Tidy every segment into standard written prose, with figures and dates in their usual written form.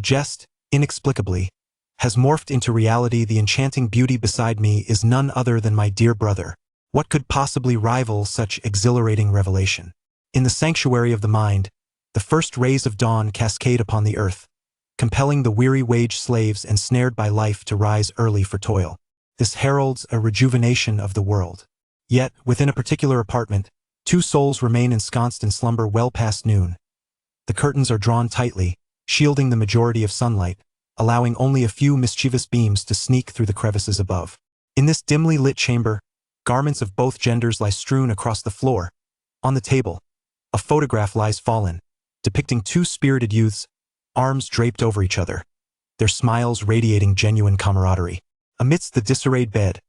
jest, inexplicably, has morphed into reality. The enchanting beauty beside me is none other than my dear brother. What could possibly rival such exhilarating revelation? In the sanctuary of the mind, the first rays of dawn cascade upon the earth, compelling the weary wage slaves ensnared by life to rise early for toil. This heralds a rejuvenation of the world. Yet, within a particular apartment, two souls remain ensconced in slumber well past noon. The curtains are drawn tightly, shielding the majority of sunlight, allowing only a few mischievous beams to sneak through the crevices above. In this dimly lit chamber, garments of both genders lie strewn across the floor. On the table, a photograph lies fallen, depicting two spirited youths, arms draped over each other, their smiles radiating genuine camaraderie. Amidst the disarrayed bed,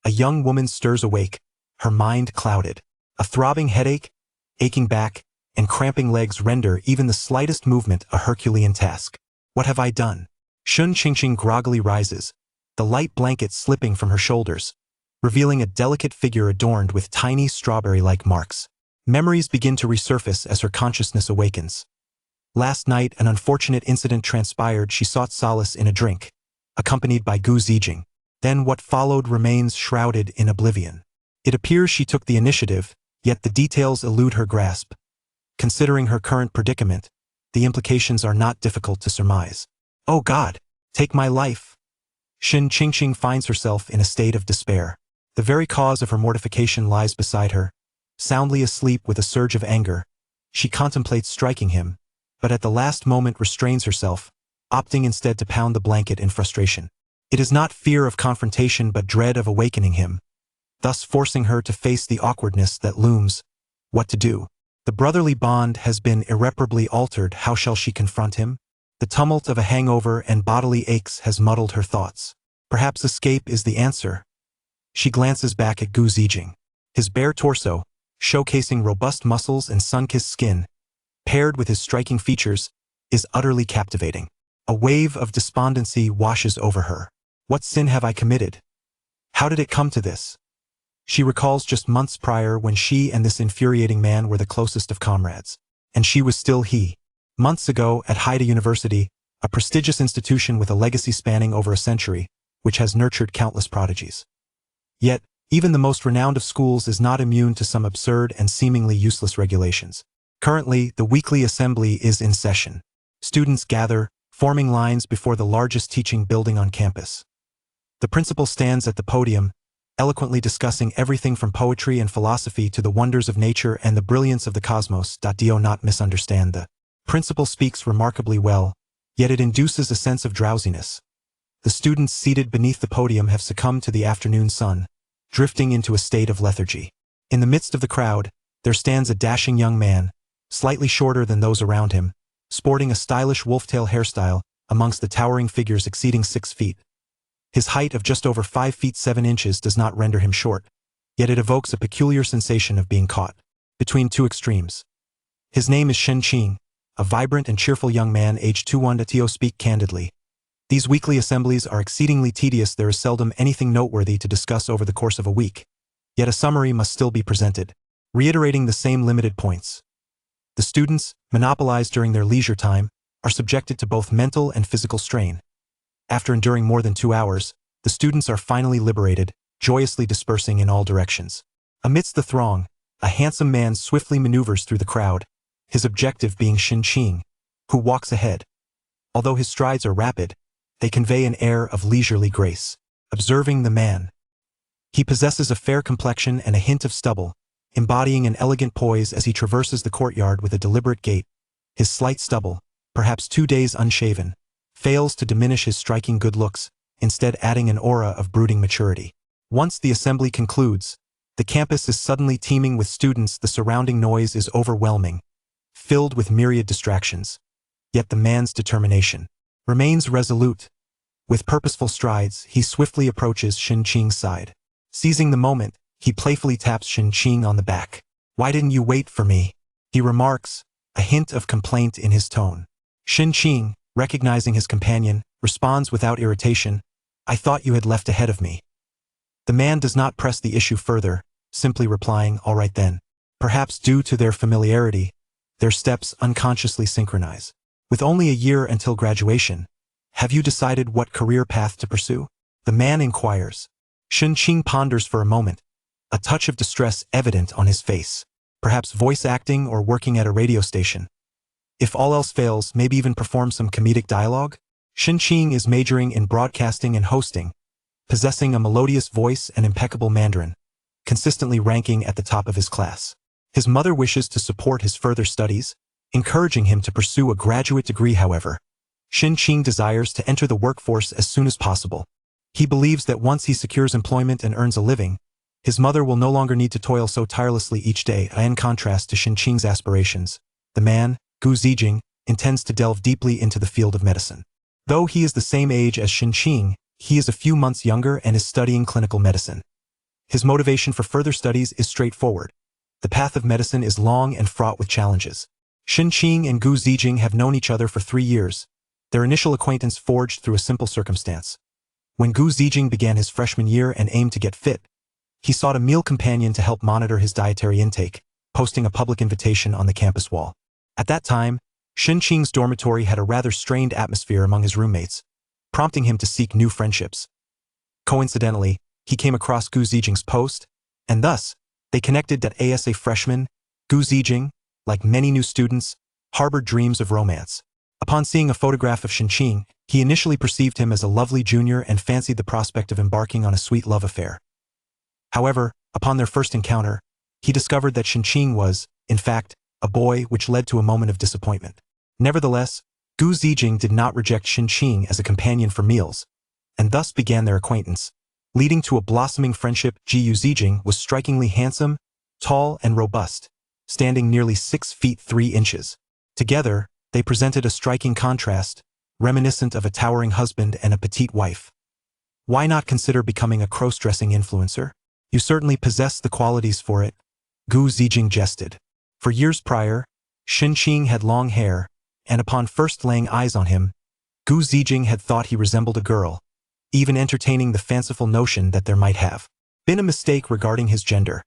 a young woman stirs awake, her mind clouded. A throbbing headache, aching back, and cramping legs render even the slightest movement a Herculean task. What have I done? Shun Qingqing groggily rises, the light blanket slipping from her shoulders, revealing a delicate figure adorned with tiny strawberry-like marks. Memories begin to resurface as her consciousness awakens. Last night, an unfortunate incident transpired. She sought solace in a drink, accompanied by Gu Zijing. Then what followed remains shrouded in oblivion. It appears she took the initiative, yet the details elude her grasp. Considering her current predicament, the implications are not difficult to surmise. Oh God, take my life! Shun Qingqing finds herself in a state of despair. The very cause of her mortification lies beside her. Soundly asleep with a surge of anger, she contemplates striking him, but at the last moment restrains herself, opting instead to pound the blanket in frustration. It is not fear of confrontation but dread of awakening him, thus forcing her to face the awkwardness that looms. What to do? The brotherly bond has been irreparably altered. How shall she confront him? The tumult of a hangover and bodily aches has muddled her thoughts. Perhaps escape is the answer. She glances back at Gu Zijing. His bare torso, showcasing robust muscles and sun-kissed skin, paired with his striking features, is utterly captivating. A wave of despondency washes over her. What sin have I committed? How did it come to this? She recalls just months prior when she and this infuriating man were the closest of comrades. And she was still he. Months ago, at Haida University, a prestigious institution with a legacy spanning over a century, which has nurtured countless prodigies. Yet, even the most renowned of schools is not immune to some absurd and seemingly useless regulations. Currently, the weekly assembly is in session. Students gather, forming lines before the largest teaching building on campus. The principal stands at the podium, eloquently discussing everything from poetry and philosophy to the wonders of nature and the brilliance of the cosmos. Do not misunderstand, the principal speaks remarkably well, yet it induces a sense of drowsiness. The students seated beneath the podium have succumbed to the afternoon sun, drifting into a state of lethargy. In the midst of the crowd, there stands a dashing young man, slightly shorter than those around him, sporting a stylish wolf-tail hairstyle amongst the towering figures exceeding 6 feet. His height of just over 5 feet 7 inches does not render him short, yet it evokes a peculiar sensation of being caught between two extremes. His name is Shen Qing, a vibrant and cheerful young man aged 21 to speak candidly. These weekly assemblies are exceedingly tedious. There is seldom anything noteworthy to discuss over the course of a week, yet a summary must still be presented, reiterating the same limited points. The students, monopolized during their leisure time, are subjected to both mental and physical strain. After enduring more than 2 hours, the students are finally liberated, joyously dispersing in all directions. Amidst the throng, a handsome man swiftly maneuvers through the crowd, his objective being Shun Qing, who walks ahead. Although his strides are rapid, they convey an air of leisurely grace. Observing the man, he possesses a fair complexion and a hint of stubble, embodying an elegant poise as he traverses the courtyard with a deliberate gait. His slight stubble, perhaps 2 days unshaven, fails to diminish his striking good looks, instead adding an aura of brooding maturity. Once the assembly concludes, the campus is suddenly teeming with students. The surrounding noise is overwhelming, filled with myriad distractions. Yet the man's determination remains resolute. With purposeful strides, he swiftly approaches Shun Qing's side. Seizing the moment, he playfully taps Shun Qing on the back. "Why didn't you wait for me?" he remarks, a hint of complaint in his tone. Shun Qing, recognizing his companion, responds without irritation, "I thought you had left ahead of me." The man does not press the issue further, simply replying, "All right then." Perhaps due to their familiarity, their steps unconsciously synchronize. With only a year until graduation, have you decided what career path to pursue? The man inquires. Shen Qing ponders for a moment, a touch of distress evident on his face. Perhaps voice acting or working at a radio station. If all else fails, maybe even perform some comedic dialogue? Shen Qing is majoring in broadcasting and hosting, possessing a melodious voice and impeccable Mandarin, consistently ranking at the top of his class. His mother wishes to support his further studies, encouraging him to pursue a graduate degree. However, Shen Qing desires to enter the workforce as soon as possible. He believes that once he secures employment and earns a living, his mother will no longer need to toil so tirelessly each day. In contrast to Shen Qing's aspirations, the man, Gu Zijing, intends to delve deeply into the field of medicine. Though he is the same age as Shen Qing, he is a few months younger and is studying clinical medicine. His motivation for further studies is straightforward. The path of medicine is long and fraught with challenges. Shen Qing and Gu Zijing have known each other for 3 years, their initial acquaintance forged through a simple circumstance. When Gu Zijing began his freshman year and aimed to get fit, he sought a meal companion to help monitor his dietary intake, posting a public invitation on the campus wall. At that time, Shen Qing's dormitory had a rather strained atmosphere among his roommates, prompting him to seek new friendships. Coincidentally, he came across Gu Zijing's post, and thus, they connected. As a freshman, Gu Zijing, like many new students, harbored dreams of romance. Upon seeing a photograph of Shen Qing, he initially perceived him as a lovely junior and fancied the prospect of embarking on a sweet love affair. However, upon their first encounter, he discovered that Shen Qing was, in fact, a boy, which led to a moment of disappointment. Nevertheless, Gu Zijing did not reject Shen Qing as a companion for meals, and thus began their acquaintance, leading to a blossoming friendship. Gu Zijing was strikingly handsome, tall, and robust, standing nearly 6 feet 3 inches. Together, they presented a striking contrast, reminiscent of a towering husband and a petite wife. Why not consider becoming a cross-dressing influencer? You certainly possess the qualities for it, Gu Zijing jested. For years prior, Shen Qing had long hair, and upon first laying eyes on him, Gu Zijing had thought he resembled a girl, even entertaining the fanciful notion that there might have been a mistake regarding his gender.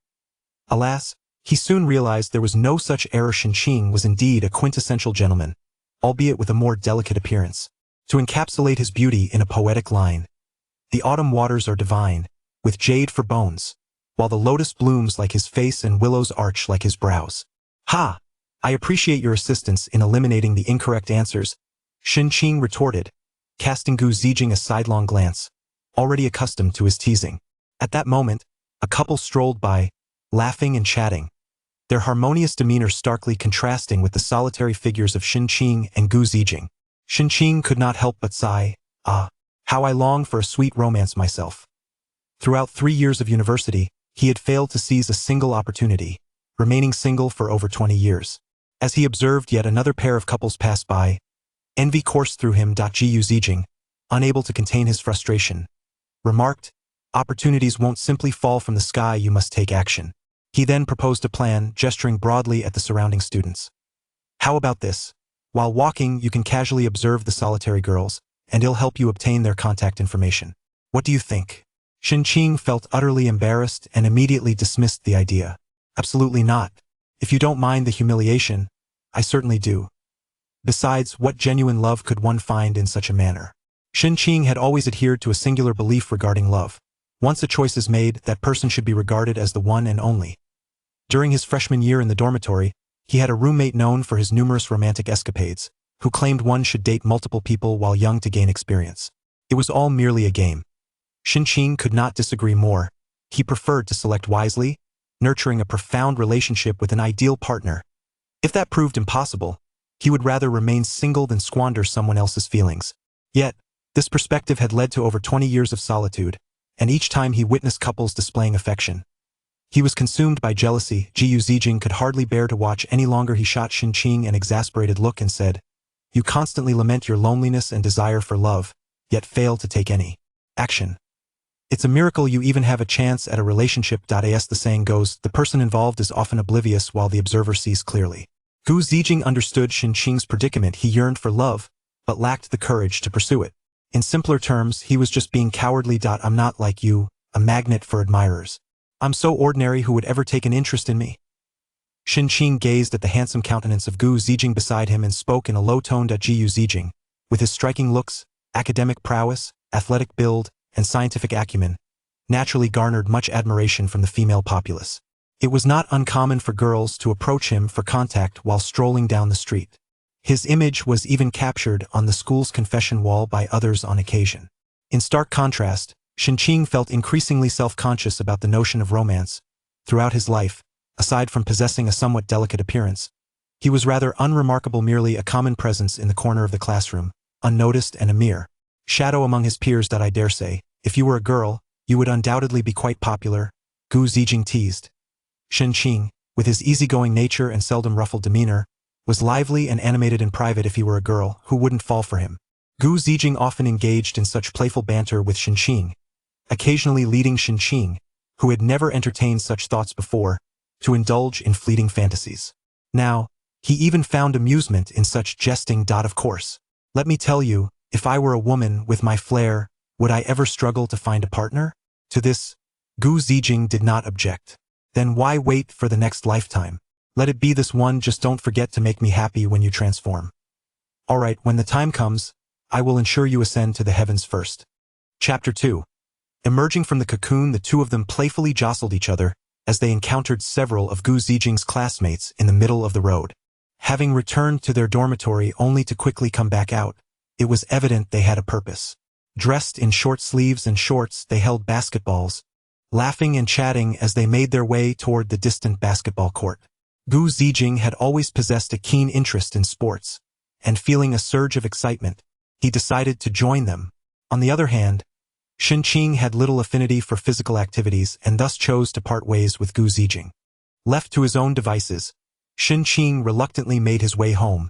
Alas, he soon realized there was no such error. Shen Qing was indeed a quintessential gentleman, albeit with a more delicate appearance. To encapsulate his beauty in a poetic line, the autumn waters are divine, with jade for bones, while the lotus blooms like his face and willows arch like his brows. Ha! I appreciate your assistance in eliminating the incorrect answers, Shen Qing retorted, casting Gu Zijing a sidelong glance, already accustomed to his teasing. At that moment, a couple strolled by, laughing and chatting, their harmonious demeanor starkly contrasting with the solitary figures of Shen Qing and Gu Zijing. Shen Qing could not help but sigh, "Ah, how I long for a sweet romance myself." Throughout 3 years of university, he had failed to seize a single opportunity, remaining single for over 20 years. As he observed yet another pair of couples pass by, envy coursed through him. Gu Zijing, unable to contain his frustration, remarked, "Opportunities won't simply fall from the sky, you must take action." He then proposed a plan, gesturing broadly at the surrounding students. "How about this? While walking, you can casually observe the solitary girls, and it'll help you obtain their contact information. What do you think?" Shen Qing felt utterly embarrassed and immediately dismissed the idea. "Absolutely not. If you don't mind the humiliation, I certainly do. Besides, what genuine love could one find in such a manner?" Shen Qing had always adhered to a singular belief regarding love. Once a choice is made, that person should be regarded as the one and only. During his freshman year in the dormitory, he had a roommate known for his numerous romantic escapades, who claimed one should date multiple people while young to gain experience. It was all merely a game. Shen Qing could not disagree more. He preferred to select wisely, nurturing a profound relationship with an ideal partner. If that proved impossible, he would rather remain single than squander someone else's feelings. Yet, this perspective had led to over 20 years of solitude, and each time he witnessed couples displaying affection, he was consumed by jealousy. Gu Zijing could hardly bear to watch any longer. He shot Shen Qing an exasperated look and said, "You constantly lament your loneliness and desire for love, yet fail to take any action. It's a miracle you even have a chance at a relationship." As the saying goes, the person involved is often oblivious while the observer sees clearly. Gu Zijing understood Shen Qing's predicament. He yearned for love, but lacked the courage to pursue it. In simpler terms, he was just being cowardly. "I'm not like you, a magnet for admirers. I'm so ordinary, who would ever take an interest in me?" Shen Qing gazed at the handsome countenance of Gu Zijing beside him and spoke in a low tone to Gu Zijing. With his striking looks, academic prowess, athletic build, and scientific acumen, naturally garnered much admiration from the female populace. It was not uncommon for girls to approach him for contact while strolling down the street. His image was even captured on the school's confession wall by others on occasion. In stark contrast, Shen Qing felt increasingly self-conscious about the notion of romance. Throughout his life, aside from possessing a somewhat delicate appearance, he was rather unremarkable, merely a common presence in the corner of the classroom, unnoticed and a mere shadow among his peers. I dare say, if you were a girl, you would undoubtedly be quite popular, Gu Zijing teased. Shen Qing, with his easygoing nature and seldom ruffled demeanor, was lively and animated in private. If he were a girl, who wouldn't fall for him? Gu Zijing often engaged in such playful banter with Shen Qing, occasionally leading Shen Qing, who had never entertained such thoughts before, to indulge in fleeting fantasies. Now, he even found amusement in such jesting. Of course, let me tell you, if I were a woman with my flair, would I ever struggle to find a partner? To this, Gu Zijing did not object. Then why wait for the next lifetime? Let it be this one. Just don't forget to make me happy when you transform. All right, when the time comes, I will ensure you ascend to the heavens first. Chapter 2. Emerging from the cocoon, the two of them playfully jostled each other as they encountered several of Gu Zijing's classmates in the middle of the road. Having returned to their dormitory only to quickly come back out, it was evident they had a purpose. Dressed in short sleeves and shorts, they held basketballs, laughing and chatting as they made their way toward the distant basketball court. Gu Zijing had always possessed a keen interest in sports, and feeling a surge of excitement, he decided to join them. On the other hand, Shen Qing had little affinity for physical activities and thus chose to part ways with Gu Zijing. Left to his own devices, Shen Qing reluctantly made his way home,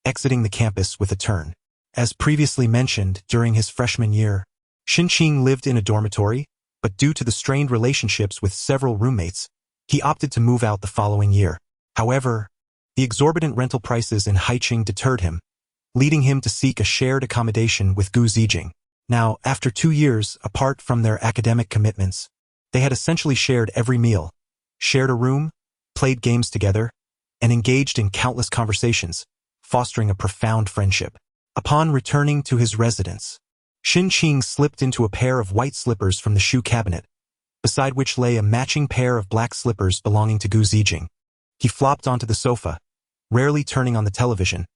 exiting the campus with a turn. As previously mentioned, during his freshman year, Shen Qing lived in a dormitory, but due to the strained relationships with several roommates, he opted to move out the following year. However, the exorbitant rental prices in Haiqing deterred him, leading him to seek a shared accommodation with Gu Zijing. Now, after 2 years, apart from their academic commitments, they had essentially shared every meal, shared a room, played games together, and engaged in countless conversations, fostering a profound friendship. Upon returning to his residence, Shen Qing slipped into a pair of white slippers from the shoe cabinet, beside which lay a matching pair of black slippers belonging to Gu Zijing. He flopped onto the sofa, rarely turning on the television,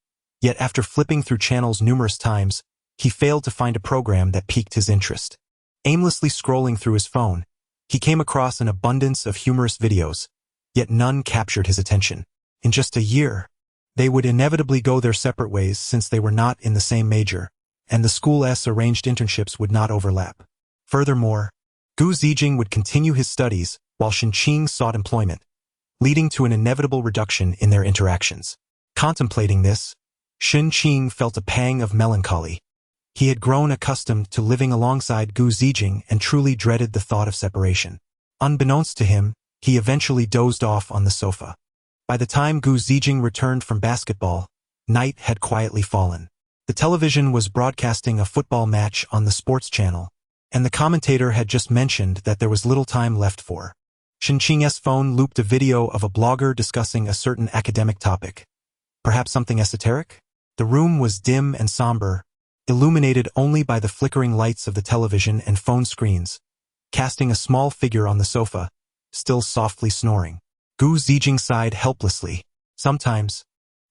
yet after flipping through channels numerous times, he failed to find a program that piqued his interest. Aimlessly scrolling through his phone, he came across an abundance of humorous videos, yet none captured his attention. In just a year, they would inevitably go their separate ways since they were not in the same major, and the school's arranged internships would not overlap. Furthermore, Gu Zijing would continue his studies while Shen Qing sought employment, leading to an inevitable reduction in their interactions. Contemplating this, Shen Qing felt a pang of melancholy. He had grown accustomed to living alongside Gu Zijing and truly dreaded the thought of separation. Unbeknownst to him, he eventually dozed off on the sofa. By the time Gu Zijing returned from basketball, night had quietly fallen. The television was broadcasting a football match on the sports channel, and the commentator had just mentioned that there was little time left for. Shen Qing's phone looped a video of a blogger discussing a certain academic topic. Perhaps something esoteric? The room was dim and somber, illuminated only by the flickering lights of the television and phone screens, casting a small figure on the sofa, still softly snoring. Gu Zijing sighed helplessly. Sometimes,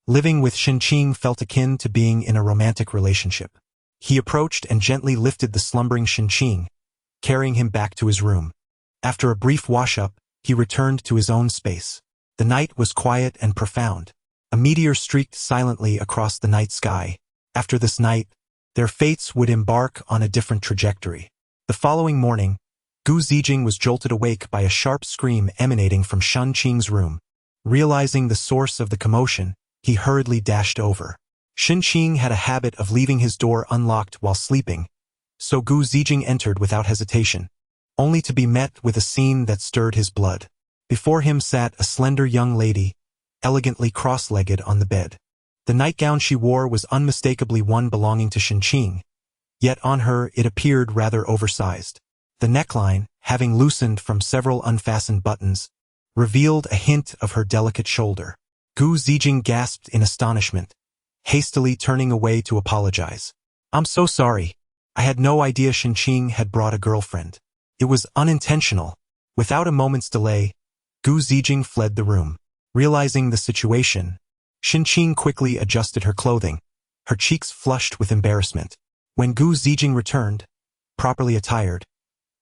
living with Shen Qing felt akin to being in a romantic relationship. He approached and gently lifted the slumbering Shen Qing, carrying him back to his room. After a brief wash-up, he returned to his own space. The night was quiet and profound. A meteor streaked silently across the night sky. After this night, their fates would embark on a different trajectory. The following morning, Gu Zijing was jolted awake by a sharp scream emanating from Shen Qing's room. Realizing the source of the commotion, he hurriedly dashed over. Shen Qing had a habit of leaving his door unlocked while sleeping, so Gu Zijing entered without hesitation, only to be met with a scene that stirred his blood. Before him sat a slender young lady, elegantly cross-legged on the bed. The nightgown she wore was unmistakably one belonging to Shen Qing, yet on her it appeared rather oversized. The neckline, having loosened from several unfastened buttons, revealed a hint of her delicate shoulder. Gu Zijing gasped in astonishment, hastily turning away to apologize. I'm so sorry. I had no idea Shenqing had brought a girlfriend. It was unintentional. Without a moment's delay, Gu Zijing fled the room. Realizing the situation, Shenqing quickly adjusted her clothing, her cheeks flushed with embarrassment. When Gu Zijing returned, properly attired,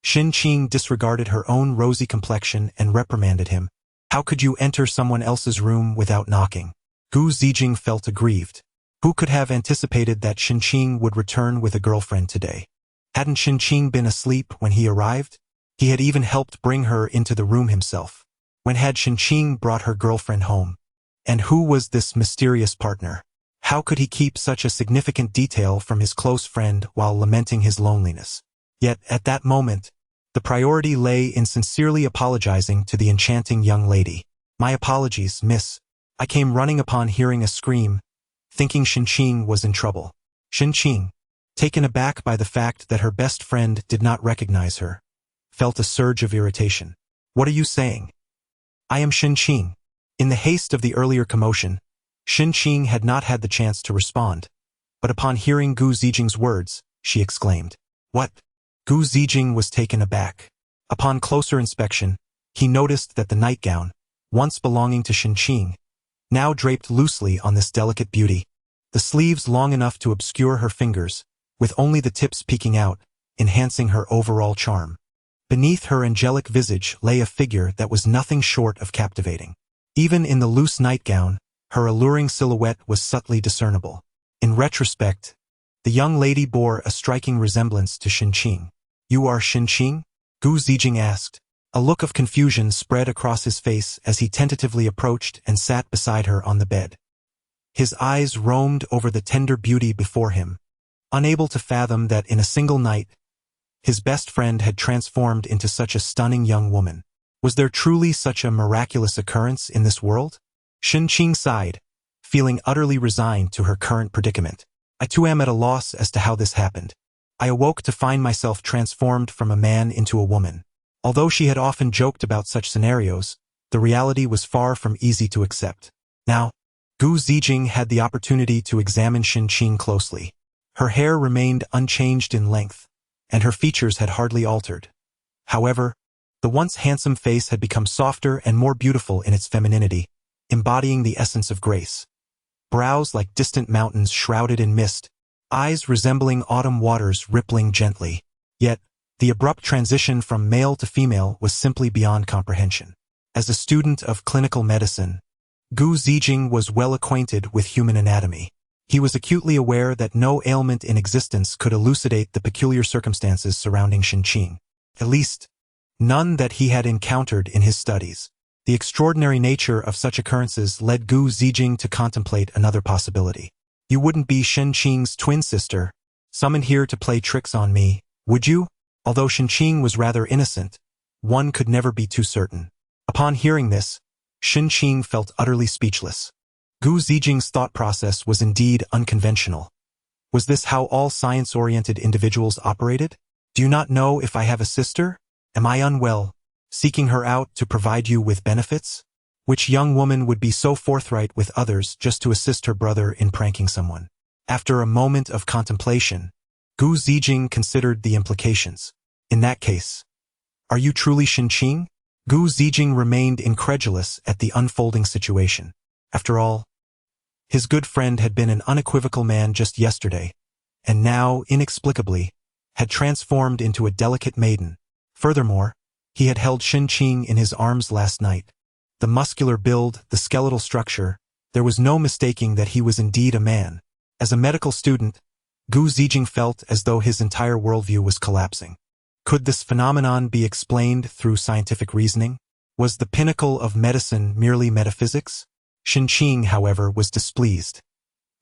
Shenqing disregarded her own rosy complexion and reprimanded him. How could you enter someone else's room without knocking? Gu Zijing felt aggrieved. Who could have anticipated that Shenqing would return with a girlfriend today? Hadn't Shenqing been asleep when he arrived? He had even helped bring her into the room himself. When had Shenqing brought her girlfriend home? And who was this mysterious partner? How could he keep such a significant detail from his close friend while lamenting his loneliness? Yet, at that moment, the priority lay in sincerely apologizing to the enchanting young lady. My apologies, miss. I came running upon hearing a scream, thinking Shenqing was in trouble. Shenqing, taken aback by the fact that her best friend did not recognize her, felt a surge of irritation. What are you saying? I am Shenqing. In the haste of the earlier commotion, Shenqing had not had the chance to respond, but upon hearing Gu Zijing's words, she exclaimed, What? Gu Zijing was taken aback. Upon closer inspection, he noticed that the nightgown, once belonging to Shenqing, now draped loosely on this delicate beauty, the sleeves long enough to obscure her fingers, with only the tips peeking out, enhancing her overall charm. Beneath her angelic visage lay a figure that was nothing short of captivating. Even in the loose nightgown, her alluring silhouette was subtly discernible. In retrospect, the young lady bore a striking resemblance to Shenqing. You are Shenqing? Gu Zijing asked. A look of confusion spread across his face as he tentatively approached and sat beside her on the bed. His eyes roamed over the tender beauty before him, unable to fathom that in a single night, his best friend had transformed into such a stunning young woman. Was there truly such a miraculous occurrence in this world? Shenqing sighed, feeling utterly resigned to her current predicament. I too am at a loss as to how this happened. I awoke to find myself transformed from a man into a woman. Although she had often joked about such scenarios, the reality was far from easy to accept. Now, Gu Zijing had the opportunity to examine Shenqing closely. Her hair remained unchanged in length, and her features had hardly altered. However, the once handsome face had become softer and more beautiful in its femininity, embodying the essence of grace. Brows like distant mountains shrouded in mist, eyes resembling autumn waters rippling gently. Yet, the abrupt transition from male to female was simply beyond comprehension. As a student of clinical medicine, Gu Zijing was well acquainted with human anatomy. He was acutely aware that no ailment in existence could elucidate the peculiar circumstances surrounding Shenqing. At least, none that he had encountered in his studies. The extraordinary nature of such occurrences led Gu Zijing to contemplate another possibility. You wouldn't be Shenqing's twin sister, summoned here to play tricks on me, would you? Although Shenqing was rather innocent, one could never be too certain. Upon hearing this, Shenqing felt utterly speechless. Gu Zijing's thought process was indeed unconventional. Was this how all science-oriented individuals operated? Do you not know if I have a sister? Am I unwell, seeking her out to provide you with benefits? Which young woman would be so forthright with others just to assist her brother in pranking someone? After a moment of contemplation, Gu Zijing considered the implications. In that case, are you truly Shenqing? Gu Zijing remained incredulous at the unfolding situation. After all, his good friend had been an unequivocal man just yesterday, and now, inexplicably, had transformed into a delicate maiden. Furthermore, he had held Shenqing in his arms last night. The muscular build, the skeletal structure, there was no mistaking that he was indeed a man. As a medical student, Gu Zijing felt as though his entire worldview was collapsing. Could this phenomenon be explained through scientific reasoning? Was the pinnacle of medicine merely metaphysics? Shenqing, however, was displeased.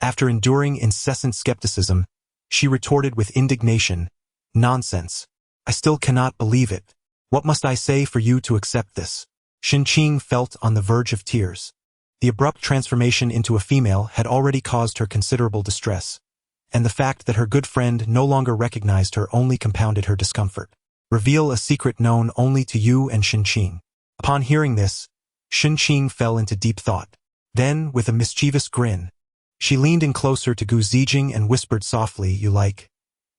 After enduring incessant skepticism, she retorted with indignation, Nonsense. I still cannot believe it. What must I say for you to accept this? Shenqing felt on the verge of tears. The abrupt transformation into a female had already caused her considerable distress, and the fact that her good friend no longer recognized her only compounded her discomfort. Reveal a secret known only to you and Shenqing. Upon hearing this, Shen Qing fell into deep thought. Then, with a mischievous grin, she leaned in closer to Gu Zijing and whispered softly, "You like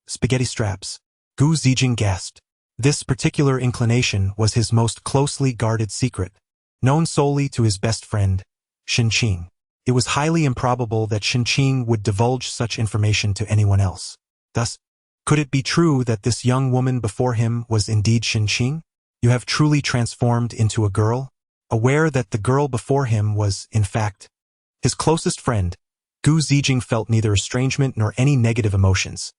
spaghetti straps?" Gu Zijing gasped. This particular inclination was his most closely guarded secret, known solely to his best friend, Shen Qing. It was highly improbable that Shen Qing would divulge such information to anyone else. Thus, could it be true that this young woman before him was indeed Shen Qing? You have truly transformed into a girl? Aware that the girl before him was, in fact, his closest friend, Gu Zijing felt neither estrangement nor any negative emotions.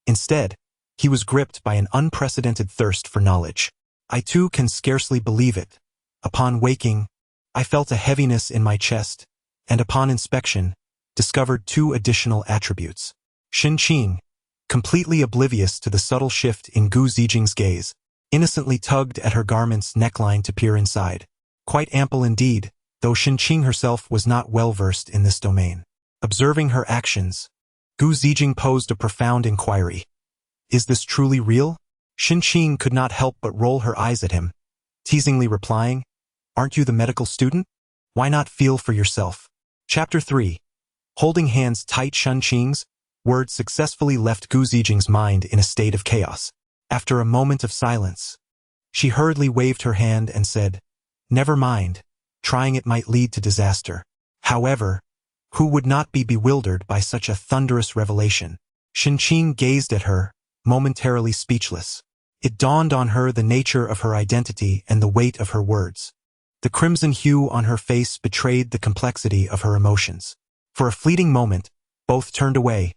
Instead, he was gripped by an unprecedented thirst for knowledge. I too can scarcely believe it. Upon waking, I felt a heaviness in my chest, and upon inspection, discovered two additional attributes. Shen Qing, completely oblivious to the subtle shift in Gu Zijing's gaze, innocently tugged at her garment's neckline to peer inside. Quite ample indeed, though Shen Qing herself was not well versed in this domain. Observing her actions, Gu Zijing posed a profound inquiry. Is this truly real? Shen Qing could not help but roll her eyes at him, teasingly replying, "Aren't you the medical student? Why not feel for yourself?" Chapter 3. Holding hands tight. Shen Qing's words successfully left Gu Zijing's mind in a state of chaos. After a moment of silence, she hurriedly waved her hand and said, "Never mind, trying it might lead to disaster." However, who would not be bewildered by such a thunderous revelation? Shen Qing gazed at her, momentarily speechless. It dawned on her the nature of her identity and the weight of her words. The crimson hue on her face betrayed the complexity of her emotions. For a fleeting moment, both turned away,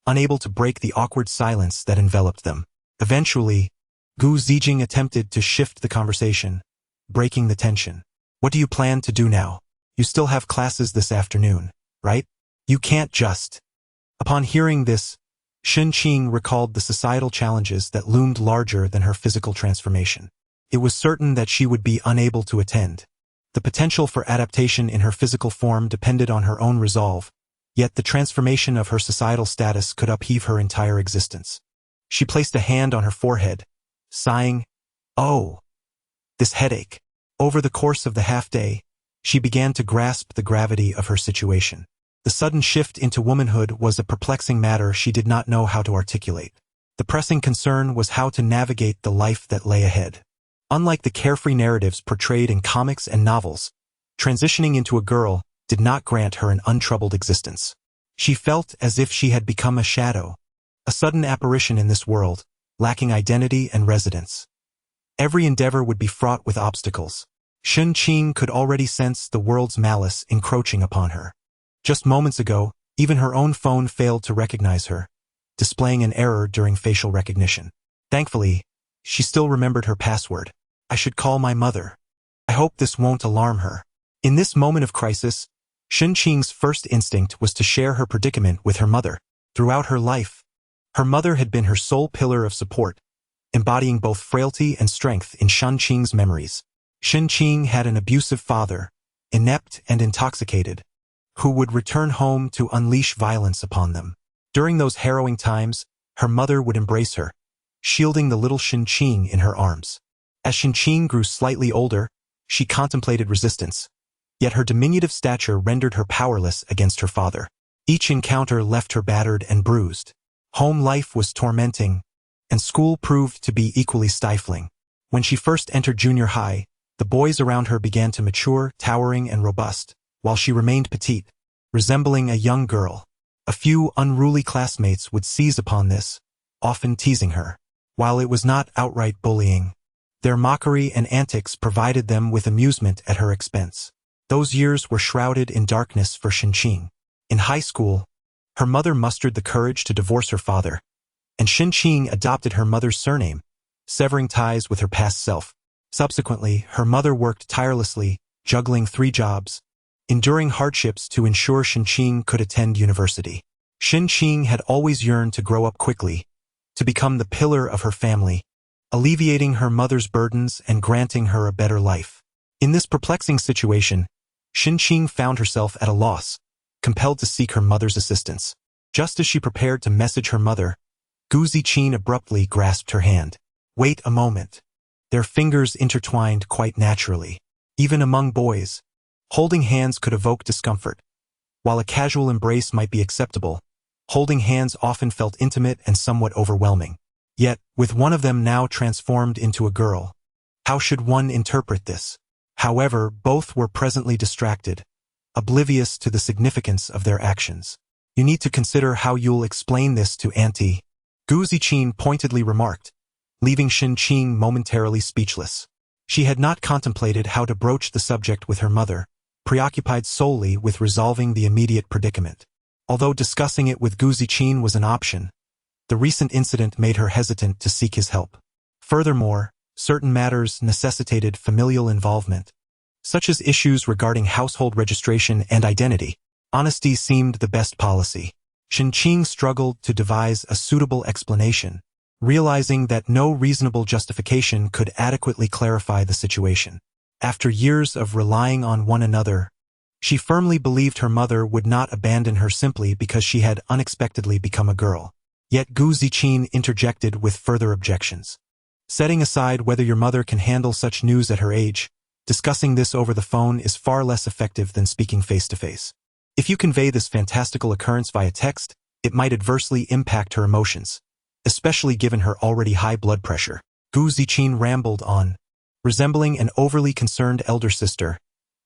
unable to break the awkward silence that enveloped them. Eventually, Gu Zijing attempted to shift the conversation, breaking the tension. "What do you plan to do now? You still have classes this afternoon, right? You can't just..." Upon hearing this, Shen Qing recalled the societal challenges that loomed larger than her physical transformation. It was certain that she would be unable to attend. The potential for adaptation in her physical form depended on her own resolve, yet the transformation of her societal status could upheave her entire existence. She placed a hand on her forehead, sighing, "Oh, this headache." Over the course of the half-day, she began to grasp the gravity of her situation. The sudden shift into womanhood was a perplexing matter she did not know how to articulate. The pressing concern was how to navigate the life that lay ahead. Unlike the carefree narratives portrayed in comics and novels, transitioning into a girl did not grant her an untroubled existence. She felt as if she had become a shadow, a sudden apparition in this world, lacking identity and residence. Every endeavor would be fraught with obstacles. Shen Qing could already sense the world's malice encroaching upon her. Just moments ago, even her own phone failed to recognize her, displaying an error during facial recognition. Thankfully, she still remembered her password. "I should call my mother. I hope this won't alarm her." In this moment of crisis, Shen Qing's first instinct was to share her predicament with her mother. Throughout her life, her mother had been her sole pillar of support, embodying both frailty and strength in Shen Qing's memories. Shen Qing had an abusive father, inept and intoxicated, who would return home to unleash violence upon them. During those harrowing times, her mother would embrace her, shielding the little Shen Qing in her arms. As Shen Qing grew slightly older, she contemplated resistance, yet her diminutive stature rendered her powerless against her father. Each encounter left her battered and bruised. Home life was tormenting, and school proved to be equally stifling. When she first entered junior high, the boys around her began to mature, towering and robust, while she remained petite, resembling a young girl. A few unruly classmates would seize upon this, often teasing her. While it was not outright bullying, their mockery and antics provided them with amusement at her expense. Those years were shrouded in darkness for Shen Qing. In high school, her mother mustered the courage to divorce her father, and Shen Qing adopted her mother's surname, severing ties with her past self. Subsequently, her mother worked tirelessly, juggling 3 jobs, enduring hardships to ensure Shen Qing could attend university. Shen Qing had always yearned to grow up quickly, to become the pillar of her family, alleviating her mother's burdens and granting her a better life. In this perplexing situation, Shen Qing found herself at a loss, compelled to seek her mother's assistance. Just as she prepared to message her mother, Gu Zijing abruptly grasped her hand. "Wait a moment." Their fingers intertwined quite naturally. Even among boys, holding hands could evoke discomfort. While a casual embrace might be acceptable, holding hands often felt intimate and somewhat overwhelming. Yet, with one of them now transformed into a girl, how should one interpret this? However, both were presently distracted, oblivious to the significance of their actions. You need to consider how you'll explain this to Auntie, Gu Ziqin pointedly remarked, leaving Shen Qing momentarily speechless. She had not contemplated how to broach the subject with her mother, preoccupied solely with resolving the immediate predicament. Although discussing it with Gu Ziqin was an option, the recent incident made her hesitant to seek his help. Furthermore, certain matters necessitated familial involvement, such as issues regarding household registration and identity. Honesty seemed the best policy. Shen Qing struggled to devise a suitable explanation, realizing that no reasonable justification could adequately clarify the situation. After years of relying on one another, she firmly believed her mother would not abandon her simply because she had unexpectedly become a girl. Yet Gu Ziqin interjected with further objections. Setting aside whether your mother can handle such news at her age, discussing this over the phone is far less effective than speaking face-to-face. If you convey this fantastical occurrence via text, it might adversely impact her emotions, especially given her already high blood pressure. Gu Ziqin rambled on, resembling an overly concerned elder sister,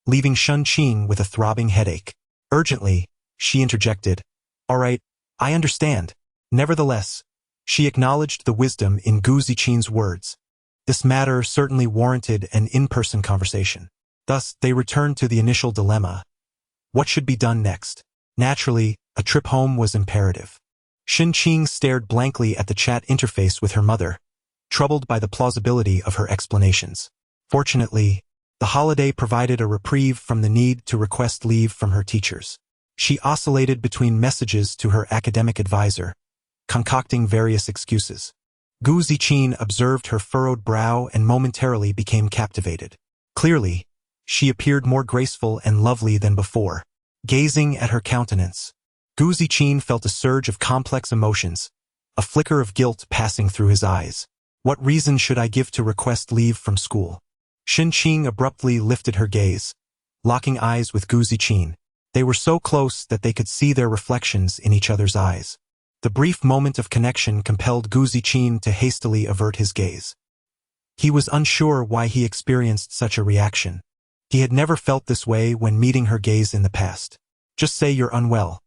leaving Shen Qing with a throbbing headache. Urgently, she interjected, "All right, I understand." Nevertheless, she acknowledged the wisdom in Gu Ziqin's words. This matter certainly warranted an in-person conversation. Thus, they returned to the initial dilemma. What should be done next? Naturally, a trip home was imperative. Shen Qing stared blankly at the chat interface with her mother, troubled by the plausibility of her explanations. Fortunately, the holiday provided a reprieve from the need to request leave from her teachers. She oscillated between messages to her academic advisor, concocting various excuses. Gu Ziqin observed her furrowed brow and momentarily became captivated. Clearly, she appeared more graceful and lovely than before. Gazing at her countenance, Gu Ziqin felt a surge of complex emotions, a flicker of guilt passing through his eyes. What reason should I give to request leave from school? Shen Qing abruptly lifted her gaze, locking eyes with Gu Ziqin. They were so close that they could see their reflections in each other's eyes. The brief moment of connection compelled Gu Ziqin to hastily avert his gaze. He was unsure why he experienced such a reaction. He had never felt this way when meeting her gaze in the past. Just say you're unwell.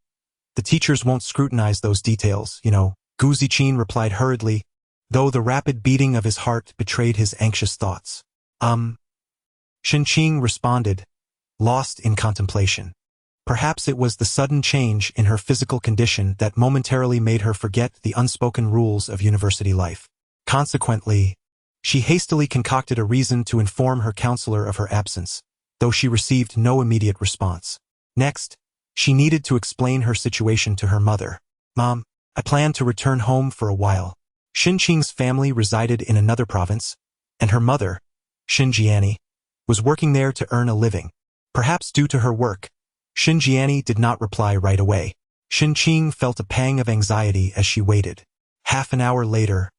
The teachers won't scrutinize those details, you know, Gu Ziqin replied hurriedly, though the rapid beating of his heart betrayed his anxious thoughts. Shen Qing responded, lost in contemplation. Perhaps it was the sudden change in her physical condition that momentarily made her forget the unspoken rules of university life. Consequently, she hastily concocted a reason to inform her counselor of her absence, though she received no immediate response. Next, she needed to explain her situation to her mother. Mom, I plan to return home for a while. Shen Qing's family resided in another province, and her mother, Shen Jiani, was working there to earn a living. Perhaps due to her work, Shen Jiani did not reply right away. Shen Qing felt a pang of anxiety as she waited. Half an hour later,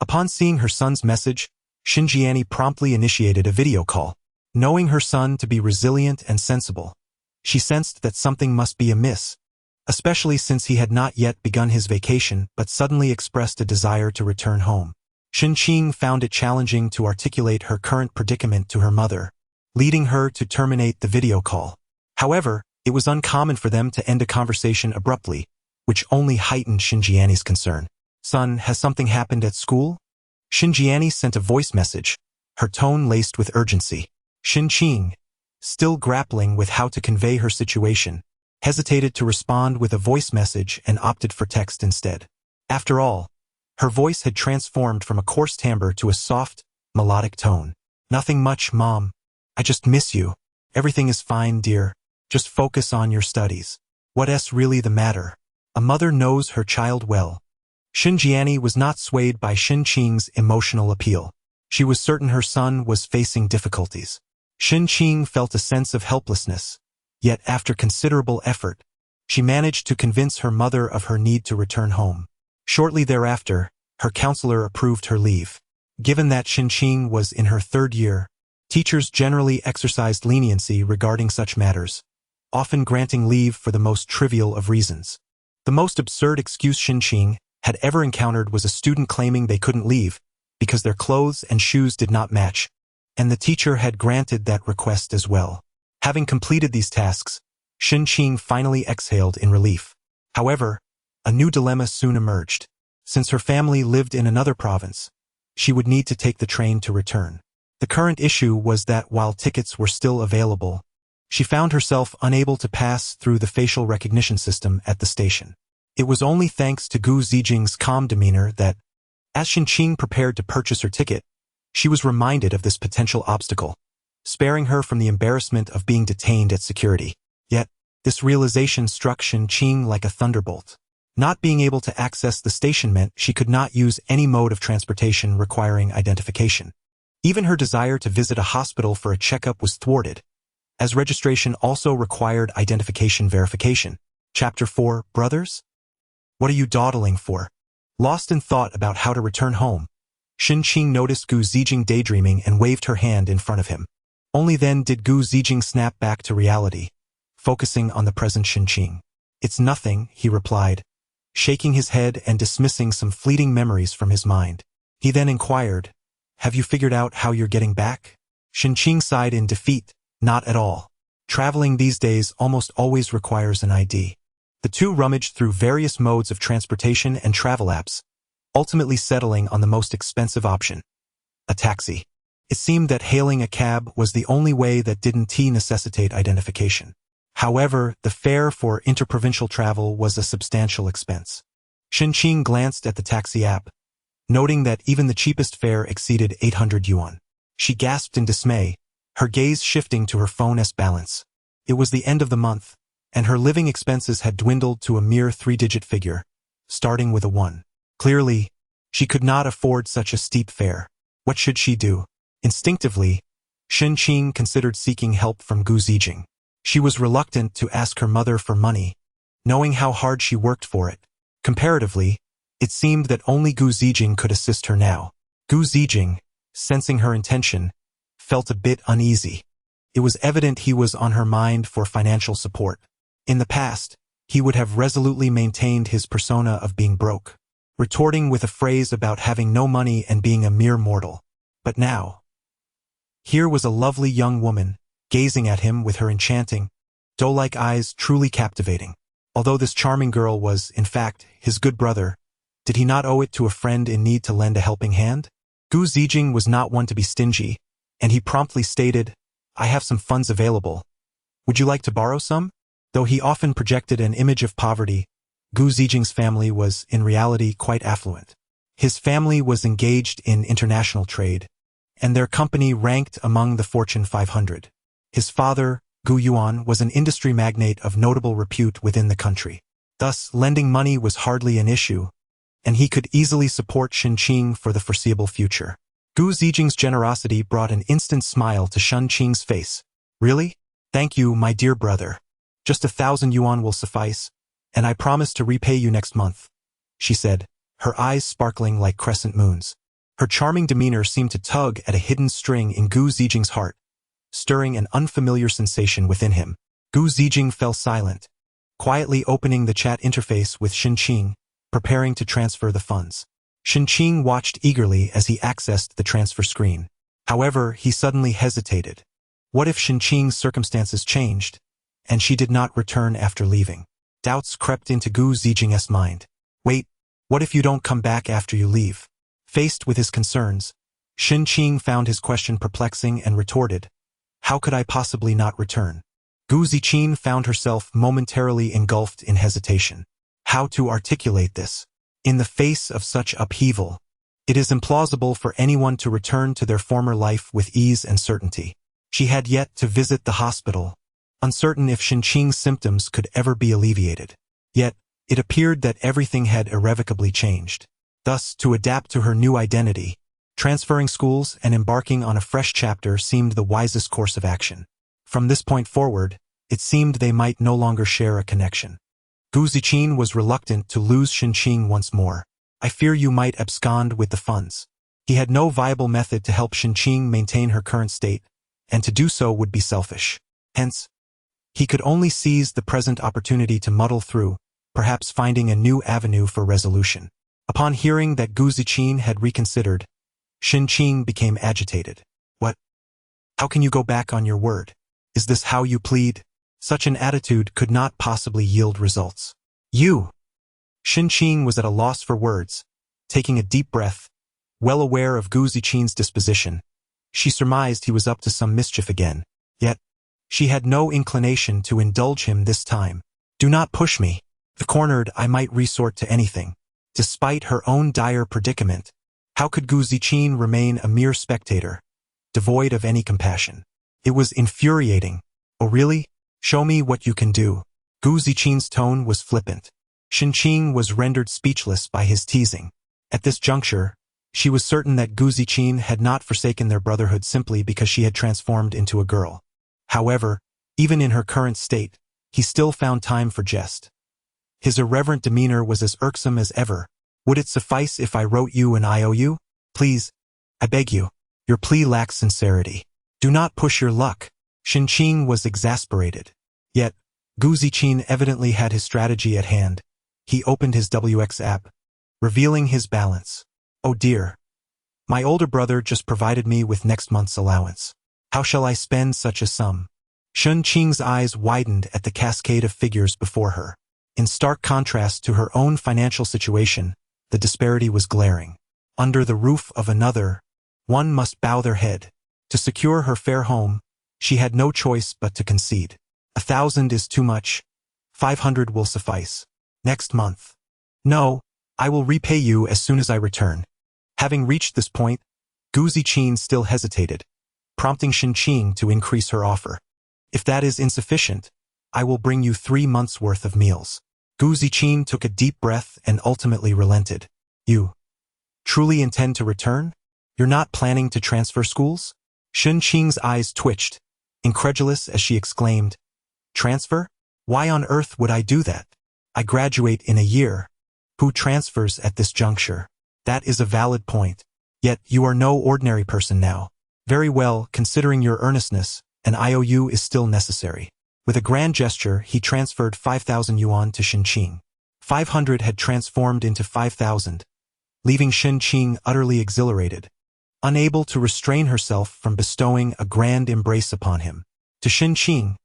upon seeing her son's message, Shen Jiani promptly initiated a video call. Knowing her son to be resilient and sensible, she sensed that something must be amiss, especially since he had not yet begun his vacation but suddenly expressed a desire to return home. Shen Qing found it challenging to articulate her current predicament to her mother, leading her to terminate the video call. However, it was uncommon for them to end a conversation abruptly, which only heightened Shen Jiani's concern. Son, has something happened at school? Shen Jiani sent a voice message, her tone laced with urgency. Shen Qing, still grappling with how to convey her situation, hesitated to respond with a voice message and opted for text instead. After all, her voice had transformed from a coarse timbre to a soft, melodic tone. Nothing much, Mom. I just miss you. Everything is fine, dear. Just focus on your studies. What's really the matter? A mother knows her child well. Shen Jiani was not swayed by Shen Qing's emotional appeal. She was certain her son was facing difficulties. Shen Qing felt a sense of helplessness, yet after considerable effort, she managed to convince her mother of her need to return home. Shortly thereafter, her counselor approved her leave. Given that Shen Qing was in her third year, Teachers generally exercised leniency regarding such matters, often granting leave for the most trivial of reasons. The most absurd excuse Xinqing had ever encountered was a student claiming they couldn't leave because their clothes and shoes did not match, and the teacher had granted that request as well. Having completed these tasks, Xinqing finally exhaled in relief. However, a new dilemma soon emerged. Since her family lived in another province, she would need to take the train to return. The current issue was that while tickets were still available, she found herself unable to pass through the facial recognition system at the station. It was only thanks to Gu Zijing's calm demeanor that, as Xinqing prepared to purchase her ticket, she was reminded of this potential obstacle, sparing her from the embarrassment of being detained at security. Yet, this realization struck Xinqing like a thunderbolt. Not being able to access the station meant she could not use any mode of transportation requiring identification. Even her desire to visit a hospital for a checkup was thwarted, as registration also required identification verification. Chapter 4, Brothers? What are you dawdling for? Lost in thought about how to return home, Xinqing noticed Gu Zijing daydreaming and waved her hand in front of him. Only then did Gu Zijing snap back to reality, focusing on the present Xinqing. It's nothing, he replied, shaking his head and dismissing some fleeting memories from his mind. He then inquired, have you figured out how you're getting back? Xinqing sighed in defeat, not at all. Traveling these days almost always requires an ID. The two rummaged through various modes of transportation and travel apps, ultimately settling on the most expensive option, a taxi. It seemed that hailing a cab was the only way that didn't necessitate identification. However, the fare for interprovincial travel was a substantial expense. Xinqing glanced at the taxi app, noting that even the cheapest fare exceeded 800 yuan. She gasped in dismay, her gaze shifting to her phone's balance. It was the end of the month, and her living expenses had dwindled to a mere 3-digit figure, starting with a 1. Clearly, she could not afford such a steep fare. What should she do? Instinctively, Xinqing considered seeking help from Gu Zijing. She was reluctant to ask her mother for money, knowing how hard she worked for it. Comparatively, it seemed that only Gu Zijing could assist her now. Gu Zijing, sensing her intention, felt a bit uneasy. It was evident he was on her mind for financial support. In the past, he would have resolutely maintained his persona of being broke, retorting with a phrase about having no money and being a mere mortal. But now, here was a lovely young woman, gazing at him with her enchanting, doe-like eyes truly captivating. Although this charming girl was, in fact, his good brother, did he not owe it to a friend in need to lend a helping hand? Gu Zijing was not one to be stingy, and he promptly stated, I have some funds available. Would you like to borrow some? Though he often projected an image of poverty, Gu Zijing's family was, in reality, quite affluent. His family was engaged in international trade, and their company ranked among the Fortune 500. His father, Gu Yuan, was an industry magnate of notable repute within the country. Thus, lending money was hardly an issue, and he could easily support Xinqing for the foreseeable future. Gu Zijing's generosity brought an instant smile to Xinqing's face. Really? Thank you, my dear brother. Just 1,000 yuan will suffice, and I promise to repay you next month, she said, her eyes sparkling like crescent moons. Her charming demeanor seemed to tug at a hidden string in Gu Zijing's heart, stirring an unfamiliar sensation within him. Gu Zijing fell silent, quietly opening the chat interface with Xinqing, preparing to transfer the funds. Xinqing watched eagerly as he accessed the transfer screen. However, he suddenly hesitated. What if Xinqing's circumstances changed, and she did not return after leaving? Doubts crept into Gu Zijing's mind. Wait, what if you don't come back after you leave? Faced with his concerns, Xinqing found his question perplexing and retorted, how could I possibly not return? Gu Zijing found herself momentarily engulfed in hesitation. How to articulate this? In the face of such upheaval, it is implausible for anyone to return to their former life with ease and certainty. She had yet to visit the hospital, uncertain if Xinqing's symptoms could ever be alleviated. Yet, it appeared that everything had irrevocably changed. Thus, to adapt to her new identity, transferring schools and embarking on a fresh chapter seemed the wisest course of action. From this point forward, it seemed they might no longer share a connection. Gu Zijing was reluctant to lose Xinqing once more. I fear you might abscond with the funds. He had no viable method to help Xinqing maintain her current state, and to do so would be selfish. Hence, he could only seize the present opportunity to muddle through, perhaps finding a new avenue for resolution. Upon hearing that Gu Ziqin had reconsidered, Shen Qing became agitated. What? How can you go back on your word? Is this how you plead? Such an attitude could not possibly yield results. You! Shen Qing was at a loss for words, taking a deep breath. Well aware of Gu Ziqin's disposition, she surmised he was up to some mischief again. Yet, she had no inclination to indulge him this time. Do not push me. If cornered, I might resort to anything. Despite her own dire predicament, how could Gu Ziqin remain a mere spectator, devoid of any compassion? It was infuriating. Oh really? Show me what you can do. Gu Ziqin's tone was flippant. Shen Qing was rendered speechless by his teasing. At this juncture, she was certain that Gu Ziqin had not forsaken their brotherhood simply because she had transformed into a girl. However, even in her current state, he still found time for jest. His irreverent demeanor was as irksome as ever. Would it suffice if I wrote you an IOU? Please, I beg you. Your plea lacks sincerity. Do not push your luck. Shen Qing was exasperated. Yet, Gu Ziqin evidently had his strategy at hand. He opened his WX app, revealing his balance. Oh dear. My older brother just provided me with next month's allowance. How shall I spend such a sum? Shen Qing's eyes widened at the cascade of figures before her. In stark contrast to her own financial situation, the disparity was glaring. Under the roof of another, one must bow their head. To secure her fair home, she had no choice but to concede. 1,000 is too much. 500 will suffice. Next month. No, I will repay you as soon as I return. Having reached this point, Gu Ziqin still hesitated, prompting Shen Qing to increase her offer. If that is insufficient, I will bring you 3 months' worth of meals. Gu Ziqin took a deep breath and ultimately relented. You truly intend to return? You're not planning to transfer schools? Shen Qing's eyes twitched, incredulous as she exclaimed, Transfer? Why on earth would I do that? I graduate in a year. Who transfers at this juncture? That is a valid point. Yet you are no ordinary person now. Very well, considering your earnestness, an IOU is still necessary. With a grand gesture, he transferred 5,000 yuan to Shen Qing. 500 had transformed into 5,000, leaving Shen Qing utterly exhilarated, unable to restrain herself from bestowing a grand embrace upon him. To Shen Qing,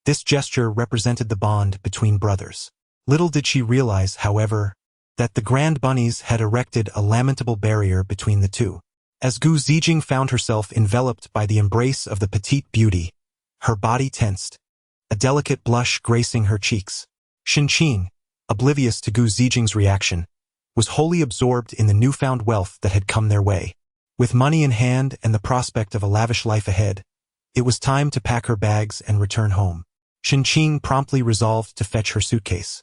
this gesture represented the bond between brothers. Little did she realize, however, that the grand bunnies had erected a lamentable barrier between the two. As Gu Zijing found herself enveloped by the embrace of the petite beauty, her body tensed, a delicate blush gracing her cheeks. Shen Qing, oblivious to Gu Zijing's reaction, was wholly absorbed in the newfound wealth that had come their way. With money in hand and the prospect of a lavish life ahead, it was time to pack her bags and return home. Shen Qing promptly resolved to fetch her suitcase.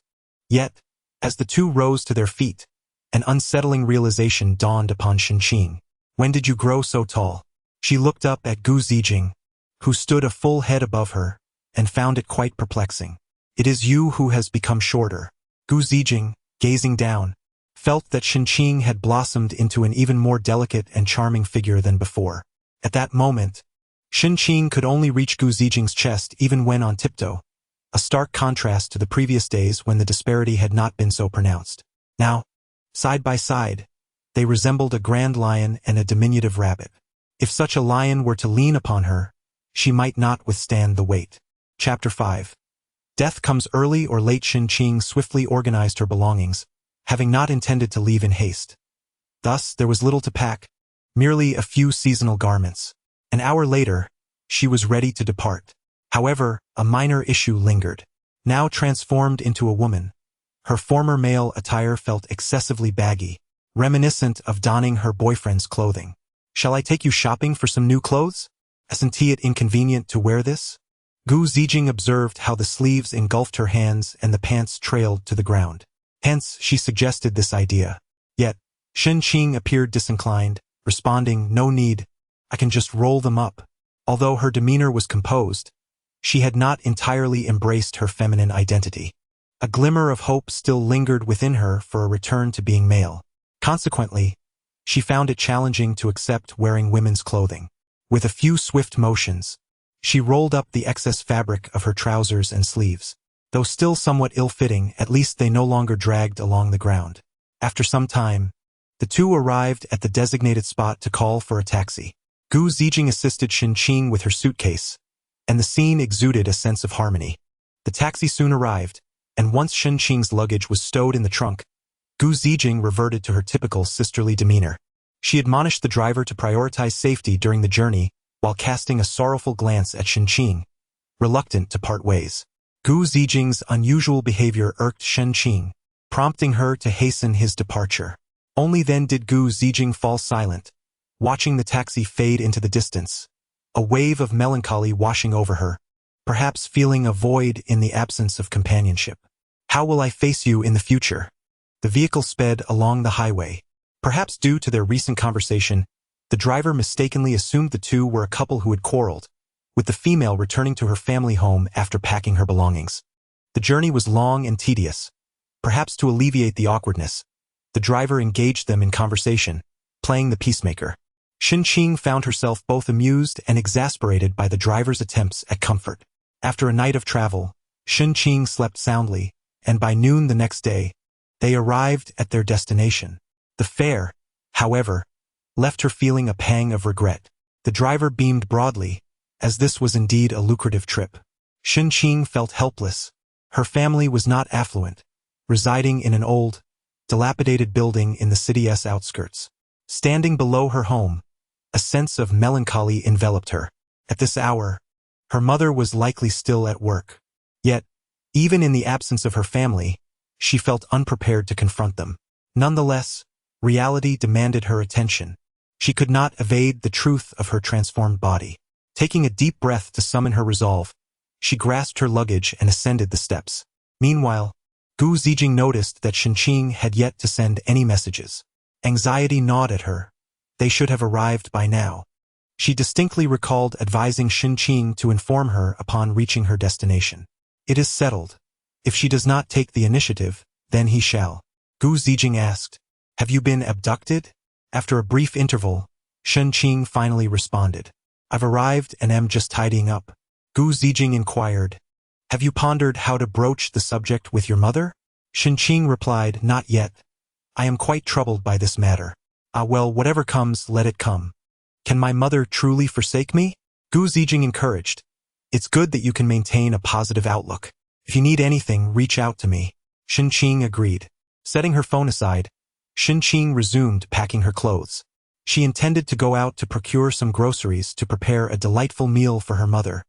Yet, as the two rose to their feet, an unsettling realization dawned upon Shen Qing. When did you grow so tall? She looked up at Gu Zijing, who stood a full head above her, and found it quite perplexing. It is you who has become shorter. Gu Zijing, gazing down, felt that Shen Qing had blossomed into an even more delicate and charming figure than before. At that moment, Shen Qing could only reach Gu Zijing's chest even when on tiptoe, a stark contrast to the previous days when the disparity had not been so pronounced. Now, side by side, they resembled a grand lion and a diminutive rabbit. If such a lion were to lean upon her, she might not withstand the weight. Chapter 5. Death comes early or late. Shen Qing swiftly organized her belongings, having not intended to leave in haste. Thus, there was little to pack, merely a few seasonal garments. An hour later, she was ready to depart. However, a minor issue lingered. Now transformed into a woman, her former male attire felt excessively baggy, reminiscent of donning her boyfriend's clothing. Shall I take you shopping for some new clothes? Isn't it inconvenient to wear this? Gu Zijing observed how the sleeves engulfed her hands and the pants trailed to the ground. Hence, she suggested this idea. Yet, Shen Qing appeared disinclined, responding, No need, I can just roll them up. Although her demeanor was composed, she had not entirely embraced her feminine identity. A glimmer of hope still lingered within her for a return to being male. Consequently, she found it challenging to accept wearing women's clothing. With a few swift motions, She rolled up the excess fabric of her trousers and sleeves. Though still somewhat ill-fitting, at least they no longer dragged along the ground. After some time, the two arrived at the designated spot to call for a taxi. Gu Zijing assisted Shen Qing with her suitcase, and the scene exuded a sense of harmony. The taxi soon arrived, and once Shen Qing's luggage was stowed in the trunk, Gu Zijing reverted to her typical sisterly demeanor. She admonished the driver to prioritize safety during the journey while casting a sorrowful glance at Shen Qing, reluctant to part ways. Gu Zijing's unusual behavior irked Shen Qing, prompting her to hasten his departure. Only then did Gu Zijing fall silent, watching the taxi fade into the distance, a wave of melancholy washing over her, perhaps feeling a void in the absence of companionship. How will I face you in the future? The vehicle sped along the highway. Perhaps due to their recent conversation, the driver mistakenly assumed the two were a couple who had quarreled, with the female returning to her family home after packing her belongings. The journey was long and tedious. Perhaps to alleviate the awkwardness, the driver engaged them in conversation, playing the peacemaker. Shen Qing found herself both amused and exasperated by the driver's attempts at comfort. After a night of travel, Shen Qing slept soundly, and by noon the next day, they arrived at their destination. The fare, however, left her feeling a pang of regret. The driver beamed broadly, as this was indeed a lucrative trip. Shen Qing felt helpless. Her family was not affluent, residing in an old, dilapidated building in the city's outskirts. Standing below her home, a sense of melancholy enveloped her. At this hour, her mother was likely still at work. Yet, even in the absence of her family, she felt unprepared to confront them. Nonetheless, reality demanded her attention. She could not evade the truth of her transformed body. Taking a deep breath to summon her resolve, she grasped her luggage and ascended the steps. Meanwhile, Gu Zijing noticed that Shen Qing had yet to send any messages. Anxiety gnawed at her. They should have arrived by now. She distinctly recalled advising Shen Qing to inform her upon reaching her destination. It is settled. If she does not take the initiative, then he shall. Gu Zijing asked, "Have you been abducted?" After a brief interval, Shen Qing finally responded, "I've arrived and am just tidying up." Gu Zijing inquired, "Have you pondered how to broach the subject with your mother?" Shen Qing replied, "Not yet. I am quite troubled by this matter." "Ah well, whatever comes, let it come. Can my mother truly forsake me?" Gu Zijing encouraged, "It's good that you can maintain a positive outlook. If you need anything, reach out to me." Shen Qing agreed. Setting her phone aside, Shen Qing resumed packing her clothes. She intended to go out to procure some groceries to prepare a delightful meal for her mother,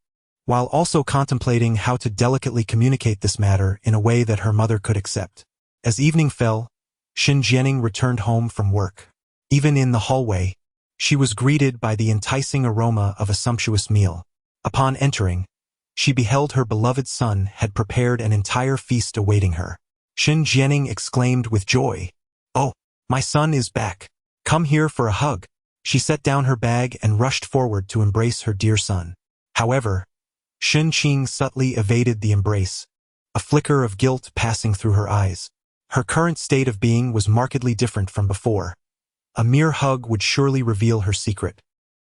while also contemplating how to delicately communicate this matter in a way that her mother could accept. As evening fell, Shen Jianing returned home from work. Even in the hallway, she was greeted by the enticing aroma of a sumptuous meal. Upon entering, she beheld her beloved son had prepared an entire feast awaiting her. Shen Jianing exclaimed with joy, "Oh, my son is back. Come here for a hug." She set down her bag and rushed forward to embrace her dear son. However, Shen Qing subtly evaded the embrace, a flicker of guilt passing through her eyes. Her current state of being was markedly different from before. A mere hug would surely reveal her secret.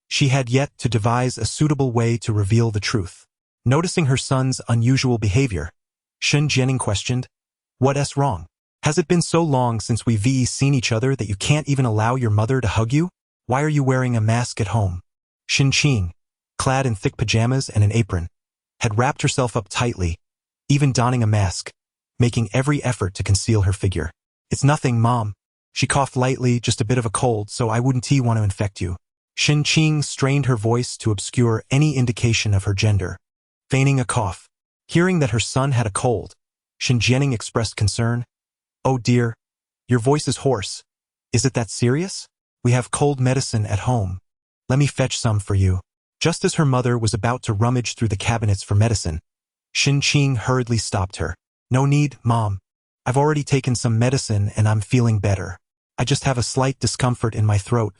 She had yet to devise a suitable way to reveal the truth. Noticing her son's unusual behavior, Shen Jianing questioned, "What's wrong? Has it been so long since we've seen each other that you can't even allow your mother to hug you? Why are you wearing a mask at home?" Shen Qing, clad in thick pajamas and an apron, had wrapped herself up tightly, even donning a mask, making every effort to conceal her figure. "It's nothing, Mom." She coughed lightly, "Just a bit of a cold, so I wouldn't want to infect you." Shen Qing strained her voice to obscure any indication of her gender, feigning a cough. Hearing that her son had a cold, Shen Jianing expressed concern. "Oh dear, your voice is hoarse. Is it that serious? We have cold medicine at home. Let me fetch some for you." Just as her mother was about to rummage through the cabinets for medicine, Shen Qing hurriedly stopped her. "No need, Mom. I've already taken some medicine and I'm feeling better. I just have a slight discomfort in my throat.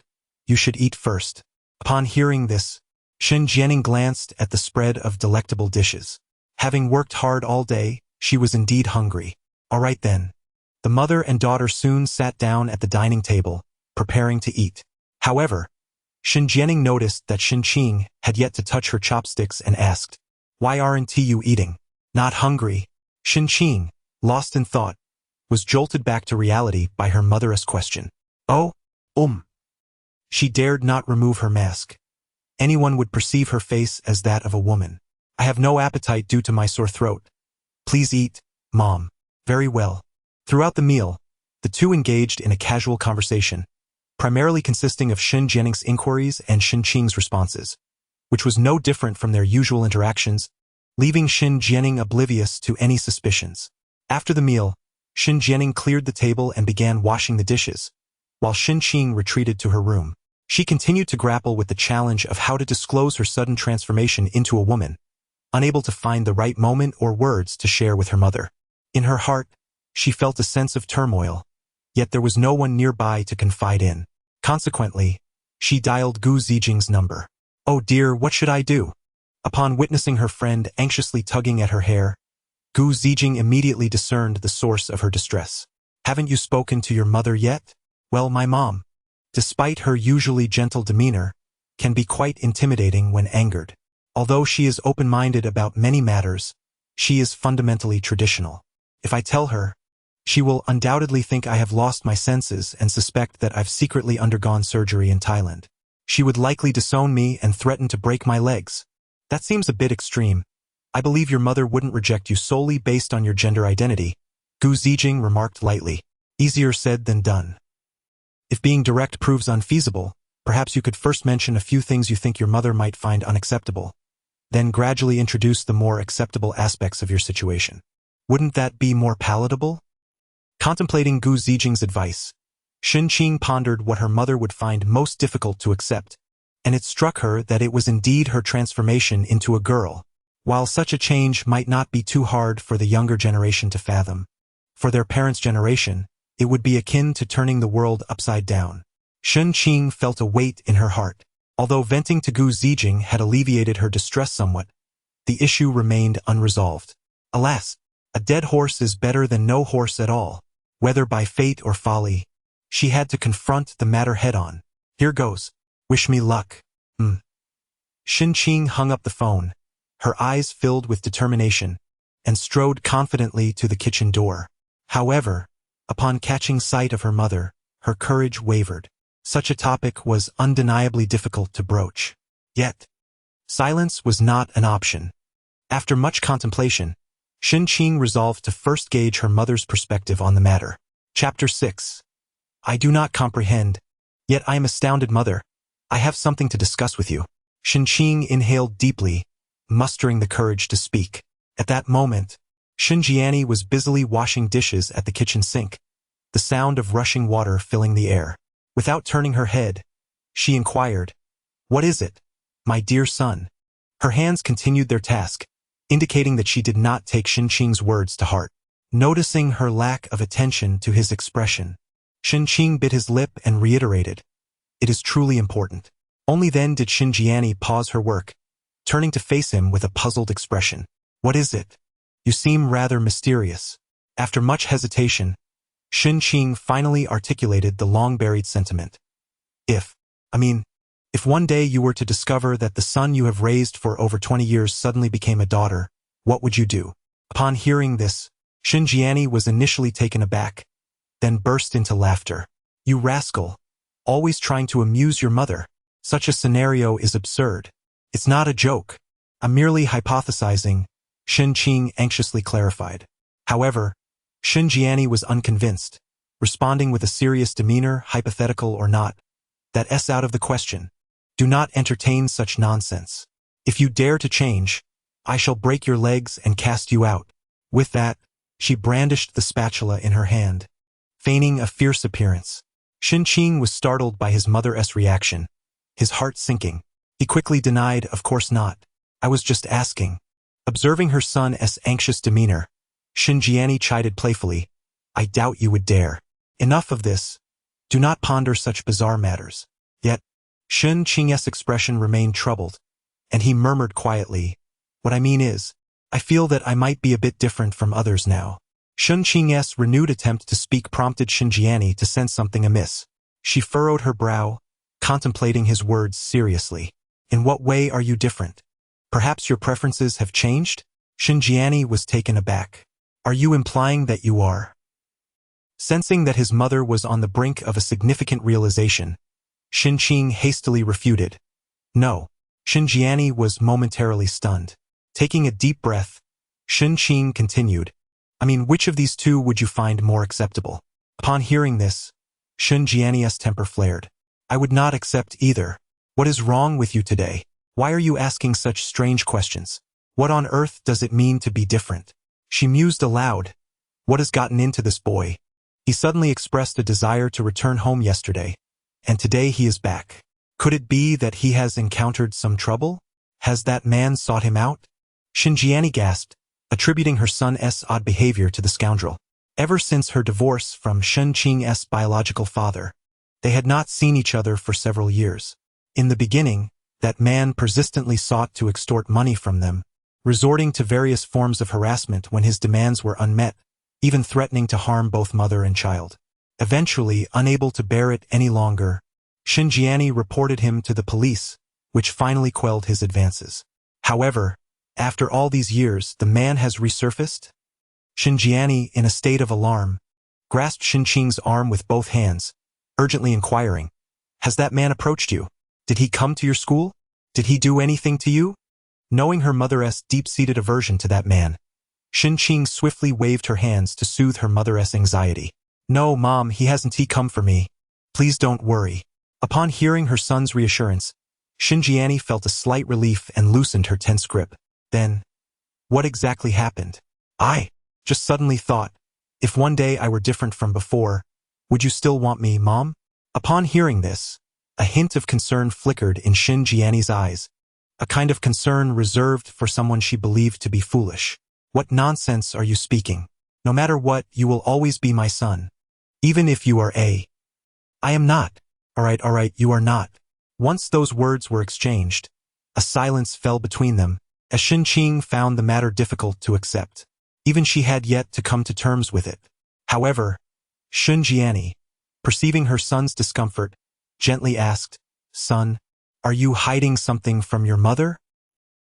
You should eat first." Upon hearing this, Shen Jianing glanced at the spread of delectable dishes. Having worked hard all day, she was indeed hungry. All right then. The mother and daughter soon sat down at the dining table, preparing to eat. However, Shen Jianing noticed that Shen Qing had yet to touch her chopsticks and asked, "Why aren't you eating? Not hungry?" Shen Qing, lost in thought, was jolted back to reality by her mother's question. "Oh, She dared not remove her mask. Anyone would perceive her face as that of a woman. "I have no appetite due to my sore throat. Please eat, Mom." "Very well." Throughout the meal, the two engaged in a casual conversation, primarily consisting of Shen Jianing's inquiries and Shen Qing's responses, which was no different from their usual interactions, leaving Shen Jianing oblivious to any suspicions. After the meal, Shen Jianing cleared the table and began washing the dishes, while Shen Qing retreated to her room. She continued to grapple with the challenge of how to disclose her sudden transformation into a woman, unable to find the right moment or words to share with her mother. In her heart, she felt a sense of turmoil, yet there was no one nearby to confide in. Consequently, she dialed Gu Zijing's number. "Oh dear, what should I do?" Upon witnessing her friend anxiously tugging at her hair, Gu Zijing immediately discerned the source of her distress. "Haven't you spoken to your mother yet?" "Well, my mom, despite her usually gentle demeanor, can be quite intimidating when angered. Although she is open-minded about many matters, she is fundamentally traditional. If I tell her, she will undoubtedly think I have lost my senses and suspect that I've secretly undergone surgery in Thailand. She would likely disown me and threaten to break my legs. That seems a bit extreme. I believe your mother wouldn't reject you solely based on your gender identity," Gu Zijing remarked lightly. "Easier said than done. If being direct proves unfeasible, perhaps you could first mention a few things you think your mother might find unacceptable, then gradually introduce the more acceptable aspects of your situation. Wouldn't that be more palatable?" Contemplating Gu Zijing's advice, Shen Qing pondered what her mother would find most difficult to accept, and it struck her that it was indeed her transformation into a girl. While such a change might not be too hard for the younger generation to fathom, for their parents' generation, it would be akin to turning the world upside down. Shen Qing felt a weight in her heart. Although venting to Gu Zijing had alleviated her distress somewhat, the issue remained unresolved. Alas, a dead horse is better than no horse at all. Whether by fate or folly, she had to confront the matter head-on. "Here goes. Wish me luck." Shen Qing hung up the phone, her eyes filled with determination, and strode confidently to the kitchen door. However, upon catching sight of her mother, her courage wavered. Such a topic was undeniably difficult to broach. Yet, silence was not an option. After much contemplation, Shen Qing resolved to first gauge her mother's perspective on the matter. Chapter 6. "I do not comprehend, yet I am astounded, mother. I have something to discuss with you." Shen Qing inhaled deeply, mustering the courage to speak. At that moment, Shen Jiani was busily washing dishes at the kitchen sink, the sound of rushing water filling the air. Without turning her head, she inquired, "What is it, my dear son?" Her hands continued their task, indicating that she did not take Shen Qing's words to heart. Noticing her lack of attention to his expression, Shen Qing bit his lip and reiterated, "It is truly important." Only then did Shen Jiani pause her work, turning to face him with a puzzled expression. "What is it? You seem rather mysterious." After much hesitation, Shen Qing finally articulated the long-buried sentiment. If one day you were to discover that the son you have raised for over 20 years suddenly became a daughter, what would you do?" Upon hearing this, Shen Jiani was initially taken aback, then burst into laughter. "You rascal, always trying to amuse your mother. Such a scenario is absurd. It's not a joke. I'm merely hypothesizing," Shen Qing anxiously clarified. However, Shen Jiani was unconvinced, responding with a serious demeanor, hypothetical or not. "That's out of the question. Do not entertain such nonsense. If you dare to change, I shall break your legs and cast you out." With that, she brandished the spatula in her hand, feigning a fierce appearance. Shen Qing was startled by his mother's reaction, his heart sinking. He quickly denied, "Of course not. I was just asking." Observing her son's anxious demeanor, Shen Jiani chided playfully, "I doubt you would dare. Enough of this. Do not ponder such bizarre matters." Yet, Shen Qing's expression remained troubled, and he murmured quietly, "What I mean is, I feel that I might be a bit different from others now." Shen Qing's renewed attempt to speak prompted Shen Jiani to sense something amiss. She furrowed her brow, contemplating his words seriously. In what way are you different? Perhaps your preferences have changed? Shinjiani was taken aback. Are you implying that you are? Sensing that his mother was on the brink of a significant realization, Shinqing hastily refuted. No. Shinjiani was momentarily stunned. Taking a deep breath, Shinqing continued. I mean, which of these two would you find more acceptable? Upon hearing this, Shinjiani's temper flared. I would not accept either. What is wrong with you today? Why are you asking such strange questions? What on earth does it mean to be different? She mused aloud. What has gotten into this boy? He suddenly expressed a desire to return home yesterday, and today he is back. Could it be that he has encountered some trouble? Has that man sought him out? Shinjiani gasped, attributing her son's odd behavior to the scoundrel. Ever since her divorce from Shinqing's biological father, they had not seen each other for several years. In the beginning, that man persistently sought to extort money from them, resorting to various forms of harassment when his demands were unmet, even threatening to harm both mother and child. Eventually, unable to bear it any longer, Shinjiani reported him to the police, which finally quelled his advances. However, after all these years, the man has resurfaced? Shinjiani, in a state of alarm, grasped Shinqing's arm with both hands, urgently inquiring, Has that man approached you? Did he come to your school? Did he do anything to you? Knowing her mother's deep-seated aversion to that man, Shinqing swiftly waved her hands to soothe her mother's anxiety. No, Mom, he hasn't come for me. Please don't worry. Upon hearing her son's reassurance, Shinjiani felt a slight relief and loosened her tense grip. Then, what exactly happened? I just suddenly thought, if one day I were different from before, would you still want me, Mom? Upon hearing this, a hint of concern flickered in Shinjiani's eyes, a kind of concern reserved for someone she believed to be foolish. What nonsense are you speaking? No matter what, you will always be my son. Even if you are a... I am not. All right, you are not. Once those words were exchanged, a silence fell between them, as Shinqing found the matter difficult to accept. Even she had yet to come to terms with it. However, Shinjiani, perceiving her son's discomfort, gently asked, Son, are you hiding something from your mother?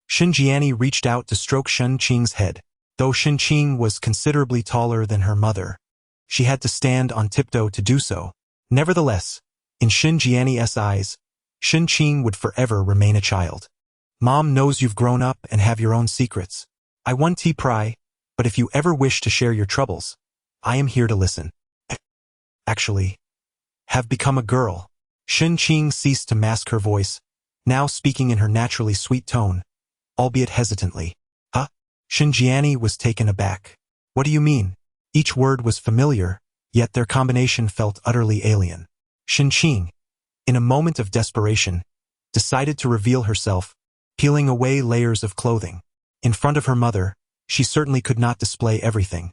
Shinjiani reached out to stroke Shinqing's head. Though Shinqing was considerably taller than her mother, she had to stand on tiptoe to do so. Nevertheless, in Shinjiani's eyes, Shinqing would forever remain a child. Mom knows you've grown up and have your own secrets. I won't pry, but if you ever wish to share your troubles, I am here to listen. Actually, have become a girl. Shinqing ceased to mask her voice, now speaking in her naturally sweet tone, albeit hesitantly. Huh? Shinjiani was taken aback. What do you mean? Each word was familiar, yet their combination felt utterly alien. Shinqing, in a moment of desperation, decided to reveal herself, peeling away layers of clothing. In front of her mother, she certainly could not display everything,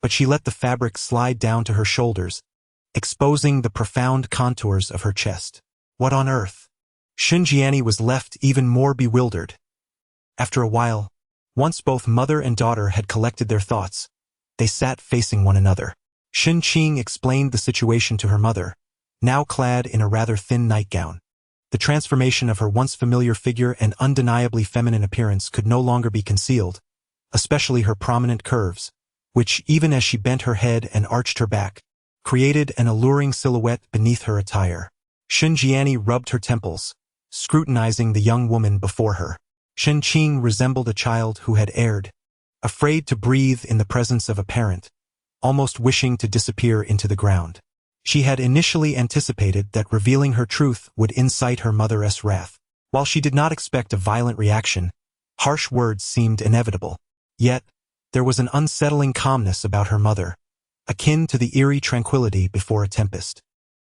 but she let the fabric slide down to her shoulders, exposing the profound contours of her chest. What on earth? Shinjiani was left even more bewildered. After a while, once both mother and daughter had collected their thoughts, they sat facing one another. Shinqing explained the situation to her mother, now clad in a rather thin nightgown. The transformation of her once familiar figure and undeniably feminine appearance could no longer be concealed, especially her prominent curves, which, even as she bent her head and arched her back, created an alluring silhouette beneath her attire. Shinjiani rubbed her temples, scrutinizing the young woman before her. Shinqing resembled a child who had erred, afraid to breathe in the presence of a parent, almost wishing to disappear into the ground. She had initially anticipated that revealing her truth would incite her mother's wrath. While she did not expect a violent reaction, harsh words seemed inevitable. Yet, there was an unsettling calmness about her mother, akin to the eerie tranquility before a tempest.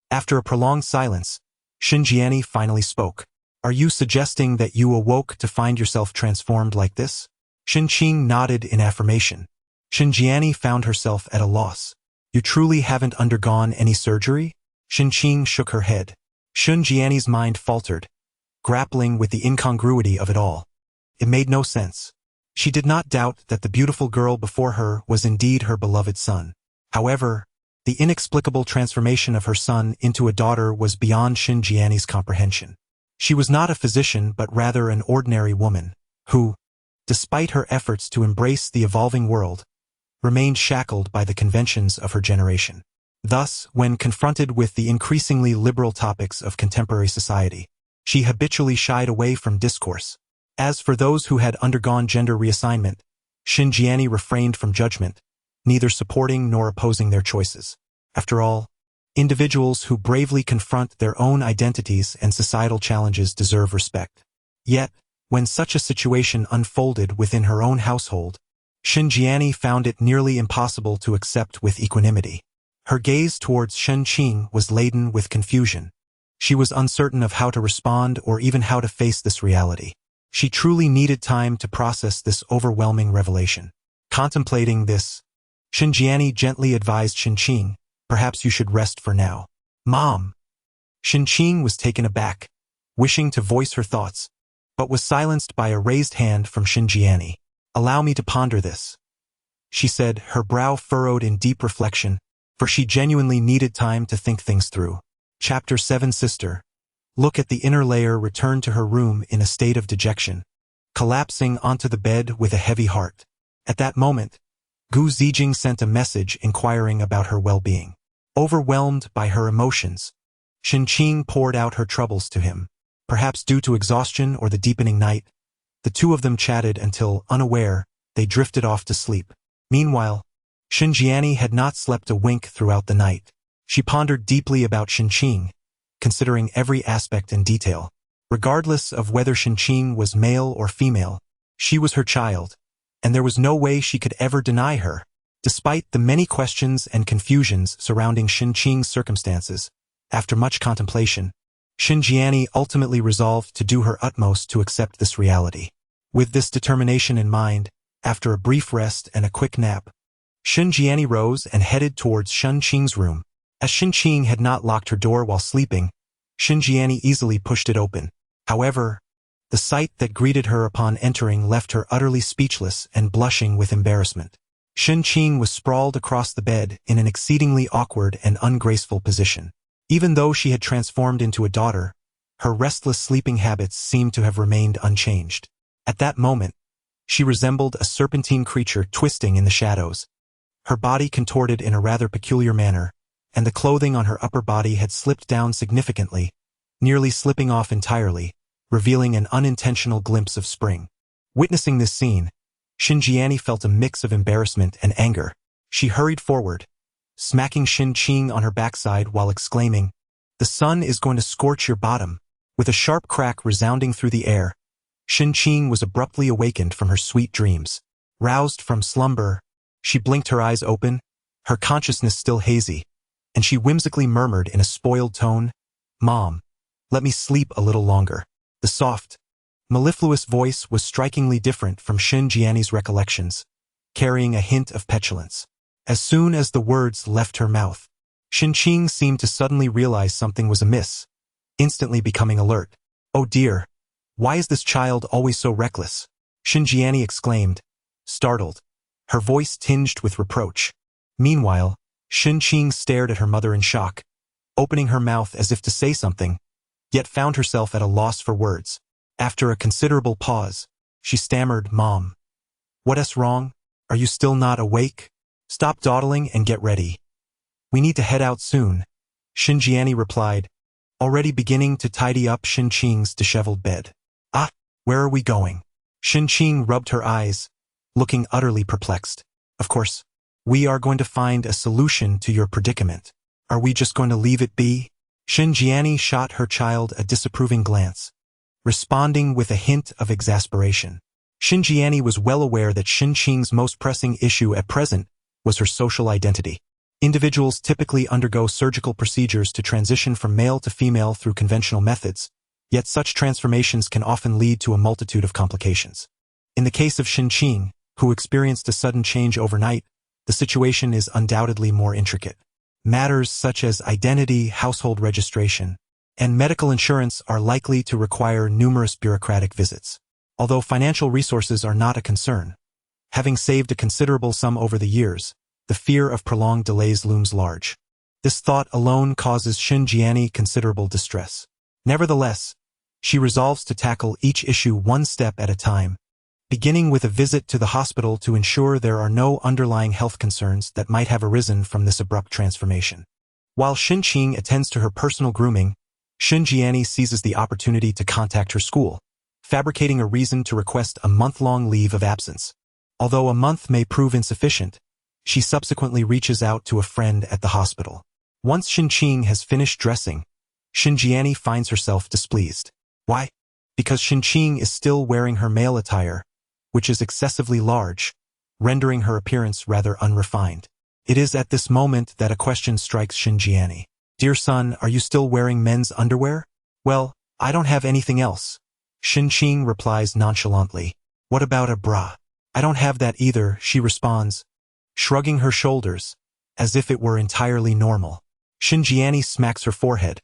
After a prolonged silence, Shinjiani finally spoke. Are you suggesting that you awoke to find yourself transformed like this? Shinqing nodded in affirmation. Shinjiani found herself at a loss. You truly haven't undergone any surgery? Shinqing shook her head. Shinjiani's mind faltered, grappling with the incongruity of it all. It made no sense. She did not doubt that the beautiful girl before her was indeed her beloved son. However, The inexplicable transformation of her son into a daughter was beyond Shin Jiani's comprehension. She was not a physician but rather an ordinary woman, who, despite her efforts to embrace the evolving world, remained shackled by the conventions of her generation. Thus, when confronted with the increasingly liberal topics of contemporary society, she habitually shied away from discourse. As for those who had undergone gender reassignment, Shin Jiani refrained from judgment, neither supporting nor opposing their choices. After all, individuals who bravely confront their own identities and societal challenges deserve respect. Yet, when such a situation unfolded within her own household, Shin Jiani found it nearly impossible to accept with equanimity. Her gaze towards Shen Qing was laden with confusion. She was uncertain of how to respond or even how to face this reality. She truly needed time to process this overwhelming revelation. Contemplating this, Shin Jiani gently advised Shin Qing, "Perhaps you should rest for now." "Mom!" Shin Qing was taken aback, wishing to voice her thoughts, but was silenced by a raised hand from Shin Jiani. "Allow me to ponder this," she said, her brow furrowed in deep reflection, for she genuinely needed time to think things through. Chapter 7. Sister. Look at the inner layer returned to her room in a state of dejection, collapsing onto the bed with a heavy heart. At that moment, Gu Zijing sent a message inquiring about her well-being. Overwhelmed by her emotions, Shin Qing poured out her troubles to him. Perhaps due to exhaustion or the deepening night, the two of them chatted until, unaware, they drifted off to sleep. Meanwhile, Shin Jiani had not slept a wink throughout the night. She pondered deeply about Shin Qing, considering every aspect and detail. Regardless of whether Shin Qing was male or female, she was her child, and there was no way she could ever deny her. Despite the many questions and confusions surrounding Shin Qing's circumstances, after much contemplation, Shin Jiani ultimately resolved to do her utmost to accept this reality. With this determination in mind, after a brief rest and a quick nap, Shin Jiani rose and headed towards Shin Qing's room. As Shin Qing had not locked her door while sleeping, Shin Jiani easily pushed it open. However, the sight that greeted her upon entering left her utterly speechless and blushing with embarrassment. Shin Qing was sprawled across the bed in an exceedingly awkward and ungraceful position. Even though she had transformed into a daughter, her restless sleeping habits seemed to have remained unchanged. At that moment, she resembled a serpentine creature twisting in the shadows. Her body contorted in a rather peculiar manner, and the clothing on her upper body had slipped down significantly, nearly slipping off entirely, revealing an unintentional glimpse of spring. Witnessing this scene, Shin Jiani felt a mix of embarrassment and anger. She hurried forward, smacking Shin Qing on her backside while exclaiming, "The sun is going to scorch your bottom." With a sharp crack resounding through the air, Shin Qing was abruptly awakened from her sweet dreams. Roused from slumber, she blinked her eyes open, her consciousness still hazy, and she whimsically murmured in a spoiled tone, "Mom, let me sleep a little longer." The soft, mellifluous voice was strikingly different from Shin Jiani's recollections, carrying a hint of petulance. As soon as the words left her mouth, Shin Qing seemed to suddenly realize something was amiss, instantly becoming alert. "Oh dear, why is this child always so reckless?" Shin Jiani exclaimed, startled, her voice tinged with reproach. Meanwhile, Shin Qing stared at her mother in shock, opening her mouth as if to say something, yet found herself at a loss for words. After a considerable pause, she stammered, "Mom, what's wrong? Are you still not awake? Stop dawdling and get ready. We need to head out soon," Shin Jiani replied, already beginning to tidy up Shin Qing's disheveled bed. "Ah, where are we going?" Shin Qing rubbed her eyes, looking utterly perplexed. "Of course, we are going to find a solution to your predicament. Are we just going to leave it be?" Shin Jiani shot her child a disapproving glance, responding with a hint of exasperation. Shin Jiani was well aware that Shin Qing's most pressing issue at present was her social identity. Individuals typically undergo surgical procedures to transition from male to female through conventional methods, yet such transformations can often lead to a multitude of complications. In the case of Shin Qing, who experienced a sudden change overnight, the situation is undoubtedly more intricate. Matters such as identity, household registration, and medical insurance are likely to require numerous bureaucratic visits. Although financial resources are not a concern, having saved a considerable sum over the years, the fear of prolonged delays looms large. This thought alone causes Xinjiani considerable distress. Nevertheless, she resolves to tackle each issue one step at a time, beginning with a visit to the hospital to ensure there are no underlying health concerns that might have arisen from this abrupt transformation. While Xinqing attends to her personal grooming, Xinjiani seizes the opportunity to contact her school, fabricating a reason to request a month-long leave of absence. Although a month may prove insufficient, she subsequently reaches out to a friend at the hospital. Once Xinqing has finished dressing, Xinjiani finds herself displeased. Why? Because Xinqing is still wearing her male attire, which is excessively large, rendering her appearance rather unrefined. It is at this moment that a question strikes Xinjiani. Dear son, are you still wearing men's underwear? Well, I don't have anything else. Xinqing replies nonchalantly. What about a bra? I don't have that either, she responds, shrugging her shoulders, as if it were entirely normal. Xinjiani smacks her forehead,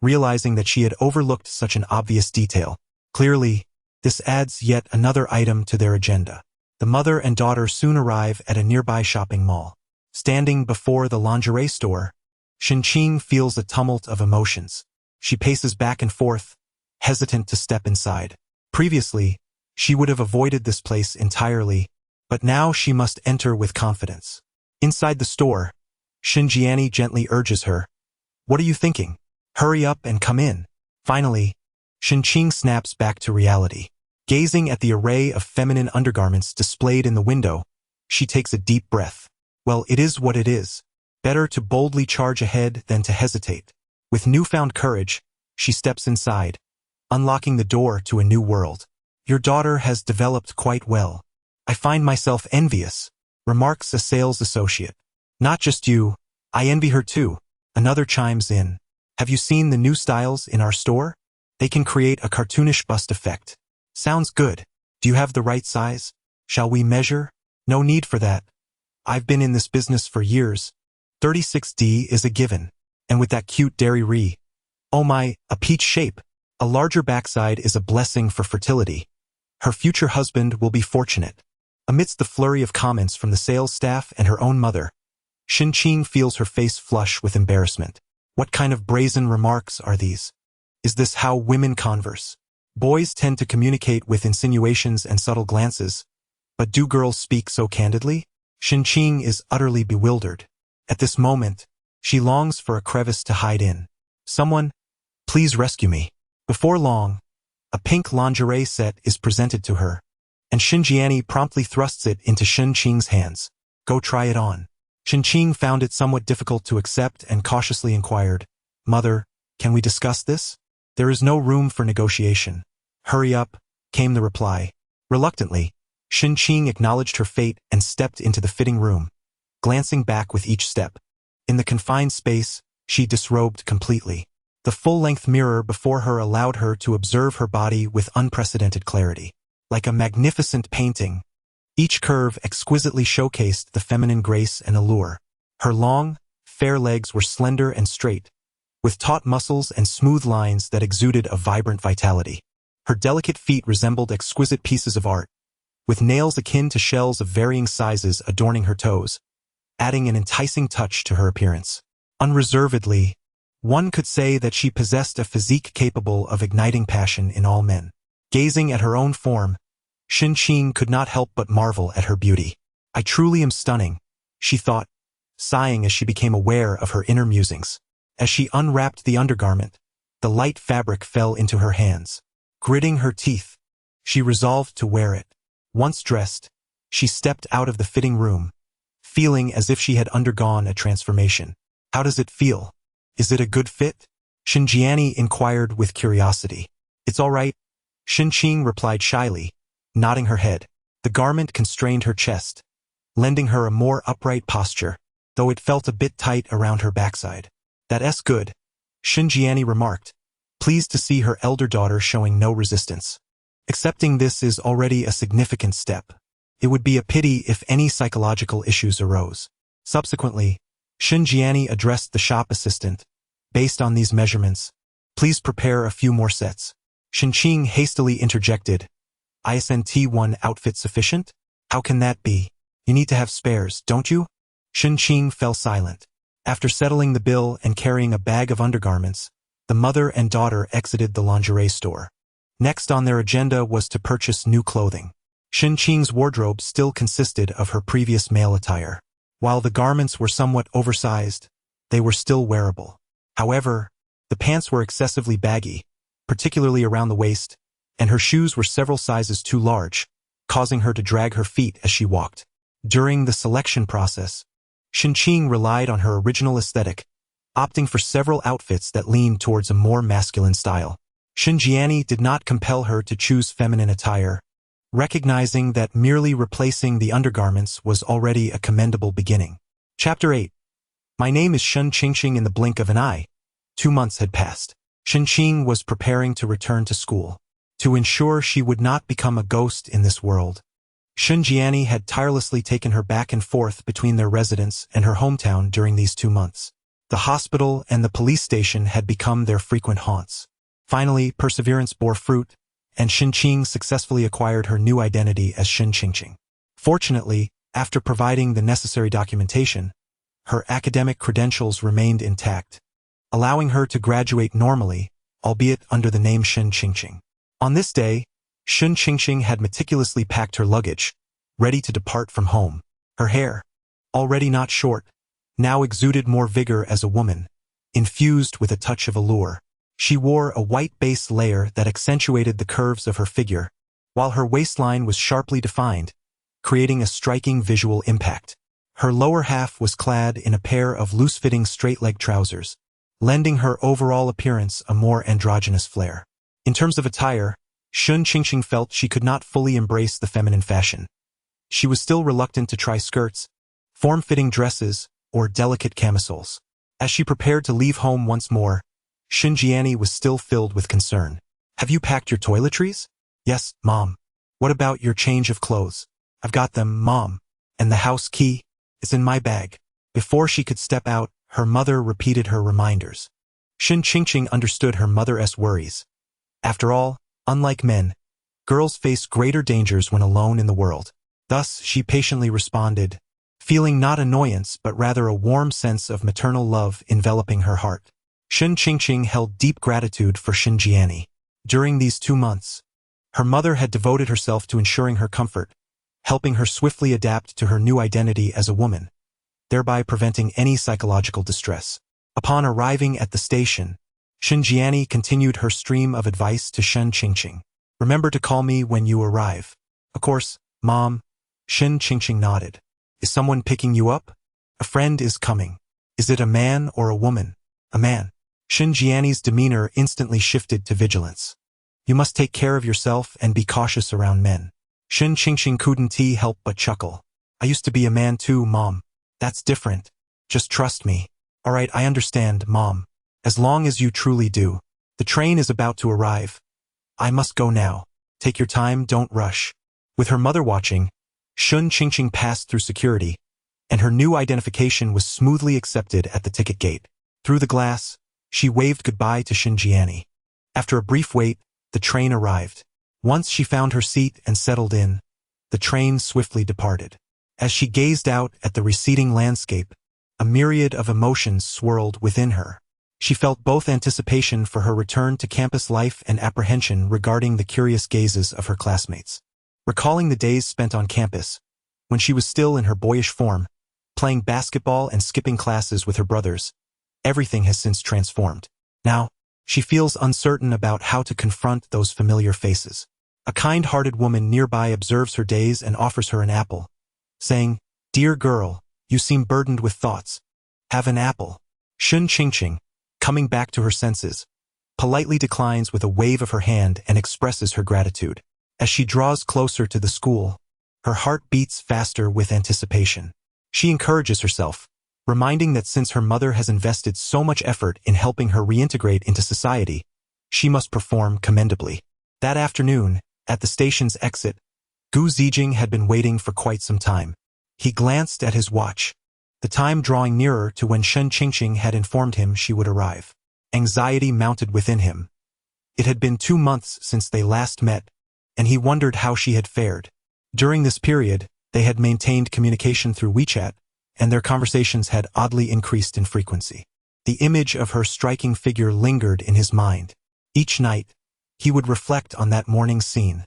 realizing that she had overlooked such an obvious detail. Clearly, this adds yet another item to their agenda. The mother and daughter soon arrive at a nearby shopping mall. Standing before the lingerie store, Xinqing feels a tumult of emotions. She paces back and forth, hesitant to step inside. Previously, she would have avoided this place entirely, but now she must enter with confidence. Inside the store, Xinjiani gently urges her. What are you thinking? Hurry up and come in. Finally, Xinqing snaps back to reality. Gazing at the array of feminine undergarments displayed in the window, she takes a deep breath. Well, it is what it is. Better to boldly charge ahead than to hesitate. With newfound courage, she steps inside, unlocking the door to a new world. Your daughter has developed quite well. I find myself envious, remarks a sales associate. Not just you, I envy her too, another chimes in. Have you seen the new styles in our store? They can create a cartoonish bust effect. Sounds good. Do you have the right size? Shall we measure? No need for that. I've been in this business for years. 36D is a given. And with that cute dairy oh my, a peach shape. A larger backside is a blessing for fertility. Her future husband will be fortunate. Amidst the flurry of comments from the sales staff and her own mother, Xinqing feels her face flush with embarrassment. What kind of brazen remarks are these? Is this how women converse? Boys tend to communicate with insinuations and subtle glances, but do girls speak so candidly? Xinqing is utterly bewildered. At this moment, she longs for a crevice to hide in. Someone, please rescue me. Before long, a pink lingerie set is presented to her, and Xinjiani promptly thrusts it into Xinqing's hands. Go try it on. Xinqing found it somewhat difficult to accept and cautiously inquired, Mother, can we discuss this? There is no room for negotiation. Hurry up, came the reply. Reluctantly, Xinqing acknowledged her fate and stepped into the fitting room, glancing back with each step. In the confined space, she disrobed completely. The full-length mirror before her allowed her to observe her body with unprecedented clarity. Like a magnificent painting, each curve exquisitely showcased the feminine grace and allure. Her long, fair legs were slender and straight, with taut muscles and smooth lines that exuded a vibrant vitality. Her delicate feet resembled exquisite pieces of art, with nails akin to shells of varying sizes adorning her toes, adding an enticing touch to her appearance. Unreservedly, one could say that she possessed a physique capable of igniting passion in all men. Gazing at her own form, Xinqing could not help but marvel at her beauty. I truly am stunning, she thought, sighing as she became aware of her inner musings. As she unwrapped the undergarment, the light fabric fell into her hands. Gritting her teeth, she resolved to wear it. Once dressed, she stepped out of the fitting room, feeling as if she had undergone a transformation. How does it feel? Is it a good fit? Xinjiani inquired with curiosity. It's all right, Xinqing replied shyly, nodding her head. The garment constrained her chest, lending her a more upright posture, though it felt a bit tight around her backside. That's good, Xinjiani remarked, pleased to see her elder daughter showing no resistance. Accepting this is already a significant step. It would be a pity if any psychological issues arose. Subsequently, Xinjiani addressed the shop assistant. Based on these measurements, please prepare a few more sets. Xinqing hastily interjected. ISNT1 outfit sufficient? How can that be? You need to have spares, don't you? Shen Qing fell silent. After settling the bill and carrying a bag of undergarments, the mother and daughter exited the lingerie store. Next on their agenda was to purchase new clothing. Shen Qing's wardrobe still consisted of her previous male attire. While the garments were somewhat oversized, they were still wearable. However, the pants were excessively baggy, particularly around the waist, and her shoes were several sizes too large, causing her to drag her feet as she walked. During the selection process, Shen Qing relied on her original aesthetic, opting for several outfits that leaned towards a more masculine style. Shen Jiani did not compel her to choose feminine attire, recognizing that merely replacing the undergarments was already a commendable beginning. Chapter 8. My name is Shen Qingqing. In the blink of an eye, 2 months had passed. Shen Qing was preparing to return to school. To ensure she would not become a ghost in this world, Shen Jiani had tirelessly taken her back and forth between their residence and her hometown during these 2 months. The hospital and the police station had become their frequent haunts. Finally, perseverance bore fruit, and Shen Qing successfully acquired her new identity as Shen Qingqing. Fortunately, after providing the necessary documentation, her academic credentials remained intact, allowing her to graduate normally, albeit under the name Shen Qingqing. On this day, Shen Qingqing had meticulously packed her luggage, ready to depart from home. Her hair, already not short, now exuded more vigor as a woman, infused with a touch of allure. She wore a white base layer that accentuated the curves of her figure, while her waistline was sharply defined, creating a striking visual impact. Her lower half was clad in a pair of loose-fitting straight-leg trousers, lending her overall appearance a more androgynous flair. In terms of attire, Shen Qingqing felt she could not fully embrace the feminine fashion. She was still reluctant to try skirts, form-fitting dresses, or delicate camisoles. As she prepared to leave home once more, Shen Jiani was still filled with concern. Have you packed your toiletries? Yes, Mom. What about your change of clothes? I've got them, Mom. And the house key? It's in my bag. Before she could step out, her mother repeated her reminders. Shen Qingqing understood her mother's worries. After all, unlike men, girls face greater dangers when alone in the world. Thus, she patiently responded, feeling not annoyance but rather a warm sense of maternal love enveloping her heart. Shen Qingqing held deep gratitude for Shen Jiani. During these 2 months, her mother had devoted herself to ensuring her comfort, helping her swiftly adapt to her new identity as a woman, thereby preventing any psychological distress. Upon arriving at the station, Shen Jiani continued her stream of advice to Shen Qingqing. Remember to call me when you arrive. Of course, Mom. Shen Qingqing nodded. Is someone picking you up? A friend is coming. Is it a man or a woman? A man. Shen Jiani's demeanor instantly shifted to vigilance. You must take care of yourself and be cautious around men. Shen Qingqing couldn't help but chuckle. I used to be a man too, Mom. That's different. Just trust me. All right, I understand, Mom. As long as you truly do. The train is about to arrive. I must go now. Take your time, don't rush. With her mother watching, Shen Qingqing passed through security, and her new identification was smoothly accepted at the ticket gate. Through the glass, she waved goodbye to Shen Jiani. After a brief wait, the train arrived. Once she found her seat and settled in, the train swiftly departed. As she gazed out at the receding landscape, a myriad of emotions swirled within her. She felt both anticipation for her return to campus life and apprehension regarding the curious gazes of her classmates. Recalling the days spent on campus, when she was still in her boyish form, playing basketball and skipping classes with her brothers, everything has since transformed. Now, she feels uncertain about how to confront those familiar faces. A kind-hearted woman nearby observes her days and offers her an apple, saying, "Dear girl, you seem burdened with thoughts. Have an apple." Shen Qingqing, coming back to her senses, politely declines with a wave of her hand and expresses her gratitude. As she draws closer to the school, her heart beats faster with anticipation. She encourages herself, reminding that since her mother has invested so much effort in helping her reintegrate into society, she must perform commendably. That afternoon, at the station's exit, Gu Zijing had been waiting for quite some time. He glanced at his watch, the time drawing nearer to when Shen Qingqing had informed him she would arrive. Anxiety mounted within him. It had been 2 months since they last met, and he wondered how she had fared. During this period, they had maintained communication through WeChat, and their conversations had oddly increased in frequency. The image of her striking figure lingered in his mind. Each night, he would reflect on that morning's scene,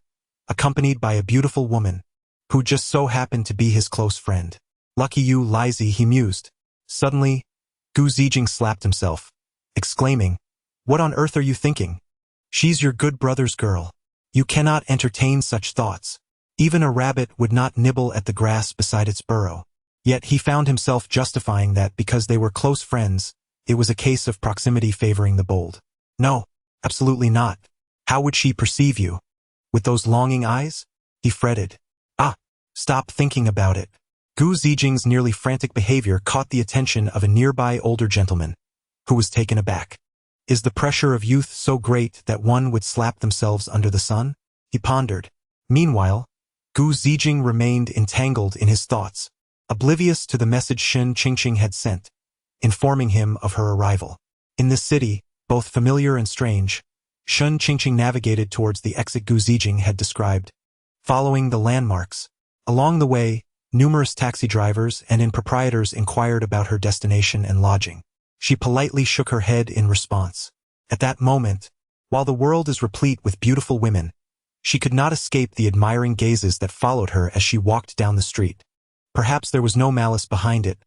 accompanied by a beautiful woman, who just so happened to be his close friend. Lucky you, Lizzie, he mused. Suddenly, Gu Zijing slapped himself, exclaiming, "What on earth are you thinking? She's your good brother's girl. You cannot entertain such thoughts. Even a rabbit would not nibble at the grass beside its burrow." Yet he found himself justifying that because they were close friends, it was a case of proximity favoring the bold. No, absolutely not. How would she perceive you? With those longing eyes? He fretted. Stop thinking about it. Gu Zijing's nearly frantic behavior caught the attention of a nearby older gentleman, who was taken aback. Is the pressure of youth so great that one would slap themselves under the sun? He pondered. Meanwhile, Gu Zijing remained entangled in his thoughts, oblivious to the message Shen Qingqing had sent, informing him of her arrival. In this city, both familiar and strange, Shen Qingqing navigated towards the exit Gu Zijing had described, following the landmarks. Along the way, numerous taxi drivers and proprietors inquired about her destination and lodging. She politely shook her head in response. At that moment, while the world is replete with beautiful women, she could not escape the admiring gazes that followed her as she walked down the street. Perhaps there was no malice behind it,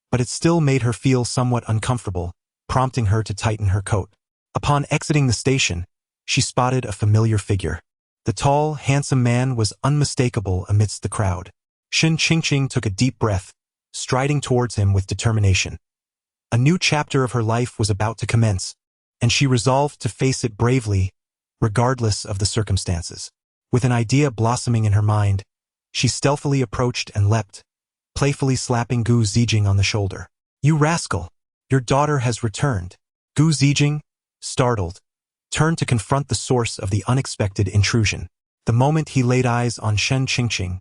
but it still made her feel somewhat uncomfortable, prompting her to tighten her coat. Upon exiting the station, she spotted a familiar figure. The tall, handsome man was unmistakable amidst the crowd. Shen Qingqing took a deep breath, striding towards him with determination. A new chapter of her life was about to commence, and she resolved to face it bravely, regardless of the circumstances. With an idea blossoming in her mind, she stealthily approached and leapt, playfully slapping Gu Zijing on the shoulder. "You rascal! Your daughter has returned." Gu Zijing, startled, turned to confront the source of the unexpected intrusion. The moment he laid eyes on Shen Qingqing,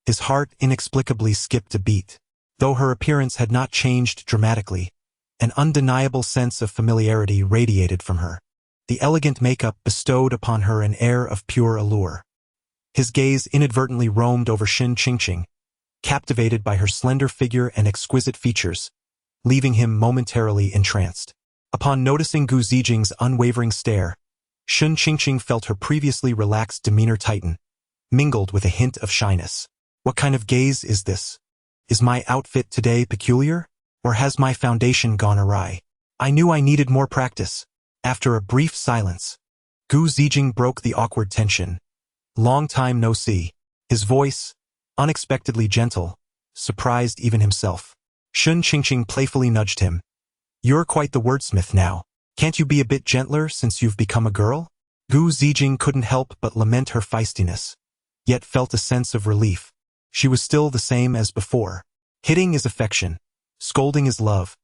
his heart inexplicably skipped a beat. Though her appearance had not changed dramatically, an undeniable sense of familiarity radiated from her. The elegant makeup bestowed upon her an air of pure allure. His gaze inadvertently roamed over Shen Qingqing, captivated by her slender figure and exquisite features, leaving him momentarily entranced. Upon noticing Gu Zijing's unwavering stare, Shen Qingqing felt her previously relaxed demeanor tighten, mingled with a hint of shyness. What kind of gaze is this? Is my outfit today peculiar, or has my foundation gone awry? I knew I needed more practice. After a brief silence, Gu Zijing broke the awkward tension. Long time no see. His voice, unexpectedly gentle, surprised even himself. Shen Qingqing playfully nudged him. "You're quite the wordsmith now. Can't you be a bit gentler since you've become a girl?" Gu Zijing couldn't help but lament her feistiness, yet felt a sense of relief. She was still the same as before. Hitting is affection. Scolding is love.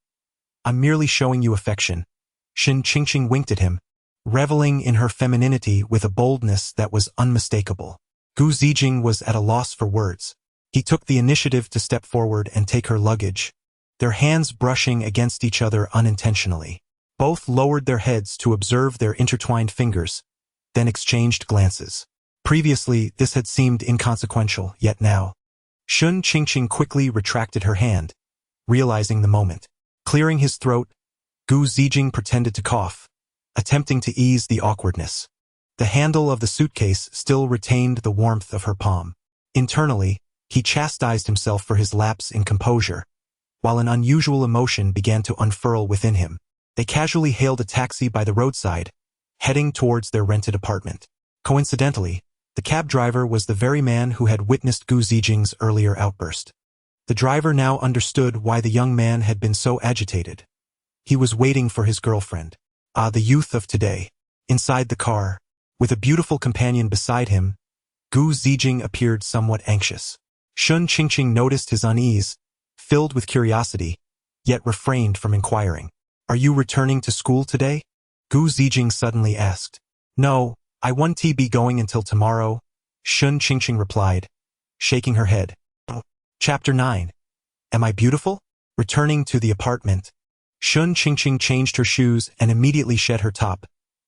"I'm merely showing you affection." Shen Qingqing winked at him, reveling in her femininity with a boldness that was unmistakable. Gu Zijing was at a loss for words. He took the initiative to step forward and take her luggage, their hands brushing against each other unintentionally. Both lowered their heads to observe their intertwined fingers, then exchanged glances. Previously, this had seemed inconsequential, yet now. Shen Qingqing quickly retracted her hand, realizing the moment. Clearing his throat, Gu Zijing pretended to cough, attempting to ease the awkwardness. The handle of the suitcase still retained the warmth of her palm. Internally, he chastised himself for his lapse in composure, while an unusual emotion began to unfurl within him. They casually hailed a taxi by the roadside, heading towards their rented apartment. Coincidentally, the cab driver was the very man who had witnessed Gu Zijing's earlier outburst. The driver now understood why the young man had been so agitated. He was waiting for his girlfriend. The youth of today. Inside the car, with a beautiful companion beside him, Gu Zijing appeared somewhat anxious. Shen Qingqing noticed his unease, filled with curiosity, yet refrained from inquiring. "Are you returning to school today?" Gu Zijing suddenly asked. "No, I won't be going until tomorrow," Shen Qingqing replied, shaking her head. Chapter 9. Am I beautiful? Returning to the apartment, Shen Qingqing changed her shoes and immediately shed her top,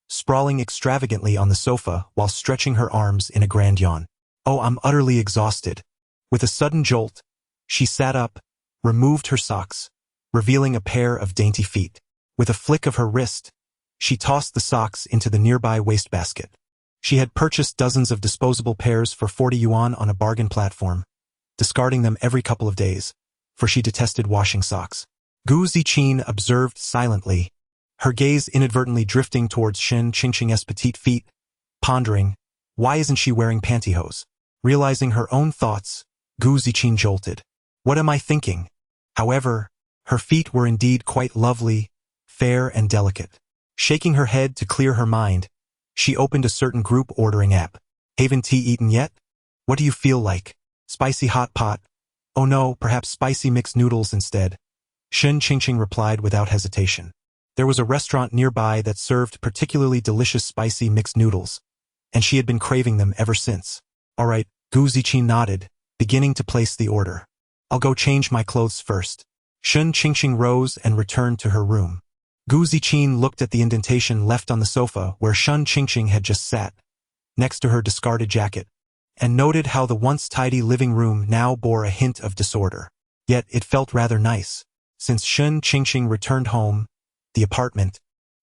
sprawling extravagantly on the sofa while stretching her arms in a grand yawn. "Oh, I'm utterly exhausted." With a sudden jolt, she sat up, removed her socks, revealing a pair of dainty feet. With a flick of her wrist, she tossed the socks into the nearby wastebasket. She had purchased dozens of disposable pairs for 40 yuan on a bargain platform, discarding them every couple of days, for she detested washing socks. Gu Ziqin observed silently, her gaze inadvertently drifting towards Shen Qingqing's petite feet, pondering, why isn't she wearing pantyhose? Realizing her own thoughts, Gu Ziqin jolted. What am I thinking? However, her feet were indeed quite lovely, fair and delicate. Shaking her head to clear her mind, she opened a certain group ordering app. Haven't tea eaten yet? What do you feel like? Spicy hot pot? Oh no, perhaps spicy mixed noodles instead. Shen Qingqing replied without hesitation. There was a restaurant nearby that served particularly delicious spicy mixed noodles, and she had been craving them ever since. All right, Gu Ziqin nodded, beginning to place the order. I'll go change my clothes first. Shen Qingqing rose and returned to her room. Gu Ziqin looked at the indentation left on the sofa where Shen Qingqing had just sat, next to her discarded jacket, and noted how the once tidy living room now bore a hint of disorder. Yet it felt rather nice. Since Shen Qingqing returned home, the apartment,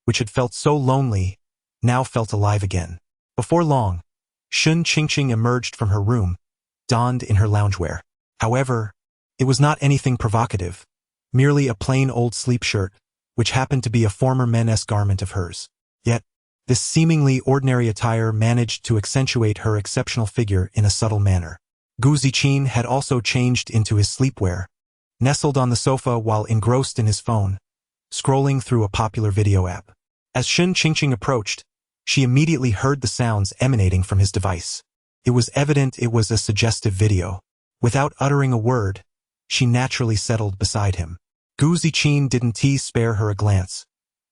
which had felt so lonely, now felt alive again. Before long, Shen Qingqing emerged from her room, donned in her loungewear. However, it was not anything provocative, merely a plain old sleep shirt, which happened to be a former men's garment of hers. Yet, this seemingly ordinary attire managed to accentuate her exceptional figure in a subtle manner. Gu Ziqin had also changed into his sleepwear, nestled on the sofa while engrossed in his phone, scrolling through a popular video app. As Shen Qingqing approached, she immediately heard the sounds emanating from his device. It was evident it was a suggestive video. Without uttering a word, she naturally settled beside him. Gu Ziqin didn't spare her a glance,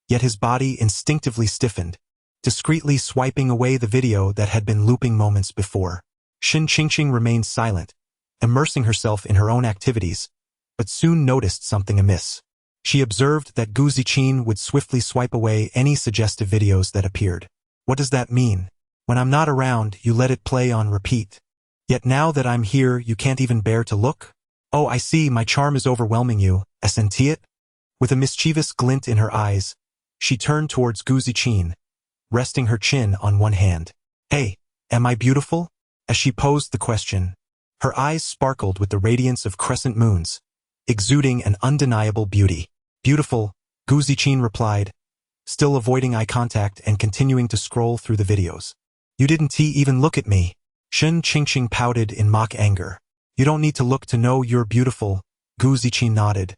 yet his body instinctively stiffened, discreetly swiping away the video that had been looping moments before. Shen Qingqing remained silent, immersing herself in her own activities, but soon noticed something amiss. She observed that Gu Ziqin would swiftly swipe away any suggestive videos that appeared. What does that mean? When I'm not around, you let it play on repeat. Yet now that I'm here, you can't even bear to look? Oh, I see, my charm is overwhelming you, isn't it? With a mischievous glint in her eyes, she turned towards Gu Ziqin, resting her chin on one hand. Hey, am I beautiful? As she posed the question, her eyes sparkled with the radiance of crescent moons, exuding an undeniable beauty. Beautiful, Gu Ziqin replied, still avoiding eye contact and continuing to scroll through the videos. You didn't even look at me. Shen Qingqing pouted in mock anger. You don't need to look to know you're beautiful, Gu Ziqin nodded,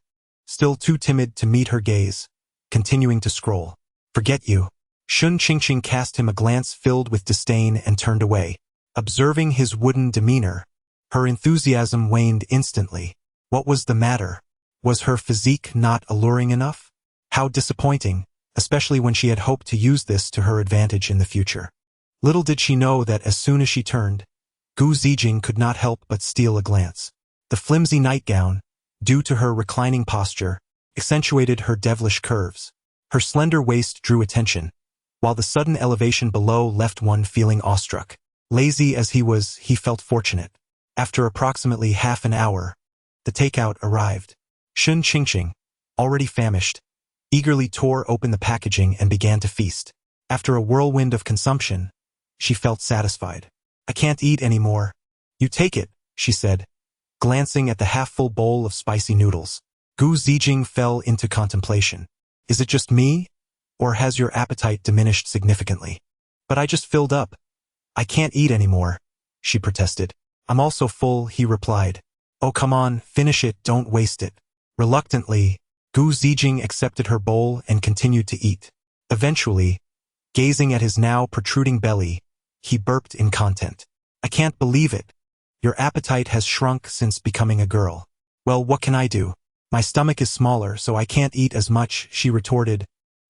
still too timid to meet her gaze, continuing to scroll. Forget you. Shen Qingqing cast him a glance filled with disdain and turned away. Observing his wooden demeanor, her enthusiasm waned instantly. What was the matter? Was her physique not alluring enough? How disappointing, especially when she had hoped to use this to her advantage in the future. Little did she know that as soon as she turned, Gu Ziqin could not help but steal a glance. The flimsy nightgown, due to her reclining posture, accentuated her devilish curves. Her slender waist drew attention, while the sudden elevation below left one feeling awestruck. Lazy as he was, he felt fortunate. After approximately half an hour, the takeout arrived. Shen Qingqing, already famished, eagerly tore open the packaging and began to feast. After a whirlwind of consumption, she felt satisfied. I can't eat anymore. You take it, she said, glancing at the half-full bowl of spicy noodles. Gu Ziqin fell into contemplation. Is it just me? Or has your appetite diminished significantly? But I just filled up. I can't eat anymore, she protested. I'm also full, he replied. Oh, come on, finish it, don't waste it. Reluctantly, Gu Ziqin accepted her bowl and continued to eat. Eventually, gazing at his now protruding belly, he burped in content. I can't believe it. Your appetite has shrunk since becoming a girl. Well, what can I do? My stomach is smaller, so I can't eat as much, she retorted,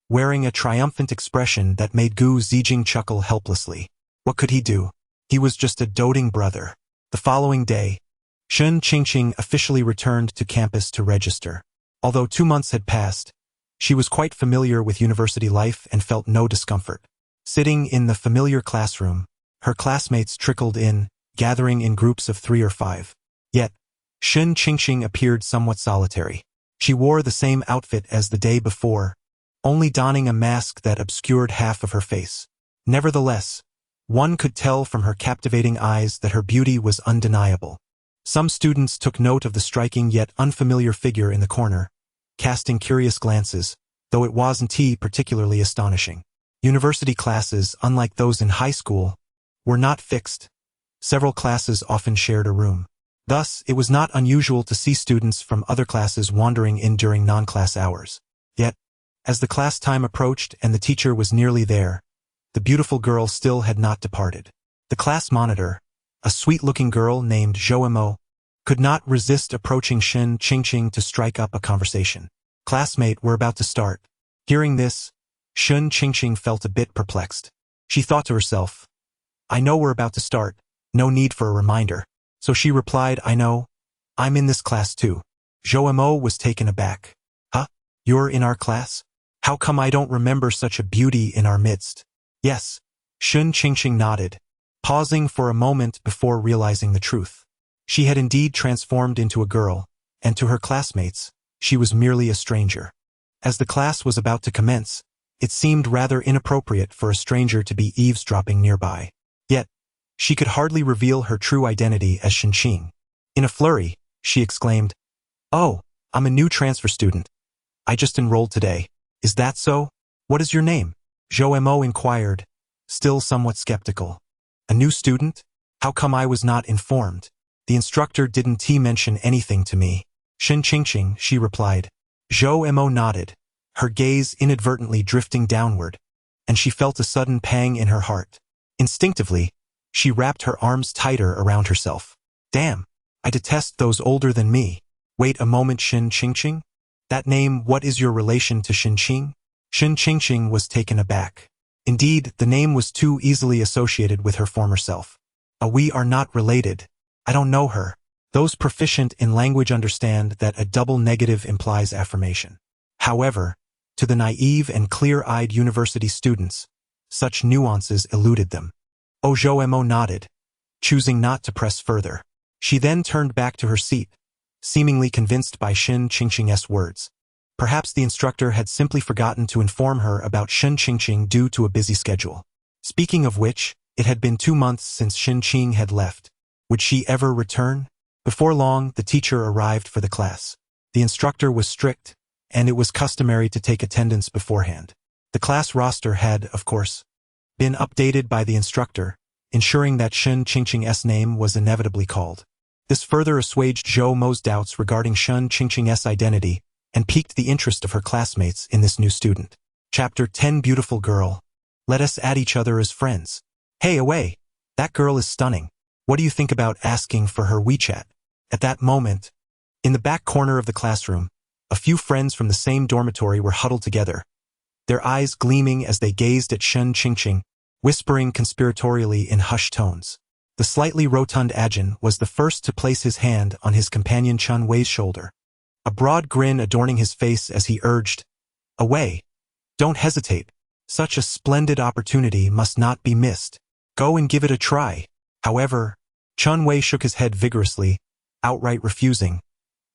wearing a triumphant expression that made Gu Ziqin chuckle helplessly. What could he do? He was just a doting brother. The following day, Shen Qingqing officially returned to campus to register. Although 2 months had passed, she was quite familiar with university life and felt no discomfort. Sitting in the familiar classroom, her classmates trickled in, gathering in groups of 3 or 5. Yet, Shen Qingqing appeared somewhat solitary. She wore the same outfit as the day before, only donning a mask that obscured half of her face. Nevertheless, one could tell from her captivating eyes that her beauty was undeniable. Some students took note of the striking yet unfamiliar figure in the corner, casting curious glances, though it wasn't particularly astonishing. University classes, unlike those in high school, were not fixed. Several classes often shared a room. Thus, it was not unusual to see students from other classes wandering in during non-class hours. Yet, as the class time approached and the teacher was nearly there, the beautiful girl still had not departed. The class monitor, a sweet-looking girl named Zhou Emo, could not resist approaching Shen Qingqing to strike up a conversation. "Classmate, we're about to start." Hearing this, Shen Qingqing felt a bit perplexed. She thought to herself, "I know we're about to start, no need for a reminder." So she replied, "I know. I'm in this class too." Zhou Emo was taken aback. "Huh? You're in our class? How come I don't remember such a beauty in our midst?" "Yes." Shen Qingqing nodded, pausing for a moment before realizing the truth. She had indeed transformed into a girl, and to her classmates, she was merely a stranger. As the class was about to commence, it seemed rather inappropriate for a stranger to be eavesdropping nearby. Yet, she could hardly reveal her true identity as Qingqing. In a flurry, she exclaimed, "Oh, I'm a new transfer student. I just enrolled today. Is that so? What is your name?" Zhou Emo inquired, still somewhat skeptical. "A new student? How come I was not informed? The instructor didn't mention anything to me." "Shen Qingqing," she replied. Zhou Emo nodded, her gaze inadvertently drifting downward, and she felt a sudden pang in her heart. Instinctively, she wrapped her arms tighter around herself. "Damn, I detest those older than me." "Wait a moment, Shen Qingqing? That name, what is your relation to Qingqing?" Shen Qingqing was taken aback. Indeed, the name was too easily associated with her former self. "We are not related. I don't know her." Those proficient in language understand that a double negative implies affirmation. However, to the naive and clear-eyed university students, such nuances eluded them. Zhou Emo nodded, choosing not to press further. She then turned back to her seat, seemingly convinced by Shen Qingqing's words. Perhaps the instructor had simply forgotten to inform her about Shen Qingqing due to a busy schedule. Speaking of which, it had been 2 months since Shen Qing had left. Would she ever return? Before long, the teacher arrived for the class. The instructor was strict, and it was customary to take attendance beforehand. The class roster had, of course, been updated by the instructor, ensuring that Shen Qingqing's name was inevitably called. This further assuaged Zhou Mo's doubts regarding Shen Qingqing's identity and piqued the interest of her classmates in this new student. Chapter 10. Beautiful girl. Let us add each other as friends. "Hey, away! That girl is stunning. What do you think about asking for her WeChat?" At that moment, in the back corner of the classroom, a few friends from the same dormitory were huddled together, their eyes gleaming as they gazed at Shen Qingqing, whispering conspiratorially in hushed tones. The slightly rotund Ajin was the first to place his hand on his companion Chun Wei's shoulder, a broad grin adorning his face as he urged, "Away! Don't hesitate. Such a splendid opportunity must not be missed. Go and give it a try." However, Chun Wei shook his head vigorously, outright refusing.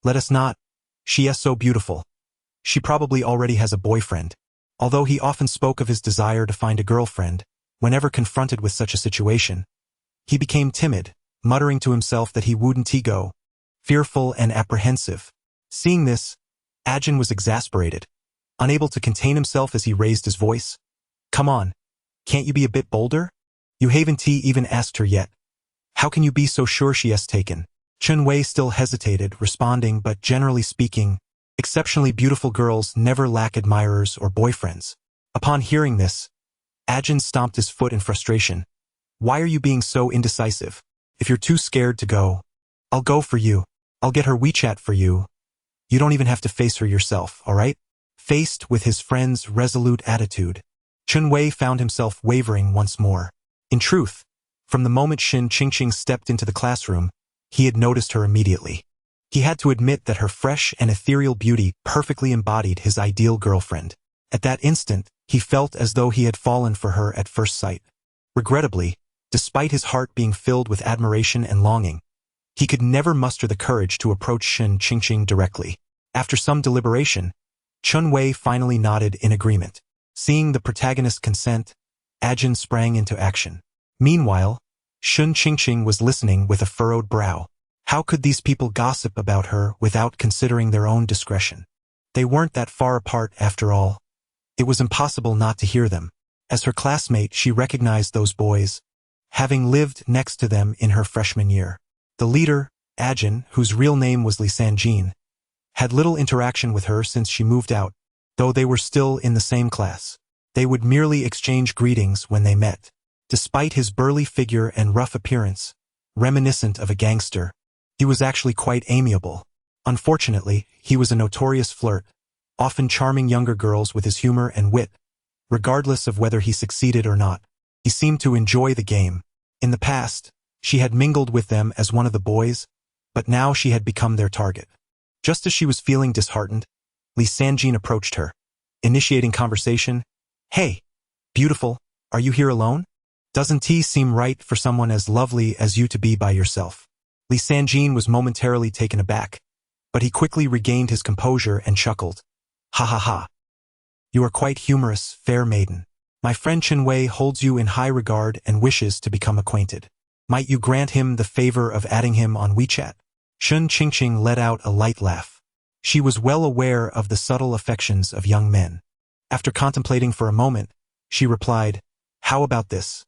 "Let us not. She is so beautiful. She probably already has a boyfriend." Although he often spoke of his desire to find a girlfriend, whenever confronted with such a situation, he became timid, muttering to himself that he wouldn't go, fearful and apprehensive. Seeing this, Ajin was exasperated, unable to contain himself as he raised his voice. "Come on, can't you be a bit bolder? You haven't even asked her yet. How can you be so sure she has taken?" Chun Wei still hesitated, responding, "But generally speaking, exceptionally beautiful girls never lack admirers or boyfriends." Upon hearing this, Ajin stomped his foot in frustration. "Why are you being so indecisive? If you're too scared to go, I'll go for you. I'll get her WeChat for you. You don't even have to face her yourself, all right?" Faced with his friend's resolute attitude, Chun Wei found himself wavering once more. In truth, from the moment Shen Qingqing stepped into the classroom, he had noticed her immediately. He had to admit that her fresh and ethereal beauty perfectly embodied his ideal girlfriend. At that instant, he felt as though he had fallen for her at first sight. Regrettably, despite his heart being filled with admiration and longing, He could never muster the courage to approach Shen Qingqing directly. After some deliberation, Chun Wei finally nodded in agreement. Seeing the protagonist consent, Ajin sprang into action. Meanwhile, Shen Qingqing was listening with a furrowed brow. How could these people gossip about her without considering their own discretion? They weren't that far apart after all. It was impossible not to hear them. As her classmate, she recognized those boys, having lived next to them in her freshman year. The leader, Ajin, whose real name was Li Sanjin, had little interaction with her since she moved out, though they were still in the same class. They would merely exchange greetings when they met. Despite his burly figure and rough appearance, reminiscent of a gangster, he was actually quite amiable. Unfortunately, he was a notorious flirt, often charming younger girls with his humor and wit. Regardless of whether he succeeded or not, he seemed to enjoy the game. In the past, she had mingled with them as one of the boys, but now she had become their target. Just as she was feeling disheartened, Li Sanjin approached her, initiating conversation. "Hey, beautiful, are you here alone? Doesn't it seem right for someone as lovely as you to be by yourself?" Li Sanjin was momentarily taken aback, but he quickly regained his composure and chuckled. "Ha ha ha. You are quite humorous, fair maiden. My friend Chun Wei holds you in high regard and wishes to become acquainted. Might you grant him the favor of adding him on WeChat?" Shen Qingqing let out a light laugh. She was well aware of the subtle affections of young men. After contemplating for a moment, she replied, "How about this?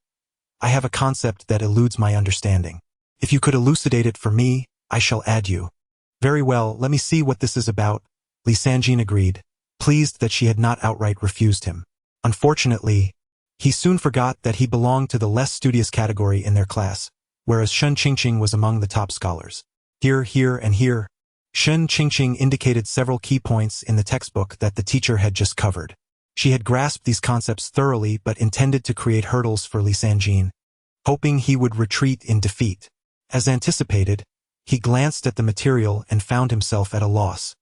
I have a concept that eludes my understanding. If you could elucidate it for me, I shall add you." "Very well, let me see what this is about," Li Sanjin agreed, pleased that she had not outright refused him. Unfortunately, he soon forgot that he belonged to the less studious category in their class, whereas Shen Qingqing was among the top scholars. Here, and here. Shen Qingqing indicated several key points in the textbook that the teacher had just covered. She had grasped these concepts thoroughly but intended to create hurdles for Li Sanjin, hoping he would retreat in defeat. As anticipated, he glanced at the material and found himself at a loss.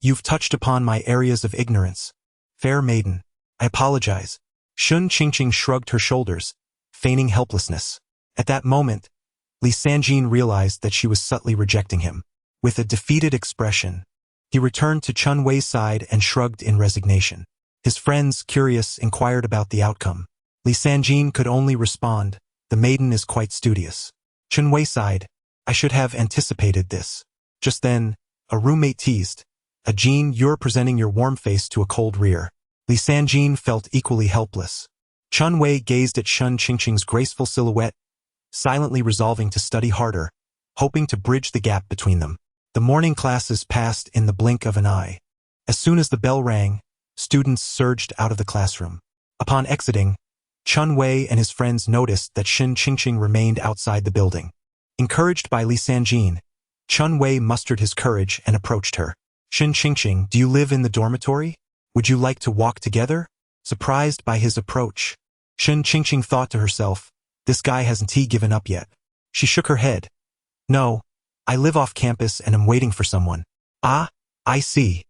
You've touched upon my areas of ignorance. Fair maiden, I apologize." Shen Qingqing shrugged her shoulders, feigning helplessness. At that moment, Li Sanjin realized that she was subtly rejecting him. With a defeated expression, he returned to Chun Wei's side and shrugged in resignation. His friends, curious, inquired about the outcome. Li Sanjin could only respond, "The maiden is quite studious." Chun Wei sighed, "I should have anticipated this." Just then, a roommate teased, "Ajin, you're presenting your warm face to a cold rear." Li Sanjin felt equally helpless. Chun Wei gazed at Shen Qingqing's graceful silhouette, silently resolving to study harder, hoping to bridge the gap between them. The morning classes passed in the blink of an eye. As soon as the bell rang, students surged out of the classroom. Upon exiting, Chun Wei and his friends noticed that Shen Qingqing remained outside the building. Encouraged by Li Sanjin, Chun Wei mustered his courage and approached her. "Shen Qingqing, do you live in the dormitory? Would you like to walk together?" Surprised by his approach, Shen Qingqing thought to herself, "This guy hasn't given up yet." She shook her head. "No, I live off campus and am waiting for someone." "Ah, I see."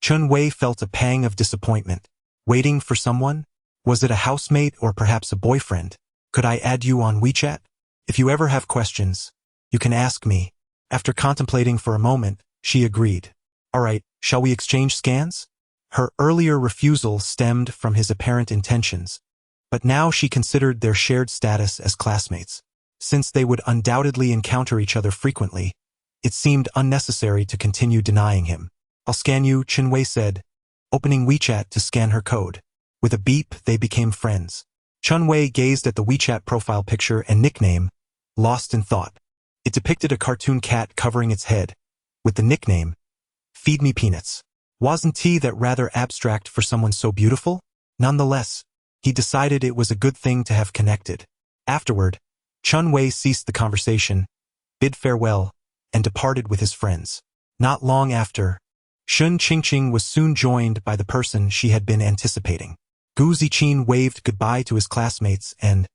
Chun Wei felt a pang of disappointment. Waiting for someone? Was it a housemate or perhaps a boyfriend? "Could I add you on WeChat? If you ever have questions, you can ask me." After contemplating for a moment, she agreed. "All right, shall we exchange scans?" Her earlier refusal stemmed from his apparent intentions, but now she considered their shared status as classmates. Since they would undoubtedly encounter each other frequently, it seemed unnecessary to continue denying him. "I'll scan you," Chun Wei said, opening WeChat to scan her code. With a beep, they became friends. Chun Wei gazed at the WeChat profile picture and nickname, lost in thought. It depicted a cartoon cat covering its head, with the nickname, "Feed Me Peanuts." Wasn't that rather abstract for someone so beautiful? Nonetheless, he decided it was a good thing to have connected. Afterward, Chun Wei ceased the conversation, bid farewell, and departed with his friends. Not long after, Shen Qingqing was soon joined by the person she had been anticipating. Gu Ziqin waved goodbye to his classmates and,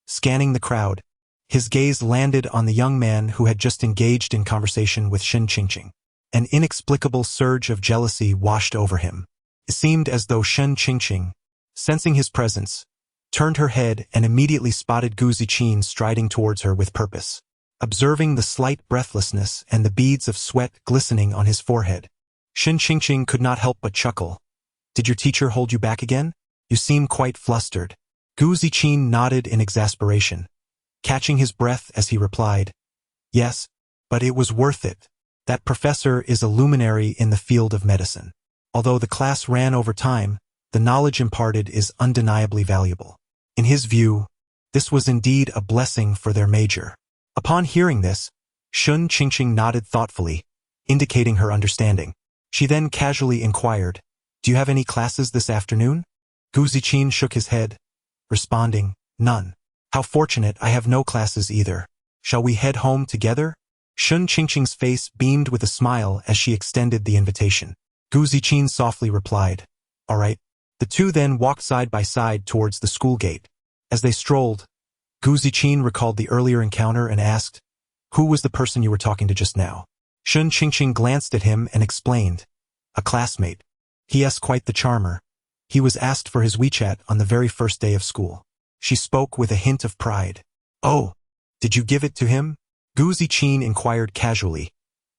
scanning the crowd, his gaze landed on the young man who had just engaged in conversation with Shen Qingqing. An inexplicable surge of jealousy washed over him. It seemed as though Shen Qingqing, sensing his presence, turned her head and immediately spotted Gu Ziqin striding towards her with purpose. observing the slight breathlessness and the beads of sweat glistening on his forehead. Shen Qingqing could not help but chuckle. Did your teacher hold you back again? You seem quite flustered. Gu Ziqin nodded in exasperation, catching his breath as he replied, Yes, but it was worth it. That professor is a luminary in the field of medicine. Although the class ran over time, the knowledge imparted is undeniably valuable. In his view, this was indeed a blessing for their major. Upon hearing this, Shen Qingqing nodded thoughtfully, indicating her understanding. She then casually inquired, Do you have any classes this afternoon? Gu Ziqin shook his head, responding, None. How fortunate, I have no classes either. Shall we head home together? Shen Qingqing's face beamed with a smile as she extended the invitation. Gu Ziqin softly replied, All right. The two then walked side by side towards the school gate. As they strolled, Gu Ziqin recalled the earlier encounter and asked, Who was the person you were talking to just now? Shen Qingqing glanced at him and explained, A classmate. He is quite the charmer. He was asked for his WeChat on the very first day of school. She spoke with a hint of pride. Oh, did you give it to him? Gu Ziqin inquired casually,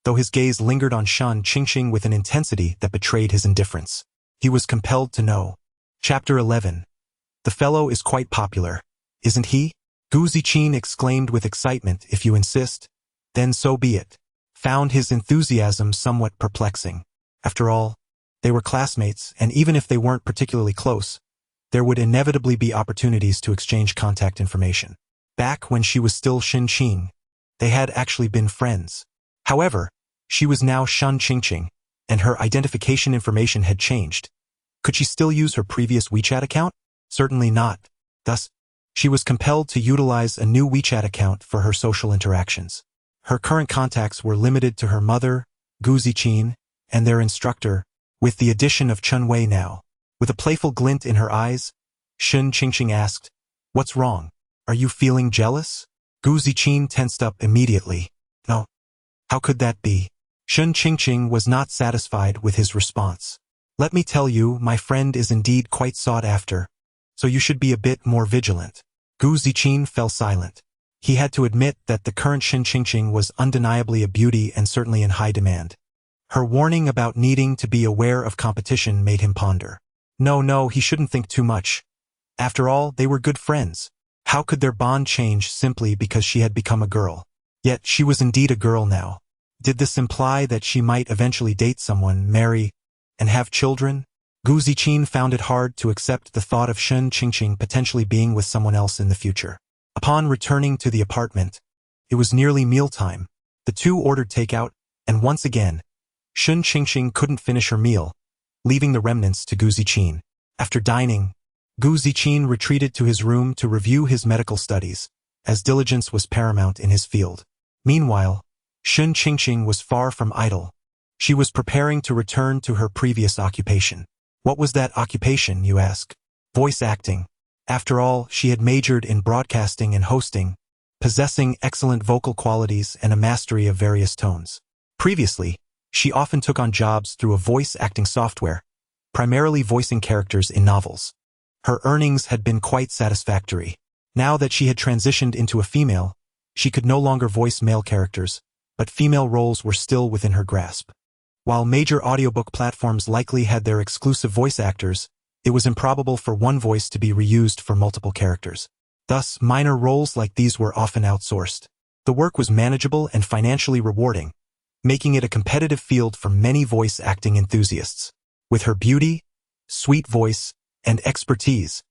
though his gaze lingered on Shen Qingqing with an intensity that betrayed his indifference. He was compelled to know. Chapter 11. The fellow is quite popular, isn't he? Gu Ziqin exclaimed with excitement. If you insist, then so be it. Found his enthusiasm somewhat perplexing. After all, they were classmates, and even if they weren't particularly close, there would inevitably be opportunities to exchange contact information. Back when she was still Shen Qing, they had actually been friends. However, she was now Shen Qingqing, and her identification information had changed. Could she still use her previous WeChat account? Certainly not. Thus, she was compelled to utilize a new WeChat account for her social interactions. Her current contacts were limited to her mother, Gu Ziqin, and their instructor, with the addition of Chen Wei now. With a playful glint in her eyes, Shen Qingqing asked, What's wrong? Are you feeling jealous? Gu Ziqin tensed up immediately. No. How could that be? Shen Qingqing was not satisfied with his response. Let me tell you, my friend is indeed quite sought after, so you should be a bit more vigilant. Gu Ziqin fell silent. He had to admit that the current Shen Qingqing was undeniably a beauty and certainly in high demand. Her warning about needing to be aware of competition made him ponder. No, he shouldn't think too much. After all, they were good friends. How could their bond change simply because she had become a girl? Yet she was indeed a girl now. Did this imply that she might eventually date someone, marry, and have children? Gu Ziqin found it hard to accept the thought of Shen Qingqing potentially being with someone else in the future. Upon returning to the apartment, it was nearly mealtime. The two ordered takeout, and once again, Shen Qingqing couldn't finish her meal, leaving the remnants to Gu Ziqin. After dining, Gu Ziqin retreated to his room to review his medical studies, as diligence was paramount in his field. Meanwhile, Shen Qingqing was far from idle. She was preparing to return to her previous occupation. What was that occupation, you ask? Voice acting. After all, she had majored in broadcasting and hosting, possessing excellent vocal qualities and a mastery of various tones. Previously, she often took on jobs through a voice acting software, primarily voicing characters in novels. Her earnings had been quite satisfactory. Now that she had transitioned into a female, she could no longer voice male characters, but female roles were still within her grasp. While major audiobook platforms likely had their exclusive voice actors, it was improbable for one voice to be reused for multiple characters. Thus, minor roles like these were often outsourced. The work was manageable and financially rewarding, making it a competitive field for many voice acting enthusiasts. With her beauty, sweet voice, and expertise,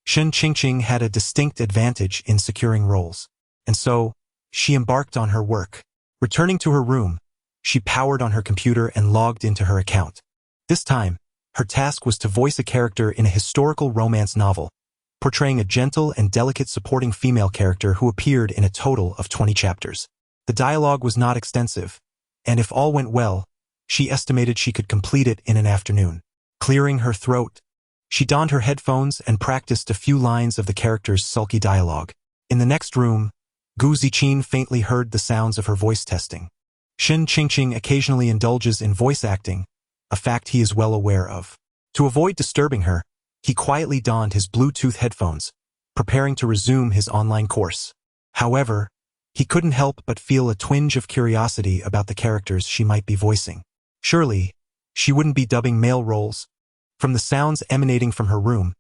Shen Qingqing had a distinct advantage in securing roles. And so, she embarked on her work. Returning to her room, she powered on her computer and logged into her account. This time, her task was to voice a character in a historical romance novel, portraying a gentle and delicate supporting female character who appeared in a total of 20 chapters. The dialogue was not extensive, and if all went well, she estimated she could complete it in an afternoon. Clearing her throat, she donned her headphones and practiced a few lines of the character's sulky dialogue. In the next room, Gu Ziqin faintly heard the sounds of her voice testing. Shen Qingqing occasionally indulges in voice acting, a fact he is well aware of. To avoid disturbing her, he quietly donned his Bluetooth headphones, preparing to resume his online course. However, He couldn't help but feel a twinge of curiosity about the characters she might be voicing. Surely, she wouldn't be dubbing male roles. From the sounds emanating from her room,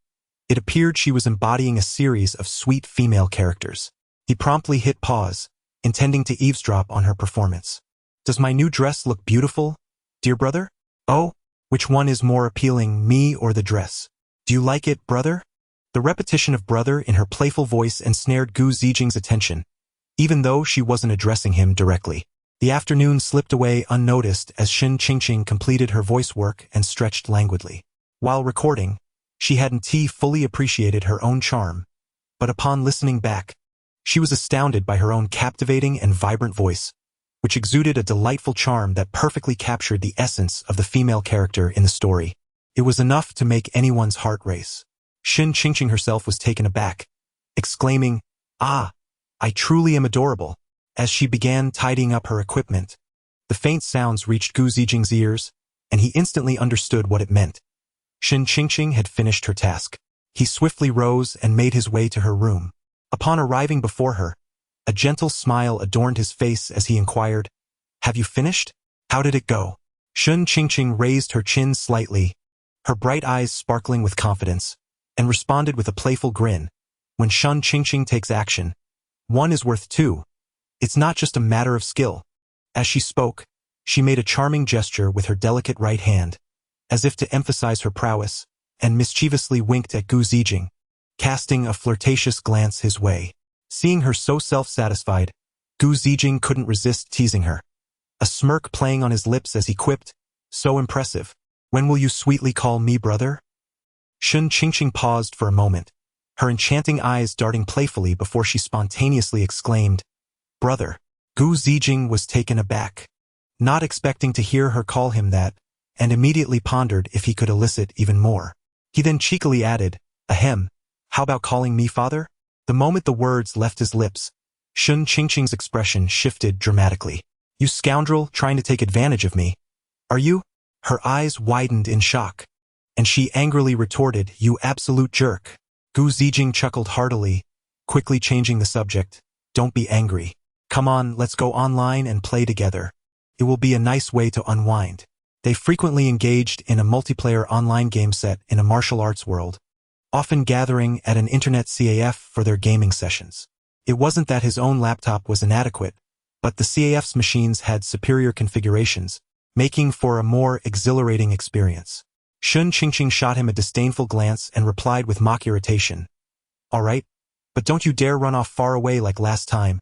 it appeared she was embodying a series of sweet female characters. He promptly hit pause, intending to eavesdrop on her performance. "Does my new dress look beautiful, dear brother?" "Oh, which one is more appealing, me or the dress? Do you like it, brother?" The repetition of brother in her playful voice ensnared Gu Zijing's attention, even though she wasn't addressing him directly. The afternoon slipped away unnoticed as Shen Qingqing completed her voice work and stretched languidly. While recording, she hadn't fully appreciated her own charm, but upon listening back, she was astounded by her own captivating and vibrant voice, which exuded a delightful charm that perfectly captured the essence of the female character in the story. It was enough to make anyone's heart race. Shen Qingqing herself was taken aback, exclaiming, "Ah, I truly am adorable." As she began tidying up her equipment, the faint sounds reached Gu Zijing's ears, and he instantly understood what it meant. Shen Qingqing had finished her task. He swiftly rose and made his way to her room. Upon arriving before her, a gentle smile adorned his face as he inquired, "Have you finished? How did it go?" Shen Qingqing raised her chin slightly, her bright eyes sparkling with confidence, and responded with a playful grin. When Shen Qingqing takes action, one is worth two. It's not just a matter of skill. As she spoke, she made a charming gesture with her delicate right hand, as if to emphasize her prowess, and mischievously winked at Gu Zijing, casting a flirtatious glance his way. Seeing her so self-satisfied, Gu Zijing couldn't resist teasing her, a smirk playing on his lips as he quipped, "So impressive. When will you sweetly call me brother?" Shen Qingqing paused for a moment, her enchanting eyes darting playfully before she spontaneously exclaimed, "Brother." Gu Zijing was taken aback, not expecting to hear her call him that, and immediately pondered if he could elicit even more. He then cheekily added, "Ahem, how about calling me father?" The moment the words left his lips, Shen Qingqing's expression shifted dramatically. "You scoundrel, trying to take advantage of me. Are you?" Her eyes widened in shock, and she angrily retorted, "You absolute jerk." Gu Zijing chuckled heartily, quickly changing the subject. "Don't be angry. Come on, let's go online and play together. It will be a nice way to unwind." They frequently engaged in a multiplayer online game set in a martial arts world, often gathering at an internet CAF for their gaming sessions. It wasn't that his own laptop was inadequate, but the CAF's machines had superior configurations, making for a more exhilarating experience. Shen Qingqing shot him a disdainful glance and replied with mock irritation, "All right, but don't you dare run off far away like last time,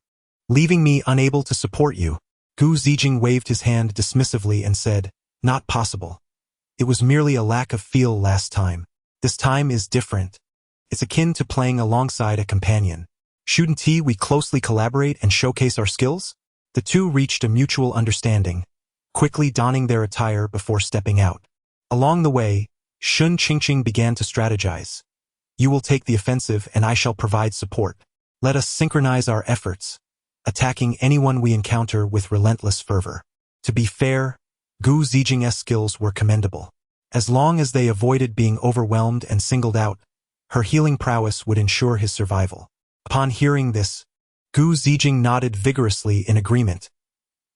leaving me unable to support you." Gu Zijing waved his hand dismissively and said, "Not possible. It was merely a lack of feel last time. This time is different. It's akin to playing alongside a companion. Shouldn't we closely collaborate and showcase our skills?" The two reached a mutual understanding, quickly donning their attire before stepping out. Along the way, Shen Qingqing began to strategize. "You will take the offensive and I shall provide support. Let us synchronize our efforts, attacking anyone we encounter with relentless fervor." To be fair, Gu Zijing's skills were commendable. As long as they avoided being overwhelmed and singled out, her healing prowess would ensure his survival. Upon hearing this, Gu Zijing nodded vigorously in agreement.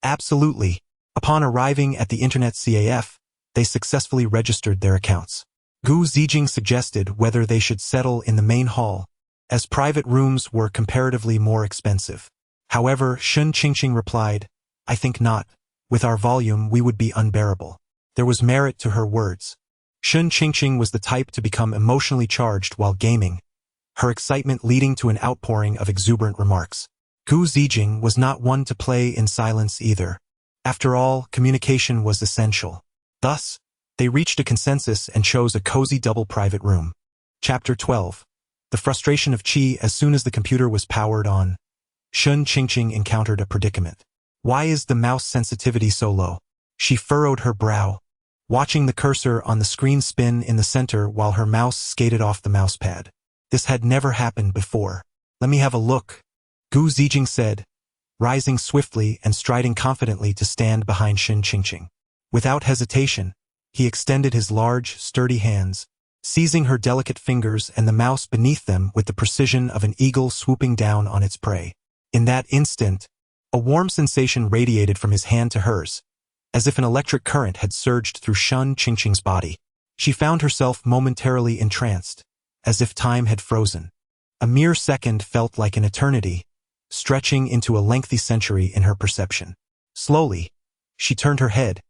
Absolutely. Upon arriving at the internet CAF, they successfully registered their accounts. Gu Zijing suggested whether they should settle in the main hall, as private rooms were comparatively more expensive. However, Shen Qingqing replied, "I think not. With our volume we would be unbearable." There was merit to her words. Shen Qingqing was the type to become emotionally charged while gaming, her excitement leading to an outpouring of exuberant remarks. Gu Zijing was not one to play in silence either. After all, communication was essential. Thus, they reached a consensus and chose a cozy double private room. Chapter 12. The frustration of Qi. As soon as the computer was powered on, Shen Qingqing encountered a predicament. Why is the mouse sensitivity so low? She furrowed her brow, watching the cursor on the screen spin in the center while her mouse skated off the mousepad. This had never happened before. "Let me have a look," Gu Zijing said, rising swiftly and striding confidently to stand behind Shen Qingqing. Without hesitation, he extended his large, sturdy hands, seizing her delicate fingers and the mouse beneath them with the precision of an eagle swooping down on its prey. In that instant, a warm sensation radiated from his hand to hers, as if an electric current had surged through Shun Qingqing's body. She found herself momentarily entranced, as if time had frozen. A mere second felt like an eternity, stretching into a lengthy century in her perception. Slowly, she turned her head,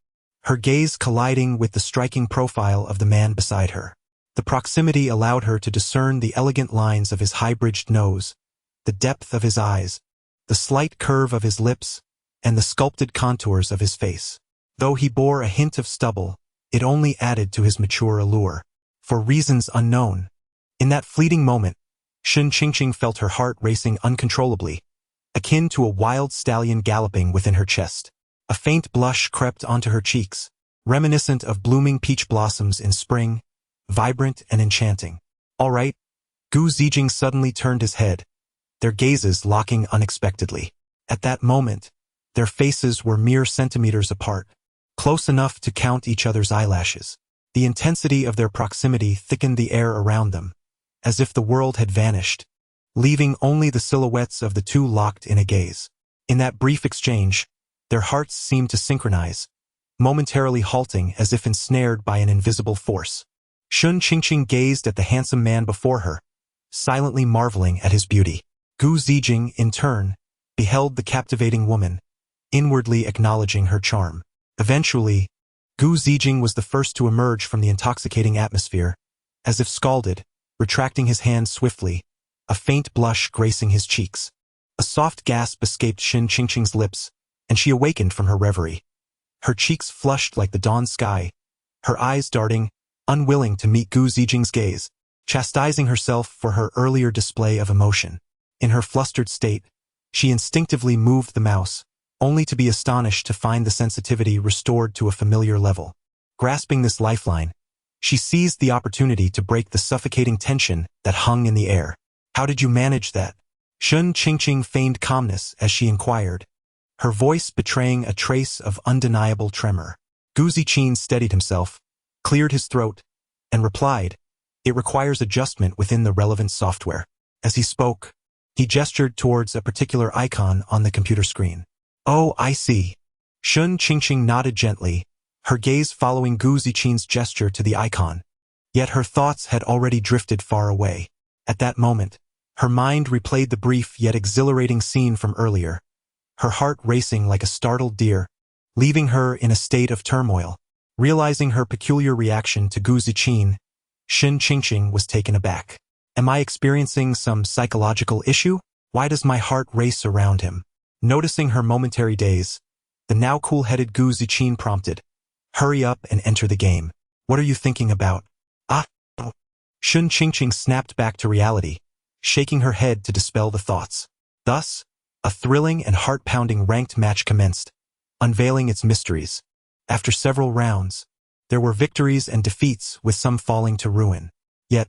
her gaze colliding with the striking profile of the man beside her. The proximity allowed her to discern the elegant lines of his high-bridged nose, the depth of his eyes, the slight curve of his lips, and the sculpted contours of his face. Though he bore a hint of stubble, it only added to his mature allure. For reasons unknown, in that fleeting moment, Shun Qingqing felt her heart racing uncontrollably, akin to a wild stallion galloping within her chest. A faint blush crept onto her cheeks, reminiscent of blooming peach blossoms in spring, vibrant and enchanting. All right, Gu Zijing suddenly turned his head, their gazes locking unexpectedly. At that moment, their faces were mere centimeters apart, close enough to count each other's eyelashes. The intensity of their proximity thickened the air around them, as if the world had vanished, leaving only the silhouettes of the two locked in a gaze. In that brief exchange, their hearts seemed to synchronize, momentarily halting as if ensnared by an invisible force. Shun Qingqing gazed at the handsome man before her, silently marveling at his beauty. Gu Zijing, in turn, beheld the captivating woman, inwardly acknowledging her charm. Eventually, Gu Zijing was the first to emerge from the intoxicating atmosphere, as if scalded, retracting his hand swiftly, a faint blush gracing his cheeks. A soft gasp escaped Shun Qingqing's lips, and she awakened from her reverie. Her cheeks flushed like the dawn sky, her eyes darting, unwilling to meet Gu Zijing's gaze, chastising herself for her earlier display of emotion. In her flustered state, she instinctively moved the mouse, only to be astonished to find the sensitivity restored to a familiar level. Grasping this lifeline, she seized the opportunity to break the suffocating tension that hung in the air. "How did you manage that?" Shun Qingqing feigned calmness as she inquired, her voice betraying a trace of undeniable tremor. Gu Ziqin steadied himself, cleared his throat, and replied, "It requires adjustment within the relevant software." As he spoke, he gestured towards a particular icon on the computer screen. "Oh, I see." Shun Qingqing nodded gently, her gaze following Gu Ziqin's gesture to the icon. Yet her thoughts had already drifted far away. At that moment, her mind replayed the brief yet exhilarating scene from earlier, her heart racing like a startled deer, leaving her in a state of turmoil. Realizing her peculiar reaction to Gu Ziqin, Shun Qingqing was taken aback. "Am I experiencing some psychological issue? Why does my heart race around him?" Noticing her momentary daze, the now cool-headed Gu Ziqin prompted, "Hurry up and enter the game. What are you thinking about?" "Ah." Shun Qingqing snapped back to reality, shaking her head to dispel the thoughts. Thus, a thrilling and heart-pounding ranked match commenced, unveiling its mysteries. After several rounds, there were victories and defeats, with some falling to ruin. Yet,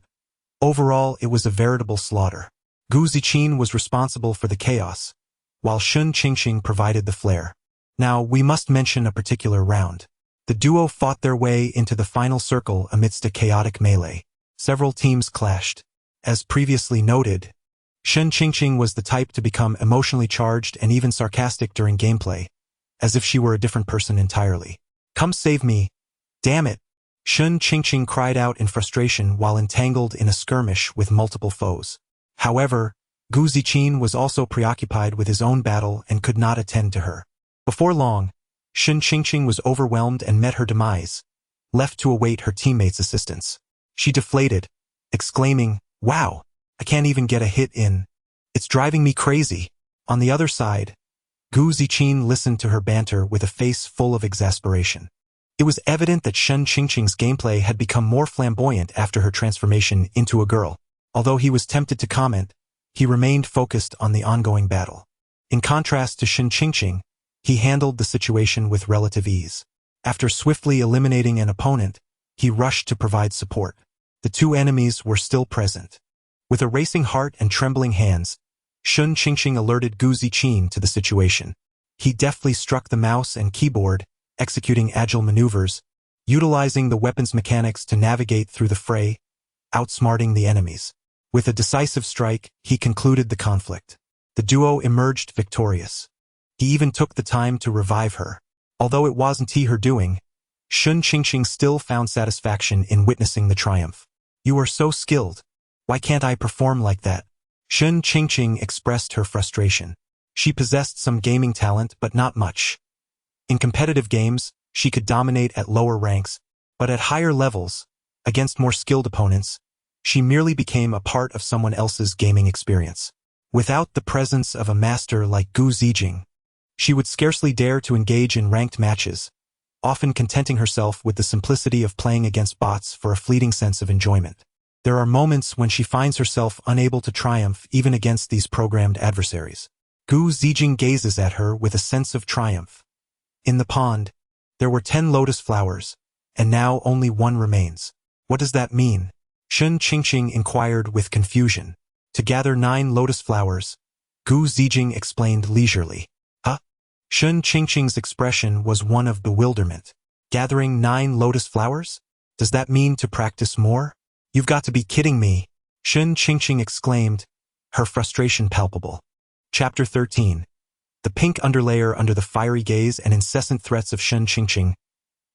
overall it was a veritable slaughter. Gu Ziqin was responsible for the chaos, while Shun Qingqing provided the flair. Now, we must mention a particular round. The duo fought their way into the final circle amidst a chaotic melee. Several teams clashed. As previously noted, Shun Qingqing was the type to become emotionally charged and even sarcastic during gameplay, as if she were a different person entirely. "Come save me. Damn it!" Shun Qingqing cried out in frustration while entangled in a skirmish with multiple foes. However, Gu Ziqin was also preoccupied with his own battle and could not attend to her. Before long, Shun Qingqing was overwhelmed and met her demise, left to await her teammates' assistance. She deflated, exclaiming, "Wow, I can't even get a hit in. It's driving me crazy." On the other side, Gu Ziqin listened to her banter with a face full of exasperation. It was evident that Shun Qingqing's gameplay had become more flamboyant after her transformation into a girl. Although he was tempted to comment, he remained focused on the ongoing battle. In contrast to Shun Qingqing, he handled the situation with relative ease. After swiftly eliminating an opponent, he rushed to provide support. The two enemies were still present. With a racing heart and trembling hands, Shun Qingqing alerted Gu Ziqin to the situation. He deftly struck the mouse and keyboard, executing agile maneuvers, utilizing the weapon's mechanics to navigate through the fray, outsmarting the enemies. With a decisive strike, he concluded the conflict. The duo emerged victorious. He even took the time to revive her. Although it wasn't her doing, Shun Qingqing still found satisfaction in witnessing the triumph. You are so skilled. Why can't I perform like that? Shun Qingqing expressed her frustration. She possessed some gaming talent, but not much. In competitive games, she could dominate at lower ranks, but at higher levels, against more skilled opponents, she merely became a part of someone else's gaming experience. Without the presence of a master like Gu Zijing, she would scarcely dare to engage in ranked matches, often contenting herself with the simplicity of playing against bots for a fleeting sense of enjoyment. There are moments when she finds herself unable to triumph even against these programmed adversaries. Gu Zijing gazes at her with a sense of triumph. In the pond, there were 10 lotus flowers, and now only one remains. What does that mean? Shun Qingqing inquired with confusion. To gather 9 lotus flowers, Gu Zijing explained leisurely. Huh? Shun Qingqing's expression was one of bewilderment. Gathering 9 lotus flowers? Does that mean to practice more? You've got to be kidding me, Shun Qingqing exclaimed, her frustration palpable. Chapter 13. The pink underlayer under the fiery gaze and incessant threats of Shun Qingqing.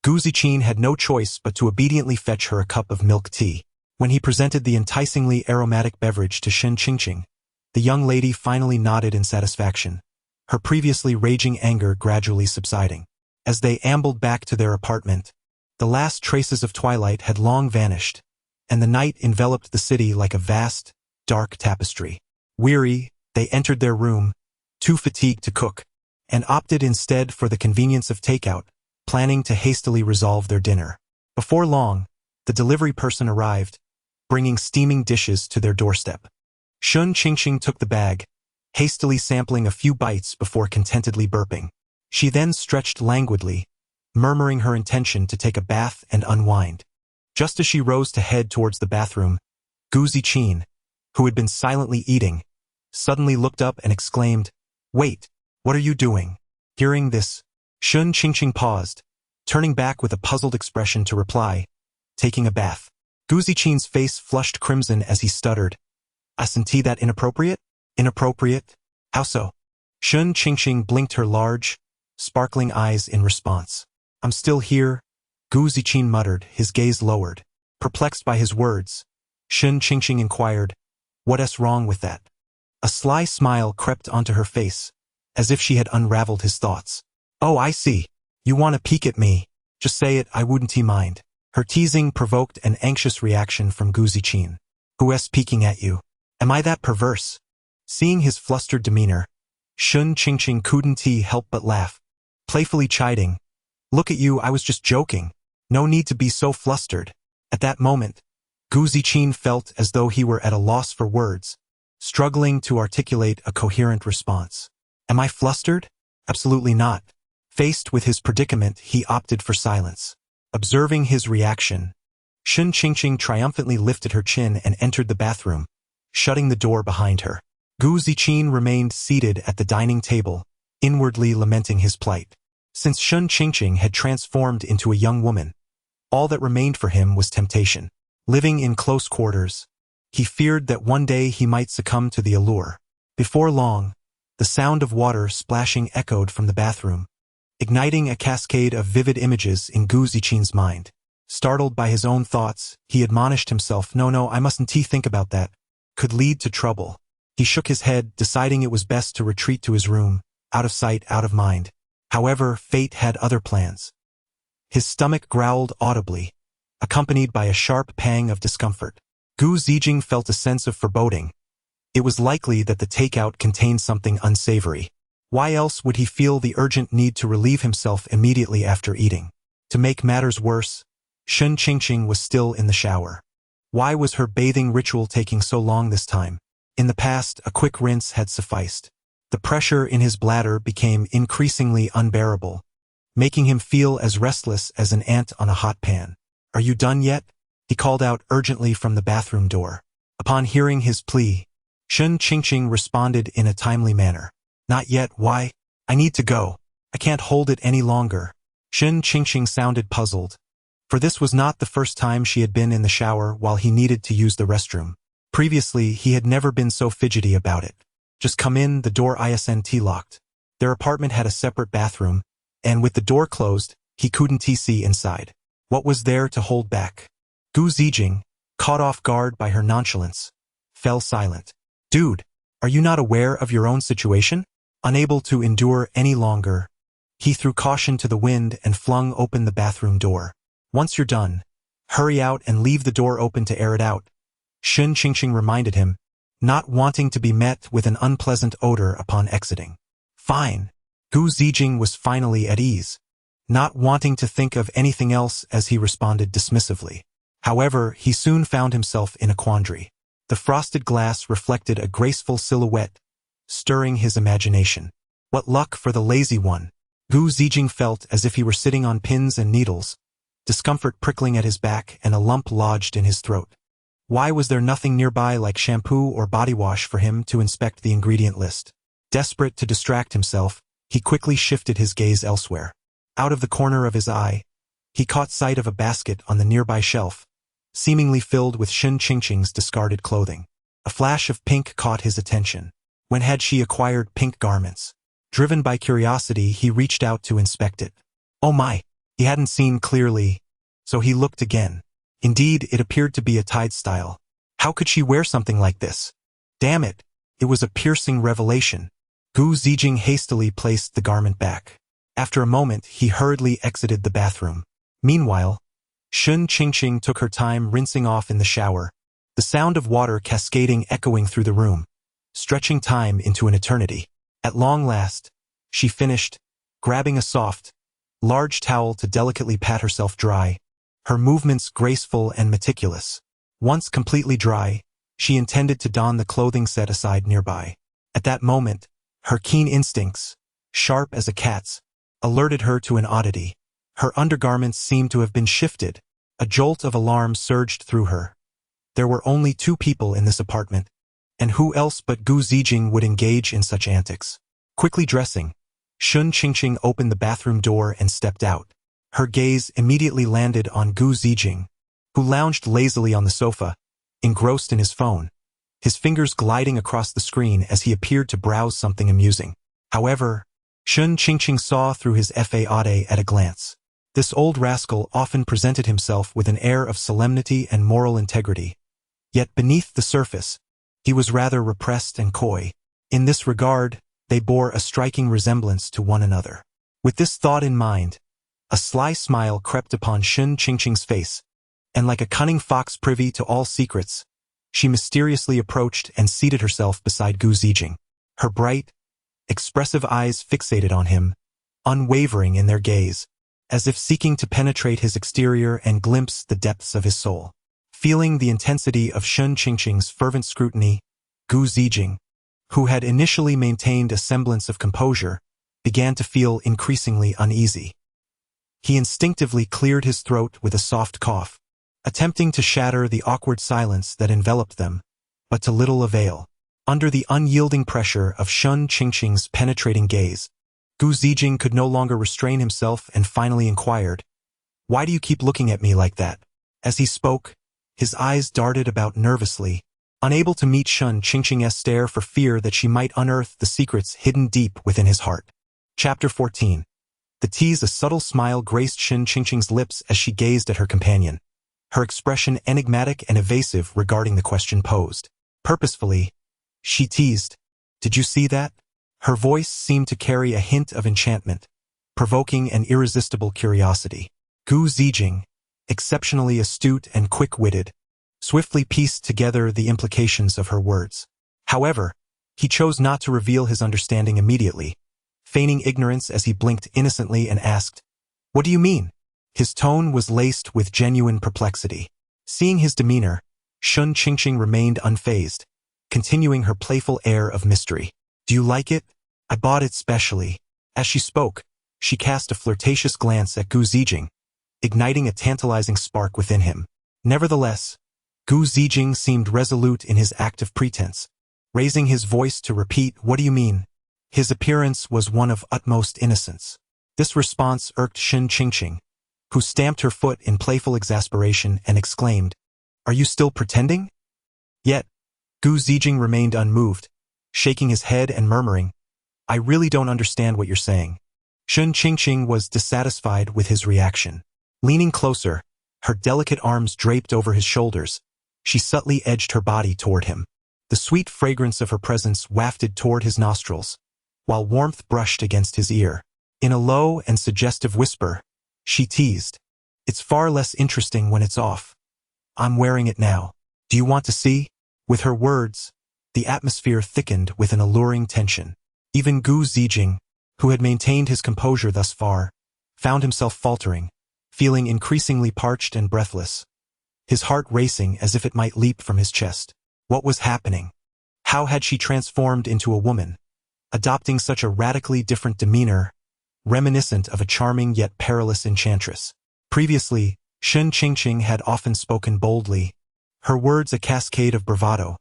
Gu Ziqin had no choice but to obediently fetch her a cup of milk tea. When he presented the enticingly aromatic beverage to Shun Qingqing, the young lady finally nodded in satisfaction, her previously raging anger gradually subsiding. As they ambled back to their apartment, the last traces of twilight had long vanished, and the night enveloped the city like a vast, dark tapestry. Weary, they entered their room, too fatigued to cook, and opted instead for the convenience of takeout, planning to hastily resolve their dinner. Before long, the delivery person arrived, bringing steaming dishes to their doorstep. Shun Qingqing took the bag, hastily sampling a few bites before contentedly burping. She then stretched languidly, murmuring her intention to take a bath and unwind. Just as she rose to head towards the bathroom, Gu Ziqin, who had been silently eating, suddenly looked up and exclaimed, "Wait, what are you doing?" Hearing this, Shun Qingqing paused, turning back with a puzzled expression to reply, "Taking a bath." Gu Ziqin's face flushed crimson as he stuttered, "Isn't that inappropriate?" "Inappropriate? How so?" Shun Qingqing blinked her large, sparkling eyes in response. "I'm still here," Gu Ziqin muttered, his gaze lowered. Perplexed by his words, Shun Qingqing inquired, "What's wrong with that?" A sly smile crept onto her face, as if she had unraveled his thoughts. "Oh, I see. You want to peek at me. Just say it, I wouldn't mind." Her teasing provoked an anxious reaction from Gu Ziqin. "Who's peeking at you? Am I that perverse?" Seeing his flustered demeanor, Shun Qingqing couldn't help but laugh, playfully chiding, "Look at you, I was just joking. No need to be so flustered." At that moment, Gu Ziqin felt as though he were at a loss for words, struggling to articulate a coherent response. "Am I flustered? Absolutely not." Faced with his predicament, he opted for silence. Observing his reaction, Shun Qingqing triumphantly lifted her chin and entered the bathroom, shutting the door behind her. Gu Ziqin remained seated at the dining table, inwardly lamenting his plight. Since Shun Qingqing had transformed into a young woman, all that remained for him was temptation. Living in close quarters, he feared that one day he might succumb to the allure. Before long, the sound of water splashing echoed from the bathroom, igniting a cascade of vivid images in Gu Ziqin's mind. Startled by his own thoughts, he admonished himself, No, I mustn't think about that. Could lead to trouble. He shook his head, deciding it was best to retreat to his room, out of sight, out of mind. However, fate had other plans. His stomach growled audibly, accompanied by a sharp pang of discomfort. Gu Zijing felt a sense of foreboding. It was likely that the takeout contained something unsavory. Why else would he feel the urgent need to relieve himself immediately after eating? To make matters worse, Shun Qingqing was still in the shower. Why was her bathing ritual taking so long this time? In the past, a quick rinse had sufficed. The pressure in his bladder became increasingly unbearable, making him feel as restless as an ant on a hot pan. "Are you done yet?" he called out urgently from the bathroom door. Upon hearing his plea, Shun Qingqing responded in a timely manner. "Not yet, why? I need to go. I can't hold it any longer." Shun Qingqing sounded puzzled, for this was not the first time she had been in the shower while he needed to use the restroom. Previously, he had never been so fidgety about it. Just come in, the door isn't locked. Their apartment had a separate bathroom, and with the door closed, he couldn't see inside. What was there to hold back? Gu Zijing, caught off guard by her nonchalance, fell silent. Dude, are you not aware of your own situation? Unable to endure any longer, he threw caution to the wind and flung open the bathroom door. Once you're done, hurry out and leave the door open to air it out, Shun Qingqing reminded him, not wanting to be met with an unpleasant odor upon exiting. Fine. Gu Zijing was finally at ease, not wanting to think of anything else as he responded dismissively. However, he soon found himself in a quandary. The frosted glass reflected a graceful silhouette, stirring his imagination. What luck for the lazy one. Gu Zijing felt as if he were sitting on pins and needles, discomfort prickling at his back and a lump lodged in his throat. Why was there nothing nearby like shampoo or body wash for him to inspect the ingredient list? Desperate to distract himself, he quickly shifted his gaze elsewhere. Out of the corner of his eye, he caught sight of a basket on the nearby shelf, seemingly filled with Shun Qingqing's discarded clothing. A flash of pink caught his attention. When had she acquired pink garments? Driven by curiosity, he reached out to inspect it. Oh my! He hadn't seen clearly, so he looked again. Indeed, it appeared to be a Tide style. How could she wear something like this? Damn it! It was a piercing revelation. Gu Zijing hastily placed the garment back. After a moment, he hurriedly exited the bathroom. Meanwhile, Shun Qingqing took her time rinsing off in the shower, the sound of water cascading echoing through the room, stretching time into an eternity. At long last, she finished, grabbing a soft, large towel to delicately pat herself dry, her movements graceful and meticulous. Once completely dry, she intended to don the clothing set aside nearby. At that moment, her keen instincts, sharp as a cat's, alerted her to an oddity. Her undergarments seemed to have been shifted. A jolt of alarm surged through her. There were only 2 people in this apartment, and who else but Gu Zijing would engage in such antics? Quickly dressing, Shun Qingqing opened the bathroom door and stepped out. Her gaze immediately landed on Gu Zijing, who lounged lazily on the sofa, engrossed in his phone, his fingers gliding across the screen as he appeared to browse something amusing. However, Shun Qingqing saw through his facade at a glance. This old rascal often presented himself with an air of solemnity and moral integrity. Yet beneath the surface, he was rather repressed and coy. In this regard, they bore a striking resemblance to one another. With this thought in mind, a sly smile crept upon Shun Qingqing's face, and like a cunning fox privy to all secrets, she mysteriously approached and seated herself beside Gu Zijing. Her bright, expressive eyes fixated on him, unwavering in their gaze, as if seeking to penetrate his exterior and glimpse the depths of his soul. Feeling the intensity of Shun Qingqing's fervent scrutiny, Gu Zijing, who had initially maintained a semblance of composure, began to feel increasingly uneasy. He instinctively cleared his throat with a soft cough, attempting to shatter the awkward silence that enveloped them, but to little avail. Under the unyielding pressure of Shun Qingqing's penetrating gaze, Gu Zijing could no longer restrain himself and finally inquired, "Why do you keep looking at me like that?" As he spoke, his eyes darted about nervously, unable to meet Shun Qingqing's stare for fear that she might unearth the secrets hidden deep within his heart. Chapter 14. The tease. A subtle smile graced Shun Qingqing's lips as she gazed at her companion, her expression enigmatic and evasive regarding the question posed. Purposefully, she teased, "Did you see that?" Her voice seemed to carry a hint of enchantment, provoking an irresistible curiosity. Gu Zijing, exceptionally astute and quick-witted, swiftly pieced together the implications of her words. However, he chose not to reveal his understanding immediately, feigning ignorance as he blinked innocently and asked, "What do you mean?" His tone was laced with genuine perplexity. Seeing his demeanor, Shun Qingqing remained unfazed, continuing her playful air of mystery. "Do you like it? I bought it specially." As she spoke, she cast a flirtatious glance at Gu Zijing, igniting a tantalizing spark within him. Nevertheless, Gu Zijing seemed resolute in his act of pretense, raising his voice to repeat, "What do you mean?" His appearance was one of utmost innocence. This response irked Shun Qingqing, who stamped her foot in playful exasperation and exclaimed, "Are you still pretending?" Yet, Gu Zijing remained unmoved, shaking his head and murmuring, "I really don't understand what you're saying." Shun Qingqing was dissatisfied with his reaction. Leaning closer, her delicate arms draped over his shoulders, she subtly edged her body toward him. The sweet fragrance of her presence wafted toward his nostrils, while warmth brushed against his ear. In a low and suggestive whisper, she teased, "It's far less interesting when it's off. I'm wearing it now. Do you want to see?" With her words, the atmosphere thickened with an alluring tension. Even Gu Zijing, who had maintained his composure thus far, found himself faltering, feeling increasingly parched and breathless, his heart racing as if it might leap from his chest. What was happening? How had she transformed into a woman, adopting such a radically different demeanor, reminiscent of a charming yet perilous enchantress? Previously, Shun Qingqing had often spoken boldly, her words a cascade of bravado,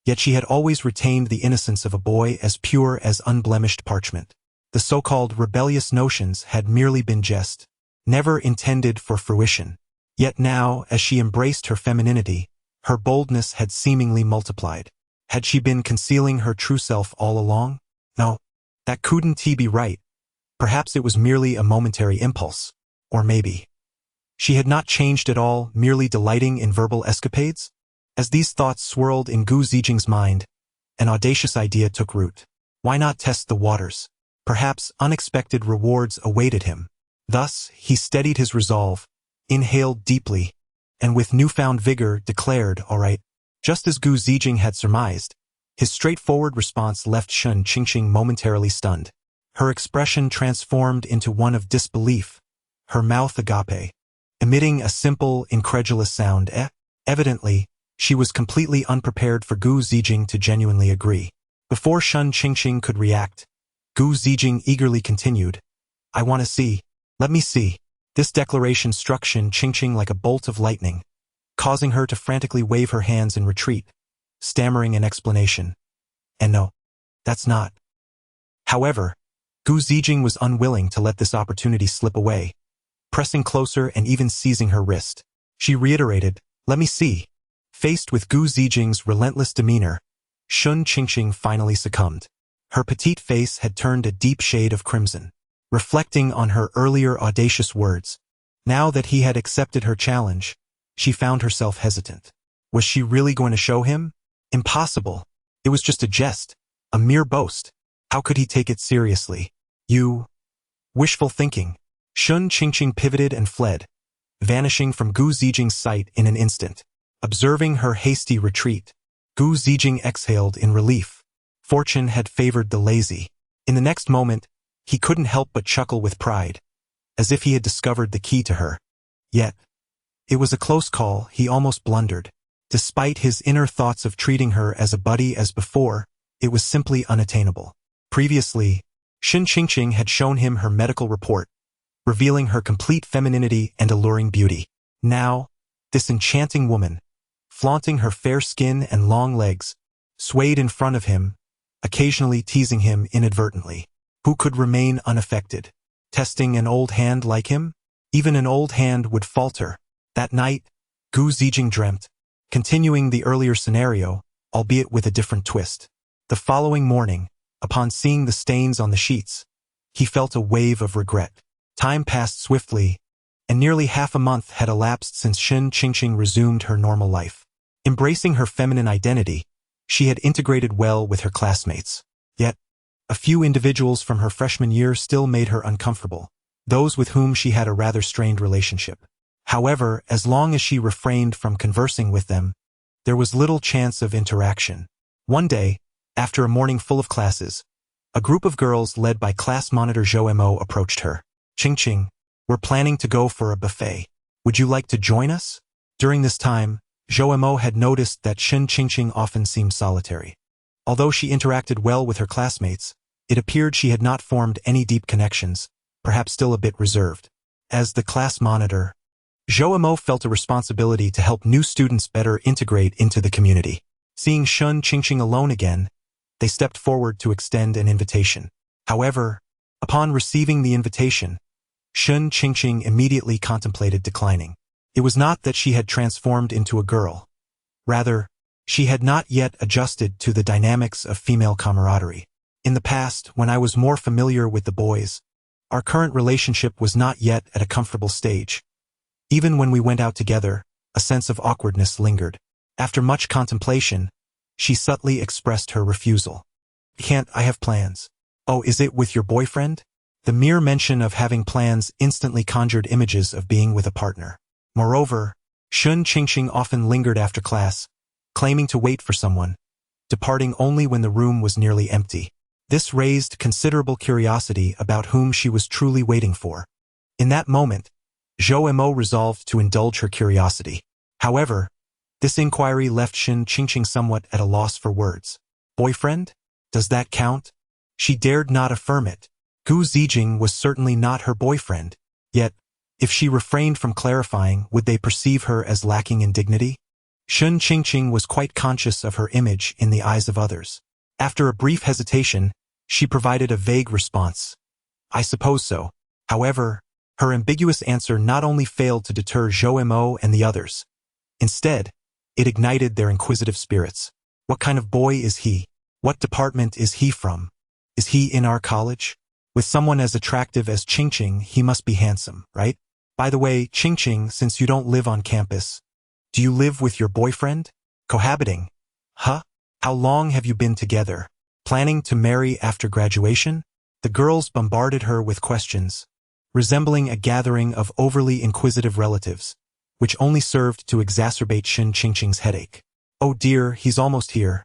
yet she had always retained the innocence of a boy as pure as unblemished parchment. The so-called rebellious notions had merely been jest, never intended for fruition. Yet now, as she embraced her femininity, her boldness had seemingly multiplied. Had she been concealing her true self all along? No, that couldn't be right. Perhaps it was merely a momentary impulse. Or maybe she had not changed at all, merely delighting in verbal escapades? As these thoughts swirled in Gu Zijing's mind, an audacious idea took root. Why not test the waters? Perhaps unexpected rewards awaited him. Thus, he steadied his resolve, inhaled deeply, and with newfound vigor declared, "All right." Just as Gu Zijing had surmised, his straightforward response left Shun Qingqing momentarily stunned. Her expression transformed into one of disbelief, her mouth agape, emitting a simple, incredulous sound, eh? Evidently, she was completely unprepared for Gu Zijing to genuinely agree. Before Shun Qingqing could react, Gu Zijing eagerly continued, "I want to see. Let me see." This declaration struck Shun Qingqing like a bolt of lightning, causing her to frantically wave her hands in retreat, stammering an explanation. "And no, that's not." However, Gu Zijing was unwilling to let this opportunity slip away. Pressing closer and even seizing her wrist, she reiterated, "Let me see." Faced with Gu Zijing's relentless demeanor, Shun Qingqing finally succumbed. Her petite face had turned a deep shade of crimson. Reflecting on her earlier audacious words, now that he had accepted her challenge, she found herself hesitant. Was she really going to show him? Impossible. It was just a jest, a mere boast. How could he take it seriously? You... Wishful thinking. Shun Qingqing pivoted and fled, vanishing from Gu Zijing's sight in an instant. Observing her hasty retreat, Gu Zijing exhaled in relief. Fortune had favored the lazy. In the next moment, he couldn't help but chuckle with pride, as if he had discovered the key to her. Yet, it was a close call. He almost blundered. Despite his inner thoughts of treating her as a buddy as before, it was simply unattainable. Previously, Shun Qingqing had shown him her medical report, revealing her complete femininity and alluring beauty. Now, this enchanting woman, flaunting her fair skin and long legs, swayed in front of him, occasionally teasing him inadvertently. Who could remain unaffected? Testing an old hand like him? Even an old hand would falter. That night, Gu Zijing dreamt, continuing the earlier scenario, albeit with a different twist. The following morning, upon seeing the stains on the sheets, he felt a wave of regret. Time passed swiftly, and nearly half a month had elapsed since Shun Qingqing resumed her normal life. Embracing her feminine identity, she had integrated well with her classmates. Yet, a few individuals from her freshman year still made her uncomfortable, those with whom she had a rather strained relationship. However, as long as she refrained from conversing with them, there was little chance of interaction. One day, after a morning full of classes, a group of girls led by class monitor Zhou Mo approached her. "Qingqing, we're planning to go for a buffet. Would you like to join us?" During this time, Zhou Mo had noticed that Shun Qingqing often seemed solitary. Although she interacted well with her classmates, it appeared she had not formed any deep connections, perhaps still a bit reserved. As the class monitor, Zhou Mo felt a responsibility to help new students better integrate into the community. Seeing Shun Qingqing alone again, they stepped forward to extend an invitation. However, upon receiving the invitation, Shun Qingqing immediately contemplated declining. It was not that she had transformed into a girl. Rather, She had not yet adjusted to the dynamics of female camaraderie. In the past, when I was more familiar with the boys, our current relationship was not yet at a comfortable stage. Even when we went out together, a sense of awkwardness lingered. After much contemplation, she subtly expressed her refusal. Can't I have plans? Oh, is it with your boyfriend? The mere mention of having plans instantly conjured images of being with a partner. Moreover, Shun Qingqing often lingered after class, claiming to wait for someone, departing only when the room was nearly empty. This raised considerable curiosity about whom she was truly waiting for. In that moment, Zhou Mo resolved to indulge her curiosity. However, this inquiry left Shun Qingqing somewhat at a loss for words. Boyfriend? Does that count? She dared not affirm it. Gu Zijing was certainly not her boyfriend. Yet, if she refrained from clarifying, would they perceive her as lacking in dignity? Shun Qingqing was quite conscious of her image in the eyes of others. After a brief hesitation, she provided a vague response. I suppose so. However, her ambiguous answer not only failed to deter Zhou Mo and the others. Instead, it ignited their inquisitive spirits. What kind of boy is he? What department is he from? Is he in our college? With someone as attractive as Qingqing, he must be handsome, right? By the way, Qingqing, since you don't live on campus, do you live with your boyfriend? Cohabiting? Huh? How long have you been together? Planning to marry after graduation? The girls bombarded her with questions, resembling a gathering of overly inquisitive relatives, which only served to exacerbate Shun Qingqing's headache. Oh dear, he's almost here.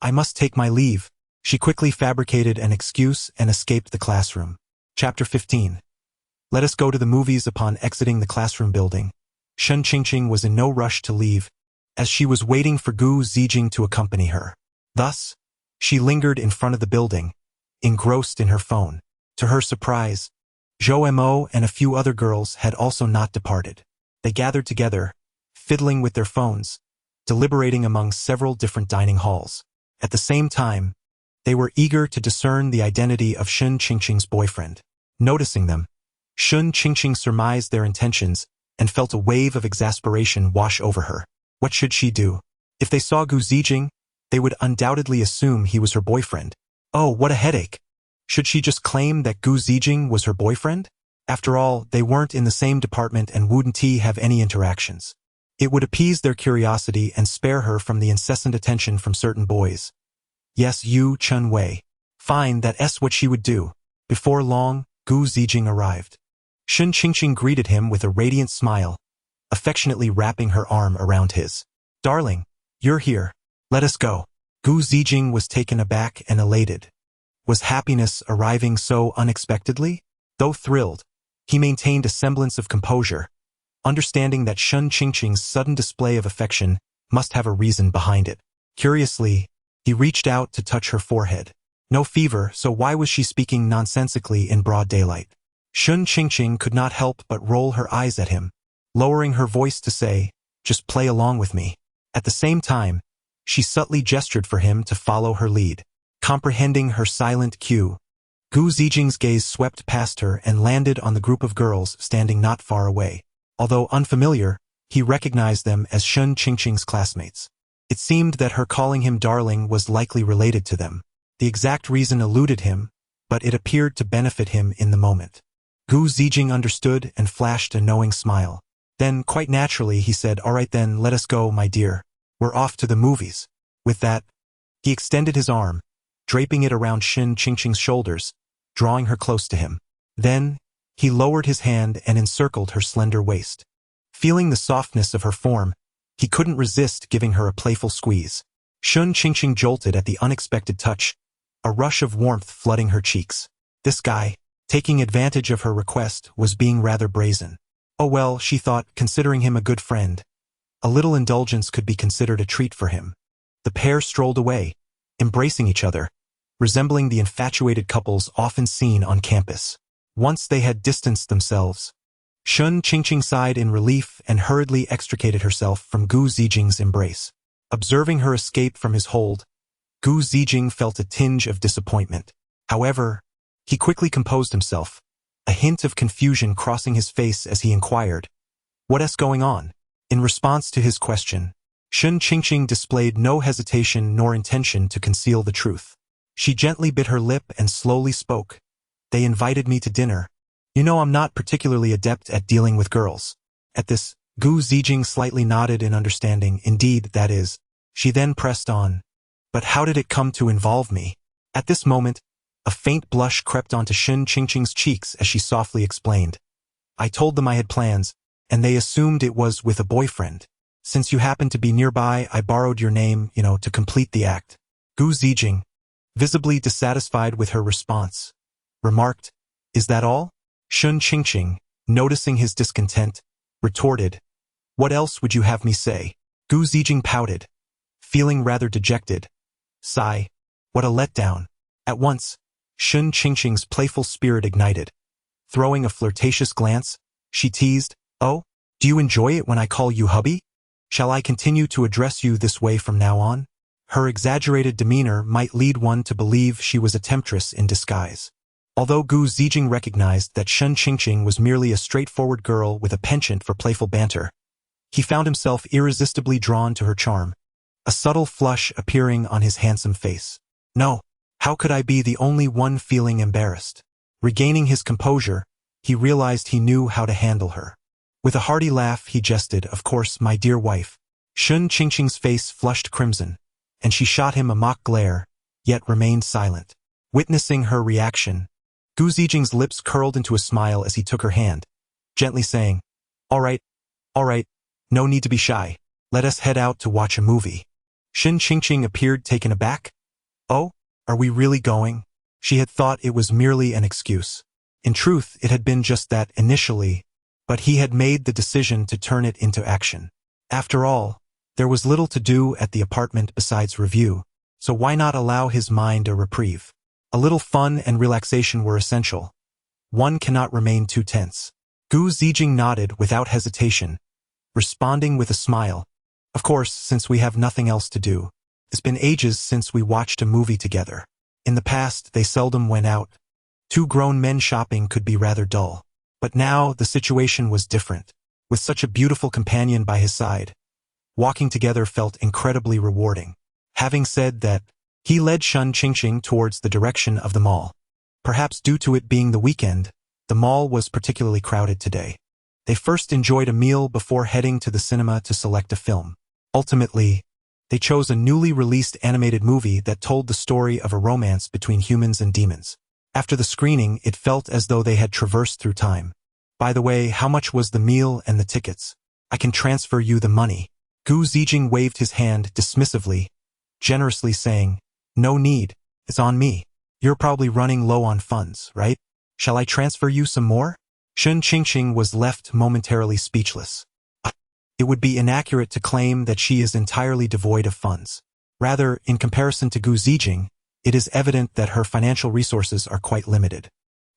I must take my leave. She quickly fabricated an excuse and escaped the classroom. Chapter 15. Let us go to the movies. Upon exiting the classroom building, Shun Qingqing was in no rush to leave, as she was waiting for Gu Zijing to accompany her. Thus, she lingered in front of the building, engrossed in her phone. To her surprise, Zhou Mo and a few other girls had also not departed. They gathered together, fiddling with their phones, deliberating among several different dining halls. At the same time, they were eager to discern the identity of Shun Qingqing's boyfriend. Noticing them, Shun Qingqing surmised their intentions and felt a wave of exasperation wash over her. What should she do? If they saw Gu Zijing, they would undoubtedly assume he was her boyfriend. Oh, what a headache! Should she just claim that Gu Zijing was her boyfriend? After all, they weren't in the same department and wouldn't have any interactions. It would appease their curiosity and spare her from the incessant attention from certain boys. Yes, Yu Chun Wei. Fine, that's what she would do. Before long, Gu Zijing arrived. Shun Qingqing greeted him with a radiant smile, affectionately wrapping her arm around his. Darling, you're here. Let us go. Gu Zijing was taken aback and elated. Was happiness arriving so unexpectedly? Though thrilled, he maintained a semblance of composure, understanding that Shun Qingqing's sudden display of affection must have a reason behind it. Curiously, he reached out to touch her forehead. No fever, so why was she speaking nonsensically in broad daylight? Shun Qingqing could not help but roll her eyes at him, lowering her voice to say, just play along with me. At the same time, she subtly gestured for him to follow her lead. Comprehending her silent cue, Gu Zijing's gaze swept past her and landed on the group of girls standing not far away. Although unfamiliar, he recognized them as Shun Qingqing's classmates. It seemed that her calling him darling was likely related to them. The exact reason eluded him, but it appeared to benefit him in the moment. Gu Zijing understood and flashed a knowing smile. Then, quite naturally, he said, all right then, let us go, my dear. We're off to the movies. With that, he extended his arm, draping it around Shun Qingqing's shoulders, drawing her close to him. Then, he lowered his hand and encircled her slender waist. Feeling the softness of her form, he couldn't resist giving her a playful squeeze. Shun Qingqing jolted at the unexpected touch, a rush of warmth flooding her cheeks. This guy, taking advantage of her request, was being rather brazen. Oh well, she thought, considering him a good friend, a little indulgence could be considered a treat for him. The pair strolled away, embracing each other, resembling the infatuated couples often seen on campus. Once they had distanced themselves, Shun Qingqing sighed in relief and hurriedly extricated herself from Gu Zijing's embrace. Observing her escape from his hold, Gu Zijing felt a tinge of disappointment. However, he quickly composed himself, a hint of confusion crossing his face as he inquired, "What is going on?" In response to his question, Shun Qingqing displayed no hesitation nor intention to conceal the truth. She gently bit her lip and slowly spoke. They invited me to dinner. You know I'm not particularly adept at dealing with girls. At this, Gu Zijing slightly nodded in understanding. Indeed, that is. She then pressed on. But how did it come to involve me? At this moment, a faint blush crept onto Shun Qingqing's cheeks as she softly explained. I told them I had plans, and they assumed it was with a boyfriend. Since you happened to be nearby, I borrowed your name, to complete the act. Gu Zijing, visibly dissatisfied with her response, remarked, Is that all? Shun Qingqing, noticing his discontent, retorted, What else would you have me say? Gu Zijing pouted, feeling rather dejected. Sigh. What a letdown. At once, Shun Qingqing's playful spirit ignited. Throwing a flirtatious glance, she teased, Oh, do you enjoy it when I call you hubby? Shall I continue to address you this way from now on? Her exaggerated demeanor might lead one to believe she was a temptress in disguise. Although Gu Zijing recognized that Shun Qingqing was merely a straightforward girl with a penchant for playful banter, he found himself irresistibly drawn to her charm, a subtle flush appearing on his handsome face. No, how could I be the only one feeling embarrassed? Regaining his composure, he realized he knew how to handle her. With a hearty laugh, he jested, Of course, my dear wife. Shun Qingqing's face flushed crimson, and she shot him a mock glare, yet remained silent. Witnessing her reaction, Gu Zijing's lips curled into a smile as he took her hand, gently saying, all right, no need to be shy. Let us head out to watch a movie. Shun Qingqing appeared taken aback. Oh, are we really going? She had thought it was merely an excuse. In truth, it had been just that initially, but he had made the decision to turn it into action. After all, there was little to do at the apartment besides review, so why not allow his mind a reprieve? A little fun and relaxation were essential. One cannot remain too tense. Gu Zijing nodded without hesitation, responding with a smile. Of course, since we have nothing else to do. It's been ages since we watched a movie together. In the past, they seldom went out. Two grown men shopping could be rather dull. But now, the situation was different. With such a beautiful companion by his side, walking together felt incredibly rewarding. Having said that, he led Shun Qingqing towards the direction of the mall. Perhaps due to it being the weekend, the mall was particularly crowded today. They first enjoyed a meal before heading to the cinema to select a film. Ultimately, they chose a newly released animated movie that told the story of a romance between humans and demons. After the screening, it felt as though they had traversed through time. By the way, how much was the meal and the tickets? I can transfer you the money. Gu Zijing waved his hand dismissively, generously saying, No need, it's on me. You're probably running low on funds, right? Shall I transfer you some more? Shun Qingqing was left momentarily speechless. It would be inaccurate to claim that she is entirely devoid of funds. Rather, in comparison to Gu Zijing, it is evident that her financial resources are quite limited.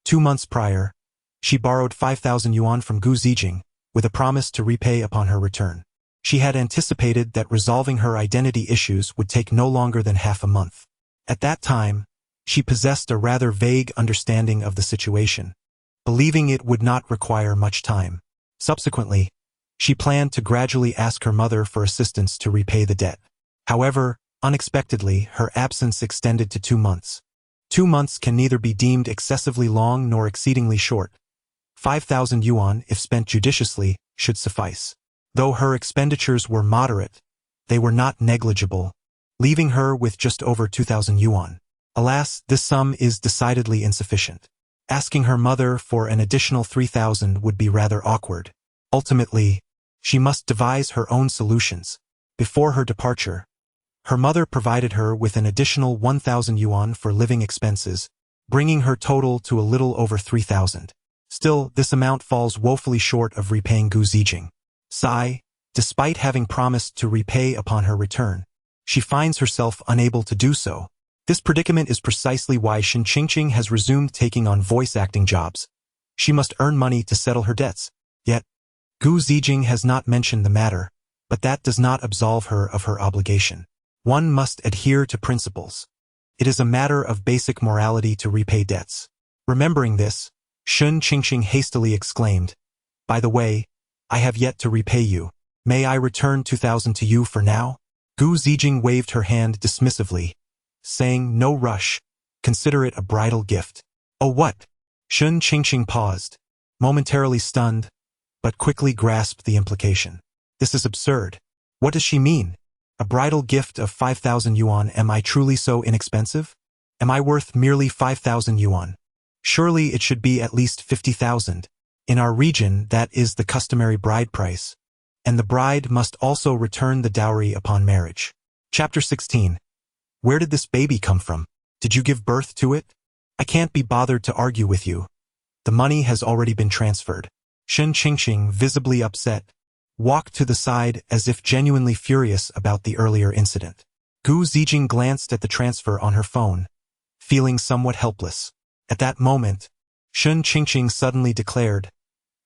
2 months prior, she borrowed 5,000 yuan from Gu Zijing, with a promise to repay upon her return. She had anticipated that resolving her identity issues would take no longer than half a month. At that time, she possessed a rather vague understanding of the situation, believing it would not require much time. Subsequently, she planned to gradually ask her mother for assistance to repay the debt. However, unexpectedly, her absence extended to 2 months. 2 months can neither be deemed excessively long nor exceedingly short. 5,000 yuan, if spent judiciously, should suffice. Though her expenditures were moderate, they were not negligible, leaving her with just over 2,000 yuan. Alas, this sum is decidedly insufficient. Asking her mother for an additional 3,000 would be rather awkward. Ultimately, she must devise her own solutions. Before her departure, her mother provided her with an additional 1,000 yuan for living expenses, bringing her total to a little over 3,000. Still, this amount falls woefully short of repaying Gu Zijing. Sigh, despite having promised to repay upon her return, she finds herself unable to do so. This predicament is precisely why Shun Qingqing has resumed taking on voice acting jobs. She must earn money to settle her debts. Yet, Gu Zijing has not mentioned the matter, but that does not absolve her of her obligation. One must adhere to principles. It is a matter of basic morality to repay debts. Remembering this, Shun Qingqing hastily exclaimed, By the way, I have yet to repay you. May I return 2,000 to you for now? Gu Zijing waved her hand dismissively, saying, no rush. Consider it a bridal gift. Oh what? Shun Qingqing paused, momentarily stunned, but quickly grasped the implication. This is absurd. What does she mean? A bridal gift of 5,000 yuan, am I truly so inexpensive? Am I worth merely 5,000 yuan? Surely it should be at least 50,000. In our region, that is the customary bride price. And the bride must also return the dowry upon marriage. Chapter 16. Where did this baby come from? Did you give birth to it? I can't be bothered to argue with you. The money has already been transferred. Shun Qingqing, visibly upset, walked to the side as if genuinely furious about the earlier incident. Gu Zijing glanced at the transfer on her phone, feeling somewhat helpless. At that moment, Shun Qingqing suddenly declared,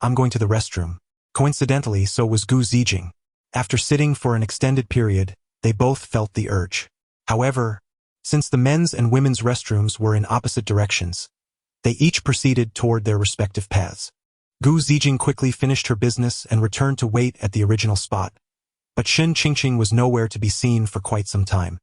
I'm going to the restroom. Coincidentally, so was Gu Zijing. After sitting for an extended period, they both felt the urge. However, since the men's and women's restrooms were in opposite directions, they each proceeded toward their respective paths. Gu Zijing quickly finished her business and returned to wait at the original spot. But Shun Qingqing was nowhere to be seen for quite some time.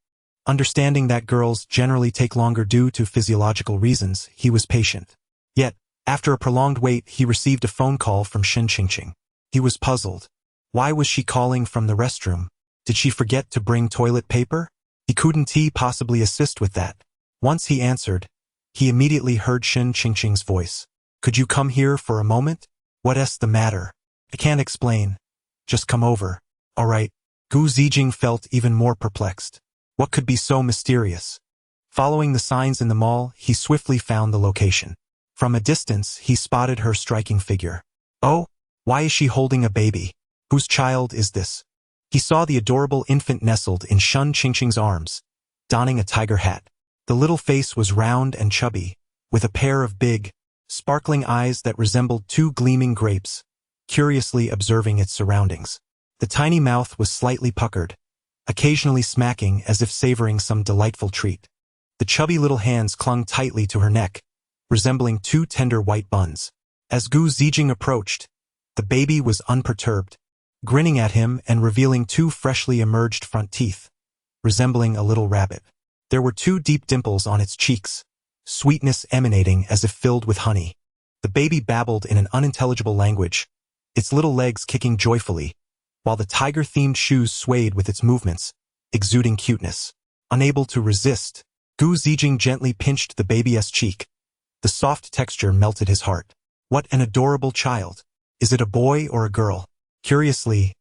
Understanding that girls generally take longer due to physiological reasons, he was patient. Yet, after a prolonged wait, he received a phone call from Shun Qingqing. He was puzzled. Why was she calling from the restroom? Did she forget to bring toilet paper? He couldn't possibly assist with that. Once he answered, he immediately heard Shun Qingqing's voice. Could you come here for a moment? What's the matter? I can't explain. Just come over. All right. Gu Zijing felt even more perplexed. What could be so mysterious? Following the signs in the mall, he swiftly found the location. From a distance, he spotted her striking figure. Oh, why is she holding a baby? Whose child is this? He saw the adorable infant nestled in Shun Qingqing's arms, donning a tiger hat. The little face was round and chubby, with a pair of big, sparkling eyes that resembled two gleaming grapes, curiously observing its surroundings. The tiny mouth was slightly puckered, occasionally smacking as if savoring some delightful treat. The chubby little hands clung tightly to her neck, resembling two tender white buns. As Gu Zijing approached, the baby was unperturbed, grinning at him and revealing two freshly emerged front teeth, resembling a little rabbit. There were two deep dimples on its cheeks, sweetness emanating as if filled with honey. The baby babbled in an unintelligible language, its little legs kicking joyfully, while the tiger-themed shoes swayed with its movements, exuding cuteness. Unable to resist, Gu Zijing gently pinched the baby's cheek. The soft texture melted his heart. What an adorable child! Is it a boy or a girl? Curiously,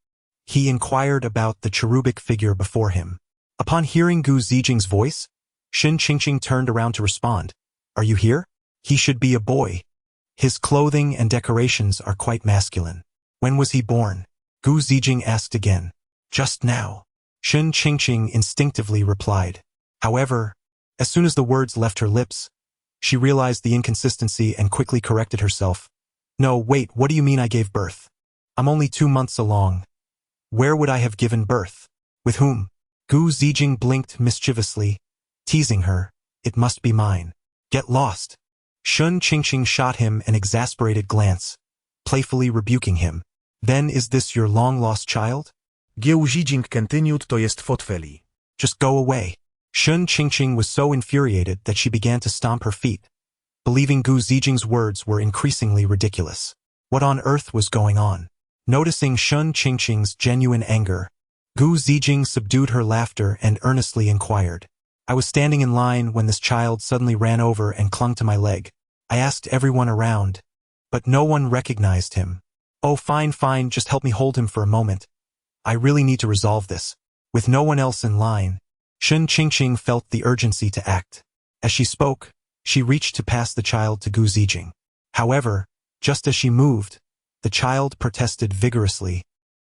he inquired about the cherubic figure before him. Upon hearing Gu Zijing's voice, Shun Qingqing turned around to respond. Are you here? He should be a boy. His clothing and decorations are quite masculine. When was he born? Gu Zijing asked again. Just now. Shun Qingqing instinctively replied. However, as soon as the words left her lips, she realized the inconsistency and quickly corrected herself. No, wait, what do you mean I gave birth? I'm only 2 months along. Where would I have given birth? With whom? Gu Zijing blinked mischievously, teasing her. It must be mine. Get lost. Shun Qingqing shot him an exasperated glance, playfully rebuking him. Then is this your long-lost child? Gu Zijing continued, to jest fotweli. Just go away. Shun Qingqing was so infuriated that she began to stomp her feet, believing Gu Zijing's words were increasingly ridiculous. What on earth was going on? Noticing Shun Qingqing's genuine anger, Gu Zijing subdued her laughter and earnestly inquired. I was standing in line when this child suddenly ran over and clung to my leg. I asked everyone around, but no one recognized him. Oh, fine, just help me hold him for a moment. I really need to resolve this. With no one else in line, Shun Qingqing felt the urgency to act. As she spoke, she reached to pass the child to Gu Zijing. However, just as she moved, the child protested vigorously,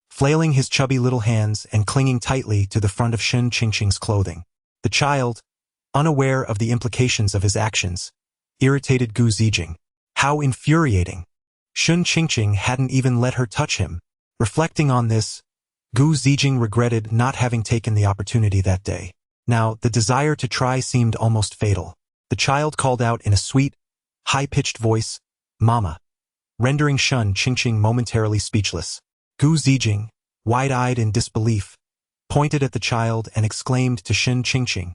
flailing his chubby little hands and clinging tightly to the front of Shun Qingqing's clothing. The child, unaware of the implications of his actions, irritated Gu Zijing. How infuriating! Shun Qingqing hadn't even let her touch him. Reflecting on this, Gu Zijing regretted not having taken the opportunity that day. Now, the desire to try seemed almost fatal. The child called out in a sweet, high-pitched voice, Mama, rendering Shun Qingqing momentarily speechless. Gu Zijing, wide-eyed in disbelief, pointed at the child and exclaimed to Shen Qingqing,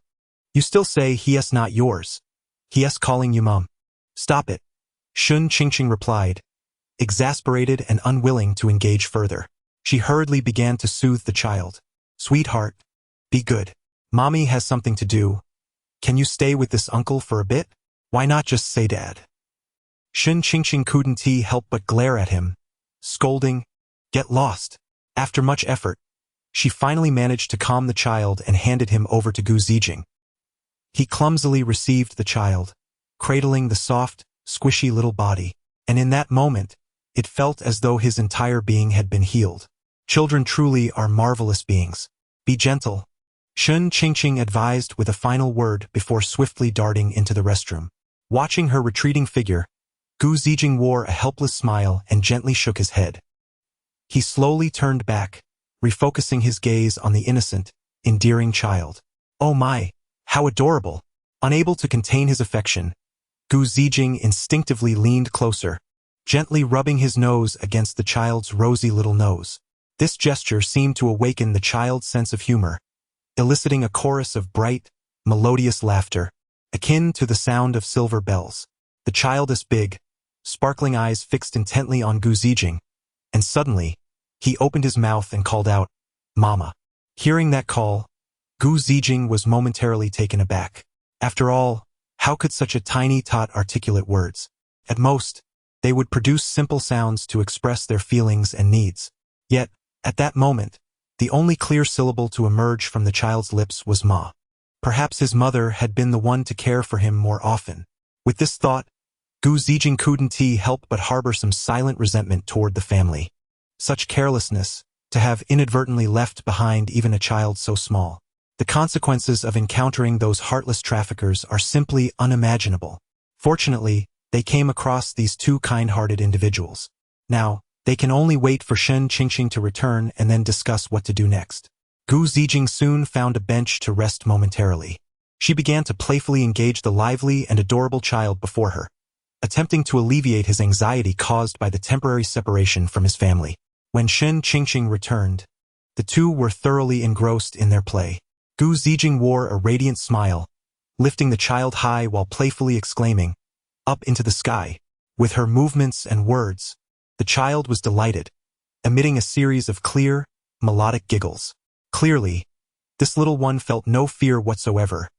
"You still say he is not yours. He is calling you mom. Stop it." Shen Qingqing replied, exasperated and unwilling to engage further. She hurriedly began to soothe the child. "Sweetheart, be good. Mommy has something to do. Can you stay with this uncle for a bit? Why not just say dad?" Shen Qingqing couldn't help but glare at him, scolding, "Get lost." After much effort, she finally managed to calm the child and handed him over to Gu Zijing. He clumsily received the child, cradling the soft, squishy little body, and in that moment, it felt as though his entire being had been healed. Children truly are marvelous beings. Be gentle, Shen Qingqing advised with a final word before swiftly darting into the restroom. Watching her retreating figure, Gu Zijing wore a helpless smile and gently shook his head. He slowly turned back, refocusing his gaze on the innocent, endearing child. Oh my, how adorable! Unable to contain his affection, Gu Zijing instinctively leaned closer, gently rubbing his nose against the child's rosy little nose. This gesture seemed to awaken the child's sense of humor, eliciting a chorus of bright, melodious laughter, akin to the sound of silver bells. The childish big, sparkling eyes fixed intently on Gu Zijing, and suddenly, he opened his mouth and called out, "Mama." Hearing that call, Gu Zijing was momentarily taken aback. After all, how could such a tiny tot articulate words? At most, they would produce simple sounds to express their feelings and needs. Yet, at that moment, the only clear syllable to emerge from the child's lips was "ma." Perhaps his mother had been the one to care for him more often. With this thought, Gu Zijing couldn't help but harbor some silent resentment toward the family. Such carelessness, to have inadvertently left behind even a child so small. The consequences of encountering those heartless traffickers are simply unimaginable. Fortunately, they came across these two kind-hearted individuals. Now, they can only wait for Shen Qingqing to return and then discuss what to do next. Gu Zijing soon found a bench to rest momentarily. She began to playfully engage the lively and adorable child before her, attempting to alleviate his anxiety caused by the temporary separation from his family. When Shen Qingqing returned, the two were thoroughly engrossed in their play. Gu Zijing wore a radiant smile, lifting the child high while playfully exclaiming, "Up into the sky." With her movements and words, the child was delighted, emitting a series of clear, melodic giggles. Clearly, this little one felt no fear whatsoever,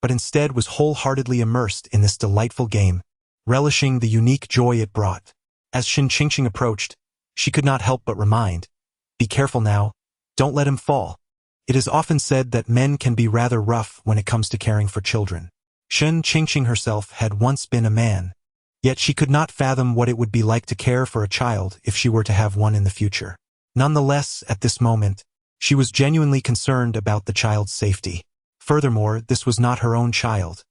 but instead was wholeheartedly immersed in this delightful game, relishing the unique joy it brought. As Shen Qingqing approached, she could not help but remind, "Be careful now, don't let him fall." It is often said that men can be rather rough when it comes to caring for children. Shen Qingqing herself had once been a man, yet she could not fathom what it would be like to care for a child if she were to have one in the future. Nonetheless, at this moment, she was genuinely concerned about the child's safety. Furthermore, this was not her own child.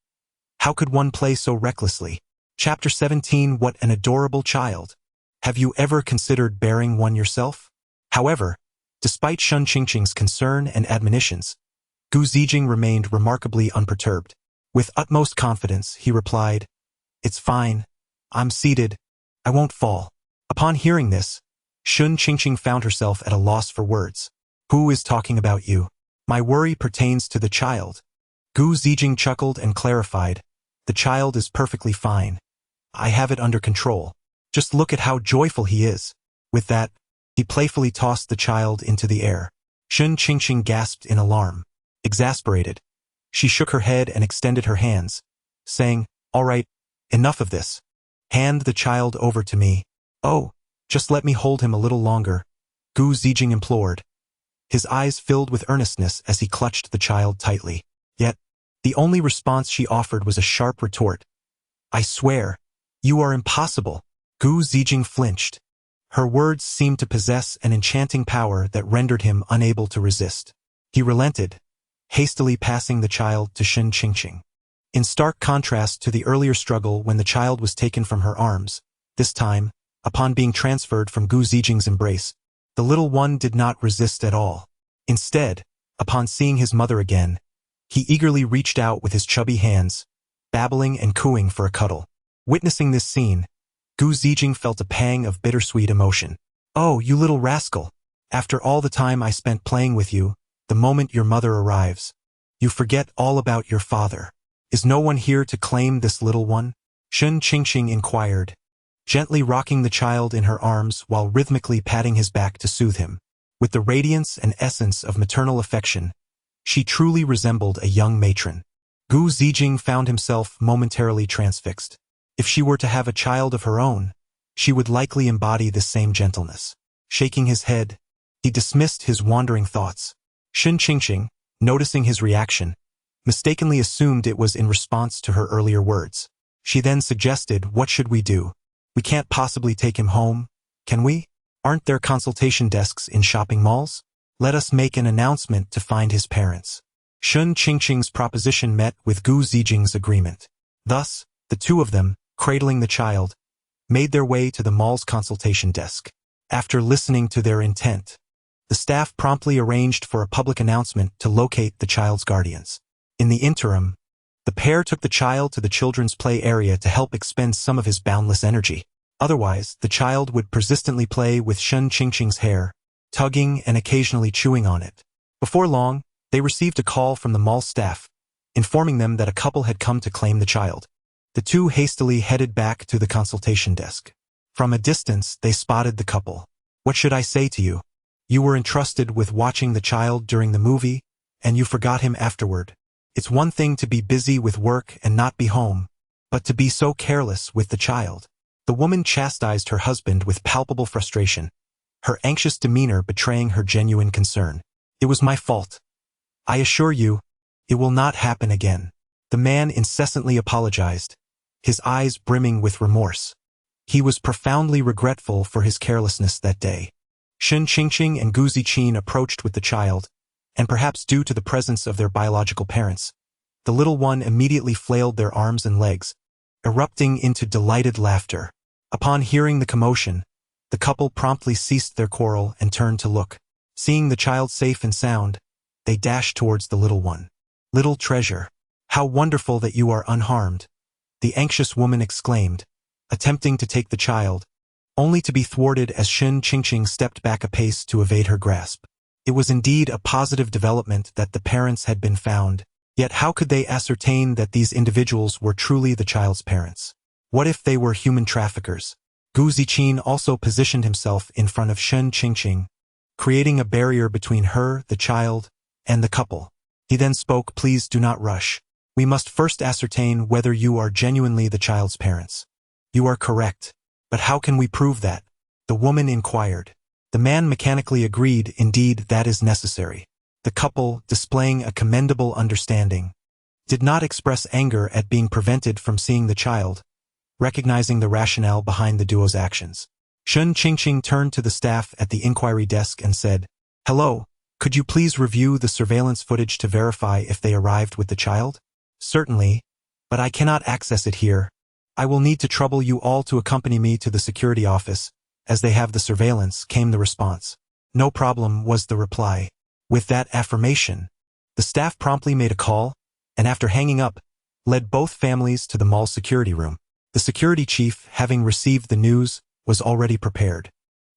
How could one play so recklessly? Chapter 17 What an adorable child! Have you ever considered bearing one yourself? However, despite Shen Qingqing's concern and admonitions, Gu Zijing remained remarkably unperturbed. With utmost confidence, he replied, "It's fine. I'm seated. I won't fall." Upon hearing this, Shen Qingqing found herself at a loss for words. "Who is talking about you? My worry pertains to the child." Gu Zijing chuckled and clarified, "The child is perfectly fine. I have it under control. Just look at how joyful he is." With that, he playfully tossed the child into the air. Shen Qingqing gasped in alarm. Exasperated, she shook her head and extended her hands, saying, "All right, enough of this. Hand the child over to me." "Oh, just let me hold him a little longer," Gu Zijing implored. His eyes filled with earnestness as he clutched the child tightly. Yet, the only response she offered was a sharp retort. "I swear, you are impossible." Gu Zijing flinched. Her words seemed to possess an enchanting power that rendered him unable to resist. He relented, hastily passing the child to Shen Qingqing. In stark contrast to the earlier struggle when the child was taken from her arms, this time, upon being transferred from Gu Zijing's embrace, the little one did not resist at all. Instead, upon seeing his mother again, he eagerly reached out with his chubby hands, babbling and cooing for a cuddle. Witnessing this scene, Gu Zijing felt a pang of bittersweet emotion. "Oh, you little rascal! After all the time I spent playing with you, the moment your mother arrives, you forget all about your father. Is no one here to claim this little one? Shen Qingqing inquired, gently rocking the child in her arms while rhythmically patting his back to soothe him. With the radiance and essence of maternal affection, she truly resembled a young matron. Gu Zijing found himself momentarily transfixed. If she were to have a child of her own, she would likely embody this same gentleness. Shaking his head, he dismissed his wandering thoughts. Shen Qingqing, noticing his reaction, mistakenly assumed it was in response to her earlier words. She then suggested, "What should we do? We can't possibly take him home, can we? Aren't there consultation desks in shopping malls? Let us make an announcement to find his parents." Shen Qingqing's proposition met with Gu Zijing's agreement. Thus, the two of them, cradling the child, made their way to the mall's consultation desk. After listening to their intent, the staff promptly arranged for a public announcement to locate the child's guardians. In the interim, the pair took the child to the children's play area to help expend some of his boundless energy. Otherwise, the child would persistently play with Shen Qingqing's hair, tugging and occasionally chewing on it. Before long, they received a call from the mall staff, informing them that a couple had come to claim the child. The two hastily headed back to the consultation desk. From a distance, they spotted the couple. "What should I say to you? You were entrusted with watching the child during the movie, and you forgot him afterward. It's one thing to be busy with work and not be home, but to be so careless with the child." The woman chastised her husband with palpable frustration, her anxious demeanor betraying her genuine concern. "It was my fault. I assure you, it will not happen again." The man incessantly apologized, his eyes brimming with remorse. He was profoundly regretful for his carelessness that day. Shen Qingqing and Gu Ziqin approached with the child, and perhaps due to the presence of their biological parents, the little one immediately flailed their arms and legs, erupting into delighted laughter. Upon hearing the commotion, the couple promptly ceased their quarrel and turned to look. Seeing the child safe and sound, they dashed towards the little one. "Little treasure, how wonderful that you are unharmed," the anxious woman exclaimed, attempting to take the child, only to be thwarted as Shen Qingqing stepped back a pace to evade her grasp. It was indeed a positive development that the parents had been found, yet how could they ascertain that these individuals were truly the child's parents? What if they were human traffickers? Gu Ziqin also positioned himself in front of Shen Qingqing, creating a barrier between her, the child, and the couple. He then spoke, "Please do not rush. We must first ascertain whether you are genuinely the child's parents." "You are correct. But how can we prove that?" the woman inquired. The man mechanically agreed, "Indeed, that is necessary." The couple, displaying a commendable understanding, did not express anger at being prevented from seeing the child, recognizing the rationale behind the duo's actions. Shen Qingqing turned to the staff at the inquiry desk and said, "Hello, could you please review the surveillance footage to verify if they arrived with the child?" "Certainly, but I cannot access it here. I will need to trouble you all to accompany me to the security office, as they have the surveillance," came the response. "No problem," was the reply. With that affirmation, the staff promptly made a call, and after hanging up, led both families to the mall security room. The security chief, having received the news, was already prepared.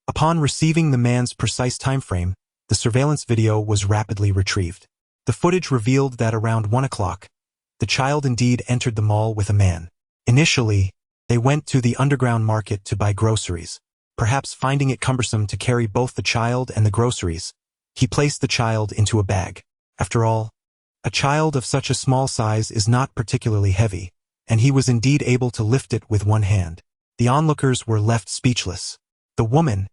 Upon receiving the man's precise time frame, the surveillance video was rapidly retrieved. The footage revealed that around 1 o'clock, the child indeed entered the mall with a man. Initially, they went to the underground market to buy groceries. Perhaps finding it cumbersome to carry both the child and the groceries, he placed the child into a bag. After all, a child of such a small size is not particularly heavy, and he was indeed able to lift it with one hand. The onlookers were left speechless. The woman,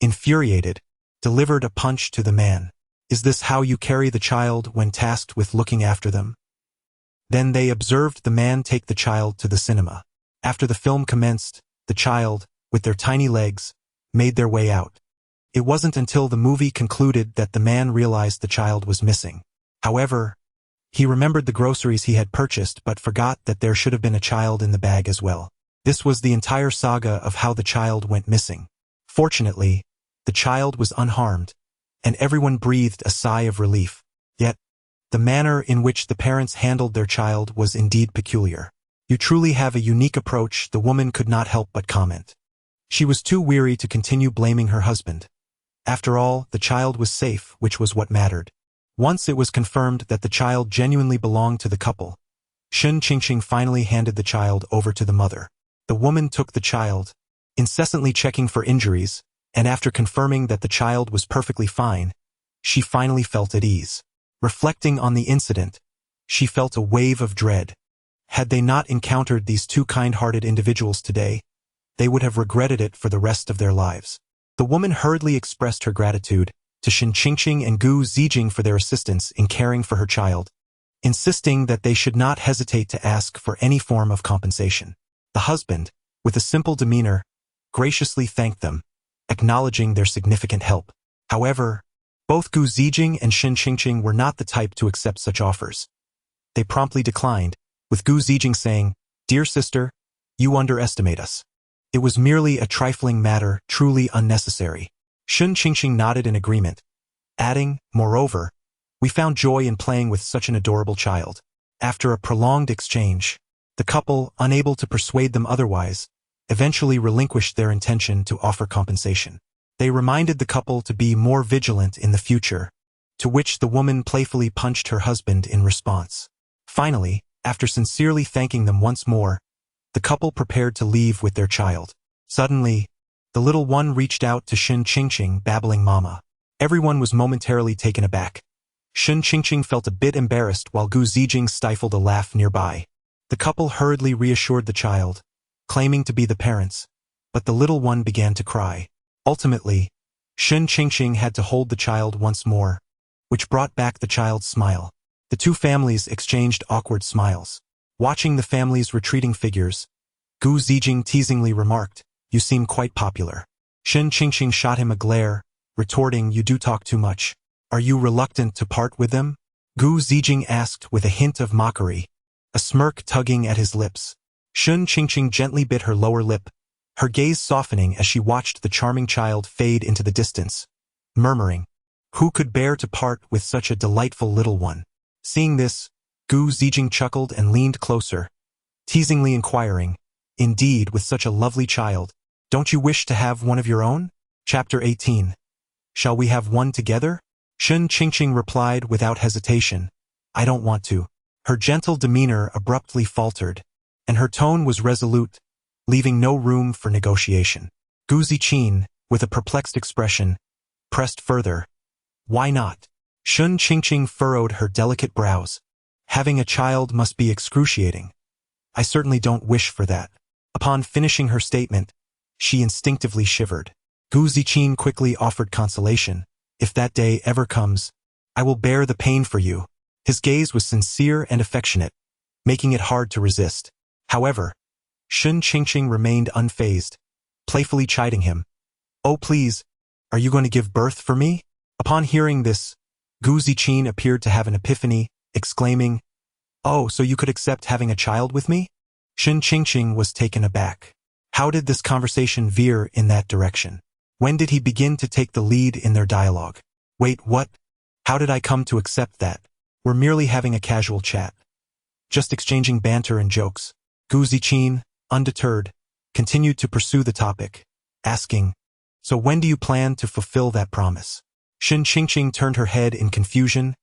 infuriated, delivered a punch to the man. "Is this how you carry the child when tasked with looking after them?" Then they observed the man take the child to the cinema. After the film commenced, the child, with their tiny legs, made their way out. It wasn't until the movie concluded that the man realized the child was missing. However, he remembered the groceries he had purchased but forgot that there should have been a child in the bag as well. This was the entire saga of how the child went missing. Fortunately, the child was unharmed, and everyone breathed a sigh of relief. Yet, the manner in which the parents handled their child was indeed peculiar. "You truly have a unique approach," the woman could not help but comment. She was too weary to continue blaming her husband. After all, the child was safe, which was what mattered. Once it was confirmed that the child genuinely belonged to the couple, Shun Qingqing finally handed the child over to the mother. The woman took the child, incessantly checking for injuries, and after confirming that the child was perfectly fine, she finally felt at ease. Reflecting on the incident, she felt a wave of dread. Had they not encountered these two kind-hearted individuals today, they would have regretted it for the rest of their lives. The woman hurriedly expressed her gratitude to Shun Qingqing and Gu Zijing for their assistance in caring for her child, insisting that they should not hesitate to ask for any form of compensation. The husband, with a simple demeanor, graciously thanked them, acknowledging their significant help. However, both Gu Zijing and Shun Qingqing were not the type to accept such offers. They promptly declined, with Gu Zijing saying, "Dear sister, you underestimate us. It was merely a trifling matter, truly unnecessary." Shun Qingqing nodded in agreement, adding, "Moreover, we found joy in playing with such an adorable child." After a prolonged exchange, the couple, unable to persuade them otherwise, eventually relinquished their intention to offer compensation. They reminded the couple to be more vigilant in the future, to which the woman playfully punched her husband in response. Finally, after sincerely thanking them once more, the couple prepared to leave with their child. Suddenly, the little one reached out to Shun Qingqing, babbling "Mama." Everyone was momentarily taken aback. Shun Qingqing felt a bit embarrassed while Gu Zijing stifled a laugh nearby. The couple hurriedly reassured the child, claiming to be the parents, but the little one began to cry. Ultimately, Shun Qingqing had to hold the child once more, which brought back the child's smile. The two families exchanged awkward smiles. Watching the family's retreating figures, Gu Zijing teasingly remarked, "You seem quite popular." Shun Qingqing shot him a glare, retorting, "You do talk too much. Are you reluctant to part with them?" Gu Zijing asked with a hint of mockery, a smirk tugging at his lips. Shun Qingqing gently bit her lower lip, her gaze softening as she watched the charming child fade into the distance, murmuring, "Who could bear to part with such a delightful little one?" Seeing this, Gu Zijing chuckled and leaned closer, teasingly inquiring, "Indeed, with such a lovely child, don't you wish to have one of your own?" Chapter 18. Shall we have one together? Shun Qingqing replied without hesitation, "I don't want to." Her gentle demeanor abruptly faltered, and her tone was resolute, leaving no room for negotiation. Gu Ziqin, with a perplexed expression, pressed further, "Why not?" Shun Qingqing furrowed her delicate brows. "Having a child must be excruciating. I certainly don't wish for that." Upon finishing her statement, she instinctively shivered. Gu Ziqin quickly offered consolation, "If that day ever comes, I will bear the pain for you." His gaze was sincere and affectionate, making it hard to resist. However, Shun Qingqing remained unfazed, playfully chiding him, "Oh please, are you going to give birth for me?" Upon hearing this, Gu Ziqin appeared to have an epiphany, exclaiming, "Oh, so you could accept having a child with me?" Shun Qingqing was taken aback. How did this conversation veer in that direction? When did he begin to take the lead in their dialogue? Wait, what? How did I come to accept that? We're merely having a casual chat. Just exchanging banter and jokes. Gu Ziqin, undeterred, continued to pursue the topic, asking, "So when do you plan to fulfill that promise?" Shun Qingqing turned her head in confusion,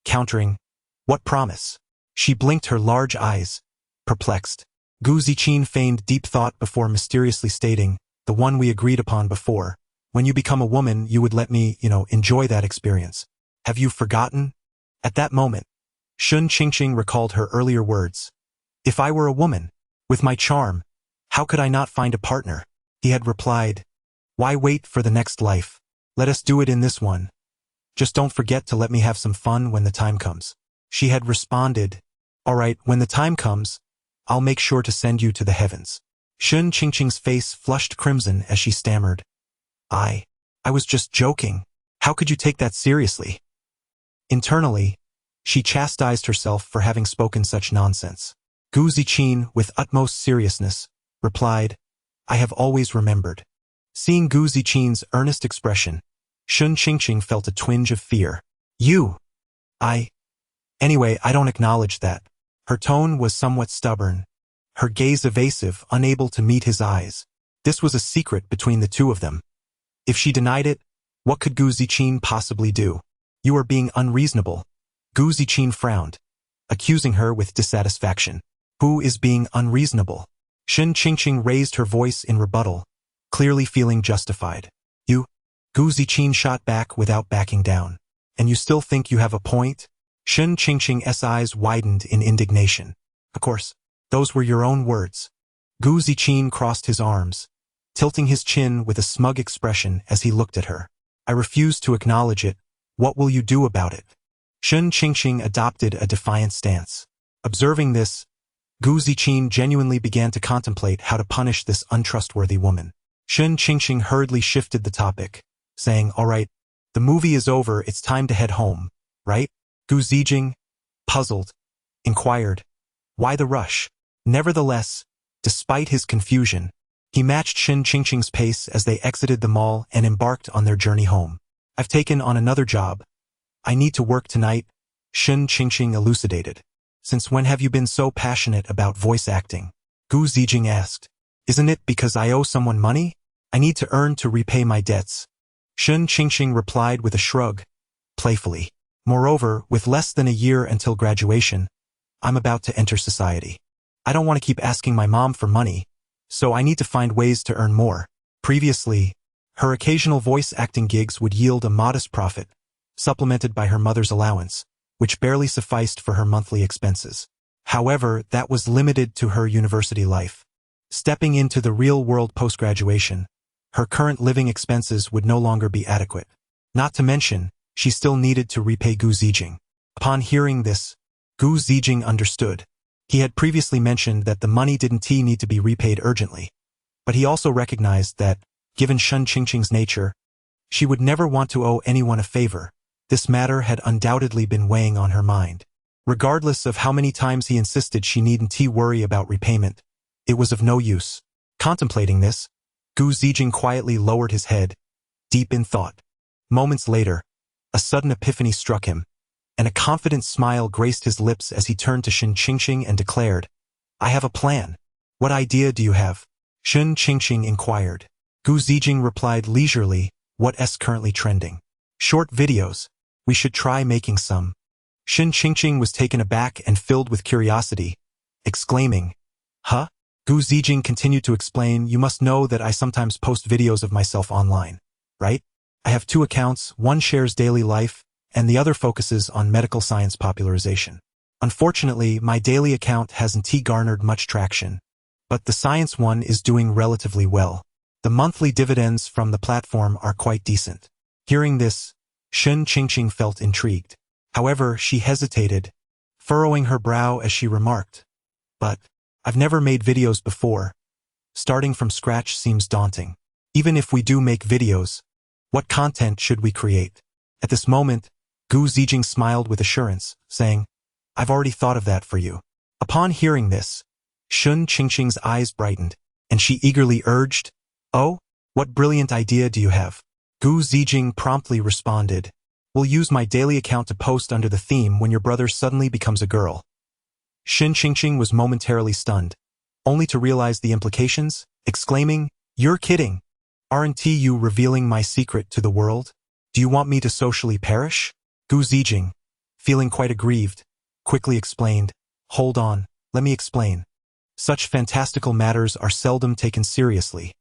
countering, "What promise?" She blinked her large eyes, perplexed. Gu Ziqin feigned deep thought before mysteriously stating, "The one we agreed upon before. When you become a woman, you would let me, enjoy that experience. Have you forgotten?" At that moment, Shun Qingqing recalled her earlier words. "If I were a woman, with my charm, how could I not find a partner?" He had replied, "Why wait for the next life? Let us do it in this one. Just don't forget to let me have some fun when the time comes." She had responded, "All right, when the time comes, I'll make sure to send you to the heavens." Shun Qingqing's face flushed crimson as she stammered, I was just joking. How could you take that seriously?" Internally, she chastised herself for having spoken such nonsense. Gu Ziqin, with utmost seriousness, replied, "I have always remembered." Seeing Gu Ziqin's earnest expression, Shun Qingqing felt a twinge of fear. "You? Anyway, I don't acknowledge that." Her tone was somewhat stubborn, her gaze evasive, unable to meet his eyes. This was a secret between the two of them. If she denied it, What could Gu Ziqin possibly do? You are being unreasonable. Gu Ziqin frowned, accusing her with dissatisfaction. Who is being unreasonable? Shen Qingqing raised her voice in rebuttal, clearly feeling justified. You? Gu Ziqin shot back without backing down. And you still think you have a point? Shen Qingqing's eyes widened in indignation. Of course, those were your own words. Gu Ziqin crossed his arms, tilting his chin with a smug expression as he looked at her. I refuse to acknowledge it. What will you do about it? Shen Qingqing adopted a defiant stance. Observing this, Gu Ziqin genuinely began to contemplate how to punish this untrustworthy woman. Shen Qingqing hurriedly shifted the topic, saying, all right, the movie is over, it's time to head home, right? Gu Zijing, puzzled, inquired, why the rush? Nevertheless, despite his confusion, he matched Shen Qingqing's pace as they exited the mall and embarked on their journey home. I've taken on another job. I need to work tonight, Shen Qingqing elucidated. Since when have you been so passionate about voice acting? Gu Zijing asked. Isn't it because I owe someone money? I need to earn to repay my debts. Shen Qingqing replied with a shrug, playfully. Moreover, with less than a year until graduation, I'm about to enter society. I don't want to keep asking my mom for money, so I need to find ways to earn more. Previously, her occasional voice acting gigs would yield a modest profit, supplemented by her mother's allowance, which barely sufficed for her monthly expenses. However, that was limited to her university life. Stepping into the real world post-graduation, her current living expenses would no longer be adequate. Not to mention, she still needed to repay Gu Zijing. Upon hearing this, Gu Zijing understood. He had previously mentioned that the money didn't need to be repaid urgently, but he also recognized that, given Shen Qingqing's nature, she would never want to owe anyone a favor. This matter had undoubtedly been weighing on her mind. Regardless of how many times he insisted she needn't worry about repayment, it was of no use. Contemplating this, Gu Zijing quietly lowered his head, deep in thought. Moments later, a sudden epiphany struck him, and a confident smile graced his lips as he turned to Shen Qingqing and declared, I have a plan. What idea do you have? Shen Qingqing inquired. Gu Zijing replied leisurely, what's currently trending? Short videos. We should try making some. Shen Qingqing was taken aback and filled with curiosity, exclaiming, huh? Gu Zijing continued to explain, you must know that I sometimes post videos of myself online, right? I have 2 accounts, one shares daily life, and the other focuses on medical science popularization. Unfortunately, my daily account hasn't garnered much traction, but the science one is doing relatively well. The monthly dividends from the platform are quite decent. Hearing this, Shen Qingqing felt intrigued. However, she hesitated, furrowing her brow as she remarked, but I've never made videos before. Starting from scratch seems daunting. Even if we do make videos, what content should we create? At this moment, Gu Zijing smiled with assurance, saying, I've already thought of that for you. Upon hearing this, Shen Qingqing's eyes brightened, and she eagerly urged, oh, what brilliant idea do you have? Gu Zijing promptly responded, we'll use my daily account to post under the theme when your brother suddenly becomes a girl. Shen Qingqing was momentarily stunned, only to realize the implications, exclaiming, you're kidding. Aren't you revealing my secret to the world? Do you want me to socially perish? Gu Zijing, feeling quite aggrieved, quickly explained, hold on, let me explain. Such fantastical matters are seldom taken seriously.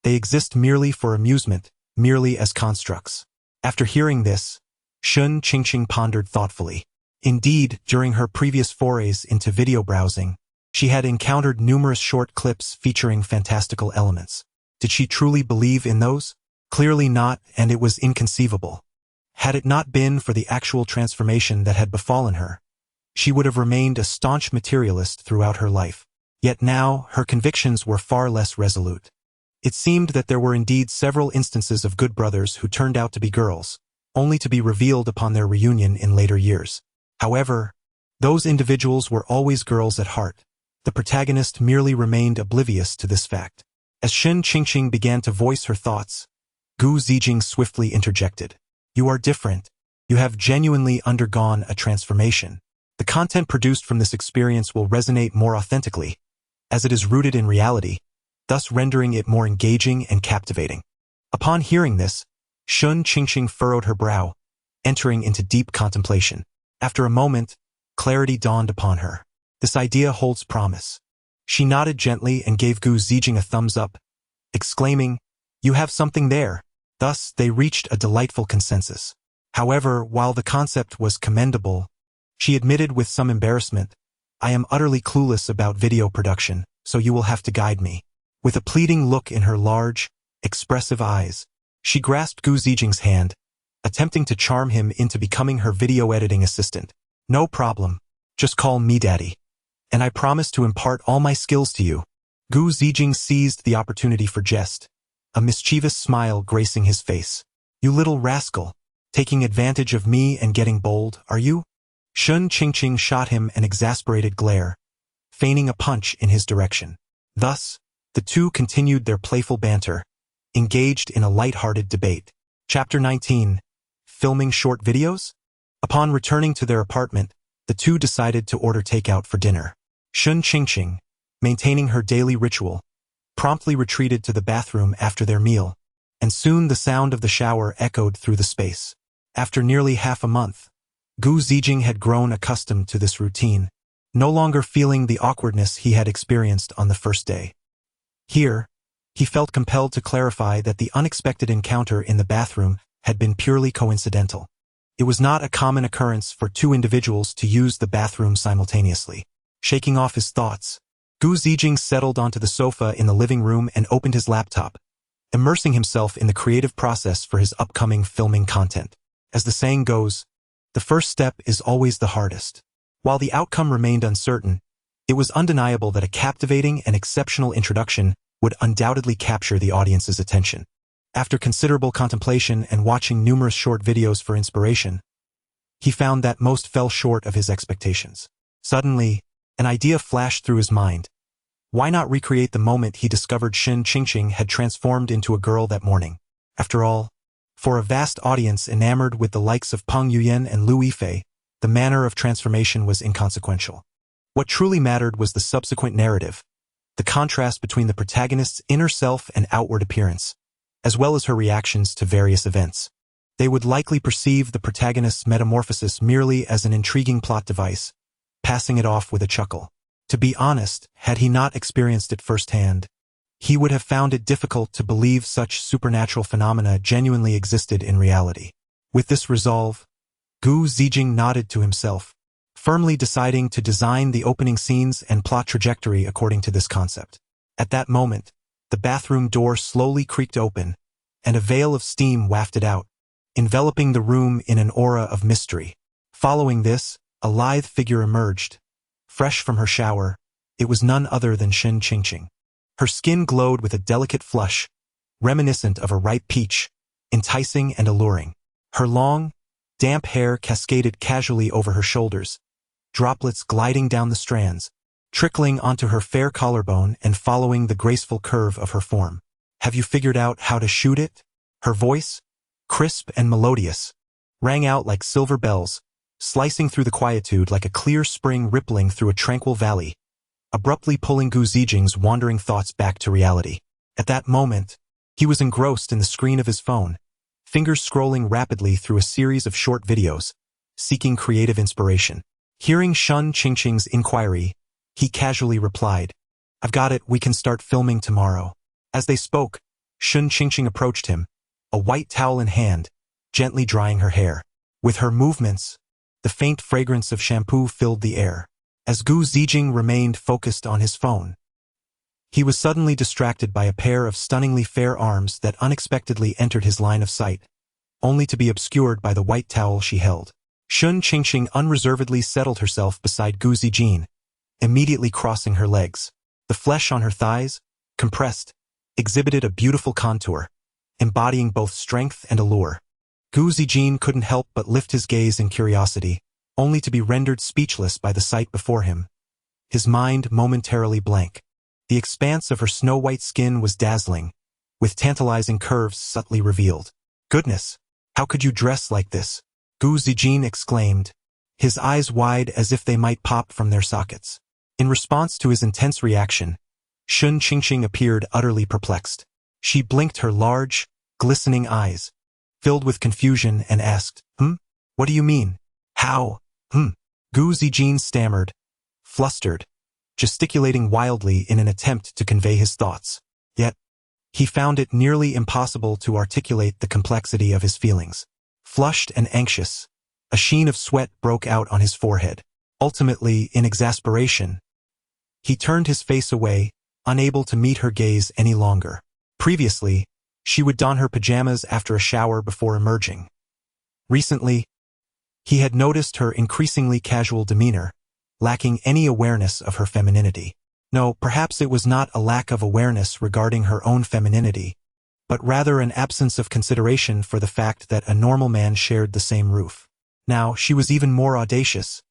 They exist merely for amusement, merely as constructs. After hearing this, Shen Qingqing pondered thoughtfully. Indeed, during her previous forays into video browsing, she had encountered numerous short clips featuring fantastical elements. Did she truly believe in those? Clearly not, and it was inconceivable. Had it not been for the actual transformation that had befallen her, she would have remained a staunch materialist throughout her life. Yet now, her convictions were far less resolute. It seemed that there were indeed several instances of good brothers who turned out to be girls, only to be revealed upon their reunion in later years. However, those individuals were always girls at heart. The protagonist merely remained oblivious to this fact. As Shen Qingqing began to voice her thoughts, Gu Zijing swiftly interjected. You are different. You have genuinely undergone a transformation. The content produced from this experience will resonate more authentically, as it is rooted in reality, thus rendering it more engaging and captivating. Upon hearing this, Shun Qingqing furrowed her brow, entering into deep contemplation. After a moment, clarity dawned upon her. This idea holds promise. She nodded gently and gave Gu Zijing a thumbs up, exclaiming, "You have something there." Thus, they reached a delightful consensus. However, while the concept was commendable, she admitted with some embarrassment, "I am utterly clueless about video production, so you will have to guide me." With a pleading look in her large, expressive eyes, she grasped Gu Zijing's hand, attempting to charm him into becoming her video editing assistant. "No problem. Just call me Daddy. And I promise to impart all my skills to you." Gu Zijing seized the opportunity for jest, a mischievous smile gracing his face. "You little rascal, taking advantage of me and getting bold, are you?" Shun Qingqing shot him an exasperated glare, feigning a punch in his direction. Thus, the two continued their playful banter, engaged in a light-hearted debate. Chapter 19. Filming short videos? Upon returning to their apartment, the two decided to order takeout for dinner. Shun Qingqing, maintaining her daily ritual, promptly retreated to the bathroom after their meal, and soon the sound of the shower echoed through the space. After nearly half a month, Gu Zijing had grown accustomed to this routine, no longer feeling the awkwardness he had experienced on the first day. Here, he felt compelled to clarify that the unexpected encounter in the bathroom had been purely coincidental. It was not a common occurrence for two individuals to use the bathroom simultaneously. Shaking off his thoughts, Gu Zijing settled onto the sofa in the living room and opened his laptop, immersing himself in the creative process for his upcoming filming content. As the saying goes, the first step is always the hardest. While the outcome remained uncertain, it was undeniable that a captivating and exceptional introduction would undoubtedly capture the audience's attention. After considerable contemplation and watching numerous short videos for inspiration, he found that most fell short of his expectations. Suddenly, an idea flashed through his mind. Why not recreate the moment he discovered Shun Qingqing had transformed into a girl that morning? After all, for a vast audience enamored with the likes of Peng Yuyan and Lu Yifei, the manner of transformation was inconsequential. What truly mattered was the subsequent narrative, the contrast between the protagonist's inner self and outward appearance, as well as her reactions to various events. They would likely perceive the protagonist's metamorphosis merely as an intriguing plot device, passing it off with a chuckle. To be honest, had he not experienced it firsthand, he would have found it difficult to believe such supernatural phenomena genuinely existed in reality. With this resolve, Gu Zijing nodded to himself, firmly deciding to design the opening scenes and plot trajectory according to this concept. At that moment, the bathroom door slowly creaked open, and a veil of steam wafted out, enveloping the room in an aura of mystery. Following this, a lithe figure emerged. Fresh from her shower, it was none other than Shun Qingqing. Her skin glowed with a delicate flush, reminiscent of a ripe peach, enticing and alluring. Her long, damp hair cascaded casually over her shoulders, droplets gliding down the strands, trickling onto her fair collarbone and following the graceful curve of her form. "Have you figured out how to shoot it?" Her voice, crisp and melodious, rang out like silver bells, slicing through the quietude like a clear spring rippling through a tranquil valley, abruptly pulling Gu Zijing's wandering thoughts back to reality. At that moment, he was engrossed in the screen of his phone, fingers scrolling rapidly through a series of short videos, seeking creative inspiration. Hearing Shun Qingqing's inquiry, he casually replied, "I've got it, we can start filming tomorrow." As they spoke, Shun Qingqing approached him, a white towel in hand, gently drying her hair. With her movements, the faint fragrance of shampoo filled the air. As Gu Zijing remained focused on his phone, he was suddenly distracted by a pair of stunningly fair arms that unexpectedly entered his line of sight, only to be obscured by the white towel she held. Shun Qingqing unreservedly settled herself beside Gu Zijing, immediately crossing her legs. The flesh on her thighs, compressed, exhibited a beautiful contour, embodying both strength and allure. Gu Zijing couldn't help but lift his gaze in curiosity, only to be rendered speechless by the sight before him, his mind momentarily blank. The expanse of her snow-white skin was dazzling, with tantalizing curves subtly revealed. "Goodness, how could you dress like this?" Gu Zijing exclaimed, his eyes wide as if they might pop from their sockets. In response to his intense reaction, Shun Qingqing appeared utterly perplexed. She blinked her large, glistening eyes, filled with confusion, and asked, What do you mean? How? Gu Zijin stammered, flustered, gesticulating wildly in an attempt to convey his thoughts. Yet, he found it nearly impossible to articulate the complexity of his feelings. Flushed and anxious, a sheen of sweat broke out on his forehead. Ultimately, in exasperation, he turned his face away, unable to meet her gaze any longer. Previously, she would don her pajamas after a shower before emerging. Recently, he had noticed her increasingly casual demeanor, lacking any awareness of her femininity. No, perhaps it was not a lack of awareness regarding her own femininity, but rather an absence of consideration for the fact that a normal man shared the same roof. Now, she was even more audacious,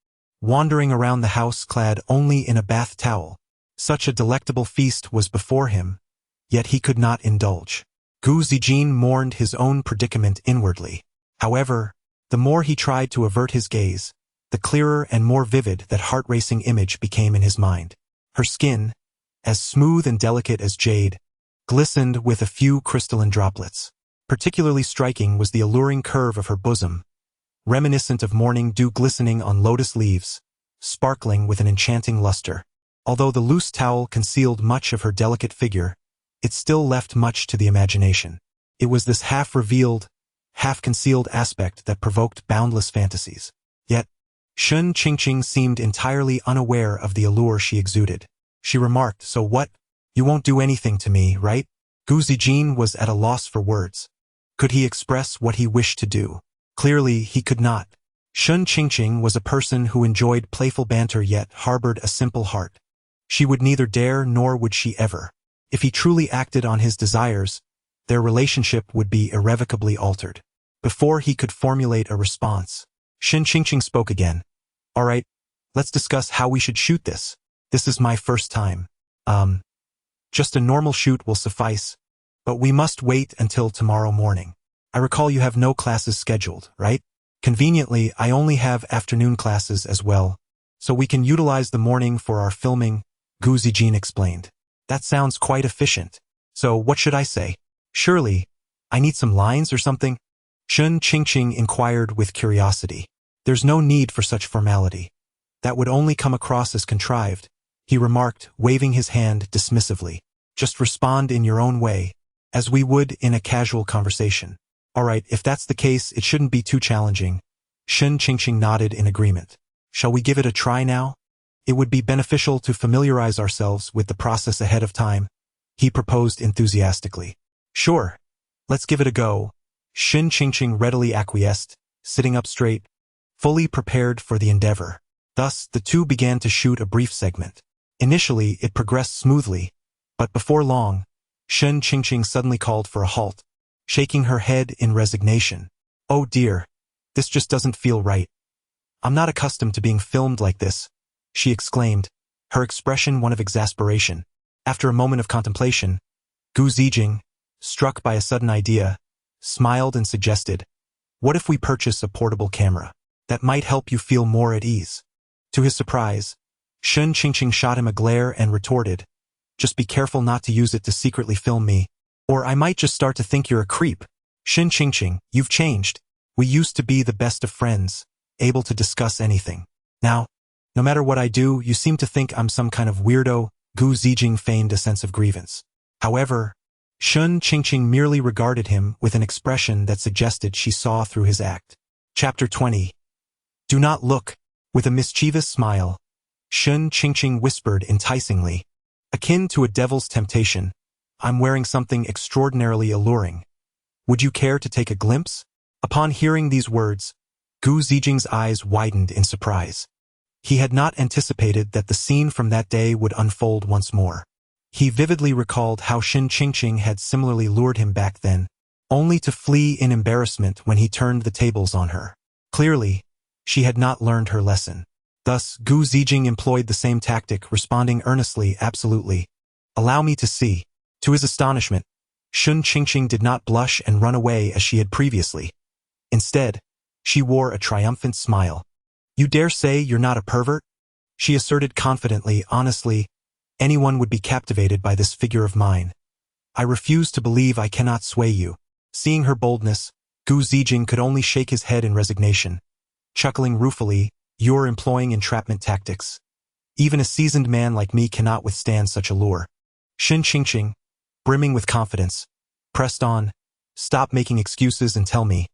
wandering around the house clad only in a bath towel. Such a delectable feast was before him, yet he could not indulge. Gu Zijin mourned his own predicament inwardly. However, the more he tried to avert his gaze, the clearer and more vivid that heart-racing image became in his mind. Her skin, as smooth and delicate as jade, glistened with a few crystalline droplets. Particularly striking was the alluring curve of her bosom, reminiscent of morning dew glistening on lotus leaves, sparkling with an enchanting luster. Although the loose towel concealed much of her delicate figure, it still left much to the imagination. It was this half-revealed, half-concealed aspect that provoked boundless fantasies. Yet, Shun Qingqing seemed entirely unaware of the allure she exuded. She remarked, "So what? You won't do anything to me, right?" Gu Zijin was at a loss for words. Could he express what he wished to do? Clearly, he could not. Shun Qingqing was a person who enjoyed playful banter yet harbored a simple heart. She would neither dare nor would she ever. If he truly acted on his desires, their relationship would be irrevocably altered. Before he could formulate a response, Shun Qingqing spoke again. "All right, let's discuss how we should shoot this. This is my first time. Just a normal shoot will suffice, but we must wait until tomorrow morning. I recall you have no classes scheduled, right? Conveniently, I only have afternoon classes as well, so we can utilize the morning for our filming," Gu Zijin explained. "That sounds quite efficient. So what should I say? Surely, I need some lines or something?" Shun Qingqing inquired with curiosity. "There's no need for such formality. That would only come across as contrived," he remarked, waving his hand dismissively. "Just respond in your own way, as we would in a casual conversation." "All right, if that's the case, it shouldn't be too challenging." Shun Qingqing nodded in agreement. "Shall we give it a try now? It would be beneficial to familiarize ourselves with the process ahead of time," he proposed enthusiastically. "Sure, let's give it a go." Shun Qingqing readily acquiesced, sitting up straight, fully prepared for the endeavor. Thus, the two began to shoot a brief segment. Initially, it progressed smoothly, but before long, Shun Qingqing suddenly called for a halt, shaking her head in resignation. "Oh dear, this just doesn't feel right. I'm not accustomed to being filmed like this," she exclaimed, her expression one of exasperation. After a moment of contemplation, Gu Zijing, struck by a sudden idea, smiled and suggested, "What if we purchase a portable camera? That might help you feel more at ease." To his surprise, Shun Qingqing shot him a glare and retorted, "Just be careful not to use it to secretly film me, or I might just start to think you're a creep." "Shun Qingqing, you've changed. We used to be the best of friends, able to discuss anything. Now, no matter what I do, you seem to think I'm some kind of weirdo." Gu Zijing feigned a sense of grievance. However, Shun Qingqing merely regarded him with an expression that suggested she saw through his act. Chapter 20. "Do not look." With a mischievous smile, Shun Qingqing whispered enticingly, "Akin to a devil's temptation, I'm wearing something extraordinarily alluring. Would you care to take a glimpse?" Upon hearing these words, Gu Zijing's eyes widened in surprise. He had not anticipated that the scene from that day would unfold once more. He vividly recalled how Shun Qingqing had similarly lured him back then, only to flee in embarrassment when he turned the tables on her. Clearly, she had not learned her lesson. Thus, Gu Zijing employed the same tactic, responding earnestly, "Absolutely. Allow me to see." To his astonishment, Shun Qingqing did not blush and run away as she had previously. Instead, she wore a triumphant smile. "You dare say you're not a pervert?" she asserted confidently. "Honestly, anyone would be captivated by this figure of mine. I refuse to believe I cannot sway you." Seeing her boldness, Gu Zijing could only shake his head in resignation, chuckling ruefully, "You're employing entrapment tactics. Even a seasoned man like me cannot withstand such a lure." Shen Qingqing, brimming with confidence, pressed on, "Stop making excuses and tell me,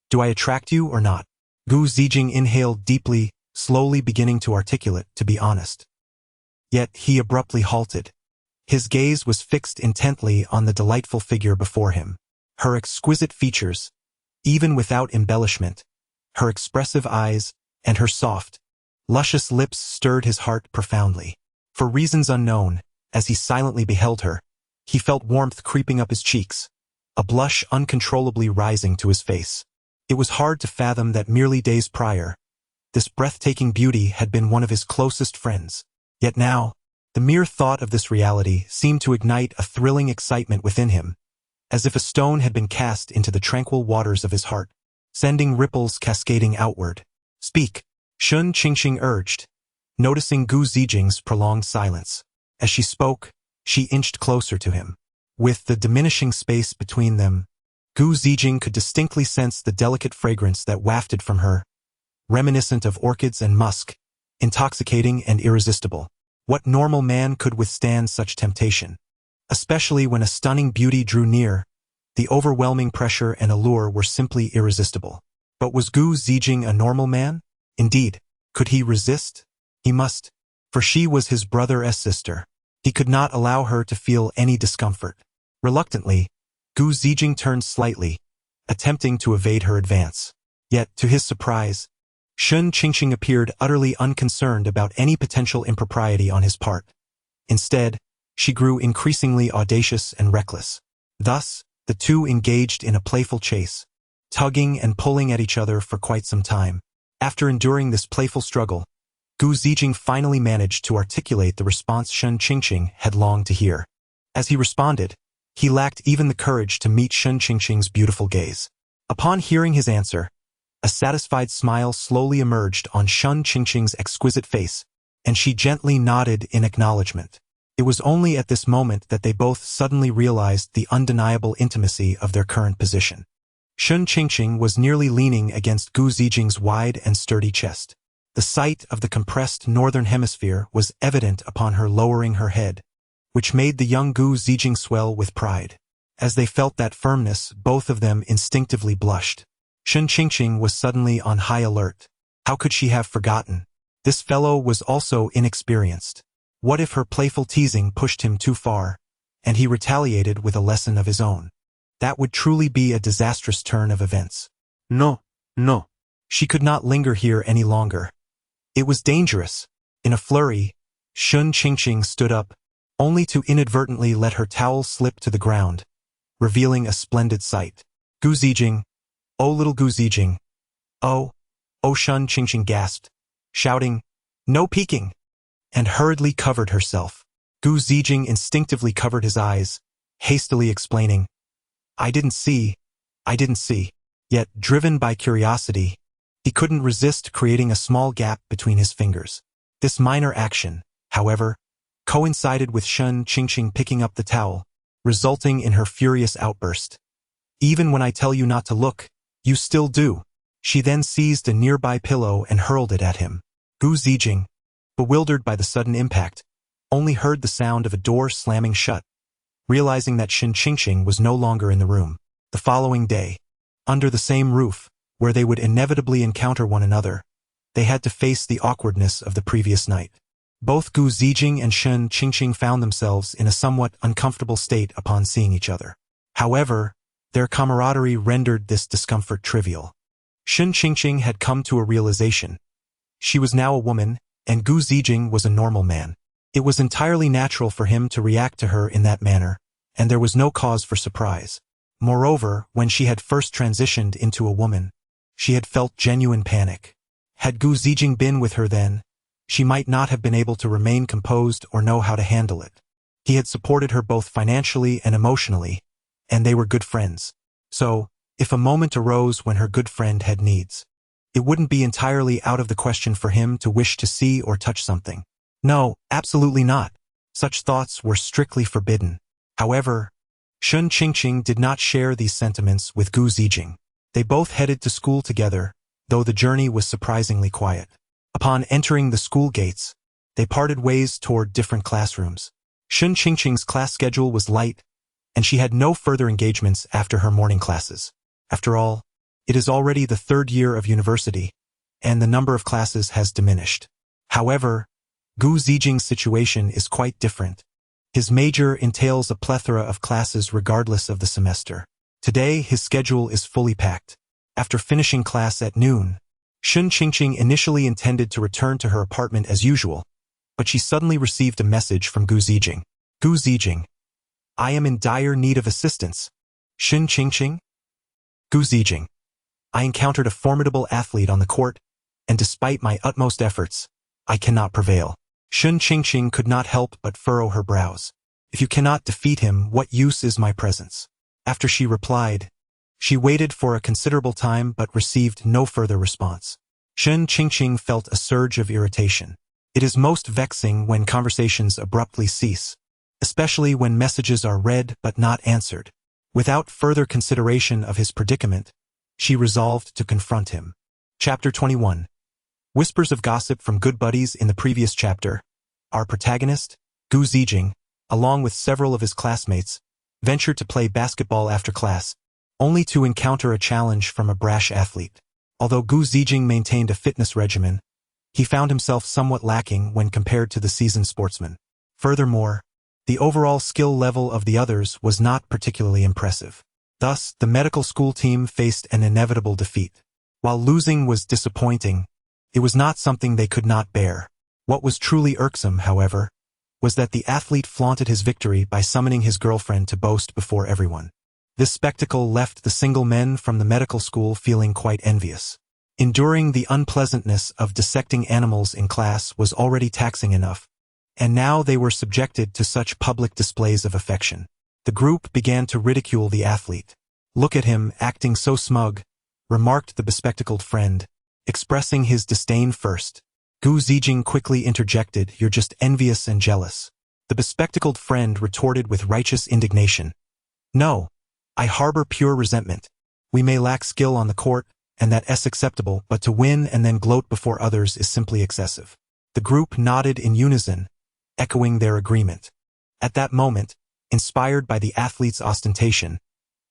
do I attract you or not?" Gu Zijing inhaled deeply, slowly beginning to articulate, "To be honest." Yet he abruptly halted. His gaze was fixed intently on the delightful figure before him. Her exquisite features, even without embellishment, her expressive eyes, and her soft, luscious lips stirred his heart profoundly. For reasons unknown, as he silently beheld her, he felt warmth creeping up his cheeks, a blush uncontrollably rising to his face. It was hard to fathom that merely days prior, this breathtaking beauty had been one of his closest friends. Yet now, the mere thought of this reality seemed to ignite a thrilling excitement within him, as if a stone had been cast into the tranquil waters of his heart, sending ripples cascading outward. "Speak," Shen Qingqing urged, noticing Gu Zijing's prolonged silence. As she spoke, she inched closer to him. With the diminishing space between them, Gu Zijing could distinctly sense the delicate fragrance that wafted from her, reminiscent of orchids and musk, intoxicating and irresistible. What normal man could withstand such temptation? Especially when a stunning beauty drew near, the overwhelming pressure and allure were simply irresistible. But was Gu Zijing a normal man? Indeed, could he resist? He must, for she was his brother's sister. He could not allow her to feel any discomfort. Reluctantly, Gu Zijing turned slightly, attempting to evade her advance. Yet, to his surprise, Shen Qingqing appeared utterly unconcerned about any potential impropriety on his part. Instead, she grew increasingly audacious and reckless. Thus, the two engaged in a playful chase, tugging and pulling at each other for quite some time. After enduring this playful struggle, Gu Zijing finally managed to articulate the response Shen Qingqing had longed to hear. As he responded, he lacked even the courage to meet Shen Qingqing's beautiful gaze. Upon hearing his answer, a satisfied smile slowly emerged on Shen Qingqing's exquisite face, and she gently nodded in acknowledgement. It was only at this moment that they both suddenly realized the undeniable intimacy of their current position. Shen Qingqing was nearly leaning against Gu Zijing's wide and sturdy chest. The sight of the compressed northern hemisphere was evident upon her lowering her head, which made the young Gu Zijing swell with pride. As they felt that firmness, both of them instinctively blushed. Shen Qingqing was suddenly on high alert. How could she have forgotten? This fellow was also inexperienced. What if her playful teasing pushed him too far, and he retaliated with a lesson of his own? That would truly be a disastrous turn of events. No. She could not linger here any longer. It was dangerous. In a flurry, Shen Qingqing stood up, only to inadvertently let her towel slip to the ground, revealing a splendid sight. "Gu Zijing, oh little Gu Zijing, oh, Shen Qingqing gasped, shouting, "No peeking!" and hurriedly covered herself. Gu Zijing instinctively covered his eyes, hastily explaining, I didn't see. Yet, driven by curiosity, he couldn't resist creating a small gap between his fingers. This minor action, however, coincided with Shen Qingqing picking up the towel, resulting in her furious outburst. "Even when I tell you not to look, you still do." She then seized a nearby pillow and hurled it at him. Gu Zijing, bewildered by the sudden impact, only heard the sound of a door slamming shut, realizing that Shen Qingqing was no longer in the room. The following day, under the same roof, where they would inevitably encounter one another, they had to face the awkwardness of the previous night. Both Gu Zijing and Shen Qingqing found themselves in a somewhat uncomfortable state upon seeing each other. However, their camaraderie rendered this discomfort trivial. Shen Qingqing had come to a realization. She was now a woman, and Gu Zijing was a normal man. It was entirely natural for him to react to her in that manner, and there was no cause for surprise. Moreover, when she had first transitioned into a woman, she had felt genuine panic. Had Gu Zijing been with her then, she might not have been able to remain composed or know how to handle it. He had supported her both financially and emotionally, and they were good friends. So, if a moment arose when her good friend had needs, it wouldn't be entirely out of the question for him to wish to see or touch something. No, absolutely not. Such thoughts were strictly forbidden. However, Shen Qingqing did not share these sentiments with Gu Zijing. They both headed to school together, though the journey was surprisingly quiet. Upon entering the school gates, they parted ways toward different classrooms. Shun Qingqing's class schedule was light, and she had no further engagements after her morning classes. After all, it is already the third year of university, and the number of classes has diminished. However, Gu Zijing's situation is quite different. His major entails a plethora of classes regardless of the semester. Today, his schedule is fully packed. After finishing class at noon, Shun Qingqing initially intended to return to her apartment as usual, but she suddenly received a message from Gu Zijing. Gu Zijing, I am in dire need of assistance. Shun Qingqing? Gu Zijing, I encountered a formidable athlete on the court, and despite my utmost efforts, I cannot prevail. Shun Qingqing could not help but furrow her brows. If you cannot defeat him, what use is my presence? After she replied, she waited for a considerable time but received no further response. Shun Qingqing felt a surge of irritation. It is most vexing when conversations abruptly cease, especially when messages are read but not answered. Without further consideration of his predicament, she resolved to confront him. Chapter 21. Whispers of gossip from good buddies. In the previous chapter, our protagonist, Gu Zijing, along with several of his classmates, ventured to play basketball after class, only to encounter a challenge from a brash athlete. Although Gu Zijing maintained a fitness regimen, he found himself somewhat lacking when compared to the seasoned sportsman. Furthermore, the overall skill level of the others was not particularly impressive. Thus, the medical school team faced an inevitable defeat. While losing was disappointing, it was not something they could not bear. What was truly irksome, however, was that the athlete flaunted his victory by summoning his girlfriend to boast before everyone. This spectacle left the single men from the medical school feeling quite envious. Enduring the unpleasantness of dissecting animals in class was already taxing enough, and now they were subjected to such public displays of affection. The group began to ridicule the athlete. Look at him, acting so smug, remarked the bespectacled friend, expressing his disdain first. Gu Zijing quickly interjected, you're just envious and jealous. The bespectacled friend retorted with righteous indignation. No, I harbor pure resentment. We may lack skill on the court, and that is acceptable, but to win and then gloat before others is simply excessive. The group nodded in unison, echoing their agreement. At that moment, inspired by the athlete's ostentation,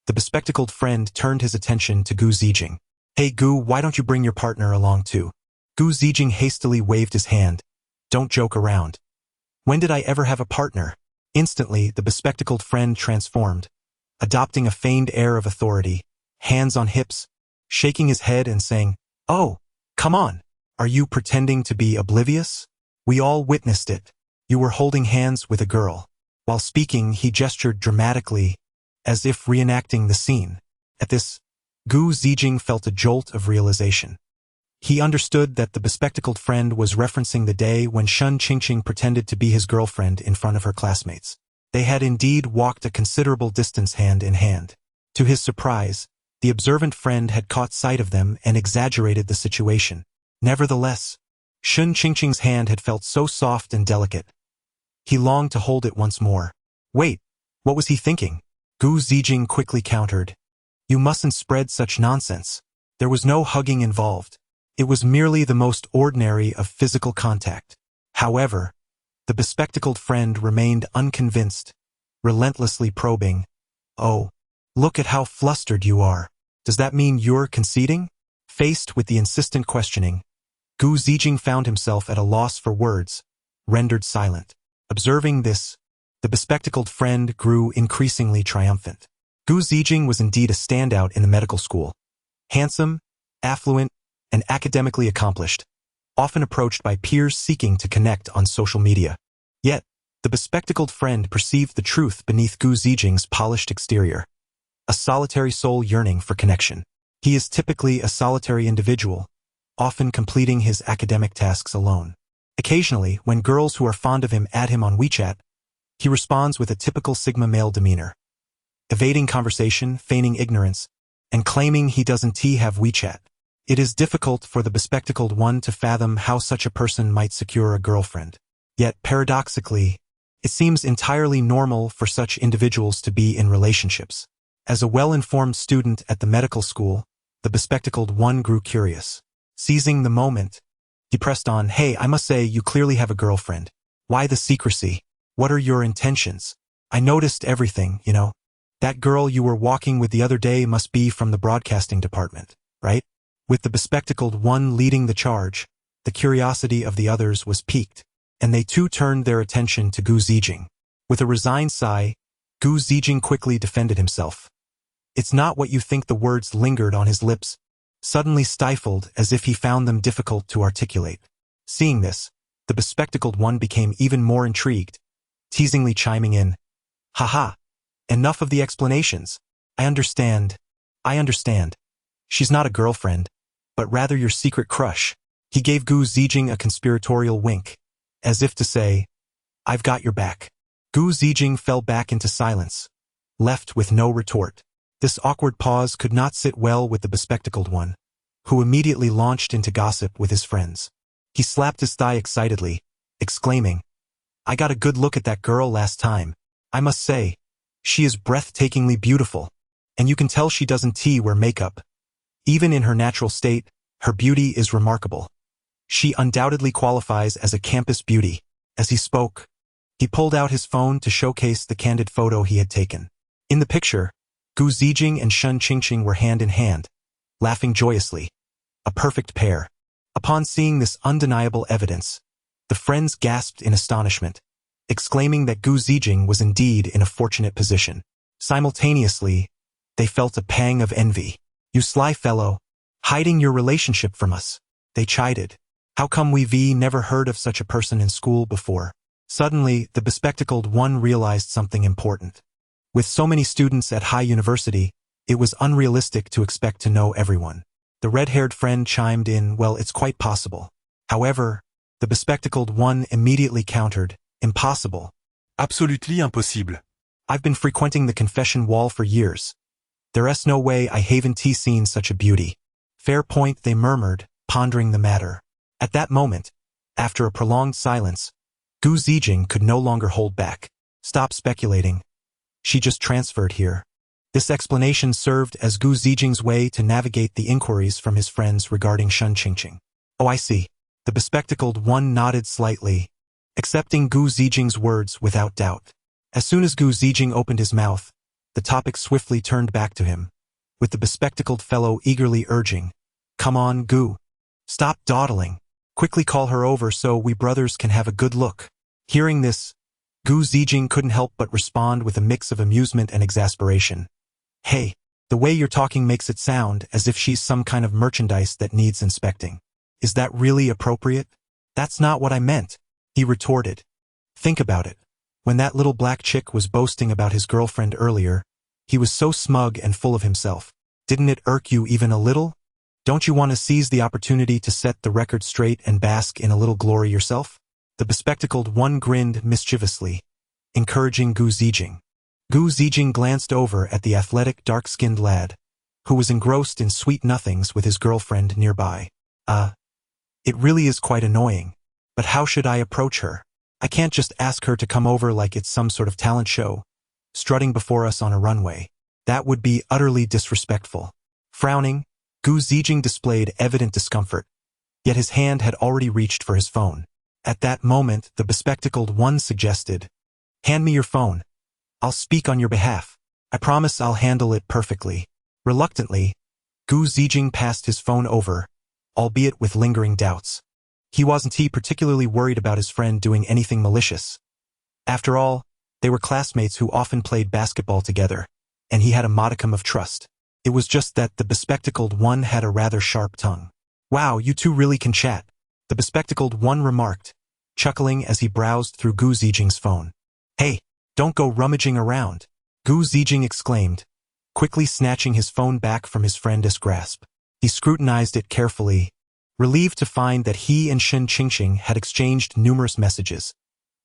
the bespectacled friend turned his attention to Gu Zijing. Hey Gu, why don't you bring your partner along too? Gu Zijing hastily waved his hand. Don't joke around. When did I ever have a partner? Instantly, the bespectacled friend transformed, adopting a feigned air of authority, hands on hips, shaking his head and saying, Oh, come on. Are you pretending to be oblivious? We all witnessed it. You were holding hands with a girl. While speaking, he gestured dramatically, as if reenacting the scene. At this, Gu Zijing felt a jolt of realization. He understood that the bespectacled friend was referencing the day when Shun Qingqing pretended to be his girlfriend in front of her classmates. They had indeed walked a considerable distance hand in hand. To his surprise, the observant friend had caught sight of them and exaggerated the situation. Nevertheless, Shun Qingqing's hand had felt so soft and delicate. He longed to hold it once more. Wait, what was he thinking? Gu Zijing quickly countered. You mustn't spread such nonsense. There was no hugging involved. It was merely the most ordinary of physical contact. However, the bespectacled friend remained unconvinced, relentlessly probing. Oh, look at how flustered you are. Does that mean you're conceding? Faced with the insistent questioning, Gu Zijing found himself at a loss for words, rendered silent. Observing this, the bespectacled friend grew increasingly triumphant. Gu Zijing was indeed a standout in the medical school. Handsome, affluent, and academically accomplished, often approached by peers seeking to connect on social media. Yet, the bespectacled friend perceived the truth beneath Gu Zijing's polished exterior. A solitary soul yearning for connection. He is typically a solitary individual, often completing his academic tasks alone. Occasionally, when girls who are fond of him add him on WeChat, he responds with a typical Sigma male demeanor, evading conversation, feigning ignorance, and claiming he doesn't have WeChat. It is difficult for the bespectacled one to fathom how such a person might secure a girlfriend. Yet, paradoxically, it seems entirely normal for such individuals to be in relationships. As a well-informed student at the medical school, The bespectacled one grew curious. Seizing the moment, he pressed on, "Hey, I must say you clearly have a girlfriend. Why the secrecy? What are your intentions? I noticed everything, you know. That girl you were walking with the other day must be from the broadcasting department, right?" With the bespectacled one leading the charge, the curiosity of the others was piqued, and they too turned their attention to Gu Zijing. With a resigned sigh, Gu Zijing quickly defended himself. "It's not what you think." The words lingered on his lips, suddenly stifled as if he found them difficult to articulate. Seeing this, the bespectacled one became even more intrigued, teasingly chiming in, "Haha, enough of the explanations. I understand. She's not a girlfriend, but rather your secret crush." He gave Gu Zijing a conspiratorial wink, as if to say, "I've got your back." Gu Zijing fell back into silence, left with no retort. This awkward pause could not sit well with the bespectacled one, who immediately launched into gossip with his friends. He slapped his thigh excitedly, exclaiming, "I got a good look at that girl last time. I must say, she is breathtakingly beautiful, and you can tell she doesn't wear makeup. Even in her natural state, her beauty is remarkable. She undoubtedly qualifies as a campus beauty." As he spoke, he pulled out his phone to showcase the candid photo he had taken. In the picture, Gu Zijing and Shen Qingqing were hand in hand, laughing joyously, a perfect pair. Upon seeing this undeniable evidence, the friends gasped in astonishment, exclaiming that Gu Zijing was indeed in a fortunate position. Simultaneously, they felt a pang of envy. "You sly fellow, hiding your relationship from us," they chided. "How come we've never heard of such a person in school before?" Suddenly, the bespectacled one realized something important. With so many students at High University, it was unrealistic to expect to know everyone. The red-haired friend chimed in, "Well, it's quite possible." However, the bespectacled one immediately countered, "Impossible. Absolutely impossible. I've been frequenting the confession wall for years. There's no way I haven't seen such a beauty." "Fair point," they murmured, pondering the matter. At that moment, after a prolonged silence, Gu Zijing could no longer hold back. "Stop speculating. She just transferred here." This explanation served as Gu Zijing's way to navigate the inquiries from his friends regarding Shen Qingqing. "Oh, I see." The bespectacled one nodded slightly, accepting Gu Zijing's words without doubt. As soon as Gu Zijing opened his mouth, the topic swiftly turned back to him, with the bespectacled fellow eagerly urging, "Come on, Gu. Stop dawdling. Quickly call her over so we brothers can have a good look." Hearing this, Gu Zijing couldn't help but respond with a mix of amusement and exasperation. "Hey, the way you're talking makes it sound as if she's some kind of merchandise that needs inspecting. Is that really appropriate?" "That's not what I meant," he retorted. "Think about it. When that little black chick was boasting about his girlfriend earlier, he was so smug and full of himself. Didn't it irk you even a little? Don't you want to seize the opportunity to set the record straight and bask in a little glory yourself?" The bespectacled one grinned mischievously, encouraging Gu Zijing. Gu Zijing glanced over at the athletic, dark-skinned lad, who was engrossed in sweet nothings with his girlfriend nearby. It really is quite annoying. But how should I approach her? I can't just ask her to come over like it's some sort of talent show, strutting before us on a runway. That would be utterly disrespectful." Frowning, Gu Zijing displayed evident discomfort, yet his hand had already reached for his phone. At that moment, the bespectacled one suggested, "Hand me your phone. I'll speak on your behalf. I promise I'll handle it perfectly." Reluctantly, Gu Zijing passed his phone over, albeit with lingering doubts. He wasn't particularly worried about his friend doing anything malicious. After all, they were classmates who often played basketball together, and he had a modicum of trust. It was just that the bespectacled one had a rather sharp tongue. "Wow, you two really can chat," the bespectacled one remarked, chuckling as he browsed through Gu Zijing's phone. "Hey, don't go rummaging around," Gu Zijing exclaimed, quickly snatching his phone back from his friend's grasp. He scrutinized it carefully, relieved to find that he and Shen Qingqing had exchanged numerous messages,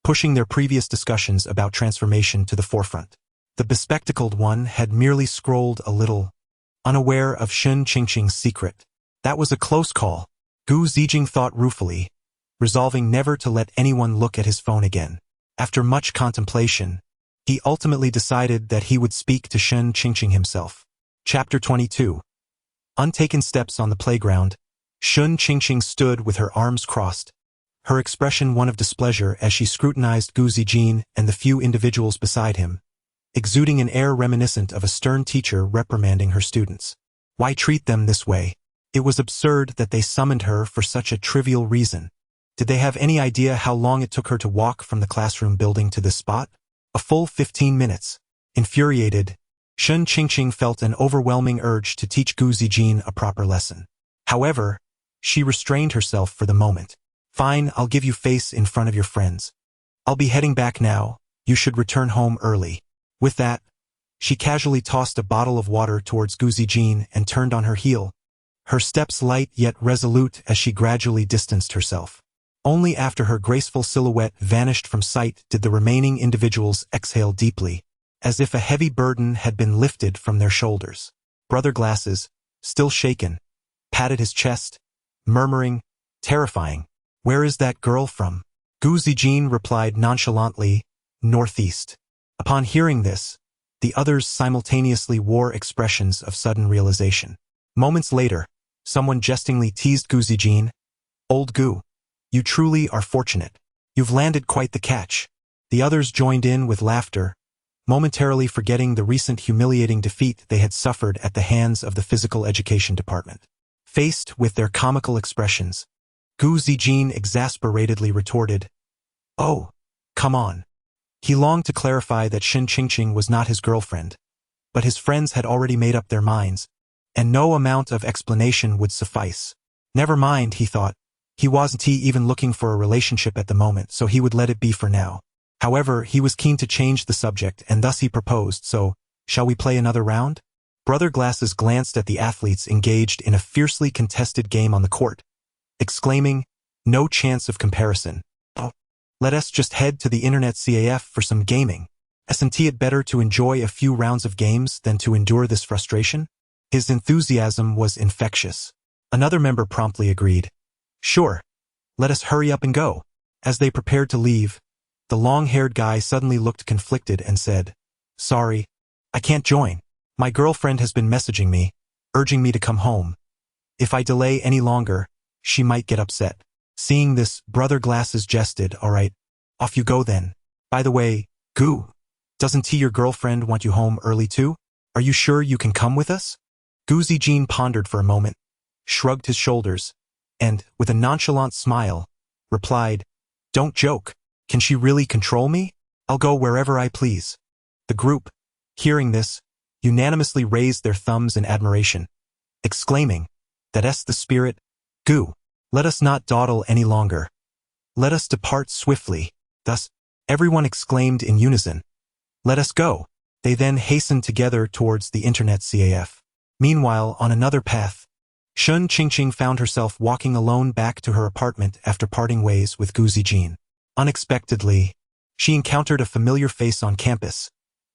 pushing their previous discussions about transformation to the forefront. The bespectacled one had merely scrolled a little, unaware of Shen Qingqing's secret. That was a close call, Gu Zijing thought ruefully, resolving never to let anyone look at his phone again. After much contemplation, he ultimately decided that he would speak to Shen Qingqing himself. Chapter 22. Untaken steps on the playground, Shun Qingqing stood with her arms crossed, her expression one of displeasure as she scrutinized Gu Zijin and the few individuals beside him, exuding an air reminiscent of a stern teacher reprimanding her students. Why treat them this way? It was absurd that they summoned her for such a trivial reason. Did they have any idea how long it took her to walk from the classroom building to this spot? A full 15 minutes. Infuriated, Shun Qingqing felt an overwhelming urge to teach Gu Zijin a proper lesson. However, she restrained herself for the moment. Fine, I'll give you face in front of your friends. I'll be heading back now. You should return home early. With that, she casually tossed a bottle of water towards Gu Zijin and turned on her heel, her steps light yet resolute as she gradually distanced herself. Only after her graceful silhouette vanished from sight did the remaining individuals exhale deeply, as if a heavy burden had been lifted from their shoulders. Brother Glasses, still shaken, patted his chest, murmuring, "Terrifying. Where is that girl from?" Gu Zijin replied nonchalantly, "Northeast." Upon hearing this, the others simultaneously wore expressions of sudden realization. Moments later, someone jestingly teased Gu Zijin, "Old Gu, you truly are fortunate. You've landed quite the catch." The others joined in with laughter, momentarily forgetting the recent humiliating defeat they had suffered at the hands of the physical education department. Faced with their comical expressions, Gu Zijin exasperatedly retorted, "Oh, come on." He longed to clarify that Shun Qingqing was not his girlfriend, but his friends had already made up their minds, and no amount of explanation would suffice. Never mind, he thought. He wasn't even looking for a relationship at the moment, so he would let it be for now. However, he was keen to change the subject, and thus he proposed, "So, shall we play another round?" Brother Glasses glanced at the athletes engaged in a fiercely contested game on the court, exclaiming, "No chance of comparison. Oh, let us just head to the internet CAF for some gaming. Isn't it better to enjoy a few rounds of games than to endure this frustration?" His enthusiasm was infectious. Another member promptly agreed, "Sure, let us hurry up and go." As they prepared to leave, the long-haired guy suddenly looked conflicted and said, "Sorry, I can't join. My girlfriend has been messaging me, urging me to come home. If I delay any longer, she might get upset." Seeing this, Brother Glasses jested, "All right, off you go then. By the way, Gu, doesn't your girlfriend want you home early too? Are you sure you can come with us?" Gu Zijin pondered for a moment, shrugged his shoulders, and, with a nonchalant smile, replied, "Don't joke. Can she really control me? I'll go wherever I please." The group, hearing this, unanimously raised their thumbs in admiration, exclaiming, "That's the spirit. Gu, let us not dawdle any longer. Let us depart swiftly." Thus, everyone exclaimed in unison, "Let us go." They then hastened together towards the internet CAF. Meanwhile, on another path, Shun Qingqing found herself walking alone back to her apartment after parting ways with Gu Zijin. Unexpectedly, she encountered a familiar face on campus.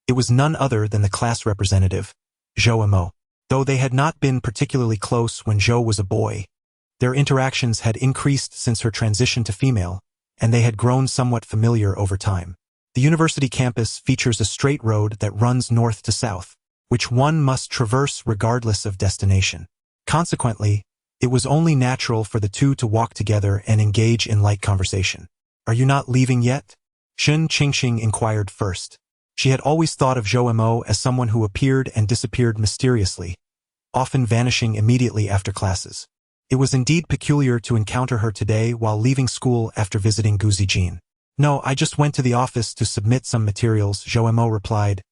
It was none other than the class representative, Zhou Emo. Though they had not been particularly close when Zhou was a boy, their interactions had increased since her transition to female, and they had grown somewhat familiar over time. The university campus features a straight road that runs north to south, which one must traverse regardless of destination. Consequently, it was only natural for the two to walk together and engage in light conversation. "Are you not leaving yet?" Shun Qingqing inquired first. She had always thought of Zhou Emo as someone who appeared and disappeared mysteriously, often vanishing immediately after classes. It was indeed peculiar to encounter her today while leaving school after visiting Gu Zijin. "No, I just went to the office to submit some materials," Zhou Emo replied,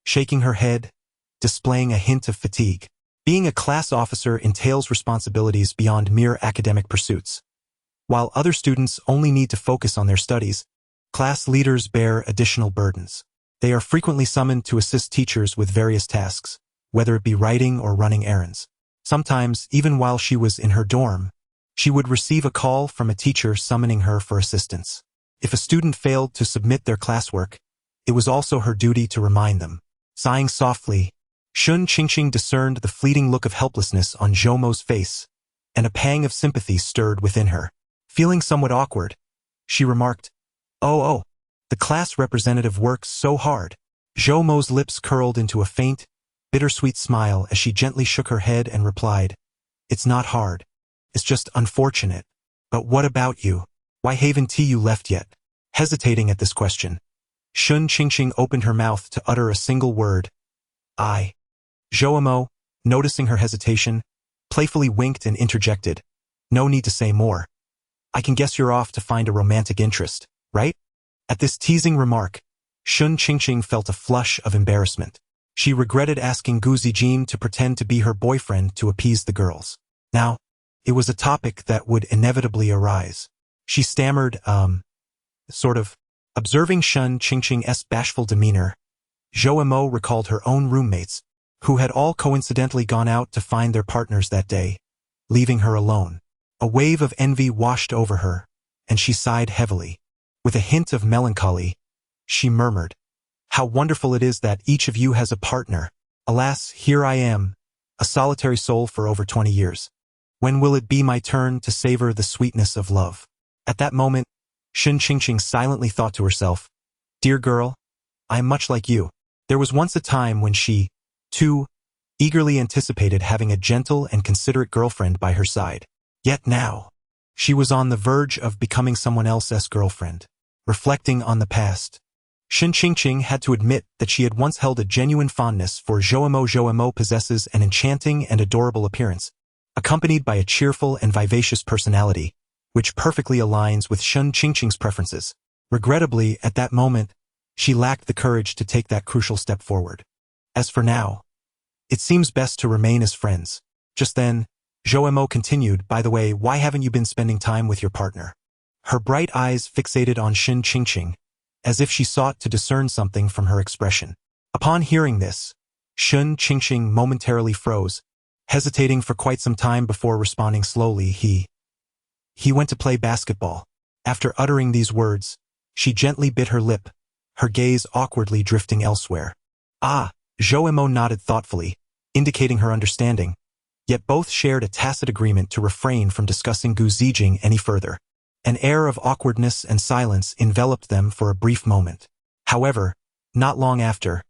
shaking her head, displaying a hint of fatigue. Being a class officer entails responsibilities beyond mere academic pursuits. While other students only need to focus on their studies, class leaders bear additional burdens. They are frequently summoned to assist teachers with various tasks, whether it be writing or running errands. Sometimes, even while she was in her dorm, she would receive a call from a teacher summoning her for assistance. If a student failed to submit their classwork, it was also her duty to remind them. Sighing softly, Shun Qingqing discerned the fleeting look of helplessness on Zhou Emo's face, and a pang of sympathy stirred within her. Feeling somewhat awkward, she remarked, Oh, the class representative works so hard." Zhou Emo's lips curled into a faint, bittersweet smile as she gently shook her head and replied, It's not hard. It's just unfortunate. But what about you? Why haven't you left yet? Hesitating at this question, Shun Qingqing opened her mouth to utter a single word. I. Zhou, noticing her hesitation, playfully winked and interjected. No need to say more. I can guess you're off to find a romantic interest, right? At this teasing remark, Shun Qingqing felt a flush of embarrassment. She regretted asking Gu Zijin to pretend to be her boyfriend to appease the girls. Now, it was a topic that would inevitably arise. She stammered, sort of. Observing Shun Qingqing's bashful demeanor, Zhou recalled her own roommates, who had all coincidentally gone out to find their partners that day, leaving her alone. A wave of envy washed over her, and she sighed heavily. With a hint of melancholy, she murmured, "How wonderful it is that each of you has a partner. Alas, here I am, a solitary soul for over 20 years. When will it be my turn to savor the sweetness of love?" At that moment, Shun Qingqing silently thought to herself, "Dear girl, I am much like you." There was once a time when she, too, eagerly anticipated having a gentle and considerate girlfriend by her side. Yet now, she was on the verge of becoming someone else's girlfriend. Reflecting on the past, Shun Qingqing had to admit that she had once held a genuine fondness for Zhou. Zhou possesses an enchanting and adorable appearance, accompanied by a cheerful and vivacious personality, which perfectly aligns with Shun Qingqing's preferences. Regrettably, at that moment, she lacked the courage to take that crucial step forward. As for now, it seems best to remain as friends. Just then, Zhou continued, "By the way, why haven't you been spending time with your partner?" Her bright eyes fixated on Shun Qingqing, as if she sought to discern something from her expression. Upon hearing this, Shun Qingqing momentarily froze, hesitating for quite some time before responding slowly. He went to play basketball. After uttering these words, she gently bit her lip, her gaze awkwardly drifting elsewhere. Ah, Zhou nodded thoughtfully, indicating her understanding, yet both shared a tacit agreement to refrain from discussing Gu Zijing any further. An air of awkwardness and silence enveloped them for a brief moment. However, not long after,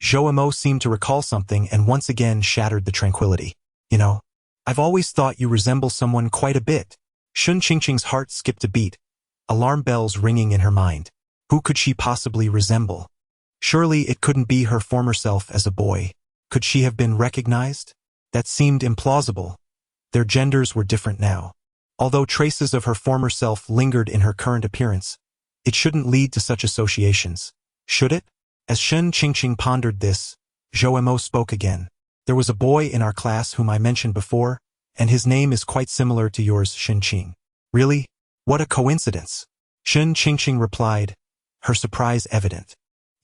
Zhou seemed to recall something and once again shattered the tranquility. "You know, I've always thought you resemble someone quite a bit." Shun Qingqing's heart skipped a beat, alarm bells ringing in her mind. Who could she possibly resemble? Surely it couldn't be her former self as a boy. Could she have been recognized? That seemed implausible. Their genders were different now. Although traces of her former self lingered in her current appearance, it shouldn't lead to such associations, should it? As Shun Qingqing pondered this, Zhou spoke again. "There was a boy in our class whom I mentioned before, and his name is quite similar to yours, Qingqing." "Really? What a coincidence." Shun Qingqing replied, her surprise evident.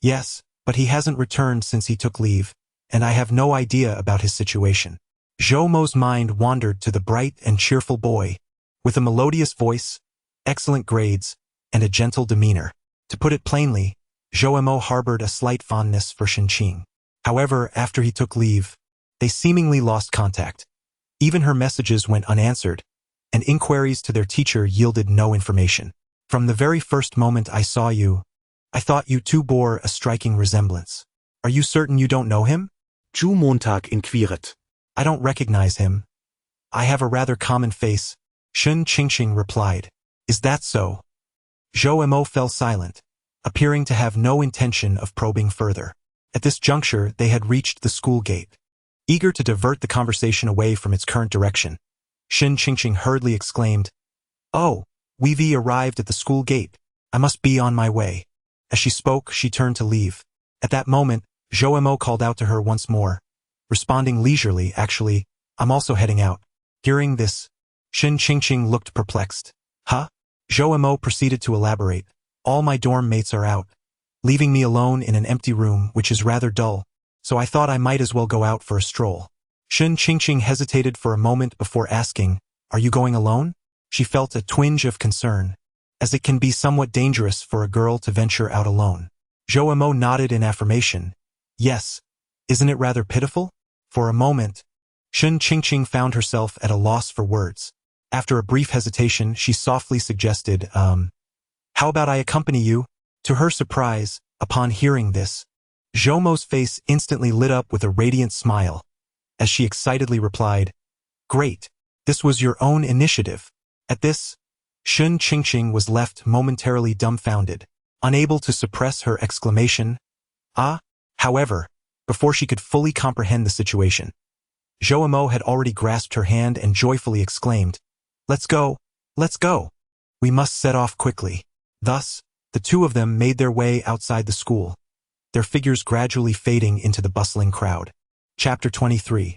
"Yes, but he hasn't returned since he took leave, and I have no idea about his situation." Zhou's mind wandered to the bright and cheerful boy, with a melodious voice, excellent grades, and a gentle demeanor. To put it plainly, Zhou harbored a slight fondness for Qingqing. However, after he took leave, they seemingly lost contact. Even her messages went unanswered, and inquiries to their teacher yielded no information. "From the very first moment I saw you, I thought you two bore a striking resemblance. Are you certain you don't know him?" Zhu Montag inquiret. "I don't recognize him. I have a rather common face," Shun Qingqing replied. "Is that so?" Zhou fell silent, appearing to have no intention of probing further. At this juncture, they had reached the school gate. Eager to divert the conversation away from its current direction, Shun Qingqing hurriedly exclaimed, "Oh, we've arrived at the school gate. I must be on my way." As she spoke, she turned to leave. At that moment, Zhou called out to her once more, responding leisurely, "Actually, I'm also heading out." Hearing this, Shun Qingqing looked perplexed. "Huh?" Zhou proceeded to elaborate. "All my dorm mates are out, leaving me alone in an empty room, which is rather dull, so I thought I might as well go out for a stroll." Shun Qingqing hesitated for a moment before asking, "Are you going alone?" She felt a twinge of concern, as it can be somewhat dangerous for a girl to venture out alone. Zhou nodded in affirmation. "Yes, isn't it rather pitiful?" For a moment, Shun Qingqing found herself at a loss for words. After a brief hesitation, she softly suggested, "How about I accompany you?" To her surprise, upon hearing this, Zhou's face instantly lit up with a radiant smile, as she excitedly replied, Great. This was your own initiative. At this, Shun Qingqing was left momentarily dumbfounded, unable to suppress her exclamation. Ah! However, before she could fully comprehend the situation, Zhou Mo had already grasped her hand and joyfully exclaimed, "Let's go! Let's go! We must set off quickly." Thus, the two of them made their way outside the school, their figures gradually fading into the bustling crowd. Chapter 23.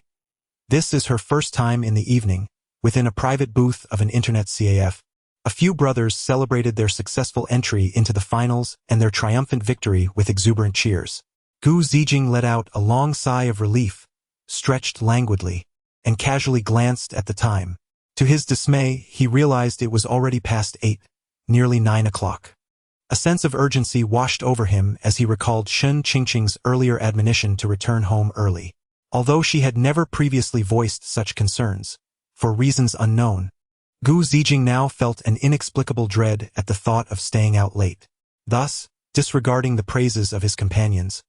This is her first time in the evening, within a private booth of an internet CAF. A few brothers celebrated their successful entry into the finals and their triumphant victory with exuberant cheers. Gu Zijing let out a long sigh of relief, stretched languidly, and casually glanced at the time. To his dismay, he realized it was already past 8, nearly 9 o'clock. A sense of urgency washed over him as he recalled Shun Qingqing's earlier admonition to return home early. Although she had never previously voiced such concerns, for reasons unknown, Gu Zijing now felt an inexplicable dread at the thought of staying out late. Thus, disregarding the praises of his companions,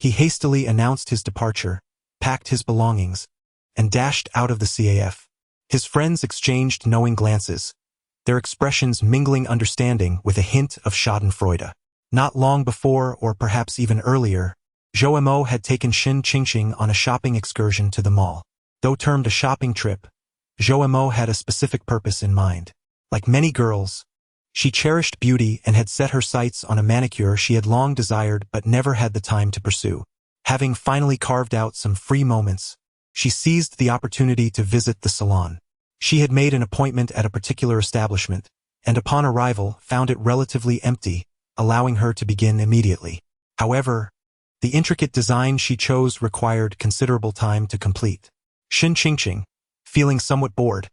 he hastily announced his departure, packed his belongings, and dashed out of the CAF. His friends exchanged knowing glances, their expressions mingling understanding with a hint of schadenfreude. Not long before, or perhaps even earlier, Zhou Mo had taken Shun Qingqing on a shopping excursion to the mall. Though termed a shopping trip, Zhou Mo had a specific purpose in mind. Like many girls, she cherished beauty and had set her sights on a manicure she had long desired but never had the time to pursue. Having finally carved out some free moments, she seized the opportunity to visit the salon. She had made an appointment at a particular establishment, and upon arrival found it relatively empty, allowing her to begin immediately. However, the intricate design she chose required considerable time to complete. Shun Qingqing, feeling somewhat bored,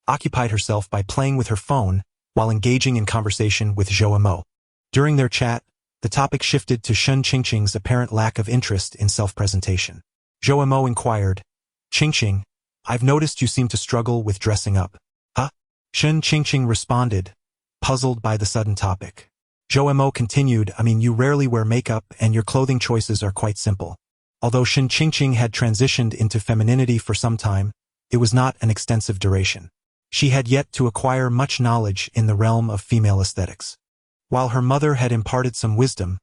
occupied herself by playing with her phone while engaging in conversation with Zhou Mo. During their chat, the topic shifted to Shun Qingqing's apparent lack of interest in self-presentation. Zhou Mo inquired, "Qingqing, I've noticed you seem to struggle with dressing up." "Huh?" Shun Qingqing responded, puzzled by the sudden topic. Zhou Mo continued, "You rarely wear makeup and your clothing choices are quite simple." Although Shun Qingqing had transitioned into femininity for some time, it was not an extensive duration. She had yet to acquire much knowledge in the realm of female aesthetics. While her mother had imparted some wisdom,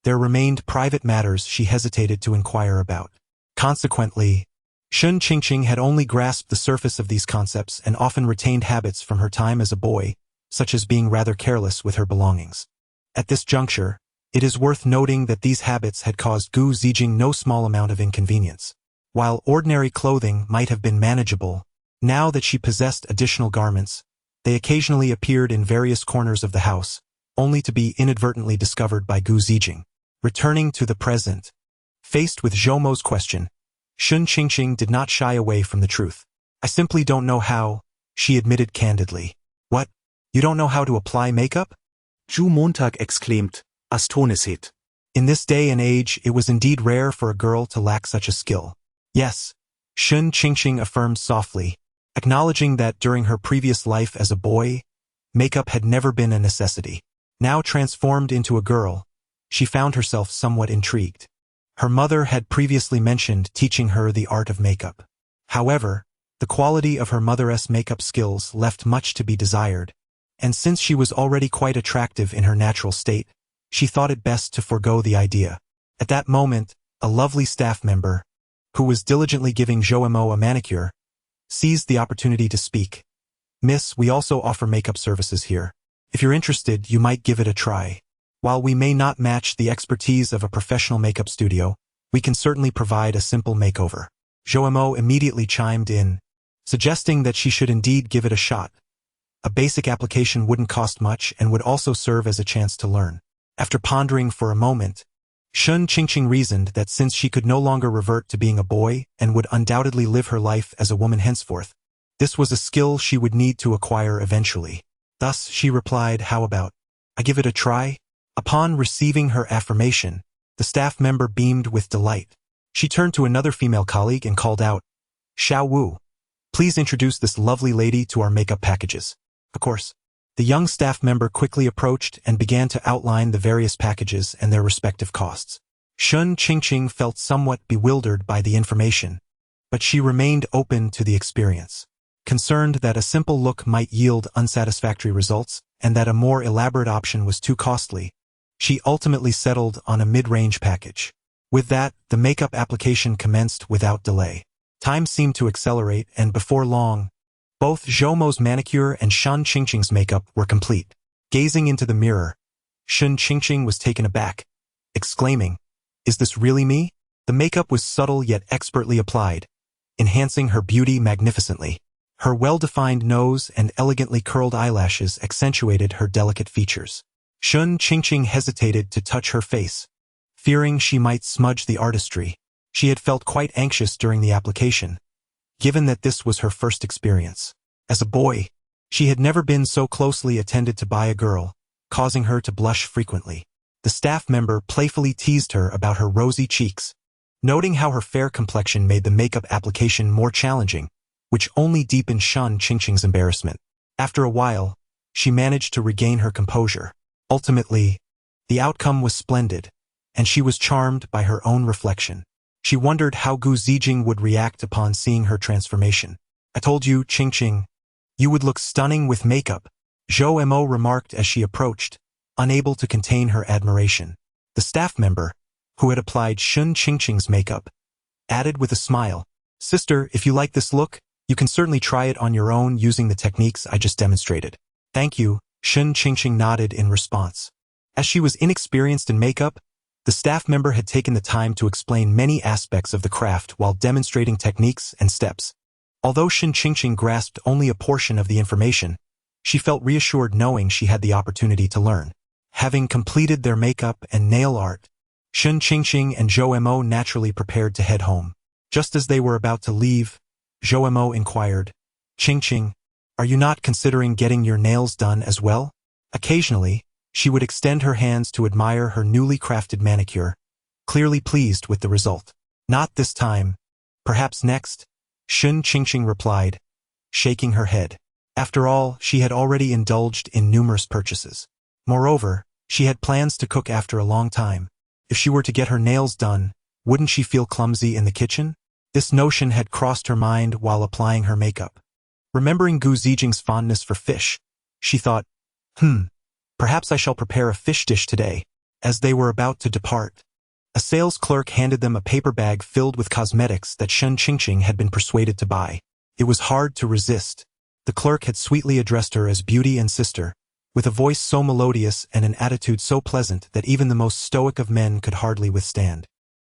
there remained private matters she hesitated to inquire about. Consequently, Shun Qingqing had only grasped the surface of these concepts and often retained habits from her time as a boy, such as being rather careless with her belongings. At this juncture, it is worth noting that these habits had caused Gu Zijing no small amount of inconvenience. While ordinary clothing might have been manageable, now that she possessed additional garments, they occasionally appeared in various corners of the house, only to be inadvertently discovered by Gu Zijing. Returning to the present, faced with Zhou Mo's question, Shun Qingqing did not shy away from the truth. "I simply don't know how," she admitted candidly. "What? You don't know how to apply makeup?" Zhu Montag exclaimed, astonished. In this day and age, it was indeed rare for a girl to lack such a skill. "Yes," Shun Qingqing affirmed softly, acknowledging that during her previous life as a boy, makeup had never been a necessity. Now transformed into a girl, she found herself somewhat intrigued. Her mother had previously mentioned teaching her the art of makeup. However, the quality of her mother's makeup skills left much to be desired, and since she was already quite attractive in her natural state, she thought it best to forego the idea. At that moment, a lovely staff member, who was diligently giving Zhou Mo a manicure, seized the opportunity to speak. "Miss, we also offer makeup services here. If you're interested, you might give it a try. While we may not match the expertise of a professional makeup studio, we can certainly provide a simple makeover." Zhou Mo immediately chimed in, suggesting that she should indeed give it a shot. A basic application wouldn't cost much and would also serve as a chance to learn. After pondering for a moment, Shun Qingqing reasoned that since she could no longer revert to being a boy and would undoubtedly live her life as a woman henceforth, this was a skill she would need to acquire eventually. Thus, she replied, "How about I give it a try?" Upon receiving her affirmation, the staff member beamed with delight. She turned to another female colleague and called out, "Xiao Wu, please introduce this lovely lady to our makeup packages." Of course, the young staff member quickly approached and began to outline the various packages and their respective costs. Shun Qingqing felt somewhat bewildered by the information, but she remained open to the experience. concerned that a simple look might yield unsatisfactory results and that a more elaborate option was too costly. She ultimately settled on a mid-range package. With that, the makeup application commenced without delay. Time seemed to accelerate, and before long, both Zhou Mo's manicure and Shen Qingqing's makeup were complete. Gazing into the mirror, Shen Qingqing was taken aback, exclaiming, "Is this really me?" The makeup was subtle yet expertly applied, enhancing her beauty magnificently. Her well-defined nose and elegantly curled eyelashes accentuated her delicate features. Shen Qingqing hesitated to touch her face, fearing she might smudge the artistry. She had felt quite anxious during the application, given that this was her first experience. As a boy, she had never been so closely attended to by a girl, causing her to blush frequently. The staff member playfully teased her about her rosy cheeks, noting how her fair complexion made the makeup application more challenging, which only deepened Shen Qingqing's embarrassment. After a while, she managed to regain her composure. Ultimately, the outcome was splendid, and she was charmed by her own reflection. She wondered how Gu Zijing would react upon seeing her transformation. "I told you, Qingqing, you would look stunning with makeup," Zhou Mo remarked as she approached, unable to contain her admiration. The staff member, who had applied Shen Qingqing's makeup, added with a smile, "Sister, if you like this look, you can certainly try it on your own using the techniques I just demonstrated." "Thank you," Shen Qingqing nodded in response. As she was inexperienced in makeup, the staff member had taken the time to explain many aspects of the craft while demonstrating techniques and steps. Although Shen Qingqing grasped only a portion of the information, she felt reassured knowing she had the opportunity to learn. Having completed their makeup and nail art, Shen Qingqing and Zhou Mo naturally prepared to head home. Just as they were about to leave, Zhou Mo inquired, "Qingqing, are you not considering getting your nails done as well?" Occasionally, she would extend her hands to admire her newly crafted manicure, clearly pleased with the result. "Not this time. Perhaps next," Shen Qingqing replied, shaking her head. After all, she had already indulged in numerous purchases. Moreover, she had plans to cook after a long time. If she were to get her nails done, wouldn't she feel clumsy in the kitchen? This notion had crossed her mind while applying her makeup. Remembering Gu Zijing's fondness for fish, she thought, perhaps I shall prepare a fish dish today." As they were about to depart, a sales clerk handed them a paper bag filled with cosmetics that Shen Qingqing had been persuaded to buy. It was hard to resist. The clerk had sweetly addressed her as beauty and sister, with a voice so melodious and an attitude so pleasant that even the most stoic of men could hardly withstand.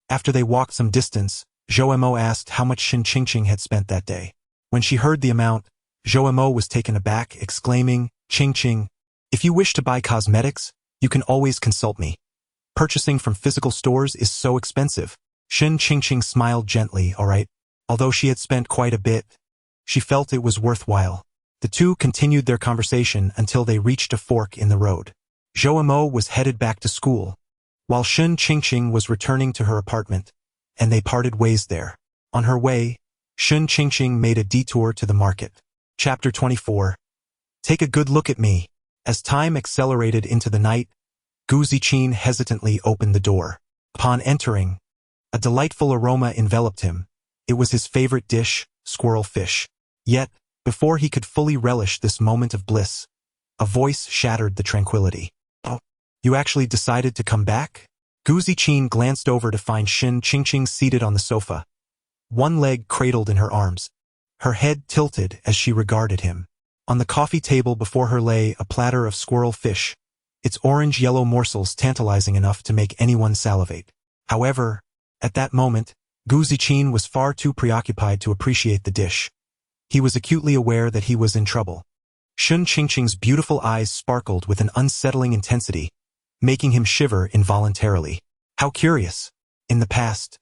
After they walked some distance, Zhou Mo asked how much Shen Qingqing had spent that day. When she heard the amount, Zhou Mo was taken aback, exclaiming, "Qingqing, if you wish to buy cosmetics, you can always consult me. Purchasing from physical stores is so expensive." Shen Qingqing smiled gently, all right. Although she had spent quite a bit, she felt it was worthwhile. The two continued their conversation until they reached a fork in the road. Zhou Mo was headed back to school, while Shen Qingqing was returning to her apartment, and they parted ways there. On her way, Shen Qingqing made a detour to the market. Chapter 24. Take a good look at me. As time accelerated into the night, Gu Ziqin hesitantly opened the door. Upon entering, a delightful aroma enveloped him. It was his favorite dish, squirrel fish. Yet, before he could fully relish this moment of bliss, a voice shattered the tranquility. "Oh, you actually decided to come back?" Gu Ziqin glanced over to find Shen Qingqing seated on the sofa, one leg cradled in her arms. Her head tilted as she regarded him. On the coffee table before her lay a platter of squirrel fish, its orange-yellow morsels tantalizing enough to make anyone salivate. However, at that moment, Gu Ziqin was far too preoccupied to appreciate the dish. He was acutely aware that he was in trouble. Shen Qingqing's beautiful eyes sparkled with an unsettling intensity, making him shiver involuntarily. How curious. In the past,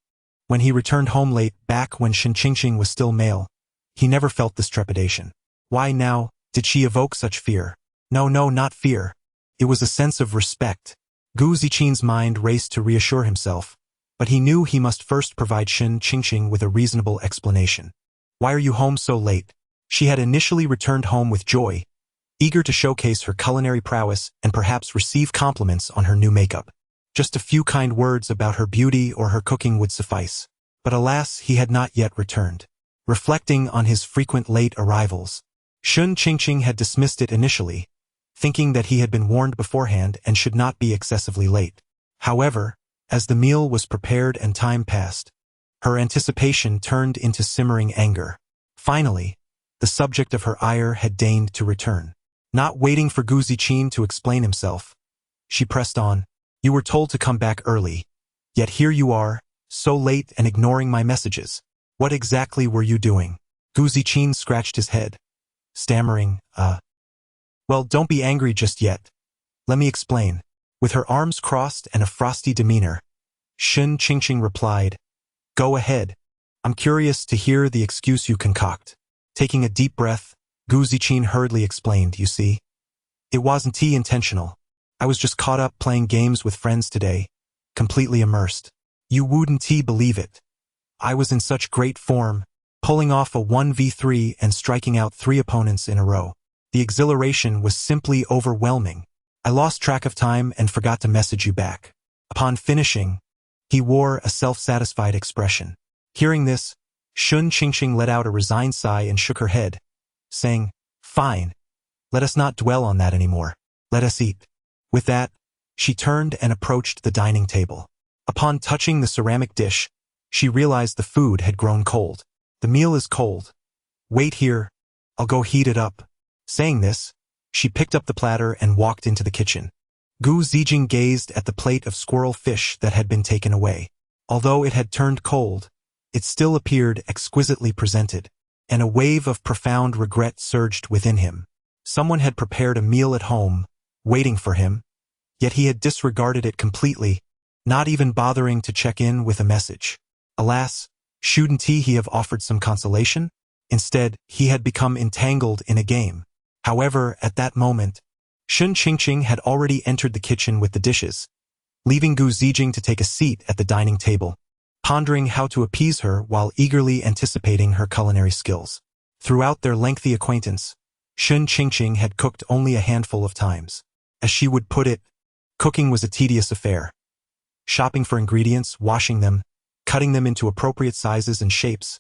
when he returned home late, back when Shen Qingqing was still male, he never felt this trepidation. Why now did she evoke such fear? No, not fear. It was a sense of respect. Gu Ziqin's mind raced to reassure himself, but he knew he must first provide Shen Qingqing with a reasonable explanation. "Why are you home so late?" She had initially returned home with joy, eager to showcase her culinary prowess and perhaps receive compliments on her new makeup. Just a few kind words about her beauty or her cooking would suffice. But alas, he had not yet returned. reflecting on his frequent late arrivals. Shun Qingqing had dismissed it initially, thinking that he had been warned beforehand and should not be excessively late. However, as the meal was prepared and time passed, her anticipation turned into simmering anger. Finally, the subject of her ire had deigned to return. Not waiting for Gu Ziqin to explain himself, she pressed on. You were told to come back early, yet here you are, so late and ignoring my messages. What exactly were you doing? Gu Ziqin scratched his head, stammering, Well, don't be angry just yet. Let me explain. With her arms crossed and a frosty demeanor, Shun Qingqing replied, Go ahead. I'm curious to hear the excuse you concoct. Taking a deep breath, Gu Ziqin hurriedly explained, You see, it wasn't intentional. I was just caught up playing games with friends today, completely immersed. You wouldn't believe it. I was in such great form, pulling off a 1v3 and striking out 3 opponents in a row. The exhilaration was simply overwhelming. I lost track of time and forgot to message you back. Upon finishing, he wore a self-satisfied expression. Hearing this, Shun Qingqing let out a resigned sigh and shook her head, saying, Fine. Let us not dwell on that anymore. Let us eat. With that, she turned and approached the dining table. Upon touching the ceramic dish, she realized the food had grown cold. The meal is cold. Wait here. I'll go heat it up. Saying this, she picked up the platter and walked into the kitchen. Gu Zijing gazed at the plate of squirrel fish that had been taken away. Although it had turned cold, it still appeared exquisitely presented, and a wave of profound regret surged within him. Someone had prepared a meal at home, waiting for him, yet he had disregarded it completely, not even bothering to check in with a message. Alas, shouldn't he have offered some consolation? Instead, he had become entangled in a game. However, at that moment, Shun Qingqing had already entered the kitchen with the dishes, leaving Gu Zijing to take a seat at the dining table, pondering how to appease her while eagerly anticipating her culinary skills. Throughout their lengthy acquaintance, Shun Qingqing had cooked only a handful of times. As she would put it, cooking was a tedious affair. Shopping for ingredients, washing them, cutting them into appropriate sizes and shapes,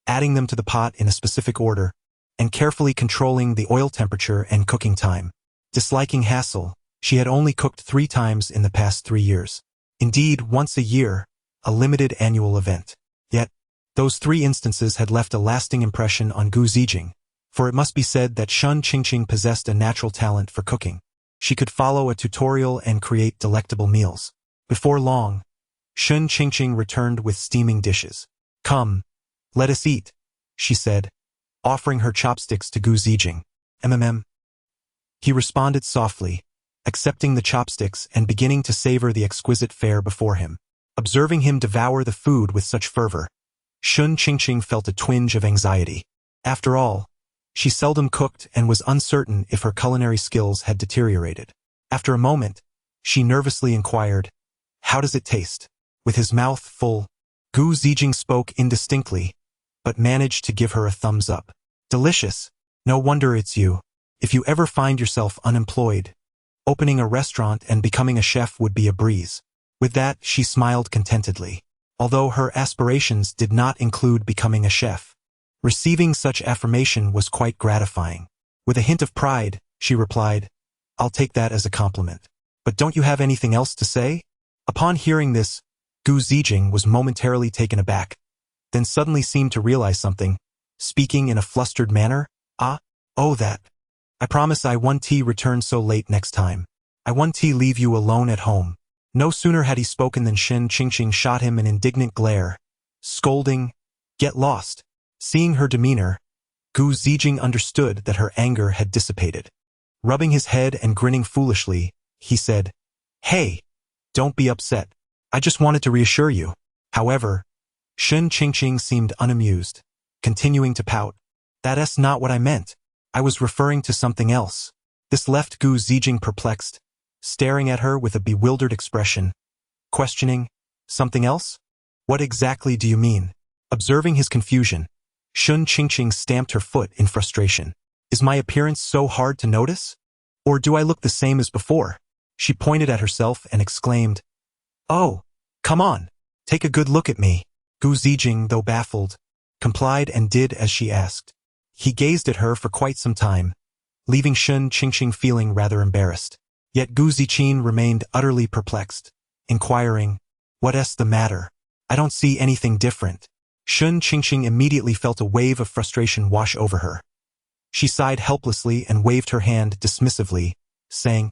adding them to the pot in a specific order, and carefully controlling the oil temperature and cooking time. Disliking hassle, she had only cooked 3 times in the past 3 years. Indeed, once a year, a limited annual event. Yet, those 3 instances had left a lasting impression on Gu Zijing, for it must be said that Shun Qingqing possessed a natural talent for cooking. She could follow a tutorial and create delectable meals. Before long, Shun Qingqing returned with steaming dishes. Come, let us eat, she said, offering her chopsticks to Gu Zijing. He responded softly, accepting the chopsticks and beginning to savor the exquisite fare before him. Observing him devour the food with such fervor, Shun Qingqing felt a twinge of anxiety. After all, she seldom cooked and was uncertain if her culinary skills had deteriorated. After a moment, she nervously inquired, How does it taste? With his mouth full, Gu Zijing spoke indistinctly, but managed to give her a thumbs up. Delicious. No wonder it's you. If you ever find yourself unemployed, opening a restaurant and becoming a chef would be a breeze. With that, she smiled contentedly. Although her aspirations did not include becoming a chef, receiving such affirmation was quite gratifying. With a hint of pride, she replied, I'll take that as a compliment. But don't you have anything else to say? Upon hearing this, Gu Zijing was momentarily taken aback, then suddenly seemed to realize something, speaking in a flustered manner, that. I promise I won't return so late next time. I won't leave you alone at home. No sooner had he spoken than Shun Qingqing shot him an indignant glare, scolding, Get lost. Seeing her demeanor, Gu Zijing understood that her anger had dissipated. Rubbing his head and grinning foolishly, he said, Hey, don't be upset. I just wanted to reassure you. However, Shun Qingqing seemed unamused, continuing to pout. That's not what I meant. I was referring to something else. This left Gu Zijing perplexed, staring at her with a bewildered expression, questioning, Something else? What exactly do you mean? Observing his confusion, Shun Qingqing stamped her foot in frustration. Is my appearance so hard to notice? Or do I look the same as before? She pointed at herself and exclaimed, Oh, come on, take a good look at me. Gu Zijing, though baffled, complied and did as she asked. He gazed at her for quite some time, leaving Shun Qingqing feeling rather embarrassed. Yet Gu Ziqin remained utterly perplexed, inquiring, "What's the matter? I don't see anything different." Shun Qingqing immediately felt a wave of frustration wash over her. She sighed helplessly and waved her hand dismissively, saying,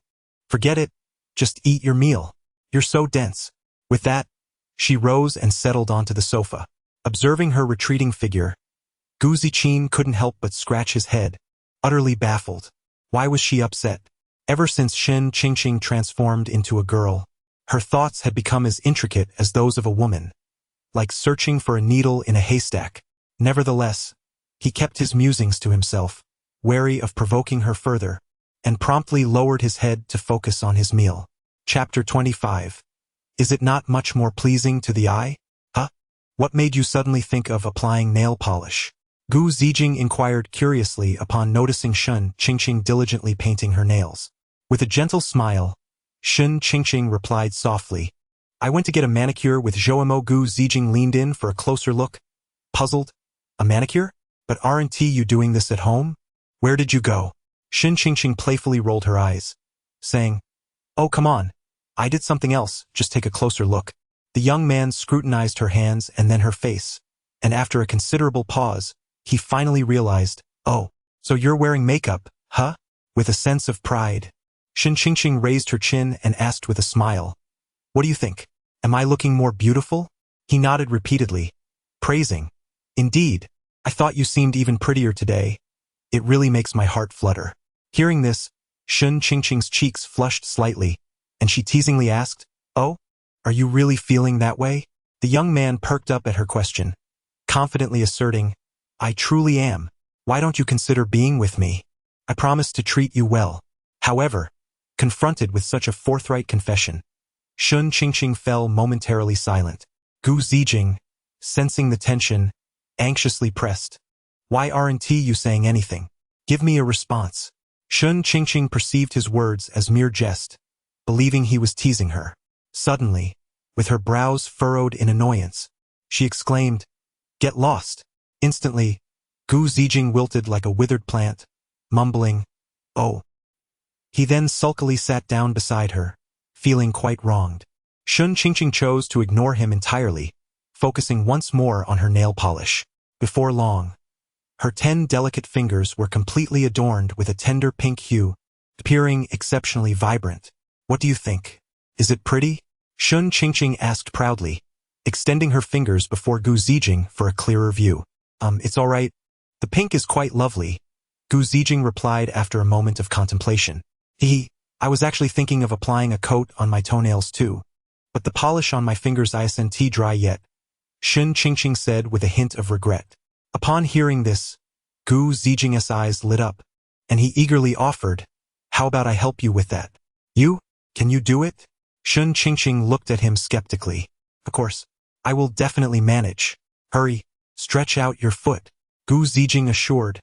"Forget it, just eat your meal. You're so dense." With that, she rose and settled onto the sofa. Observing her retreating figure, Gu Ziqin couldn't help but scratch his head, utterly baffled. Why was she upset? Ever since Shun Qingqing transformed into a girl, her thoughts had become as intricate as those of a woman, like searching for a needle in a haystack. Nevertheless, he kept his musings to himself, wary of provoking her further, and promptly lowered his head to focus on his meal. Chapter 25. Is it not much more pleasing to the eye? Huh? What made you suddenly think of applying nail polish? Gu Zijing inquired curiously upon noticing Shun Qingqing diligently painting her nails. With a gentle smile, Shun Qingqing replied softly, "I went to get a manicure with Zhouemo." Gu Zijing leaned in for a closer look, puzzled. "A manicure? But aren't you doing this at home? Where did you go?" Shun Qingqing playfully rolled her eyes, saying, "Oh, come on. I did something else, just take a closer look." The young man scrutinized her hands and then her face, and after a considerable pause, he finally realized, "Oh, so you're wearing makeup, huh?" With a sense of pride, Shun Qingqing raised her chin and asked with a smile, "What do you think? Am I looking more beautiful?" He nodded repeatedly, praising, "Indeed, I thought you seemed even prettier today. It really makes my heart flutter." Hearing this, Shun Qingqing's cheeks flushed slightly, and she teasingly asked, "Oh, are you really feeling that way?" The young man perked up at her question, confidently asserting, "I truly am. Why don't you consider being with me? I promise to treat you well." However, confronted with such a forthright confession, Shun Qingqing fell momentarily silent. Gu Zijing, sensing the tension, anxiously pressed, "Why aren't you saying anything? Give me a response." Shun Qingqing perceived his words as mere jest, believing he was teasing her. Suddenly, with her brows furrowed in annoyance, she exclaimed, "Get lost." Instantly, Gu Zijing wilted like a withered plant, mumbling, "Oh." He then sulkily sat down beside her, feeling quite wronged. Shun Qingqing chose to ignore him entirely, focusing once more on her nail polish. Before long, her 10 delicate fingers were completely adorned with a tender pink hue, appearing exceptionally vibrant. "What do you think? Is it pretty?" Shun Qingqing asked proudly, extending her fingers before Gu Zijing for a clearer view. It's all right. The pink is quite lovely," Gu Zijing replied after a moment of contemplation. I was actually thinking of applying a coat on my toenails too, but the polish on my fingers isn't dry yet," Shun Qingqing said with a hint of regret. Upon hearing this, Gu Zijing's eyes lit up, and he eagerly offered, "How about I help you with that?" "You? Can you do it?" Shun Qingqing looked at him skeptically. "Of course, I will definitely manage. Hurry, stretch out your foot," Gu Zijing assured,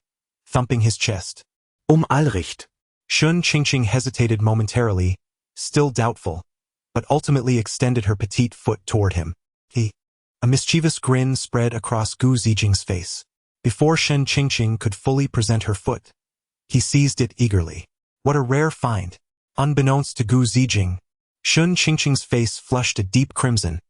thumping his chest. Allrecht. Shun Qingqing hesitated momentarily, still doubtful, but ultimately extended her petite foot toward him. A mischievous grin spread across Gu Zijing's face. Before Shun Qingqing could fully present her foot, he seized it eagerly. What a rare find! Unbeknownst to Gu Zijing, Shun Qingqing's face flushed a deep crimson,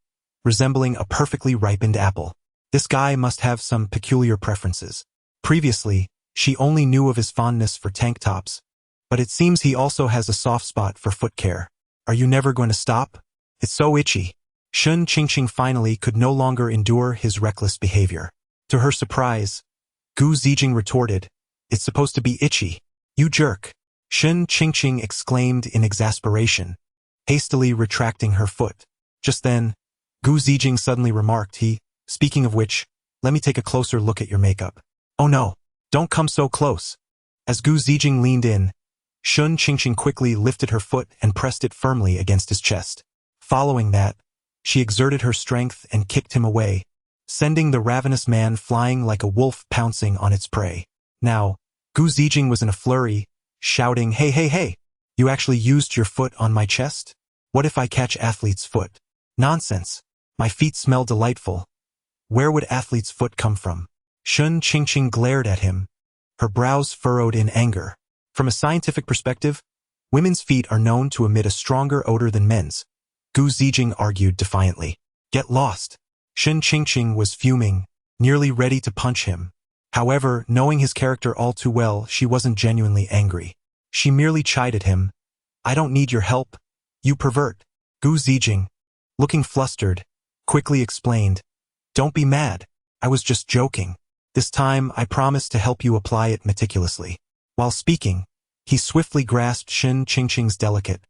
resembling a perfectly ripened apple. This guy must have some peculiar preferences. Previously, she only knew of his fondness for tank tops, but it seems he also has a soft spot for foot care. "Are you never going to stop? It's so itchy." Shun Qingqing finally could no longer endure his reckless behavior. To her surprise, Gu Zijing retorted, "It's supposed to be itchy. You jerk." Shun Qingqing exclaimed in exasperation, hastily retracting her foot. Just then, Gu Zijing suddenly remarked, "Speaking of which, let me take a closer look at your makeup." "Oh no, don't come so close." As Gu Zijing leaned in, Shun Qingqing quickly lifted her foot and pressed it firmly against his chest. Following that, she exerted her strength and kicked him away, sending the ravenous man flying like a wolf pouncing on its prey. Now, Gu Zijing was in a flurry, shouting, Hey, you actually used your foot on my chest? What if I catch athlete's foot?" "Nonsense. My feet smell delightful. Where would athlete's foot come from?" Shun Qingqing glared at him, her brows furrowed in anger. From a scientific perspective, women's feet are known to emit a stronger odor than men's, Gu Zijing argued defiantly. Get lost. Shun Qingqing was fuming, nearly ready to punch him. However, knowing his character all too well, she wasn't genuinely angry. She merely chided him. I don't need your help, you pervert. Gu Zijing, looking flustered, quickly explained. Don't be mad. I was just joking. This time, I promise to help you apply it meticulously. While speaking, he swiftly grasped Shun Qingqing's delicate,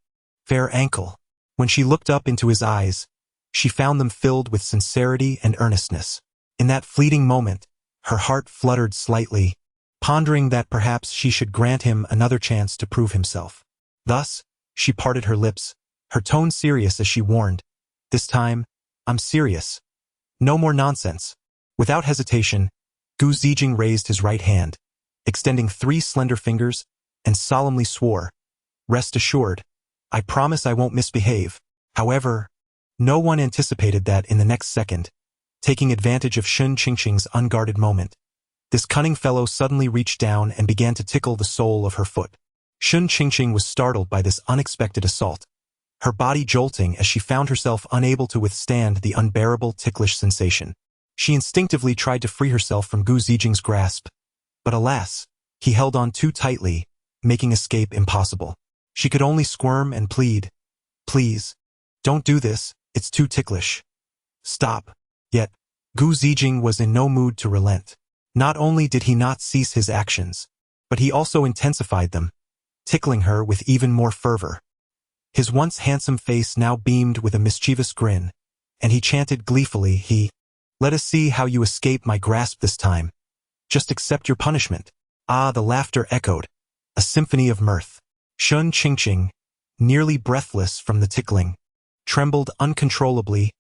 fair ankle. When she looked up into his eyes, she found them filled with sincerity and earnestness. In that fleeting moment, her heart fluttered slightly, pondering that perhaps she should grant him another chance to prove himself. Thus, she parted her lips, her tone serious as she warned, This time, I'm serious. No more nonsense. Without hesitation, Gu Zijing raised his right hand, extending 3 slender fingers, and solemnly swore, Rest assured, I promise I won't misbehave. However, no one anticipated that in the next second, taking advantage of Shun Qingqing's unguarded moment, this cunning fellow suddenly reached down and began to tickle the sole of her foot. Shun Qingqing was startled by this unexpected assault, her body jolting as she found herself unable to withstand the unbearable ticklish sensation. She instinctively tried to free herself from Gu Zijing's grasp, but alas, he held on too tightly, making escape impossible. She could only squirm and plead, Please, don't do this, it's too ticklish. Stop. Yet, Gu Zijing was in no mood to relent. Not only did he not cease his actions, but he also intensified them, tickling her with even more fervor. His once handsome face now beamed with a mischievous grin, and he chanted gleefully, Let us see how you escape my grasp this time. Just accept your punishment. Ah, the laughter echoed, a symphony of mirth. Shun Qingqing, nearly breathless from the tickling, trembled uncontrollably,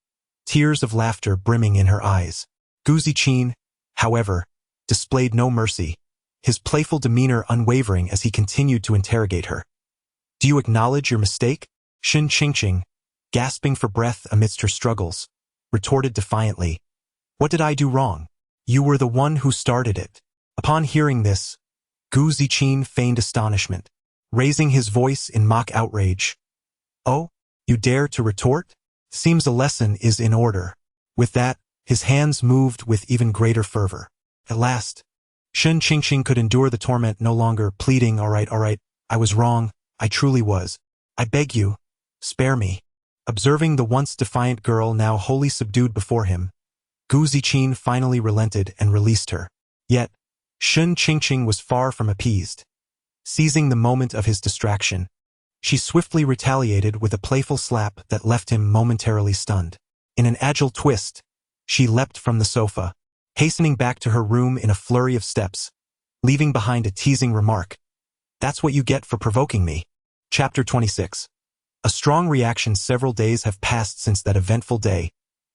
tears of laughter brimming in her eyes. Gu Zijing, however, displayed no mercy, his playful demeanor unwavering as he continued to interrogate her. Do you acknowledge your mistake? Shun Qingqing, gasping for breath amidst her struggles, retorted defiantly. What did I do wrong? You were the one who started it. Upon hearing this, Gu Zijing feigned astonishment, raising his voice in mock outrage. Oh, you dare to retort? Seems a lesson is in order. With that, his hands moved with even greater fervor. At last, Shun Qingqing could endure the torment no longer, pleading, All right, I was wrong, I truly was. I beg you, spare me. Observing the once defiant girl now wholly subdued before him, Gu Zijing finally relented and released her. Yet, Shun Qingqing was far from appeased. Seizing the moment of his distraction, she swiftly retaliated with a playful slap that left him momentarily stunned. In an agile twist, she leapt from the sofa, hastening back to her room in a flurry of steps, leaving behind a teasing remark. That's what you get for provoking me. Chapter 26. A strong reaction. Several days have passed since that eventful day,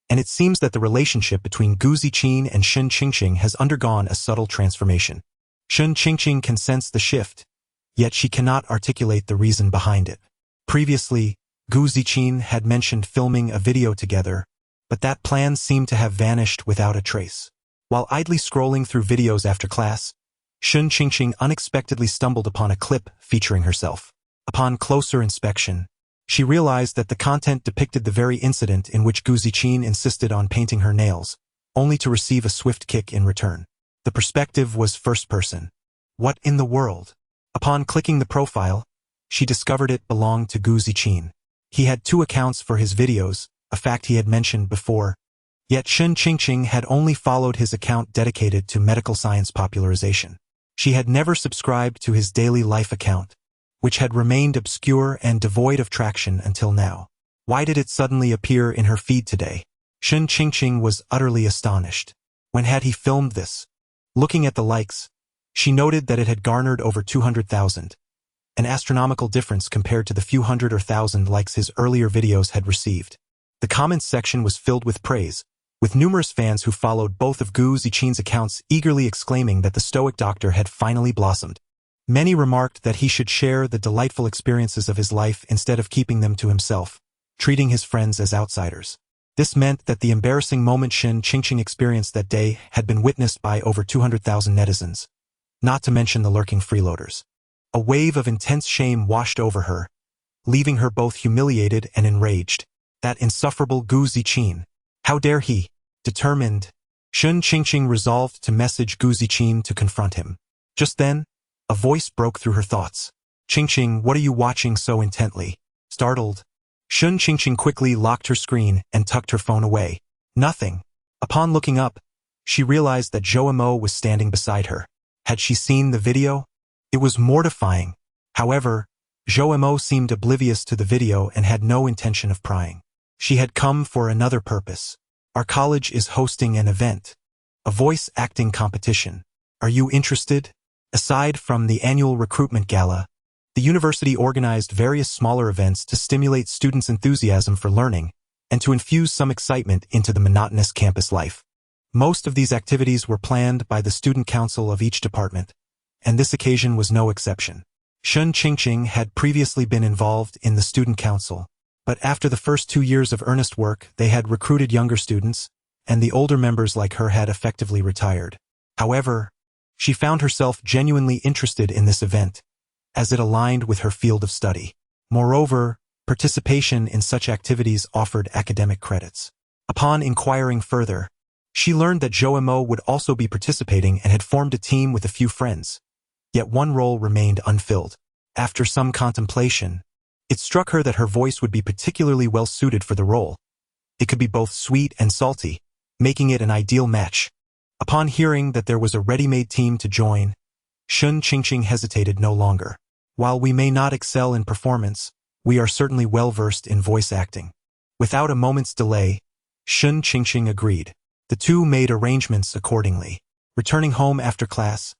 and it seems that the relationship between Gu Zijing and Shun Qingqing has undergone a subtle transformation. Shun Qingqing can sense the shift, yet she cannot articulate the reason behind it. Previously, Gu Zijing had mentioned filming a video together, but that plan seemed to have vanished without a trace. While idly scrolling through videos after class, Shun Qingqing unexpectedly stumbled upon a clip featuring herself. Upon closer inspection, she realized that the content depicted the very incident in which Gu Zijing insisted on painting her nails, only to receive a swift kick in return. The perspective was first person. What in the world? Upon clicking the profile, she discovered it belonged to Gu Zijing. He had 2 accounts for his videos, a fact he had mentioned before. Yet Shun Qingqing had only followed his account dedicated to medical science popularization. She had never subscribed to his daily life account, which had remained obscure and devoid of traction until now. Why did it suddenly appear in her feed today? Shun Qingqing was utterly astonished. When had he filmed this? Looking at the likes, she noted that it had garnered over 200,000, an astronomical difference compared to the few hundred or thousand likes his earlier videos had received. The comments section was filled with praise, with numerous fans who followed both of Gu Zijing's accounts eagerly exclaiming that the stoic doctor had finally blossomed. Many remarked that he should share the delightful experiences of his life instead of keeping them to himself, treating his friends as outsiders. This meant that the embarrassing moment Shen Qingqing experienced that day had been witnessed by over 200,000 netizens, not to mention the lurking freeloaders. A wave of intense shame washed over her, leaving her both humiliated and enraged. That insufferable Gu Ziqin. How dare he? Determined, Shen Qingqing resolved to message Gu Ziqin to confront him. Just then, a voice broke through her thoughts. Qingqing, what are you watching so intently? Startled, Shen Qingqing quickly locked her screen and tucked her phone away. Nothing. Upon looking up, she realized that Zhou Mo was standing beside her. Had she seen the video? It was mortifying. However, Zhou Mo seemed oblivious to the video and had no intention of prying. She had come for another purpose. Our college is hosting an event. A voice acting competition. Are you interested? Aside from the annual recruitment gala, the university organized various smaller events to stimulate students' enthusiasm for learning and to infuse some excitement into the monotonous campus life. Most of these activities were planned by the student council of each department, and this occasion was no exception. Shen Qingqing had previously been involved in the student council, but after the first 2 years of earnest work, they had recruited younger students, and the older members like her had effectively retired. However, she found herself genuinely interested in this event, as it aligned with her field of study. Moreover, participation in such activities offered academic credits. Upon inquiring further, she learned that Zhou Mo would also be participating and had formed a team with a few friends. Yet one role remained unfilled. After some contemplation, it struck her that her voice would be particularly well suited for the role. It could be both sweet and salty, making it an ideal match. Upon hearing that there was a ready-made team to join, Shen Qingqing hesitated no longer. While we may not excel in performance, we are certainly well-versed in voice acting. Without a moment's delay, Shen Qingqing agreed. The two made arrangements accordingly. Returning home after class,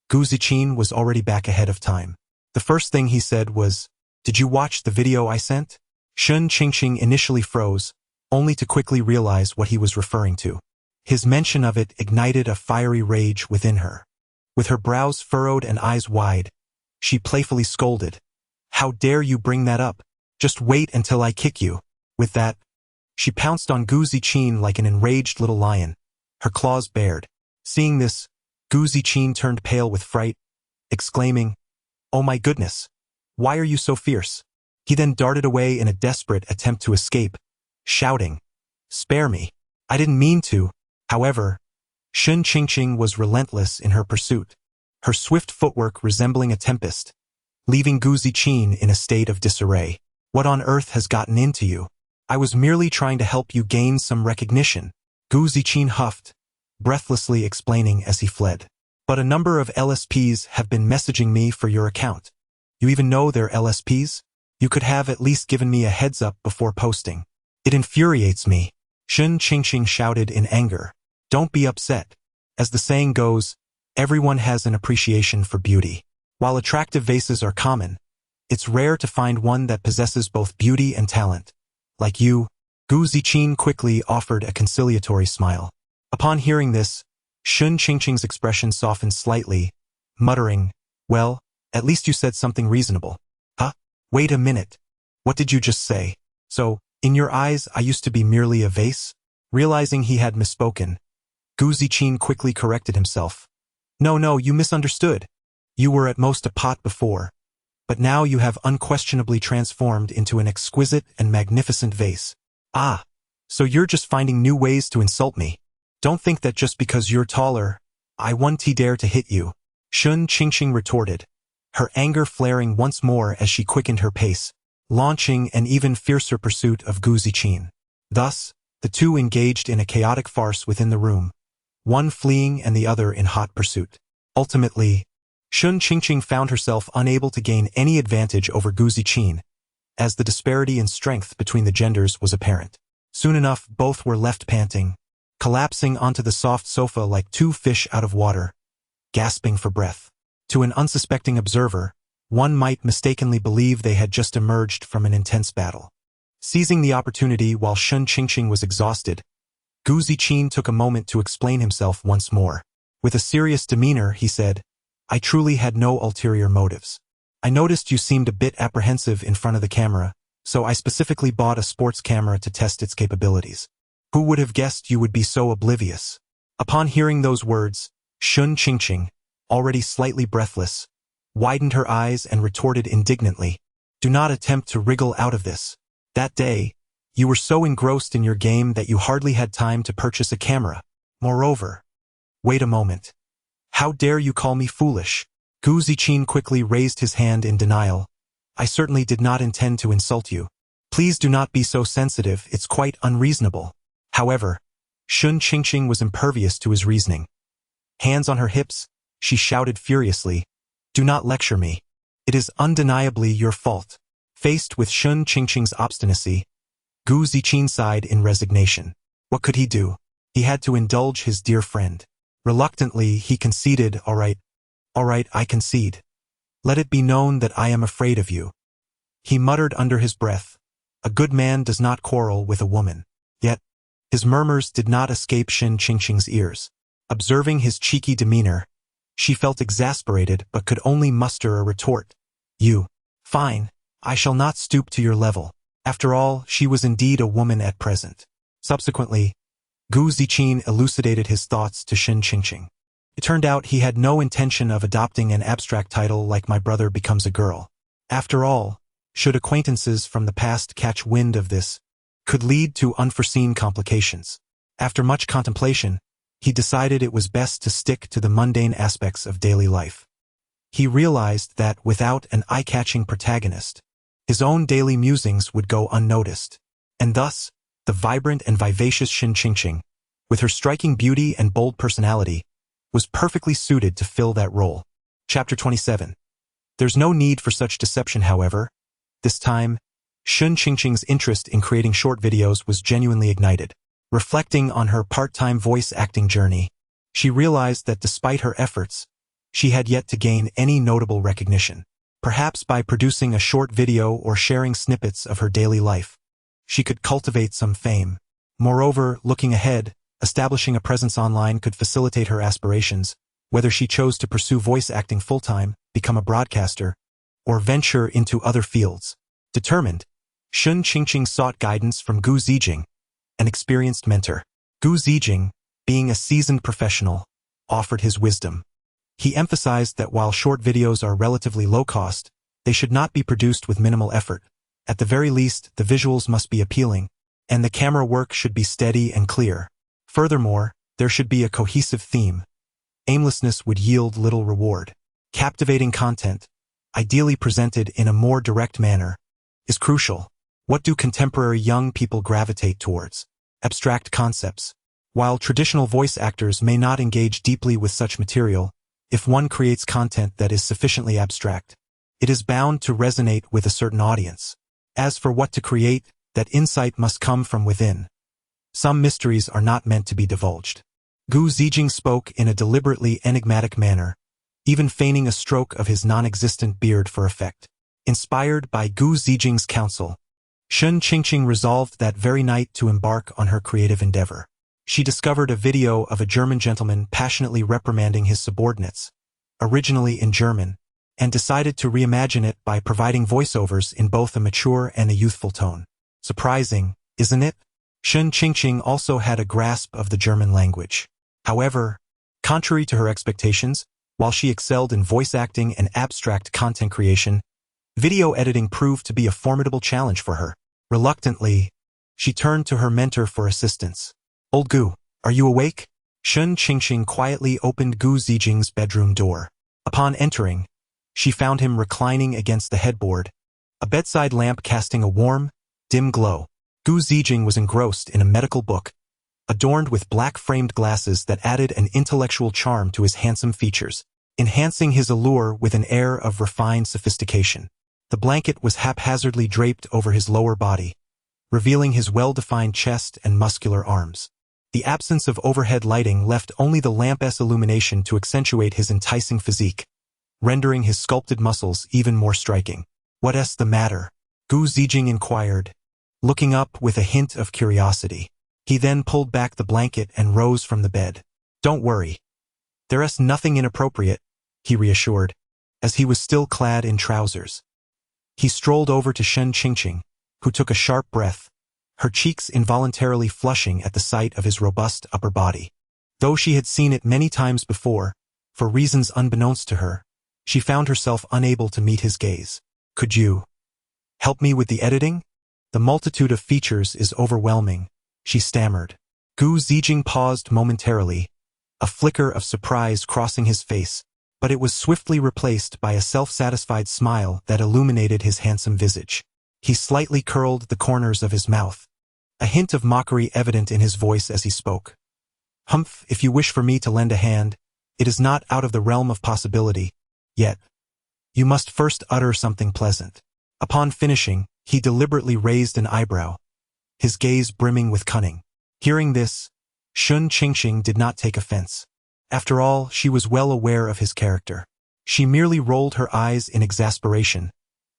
Gu Ziqin was already back ahead of time. The first thing he said was, "Did you watch the video I sent?" Shen Qingqing initially froze, only to quickly realize what he was referring to. His mention of it ignited a fiery rage within her. With her brows furrowed and eyes wide, she playfully scolded, "How dare you bring that up? Just wait until I kick you." With that, she pounced on Gu Ziqin like an enraged little lion, her claws bared. Seeing this, Gu Ziqin turned pale with fright, exclaiming, "Oh my goodness, why are you so fierce?" He then darted away in a desperate attempt to escape, shouting, "Spare me, I didn't mean to." However, Shen Qingqing was relentless in her pursuit, her swift footwork resembling a tempest, leaving Gu Ziqin in a state of disarray. "What on earth has gotten into you? I was merely trying to help you gain some recognition," Gu Ziqin huffed, breathlessly explaining as he fled. "But a number of LSPs have been messaging me for your account. You even know they're LSPs? You could have at least given me a heads up before posting. It infuriates me," Shen Qingqing shouted in anger. "Don't be upset. As the saying goes, everyone has an appreciation for beauty. While attractive vases are common, it's rare to find one that possesses both beauty and talent. Like you." Gu Ziqin quickly offered a conciliatory smile. Upon hearing this, Shen Qingqing's expression softened slightly, muttering, "Well, at least you said something reasonable." "Huh? Wait a minute. What did you just say? So, in your eyes I used to be merely a vase?" Realizing he had misspoken, Gu Ziqin quickly corrected himself. No, you misunderstood. You were at most a pot before, but now you have unquestionably transformed into an exquisite and magnificent vase. Ah, so you're just finding new ways to insult me. Don't think that just because you're taller, I won't dare to hit you," Shen Qingqing retorted, her anger flaring once more as she quickened her pace, launching an even fiercer pursuit of Gu Ziqin. Thus, the two engaged in a chaotic farce within the room, one fleeing and the other in hot pursuit. Ultimately, Shen Qingqing found herself unable to gain any advantage over Gu Ziqin, as the disparity in strength between the genders was apparent. Soon enough, both were left panting, collapsing onto the soft sofa like two fish out of water, gasping for breath. To an unsuspecting observer, one might mistakenly believe they had just emerged from an intense battle. Seizing the opportunity while Shen Qingqing was exhausted, Gu Ziqin took a moment to explain himself once more. With a serious demeanor, he said, "I truly had no ulterior motives. I noticed you seemed a bit apprehensive in front of the camera, so I specifically bought a sports camera to test its capabilities. Who would have guessed you would be so oblivious? Upon hearing those words, Shun Qingqing, already slightly breathless, widened her eyes and retorted indignantly, "Do not attempt to wriggle out of this. That day, you were so engrossed in your game that you hardly had time to purchase a camera. Moreover..." "Wait a moment. How dare you call me foolish?" Gu Ziqin quickly raised his hand in denial. "I certainly did not intend to insult you. Please do not be so sensitive, it's quite unreasonable." However, Shun Qingqing was impervious to his reasoning. Hands on her hips, she shouted furiously, "Do not lecture me. It is undeniably your fault." Faced with Shun Qingqing's obstinacy, Gu Ziqin sighed in resignation. What could he do? He had to indulge his dear friend. Reluctantly, he conceded, All right, I concede. Let it be known that I am afraid of you." He muttered under his breath, "A good man does not quarrel with a woman." Yet, his murmurs did not escape Shun Qingqing's ears. Observing his cheeky demeanor, she felt exasperated but could only muster a retort. "You. Fine, I shall not stoop to your level." After all, she was indeed a woman at present. Subsequently, Gu Ziqin elucidated his thoughts to Shun Qingqing. It turned out he had no intention of adopting an abstract title like My Brother Becomes a Girl. After all, should acquaintances from the past catch wind of this, could lead to unforeseen complications. After much contemplation, he decided it was best to stick to the mundane aspects of daily life. He realized that without an eye-catching protagonist, his own daily musings would go unnoticed. And thus, the vibrant and vivacious Shun Qingqing, with her striking beauty and bold personality, was perfectly suited to fill that role. Chapter 27. There's no need for such deception, however. This time, Shun Qingqing's interest in creating short videos was genuinely ignited. Reflecting on her part-time voice acting journey, she realized that despite her efforts, she had yet to gain any notable recognition. Perhaps by producing a short video or sharing snippets of her daily life, she could cultivate some fame. Moreover, looking ahead, establishing a presence online could facilitate her aspirations, whether she chose to pursue voice acting full-time, become a broadcaster, or venture into other fields. Determined, Shun Qingqing sought guidance from Gu Zijing, an experienced mentor. Gu Zijing, being a seasoned professional, offered his wisdom. He emphasized that while short videos are relatively low cost, they should not be produced with minimal effort. At the very least, the visuals must be appealing, and the camera work should be steady and clear. Furthermore, there should be a cohesive theme. Aimlessness would yield little reward. Captivating content, ideally presented in a more direct manner, is crucial. What do contemporary young people gravitate towards? Abstract concepts. While traditional voice actors may not engage deeply with such material, if one creates content that is sufficiently abstract, it is bound to resonate with a certain audience. As for what to create, that insight must come from within. Some mysteries are not meant to be divulged. Gu Zijing spoke in a deliberately enigmatic manner, even feigning a stroke of his non-existent beard for effect. Inspired by Gu Zijing's counsel, Shun Qingqing resolved that very night to embark on her creative endeavor. She discovered a video of a German gentleman passionately reprimanding his subordinates, originally in German, and decided to reimagine it by providing voiceovers in both a mature and a youthful tone. Surprising, isn't it? Shun Qingqing also had a grasp of the German language. However, contrary to her expectations, while she excelled in voice acting and abstract content creation, video editing proved to be a formidable challenge for her. Reluctantly, she turned to her mentor for assistance. "Old Gu, are you awake?" Shun Qingqing quietly opened Gu Zijing's bedroom door. Upon entering, she found him reclining against the headboard, a bedside lamp casting a warm, dim glow. Gu Zijing was engrossed in a medical book, adorned with black-framed glasses that added an intellectual charm to his handsome features, enhancing his allure with an air of refined sophistication. The blanket was haphazardly draped over his lower body, revealing his well-defined chest and muscular arms. The absence of overhead lighting left only the lamp's illumination to accentuate his enticing physique, rendering his sculpted muscles even more striking. "What's the matter?" Gu Zijing inquired, looking up with a hint of curiosity. He then pulled back the blanket and rose from the bed. "Don't worry. There's nothing inappropriate," he reassured, as he was still clad in trousers. He strolled over to Shun Qingqing, who took a sharp breath, her cheeks involuntarily flushing at the sight of his robust upper body. Though she had seen it many times before, for reasons unbeknownst to her, she found herself unable to meet his gaze. Could you help me with the editing? The multitude of features is overwhelming, she stammered. Gu Zijing paused momentarily, a flicker of surprise crossing his face, but it was swiftly replaced by a self-satisfied smile that illuminated his handsome visage. He slightly curled the corners of his mouth, a hint of mockery evident in his voice as he spoke. Humph, if you wish for me to lend a hand, it is not out of the realm of possibility, yet you must first utter something pleasant. Upon finishing, he deliberately raised an eyebrow, his gaze brimming with cunning. Hearing this, Shun Qingqing did not take offense. After all, she was well aware of his character. She merely rolled her eyes in exasperation,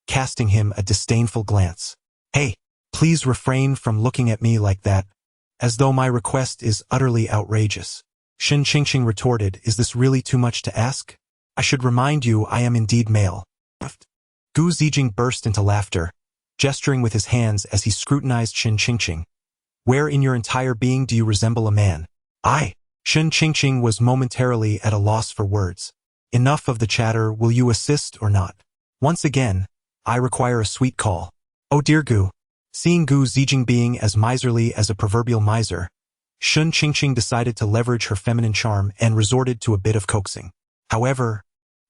casting him a disdainful glance. Hey, please refrain from looking at me like that, as though my request is utterly outrageous. Shun Qingqing retorted, is this really too much to ask? I should remind you I am indeed male. Gu Zijing burst into laughter, gesturing with his hands as he scrutinized Shun Qingqing. Where in your entire being do you resemble a man? Shun Qingqing was momentarily at a loss for words. Enough of the chatter, will you assist or not? Once again, I require a sweet call. Oh dear Gu. Seeing Gu Zijing being as miserly as a proverbial miser, Shun Qingqing decided to leverage her feminine charm and resorted to a bit of coaxing. However,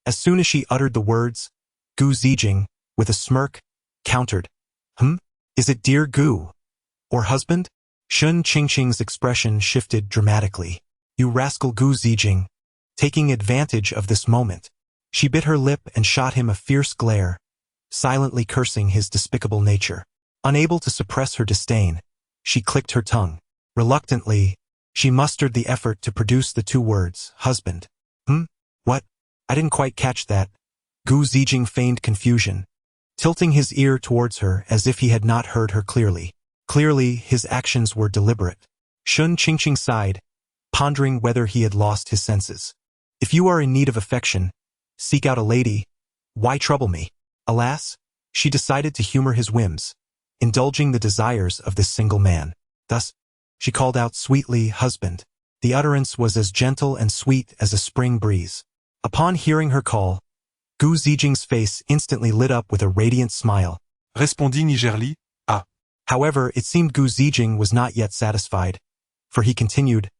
as soon as she uttered the words, Gu Zijing, with a smirk, countered, Is it dear Gu? Or husband? Shun Qingqing's expression shifted dramatically. You rascal Gu Zijing. Taking advantage of this moment, she bit her lip and shot him a fierce glare, silently cursing his despicable nature. Unable to suppress her disdain, she clicked her tongue. Reluctantly, she mustered the effort to produce the two words, husband. What? I didn't quite catch that. Gu Zijing feigned confusion, tilting his ear towards her as if he had not heard her clearly. Clearly, his actions were deliberate. Shun Qingqing sighed, pondering whether he had lost his senses. If you are in need of affection, seek out a lady. Why trouble me? Alas, she decided to humor his whims, indulging the desires of this single man. Thus, she called out sweetly, husband. The utterance was as gentle and sweet as a spring breeze. Upon hearing her call, Gu Zijing's face instantly lit up with a radiant smile. Répondit Nigerli. However, it seemed Gu Zijing was not yet satisfied, for he continued,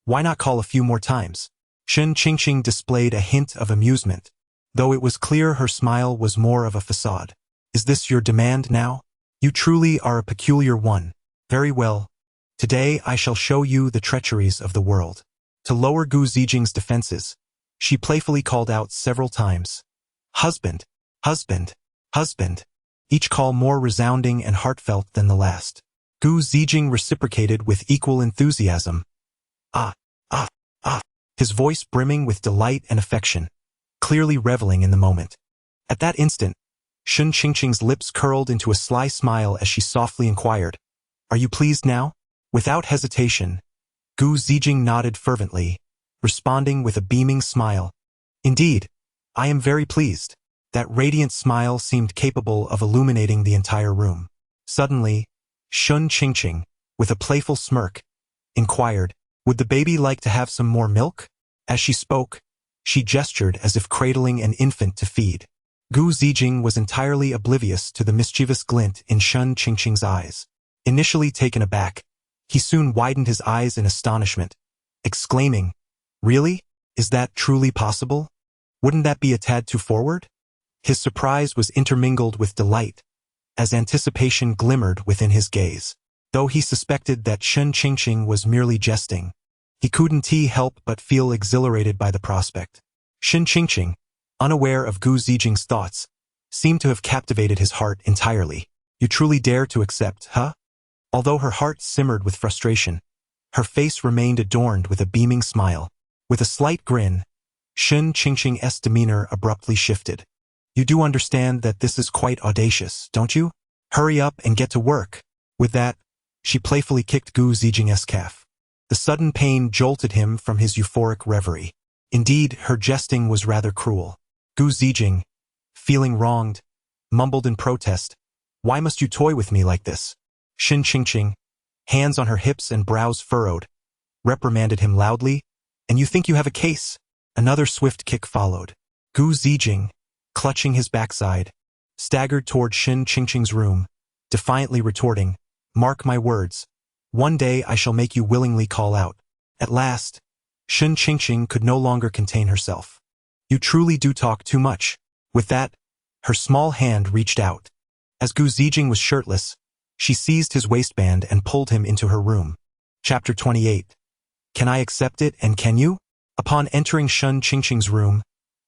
why not call a few more times? Shun Qingqing displayed a hint of amusement, though it was clear her smile was more of a facade. Is this your demand now? You truly are a peculiar one. Very well. Today I shall show you the treacheries of the world. To lower Gu Zijing's defenses, she playfully called out several times, husband, husband, husband, each call more resounding and heartfelt than the last. Gu Zijing reciprocated with equal enthusiasm. His voice brimming with delight and affection, clearly reveling in the moment. At that instant, Shun Qingqing's lips curled into a sly smile as she softly inquired, Are you pleased now? Without hesitation, Gu Zijing nodded fervently, responding with a beaming smile. Indeed, I am very pleased. That radiant smile seemed capable of illuminating the entire room. Suddenly, Shun Qingqing, with a playful smirk, inquired, would the baby like to have some more milk? As she spoke, she gestured as if cradling an infant to feed. Gu Zijing was entirely oblivious to the mischievous glint in Shun Qingqing's eyes. Initially taken aback, he soon widened his eyes in astonishment, exclaiming, Really? Is that truly possible? Wouldn't that be a tad too forward? His surprise was intermingled with delight, as anticipation glimmered within his gaze. Though he suspected that Shun Qingqing was merely jesting, he couldn't help but feel exhilarated by the prospect. Shun Qingqing, unaware of Gu Zijing's thoughts, seemed to have captivated his heart entirely. You truly dare to accept, huh? Although her heart simmered with frustration, her face remained adorned with a beaming smile. With a slight grin, Shun Qingqing's demeanor abruptly shifted. You do understand that this is quite audacious, don't you? Hurry up and get to work. With that, she playfully kicked Gu Zijing's calf. The sudden pain jolted him from his euphoric reverie. Indeed, her jesting was rather cruel. Gu Zijing, feeling wronged, mumbled in protest, Why must you toy with me like this? Shun Qingqing, hands on her hips and brows furrowed, reprimanded him loudly. And you think you have a case? Another swift kick followed. Gu Zijing, clutching his backside, staggered toward Shen Qingqing's room, defiantly retorting, "Mark my words. One day I shall make you willingly call out." At last, Shen Qingqing could no longer contain herself. "You truly do talk too much." With that, her small hand reached out. As Gu Zijing was shirtless, she seized his waistband and pulled him into her room. Chapter 28. Can I accept it and can you? Upon entering Shen Qingqing's room,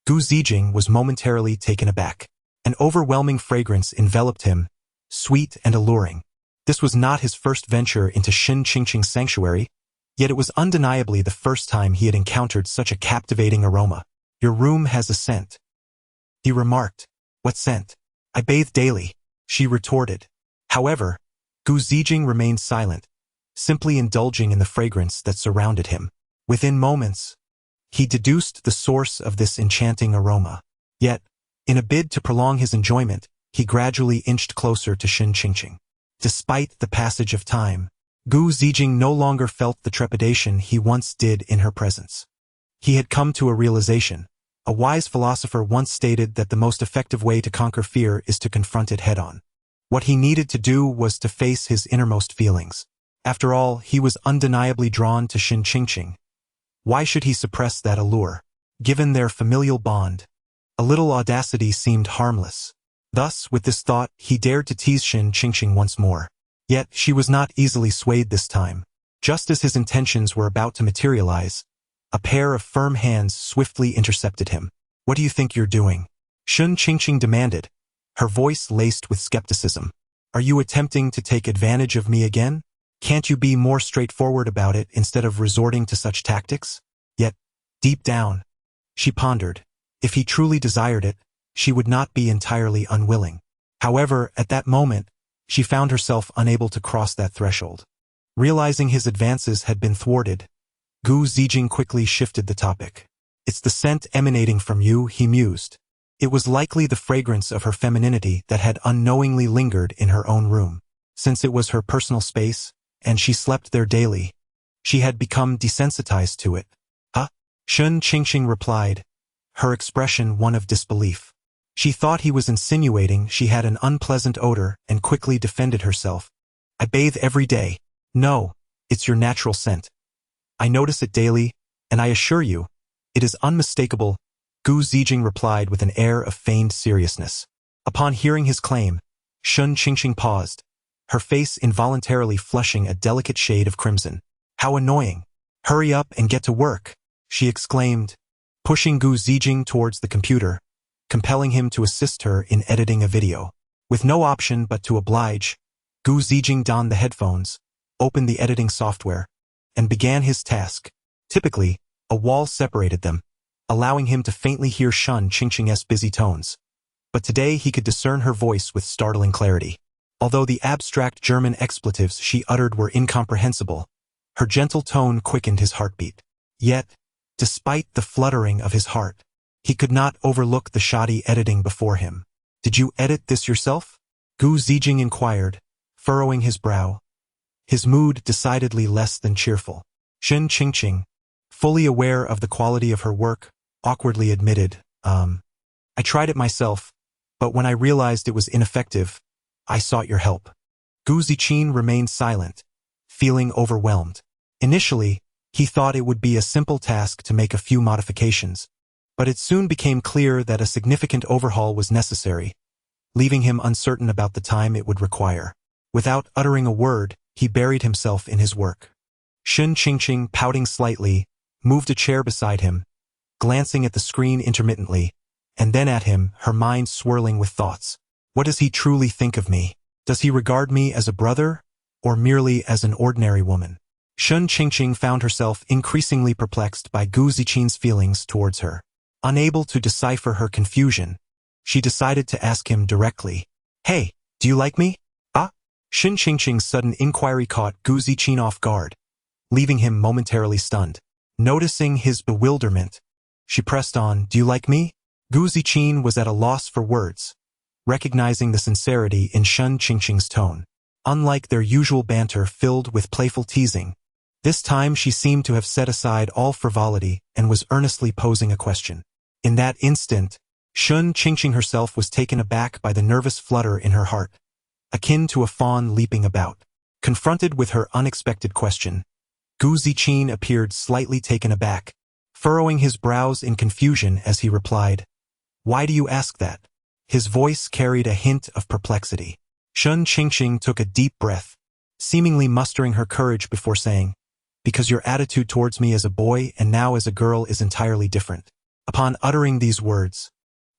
Gu Zijing was momentarily taken aback. An overwhelming fragrance enveloped him, sweet and alluring. This was not his first venture into Shen Qingqing's sanctuary, yet it was undeniably the first time he had encountered such a captivating aroma. "Your room has a scent," he remarked. "What scent?" "I bathe daily," she retorted. However, Gu Zijing remained silent, simply indulging in the fragrance that surrounded him. Within moments, he deduced the source of this enchanting aroma. Yet, in a bid to prolong his enjoyment, he gradually inched closer to Shen Qingqing. Despite the passage of time, Gu Zijing no longer felt the trepidation he once did in her presence. He had come to a realization. A wise philosopher once stated that the most effective way to conquer fear is to confront it head-on. What he needed to do was to face his innermost feelings. After all, he was undeniably drawn to Shen Qingqing. Why should he suppress that allure? Given their familial bond, a little audacity seemed harmless. Thus, with this thought, he dared to tease Shen Qingqing once more. Yet, she was not easily swayed this time. Just as his intentions were about to materialize, a pair of firm hands swiftly intercepted him. "What do you think you're doing?" Shen Qingqing demanded, her voice laced with skepticism. "Are you attempting to take advantage of me again? Can't you be more straightforward about it instead of resorting to such tactics?" Yet, deep down, she pondered, if he truly desired it, she would not be entirely unwilling. However, at that moment, she found herself unable to cross that threshold. Realizing his advances had been thwarted, Gu Zijing quickly shifted the topic. "It's the scent emanating from you," he mused. It was likely the fragrance of her femininity that had unknowingly lingered in her own room. Since it was her personal space, and she slept there daily, she had become desensitized to it. "Huh?" Shen Qingqing replied, her expression one of disbelief. She thought he was insinuating she had an unpleasant odor and quickly defended herself. "I bathe every day." "No, it's your natural scent. I notice it daily, and I assure you, it is unmistakable," Gu Zijing replied with an air of feigned seriousness. Upon hearing his claim, Shen Qingqing paused, her face involuntarily flushing a delicate shade of crimson. "How annoying. Hurry up and get to work," she exclaimed, pushing Gu Zijing towards the computer, compelling him to assist her in editing a video. With no option but to oblige, Gu Zijing donned the headphones, opened the editing software, and began his task. Typically, a wall separated them, allowing him to faintly hear Shen Qingqing's busy tones. But today he could discern her voice with startling clarity. Although the abstract German expletives she uttered were incomprehensible, her gentle tone quickened his heartbeat. Yet, despite the fluttering of his heart, he could not overlook the shoddy editing before him. "Did you edit this yourself?" Gu Zijing inquired, furrowing his brow, his mood decidedly less than cheerful. Shen Qingqing, fully aware of the quality of her work, awkwardly admitted, "I tried it myself, but when I realized it was ineffective, I sought your help." Gu Zijing remained silent, feeling overwhelmed. Initially, he thought it would be a simple task to make a few modifications, but it soon became clear that a significant overhaul was necessary, leaving him uncertain about the time it would require. Without uttering a word, he buried himself in his work. Shen Qingqing, pouting slightly, moved a chair beside him, glancing at the screen intermittently, and then at him, her mind swirling with thoughts. What does he truly think of me? Does he regard me as a brother, or merely as an ordinary woman? Shen Qingqing found herself increasingly perplexed by Gu Zijing's feelings towards her. Unable to decipher her confusion, she decided to ask him directly. "Hey, do you like me?" "Ah?" Shen Qingqing's sudden inquiry caught Gu Zijing off guard, leaving him momentarily stunned. Noticing his bewilderment, she pressed on, "Do you like me?" Gu Zijing was at a loss for words, recognizing the sincerity in Shen Qingqing's tone. Unlike their usual banter filled with playful teasing, this time she seemed to have set aside all frivolity and was earnestly posing a question. In that instant, Shun Qingqing herself was taken aback by the nervous flutter in her heart, akin to a fawn leaping about. Confronted with her unexpected question, Gu Ziqin appeared slightly taken aback, furrowing his brows in confusion as he replied, "Why do you ask that?" His voice carried a hint of perplexity. Shun Qingqing took a deep breath, seemingly mustering her courage before saying, "Because your attitude towards me as a boy and now as a girl is entirely different." Upon uttering these words,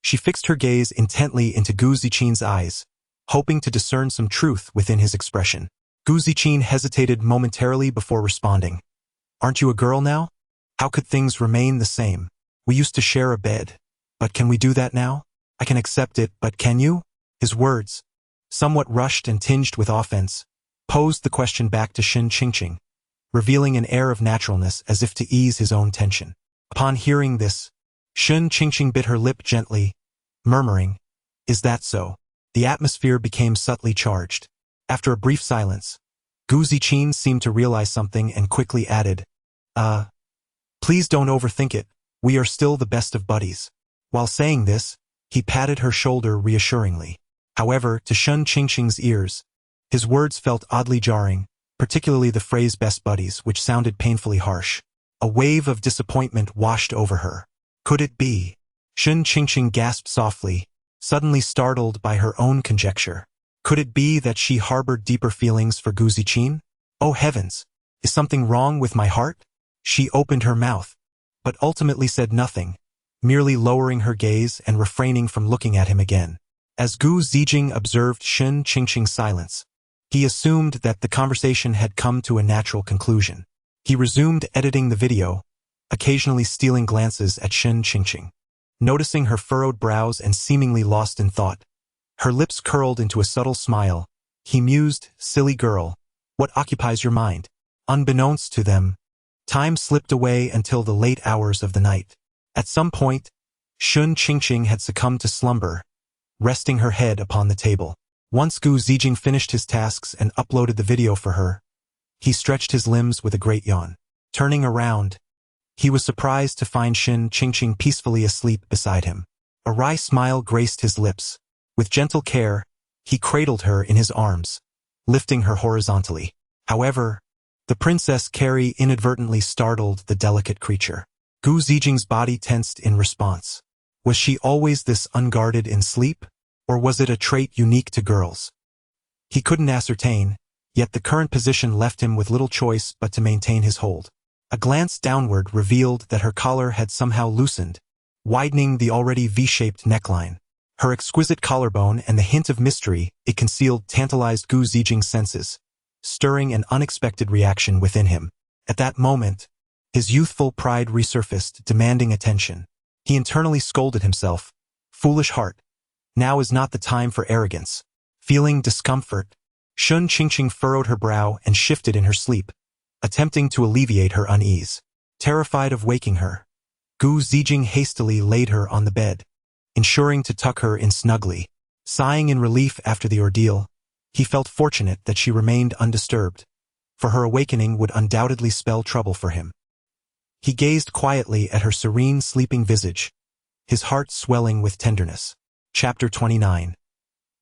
she fixed her gaze intently into Gu Ziqin's eyes, hoping to discern some truth within his expression. Gu Ziqin hesitated momentarily before responding. "Aren't you a girl now? How could things remain the same? We used to share a bed, but can we do that now? I can accept it, but can you?" His words, somewhat rushed and tinged with offense, posed the question back to Shun Qingqing, revealing an air of naturalness as if to ease his own tension. Upon hearing this, Shun Qingqing bit her lip gently, murmuring, "Is that so?" The atmosphere became subtly charged. After a brief silence, Gu Ziqin seemed to realize something and quickly added, Please don't overthink it, we are still the best of buddies." While saying this, he patted her shoulder reassuringly. However, to Shun Qingqing's ears, his words felt oddly jarring, particularly the phrase best buddies, which sounded painfully harsh. A wave of disappointment washed over her. Could it be? Shun Qingqing gasped softly, suddenly startled by her own conjecture. Could it be that she harbored deeper feelings for Gu Ziqin? Oh heavens! Is something wrong with my heart? She opened her mouth, but ultimately said nothing, merely lowering her gaze and refraining from looking at him again. As Gu Ziqing observed Shun Qingqing's silence, he assumed that the conversation had come to a natural conclusion. He resumed editing the video, occasionally stealing glances at Shun Qingqing. Noticing her furrowed brows and seemingly lost in thought, her lips curled into a subtle smile, he mused, "Silly girl, what occupies your mind?" Unbeknownst to them, time slipped away until the late hours of the night. At some point, Shun Qingqing had succumbed to slumber, resting her head upon the table. Once Gu Ziqing finished his tasks and uploaded the video for her, he stretched his limbs with a great yawn. Turning around, he was surprised to find Shun Qingqing peacefully asleep beside him. A wry smile graced his lips. With gentle care, he cradled her in his arms, lifting her horizontally. However, the Princess Carrie inadvertently startled the delicate creature. Gu Ziqing's body tensed in response. Was she always this unguarded in sleep, or was it a trait unique to girls? He couldn't ascertain, yet the current position left him with little choice but to maintain his hold. A glance downward revealed that her collar had somehow loosened, widening the already V-shaped neckline. Her exquisite collarbone and the hint of mystery it concealed tantalized Gu Ziqing's senses, stirring an unexpected reaction within him. At that moment, his youthful pride resurfaced, demanding attention. He internally scolded himself. Foolish heart, now is not the time for arrogance. Feeling discomfort, Shun Qingqing furrowed her brow and shifted in her sleep, attempting to alleviate her unease. Terrified of waking her, Gu Ziqing hastily laid her on the bed, ensuring to tuck her in snugly. Sighing in relief after the ordeal, he felt fortunate that she remained undisturbed, for her awakening would undoubtedly spell trouble for him. He gazed quietly at her serene sleeping visage, his heart swelling with tenderness. Chapter 29.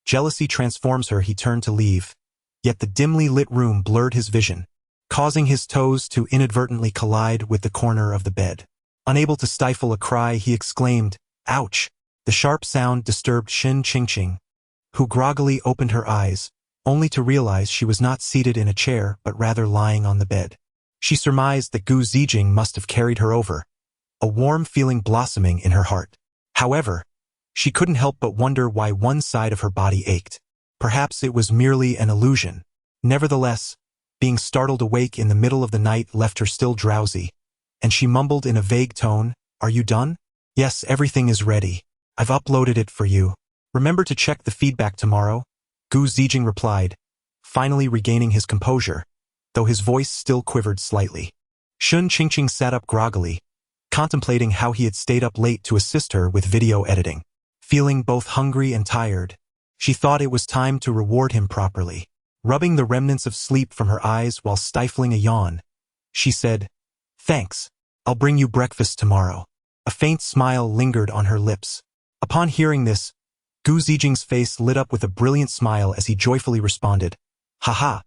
Jealousy transforms her. He turned to leave, yet the dimly lit room blurred his vision, causing his toes to inadvertently collide with the corner of the bed. Unable to stifle a cry, he exclaimed, "Ouch!" The sharp sound disturbed Shun Qingqing, who groggily opened her eyes, only to realize she was not seated in a chair but rather lying on the bed. She surmised that Gu Ziqing must have carried her over, a warm feeling blossoming in her heart. However, she couldn't help but wonder why one side of her body ached. Perhaps it was merely an illusion. Nevertheless, being startled awake in the middle of the night left her still drowsy, and she mumbled in a vague tone, "Are you done?" "Yes, everything is ready. I've uploaded it for you. Remember to check the feedback tomorrow," Gu Ziqing replied, finally regaining his composure, though his voice still quivered slightly. Shun Qingqing sat up groggily, contemplating how he had stayed up late to assist her with video editing. Feeling both hungry and tired, she thought it was time to reward him properly. Rubbing the remnants of sleep from her eyes while stifling a yawn, she said, "Thanks. I'll bring you breakfast tomorrow." A faint smile lingered on her lips. Upon hearing this, Gu Zijing's face lit up with a brilliant smile as he joyfully responded, "Haha,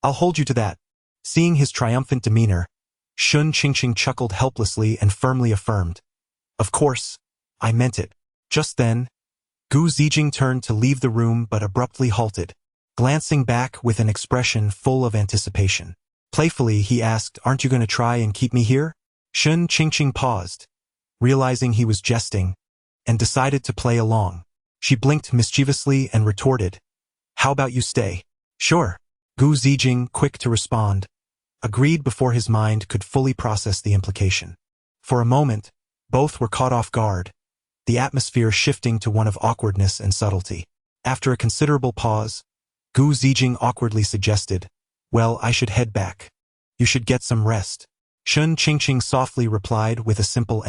I'll hold you to that." Seeing his triumphant demeanor, Shun Qingqing chuckled helplessly and firmly affirmed, "Of course, I meant it." Just then, Gu Zijing turned to leave the room but abruptly halted, glancing back with an expression full of anticipation. Playfully, he asked, "Aren't you going to try and keep me here?" Shun Qingqing paused, realizing he was jesting, and decided to play along. She blinked mischievously and retorted, "How about you stay?" "Sure." Gu Zijing, quick to respond, agreed before his mind could fully process the implication. For a moment, both were caught off guard, the atmosphere shifting to one of awkwardness and subtlety. After a considerable pause, Gu Zijing awkwardly suggested, "Well, I should head back. You should get some rest." Shun Qingqing softly replied with a simple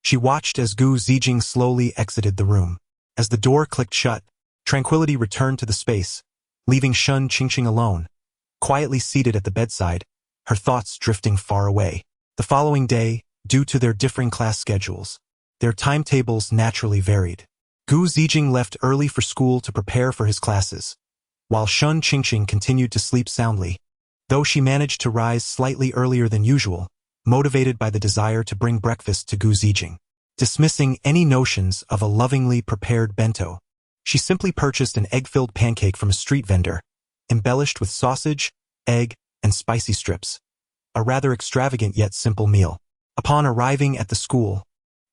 She watched as Gu Zijing slowly exited the room. As the door clicked shut, tranquility returned to the space, leaving Shun Qingqing alone, quietly seated at the bedside, her thoughts drifting far away. The following day, due to their differing class schedules, their timetables naturally varied. Gu Zijing left early for school to prepare for his classes, while Shun Qingqing continued to sleep soundly, though she managed to rise slightly earlier than usual, motivated by the desire to bring breakfast to Gu Zijing. Dismissing any notions of a lovingly prepared bento, she simply purchased an egg-filled pancake from a street vendor, embellished with sausage, egg, and spicy strips. A rather extravagant yet simple meal. Upon arriving at the school,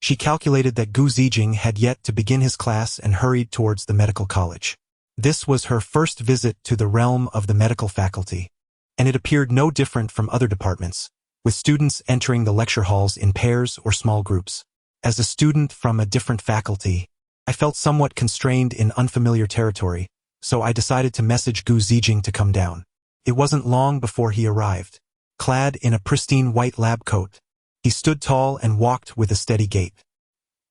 she calculated that Gu Zijing had yet to begin his class and hurried towards the medical college. This was her first visit to the realm of the medical faculty, and it appeared no different from other departments, with students entering the lecture halls in pairs or small groups. As a student from a different faculty, I felt somewhat constrained in unfamiliar territory, so I decided to message Gu Zijing to come down. It wasn't long before he arrived. Clad in a pristine white lab coat, he stood tall and walked with a steady gait.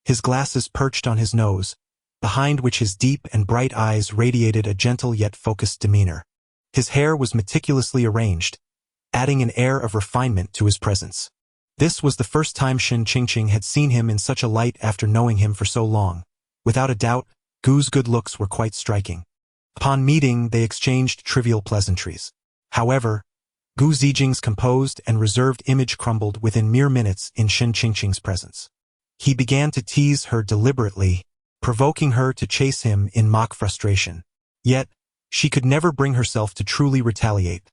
His glasses perched on his nose, behind which his deep and bright eyes radiated a gentle yet focused demeanor. His hair was meticulously arranged, adding an air of refinement to his presence. This was the first time Shun Qingqing had seen him in such a light after knowing him for so long. Without a doubt, Gu's good looks were quite striking. Upon meeting, they exchanged trivial pleasantries. However, Gu Zijing's composed and reserved image crumbled within mere minutes in Shun Qingqing's presence. He began to tease her deliberately, provoking her to chase him in mock frustration. Yet, she could never bring herself to truly retaliate.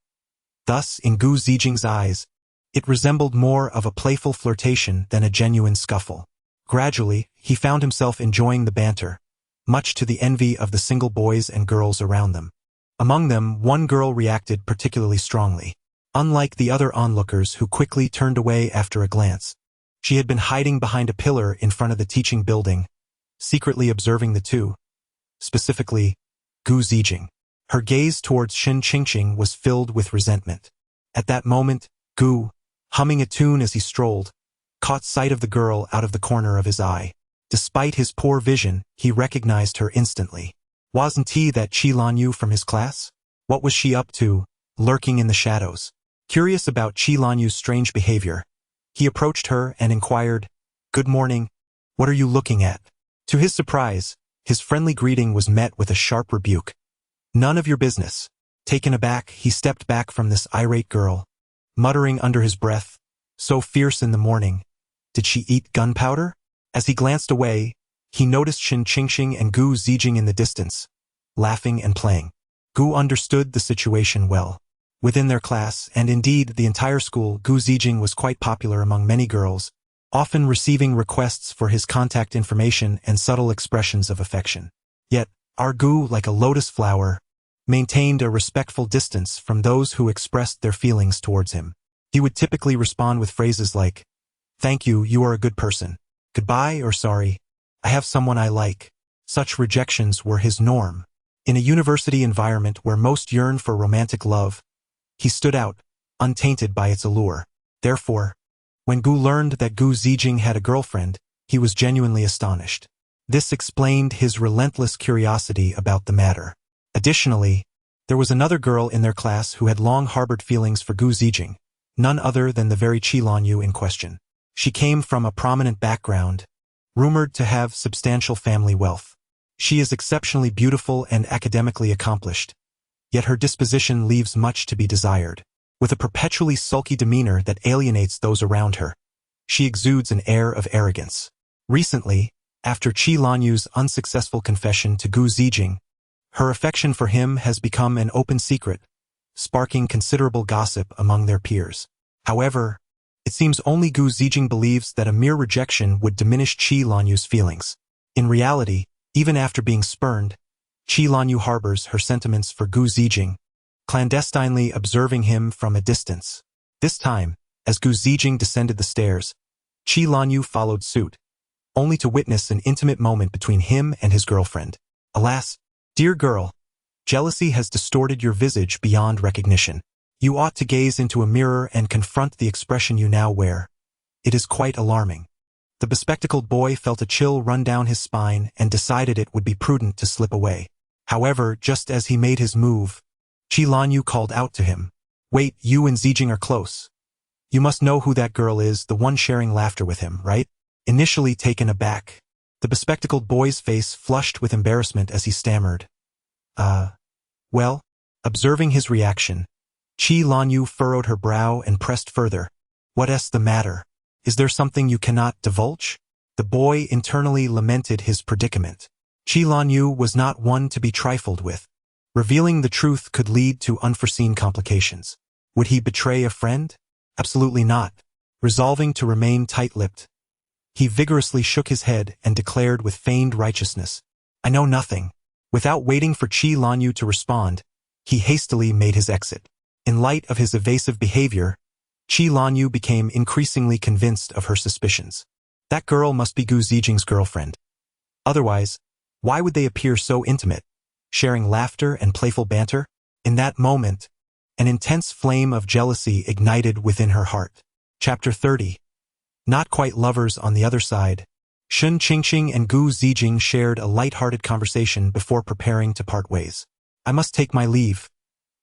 Thus, in Gu Zijing's eyes, it resembled more of a playful flirtation than a genuine scuffle. Gradually, he found himself enjoying the banter, much to the envy of the single boys and girls around them. Among them, one girl reacted particularly strongly. Unlike the other onlookers who quickly turned away after a glance, she had been hiding behind a pillar in front of the teaching building, secretly observing the two, specifically, Gu Zijing. Her gaze towards Shun Qingqing was filled with resentment. At that moment, Gu, humming a tune as he strolled, caught sight of the girl out of the corner of his eye. Despite his poor vision, he recognized her instantly. Wasn't he that Qi Lanyu from his class? What was she up to, lurking in the shadows? Curious about Qi Lanyu's strange behavior, he approached her and inquired, "Good morning. What are you looking at?" To his surprise, his friendly greeting was met with a sharp rebuke. "None of your business." Taken aback, he stepped back from this irate girl, muttering under his breath, "So fierce in the morning. Did she eat gunpowder?" As he glanced away, he noticed Shun Qingqing and Gu Zijing in the distance, laughing and playing. Gu understood the situation well. Within their class, and indeed the entire school, Gu Zijing was quite popular among many girls, often receiving requests for his contact information and subtle expressions of affection. Yet, our Gu, like a lotus flower, maintained a respectful distance from those who expressed their feelings towards him. He would typically respond with phrases like, "Thank you, you are a good person. Goodbye or sorry, I have someone I like." Such rejections were his norm. In a university environment where most yearn for romantic love, he stood out, untainted by its allure. Therefore, when Gu learned that Gu Zijing had a girlfriend, he was genuinely astonished. This explained his relentless curiosity about the matter. Additionally, There was another girl in their class who had long harbored feelings for Gu Zijing, none other than the very Qi Lanyu in question. She came from a prominent background, rumored to have substantial family wealth. She is exceptionally beautiful and academically accomplished, yet her disposition leaves much to be desired. With a perpetually sulky demeanor that alienates those around her, she exudes an air of arrogance. Recently, after Qi Lanyu's unsuccessful confession to Gu Zijing, her affection for him has become an open secret, sparking considerable gossip among their peers. However, it seems only Gu Zijing believes that a mere rejection would diminish Qi Lanyu's feelings. In reality, even after being spurned, Qi Lanyu harbors her sentiments for Gu Zijing, clandestinely observing him from a distance. This time, as Gu Zijing descended the stairs, Qi Lanyu followed suit, only to witness an intimate moment between him and his girlfriend. Alas, dear girl, jealousy has distorted your visage beyond recognition. You ought to gaze into a mirror and confront the expression you now wear. It is quite alarming. The bespectacled boy felt a chill run down his spine and decided it would be prudent to slip away. However, just as he made his move, Qi Lanyu called out to him, "Wait, you and Zijing are close. You must know who that girl is, the one sharing laughter with him, right?" Initially taken aback, the bespectacled boy's face flushed with embarrassment as he stammered, Well?" Observing his reaction, Qi Lanyu furrowed her brow and pressed further. "What's the matter? Is there something you cannot divulge?" The boy internally lamented his predicament. Qi Lanyu was not one to be trifled with. Revealing the truth could lead to unforeseen complications. Would he betray a friend? Absolutely not. Resolving to remain tight-lipped, he vigorously shook his head and declared with feigned righteousness, "I know nothing." Without waiting for Qi Lanyu to respond, he hastily made his exit. In light of his evasive behavior, Qi Lanyu became increasingly convinced of her suspicions. That girl must be Gu Zijing's girlfriend. Otherwise, why would they appear so intimate, sharing laughter and playful banter? In that moment, an intense flame of jealousy ignited within her heart. Chapter 30. Not quite lovers on the other side, Shen Qingqing and Gu Zijing shared a light-hearted conversation before preparing to part ways. "I must take my leave.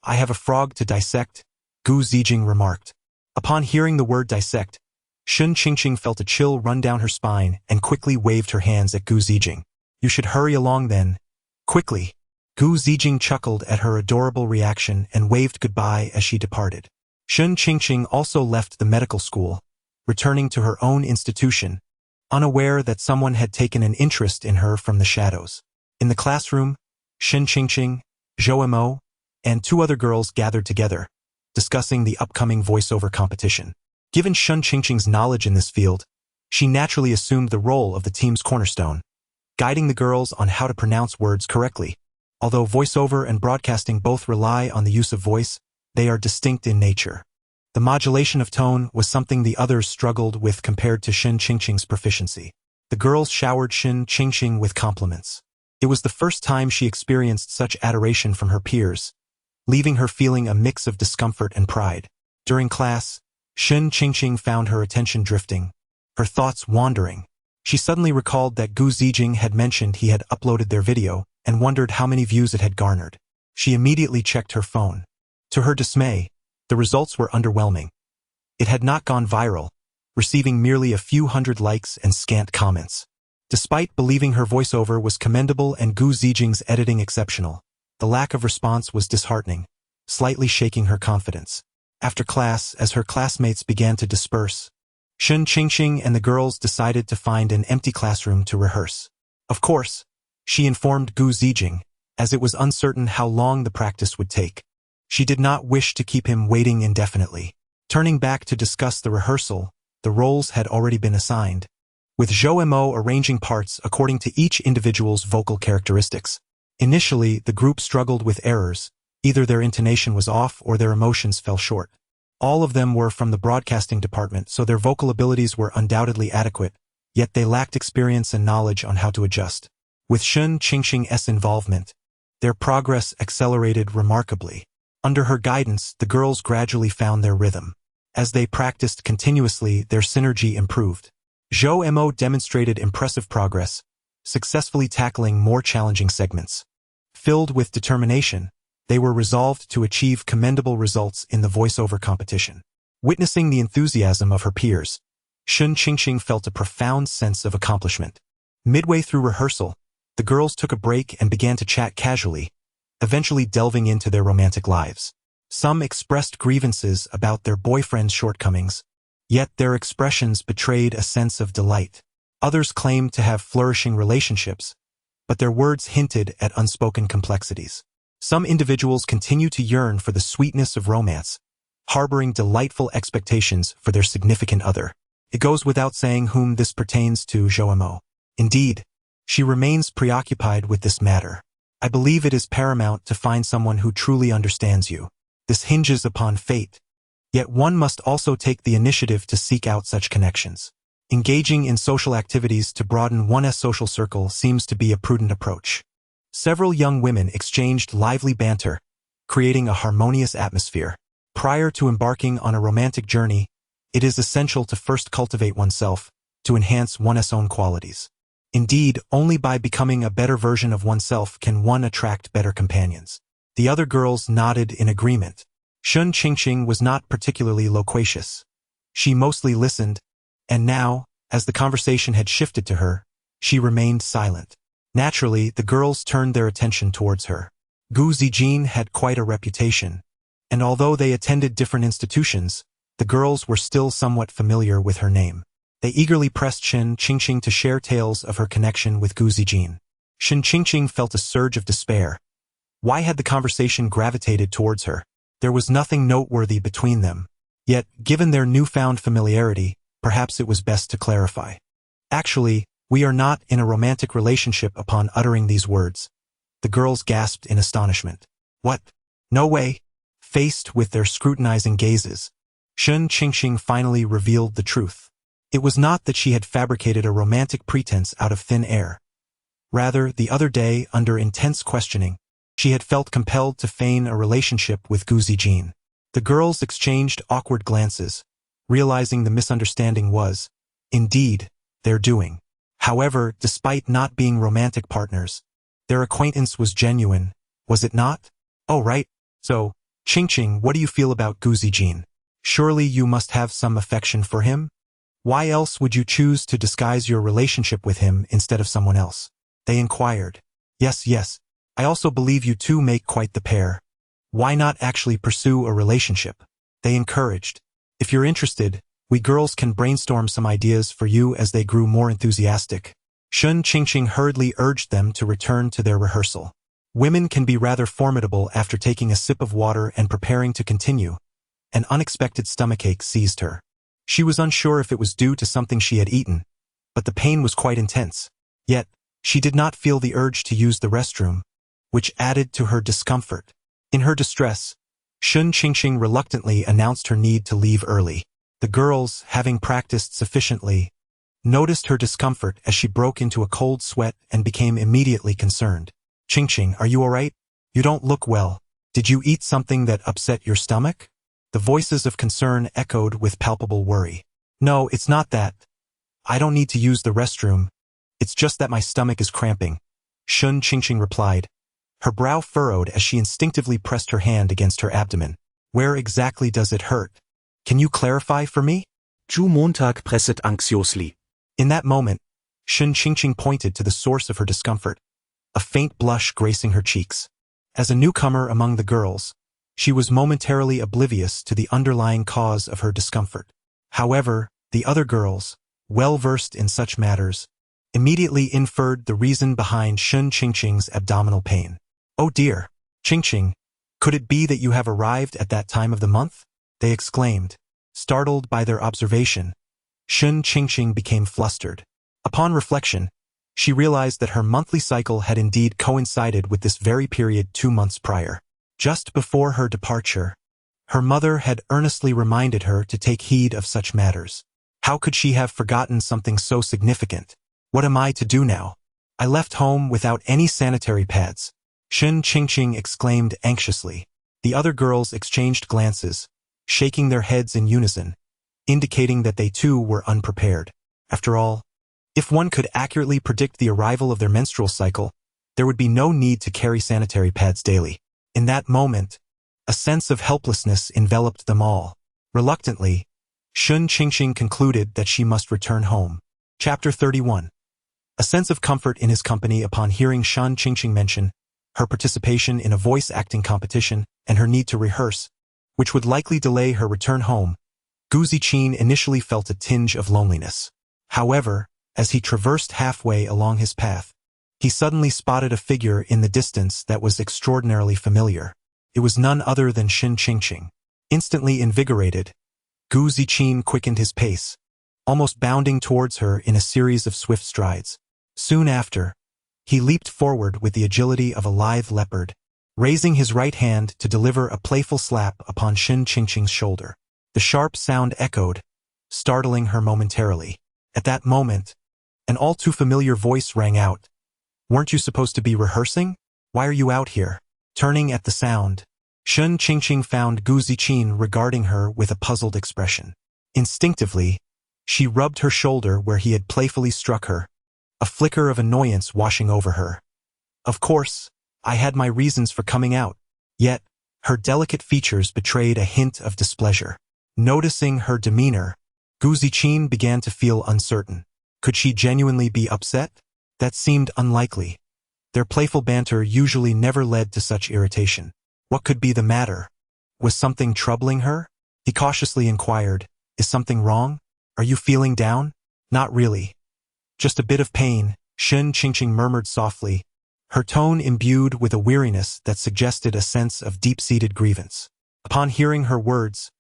I have a frog to dissect," Gu Zijing remarked. Upon hearing the word dissect, Shen Qingqing felt a chill run down her spine and quickly waved her hands at Gu Zijing. "You should hurry along then. Quickly." Gu Zijing chuckled at her adorable reaction and waved goodbye as she departed. Shen Qingqing also left the medical school, returning to her own institution, unaware that someone had taken an interest in her from the shadows. In the classroom, Shen Qingqing, Zhou Mo, and two other girls gathered together, discussing the upcoming voiceover competition. Given Shen Qingqing's knowledge in this field, she naturally assumed the role of the team's cornerstone, guiding the girls on how to pronounce words correctly. Although voiceover and broadcasting both rely on the use of voice, they are distinct in nature. The modulation of tone was something the others struggled with compared to Shen Qingqing's proficiency. The girls showered Shen Qingqing with compliments. It was the first time she experienced such adoration from her peers, leaving her feeling a mix of discomfort and pride. During class, Shen Qingqing found her attention drifting, her thoughts wandering. She suddenly recalled that Gu Zijing had mentioned he had uploaded their video and wondered how many views it had garnered. She immediately checked her phone. To her dismay, the results were underwhelming. It had not gone viral, receiving merely a few hundred likes and scant comments. Despite believing her voiceover was commendable and Gu Zijing's editing exceptional, the lack of response was disheartening, slightly shaking her confidence. After class, as her classmates began to disperse, Shen Qingqing and the girls decided to find an empty classroom to rehearse. Of course, she informed Gu Zijing, as it was uncertain how long the practice would take. She did not wish to keep him waiting indefinitely. Turning back to discuss the rehearsal, the roles had already been assigned, with Zhou Mo arranging parts according to each individual's vocal characteristics. Initially, the group struggled with errors. Either their intonation was off or their emotions fell short. All of them were from the broadcasting department, so their vocal abilities were undoubtedly adequate, yet they lacked experience and knowledge on how to adjust. With Shen Qingqing's involvement, their progress accelerated remarkably. Under her guidance, the girls gradually found their rhythm. As they practiced continuously, their synergy improved. Zhou Mo demonstrated impressive progress, successfully tackling more challenging segments. Filled with determination, They were resolved to achieve commendable results in the voiceover competition. Witnessing the enthusiasm of her peers, Shun Qingqing felt a profound sense of accomplishment. Midway through rehearsal, the girls took a break and began to chat casually, eventually delving into their romantic lives. Some expressed grievances about their boyfriend's shortcomings, yet their expressions betrayed a sense of delight. Others claimed to have flourishing relationships, but their words hinted at unspoken complexities. Some individuals continue to yearn for the sweetness of romance, harboring delightful expectations for their significant other. It goes without saying whom this pertains to Zhou. Indeed, she remains preoccupied with this matter. I believe it is paramount to find someone who truly understands you. This hinges upon fate, yet one must also take the initiative to seek out such connections. Engaging in social activities to broaden one's social circle seems to be a prudent approach. Several young women exchanged lively banter, creating a harmonious atmosphere. Prior to embarking on a romantic journey, it is essential to first cultivate oneself, to enhance one's own qualities. Indeed, only by becoming a better version of oneself can one attract better companions. The other girls nodded in agreement. Shun Qingqing was not particularly loquacious. She mostly listened, and now, as the conversation had shifted to her, she remained silent. Naturally, the girls turned their attention towards her. Gu Zijin had quite a reputation, and although they attended different institutions, the girls were still somewhat familiar with her name. They eagerly pressed Shun Qingqing to share tales of her connection with Gu Zijin. Shun Qingqing felt a surge of despair. Why had the conversation gravitated towards her? There was nothing noteworthy between them. Yet, given their newfound familiarity, perhaps it was best to clarify. Actually, we are not in a romantic relationship. Upon uttering these words, the girls gasped in astonishment. What? No way! Faced with their scrutinizing gazes, Shun Qingqing finally revealed the truth. It was not that she had fabricated a romantic pretense out of thin air. Rather, the other day, under intense questioning, she had felt compelled to feign a relationship with Gu Zijin. The girls exchanged awkward glances, realizing the misunderstanding was, indeed, their doing. However, despite not being romantic partners, their acquaintance was genuine, was it not? Oh right, so, Qingqing, what do you feel about Gu Zijin? Surely you must have some affection for him? Why else would you choose to disguise your relationship with him instead of someone else? They inquired. Yes, I also believe you two make quite the pair. Why not actually pursue a relationship? They encouraged. If you're interested, we girls can brainstorm some ideas for you. As they grew more enthusiastic, Shun Qingqing hurriedly urged them to return to their rehearsal. Women can be rather formidable. After taking a sip of water and preparing to continue, an unexpected stomachache seized her. She was unsure if it was due to something she had eaten, but the pain was quite intense. Yet, she did not feel the urge to use the restroom, which added to her discomfort. In her distress, Shun Qingqing reluctantly announced her need to leave early. The girls, having practiced sufficiently, noticed her discomfort as she broke into a cold sweat and became immediately concerned. Qingqing, are you alright? You don't look well. Did you eat something that upset your stomach? The voices of concern echoed with palpable worry. No, it's not that. I don't need to use the restroom. It's just that my stomach is cramping, Shun Qingqing replied. Her brow furrowed as she instinctively pressed her hand against her abdomen. Where exactly does it hurt? Can you clarify for me? Zhu Montag presset anxiously. In that moment, Shun Qingqing pointed to the source of her discomfort, a faint blush gracing her cheeks. As a newcomer among the girls, she was momentarily oblivious to the underlying cause of her discomfort. However, the other girls, well versed in such matters, immediately inferred the reason behind Shun Qingqing's abdominal pain. Oh dear, Qingqing, could it be that you have arrived at that time of the month? They exclaimed. Startled by their observation, Shun Qingqing became flustered. Upon reflection, she realized that her monthly cycle had indeed coincided with this very period 2 months prior. Just before her departure, her mother had earnestly reminded her to take heed of such matters. How could she have forgotten something so significant? What am I to do now? I left home without any sanitary pads, Shun Qingqing exclaimed anxiously. The other girls exchanged glances, shaking their heads in unison, indicating that they too were unprepared. After all, if one could accurately predict the arrival of their menstrual cycle, there would be no need to carry sanitary pads daily. In that moment, a sense of helplessness enveloped them all. Reluctantly, Shun Qingqing concluded that she must return home. Chapter 31. A sense of comfort in his company upon hearing Shun Qingqing mention her participation in a voice acting competition and her need to rehearse, which would likely delay her return home, Gu Ziqin initially felt a tinge of loneliness. However, as he traversed halfway along his path, he suddenly spotted a figure in the distance that was extraordinarily familiar. It was none other than Shun Qingqing. Instantly invigorated, Gu Ziqin quickened his pace, almost bounding towards her in a series of swift strides. Soon after, he leaped forward with the agility of a lithe leopard, raising his right hand to deliver a playful slap upon Shun Qingqing's shoulder. The sharp sound echoed, startling her momentarily. At that moment, an all-too-familiar voice rang out. "Weren't you supposed to be rehearsing? Why are you out here?" Turning at the sound, Shun Qingqing found Gu Ziqin regarding her with a puzzled expression. Instinctively, she rubbed her shoulder where he had playfully struck her, a flicker of annoyance washing over her. "Of course, I had my reasons for coming out." Yet, her delicate features betrayed a hint of displeasure. Noticing her demeanor, Gu Ziqin began to feel uncertain. Could she genuinely be upset? That seemed unlikely. Their playful banter usually never led to such irritation. What could be the matter? Was something troubling her? He cautiously inquired, "Is something wrong? Are you feeling down?" "Not really. Just a bit of pain," Shun Qingqing murmured softly, her tone imbued with a weariness that suggested a sense of deep-seated grievance. Upon hearing her words,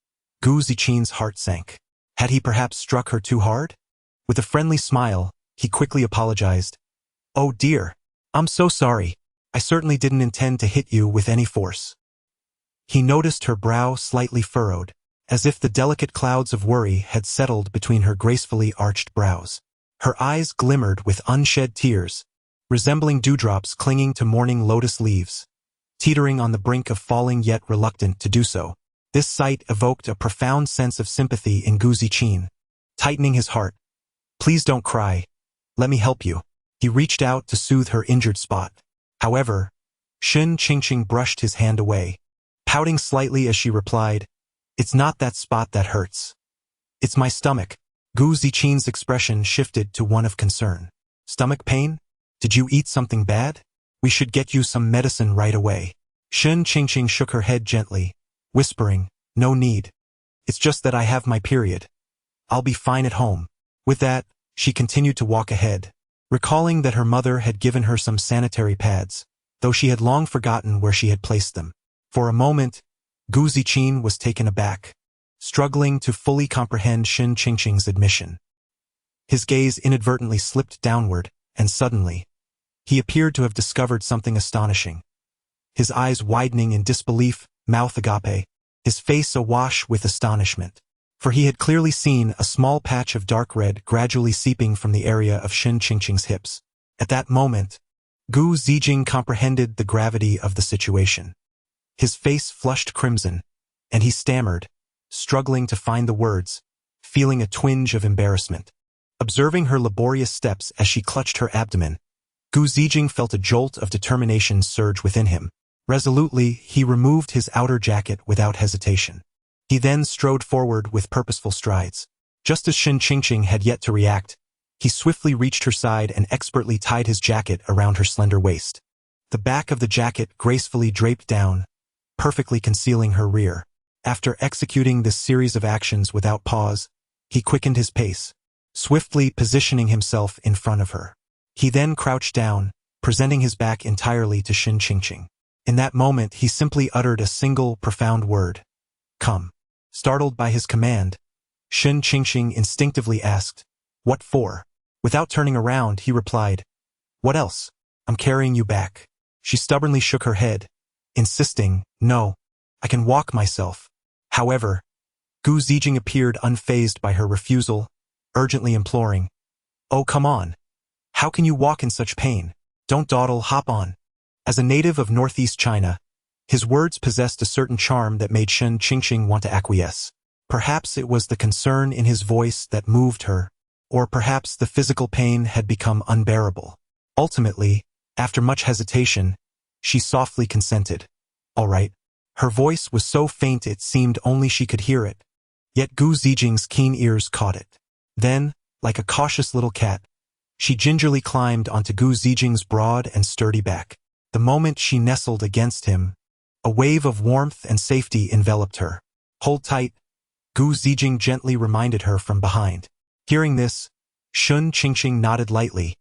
Gu Ziqin's heart sank. Had he perhaps struck her too hard? With a friendly smile, he quickly apologized. "Oh dear, I'm so sorry. I certainly didn't intend to hit you with any force." He noticed her brow slightly furrowed, as if the delicate clouds of worry had settled between her gracefully arched brows. Her eyes glimmered with unshed tears, resembling dewdrops clinging to morning lotus leaves, teetering on the brink of falling yet reluctant to do so. This sight evoked a profound sense of sympathy in Gu Ziqin, tightening his heart. "Please don't cry. Let me help you." He reached out to soothe her injured spot. However, Shun Qingqing brushed his hand away, pouting slightly as she replied, "It's not that spot that hurts. It's my stomach." Gu Ziqin's expression shifted to one of concern. "Stomach pain? Did you eat something bad? We should get you some medicine right away." Shun Qingqing shook her head gently, whispering, "No need. It's just that I have my period. I'll be fine at home." With that, she continued to walk ahead, recalling that her mother had given her some sanitary pads, though she had long forgotten where she had placed them. For a moment, Gu Ziqin was taken aback, struggling to fully comprehend Shun Qingqing's admission. His gaze inadvertently slipped downward, and suddenly, he appeared to have discovered something astonishing. His eyes widening in disbelief, mouth agape, his face awash with astonishment. For he had clearly seen a small patch of dark red gradually seeping from the area of Shun Qingqing's hips. At that moment, Gu Ziqing comprehended the gravity of the situation. His face flushed crimson, and he stammered, struggling to find the words, feeling a twinge of embarrassment. Observing her laborious steps as she clutched her abdomen, Gu Ziqing felt a jolt of determination surge within him. Resolutely, he removed his outer jacket without hesitation. He then strode forward with purposeful strides. Just as Shun Qingqing had yet to react, he swiftly reached her side and expertly tied his jacket around her slender waist. The back of the jacket gracefully draped down, perfectly concealing her rear. After executing this series of actions without pause, he quickened his pace, swiftly positioning himself in front of her. He then crouched down, presenting his back entirely to Shun Qingqing. In that moment, he simply uttered a single, profound word. "Come." Startled by his command, Shun Qingqing instinctively asked, "What for?" Without turning around, he replied, "What else? I'm carrying you back." She stubbornly shook her head, insisting, "No, I can walk myself." However, Gu Ziqing appeared unfazed by her refusal, urgently imploring, "Oh, come on. How can you walk in such pain? Don't dawdle, hop on." As a native of northeast China, his words possessed a certain charm that made Shun Qingqing want to acquiesce. Perhaps it was the concern in his voice that moved her, or perhaps the physical pain had become unbearable. Ultimately, after much hesitation, she softly consented. All right. Her voice was so faint it seemed only she could hear it. Yet Gu Zijing's keen ears caught it. Then, like a cautious little cat, she gingerly climbed onto Gu Zijing's broad and sturdy back. The moment she nestled against him, a wave of warmth and safety enveloped her. Hold tight, Gu Zijing gently reminded her from behind. Hearing this, Shun Qingqing nodded lightly,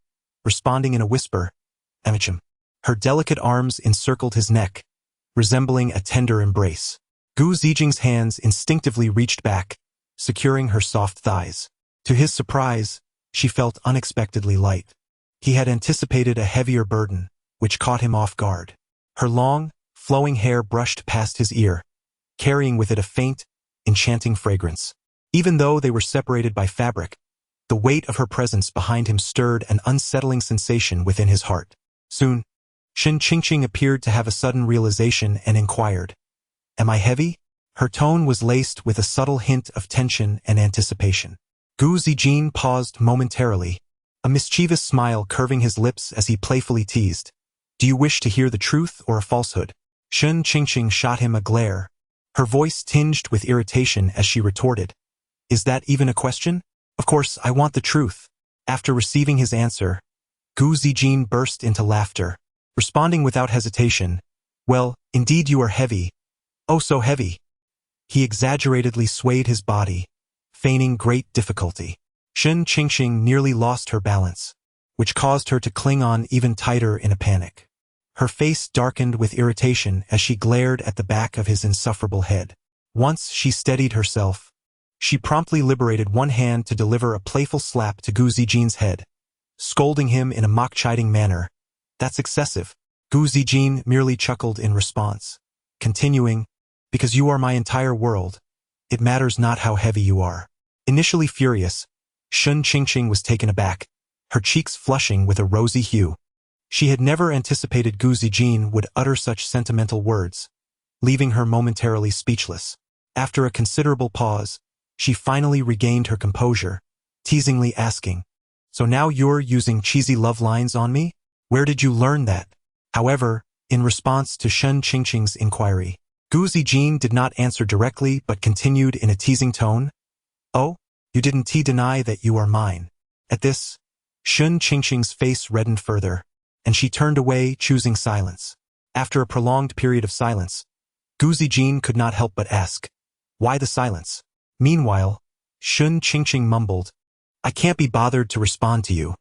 responding in a whisper, Amichim. Her delicate arms encircled his neck, resembling a tender embrace. Gu Zijing's hands instinctively reached back, securing her soft thighs. To his surprise, she felt unexpectedly light. He had anticipated a heavier burden, which caught him off guard. Her long, flowing hair brushed past his ear, carrying with it a faint, enchanting fragrance. Even though they were separated by fabric, the weight of her presence behind him stirred an unsettling sensation within his heart. Soon, Shun Qingqing appeared to have a sudden realization and inquired, Am I heavy? Her tone was laced with a subtle hint of tension and anticipation. Gu Zijing paused momentarily, a mischievous smile curving his lips as he playfully teased, Do you wish to hear the truth or a falsehood? Shun Qingqing shot him a glare, her voice tinged with irritation as she retorted, Is that even a question? Of course, I want the truth. After receiving his answer, Gu Zijing burst into laughter, responding without hesitation, Well, indeed you are heavy. Oh, so heavy. He exaggeratedly swayed his body, feigning great difficulty. Shun Qingqing nearly lost her balance, which caused her to cling on even tighter in a panic. Her face darkened with irritation as she glared at the back of his insufferable head. Once she steadied herself, she promptly liberated one hand to deliver a playful slap to Gu Zijing's head, scolding him in a mock-chiding manner, That's excessive. Gu Zijing merely chuckled in response, continuing, Because you are my entire world, it matters not how heavy you are. Initially furious, Shun Qingqing was taken aback, her cheeks flushing with a rosy hue. She had never anticipated Gu Zijing would utter such sentimental words, leaving her momentarily speechless. After a considerable pause, she finally regained her composure, teasingly asking, So now you're using cheesy love lines on me? Where did you learn that? However, in response to Shun Qingqing's inquiry, Gu Zijing did not answer directly but continued in a teasing tone, Oh, you didn't deny that you are mine. At this, Shun Qingqing's face reddened further, and she turned away, choosing silence. After a prolonged period of silence, Gu Zijing could not help but ask, Why the silence? Meanwhile, Shun Qingqing mumbled, I can't be bothered to respond to you.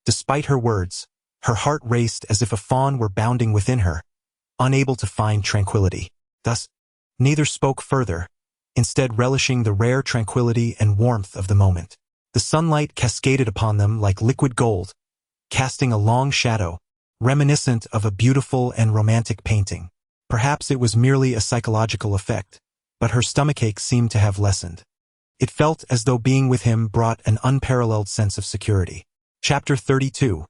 Despite her words, her heart raced as if a fawn were bounding within her, unable to find tranquility. Thus, neither spoke further, instead relishing the rare tranquility and warmth of the moment. The sunlight cascaded upon them like liquid gold, casting a long shadow, reminiscent of a beautiful and romantic painting. Perhaps it was merely a psychological effect, but her stomachache seemed to have lessened. It felt as though being with him brought an unparalleled sense of security. Chapter 32.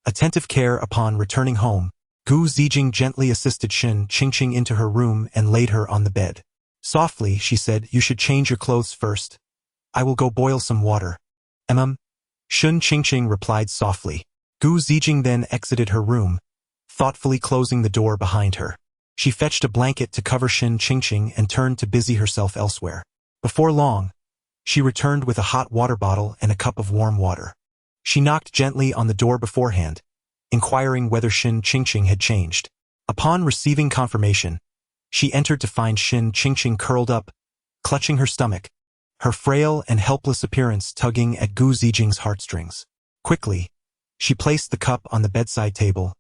Attentive care upon returning home, Gu Zijing gently assisted Shun Qingqing into her room and laid her on the bed. Softly, she said, You should change your clothes first. I will go boil some water. Shun Qingqing replied softly. Gu Zijing then exited her room, thoughtfully closing the door behind her. She fetched a blanket to cover Shun Qingqing and turned to busy herself elsewhere. Before long, she returned with a hot water bottle and a cup of warm water. She knocked gently on the door beforehand, inquiring whether Shun Qingqing had changed. Upon receiving confirmation, she entered to find Shun Qingqing curled up, clutching her stomach, her frail and helpless appearance tugging at Gu Zijing's heartstrings. Quickly, she placed the cup on the bedside table,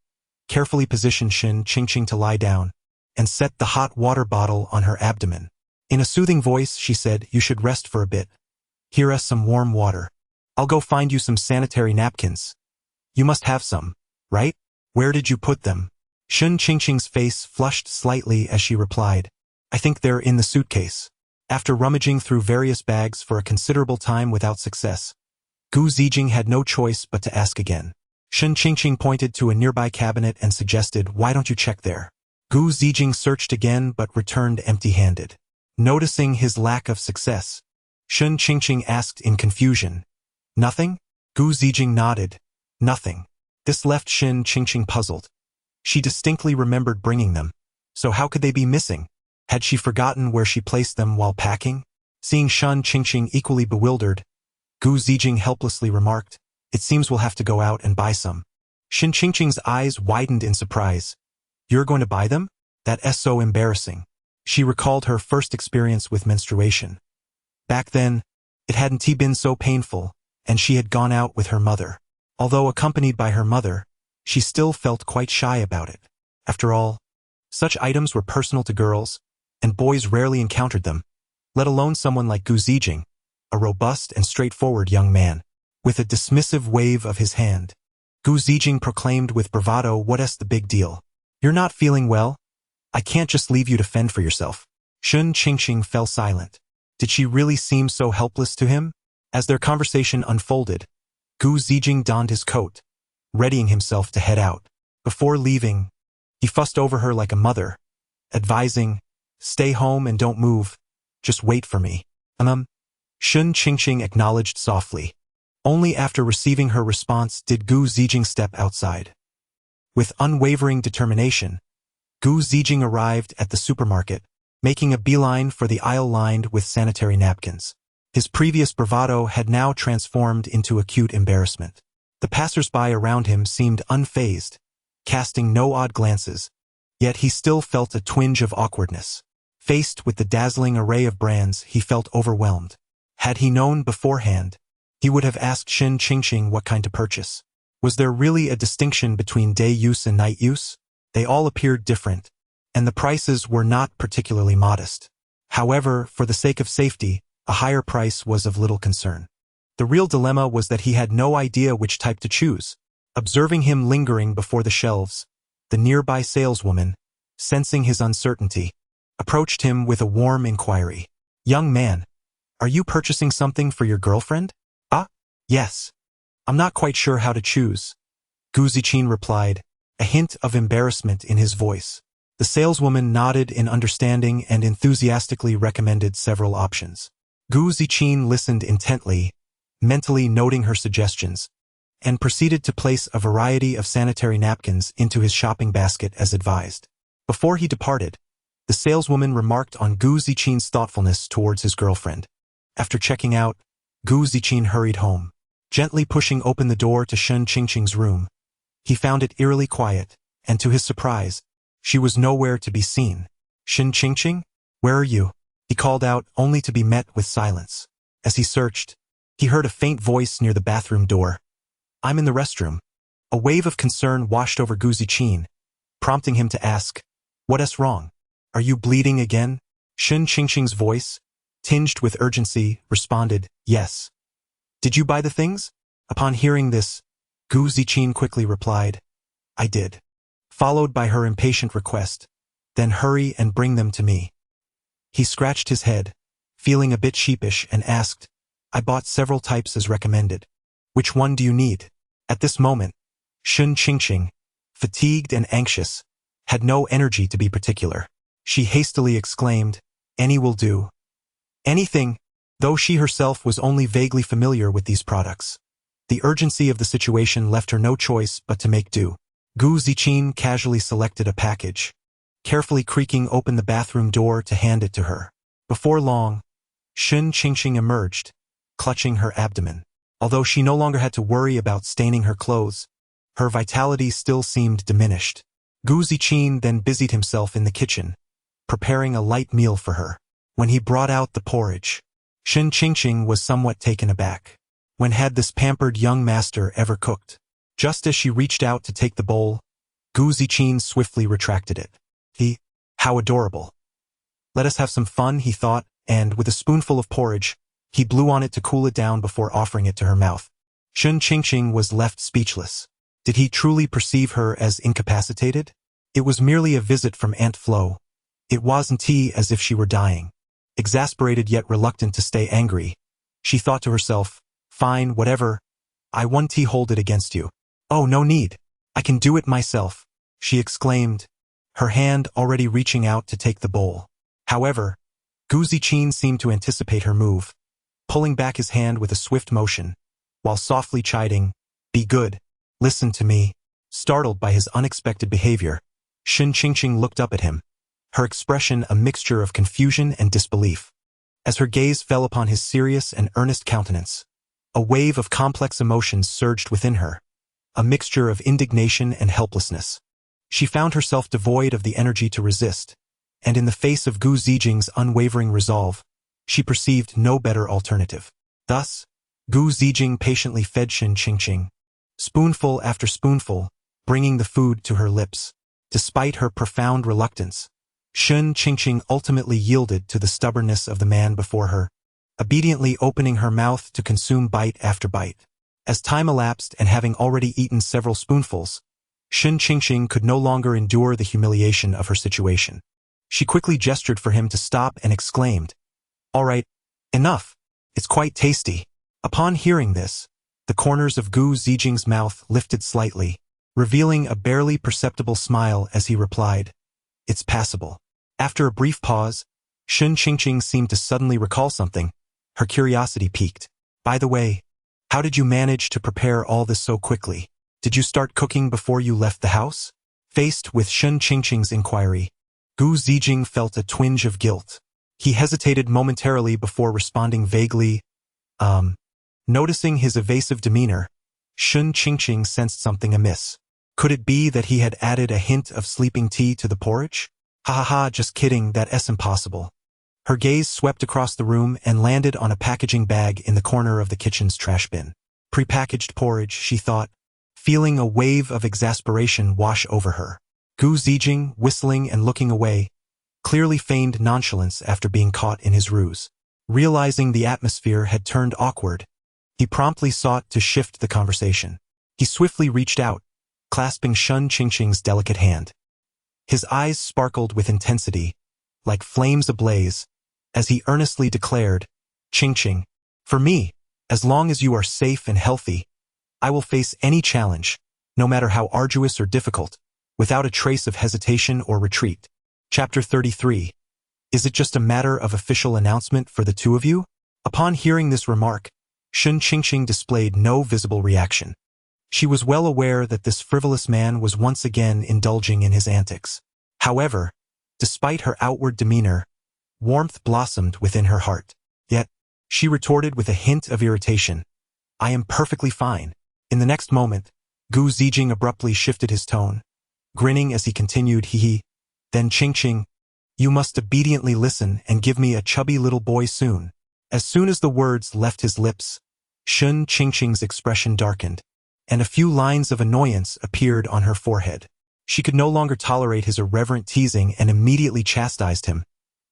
carefully positioned Shun Qingqing to lie down, and set the hot water bottle on her abdomen. In a soothing voice, she said, You should rest for a bit. Here is some warm water. I'll go find you some sanitary napkins. You must have some, right? Where did you put them? Shun Qingqing's face flushed slightly as she replied, I think they're in the suitcase. After rummaging through various bags for a considerable time without success, Gu Zijing had no choice but to ask again. Shun Qingqing pointed to a nearby cabinet and suggested, Why don't you check there? Gu Zijing searched again but returned empty-handed. Noticing his lack of success, Shun Qingqing asked in confusion, Nothing? Gu Zijing nodded. Nothing. This left Shun Qingqing puzzled. She distinctly remembered bringing them, So how could they be missing? Had she forgotten where she placed them while packing? Seeing Shen Qingqing equally bewildered, Gu Zijing helplessly remarked, "It seems we'll have to go out and buy some." Shen Qingqing's eyes widened in surprise. "You're going to buy them? That's so embarrassing." She recalled her first experience with menstruation. Back then, it hadn't been so painful, and she had gone out with her mother. Although accompanied by her mother, she still felt quite shy about it. After all, such items were personal to girls, and boys rarely encountered them, let alone someone like Gu Zijing, a robust and straightforward young man. With a dismissive wave of his hand, Gu Zijing proclaimed with bravado, "What's the big deal? You're not feeling well? I can't just leave you to fend for yourself." Shen Qingqing fell silent. Did she really seem so helpless to him? As their conversation unfolded, Gu Zijing donned his coat, readying himself to head out. Before leaving, he fussed over her like a mother, advising, "Stay home and don't move. Just wait for me." Shen Qingqing acknowledged softly. Only after receiving her response did Gu Zijing step outside. With unwavering determination, Gu Zijing arrived at the supermarket, making a beeline for the aisle lined with sanitary napkins. His previous bravado had now transformed into acute embarrassment. The passers-by around him seemed unfazed, casting no odd glances, yet he still felt a twinge of awkwardness. Faced with the dazzling array of brands, he felt overwhelmed. Had he known beforehand, he would have asked Shen Qingqing what kind to purchase. Was there really a distinction between day use and night use? They all appeared different, and the prices were not particularly modest. However, for the sake of safety, a higher price was of little concern. The real dilemma was that he had no idea which type to choose. Observing him lingering before the shelves, the nearby saleswoman, sensing his uncertainty, approached him with a warm inquiry. "Young man, are you purchasing something for your girlfriend?" "Ah, yes. I'm not quite sure how to choose," Gu Zijing replied, a hint of embarrassment in his voice. The saleswoman nodded in understanding and enthusiastically recommended several options. Gu Zijing listened intently, mentally noting her suggestions, and proceeded to place a variety of sanitary napkins into his shopping basket as advised. Before he departed, the saleswoman remarked on Gu Zijing's thoughtfulness towards his girlfriend. After checking out, Gu Zijing hurried home. Gently pushing open the door to Shen Qingqing's room, he found it eerily quiet, and to his surprise, she was nowhere to be seen. "Shen Qingqing, where are you?" he called out, only to be met with silence. As he searched, he heard a faint voice near the bathroom door. "I'm in the restroom." A wave of concern washed over Gu Zijing, prompting him to ask, "What's wrong? Are you bleeding again?" Shen Qingqing's voice, tinged with urgency, responded, "Yes." "Did you buy the things?" Upon hearing this, Gu Zijing quickly replied, "I did," followed by her impatient request, "Then hurry and bring them to me." He scratched his head, feeling a bit sheepish, and asked, "I bought several types as recommended. Which one do you need?" At this moment, Shen Qingqing, fatigued and anxious, had no energy to be particular. She hastily exclaimed, "Any will do." Anything, though she herself was only vaguely familiar with these products. The urgency of the situation left her no choice but to make do. Gu Zijing casually selected a package, carefully creaking open the bathroom door to hand it to her. Before long, Shen Qingqing emerged, clutching her abdomen. Although she no longer had to worry about staining her clothes, her vitality still seemed diminished. Gu Zijing then busied himself in the kitchen, preparing a light meal for her. When he brought out the porridge, Shen Qingqing was somewhat taken aback. When had this pampered young master ever cooked? Just as she reached out to take the bowl, Gu Zijing swiftly retracted it. How adorable. "Let us have some fun," he thought, and with a spoonful of porridge, he blew on it to cool it down before offering it to her mouth. Shen Qingqing was left speechless. Did he truly perceive her as incapacitated? It was merely a visit from Aunt Flo. It wasn't as if she were dying. Exasperated yet reluctant to stay angry, she thought to herself, "Fine, whatever. I won't hold it against you." "Oh, no need. I can do it myself," she exclaimed, her hand already reaching out to take the bowl. However, Gu Zijing seemed to anticipate her move, pulling back his hand with a swift motion, while softly chiding, "Be good. Listen to me." Startled by his unexpected behavior, Shen Qingqing looked up at him, her expression a mixture of confusion and disbelief. As her gaze fell upon his serious and earnest countenance, a wave of complex emotions surged within her, a mixture of indignation and helplessness. She found herself devoid of the energy to resist, and in the face of Gu Zijing's unwavering resolve, she perceived no better alternative. Thus, Gu Zijing patiently fed Shen Qingqing, spoonful after spoonful, bringing the food to her lips. Despite her profound reluctance, Shen Qingqing ultimately yielded to the stubbornness of the man before her, obediently opening her mouth to consume bite after bite. As time elapsed and having already eaten several spoonfuls, Shen Qingqing could no longer endure the humiliation of her situation. She quickly gestured for him to stop and exclaimed, "All right, enough. It's quite tasty." Upon hearing this, the corners of Gu Zijing's mouth lifted slightly, revealing a barely perceptible smile as he replied, "It's passable." After a brief pause, Shen Qingqing seemed to suddenly recall something. Her curiosity piqued. "By the way, how did you manage to prepare all this so quickly? Did you start cooking before you left the house?" Faced with Shen Qingqing's inquiry, Gu Zijing felt a twinge of guilt. He hesitated momentarily before responding vaguely, Noticing his evasive demeanor, Shen Qingqing sensed something amiss. Could it be that he had added a hint of sleeping tea to the porridge? Ha ha ha, just kidding, that's impossible. Her gaze swept across the room and landed on a packaging bag in the corner of the kitchen's trash bin. Prepackaged porridge, she thought, feeling a wave of exasperation wash over her. Gu Zijing, whistling and looking away, clearly feigned nonchalance after being caught in his ruse. Realizing the atmosphere had turned awkward, he promptly sought to shift the conversation. He swiftly reached out, clasping Shen Qingqing's delicate hand. His eyes sparkled with intensity, like flames ablaze, as he earnestly declared, "Qingqing, for me, as long as you are safe and healthy, I will face any challenge, no matter how arduous or difficult, without a trace of hesitation or retreat." Chapter 33. Is it just a matter of official announcement for the two of you? Upon hearing this remark, Shen Qingqing displayed no visible reaction. She was well aware that this frivolous man was once again indulging in his antics. However, despite her outward demeanor, warmth blossomed within her heart. Yet, she retorted with a hint of irritation, "I am perfectly fine." In the next moment, Gu Zijing abruptly shifted his tone, grinning as he continued, "Hee. Then Qingqing, you must obediently listen and give me a chubby little boy soon." As soon as the words left his lips, Shen Qingqing's expression darkened, and a few lines of annoyance appeared on her forehead. She could no longer tolerate his irreverent teasing and immediately chastised him.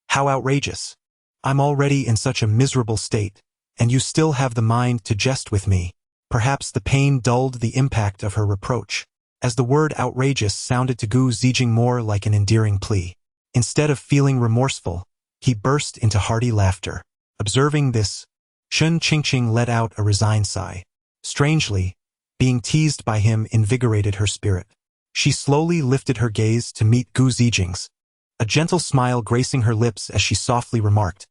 "How outrageous! I'm already in such a miserable state, and you still have the mind to jest with me." Perhaps the pain dulled the impact of her reproach, as the word outrageous sounded to Gu Zijing more like an endearing plea. Instead of feeling remorseful, he burst into hearty laughter. Observing this, Shen Qingqing let out a resigned sigh. Strangely, being teased by him invigorated her spirit. She slowly lifted her gaze to meet Gu Zijing's, a gentle smile gracing her lips as she softly remarked,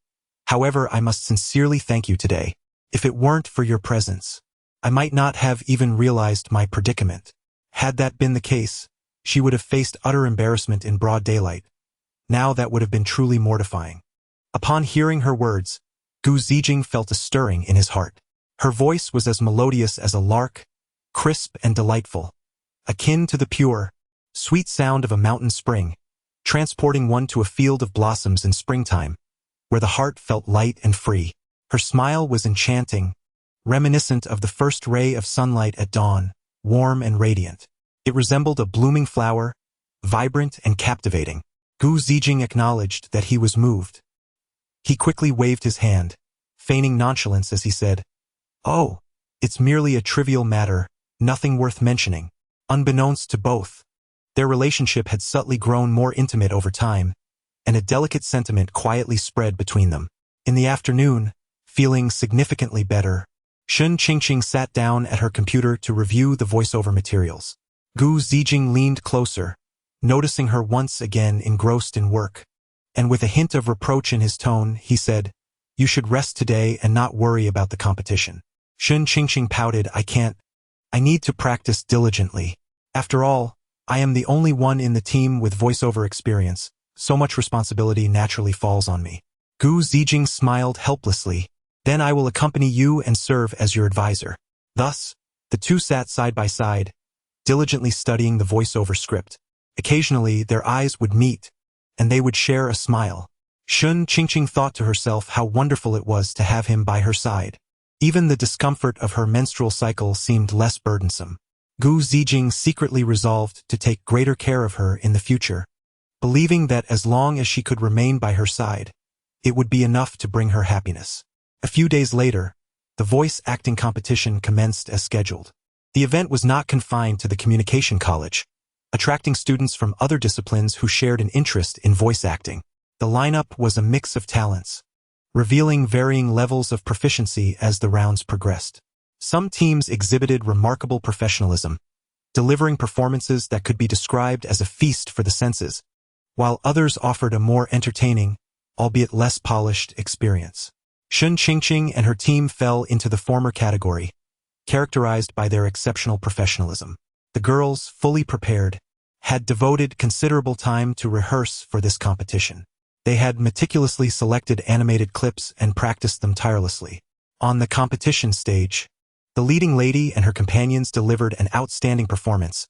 "However, I must sincerely thank you today. If it weren't for your presence, I might not have even realized my predicament." Had that been the case, she would have faced utter embarrassment in broad daylight. Now that would have been truly mortifying. Upon hearing her words, Gu Zijing felt a stirring in his heart. Her voice was as melodious as a lark, crisp and delightful, akin to the pure, sweet sound of a mountain spring, transporting one to a field of blossoms in springtime, where the heart felt light and free. Her smile was enchanting, reminiscent of the first ray of sunlight at dawn, warm and radiant. It resembled a blooming flower, vibrant and captivating. Gu Zijing acknowledged that he was moved. He quickly waved his hand, feigning nonchalance as he said, "Oh, it's merely a trivial matter, nothing worth mentioning." Unbeknownst to both, their relationship had subtly grown more intimate over time, and a delicate sentiment quietly spread between them. In the afternoon, feeling significantly better, Shen Qingqing sat down at her computer to review the voiceover materials. Gu Zijing leaned closer, noticing her once again engrossed in work, and with a hint of reproach in his tone, he said, "You should rest today and not worry about the competition." Shen Qingqing pouted, I need to practice diligently. After all, I am the only one in the team with voiceover experience, So much responsibility naturally falls on me. Gu Zijing smiled helplessly. Then I will accompany you and serve as your advisor. Thus, the two sat side by side, diligently studying the voiceover script. Occasionally, their eyes would meet, and they would share a smile. Shun Qingqing thought to herself how wonderful it was to have him by her side. Even the discomfort of her menstrual cycle seemed less burdensome. Gu Zijing secretly resolved to take greater care of her in the future, believing that as long as she could remain by her side, it would be enough to bring her happiness. A few days later, the voice acting competition commenced as scheduled. The event was not confined to the communication college, attracting students from other disciplines who shared an interest in voice acting. The lineup was a mix of talents, revealing varying levels of proficiency as the rounds progressed. Some teams exhibited remarkable professionalism, delivering performances that could be described as a feast for the senses, while others offered a more entertaining, albeit less polished, experience. Shun Qingqing and her team fell into the former category, characterized by their exceptional professionalism. The girls, fully prepared, had devoted considerable time to rehearse for this competition. They had meticulously selected animated clips and practiced them tirelessly. On the competition stage, the leading lady and her companions delivered an outstanding performance,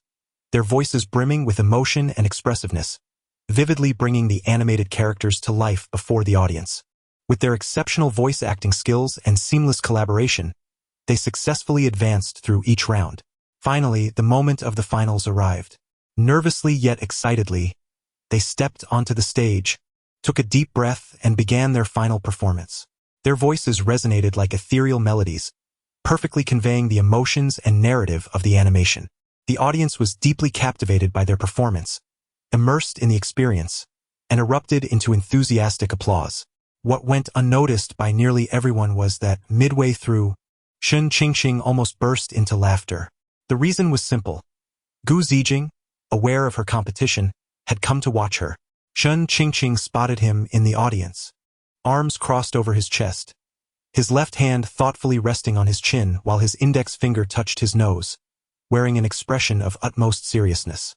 their voices brimming with emotion and expressiveness, vividly bringing the animated characters to life before the audience. With their exceptional voice acting skills and seamless collaboration, they successfully advanced through each round. Finally, the moment of the finals arrived. Nervously yet excitedly, they stepped onto the stage, took a deep breath, and began their final performance. Their voices resonated like ethereal melodies, perfectly conveying the emotions and narrative of the animation. The audience was deeply captivated by their performance, immersed in the experience, and erupted into enthusiastic applause. What went unnoticed by nearly everyone was that, midway through, Shun Qingqing almost burst into laughter. The reason was simple. Gu Zijing, aware of her competition, had come to watch her. Shun Qingqing spotted him in the audience, arms crossed over his chest, his left hand thoughtfully resting on his chin while his index finger touched his nose, wearing an expression of utmost seriousness.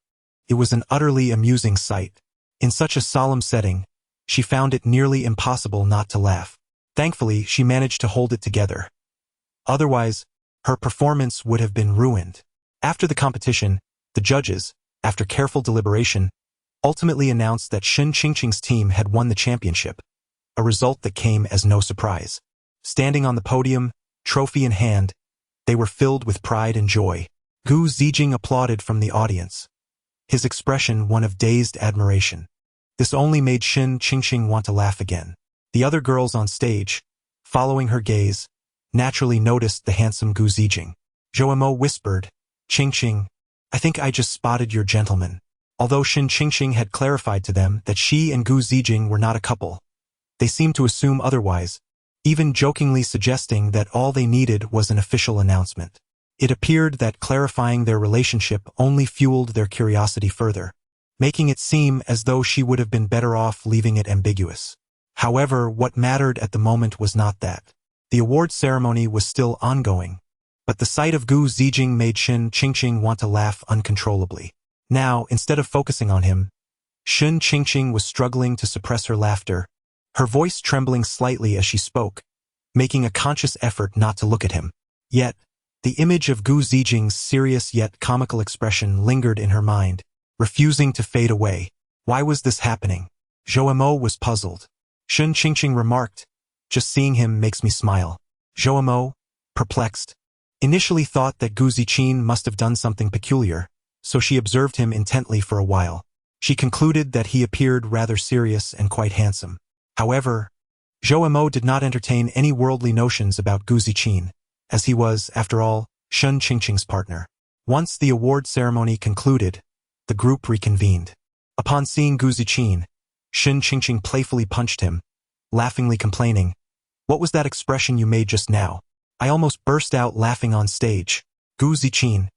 It was an utterly amusing sight. In such a solemn setting, she found it nearly impossible not to laugh. Thankfully, she managed to hold it together. Otherwise, her performance would have been ruined. After the competition, the judges, after careful deliberation, ultimately announced that Shun Qingqing's team had won the championship, a result that came as no surprise. Standing on the podium, trophy in hand, they were filled with pride and joy. Gu Zijing applauded from the audience, his expression one of dazed admiration. This only made Shun Qingqing want to laugh again. The other girls on stage, following her gaze, naturally noticed the handsome Gu Zijing. Zhou Mo whispered, "Qingqing, I think I just spotted your gentleman." Although Shun Qingqing had clarified to them that she and Gu Zijing were not a couple, they seemed to assume otherwise, even jokingly suggesting that all they needed was an official announcement. It appeared that clarifying their relationship only fueled their curiosity further, making it seem as though she would have been better off leaving it ambiguous. However, what mattered at the moment was not that. The award ceremony was still ongoing, but the sight of Gu Zijing made Shun Qingqing want to laugh uncontrollably. Now, instead of focusing on him, Shun Qingqing was struggling to suppress her laughter, her voice trembling slightly as she spoke, making a conscious effort not to look at him. Yet, the image of Gu Zijing's serious yet comical expression lingered in her mind, refusing to fade away. Why was this happening? Zhou Mo was puzzled. Shun Qingqing remarked, "Just seeing him makes me smile." Zhou Mo, perplexed, initially thought that Gu Zijing must have done something peculiar, so she observed him intently for a while. She concluded that he appeared rather serious and quite handsome. However, Zhou Mo did not entertain any worldly notions about Gu Zijing, as he was, after all, Shun Qingqing's partner. Once the award ceremony concluded, the group reconvened. Upon seeing Gu Zijing, Shun Qingqing playfully punched him, laughingly complaining, "What was that expression you made just now?" I almost burst out laughing on stage. Gu Zijing,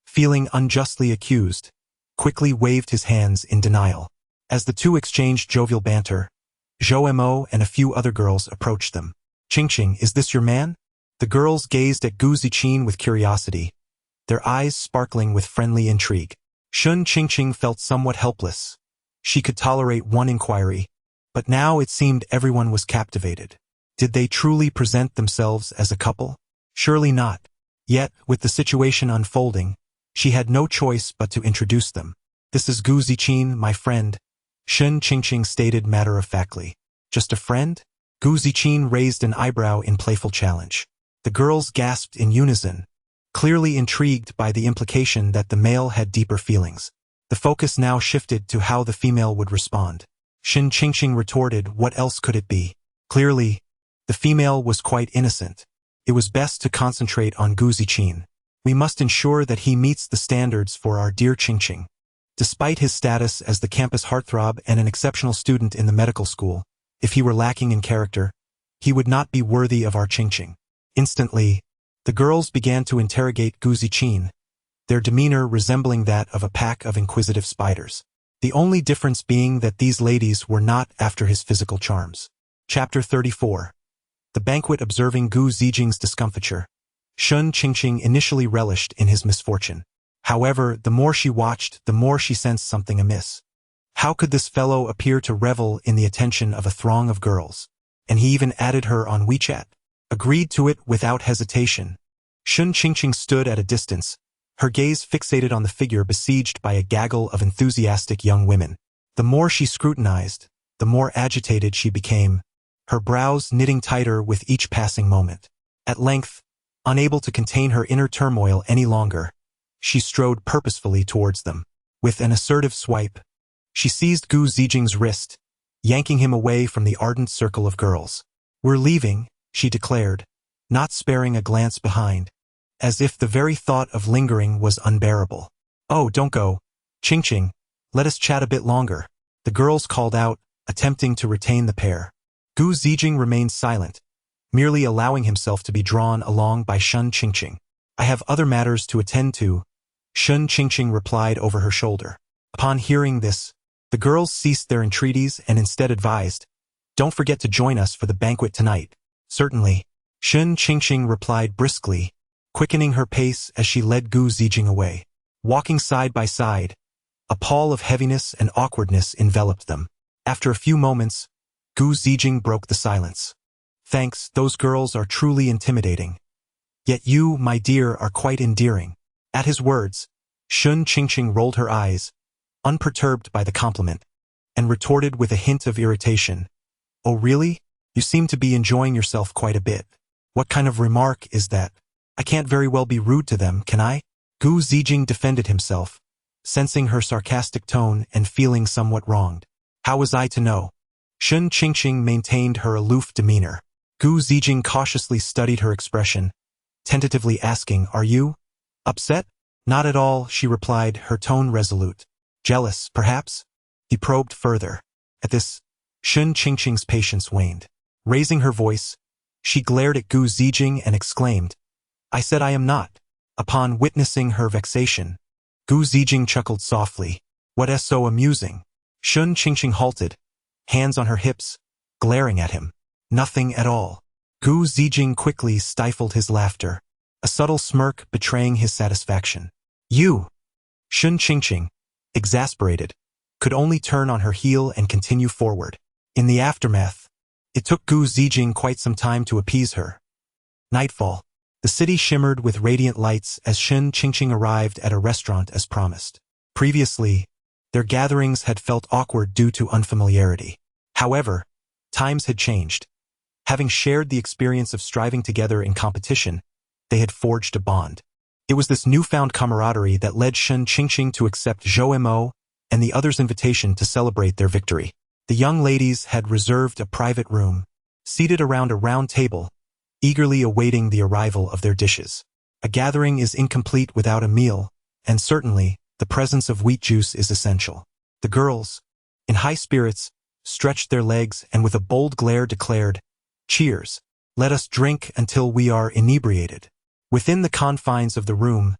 feeling unjustly accused, quickly waved his hands in denial. As the two exchanged jovial banter, Zhou Mo and a few other girls approached them. "Qingqing, is this your man?" The girls gazed at Gu Zijing with curiosity, their eyes sparkling with friendly intrigue. Shun Qingqing felt somewhat helpless, She could tolerate one inquiry, but now it seemed everyone was captivated. Did they truly present themselves as a couple? Surely not. Yet, with the situation unfolding, she had no choice but to introduce them. "This is Gu Ziqin, my friend," Shen Qingqing stated matter-of-factly. "Just a friend?" Gu Ziqin raised an eyebrow in playful challenge. The girls gasped in unison, clearly intrigued by the implication that the male had deeper feelings. The focus now shifted to how the female would respond. Shen Qingqing retorted, "What else could it be?" Clearly, the female was quite innocent. It was best to concentrate on Gu Ziqin. "We must ensure that he meets the standards for our dear Qingqing. Despite his status as the campus heartthrob and an exceptional student in the medical school, if he were lacking in character, he would not be worthy of our Qingqing." Instantly, the girls began to interrogate Gu Ziqin, their demeanor resembling that of a pack of inquisitive spiders. The only difference being that these ladies were not after his physical charms. Chapter 34. The banquet. Observing Gu Zijing's discomfiture, Shen Qingqing initially relished in his misfortune. However, the more she watched, the more she sensed something amiss. How could this fellow appear to revel in the attention of a throng of girls? And he even added her on WeChat. Agreed to it without hesitation. Shen Qingqing stood at a distance, her gaze fixated on the figure besieged by a gaggle of enthusiastic young women. The more she scrutinized, the more agitated she became, her brows knitting tighter with each passing moment. At length, unable to contain her inner turmoil any longer, she strode purposefully towards them. With an assertive swipe, she seized Gu Zijing's wrist, yanking him away from the ardent circle of girls. "We're leaving," she declared, not sparing a glance behind, as if the very thought of lingering was unbearable. "Oh, don't go, Qingqing, let us chat a bit longer," the girls called out, attempting to retain the pair. Gu Zijing remained silent, merely allowing himself to be drawn along by Shen Qingqing. "I have other matters to attend to," Shen Qingqing replied over her shoulder. Upon hearing this, the girls ceased their entreaties and instead advised, "Don't forget to join us for the banquet tonight." "Certainly," Shen Qingqing replied briskly, quickening her pace as she led Gu Zijing away. Walking side by side, a pall of heaviness and awkwardness enveloped them. After a few moments, Gu Zijing broke the silence. "Thanks, those girls are truly intimidating. Yet you, my dear, are quite endearing." At his words, Shen Qingqing rolled her eyes, unperturbed by the compliment, and retorted with a hint of irritation, "Oh really? You seem to be enjoying yourself quite a bit. What kind of remark is that? I can't very well be rude to them, can I?" Gu Zijing defended himself, sensing her sarcastic tone and feeling somewhat wronged. "How was I to know?" Shen Qingqing maintained her aloof demeanor. Gu Zijing cautiously studied her expression, tentatively asking, "Are you upset?" "Not at all," she replied, her tone resolute. "Jealous, perhaps?" He probed further. At this, Shen Qingqing's patience waned. Raising her voice, she glared at Gu Zijing and exclaimed, "I said I am not." Upon witnessing her vexation, Gu Zijing chuckled softly. "What is so amusing?" Shen Qingqing halted, hands on her hips, glaring at him. "Nothing at all." Gu Zijing quickly stifled his laughter, a subtle smirk betraying his satisfaction. "You!" Shen Qingqing, exasperated, could only turn on her heel and continue forward. In the aftermath, it took Gu Zijing quite some time to appease her. Nightfall. The city shimmered with radiant lights as Shen Qingqing arrived at a restaurant as promised. Previously, their gatherings had felt awkward due to unfamiliarity. However, times had changed. Having shared the experience of striving together in competition, they had forged a bond. It was this newfound camaraderie that led Shen Qingqing to accept Zhou Mo and the others' invitation to celebrate their victory. The young ladies had reserved a private room, seated around a round table, eagerly awaiting the arrival of their dishes. A gathering is incomplete without a meal, and certainly, the presence of wheat juice is essential. The girls, in high spirits, stretched their legs and with a bold glare declared, "Cheers! Let us drink until we are inebriated." Within the confines of the room,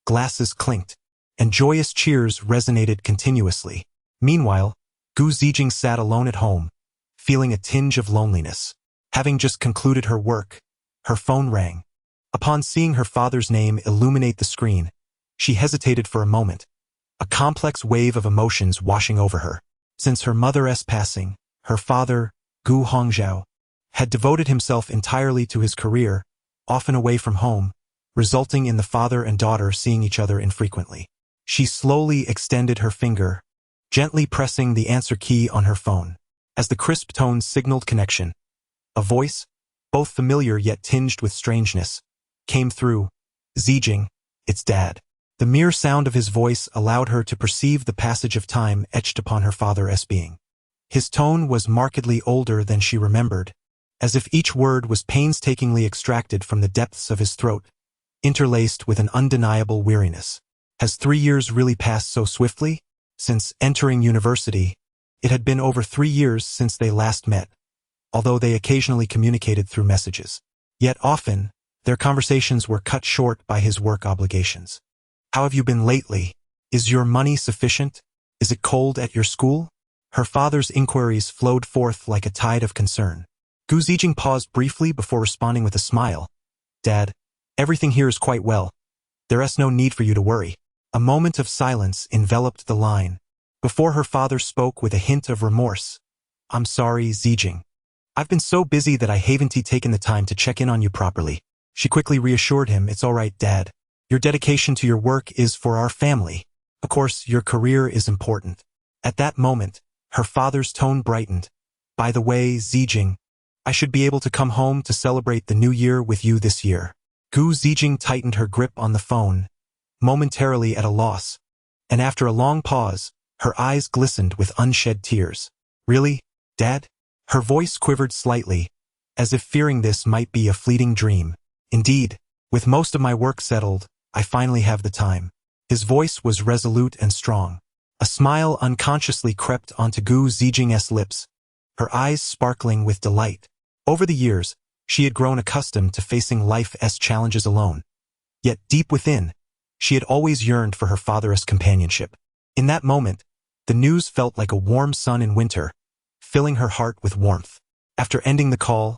glasses clinked, and joyous cheers resonated continuously. Meanwhile, Gu Zijing sat alone at home, feeling a tinge of loneliness. Having just concluded her work, her phone rang. Upon seeing her father's name illuminate the screen, she hesitated for a moment, a complex wave of emotions washing over her. Since her mother's passing, her father, Gu Hongzhao, had devoted himself entirely to his career, often away from home, resulting in the father and daughter seeing each other infrequently. She slowly extended her finger, gently pressing the answer key on her phone. As the crisp tones signaled connection, a voice, both familiar yet tinged with strangeness, came through. Zijing, it's Dad. The mere sound of his voice allowed her to perceive the passage of time etched upon her father's being. His tone was markedly older than she remembered, as if each word was painstakingly extracted from the depths of his throat, interlaced with an undeniable weariness. Has 3 years really passed so swiftly? Since entering university, it had been over 3 years since they last met, although they occasionally communicated through messages. Yet often, their conversations were cut short by his work obligations. How have you been lately? Is your money sufficient? Is it cold at your school? Her father's inquiries flowed forth like a tide of concern. Gu Zijing paused briefly before responding with a smile. Dad, everything here is quite well. There's no need for you to worry. A moment of silence enveloped the line, before her father spoke with a hint of remorse. I'm sorry, Zijing. I've been so busy that I haven't taken the time to check in on you properly. She quickly reassured him, it's all right, Dad. Your dedication to your work is for our family. Of course, your career is important. At that moment, her father's tone brightened. By the way, Zijing, I should be able to come home to celebrate the new year with you this year. Gu Zijing tightened her grip on the phone, momentarily at a loss, and after a long pause, her eyes glistened with unshed tears. Really, Dad? Her voice quivered slightly, as if fearing this might be a fleeting dream. Indeed, with most of my work settled, I finally have the time. His voice was resolute and strong. A smile unconsciously crept onto Gu Zijing's lips, her eyes sparkling with delight. Over the years, she had grown accustomed to facing life's challenges alone. Yet deep within, she had always yearned for her father's companionship. In that moment, the news felt like a warm sun in winter, filling her heart with warmth. After ending the call,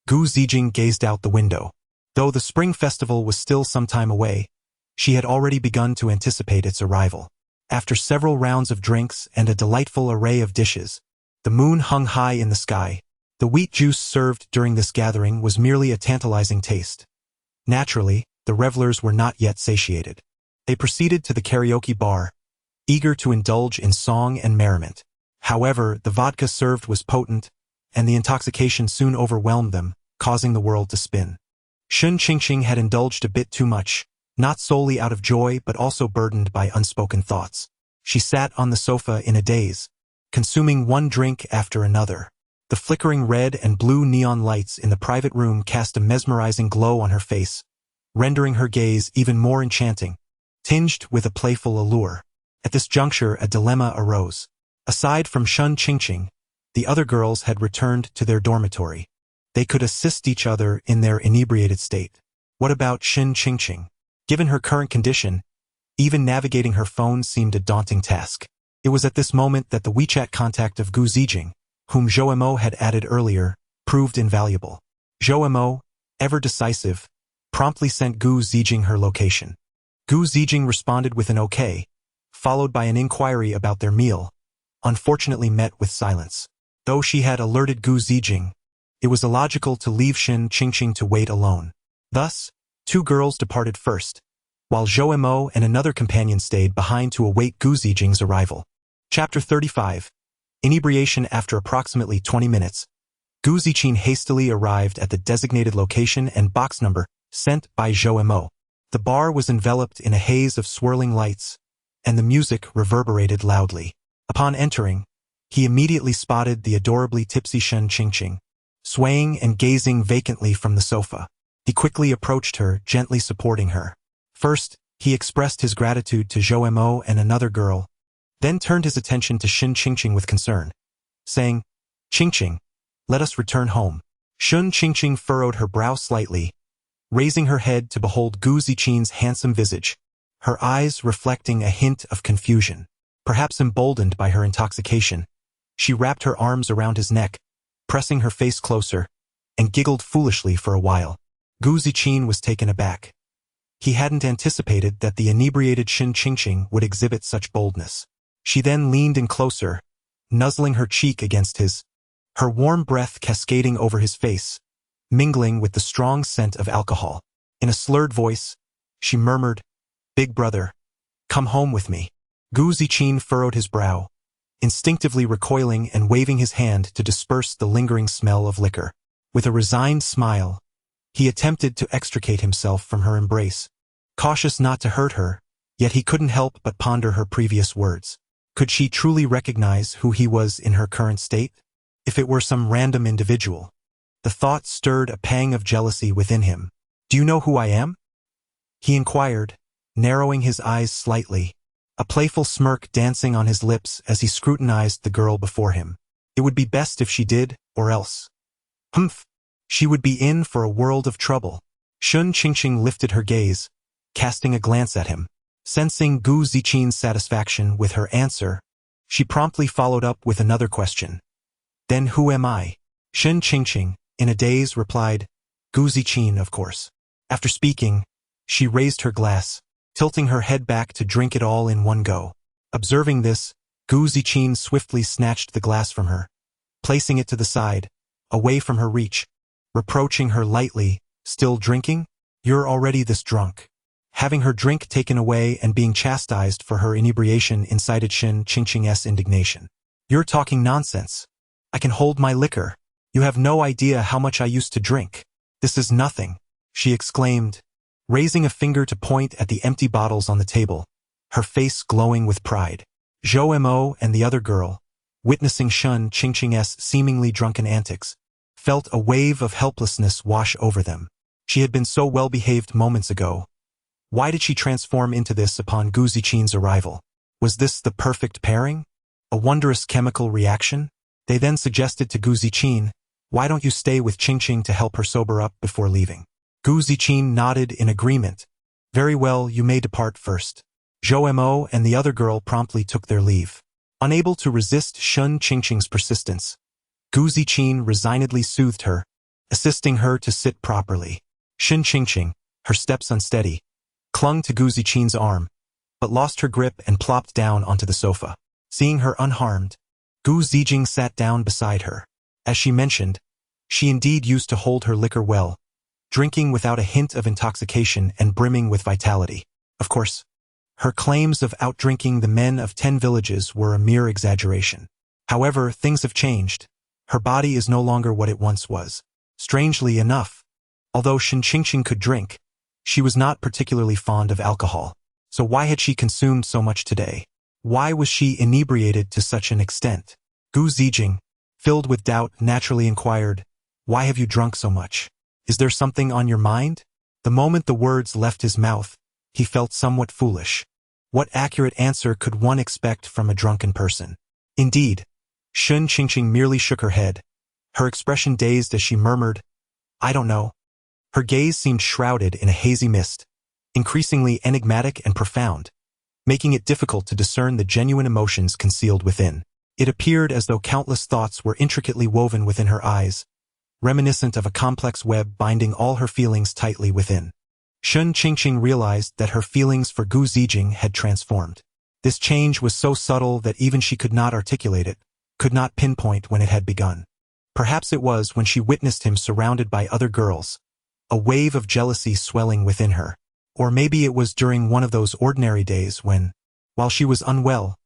Gu Zijing gazed out the window. Though the spring festival was still some time away, she had already begun to anticipate its arrival. After several rounds of drinks and a delightful array of dishes, the moon hung high in the sky. The wheat juice served during this gathering was merely a tantalizing taste. Naturally, the revelers were not yet satiated. They proceeded to the karaoke bar, eager to indulge in song and merriment. However, the vodka served was potent, and the intoxication soon overwhelmed them, causing the world to spin. Shun Qingqing had indulged a bit too much, not solely out of joy but also burdened by unspoken thoughts. She sat on the sofa in a daze, consuming one drink after another. The flickering red and blue neon lights in the private room cast a mesmerizing glow on her face, rendering her gaze even more enchanting, tinged with a playful allure. At this juncture, a dilemma arose. Aside from Shun Qingqing, the other girls had returned to their dormitory. They could assist each other in their inebriated state. What about Shun Qingqing? Given her current condition, even navigating her phone seemed a daunting task. It was at this moment that the WeChat contact of Gu Zijing, whom Zhou Mo had added earlier, proved invaluable. Zhou Mo, ever decisive, promptly sent Gu Zijing her location. Gu Zijing responded with an okay, followed by an inquiry about their meal, unfortunately met with silence. Though she had alerted Gu Zijing, it was illogical to leave Shun Qingqing to wait alone. Thus, 2 girls departed first, while Zhou Mo and another companion stayed behind to await Gu Zijing's arrival. Chapter 35. Inebriation. After approximately 20 minutes, Gu Zijing hastily arrived at the designated location and box number sent by Zhou Mo. The bar was enveloped in a haze of swirling lights, and the music reverberated loudly. Upon entering, he immediately spotted the adorably tipsy Shun Qingqing, swaying and gazing vacantly from the sofa. He quickly approached her, gently supporting her. First, he expressed his gratitude to Zhou Mo and another girl, then turned his attention to Shun Qingqing with concern, saying, Qingqing, let us return home. Shun Qingqing furrowed her brow slightly, raising her head to behold Gu Zijing's handsome visage, her eyes reflecting a hint of confusion. Perhaps emboldened by her intoxication, she wrapped her arms around his neck, pressing her face closer, and giggled foolishly for a while. Gu Zijing was taken aback. He hadn't anticipated that the inebriated Shun Qingqing would exhibit such boldness. She then leaned in closer, nuzzling her cheek against his, her warm breath cascading over his face, mingling with the strong scent of alcohol. In a slurred voice, she murmured, "Big brother, come home with me." Gu Ziqin furrowed his brow, instinctively recoiling and waving his hand to disperse the lingering smell of liquor. With a resigned smile, he attempted to extricate himself from her embrace, cautious not to hurt her, yet he couldn't help but ponder her previous words. Could she truly recognize who he was in her current state? If it were some random individual? The thought stirred a pang of jealousy within him. "Do you know who I am?" he inquired, narrowing his eyes slightly, a playful smirk dancing on his lips as he scrutinized the girl before him. It would be best if she did, or else. Humph! She would be in for a world of trouble. Shun Qingqing lifted her gaze, casting a glance at him. Sensing Gu Ziqin's satisfaction with her answer, she promptly followed up with another question. "Then who am I?" Shun Qingqing, in a daze, replied, "Gu Ziqin, of course." After speaking, she raised her glass, tilting her head back to drink it all in one go. Observing this, Gu Ziqin swiftly snatched the glass from her, placing it to the side, away from her reach, reproaching her lightly, "Still drinking? You're already this drunk." Having her drink taken away and being chastised for her inebriation incited Shun Qingqing's indignation. "You're talking nonsense. I can hold my liquor. You have no idea how much I used to drink. This is nothing," she exclaimed, raising a finger to point at the empty bottles on the table, her face glowing with pride. Zhou Mo and the other girl, witnessing Shun Qingqing's seemingly drunken antics, felt a wave of helplessness wash over them. She had been so well-behaved moments ago. Why did she transform into this upon Gu Ziqin's arrival? Was this the perfect pairing? A wondrous chemical reaction? They then suggested to Gu Ziqin, "Why don't you stay with Qingqing to help her sober up before leaving?" Gu Ziqin nodded in agreement. "Very well, you may depart first." Zhou Mo and the other girl promptly took their leave. Unable to resist Shun Qingqing's persistence, Gu Ziqin resignedly soothed her, assisting her to sit properly. Shun Qingqing, her steps unsteady, clung to Gu Ziqin's arm, but lost her grip and plopped down onto the sofa. Seeing her unharmed, Gu Ziqing sat down beside her. As she mentioned, she indeed used to hold her liquor well, drinking without a hint of intoxication and brimming with vitality. Of course, her claims of outdrinking the men of 10 villages were a mere exaggeration. However, things have changed. Her body is no longer what it once was. Strangely enough, although Shun Qingqing could drink, she was not particularly fond of alcohol. So why had she consumed so much today? Why was she inebriated to such an extent? Gu Ziqing, filled with doubt, naturally inquired, "Why have you drunk so much? Is there something on your mind?" The moment the words left his mouth, he felt somewhat foolish. What accurate answer could one expect from a drunken person? Indeed, Shun Qingqing merely shook her head, her expression dazed as she murmured, "I don't know." Her gaze seemed shrouded in a hazy mist, increasingly enigmatic and profound, making it difficult to discern the genuine emotions concealed within. It appeared as though countless thoughts were intricately woven within her eyes, reminiscent of a complex web binding all her feelings tightly within. Shun Qingqing realized that her feelings for Gu Ziqing had transformed. This change was so subtle that even she could not articulate it, could not pinpoint when it had begun. Perhaps it was when she witnessed him surrounded by other girls, a wave of jealousy swelling within her. Or maybe it was during one of those ordinary days when, while she was unwell,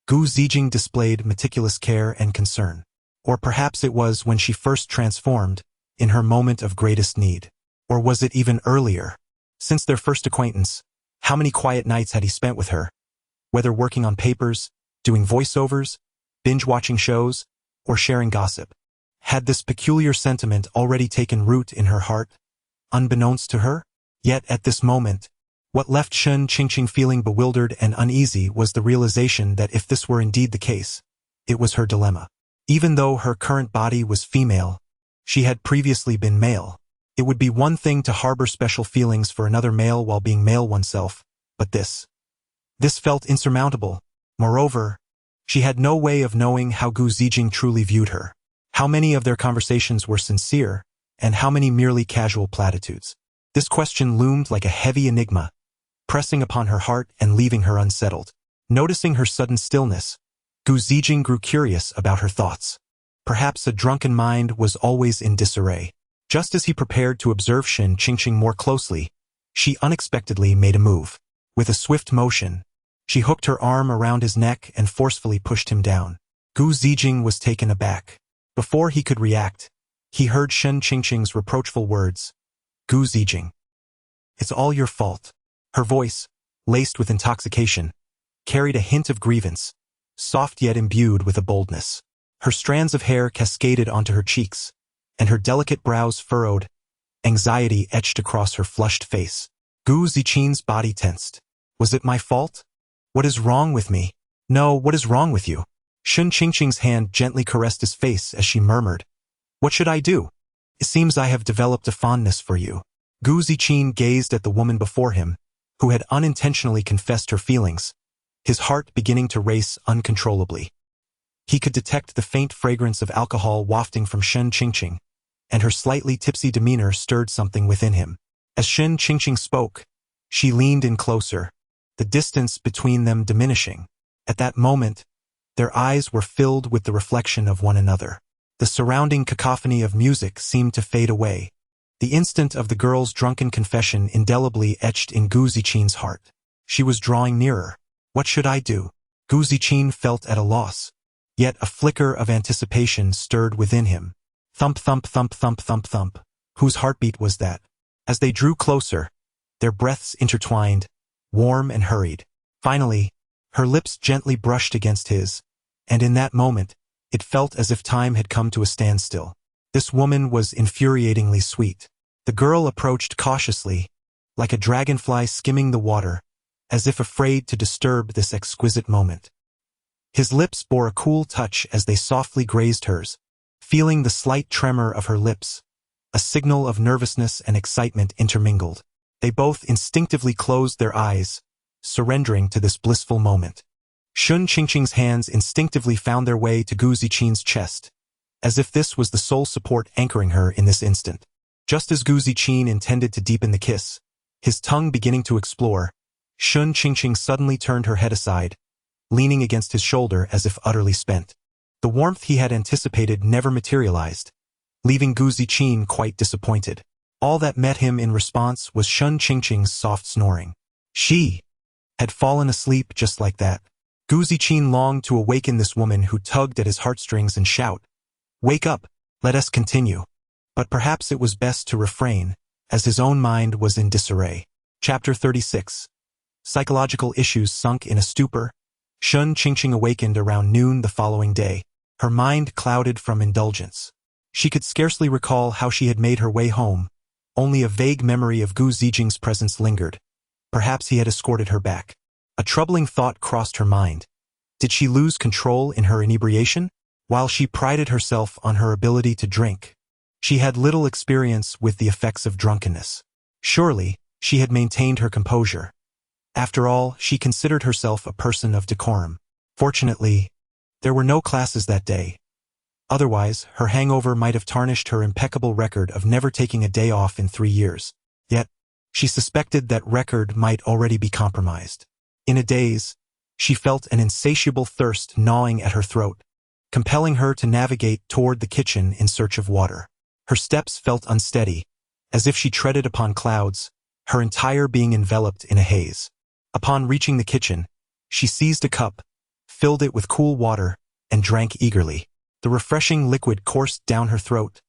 Gu Ziqing displayed meticulous care and concern. Or perhaps it was when she first transformed, in her moment of greatest need. Or was it even earlier? Since their first acquaintance, how many quiet nights had he spent with her? Whether working on papers, doing voiceovers, binge-watching shows, or sharing gossip. Had this peculiar sentiment already taken root in her heart, unbeknownst to her? Yet at this moment, what left Shun Qingqing feeling bewildered and uneasy was the realization that if this were indeed the case, it was her dilemma. Even though her current body was female, she had previously been male. It would be one thing to harbor special feelings for another male while being male oneself, but this felt insurmountable. Moreover, she had no way of knowing how Gu Ziqing truly viewed her. How many of their conversations were sincere, and how many merely casual platitudes? This question loomed like a heavy enigma, pressing upon her heart and leaving her unsettled. Noticing her sudden stillness, Gu Zijing grew curious about her thoughts. Perhaps a drunken mind was always in disarray. Just as he prepared to observe Shen Qingqing more closely, she unexpectedly made a move. With a swift motion, she hooked her arm around his neck and forcefully pushed him down. Gu Zijing was taken aback. Before he could react, he heard Shen Qingqing's reproachful words. Gu Zijing. It's all your fault. Her voice, laced with intoxication, carried a hint of grievance, soft yet imbued with a boldness. Her strands of hair cascaded onto her cheeks, and her delicate brows furrowed. Anxiety etched across her flushed face. Gu Ziqing's body tensed. Was it my fault? What is wrong with me? No, what is wrong with you? Shen Qingqing's hand gently caressed his face as she murmured. What should I do? It seems I have developed a fondness for you. Gu Ziqing gazed at the woman before him, who had unintentionally confessed her feelings, his heart beginning to race uncontrollably. He could detect the faint fragrance of alcohol wafting from Shen Qingqing, and her slightly tipsy demeanor stirred something within him. As Shen Qingqing spoke, she leaned in closer, the distance between them diminishing. At that moment, their eyes were filled with the reflection of one another. The surrounding cacophony of music seemed to fade away. The instant of the girl's drunken confession indelibly etched in Gu Ziqing's heart. She was drawing nearer. What should I do? Gu Ziqing felt at a loss. Yet a flicker of anticipation stirred within him. Thump, thump, thump, thump, thump, thump. Whose heartbeat was that? As they drew closer, their breaths intertwined, warm and hurried. Finally, her lips gently brushed against his, and in that moment, it felt as if time had come to a standstill. This woman was infuriatingly sweet. The girl approached cautiously, like a dragonfly skimming the water, as if afraid to disturb this exquisite moment. His lips bore a cool touch as they softly grazed hers, feeling the slight tremor of her lips, a signal of nervousness and excitement intermingled. They both instinctively closed their eyes, surrendering to this blissful moment. Shen Qingqing's hands instinctively found their way to Gu Ziqing's chest, as if this was the sole support anchoring her in this instant. Just as Gu Ziqing intended to deepen the kiss, his tongue beginning to explore, Shen Qingqing suddenly turned her head aside, leaning against his shoulder as if utterly spent. The warmth he had anticipated never materialized, leaving Gu Ziqing quite disappointed. All that met him in response was Shen Qingqing's soft snoring. She had fallen asleep just like that. Gu Ziqing longed to awaken this woman who tugged at his heartstrings and shout, "Wake up, let us continue." But perhaps it was best to refrain, as his own mind was in disarray. Chapter 36. Psychological issues sunk in a stupor. Shen Qingqing awakened around noon the following day, her mind clouded from indulgence. She could scarcely recall how she had made her way home. Only a vague memory of Gu Zijing's presence lingered. Perhaps he had escorted her back. A troubling thought crossed her mind. Did she lose control in her inebriation? While she prided herself on her ability to drink, she had little experience with the effects of drunkenness. Surely, she had maintained her composure. After all, she considered herself a person of decorum. Fortunately, there were no classes that day. Otherwise, her hangover might have tarnished her impeccable record of never taking a day off in 3 years. Yet, she suspected that record might already be compromised. In a daze, she felt an insatiable thirst gnawing at her throat, compelling her to navigate toward the kitchen in search of water. Her steps felt unsteady, as if she treaded upon clouds, her entire being enveloped in a haze. Upon reaching the kitchen, she seized a cup, filled it with cool water, and drank eagerly. The refreshing liquid coursed down her throat,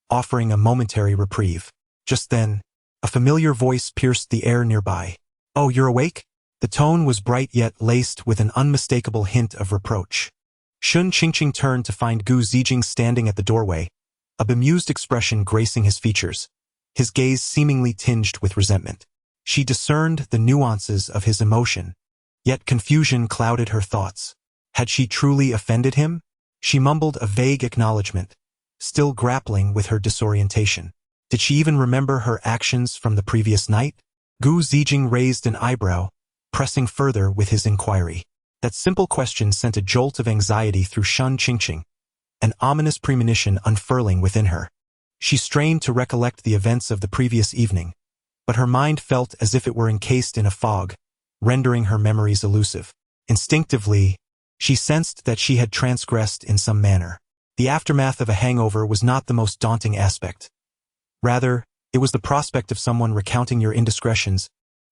offering a momentary reprieve. Just then, a familiar voice pierced the air nearby. "Oh, you're awake?" The tone was bright yet laced with an unmistakable hint of reproach. Shen Qingqing turned to find Gu Zijing standing at the doorway, a bemused expression gracing his features, his gaze seemingly tinged with resentment. She discerned the nuances of his emotion, yet confusion clouded her thoughts. Had she truly offended him? She mumbled a vague acknowledgement, still grappling with her disorientation. Did she even remember her actions from the previous night? Gu Zijing raised an eyebrow, pressing further with his inquiry. That simple question sent a jolt of anxiety through Shen Qingqing, an ominous premonition unfurling within her. She strained to recollect the events of the previous evening, but her mind felt as if it were encased in a fog, rendering her memories elusive. Instinctively, She sensed that she had transgressed in some manner. The aftermath of a hangover was not the most daunting aspect. Rather, it was the prospect of someone recounting your indiscretions,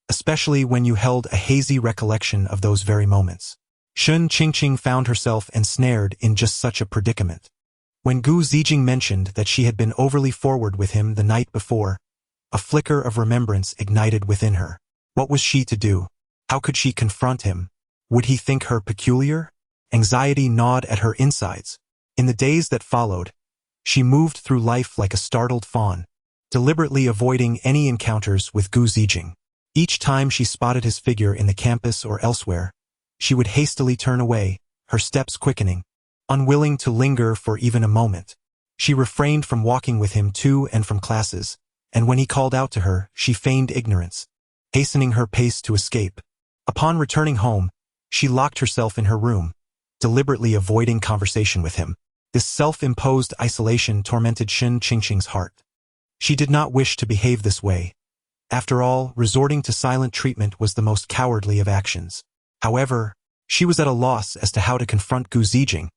especially when you held a hazy recollection of those very moments. Shun Qingqing found herself ensnared in just such a predicament. When Gu Zijing mentioned that she had been overly forward with him the night before, a flicker of remembrance ignited within her. What was she to do? How could she confront him? Would he think her peculiar? Anxiety gnawed at her insides. In the days that followed, she moved through life like a startled fawn, deliberately avoiding any encounters with Gu Zijing. Each time she spotted his figure in the campus or elsewhere, she would hastily turn away, her steps quickening. Unwilling to linger for even a moment, she refrained from walking with him to and from classes, and when he called out to her, she feigned ignorance, hastening her pace to escape. Upon returning home, she locked herself in her room, deliberately avoiding conversation with him. This self-imposed isolation tormented Shun Qingqing's heart. She did not wish to behave this way. After all, resorting to silent treatment was the most cowardly of actions. However, she was at a loss as to how to confront Gu Zijing,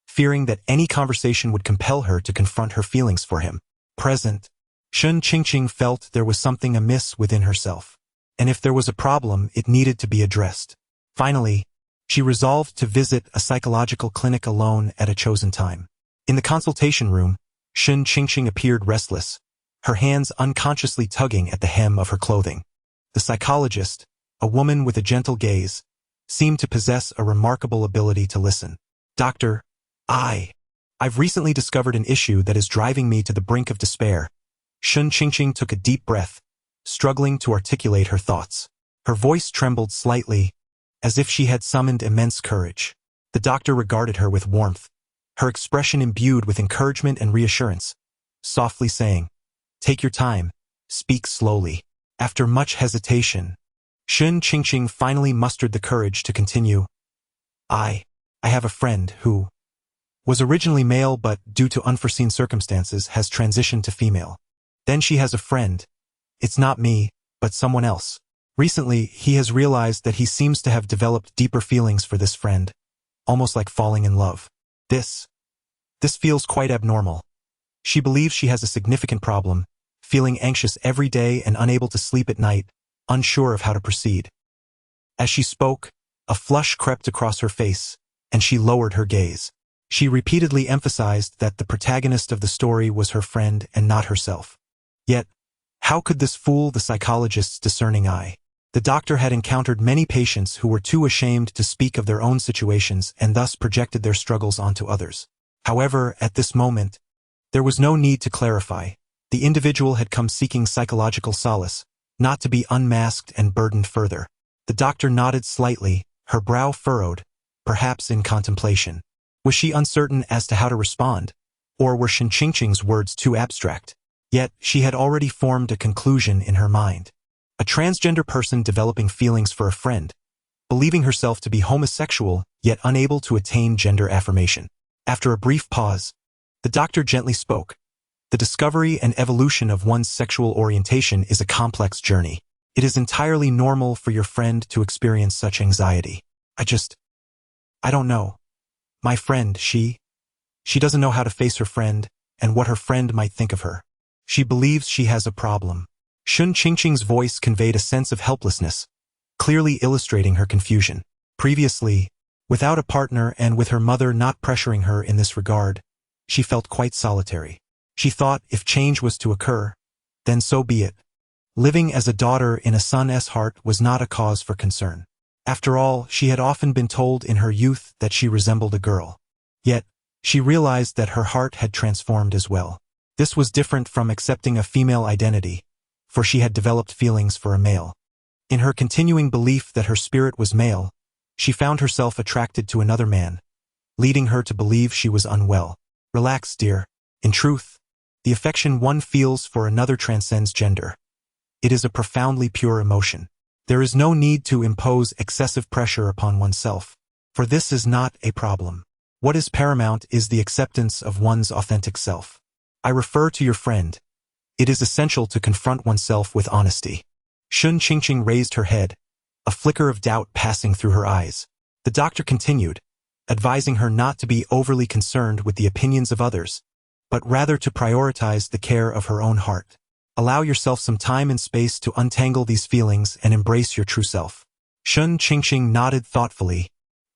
fearing that any conversation would compel her to confront her feelings for him. Present, Shun Qingqing felt there was something amiss within herself, and if there was a problem, it needed to be addressed. Finally, she resolved to visit a psychological clinic alone at a chosen time. In the consultation room, Shun Qingqing appeared restless, her hands unconsciously tugging at the hem of her clothing. The psychologist, a woman with a gentle gaze, seemed to possess a remarkable ability to listen. "Doctor, I've recently discovered an issue that is driving me to the brink of despair." Shun Qingqing took a deep breath, struggling to articulate her thoughts. Her voice trembled slightly, as if she had summoned immense courage. The doctor regarded her with warmth, her expression imbued with encouragement and reassurance, softly saying, "Take your time, speak slowly." After much hesitation, Shun Qingqing finally mustered the courage to continue. I have a friend who was originally male but, due to unforeseen circumstances, has transitioned to female. Then she has a friend. It's not me, but someone else. Recently, he has realized that he seems to have developed deeper feelings for this friend, almost like falling in love. This feels quite abnormal. She believes she has a significant problem, feeling anxious every day and unable to sleep at night, unsure of how to proceed. As she spoke, a flush crept across her face, and she lowered her gaze. She repeatedly emphasized that the protagonist of the story was her friend and not herself. Yet, how could this fool the psychologist's discerning eye? The doctor had encountered many patients who were too ashamed to speak of their own situations and thus projected their struggles onto others. However, at this moment, there was no need to clarify. The individual had come seeking psychological solace, not to be unmasked and burdened further. The doctor nodded slightly, her brow furrowed, perhaps in contemplation. Was she uncertain as to how to respond, or were Shun Qingqing's words too abstract? Yet, she had already formed a conclusion in her mind. A transgender person developing feelings for a friend, believing herself to be homosexual, yet unable to attain gender affirmation. After a brief pause, the doctor gently spoke. The discovery and evolution of one's sexual orientation is a complex journey. It is entirely normal for your friend to experience such anxiety. I don't know. My friend, she doesn't know how to face her friend and what her friend might think of her. She believes she has a problem. Shun Qingqing's voice conveyed a sense of helplessness, clearly illustrating her confusion. Previously, without a partner and with her mother not pressuring her in this regard, she felt quite solitary. She thought if change was to occur, then so be it. Living as a daughter in a son's heart was not a cause for concern. After all, she had often been told in her youth that she resembled a girl. Yet, she realized that her heart had transformed as well. This was different from accepting a female identity, for she had developed feelings for a male. In her continuing belief that her spirit was male, she found herself attracted to another man, leading her to believe she was unwell. Relax, dear. In truth, the affection one feels for another transcends gender. It is a profoundly pure emotion. There is no need to impose excessive pressure upon oneself, for this is not a problem. What is paramount is the acceptance of one's authentic self. I refer to your friend. It is essential to confront oneself with honesty. Shun Qingqing raised her head, a flicker of doubt passing through her eyes. The doctor continued, advising her not to be overly concerned with the opinions of others, but rather to prioritize the care of her own heart. Allow yourself some time and space to untangle these feelings and embrace your true self. Shun Qingqing nodded thoughtfully,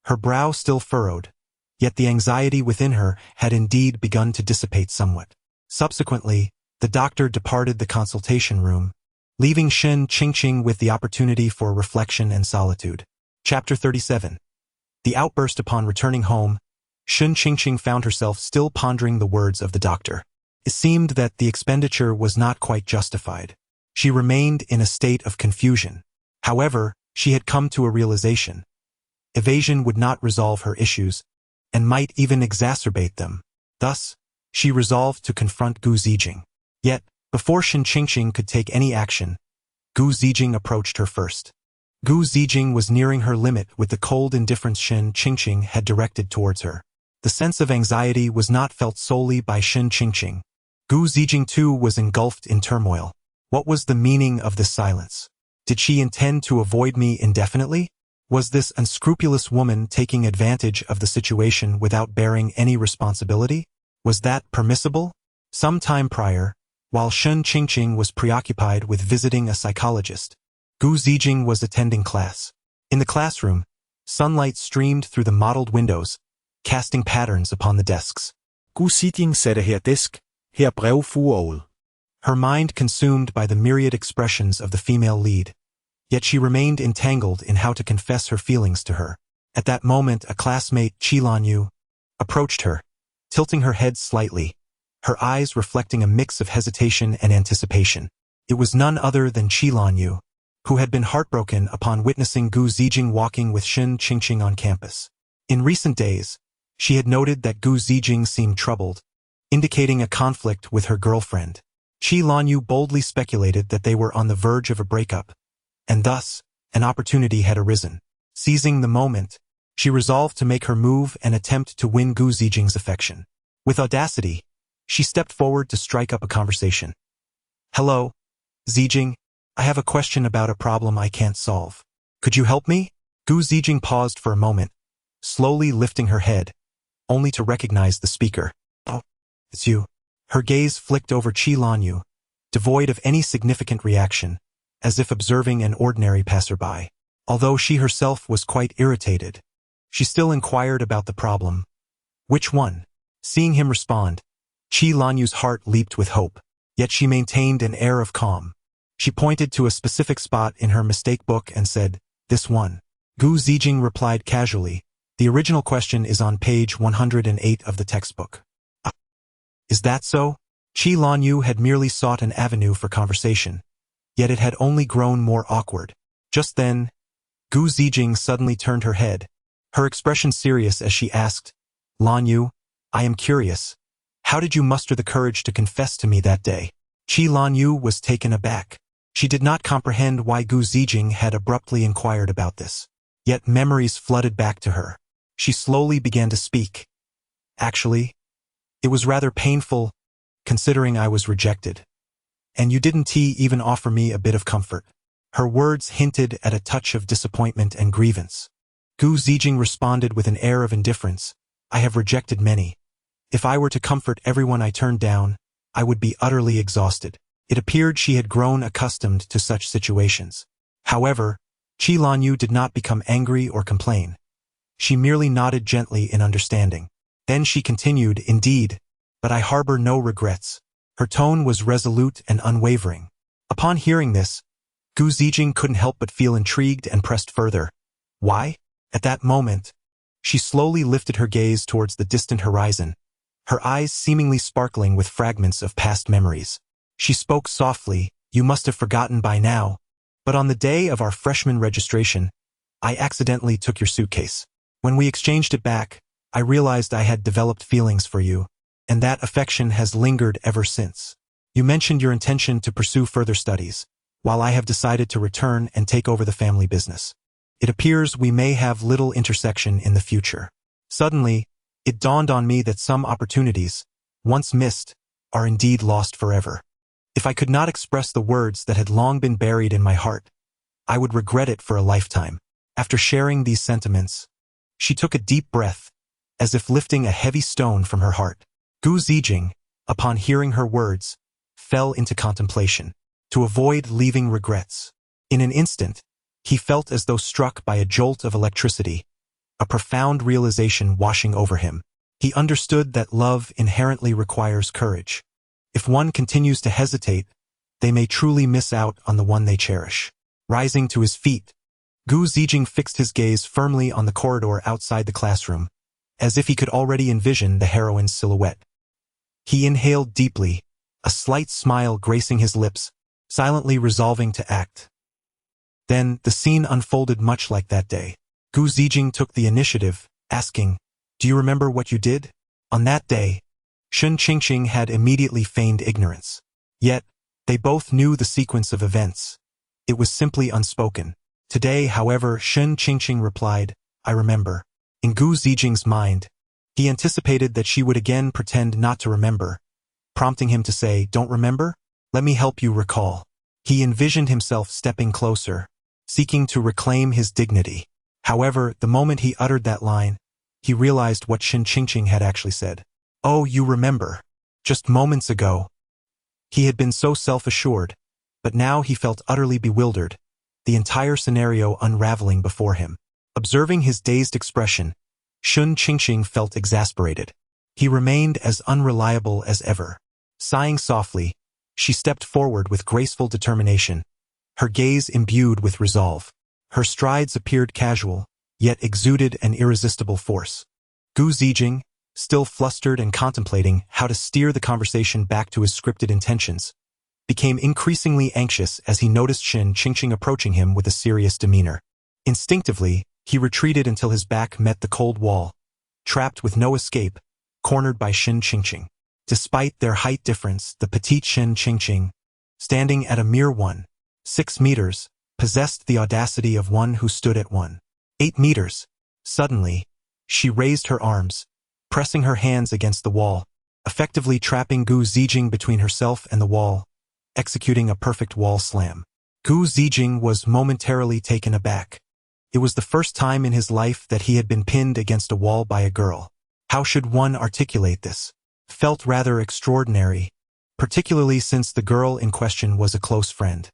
her brow still furrowed, yet the anxiety within her had indeed begun to dissipate somewhat. Subsequently, the doctor departed the consultation room, leaving Shun Qingqing with the opportunity for reflection and solitude. Chapter 37. The outburst. Upon returning home, Shun Qingqing found herself still pondering the words of the doctor. It seemed that the expenditure was not quite justified. She remained in a state of confusion. However, she had come to a realization. Evasion would not resolve her issues, and might even exacerbate them. Thus, she resolved to confront Gu Zijing. Yet, before Shun Qingqing could take any action, Gu Zijing approached her first. Gu Zijing was nearing her limit with the cold indifference Shun Qingqing had directed towards her. The sense of anxiety was not felt solely by Shun Qingqing. Gu Zijing too was engulfed in turmoil. What was the meaning of this silence? Did she intend to avoid me indefinitely? Was this unscrupulous woman taking advantage of the situation without bearing any responsibility? Was that permissible? Some time prior, while Shun Qingqing was preoccupied with visiting a psychologist, Gu Zijing was attending class. In the classroom, sunlight streamed through the mottled windows, casting patterns upon the desks. Gu Zijing satte her disk, her brevfugeål. Her mind consumed by the myriad expressions of the female lead, yet she remained entangled in how to confess her feelings to her. At that moment, a classmate, Qi Lanyu, approached her, tilting her head slightly, her eyes reflecting a mix of hesitation and anticipation. It was none other than Qi Lanyu, who had been heartbroken upon witnessing Gu Zijing walking with Shun Qingqing on campus. In recent days, she had noted that Gu Zijing seemed troubled, indicating a conflict with her girlfriend. Qi Lanyu boldly speculated that they were on the verge of a breakup, and thus, an opportunity had arisen. Seizing the moment, she resolved to make her move and attempt to win Gu Zijing's affection. With audacity, she stepped forward to strike up a conversation. "Hello, Zijing. I have a question about a problem I can't solve. Could you help me?" Gu Zijing paused for a moment, slowly lifting her head, only to recognize the speaker. "Oh, it's you." Her gaze flicked over Qi Lanyu, devoid of any significant reaction, as if observing an ordinary passerby. Although she herself was quite irritated, she still inquired about the problem. "Which one?" Seeing him respond, Qi Lanyu's heart leaped with hope, yet she maintained an air of calm. She pointed to a specific spot in her mistake book and said, "This one." Gu Zijing replied casually, "The original question is on page 108 of the textbook." "Is that so?" Qi Lanyu had merely sought an avenue for conversation, yet it had only grown more awkward. Just then, Gu Zijing suddenly turned her head, her expression serious as she asked, "Lanyu, I am curious. How did you muster the courage to confess to me that day?" Qi Lanyu was taken aback. She did not comprehend why Gu Zijing had abruptly inquired about this. Yet memories flooded back to her. She slowly began to speak. "Actually, it was rather painful, considering I was rejected. And you didn't even offer me a bit of comfort." Her words hinted at a touch of disappointment and grievance. Gu Zijing responded with an air of indifference, "I have rejected many. If I were to comfort everyone I turned down, I would be utterly exhausted." It appeared she had grown accustomed to such situations. However, Qi Lanyu did not become angry or complain. She merely nodded gently in understanding. Then she continued, "Indeed, but I harbor no regrets." Her tone was resolute and unwavering. Upon hearing this, Gu Zijing couldn't help but feel intrigued and pressed further. Why? At that moment, she slowly lifted her gaze towards the distant horizon, her eyes seemingly sparkling with fragments of past memories. She spoke softly, "You must have forgotten by now, but on the day of our freshman registration, I accidentally took your suitcase. When we exchanged it back, I realized I had developed feelings for you, and that affection has lingered ever since. You mentioned your intention to pursue further studies, while I have decided to return and take over the family business. It appears we may have little intersection in the future." Suddenly, it dawned on me that some opportunities, once missed, are indeed lost forever. If I could not express the words that had long been buried in my heart, I would regret it for a lifetime. After sharing these sentiments, she took a deep breath, as if lifting a heavy stone from her heart. Gu Zijing, upon hearing her words, fell into contemplation, to avoid leaving regrets. In an instant, he felt as though struck by a jolt of electricity, a profound realization washing over him. He understood that love inherently requires courage. If one continues to hesitate, they may truly miss out on the one they cherish. Rising to his feet, Gu Zijing fixed his gaze firmly on the corridor outside the classroom, as if he could already envision the heroine's silhouette. He inhaled deeply, a slight smile gracing his lips, silently resolving to act. Then, the scene unfolded much like that day. Gu Zijing took the initiative, asking, "Do you remember what you did?" On that day, Shun Qingqing had immediately feigned ignorance. Yet, they both knew the sequence of events. It was simply unspoken. Today, however, Shun Qingqing replied, "I remember." In Gu Zijing's mind, he anticipated that she would again pretend not to remember, prompting him to say, "Don't remember? Let me help you recall." He envisioned himself stepping closer, seeking to reclaim his dignity. However, the moment he uttered that line, he realized what Shun Qingqing had actually said. "Oh, you remember. Just moments ago." He had been so self-assured, but now he felt utterly bewildered, the entire scenario unraveling before him. Observing his dazed expression, Shun Qingqing felt exasperated. He remained as unreliable as ever. Sighing softly, she stepped forward with graceful determination, her gaze imbued with resolve. Her strides appeared casual, yet exuded an irresistible force. Gu Zijing, still flustered and contemplating how to steer the conversation back to his scripted intentions, became increasingly anxious as he noticed Shun Qingqing approaching him with a serious demeanor. Instinctively, he retreated until his back met the cold wall, trapped with no escape, cornered by Shun Qingqing. Despite their height difference, the petite Shun Qingqing, standing at a mere 1.6 meters, possessed the audacity of one who stood at 1.8 meters. Suddenly, she raised her arms, pressing her hands against the wall, effectively trapping Gu Zijing between herself and the wall, executing a perfect wall slam. Gu Zijing was momentarily taken aback. It was the first time in his life that he had been pinned against a wall by a girl. How should one articulate this? Felt rather extraordinary, particularly since the girl in question was a close friend.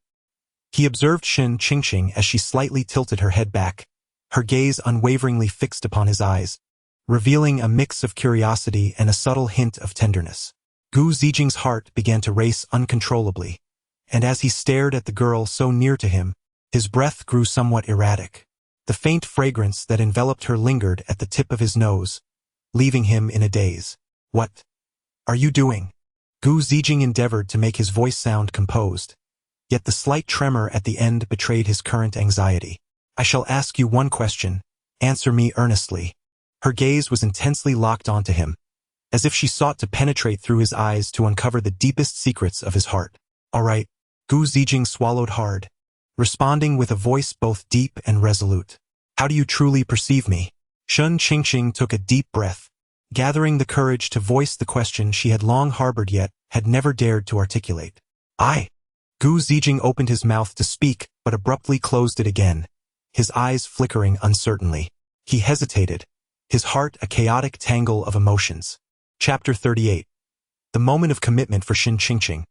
He observed Shun Qingqing as she slightly tilted her head back, her gaze unwaveringly fixed upon his eyes, revealing a mix of curiosity and a subtle hint of tenderness. Gu Zijing's heart began to race uncontrollably, and as he stared at the girl so near to him, his breath grew somewhat erratic. The faint fragrance that enveloped her lingered at the tip of his nose, leaving him in a daze. "What are you doing?" Gu Zijing endeavored to make his voice sound composed, yet the slight tremor at the end betrayed his current anxiety. "I shall ask you one question. Answer me earnestly." Her gaze was intensely locked onto him, as if she sought to penetrate through his eyes to uncover the deepest secrets of his heart. "All right." Gu Zijing swallowed hard, responding with a voice both deep and resolute. "How do you truly perceive me?" Shun Qingqing took a deep breath, gathering the courage to voice the question she had long harbored yet had never dared to articulate. "I." Gu Zijing opened his mouth to speak, but abruptly closed it again, his eyes flickering uncertainly. He hesitated, his heart a chaotic tangle of emotions. Chapter 38. The moment of commitment for Shun Qingqing.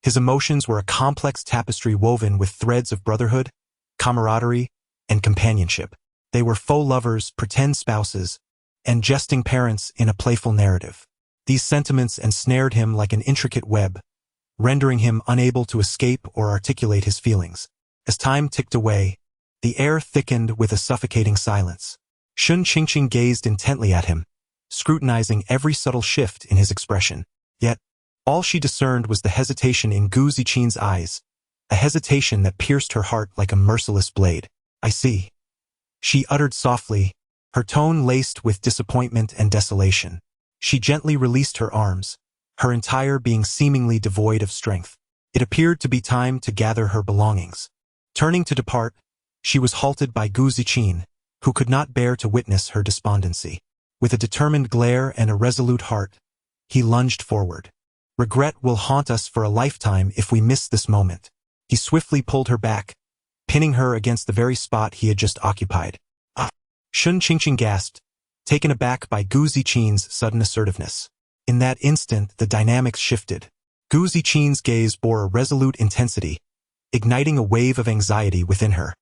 His emotions were a complex tapestry woven with threads of brotherhood, camaraderie, and companionship. They were faux lovers, pretend spouses, and jesting parents in a playful narrative. These sentiments ensnared him like an intricate web, rendering him unable to escape or articulate his feelings. As time ticked away, the air thickened with a suffocating silence. Shun Qingqing gazed intently at him, scrutinizing every subtle shift in his expression. Yet, all she discerned was the hesitation in Gu Zijing's eyes, a hesitation that pierced her heart like a merciless blade. "I see," she uttered softly, her tone laced with disappointment and desolation. She gently released her arms, her entire being seemingly devoid of strength. It appeared to be time to gather her belongings. Turning to depart, she was halted by Gu Zijing, who could not bear to witness her despondency. With a determined glare and a resolute heart, he lunged forward. "Regret will haunt us for a lifetime if we miss this moment." He swiftly pulled her back, pinning her against the very spot he had just occupied. "Ah!" Shun Qingqing gasped, taken aback by Gu Zichin's sudden assertiveness. In that instant, the dynamics shifted. Gu Zichin's gaze bore a resolute intensity, igniting a wave of anxiety within her.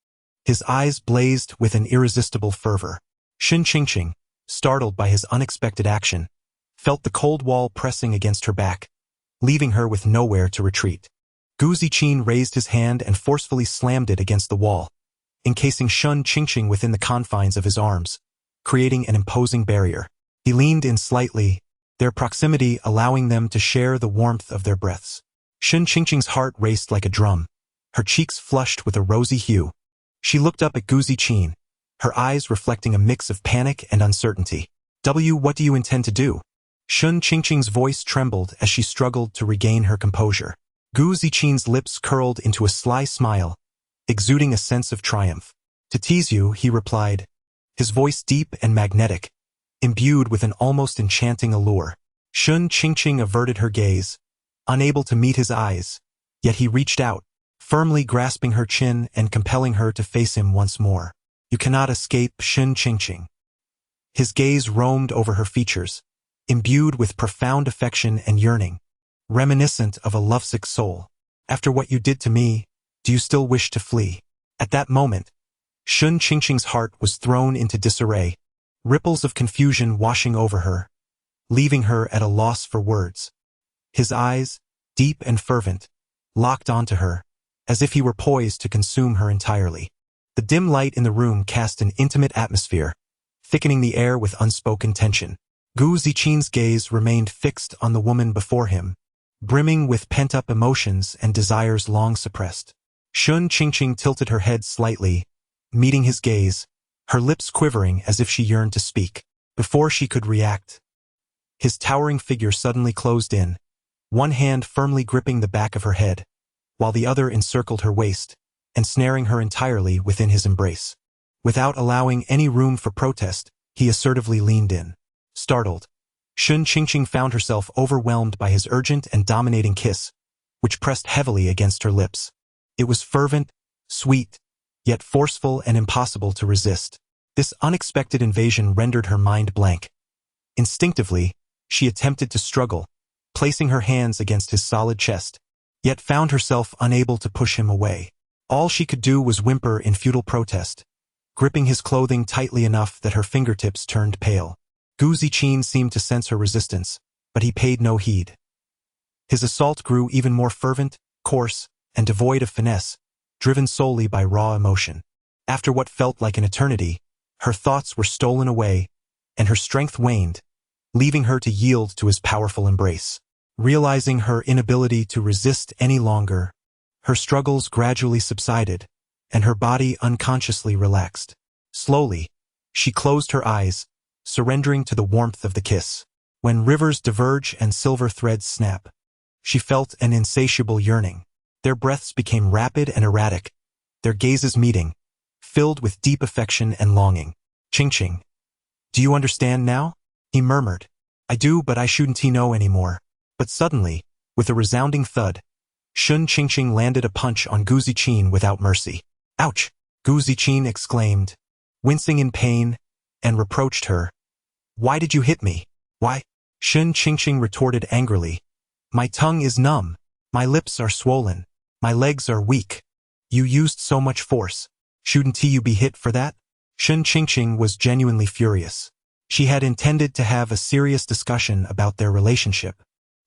His eyes blazed with an irresistible fervor. Shen Qingqing, startled by his unexpected action, felt the cold wall pressing against her back, leaving her with nowhere to retreat. Gu Zichin raised his hand and forcefully slammed it against the wall, encasing Shen Qingqing within the confines of his arms, creating an imposing barrier. He leaned in slightly, their proximity allowing them to share the warmth of their breaths. Shen Qingqing's heart raced like a drum, her cheeks flushed with a rosy hue. She looked up at Gu Zichin, her eyes reflecting a mix of panic and uncertainty. What do you intend to do? Shen Qingqing's voice trembled as she struggled to regain her composure. Gu Zichin's lips curled into a sly smile, exuding a sense of triumph. To tease you, he replied, his voice deep and magnetic, imbued with an almost enchanting allure. Shen Qingqing averted her gaze, unable to meet his eyes, yet he reached out, firmly grasping her chin and compelling her to face him once more. You cannot escape, Shen Qingqing. His gaze roamed over her features, imbued with profound affection and yearning, reminiscent of a lovesick soul. After what you did to me, do you still wish to flee? At that moment, Shen Qingqing's heart was thrown into disarray, ripples of confusion washing over her, leaving her at a loss for words. His eyes, deep and fervent, locked onto her, as if he were poised to consume her entirely. The dim light in the room cast an intimate atmosphere, thickening the air with unspoken tension. Gu Zichin's gaze remained fixed on the woman before him, brimming with pent-up emotions and desires long suppressed. Shen Qingqing tilted her head slightly, meeting his gaze, her lips quivering as if she yearned to speak. Before she could react, his towering figure suddenly closed in, one hand firmly gripping the back of her head, while the other encircled her waist, ensnaring her entirely within his embrace. Without allowing any room for protest, he assertively leaned in. Startled, Shen Qingqing found herself overwhelmed by his urgent and dominating kiss, which pressed heavily against her lips. It was fervent, sweet, yet forceful and impossible to resist. This unexpected invasion rendered her mind blank. Instinctively, she attempted to struggle, placing her hands against his solid chest, yet found herself unable to push him away. All she could do was whimper in futile protest, gripping his clothing tightly enough that her fingertips turned pale. Gu Zichin seemed to sense her resistance, but he paid no heed. His assault grew even more fervent, coarse, and devoid of finesse, driven solely by raw emotion. After what felt like an eternity, her thoughts were stolen away, and her strength waned, leaving her to yield to his powerful embrace. Realizing her inability to resist any longer, her struggles gradually subsided, and her body unconsciously relaxed. Slowly, she closed her eyes, surrendering to the warmth of the kiss. When rivers diverge and silver threads snap, she felt an insatiable yearning. Their breaths became rapid and erratic, their gazes meeting, filled with deep affection and longing. Qingqing, do you understand now? He murmured. I do, but I shouldn't know anymore. But suddenly, with a resounding thud, Shen Qingqing landed a punch on Gu Zichin without mercy. Ouch! Gu Zichin exclaimed, wincing in pain, and reproached her. Why did you hit me? Why? Shen Qingqing retorted angrily. My tongue is numb. My lips are swollen. My legs are weak. You used so much force. Shouldn't you be hit for that? Shen Qingqing was genuinely furious. She had intended to have a serious discussion about their relationship,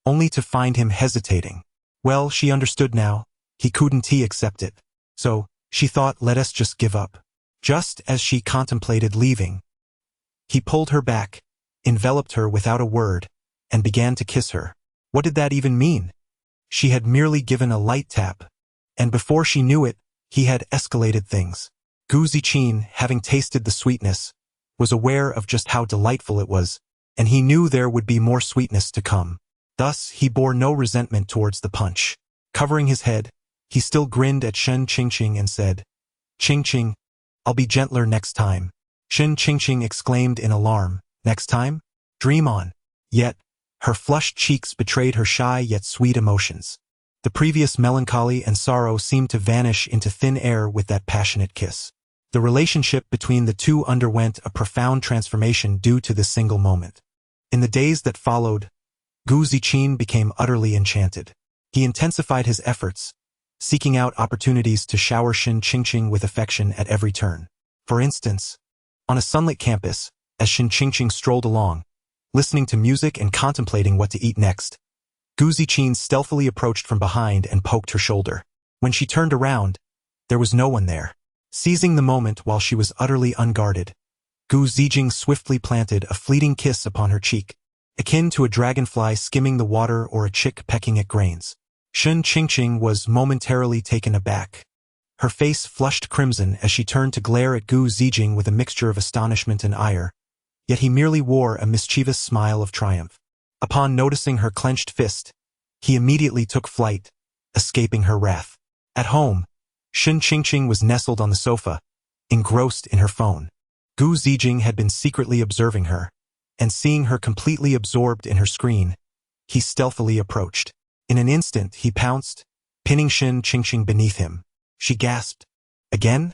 only to find him hesitating. Well, she understood now. He couldn't accept it. So, she thought, let us just give up. Just as she contemplated leaving, he pulled her back, enveloped her without a word, and began to kiss her. What did that even mean? She had merely given a light tap, and before she knew it, he had escalated things. Gu Zichin, having tasted the sweetness, was aware of just how delightful it was, and he knew there would be more sweetness to come. Thus, he bore no resentment towards the punch. Covering his head, he still grinned at Shen Qingqing and said, Qingqing, I'll be gentler next time. Shen Qingqing exclaimed in alarm, next time? Dream on. Yet, her flushed cheeks betrayed her shy yet sweet emotions. The previous melancholy and sorrow seemed to vanish into thin air with that passionate kiss. The relationship between the two underwent a profound transformation due to this single moment. In the days that followed, Gu Ziqin became utterly enchanted. He intensified his efforts, seeking out opportunities to shower Shen Qingqing with affection at every turn. For instance, on a sunlit campus, as Shen Qingqing strolled along, listening to music and contemplating what to eat next, Gu Ziqin stealthily approached from behind and poked her shoulder. When she turned around, there was no one there. Seizing the moment while she was utterly unguarded, Gu Zijing swiftly planted a fleeting kiss upon her cheek, akin to a dragonfly skimming the water or a chick pecking at grains. Shen Qingqing was momentarily taken aback. Her face flushed crimson as she turned to glare at Gu Zijing with a mixture of astonishment and ire, yet he merely wore a mischievous smile of triumph. Upon noticing her clenched fist, he immediately took flight, escaping her wrath. At home, Shen Qingqing was nestled on the sofa, engrossed in her phone. Gu Zijing had been secretly observing her, and seeing her completely absorbed in her screen, he stealthily approached. In an instant he pounced, pinning Shen Qingqing beneath him. She gasped. Again?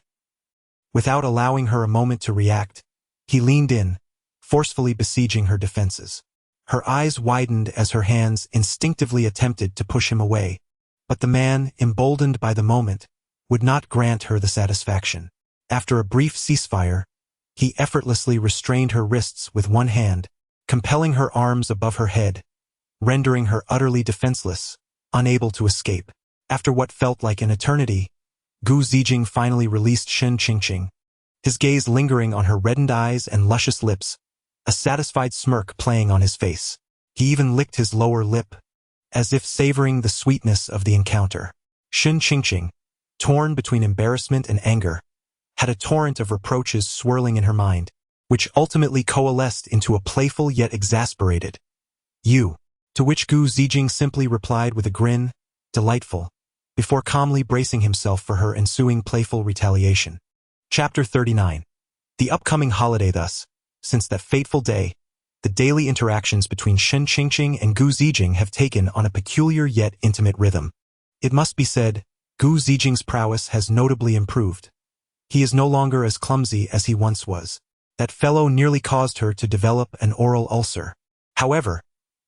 Without allowing her a moment to react, he leaned in, forcefully besieging her defenses. Her eyes widened as her hands instinctively attempted to push him away, but the man, emboldened by the moment, would not grant her the satisfaction. After a brief ceasefire, he effortlessly restrained her wrists with one hand, compelling her arms above her head, rendering her utterly defenseless, unable to escape. After what felt like an eternity, Gu Zijing finally released Shen Qingqing, his gaze lingering on her reddened eyes and luscious lips, a satisfied smirk playing on his face. He even licked his lower lip, as if savoring the sweetness of the encounter. Shen Qingqing, torn between embarrassment and anger, had a torrent of reproaches swirling in her mind, which ultimately coalesced into a playful yet exasperated "You," to which Gu Zijing simply replied with a grin, "Delightful," before calmly bracing himself for her ensuing playful retaliation. Chapter 39. The upcoming holiday. Thus, since that fateful day, the daily interactions between Shen Qingqing and Gu Zijing have taken on a peculiar yet intimate rhythm. It must be said, Gu Zijing's prowess has notably improved. He is no longer as clumsy as he once was. That fellow nearly caused her to develop an oral ulcer. However,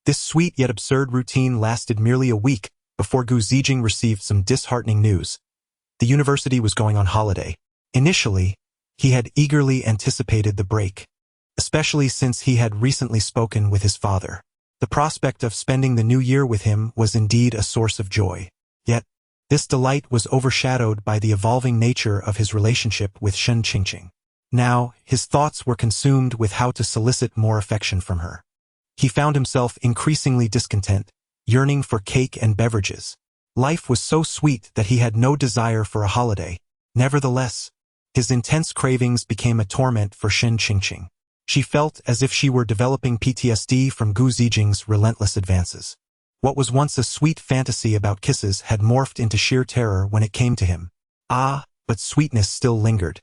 this sweet yet absurd routine lasted merely a week before Gu Zijing received some disheartening news. The university was going on holiday. Initially, he had eagerly anticipated the break, especially since he had recently spoken with his father. The prospect of spending the new year with him was indeed a source of joy. Yet, this delight was overshadowed by the evolving nature of his relationship with Shen Qingqing. Now, his thoughts were consumed with how to solicit more affection from her. He found himself increasingly discontent, yearning for cake and beverages. Life was so sweet that he had no desire for a holiday. Nevertheless, his intense cravings became a torment for Shen Qingqing. She felt as if she were developing PTSD from Gu Zijing's relentless advances. What was once a sweet fantasy about kisses had morphed into sheer terror when it came to him. But sweetness still lingered.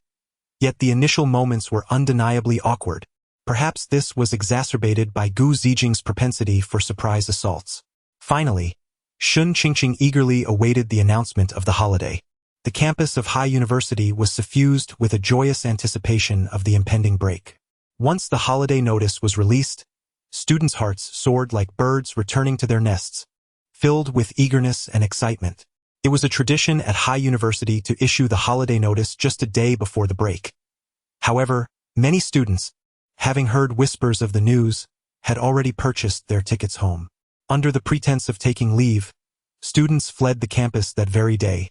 Yet the initial moments were undeniably awkward. Perhaps this was exacerbated by Gu Zijing's propensity for surprise assaults. Finally, Shen Qingqing eagerly awaited the announcement of the holiday. The campus of Hai University was suffused with a joyous anticipation of the impending break. Once the holiday notice was released, students' hearts soared like birds returning to their nests, filled with eagerness and excitement. It was a tradition at Hai University to issue the holiday notice just a day before the break. However, many students, having heard whispers of the news, had already purchased their tickets home. Under the pretense of taking leave, students fled the campus that very day,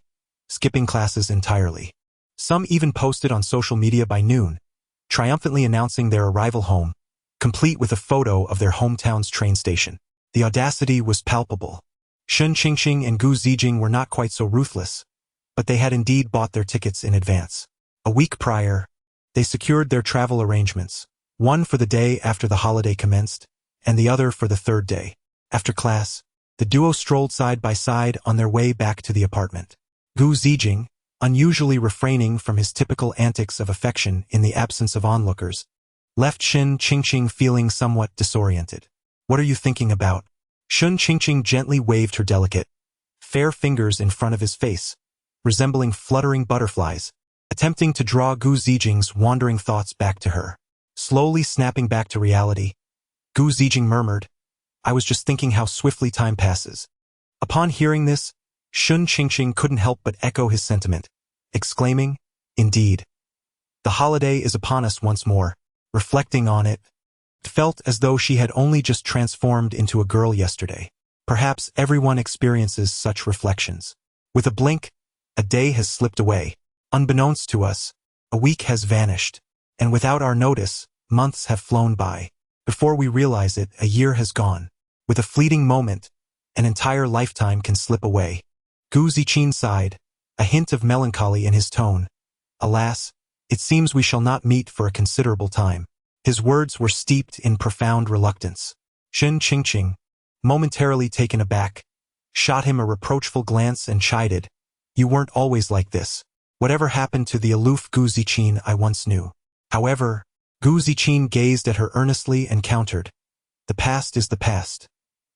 skipping classes entirely. Some even posted on social media by noon, triumphantly announcing their arrival home, complete with a photo of their hometown's train station. The audacity was palpable. Shen Qingqing and Gu Zijing were not quite so ruthless, but they had indeed bought their tickets in advance. A week prior, they secured their travel arrangements, one for the day after the holiday commenced, and the other for the third day. After class, the duo strolled side by side on their way back to the apartment. Gu Zijing, unusually refraining from his typical antics of affection in the absence of onlookers, left Shen Qingqing feeling somewhat disoriented. "What are you thinking about?" Shen Qingqing gently waved her delicate, fair fingers in front of his face, resembling fluttering butterflies, attempting to draw Gu Zijing's wandering thoughts back to her. Slowly snapping back to reality, Gu Zijing murmured, "I was just thinking how swiftly time passes." Upon hearing this, Shun Qingqing couldn't help but echo his sentiment, exclaiming, "Indeed. The holiday is upon us once more." Reflecting on it, it felt as though she had only just transformed into a girl yesterday. Perhaps everyone experiences such reflections. With a blink, a day has slipped away. Unbeknownst to us, a week has vanished, and without our notice, months have flown by. Before we realize it, a year has gone. With a fleeting moment, an entire lifetime can slip away. Gu Ziqin sighed, a hint of melancholy in his tone. "Alas, it seems we shall not meet for a considerable time." His words were steeped in profound reluctance. Shun Qingqing, momentarily taken aback, shot him a reproachful glance and chided, "You weren't always like this. Whatever happened to the aloof Gu Ziqin I once knew?" However, Gu Ziqin gazed at her earnestly and countered, "The past is the past.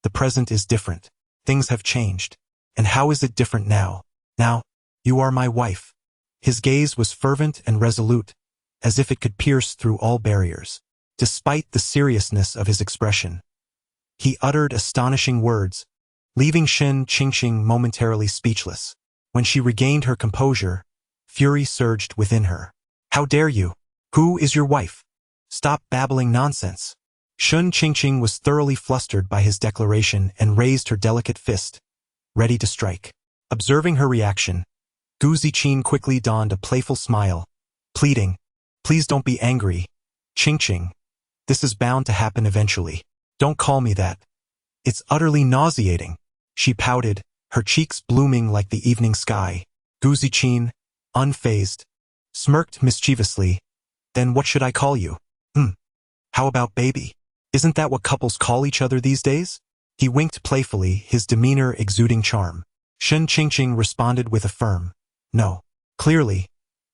The present is different. Things have changed. And how is it different now? Now, you are my wife." His gaze was fervent and resolute, as if it could pierce through all barriers. Despite the seriousness of his expression, he uttered astonishing words, leaving Shun Qingqing momentarily speechless. When she regained her composure, fury surged within her. "How dare you? Who is your wife? Stop babbling nonsense." Shun Qingqing was thoroughly flustered by his declaration and raised her delicate fist, ready to strike. Observing her reaction, Gu Ziqin quickly donned a playful smile, pleading, "Please don't be angry, Qingqing. This is bound to happen eventually. Don't call me that. It's utterly nauseating." She pouted, her cheeks blooming like the evening sky. Gu Ziqin, unfazed, smirked mischievously, "Then what should I call you? How about baby? Isn't that what couples call each other these days?" He winked playfully, his demeanor exuding charm. Shun Qingqing responded with a firm, "No." Clearly,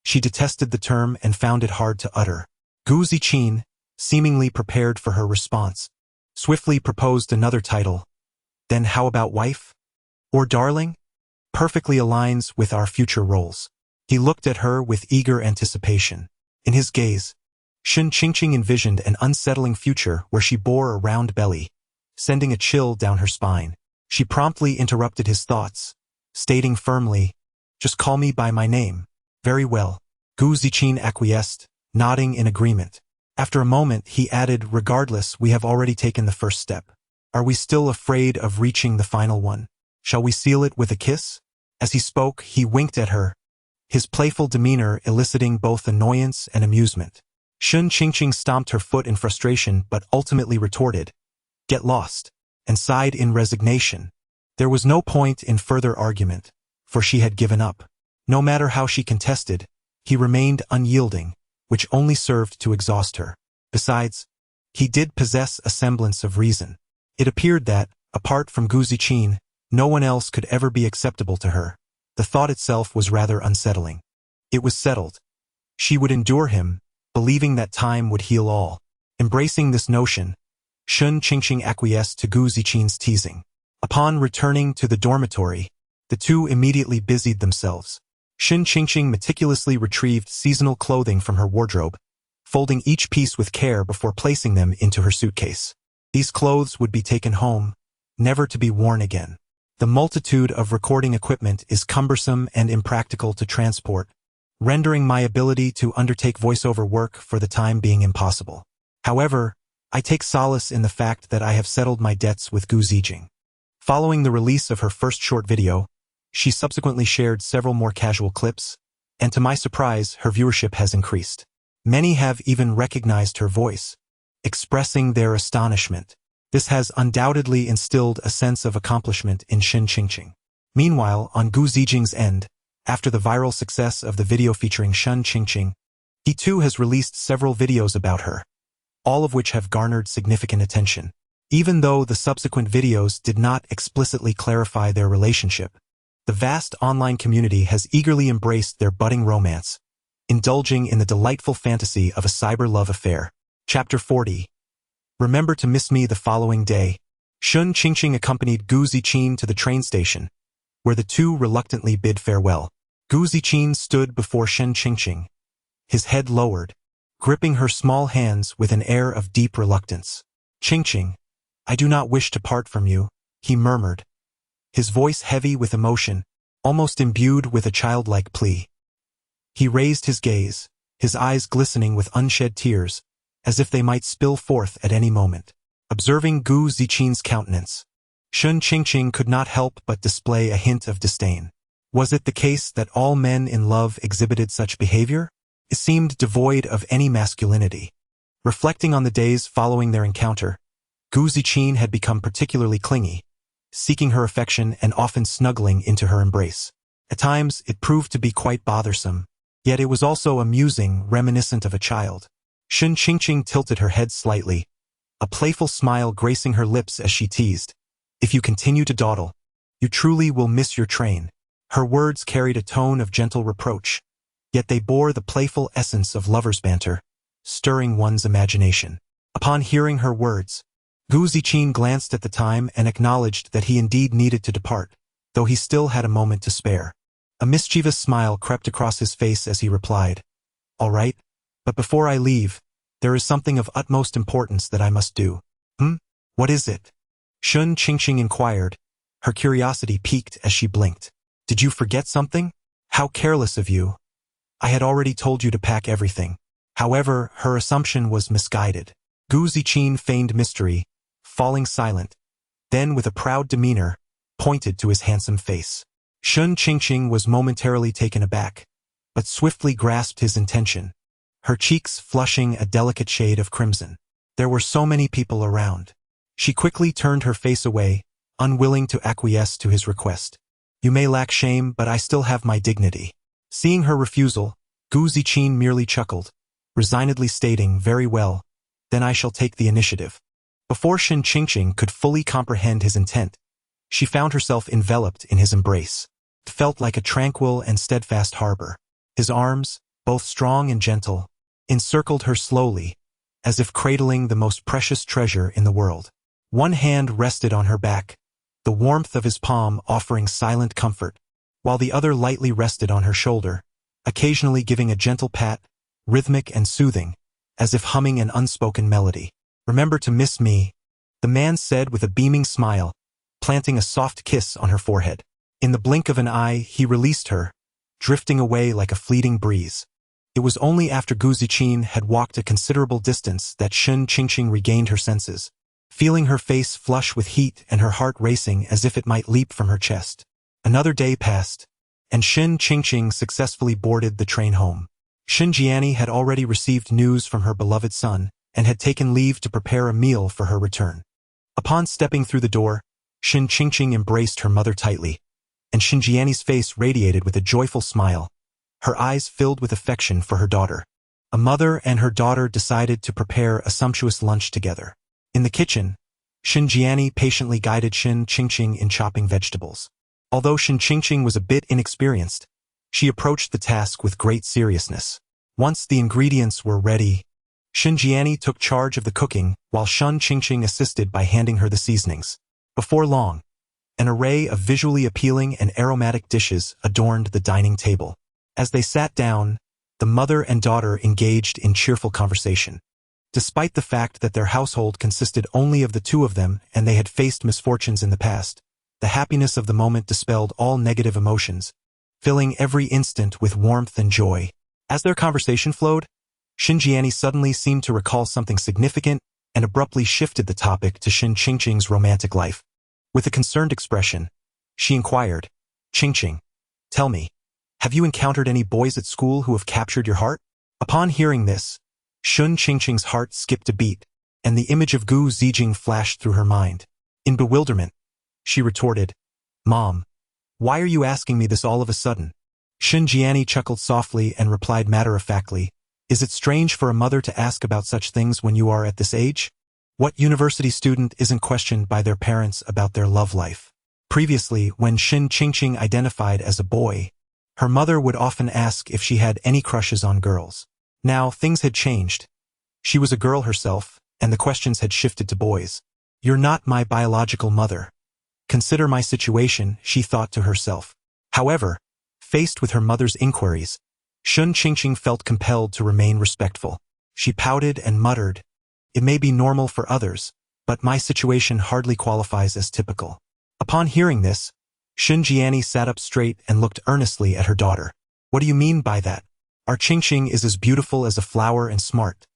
she detested the term and found it hard to utter. Gu Ziqin, seemingly prepared for her response, swiftly proposed another title. "Then how about wife? Or darling? Perfectly aligns with our future roles." He looked at her with eager anticipation. In his gaze, Shun Qingqing envisioned an unsettling future where she bore a round belly, sending a chill down her spine. She promptly interrupted his thoughts, stating firmly, "Just call me by my name." "Very well." Gu Ziqin acquiesced, nodding in agreement. After a moment, he added, "Regardless, we have already taken the first step. Are we still afraid of reaching the final one? Shall we seal it with a kiss?" As he spoke, he winked at her, his playful demeanor eliciting both annoyance and amusement. Shun Qingqing stomped her foot in frustration but ultimately retorted, "Get lost," and sighed in resignation. There was no point in further argument, for she had given up. No matter how she contested, he remained unyielding, which only served to exhaust her. Besides, he did possess a semblance of reason. It appeared that, apart from Gu Ziqin, no one else could ever be acceptable to her. The thought itself was rather unsettling. It was settled. She would endure him, believing that time would heal all. Embracing this notion, Shun Qingqing acquiesced to Gu Ziqin's teasing. Upon returning to the dormitory, the two immediately busied themselves. Shun Qingqing meticulously retrieved seasonal clothing from her wardrobe, folding each piece with care before placing them into her suitcase. These clothes would be taken home, never to be worn again. The multitude of recording equipment is cumbersome and impractical to transport, rendering my ability to undertake voiceover work for the time being impossible. However, I take solace in the fact that I have settled my debts with Gu Zijing. Following the release of her first short video, she subsequently shared several more casual clips, and to my surprise, her viewership has increased. Many have even recognized her voice, expressing their astonishment. This has undoubtedly instilled a sense of accomplishment in Shun Qingqing. Meanwhile, on Gu Zijing's end, after the viral success of the video featuring Shun Qingqing, he too has released several videos about her, all of which have garnered significant attention. Even though the subsequent videos did not explicitly clarify their relationship, the vast online community has eagerly embraced their budding romance, indulging in the delightful fantasy of a cyber love affair. Chapter 40. Remember to miss me the following day. Shun Qingqing accompanied Gu Ziqin to the train station, where the two reluctantly bid farewell. Gu Ziqin stood before Shen Qingqing, his head lowered, gripping her small hands with an air of deep reluctance. "Qingqing, I do not wish to part from you," he murmured, his voice heavy with emotion, almost imbued with a childlike plea. He raised his gaze, his eyes glistening with unshed tears, as if they might spill forth at any moment. Observing Gu Ziqin's countenance, Shen Qingqing could not help but display a hint of disdain. Was it the case that all men in love exhibited such behavior? It seemed devoid of any masculinity. Reflecting on the days following their encounter, Gu Ziqin had become particularly clingy, seeking her affection and often snuggling into her embrace. At times, it proved to be quite bothersome, yet it was also amusing, reminiscent of a child. Shen Qingqing tilted her head slightly, a playful smile gracing her lips as she teased, "If you continue to dawdle, you truly will miss your train." Her words carried a tone of gentle reproach, yet they bore the playful essence of lovers' banter, stirring one's imagination. Upon hearing her words, Gu Ziqin glanced at the time and acknowledged that he indeed needed to depart, though he still had a moment to spare. A mischievous smile crept across his face as he replied, "All right, but before I leave, there is something of utmost importance that I must do." What is it?" Shen Qingqing inquired, her curiosity piqued as she blinked. "Did you forget something? How careless of you. I had already told you to pack everything." However, her assumption was misguided. Gu Ziqin feigned mystery, falling silent, then with a proud demeanor, pointed to his handsome face. Shen Qingqing was momentarily taken aback, but swiftly grasped his intention, her cheeks flushing a delicate shade of crimson. There were so many people around. She quickly turned her face away, unwilling to acquiesce to his request. "You may lack shame, but I still have my dignity." Seeing her refusal, Gu Ziqin merely chuckled, resignedly stating, "Very well, then I shall take the initiative." Before Shen Qingqing could fully comprehend his intent, she found herself enveloped in his embrace. It felt like a tranquil and steadfast harbor. His arms, both strong and gentle, encircled her slowly, as if cradling the most precious treasure in the world. One hand rested on her back, the warmth of his palm offering silent comfort, while the other lightly rested on her shoulder, occasionally giving a gentle pat, rhythmic and soothing, as if humming an unspoken melody. "Remember to miss me," the man said with a beaming smile, planting a soft kiss on her forehead. In the blink of an eye, he released her, drifting away like a fleeting breeze. It was only after Gu Ziqin had walked a considerable distance that Shen Qingqing regained her senses, feeling her face flush with heat and her heart racing as if it might leap from her chest. Another day passed, and Shen Qingqing successfully boarded the train home. Shen Jiani had already received news from her beloved son, and had taken leave to prepare a meal for her return. Upon stepping through the door, Shen Qingqing embraced her mother tightly, and Shen Jiani's face radiated with a joyful smile, her eyes filled with affection for her daughter. A mother and her daughter decided to prepare a sumptuous lunch together. In the kitchen, Shen Jiani patiently guided Shen Qingqing in chopping vegetables. Although Shen Qingqing was a bit inexperienced, she approached the task with great seriousness. Once the ingredients were ready, Shen Jiani took charge of the cooking, while Shen Qingqing assisted by handing her the seasonings. Before long, an array of visually appealing and aromatic dishes adorned the dining table. As they sat down, the mother and daughter engaged in cheerful conversation. Despite the fact that their household consisted only of the two of them and they had faced misfortunes in the past, the happiness of the moment dispelled all negative emotions, filling every instant with warmth and joy. As their conversation flowed, Shen Jiani suddenly seemed to recall something significant and abruptly shifted the topic to Shen Qingqing's romantic life. With a concerned expression, she inquired, "Qingqing, tell me, have you encountered any boys at school who have captured your heart?" Upon hearing this, Shen Qingqing's heart skipped a beat, and the image of Gu Ziqing flashed through her mind. In bewilderment, she retorted, "Mom, why are you asking me this all of a sudden?" Shen Jiani chuckled softly and replied matter-of-factly, "Is it strange for a mother to ask about such things when you are at this age? What university student isn't questioned by their parents about their love life?" Previously, when Shen Qingqing identified as a boy, her mother would often ask if she had any crushes on girls. Now, things had changed. She was a girl herself, and the questions had shifted to boys. "You're not my biological mother. Consider my situation," she thought to herself. However, faced with her mother's inquiries, Shun Qingqing felt compelled to remain respectful. She pouted and muttered, "It may be normal for others, but my situation hardly qualifies as typical." Upon hearing this, Shun Jiani sat up straight and looked earnestly at her daughter. "What do you mean by that? Our Qingqing is as beautiful as a flower and smart.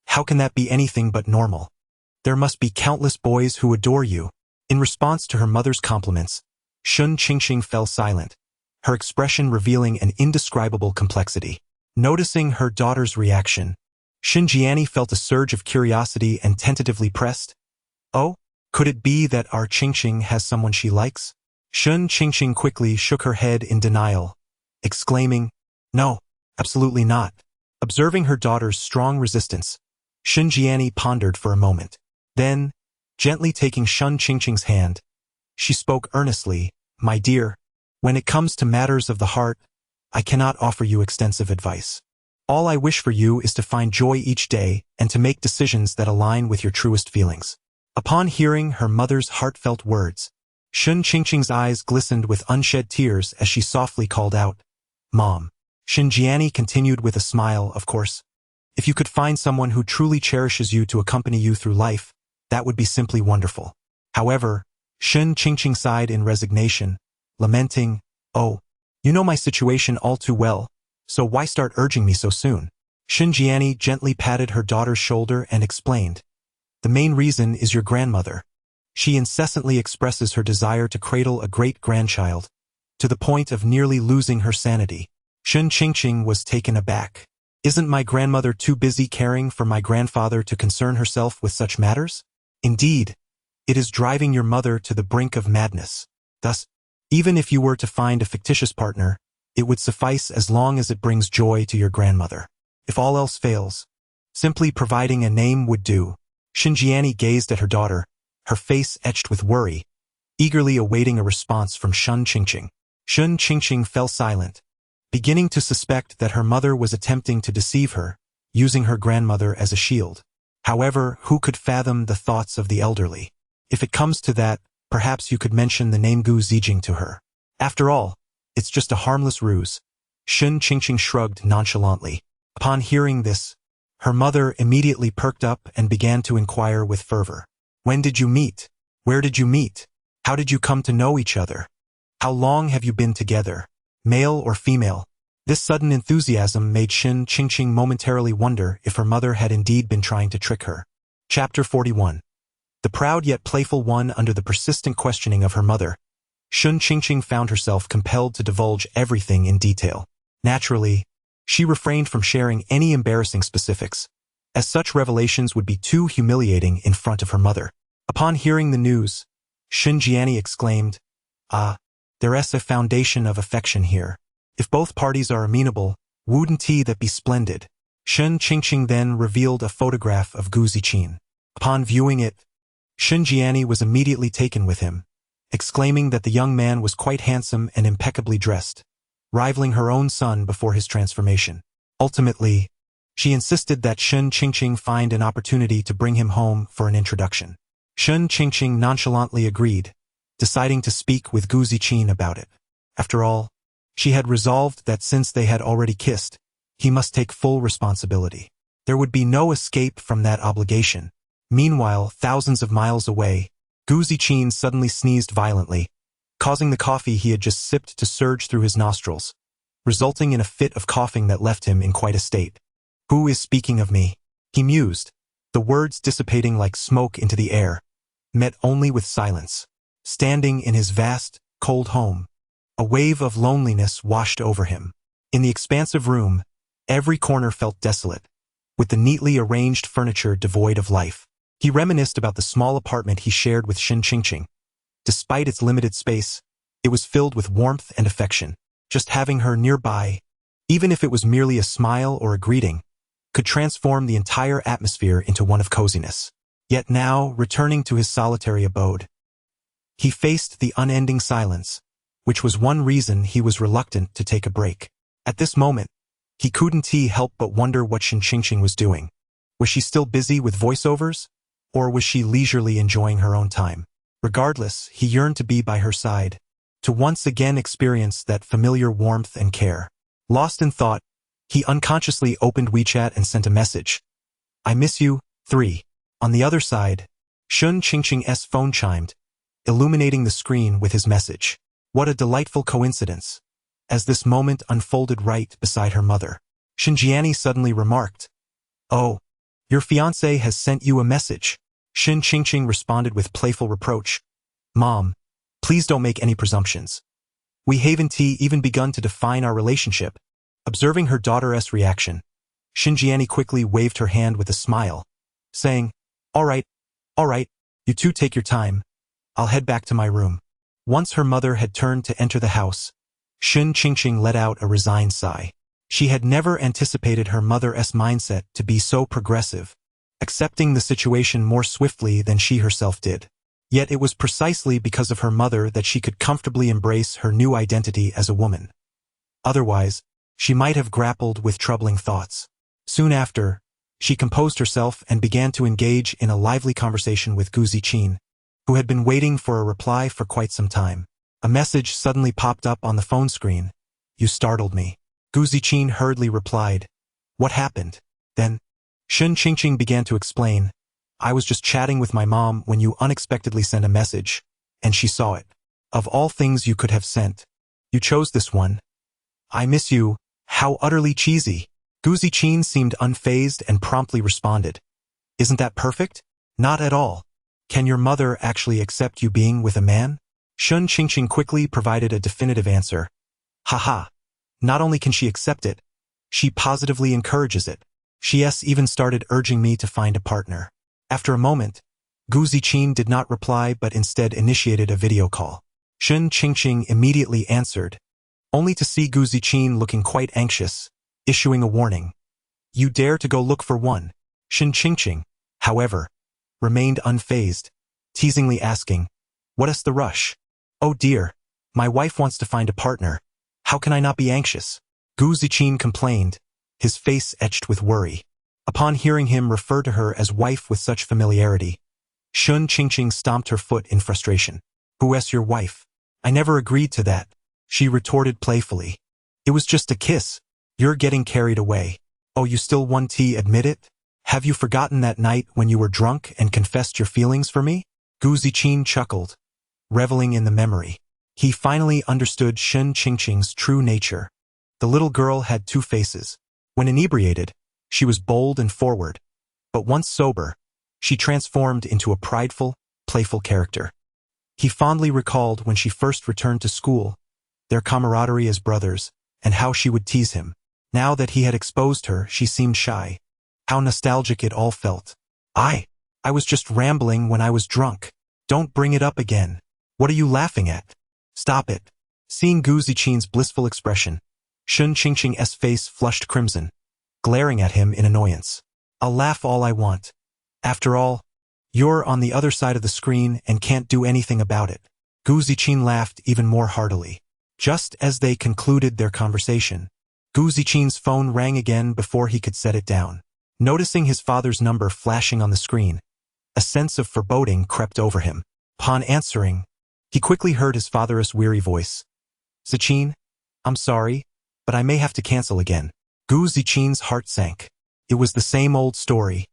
How can that be anything but normal? There must be countless boys who adore you." In response to her mother's compliments, Shun Qingqing fell silent, her expression revealing an indescribable complexity. Noticing her daughter's reaction, Shun Jiani felt a surge of curiosity and tentatively pressed, "Oh, could it be that our Qingqing has someone she likes?" Shun Qingqing quickly shook her head in denial, exclaiming, "No, absolutely not." Observing her daughter's strong resistance, Shun Jiani pondered for a moment. Then, gently taking Shun Qingqing's hand, she spoke earnestly, "My dear, when it comes to matters of the heart, I cannot offer you extensive advice. All I wish for you is to find joy each day and to make decisions that align with your truest feelings." Upon hearing her mother's heartfelt words, Shun Qingqing's eyes glistened with unshed tears as she softly called out, "Mom." Shun Jiani continued with a smile, "Of course. If you could find someone who truly cherishes you to accompany you through life, that would be simply wonderful." However, Shun Qingqing sighed in resignation, lamenting, "Oh, you know my situation all too well, so why start urging me so soon?" Shun Jiani gently patted her daughter's shoulder and explained, "The main reason is your grandmother. She incessantly expresses her desire to cradle a great-grandchild, to the point of nearly losing her sanity." Shun Qingqing was taken aback. "Isn't my grandmother too busy caring for my grandfather to concern herself with such matters? Indeed, it is driving your mother to the brink of madness. Thus, even if you were to find a fictitious partner, it would suffice as long as it brings joy to your grandmother. If all else fails, simply providing a name would do." Shun Jiani gazed at her daughter, her face etched with worry, eagerly awaiting a response from Shun Qingqing. Shun Qingqing fell silent, beginning to suspect that her mother was attempting to deceive her, using her grandmother as a shield. However, who could fathom the thoughts of the elderly? "If it comes to that, perhaps you could mention the name Gu Zijing to her. After all, it's just a harmless ruse." Shun Qingqing shrugged nonchalantly. Upon hearing this, her mother immediately perked up and began to inquire with fervor. "When did you meet? Where did you meet? How did you come to know each other? How long have you been together? Male or female?" This sudden enthusiasm made Shun Qingqing momentarily wonder if her mother had indeed been trying to trick her. Chapter 41. The proud yet playful one. Under the persistent questioning of her mother, Shun Qingqing found herself compelled to divulge everything in detail. Naturally, she refrained from sharing any embarrassing specifics, as such revelations would be too humiliating in front of her mother. Upon hearing the news, Shun Jiani exclaimed, "Ah, there's a foundation of affection here. If both parties are amenable, wouldn't that be splendid?" Shun Qingqing then revealed a photograph of Gu Ziqin. Upon viewing it, Shun Jiani was immediately taken with him, exclaiming that the young man was quite handsome and impeccably dressed, rivaling her own son before his transformation. Ultimately, she insisted that Shun Qingqing find an opportunity to bring him home for an introduction. Shun Qingqing nonchalantly agreed, deciding to speak with Gu Ziqin about it. After all, she had resolved that since they had already kissed, he must take full responsibility. There would be no escape from that obligation. Meanwhile, thousands of miles away, Gu Ziqin suddenly sneezed violently, causing the coffee he had just sipped to surge through his nostrils, resulting in a fit of coughing that left him in quite a state. "Who is speaking of me?" he mused, the words dissipating like smoke into the air, met only with silence. Standing in his vast, cold home, a wave of loneliness washed over him. In the expansive room, every corner felt desolate, with the neatly arranged furniture devoid of life. He reminisced about the small apartment he shared with Shun Qingqing. Despite its limited space, it was filled with warmth and affection. Just having her nearby, even if it was merely a smile or a greeting, could transform the entire atmosphere into one of coziness. Yet now, returning to his solitary abode, he faced the unending silence, which was one reason he was reluctant to take a break. At this moment, he couldn't help but wonder what Shun Qingqing was doing. Was she still busy with voiceovers? Or was she leisurely enjoying her own time? Regardless, he yearned to be by her side, to once again experience that familiar warmth and care. Lost in thought, he unconsciously opened WeChat and sent a message. I miss you, 3. On the other side, Shun Qingqing's phone chimed, illuminating the screen with his message. What a delightful coincidence. As this moment unfolded right beside her mother, Xinjiani suddenly remarked, Oh, your fiancé has sent you a message. Shun Qingqing responded with playful reproach. Mom, please don't make any presumptions. We haven't even begun to define our relationship. Observing her daughter's reaction, Xinjiani quickly waved her hand with a smile, saying, all right, you two take your time. I'll head back to my room. Once her mother had turned to enter the house, Shun Qingqing let out a resigned sigh. She had never anticipated her mother's mindset to be so progressive, accepting the situation more swiftly than she herself did. Yet it was precisely because of her mother that she could comfortably embrace her new identity as a woman. Otherwise, she might have grappled with troubling thoughts. Soon after, she composed herself and began to engage in a lively conversation with Gu Ziqin, who had been waiting for a reply for quite some time. A message suddenly popped up on the phone screen. You startled me. Gu Ziqin hurriedly replied. What happened? Then, Shun Qingqing began to explain. I was just chatting with my mom when you unexpectedly sent a message, and she saw it. Of all things you could have sent, you chose this one. I miss you. How utterly cheesy. Gu Ziqin seemed unfazed and promptly responded. Isn't that perfect? Not at all. Can your mother actually accept you being with a man? Shun Qingqing quickly provided a definitive answer. Haha. Not only can she accept it, she positively encourages it. She has even started urging me to find a partner. After a moment, Gu Ziqin did not reply but instead initiated a video call. Shun Qingqing immediately answered, only to see Gu Ziqin looking quite anxious, issuing a warning. You dare to go look for one. Shun Qingqing, however, remained unfazed, teasingly asking, what is the rush? Oh dear, my wife wants to find a partner. How can I not be anxious? Gu Ziqin complained, his face etched with worry. Upon hearing him refer to her as wife with such familiarity, Shun Qingqing stomped her foot in frustration. Who is your wife? I never agreed to that, she retorted playfully. It was just a kiss. You're getting carried away. Oh, you still want to admit it? Have you forgotten that night when you were drunk and confessed your feelings for me? Gu Ziqin chuckled, reveling in the memory. He finally understood Shun Qingqing's true nature. The little girl had two faces. When inebriated, she was bold and forward, but once sober, she transformed into a prideful, playful character. He fondly recalled when she first returned to school, their camaraderie as brothers, and how she would tease him. Now that he had exposed her, she seemed shy. How nostalgic it all felt. I was just rambling when I was drunk. Don't bring it up again. What are you laughing at? Stop it. Seeing Gu Ziqin's blissful expression, Shun Qingqing's face flushed crimson, glaring at him in annoyance. I'll laugh all I want. After all, you're on the other side of the screen and can't do anything about it. Gu Ziqin laughed even more heartily. Just as they concluded their conversation, Gu Ziqin's phone rang again before he could set it down. Noticing his father's number flashing on the screen, a sense of foreboding crept over him. Upon answering, he quickly heard his father's weary voice. Ziqin, I'm sorry, but I may have to cancel again. Gu Ziqin's heart sank. It was the same old story.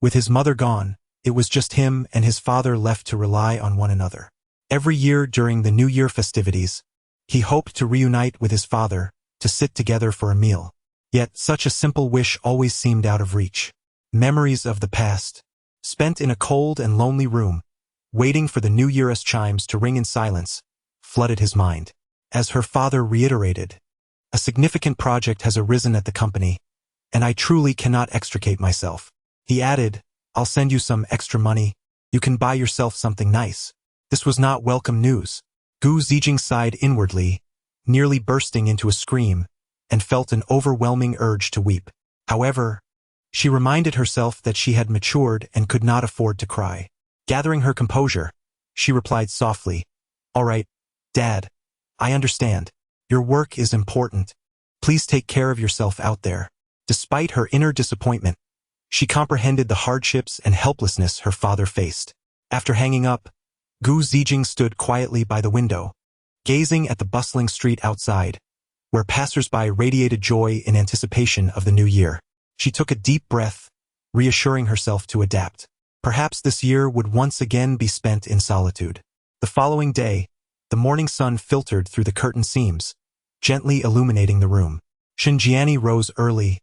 With his mother gone, it was just him and his father left to rely on one another. Every year during the New Year festivities, he hoped to reunite with his father, to sit together for a meal. Yet such a simple wish always seemed out of reach. Memories of the past, spent in a cold and lonely room, waiting for the New Year's chimes to ring in silence, flooded his mind. As her father reiterated, a significant project has arisen at the company, and I truly cannot extricate myself. He added, I'll send you some extra money. You can buy yourself something nice. This was not welcome news. Gu Ziqing sighed inwardly, nearly bursting into a scream, and felt an overwhelming urge to weep. However, she reminded herself that she had matured and could not afford to cry. Gathering her composure, she replied softly, All right, Dad, I understand. Your work is important. Please take care of yourself out there. Despite her inner disappointment, she comprehended the hardships and helplessness her father faced. After hanging up, Gu Ziqing stood quietly by the window, gazing at the bustling street outside, where passers-by radiated joy in anticipation of the new year. She took a deep breath, reassuring herself to adapt. Perhaps this year would once again be spent in solitude. The following day, the morning sun filtered through the curtain seams, gently illuminating the room. Shinjiani rose early,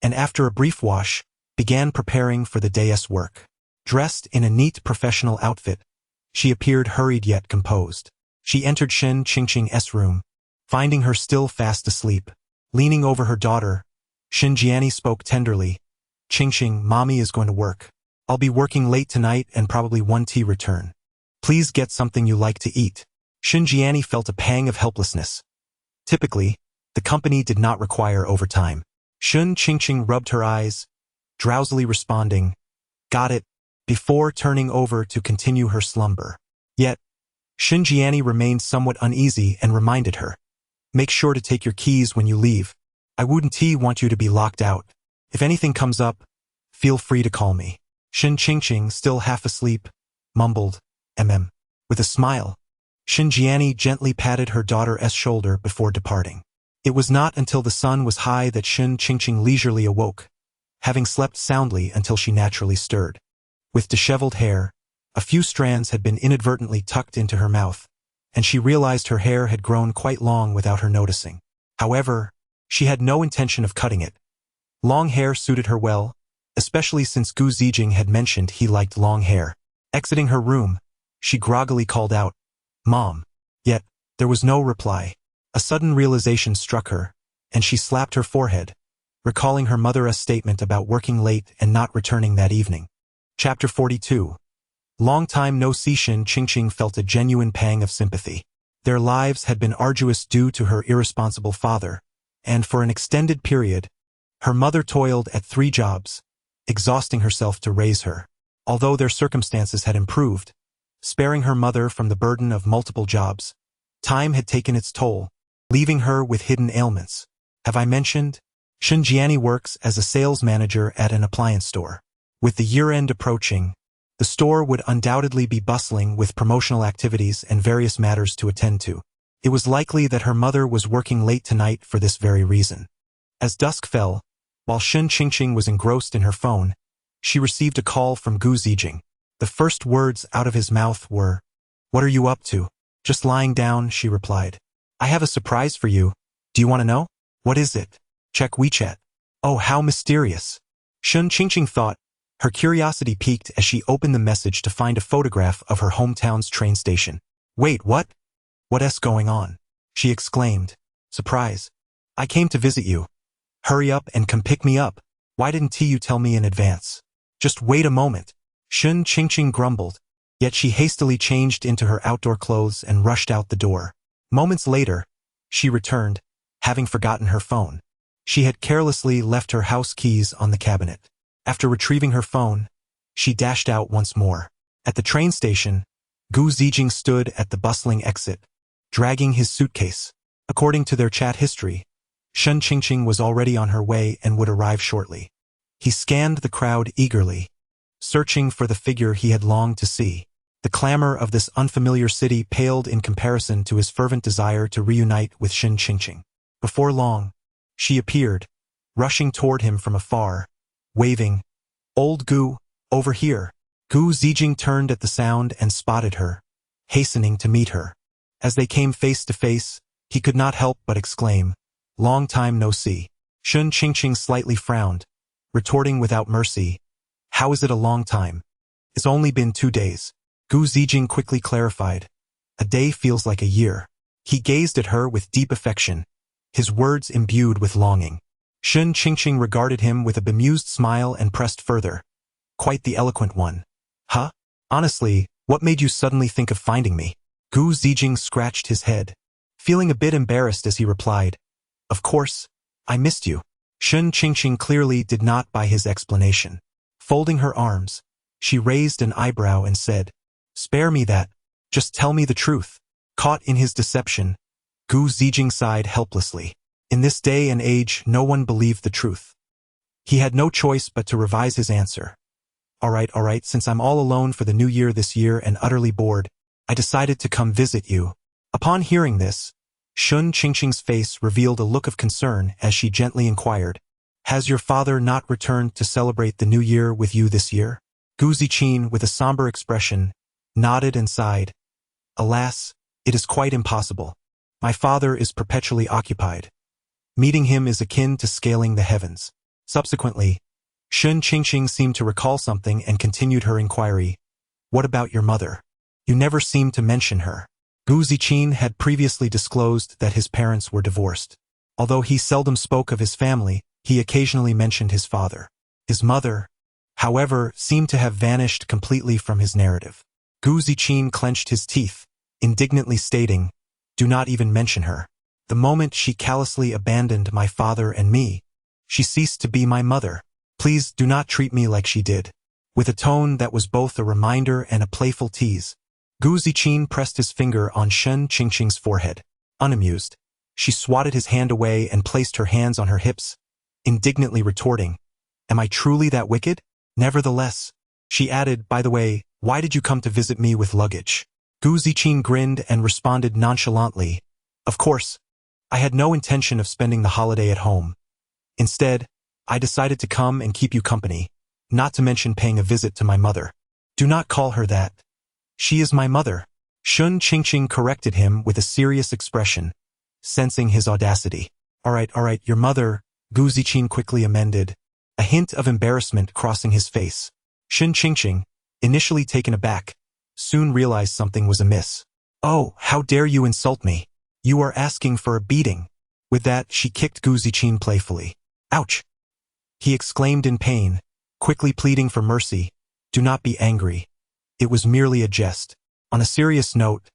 and after a brief wash, began preparing for the day's work. Dressed in a neat professional outfit, she appeared hurried yet composed. She entered Shen Qingqing's room, finding her still fast asleep. Leaning over her daughter, Shinjiani spoke tenderly. "Qingqing, Mommy is going to work. I'll be working late tonight and probably 1 return. Please get something you like to eat." Shinjiani felt a pang of helplessness. Typically, the company did not require overtime. Shen Qingqing rubbed her eyes, drowsily responding, "Got it," before turning over to continue her slumber. Yet, Shinjiani remained somewhat uneasy and reminded her, "Make sure to take your keys when you leave. I wouldn't want you to be locked out. If anything comes up, feel free to call me." Shen Qingqing, still half asleep, mumbled, With a smile, Shinjiani gently patted her daughter's shoulder before departing. It was not until the sun was high that Shen Qingqing leisurely awoke, having slept soundly until she naturally stirred. With disheveled hair, a few strands had been inadvertently tucked into her mouth, and she realized her hair had grown quite long without her noticing. However, she had no intention of cutting it. Long hair suited her well, especially since Gu Zijing had mentioned he liked long hair. Exiting her room, she groggily called out, "Mom." Yet, there was no reply. A sudden realization struck her, and she slapped her forehead, recalling her mother's statement about working late and not returning that evening. Chapter 42. Long time no see. Shen Qingqing felt a genuine pang of sympathy. Their lives had been arduous due to her irresponsible father, and for an extended period, her mother toiled at 3 jobs, exhausting herself to raise her. Although their circumstances had improved, sparing her mother from the burden of multiple jobs, time had taken its toll, leaving her with hidden ailments. Have I mentioned? Shinjiani works as a sales manager at an appliance store. With the year-end approaching, the store would undoubtedly be bustling with promotional activities and various matters to attend to. It was likely that her mother was working late tonight for this very reason. As dusk fell, while Shen Qingqing was engrossed in her phone, she received a call from Gu Zijing. The first words out of his mouth were, "What are you up to?" "Just lying down," she replied. "I have a surprise for you. Do you want to know?" "What is it?" "Check WeChat." "Oh, how mysterious." Shen Qingqing thought, her curiosity piqued as she opened the message to find a photograph of her hometown's train station. "Wait, what? What's going on?" she exclaimed. "Surprise. I came to visit you. Hurry up and come pick me up. Why didn't you tell me in advance?" "Just wait a moment," Shen Qingqing grumbled, yet she hastily changed into her outdoor clothes and rushed out the door. Moments later, she returned, having forgotten her phone. She had carelessly left her house keys on the cabinet. After retrieving her phone, she dashed out once more. At the train station, Gu Zijing stood at the bustling exit, dragging his suitcase. According to their chat history, Shen Qingqing was already on her way and would arrive shortly. He scanned the crowd eagerly, searching for the figure he had longed to see. The clamor of this unfamiliar city paled in comparison to his fervent desire to reunite with Shen Qingqing. Before long, she appeared, rushing toward him from afar, waving, "Old Gu, over here." Gu Zijing turned at the sound and spotted her, hastening to meet her. As they came face to face, he could not help but exclaim, "Long time no see." Shen Qingqing slightly frowned, retorting without mercy, "How is it a long time? It's only been 2 days. Gu Zijing quickly clarified, "A day feels like a year." He gazed at her with deep affection, his words imbued with longing. Shen Qingqing regarded him with a bemused smile and pressed further, "Quite the eloquent one." "Huh? Honestly, what made you suddenly think of finding me?" Gu Zijing scratched his head, feeling a bit embarrassed as he replied, "Of course, I missed you." Shen Qingqing clearly did not buy his explanation. Folding her arms, she raised an eyebrow and said, "Spare me that. Just tell me the truth." Caught in his deception, Gu Zijing sighed helplessly. In this day and age, no one believed the truth. He had no choice but to revise his answer. All right, since I'm all alone for the new year this year and utterly bored, I decided to come visit you. Upon hearing this, Shun Qingqing's face revealed a look of concern as she gently inquired, "Has your father not returned to celebrate the new year with you this year?" Gu Ziqin, with a somber expression, nodded and sighed. "Alas, it is quite impossible. My father is perpetually occupied. Meeting him is akin to scaling the heavens." Subsequently, Shun Qingqing seemed to recall something and continued her inquiry. "What about your mother? You never seemed to mention her." Gu Ziqin had previously disclosed that his parents were divorced. Although he seldom spoke of his family, he occasionally mentioned his father. His mother, however, seemed to have vanished completely from his narrative. Gu Ziqin clenched his teeth, indignantly stating, "Do not even mention her. The moment she callously abandoned my father and me, she ceased to be my mother. Please do not treat me like she did." With a tone that was both a reminder and a playful tease, Gu Ziqin pressed his finger on Shun Qingqing's forehead. Unamused, she swatted his hand away and placed her hands on her hips, indignantly retorting, "Am I truly that wicked?" Nevertheless, she added, "By the way, why did you come to visit me with luggage?" Gu Ziqin grinned and responded nonchalantly, "Of course, I had no intention of spending the holiday at home. Instead, I decided to come and keep you company, not to mention paying a visit to my mother." "Do not call her that. She is my mother." Shun Qingqing corrected him with a serious expression, sensing his audacity. All right, your mother," Gu Ziqin quickly amended, a hint of embarrassment crossing his face. Shun Qingqing, initially taken aback, soon realized something was amiss. "Oh, how dare you insult me? You are asking for a beating." With that, she kicked Gu Ziqin playfully. "Ouch!" he exclaimed in pain, quickly pleading for mercy. "Do not be angry. It was merely a jest. On a serious note,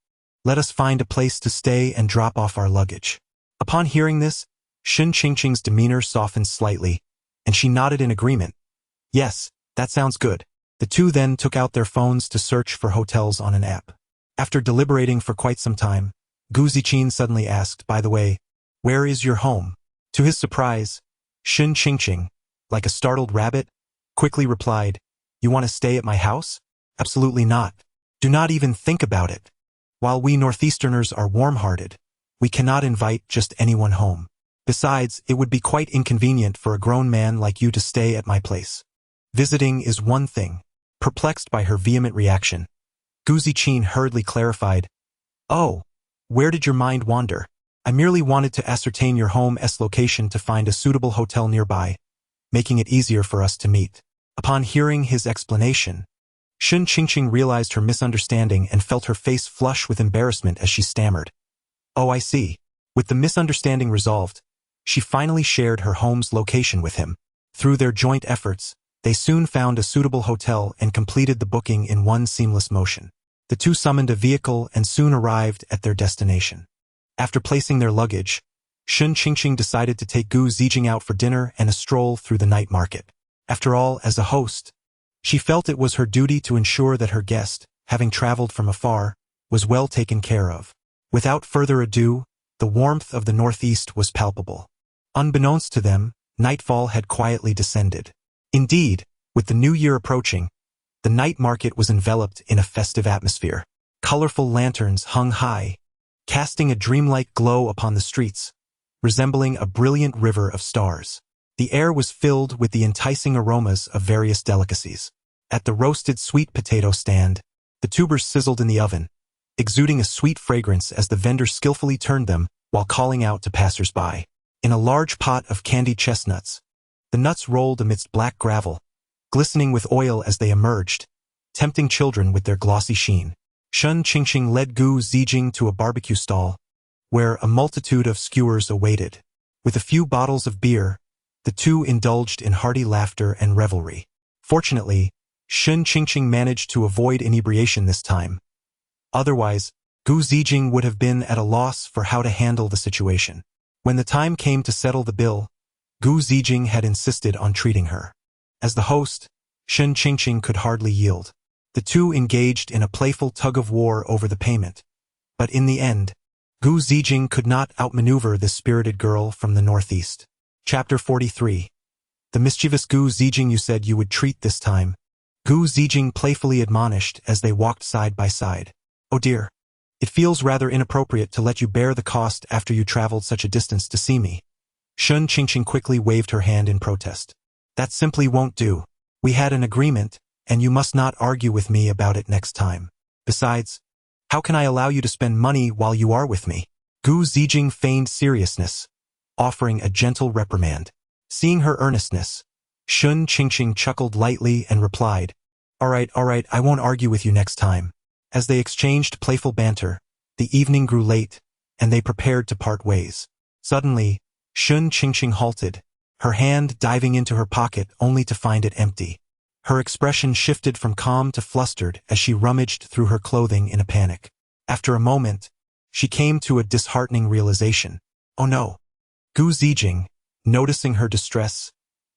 let us find a place to stay and drop off our luggage." Upon hearing this, Shun Qingqing's demeanor softened slightly, and she nodded in agreement. "Yes, that sounds good." The two then took out their phones to search for hotels on an app. After deliberating for quite some time, Gu Ziqin suddenly asked, "By the way, where is your home?" To his surprise, Shun Qingqing, like a startled rabbit, quickly replied, "You want to stay at my house? Absolutely not. Do not even think about it. While we Northeasterners are warm-hearted, we cannot invite just anyone home. Besides, it would be quite inconvenient for a grown man like you to stay at my place. Visiting is one thing." Perplexed by her vehement reaction, Gu Ziqin hurriedly clarified, "Oh, where did your mind wander? I merely wanted to ascertain your home's location to find a suitable hotel nearby, making it easier for us to meet." Upon hearing his explanation, Shun Qingqing realized her misunderstanding and felt her face flush with embarrassment as she stammered, "Oh, I see." With the misunderstanding resolved, she finally shared her home's location with him. Through their joint efforts, they soon found a suitable hotel and completed the booking in one seamless motion. The two summoned a vehicle and soon arrived at their destination. After placing their luggage, Shun Qingqing decided to take Gu Ziqing out for dinner and a stroll through the night market. After all, as a host, she felt it was her duty to ensure that her guest, having traveled from afar, was well taken care of. Without further ado, the warmth of the Northeast was palpable. Unbeknownst to them, nightfall had quietly descended. Indeed, with the new year approaching, the night market was enveloped in a festive atmosphere. Colorful lanterns hung high, casting a dreamlike glow upon the streets, resembling a brilliant river of stars. The air was filled with the enticing aromas of various delicacies. At the roasted sweet potato stand, the tubers sizzled in the oven, exuding a sweet fragrance as the vendor skillfully turned them while calling out to passers-by. In a large pot of candied chestnuts, the nuts rolled amidst black gravel, glistening with oil as they emerged, tempting children with their glossy sheen. Shun Qingqing led Gu Ziqing to a barbecue stall, where a multitude of skewers awaited. With a few bottles of beer, the two indulged in hearty laughter and revelry. Fortunately, Shun Qingqing managed to avoid inebriation this time. Otherwise, Gu Ziqing would have been at a loss for how to handle the situation. When the time came to settle the bill, Gu Ziqing had insisted on treating her. As the host, Shun Qingqing could hardly yield. The two engaged in a playful tug-of-war over the payment. But in the end, Gu Ziqing could not outmaneuver this spirited girl from the Northeast. Chapter 43. The mischievous Gu Ziqing you said you would treat this time, Gu Ziqing playfully admonished as they walked side by side. Oh dear, It feels rather inappropriate to let you bear the cost after you traveled such a distance to see me. Shun Qingqing quickly waved her hand in protest. That simply won't do. We had an agreement, and you must not argue with me about it next time. Besides, how can I allow you to spend money while you are with me? Gu Zijing feigned seriousness, offering a gentle reprimand. Seeing her earnestness, Shun Qingqing chuckled lightly and replied, All right, I won't argue with you next time. As they exchanged playful banter, the evening grew late, and they prepared to part ways. Suddenly, Shun Qingqing halted, her hand diving into her pocket only to find it empty. Her expression shifted from calm to flustered as she rummaged through her clothing in a panic. After a moment, she came to a disheartening realization. Oh no. Gu Zijing, noticing her distress,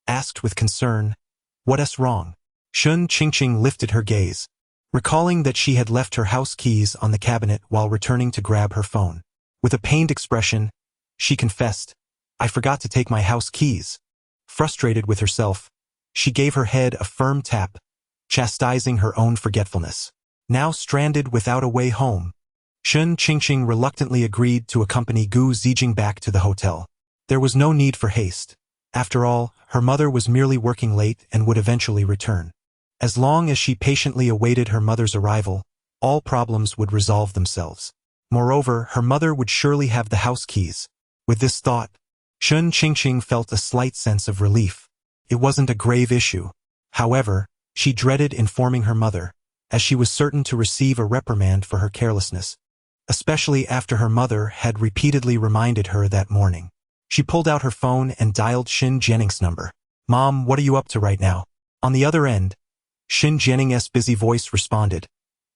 asked with concern, What's wrong? Shun Qingqing lifted her gaze, recalling that she had left her house keys on the cabinet while returning to grab her phone. With a pained expression, she confessed, I forgot to take my house keys. Frustrated with herself, she gave her head a firm tap, chastising her own forgetfulness. Now stranded without a way home, Shun Qingqing reluctantly agreed to accompany Gu Zijing back to the hotel. There was no need for haste. After all, her mother was merely working late and would eventually return. As long as she patiently awaited her mother's arrival, all problems would resolve themselves. Moreover, her mother would surely have the house keys. With this thought, Shun Qingqing felt a slight sense of relief. It wasn't a grave issue. However, she dreaded informing her mother, as she was certain to receive a reprimand for her carelessness, especially after her mother had repeatedly reminded her that morning. She pulled out her phone and dialed Xin Jianning's number. Mom, what are you up to right now? On the other end, Xin Jianning's busy voice responded,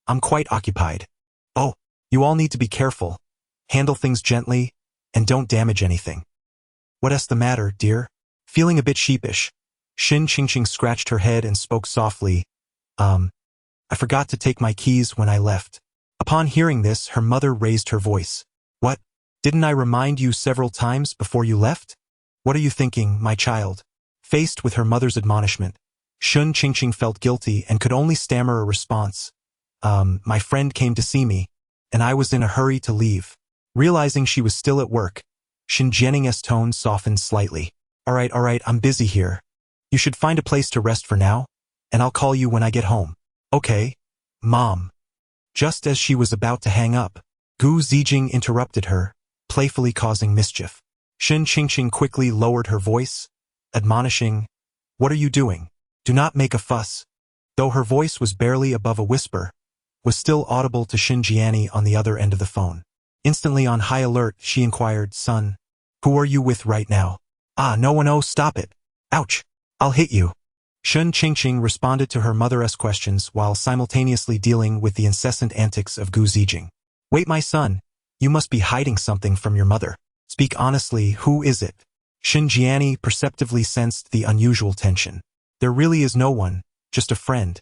I'm quite occupied. Oh, you all need to be careful. Handle things gently, and don't damage anything. What's the matter, dear? Feeling a bit sheepish, Shun Qingqing scratched her head and spoke softly, I forgot to take my keys when I left. Upon hearing this, her mother raised her voice. What? Didn't I remind you several times before you left? What are you thinking, my child? Faced with her mother's admonishment, Shun Qingqing felt guilty and could only stammer a response. My friend came to see me, and I was in a hurry to leave. Realizing she was still at work, Xin Jianning's tone softened slightly. All right, I'm busy here. You should find a place to rest for now, and I'll call you when I get home. Okay, Mom. Just as she was about to hang up, Gu Zijing interrupted her, playfully causing mischief. Shun Qingqing quickly lowered her voice, admonishing, What are you doing? Do not make a fuss. Though her voice was barely above a whisper, was still audible to Xin Jianni on the other end of the phone. Instantly on high alert, she inquired, Son, who are you with right now? No one. Oh, stop it. Ouch. I'll hit you. Shun Qingqing responded to her mother's questions while simultaneously dealing with the incessant antics of Gu Zijing. Wait, my son. You must be hiding something from your mother. Speak honestly, who is it? Xin Jianni perceptively sensed the unusual tension. There really is no one, just a friend.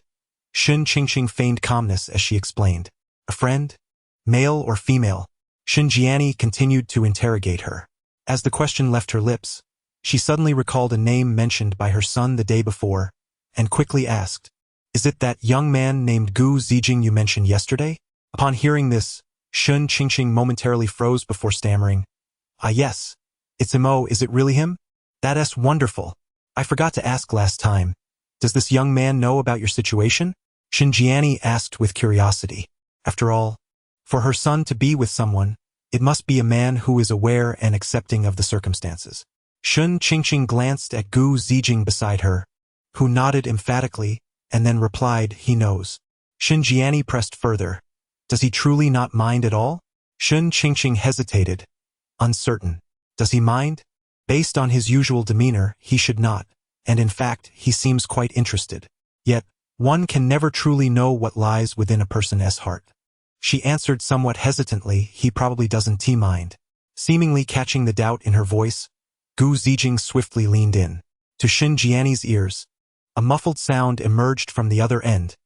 Shun Qingqing feigned calmness as she explained. A friend? Male or female? Xin Jianni continued to interrogate her. As the question left her lips, she suddenly recalled a name mentioned by her son the day before, and quickly asked, Is it that young man named Gu Zijing you mentioned yesterday? Upon hearing this, Shun Qingqing momentarily froze before stammering, Yes. It's him. Oh, is it really him? That's wonderful. I forgot to ask last time. Does this young man know about your situation? Xin Jianni asked with curiosity. After all, for her son to be with someone, it must be a man who is aware and accepting of the circumstances. Shun Qingqing glanced at Gu Zijing beside her, who nodded emphatically, and then replied, He knows. Xin Jianni pressed further. Does he truly not mind at all? Shun Qingqing hesitated, uncertain. Does he mind? Based on his usual demeanor, he should not, and in fact, he seems quite interested. Yet, one can never truly know what lies within a person's heart. She answered somewhat hesitantly, He probably doesn't mind. Seemingly catching the doubt in her voice, Gu Zijing swiftly leaned in. To Xin Jianni's ears, a muffled sound emerged from the other end,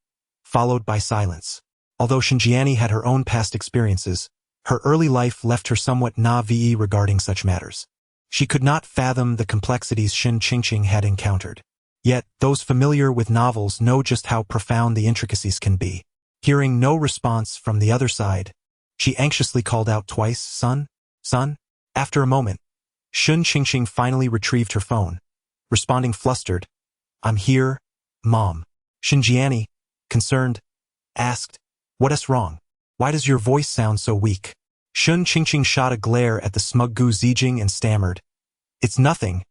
followed by silence. Although Xin Jianni had her own past experiences, her early life left her somewhat naïve regarding such matters. She could not fathom the complexities Shun Qingqing had encountered. Yet, those familiar with novels know just how profound the intricacies can be. Hearing no response from the other side, She anxiously called out twice, "Son? Son?" After a moment, Shun Qingqing finally retrieved her phone, responding flustered, "I'm here, Mom." Shinjiani, concerned, asked, "What's wrong? Why does your voice sound so weak?" Shun Qingqing shot a glare at the smug Gu Zijing and stammered, "It's nothing.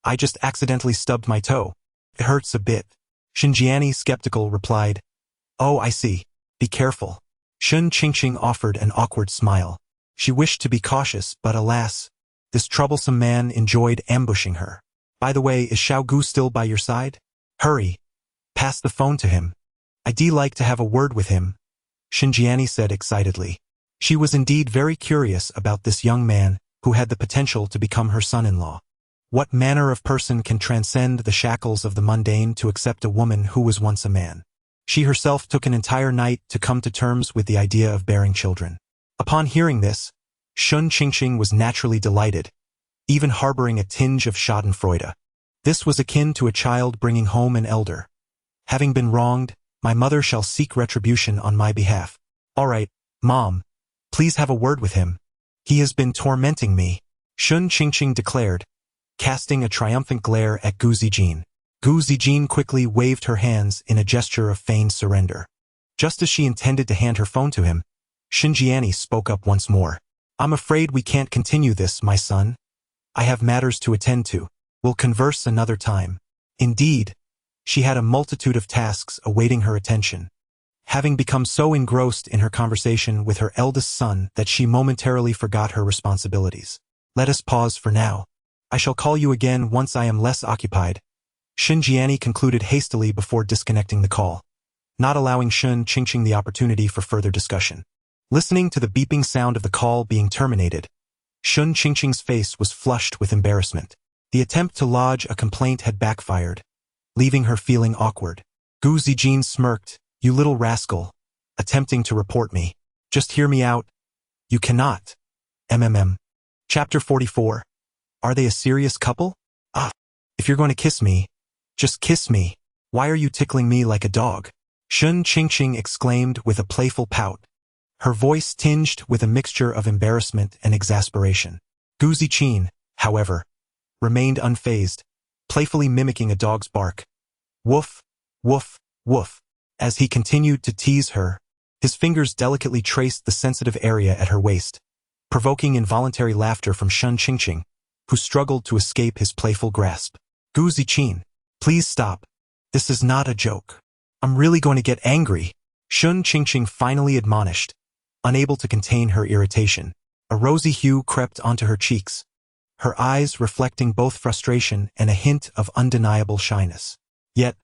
I just accidentally stubbed my toe. It hurts a bit." Shinjiani, skeptical, replied, "Oh, I see. Be careful." Shun Qingqing offered an awkward smile. She wished to be cautious, but alas, this troublesome man enjoyed ambushing her. "By the way, is Xiao Gu still by your side? Hurry. Pass the phone to him. I'd like to have a word with him," Shinjiani said excitedly. She was indeed very curious about this young man who had the potential to become her son-in-law. What manner of person can transcend the shackles of the mundane to accept a woman who was once a man? She herself took an entire night to come to terms with the idea of bearing children. Upon hearing this, Shun Qingqing was naturally delighted, even harboring a tinge of schadenfreude. This was akin to a child bringing home an elder. "Having been wronged, my mother shall seek retribution on my behalf. All right, Mom, please have a word with him. He has been tormenting me," Shun Qingqing declared, casting a triumphant glare at Gu Zijin. Gu Zijin quickly waved her hands in a gesture of feigned surrender. Just as she intended to hand her phone to him, Shinjiani spoke up once more. "I'm afraid we can't continue this, my son. I have matters to attend to. We'll converse another time." Indeed, she had a multitude of tasks awaiting her attention, having become so engrossed in her conversation with her eldest son that she momentarily forgot her responsibilities. "Let us pause for now. I shall call you again once I am less occupied," Shinjiani concluded hastily before disconnecting the call, not allowing Shun Qingqing the opportunity for further discussion. Listening to the beeping sound of the call being terminated, Shun Qingqing's face was flushed with embarrassment. The attempt to lodge a complaint had backfired, leaving her feeling awkward. Gu Zijin smirked, "You little rascal, attempting to report me. Just hear me out. You cannot." Chapter 44. Are they a serious couple? "Ah, if you're going to kiss me, just kiss me. Why are you tickling me like a dog?" Shun Qingqing exclaimed with a playful pout, her voice tinged with a mixture of embarrassment and exasperation. Gu Zijin, however, remained unfazed, playfully mimicking a dog's bark. Woof, woof, woof. As he continued to tease her, his fingers delicately traced the sensitive area at her waist, provoking involuntary laughter from Shun Qingqing, who struggled to escape his playful grasp. "Gu Zijin, please stop. This is not a joke. I'm really going to get angry," Shun Qingqing finally admonished, unable to contain her irritation. A rosy hue crept onto her cheeks, her eyes reflecting both frustration and a hint of undeniable shyness. Yet,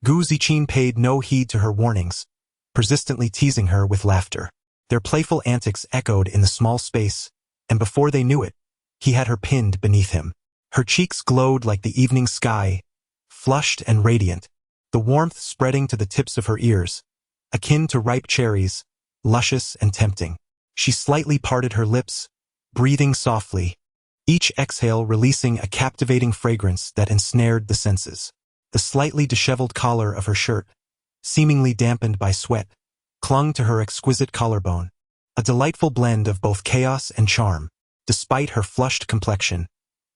Gu Zijin paid no heed to her warnings, persistently teasing her with laughter. Their playful antics echoed in the small space, and before they knew it, he had her pinned beneath him. Her cheeks glowed like the evening sky, flushed and radiant, the warmth spreading to the tips of her ears, akin to ripe cherries, luscious and tempting. She slightly parted her lips, breathing softly, each exhale releasing a captivating fragrance that ensnared the senses. The slightly disheveled collar of her shirt, seemingly dampened by sweat, clung to her exquisite collarbone, a delightful blend of both chaos and charm. Despite her flushed complexion,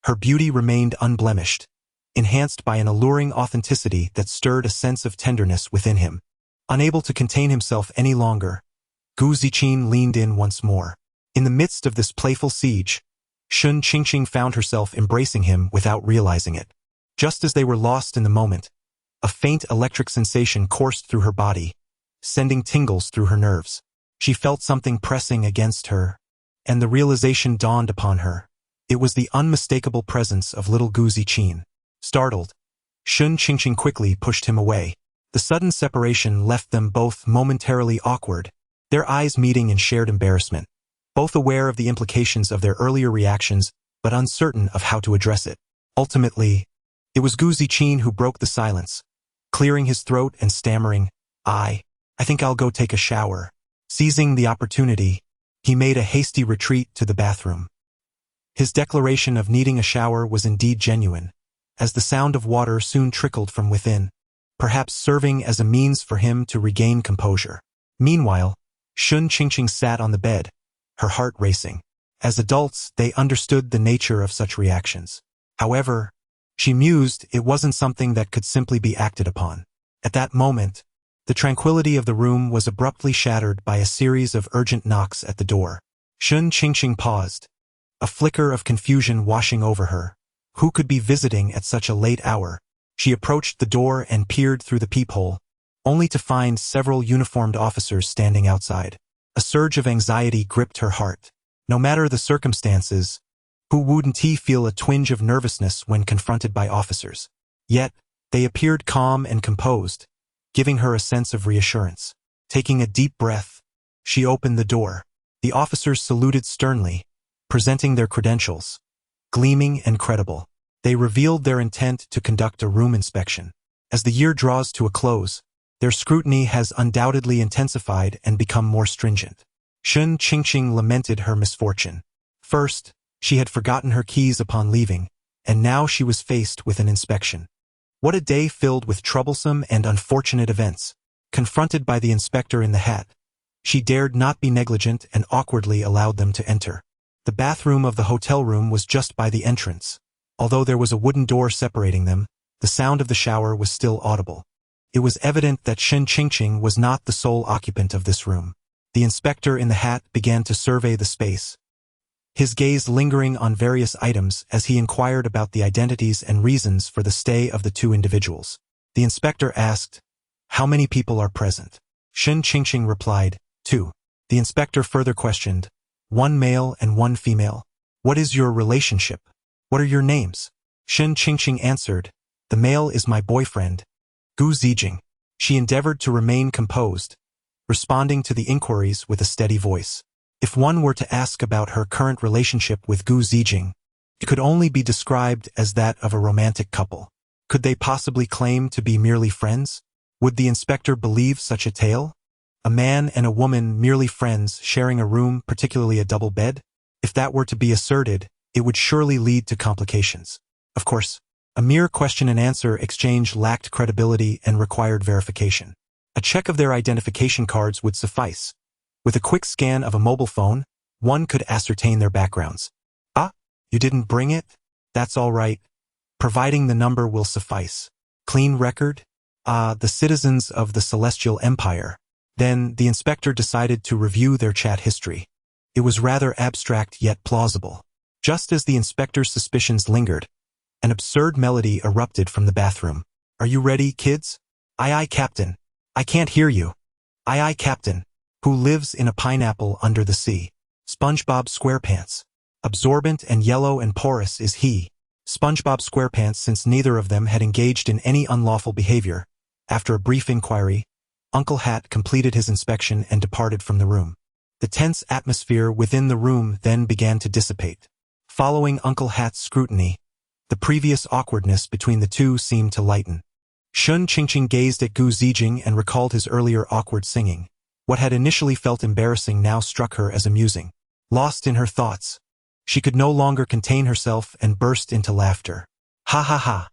her beauty remained unblemished, enhanced by an alluring authenticity that stirred a sense of tenderness within him. Unable to contain himself any longer, Gu Zijin leaned in once more. In the midst of this playful siege, Shun Qingqing found herself embracing him without realizing it. Just as they were lost in the moment, a faint electric sensation coursed through her body, sending tingles through her nerves. She felt something pressing against her, and the realization dawned upon her. It was the unmistakable presence of little Gu Zijin. Startled, Shun Qingqing quickly pushed him away. The sudden separation left them both momentarily awkward, their eyes meeting in shared embarrassment, both aware of the implications of their earlier reactions but uncertain of how to address it. Ultimately, it was Gu Zijin who broke the silence, clearing his throat and stammering, I think I'll go take a shower." Seizing the opportunity, he made a hasty retreat to the bathroom. His declaration of needing a shower was indeed genuine, as the sound of water soon trickled from within, perhaps serving as a means for him to regain composure. Meanwhile, Shun Qingqing sat on the bed, her heart racing. As adults, they understood the nature of such reactions. However, she mused, it wasn't something that could simply be acted upon. At that moment, the tranquility of the room was abruptly shattered by a series of urgent knocks at the door. Shun Qingqing paused, a flicker of confusion washing over her. Who could be visiting at such a late hour? She approached the door and peered through the peephole, only to find several uniformed officers standing outside. A surge of anxiety gripped her heart. No matter the circumstances, who wouldn't feel a twinge of nervousness when confronted by officers? Yet, they appeared calm and composed, giving her a sense of reassurance. Taking a deep breath, she opened the door. The officers saluted sternly, presenting their credentials, gleaming and credible. They revealed their intent to conduct a room inspection. As the year draws to a close, their scrutiny has undoubtedly intensified and become more stringent. Shun Qingqing lamented her misfortune. First, she had forgotten her keys upon leaving, and now she was faced with an inspection. What a day filled with troublesome and unfortunate events. Confronted by the inspector in the hat, she dared not be negligent and awkwardly allowed them to enter. The bathroom of the hotel room was just by the entrance. Although there was a wooden door separating them, the sound of the shower was still audible. It was evident that Shun Qingqing was not the sole occupant of this room. The inspector in the hat began to survey the space, his gaze lingering on various items as he inquired about the identities and reasons for the stay of the two individuals. The inspector asked, "How many people are present?" Shun Qingqing replied, "2." The inspector further questioned, "1 male and 1 female. What is your relationship? What are your names?" Shun Qingqing answered, "The male is my boyfriend, Gu Zijing." She endeavored to remain composed, responding to the inquiries with a steady voice. If one were to ask about her current relationship with Gu Zijing, it could only be described as that of a romantic couple. Could they possibly claim to be merely friends? Would the inspector believe such a tale? A man and a woman merely friends sharing a room, particularly a double bed? If that were to be asserted, it would surely lead to complications. Of course, a mere question and answer exchange lacked credibility and required verification. A check of their identification cards would suffice. With a quick scan of a mobile phone, one could ascertain their backgrounds. "Ah, you didn't bring it? That's all right. Providing the number will suffice. Clean record? The citizens of the Celestial Empire." Then the inspector decided to review their chat history. It was rather abstract yet plausible. Just as the inspector's suspicions lingered, an absurd melody erupted from the bathroom. "Are you ready, kids?" "Aye aye, Captain." "I can't hear you." "Aye aye, Captain." "Who lives in a pineapple under the sea?" "SpongeBob SquarePants." "Absorbent and yellow and porous is he." SpongeBob SquarePants, since neither of them had engaged in any unlawful behavior. After a brief inquiry, Uncle Hat completed his inspection and departed from the room. The tense atmosphere within the room then began to dissipate. Following Uncle Hat's scrutiny, the previous awkwardness between the two seemed to lighten. Shun Qingqing gazed at Gu Zijing and recalled his earlier awkward singing. What had initially felt embarrassing now struck her as amusing. Lost in her thoughts, she could no longer contain herself and burst into laughter. "Ha ha ha!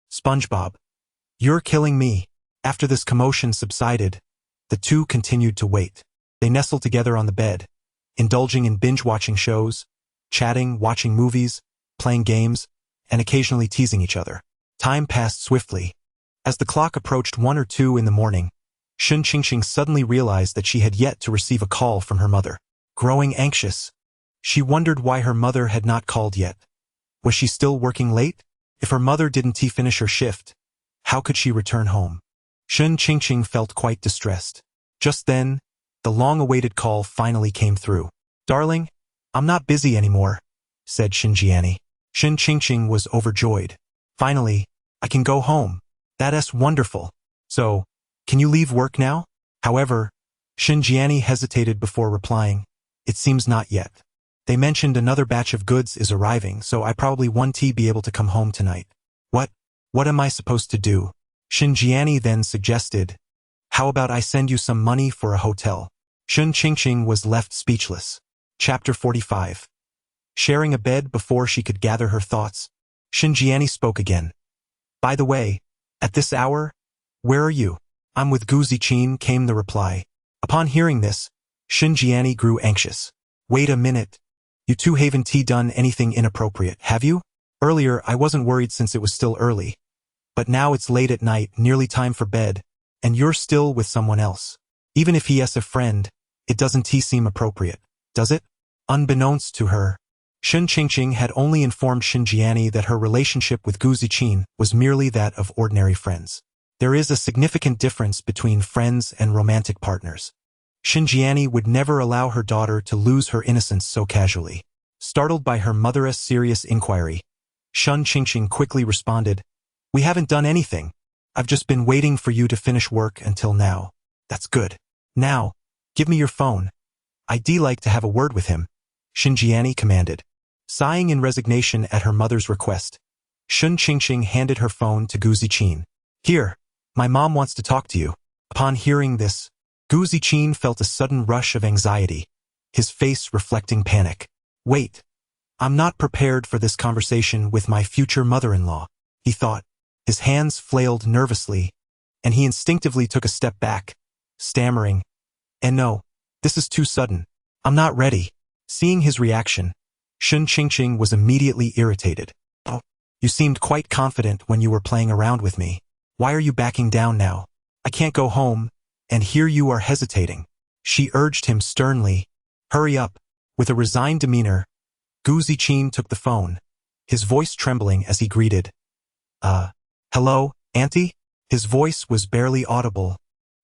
SpongeBob, you're killing me." After this commotion subsided, the two continued to wait. They nestled together on the bed, indulging in binge-watching shows, chatting, watching movies, playing games, and occasionally teasing each other. Time passed swiftly. As the clock approached 1 or 2 in the morning, Shun Qingqing suddenly realized that she had yet to receive a call from her mother. Growing anxious, she wondered why her mother had not called yet. Was she still working late? If her mother didn't finish her shift, how could she return home? Shun Qingqing felt quite distressed. Just then, the long-awaited call finally came through. "Darling, I'm not busy anymore," said Xinjiani. Shun Qingqing was overjoyed. "Finally, I can go home. That's wonderful. So, can you leave work now?" However, Xinjiani hesitated before replying, "It seems not yet. They mentioned another batch of goods is arriving, so I probably won't be able to come home tonight." What am I supposed to do?" Xinjiani then suggested, "How about I send you some money for a hotel?" Shun Qingqing was left speechless. Chapter 45. Sharing a bed before she could gather her thoughts, Xinjiani spoke again. "By the way, at this hour, where are you?" "I'm with Gu Zijing," came the reply. Upon hearing this, Xinjiani grew anxious. Wait a minute. You two haven't done anything inappropriate, have you? Earlier, I wasn't worried since it was still early. But now it's late at night, nearly time for bed, and you're still with someone else. Even if he is a friend, it doesn't seem appropriate, does it? Unbeknownst to her, Shen Qingqing had only informed Shen Jiani that her relationship with Gu Ziqin was merely that of ordinary friends. There is a significant difference between friends and romantic partners. Shen Jiani would never allow her daughter to lose her innocence so casually. Startled by her mother's serious inquiry, Shen Qingqing quickly responded, "We haven't done anything. I've just been waiting for you to finish work until now." "That's good. Now, give me your phone. I'd like to have a word with him," Shen Jiani commanded. Sighing in resignation at her mother's request, Shen Qingqing handed her phone to Gu Ziqin. "Here, my mom wants to talk to you." Upon hearing this, Gu Ziqin felt a sudden rush of anxiety, his face reflecting panic. "Wait, I'm not prepared for this conversation with my future mother-in-law," he thought. His hands flailed nervously, and he instinctively took a step back, stammering, "And no, this is too sudden. I'm not ready." Seeing his reaction, Shen Qingqing was immediately irritated. "Oh, you seemed quite confident when you were playing around with me. Why are you backing down now? I can't go home, and here you are hesitating." She urged him sternly. "Hurry up." With a resigned demeanor, Gu Ziqin took the phone, his voice trembling as he greeted, "Hello, Auntie?" His voice was barely audible,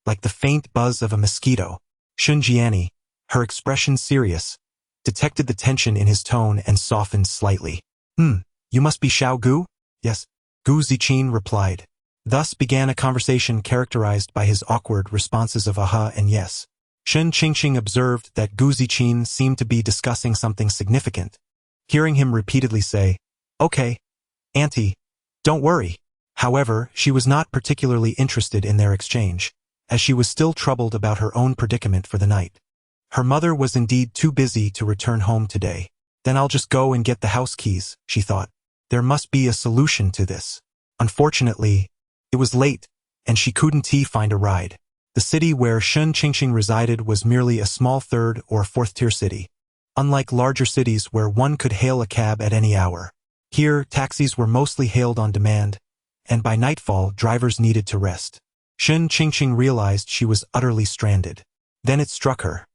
like the faint buzz of a mosquito. Shen Jiani, her expression serious, detected the tension in his tone and softened slightly. You must be Xiao Gu?" "Yes," Gu Ziqin replied. Thus began a conversation characterized by his awkward responses of aha and yes. Shen Qingqing observed that Gu Ziqin seemed to be discussing something significant. Hearing him repeatedly say, "Okay, Auntie, don't worry." However, she was not particularly interested in their exchange, as she was still troubled about her own predicament for the night. Her mother was indeed too busy to return home today. "Then I'll just go and get the house keys," she thought. There must be a solution to this. Unfortunately, it was late, and she couldn't find a ride. The city where Shen Qingqing resided was merely a small third- or fourth-tier city. Unlike larger cities where one could hail a cab at any hour, here taxis were mostly hailed on demand, and by nightfall drivers needed to rest. Shen Qingqing realized she was utterly stranded. Then it struck her.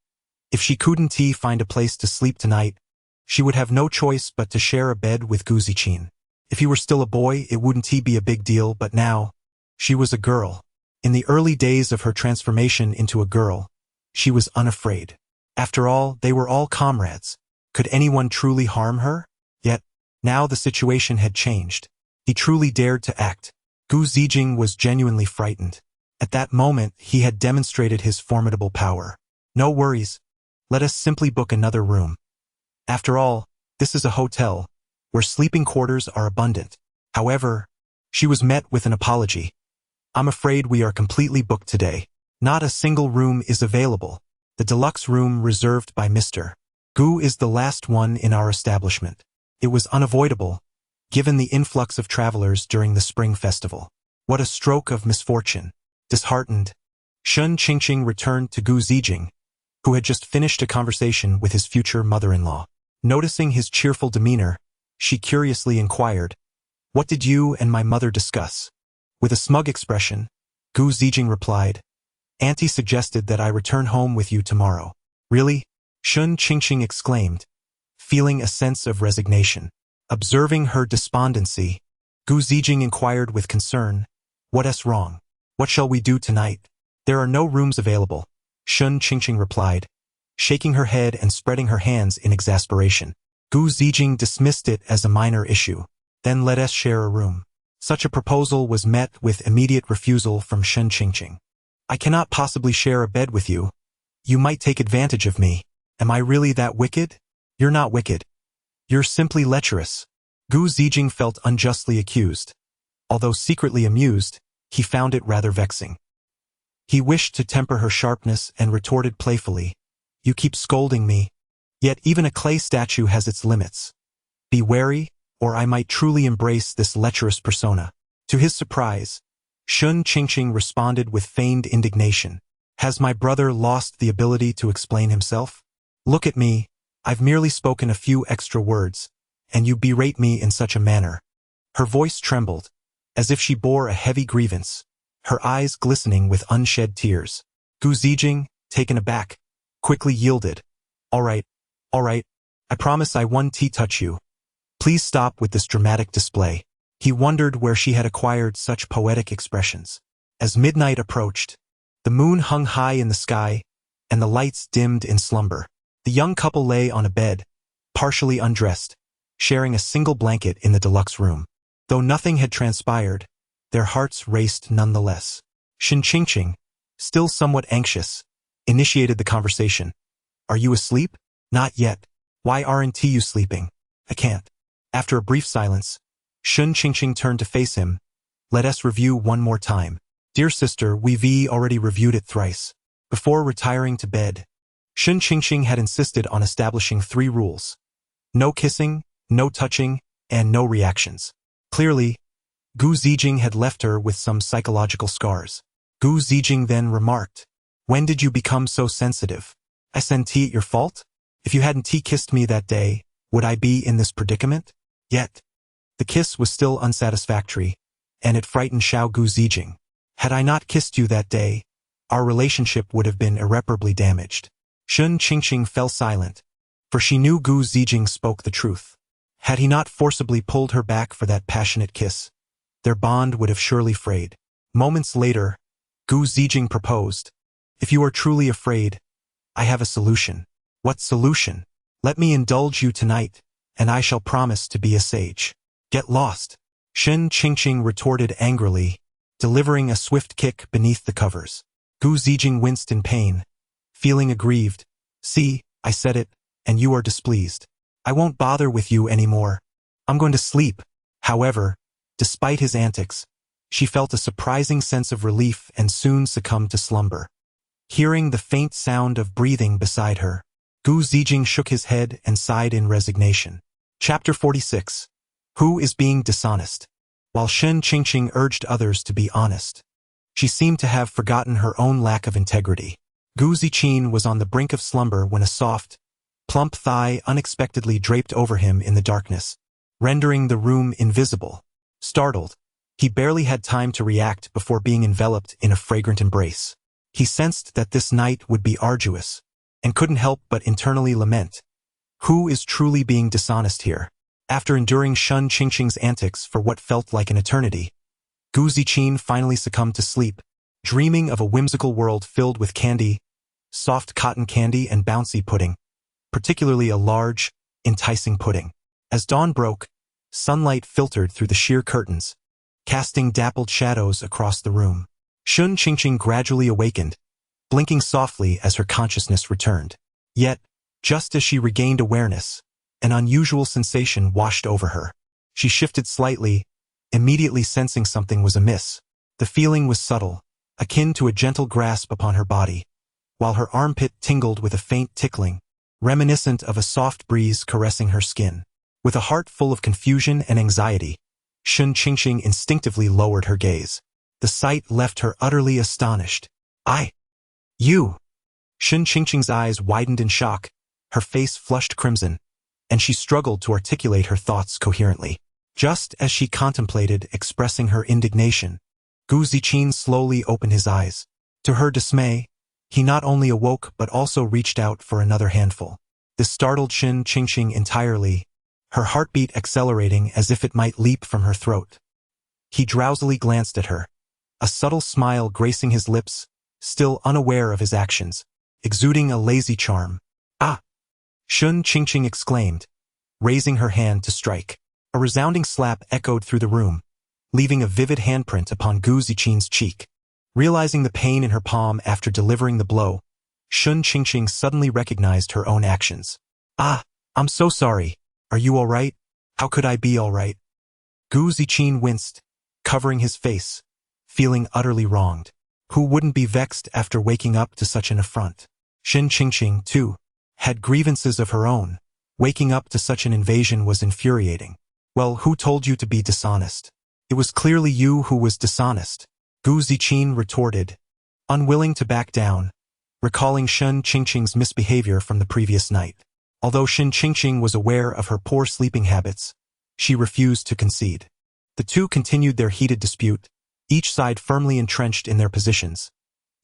If she couldn't find a place to sleep tonight, she would have no choice but to share a bed with Gu Ziqin. If he were still a boy, it wouldn't be a big deal, but now, she was a girl. In the early days of her transformation into a girl, she was unafraid. After all, they were all comrades. Could anyone truly harm her? Yet, now the situation had changed. He truly dared to act. Gu Ziqing was genuinely frightened. At that moment, he had demonstrated his formidable power. "No worries. Let us simply book another room. After all, this is a hotel, where sleeping quarters are abundant." However, she was met with an apology. "I'm afraid we are completely booked today. Not a single room is available. The deluxe room reserved by Mr. Gu is the last one in our establishment." It was unavoidable, given the influx of travelers during the Spring Festival. What a stroke of misfortune. Disheartened, Shen Qingqing returned to Gu Ziqing, who had just finished a conversation with his future mother-in-law. Noticing his cheerful demeanor, she curiously inquired, "What did you and my mother discuss?" With a smug expression, Gu Ziqing replied, "Auntie suggested that I return home with you tomorrow." "Really?" Shen Qingqing exclaimed, feeling a sense of resignation. Observing her despondency, Gu Ziqing inquired with concern, "What's wrong? What shall we do tonight?" "There are no rooms available," Shen Qingqing replied, shaking her head and spreading her hands in exasperation. Gu Ziqing dismissed it as a minor issue. "Then let us share a room." Such a proposal was met with immediate refusal from Shen Qingqing. "I cannot possibly share a bed with you. You might take advantage of me. Am I really that wicked?" "You're not wicked. You're simply lecherous." Gu Ziqing felt unjustly accused. Although secretly amused, he found it rather vexing. He wished to temper her sharpness and retorted playfully, "You keep scolding me. Yet even a clay statue has its limits. Be wary, or I might truly embrace this lecherous persona." To his surprise, Shen Qingqing responded with feigned indignation. "Has my brother lost the ability to explain himself? Look at me. I've merely spoken a few extra words, and you berate me in such a manner. Her voice trembled, as if she bore a heavy grievance, her eyes glistening with unshed tears. Gu Zijing, taken aback, quickly yielded. All right. I promise I won't touch you. Please stop with this dramatic display. He wondered where she had acquired such poetic expressions. As midnight approached, the moon hung high in the sky, and the lights dimmed in slumber. The young couple lay on a bed, partially undressed, sharing a single blanket in the deluxe room. Though nothing had transpired, their hearts raced nonetheless. Shen Qingqing, still somewhat anxious, initiated the conversation. Are you asleep? Not yet. Why aren't you sleeping? I can't. After a brief silence, Shen Qingqing turned to face him. Let us review one more time. Dear sister, we've already reviewed it thrice. Before retiring to bed, Shen Qingqing had insisted on establishing 3 rules. No kissing, no touching, and no reactions. Clearly, Gu Zijing had left her with some psychological scars. Gu Zijing then remarked, when did you become so sensitive? I sent tea at your fault? If you hadn't kissed me that day, would I be in this predicament? Yet, the kiss was still unsatisfactory, and it frightened Xiao Gu Zijing. Had I not kissed you that day, our relationship would have been irreparably damaged. Shen Qingqing fell silent, for she knew Gu Zijing spoke the truth. Had he not forcibly pulled her back for that passionate kiss, their bond would have surely frayed. Moments later, Gu Zijing proposed, if you are truly afraid, I have a solution. What solution? Let me indulge you tonight, and I shall promise to be a sage. Get lost. Shen Qingqing retorted angrily, delivering a swift kick beneath the covers. Gu Zijing winced in pain, feeling aggrieved. See, I said it, and you are displeased. I won't bother with you anymore. I'm going to sleep. However, despite his antics, she felt a surprising sense of relief and soon succumbed to slumber. Hearing the faint sound of breathing beside her, Gu Zijing shook his head and sighed in resignation. Chapter 46. Who is being dishonest? While Shen Qingqing urged others to be honest, she seemed to have forgotten her own lack of integrity. Gu Ziqin was on the brink of slumber when a soft, plump thigh unexpectedly draped over him in the darkness, rendering the room invisible. Startled, he barely had time to react before being enveloped in a fragrant embrace. He sensed that this night would be arduous, and couldn't help but internally lament. Who is truly being dishonest here? After enduring Shen Qingqing's antics for what felt like an eternity, Gu Ziqin finally succumbed to sleep, dreaming of a whimsical world filled with candy, soft cotton candy and bouncy pudding, particularly a large, enticing pudding. As dawn broke, sunlight filtered through the sheer curtains, casting dappled shadows across the room. Shen Qingqing gradually awakened, blinking softly as her consciousness returned. Yet, just as she regained awareness, an unusual sensation washed over her. She shifted slightly, immediately sensing something was amiss. The feeling was subtle, akin to a gentle grasp upon her body, while her armpit tingled with a faint tickling, reminiscent of a soft breeze caressing her skin. With a heart full of confusion and anxiety, Shen Qingqing instinctively lowered her gaze. The sight left her utterly astonished. You! Shen Qingqing's eyes widened in shock, her face flushed crimson, and she struggled to articulate her thoughts coherently. Just as she contemplated expressing her indignation, Gu Ziqin slowly opened his eyes. To her dismay, he not only awoke but also reached out for another handful. This startled Shen Qingqing entirely, her heartbeat accelerating as if it might leap from her throat. He drowsily glanced at her, a subtle smile gracing his lips, still unaware of his actions, exuding a lazy charm. Ah! Shen Qingqing exclaimed, raising her hand to strike. A resounding slap echoed through the room, leaving a vivid handprint upon Gu Ziqin's cheek. Realizing the pain in her palm after delivering the blow, Shen Qingqing suddenly recognized her own actions. I'm so sorry. Are you all right? How could I be all right? Gu Ziqin winced, covering his face, feeling utterly wronged. Who wouldn't be vexed after waking up to such an affront? Shen Qingqing, too, had grievances of her own. Waking up to such an invasion was infuriating. Well, who told you to be dishonest? It was clearly you who was dishonest, Gu Ziqin retorted, unwilling to back down, recalling Shen Qingqing's misbehavior from the previous night. Although Shin Qingqing was aware of her poor sleeping habits, she refused to concede. The two continued their heated dispute, each side firmly entrenched in their positions.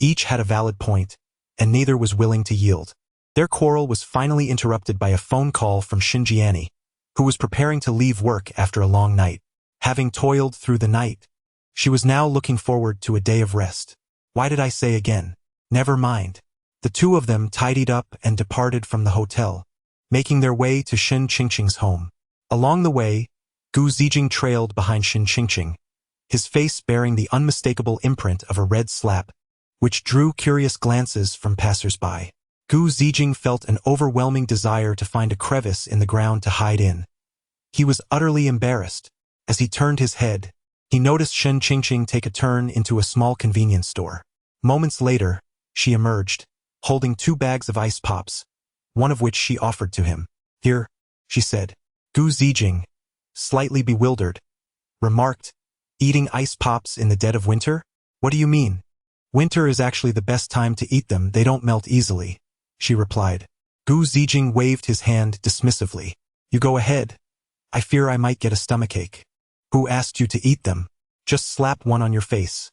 Each had a valid point, and neither was willing to yield. Their quarrel was finally interrupted by a phone call from Shin Jiani, who was preparing to leave work after a long night. Having toiled through the night, she was now looking forward to a day of rest. Why did I say again? Never mind. The two of them tidied up and departed from the hotel, making their way to Shin Qingqing's home. Along the way, Gu Zijing trailed behind Shin Qingqing, his face bearing the unmistakable imprint of a red slap, which drew curious glances from passers-by. Gu Zijing felt an overwhelming desire to find a crevice in the ground to hide in. He was utterly embarrassed. As he turned his head, he noticed Shin Qingqing take a turn into a small convenience store. Moments later, she emerged, holding 2 bags of ice pops, one of which she offered to him. "Here," she said. Gu Zijing, slightly bewildered, remarked, "Eating ice pops in the dead of winter? What do you mean?" "Winter is actually the best time to eat them, they don't melt easily," she replied. Gu Zijing waved his hand dismissively. "You go ahead. I fear I might get a stomachache." "Who asked you to eat them? Just slap one on your face.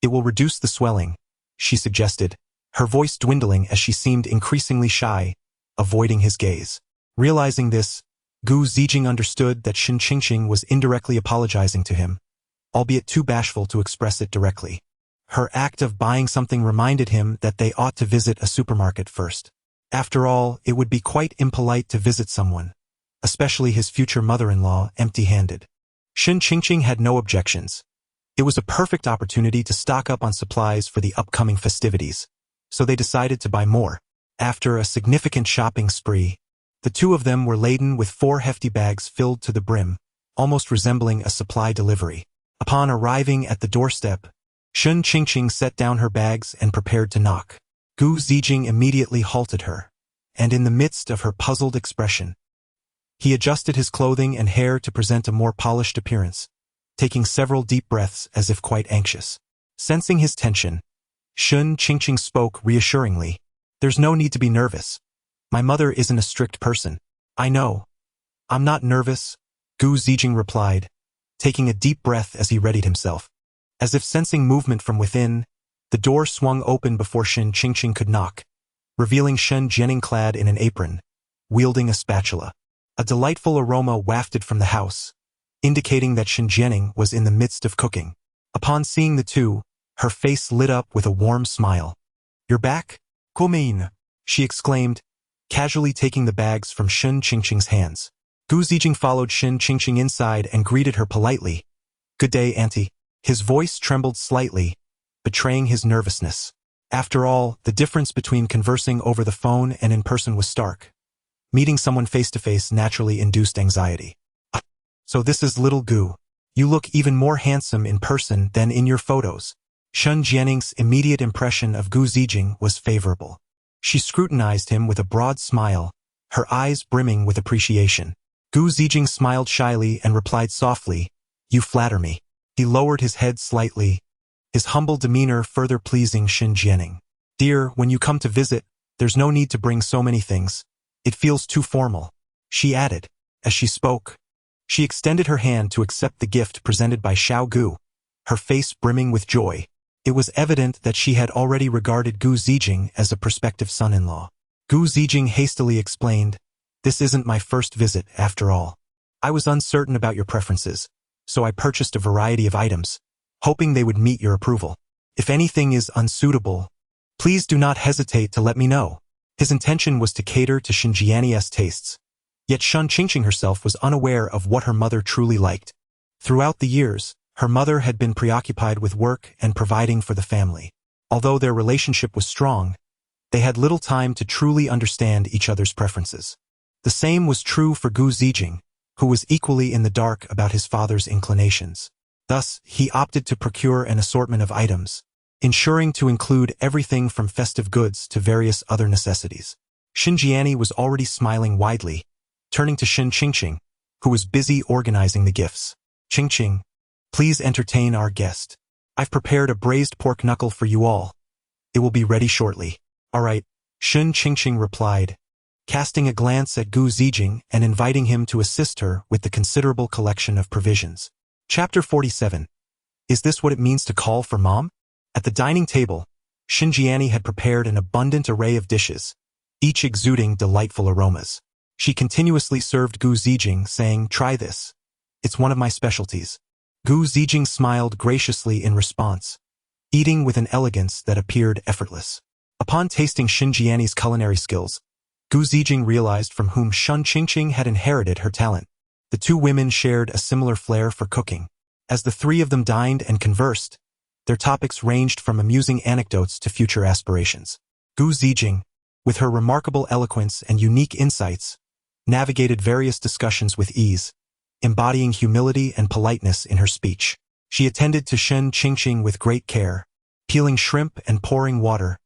It will reduce the swelling," she suggested, her voice dwindling as she seemed increasingly shy, avoiding his gaze. Realizing this, Gu Zijing understood that Shin Qingqing was indirectly apologizing to him, albeit too bashful to express it directly. Her act of buying something reminded him that they ought to visit a supermarket first. After all, it would be quite impolite to visit someone, especially his future mother-in-law, empty-handed. Shin Qingqing had no objections. It was a perfect opportunity to stock up on supplies for the upcoming festivities, so they decided to buy more. After a significant shopping spree, the two of them were laden with 4 hefty bags filled to the brim, almost resembling a supply delivery. Upon arriving at the doorstep, Shin Qingqing set down her bags and prepared to knock. Gu Zijing immediately halted her, and in the midst of her puzzled expression, he adjusted his clothing and hair to present a more polished appearance, taking several deep breaths as if quite anxious. Sensing his tension, Shin Qingqing spoke reassuringly. "There's no need to be nervous. My mother isn't a strict person." "I know. I'm not nervous," Gu Zijing replied, taking a deep breath as he readied himself. As if sensing movement from within, the door swung open before Shin Qingqing could knock, revealing Shen Jianing clad in an apron, wielding a spatula. A delightful aroma wafted from the house, indicating that Shen Jianing was in the midst of cooking. Upon seeing the two, her face lit up with a warm smile. "You're back, Guomein," she exclaimed, casually taking the bags from Shin Qingqing's hands. Gu Zijing followed Shin Qingqing inside and greeted her politely. "Good day, Auntie." His voice trembled slightly, betraying his nervousness. After all, the difference between conversing over the phone and in person was stark. Meeting someone face-to-face naturally induced anxiety. "So this is little Gu. You look even more handsome in person than in your photos." Shen Jianing's immediate impression of Gu Zijing was favorable. She scrutinized him with a broad smile, her eyes brimming with appreciation. Gu Zijing smiled shyly and replied softly, "You flatter me." He lowered his head slightly, his humble demeanor further pleasing Shin Jianing. "Dear, when you come to visit, there's no need to bring so many things. It feels too formal," she added. As she spoke, she extended her hand to accept the gift presented by Xiao Gu, her face brimming with joy. It was evident that she had already regarded Gu Zijing as a prospective son-in-law. Gu Zijing hastily explained, "This isn't my first visit, after all. I was uncertain about your preferences, so I purchased a variety of items, hoping they would meet your approval. If anything is unsuitable, please do not hesitate to let me know." His intention was to cater to Shin Jiani's tastes, yet Shin Qingqing herself was unaware of what her mother truly liked. Throughout the years, her mother had been preoccupied with work and providing for the family. Although their relationship was strong, they had little time to truly understand each other's preferences. The same was true for Gu Zijing, who was equally in the dark about his father's inclinations. Thus, he opted to procure an assortment of items, ensuring to include everything from festive goods to various other necessities. Shin Jiani was already smiling widely, turning to Shin Qingqing, who was busy organizing the gifts. "Qingqing, please entertain our guest. I've prepared a braised pork knuckle for you all. It will be ready shortly." "All right," Shin Qingqing replied, casting a glance at Gu Zijing and inviting him to assist her with the considerable collection of provisions. Chapter 47. Is this what it means to call for mom? At the dining table, Xinjiani had prepared an abundant array of dishes, each exuding delightful aromas. She continuously served Gu Zijing, saying, "Try this. It's one of my specialties." Gu Zijing smiled graciously in response, eating with an elegance that appeared effortless. Upon tasting Xinjiani's culinary skills, Gu Zijing realized from whom Shun Qingqing had inherited her talent. The two women shared a similar flair for cooking. As the three of them dined and conversed, their topics ranged from amusing anecdotes to future aspirations. Gu Zijing, with her remarkable eloquence and unique insights, navigated various discussions with ease, embodying humility and politeness in her speech. She attended to Shun Qingqing with great care, peeling shrimp and pouring water,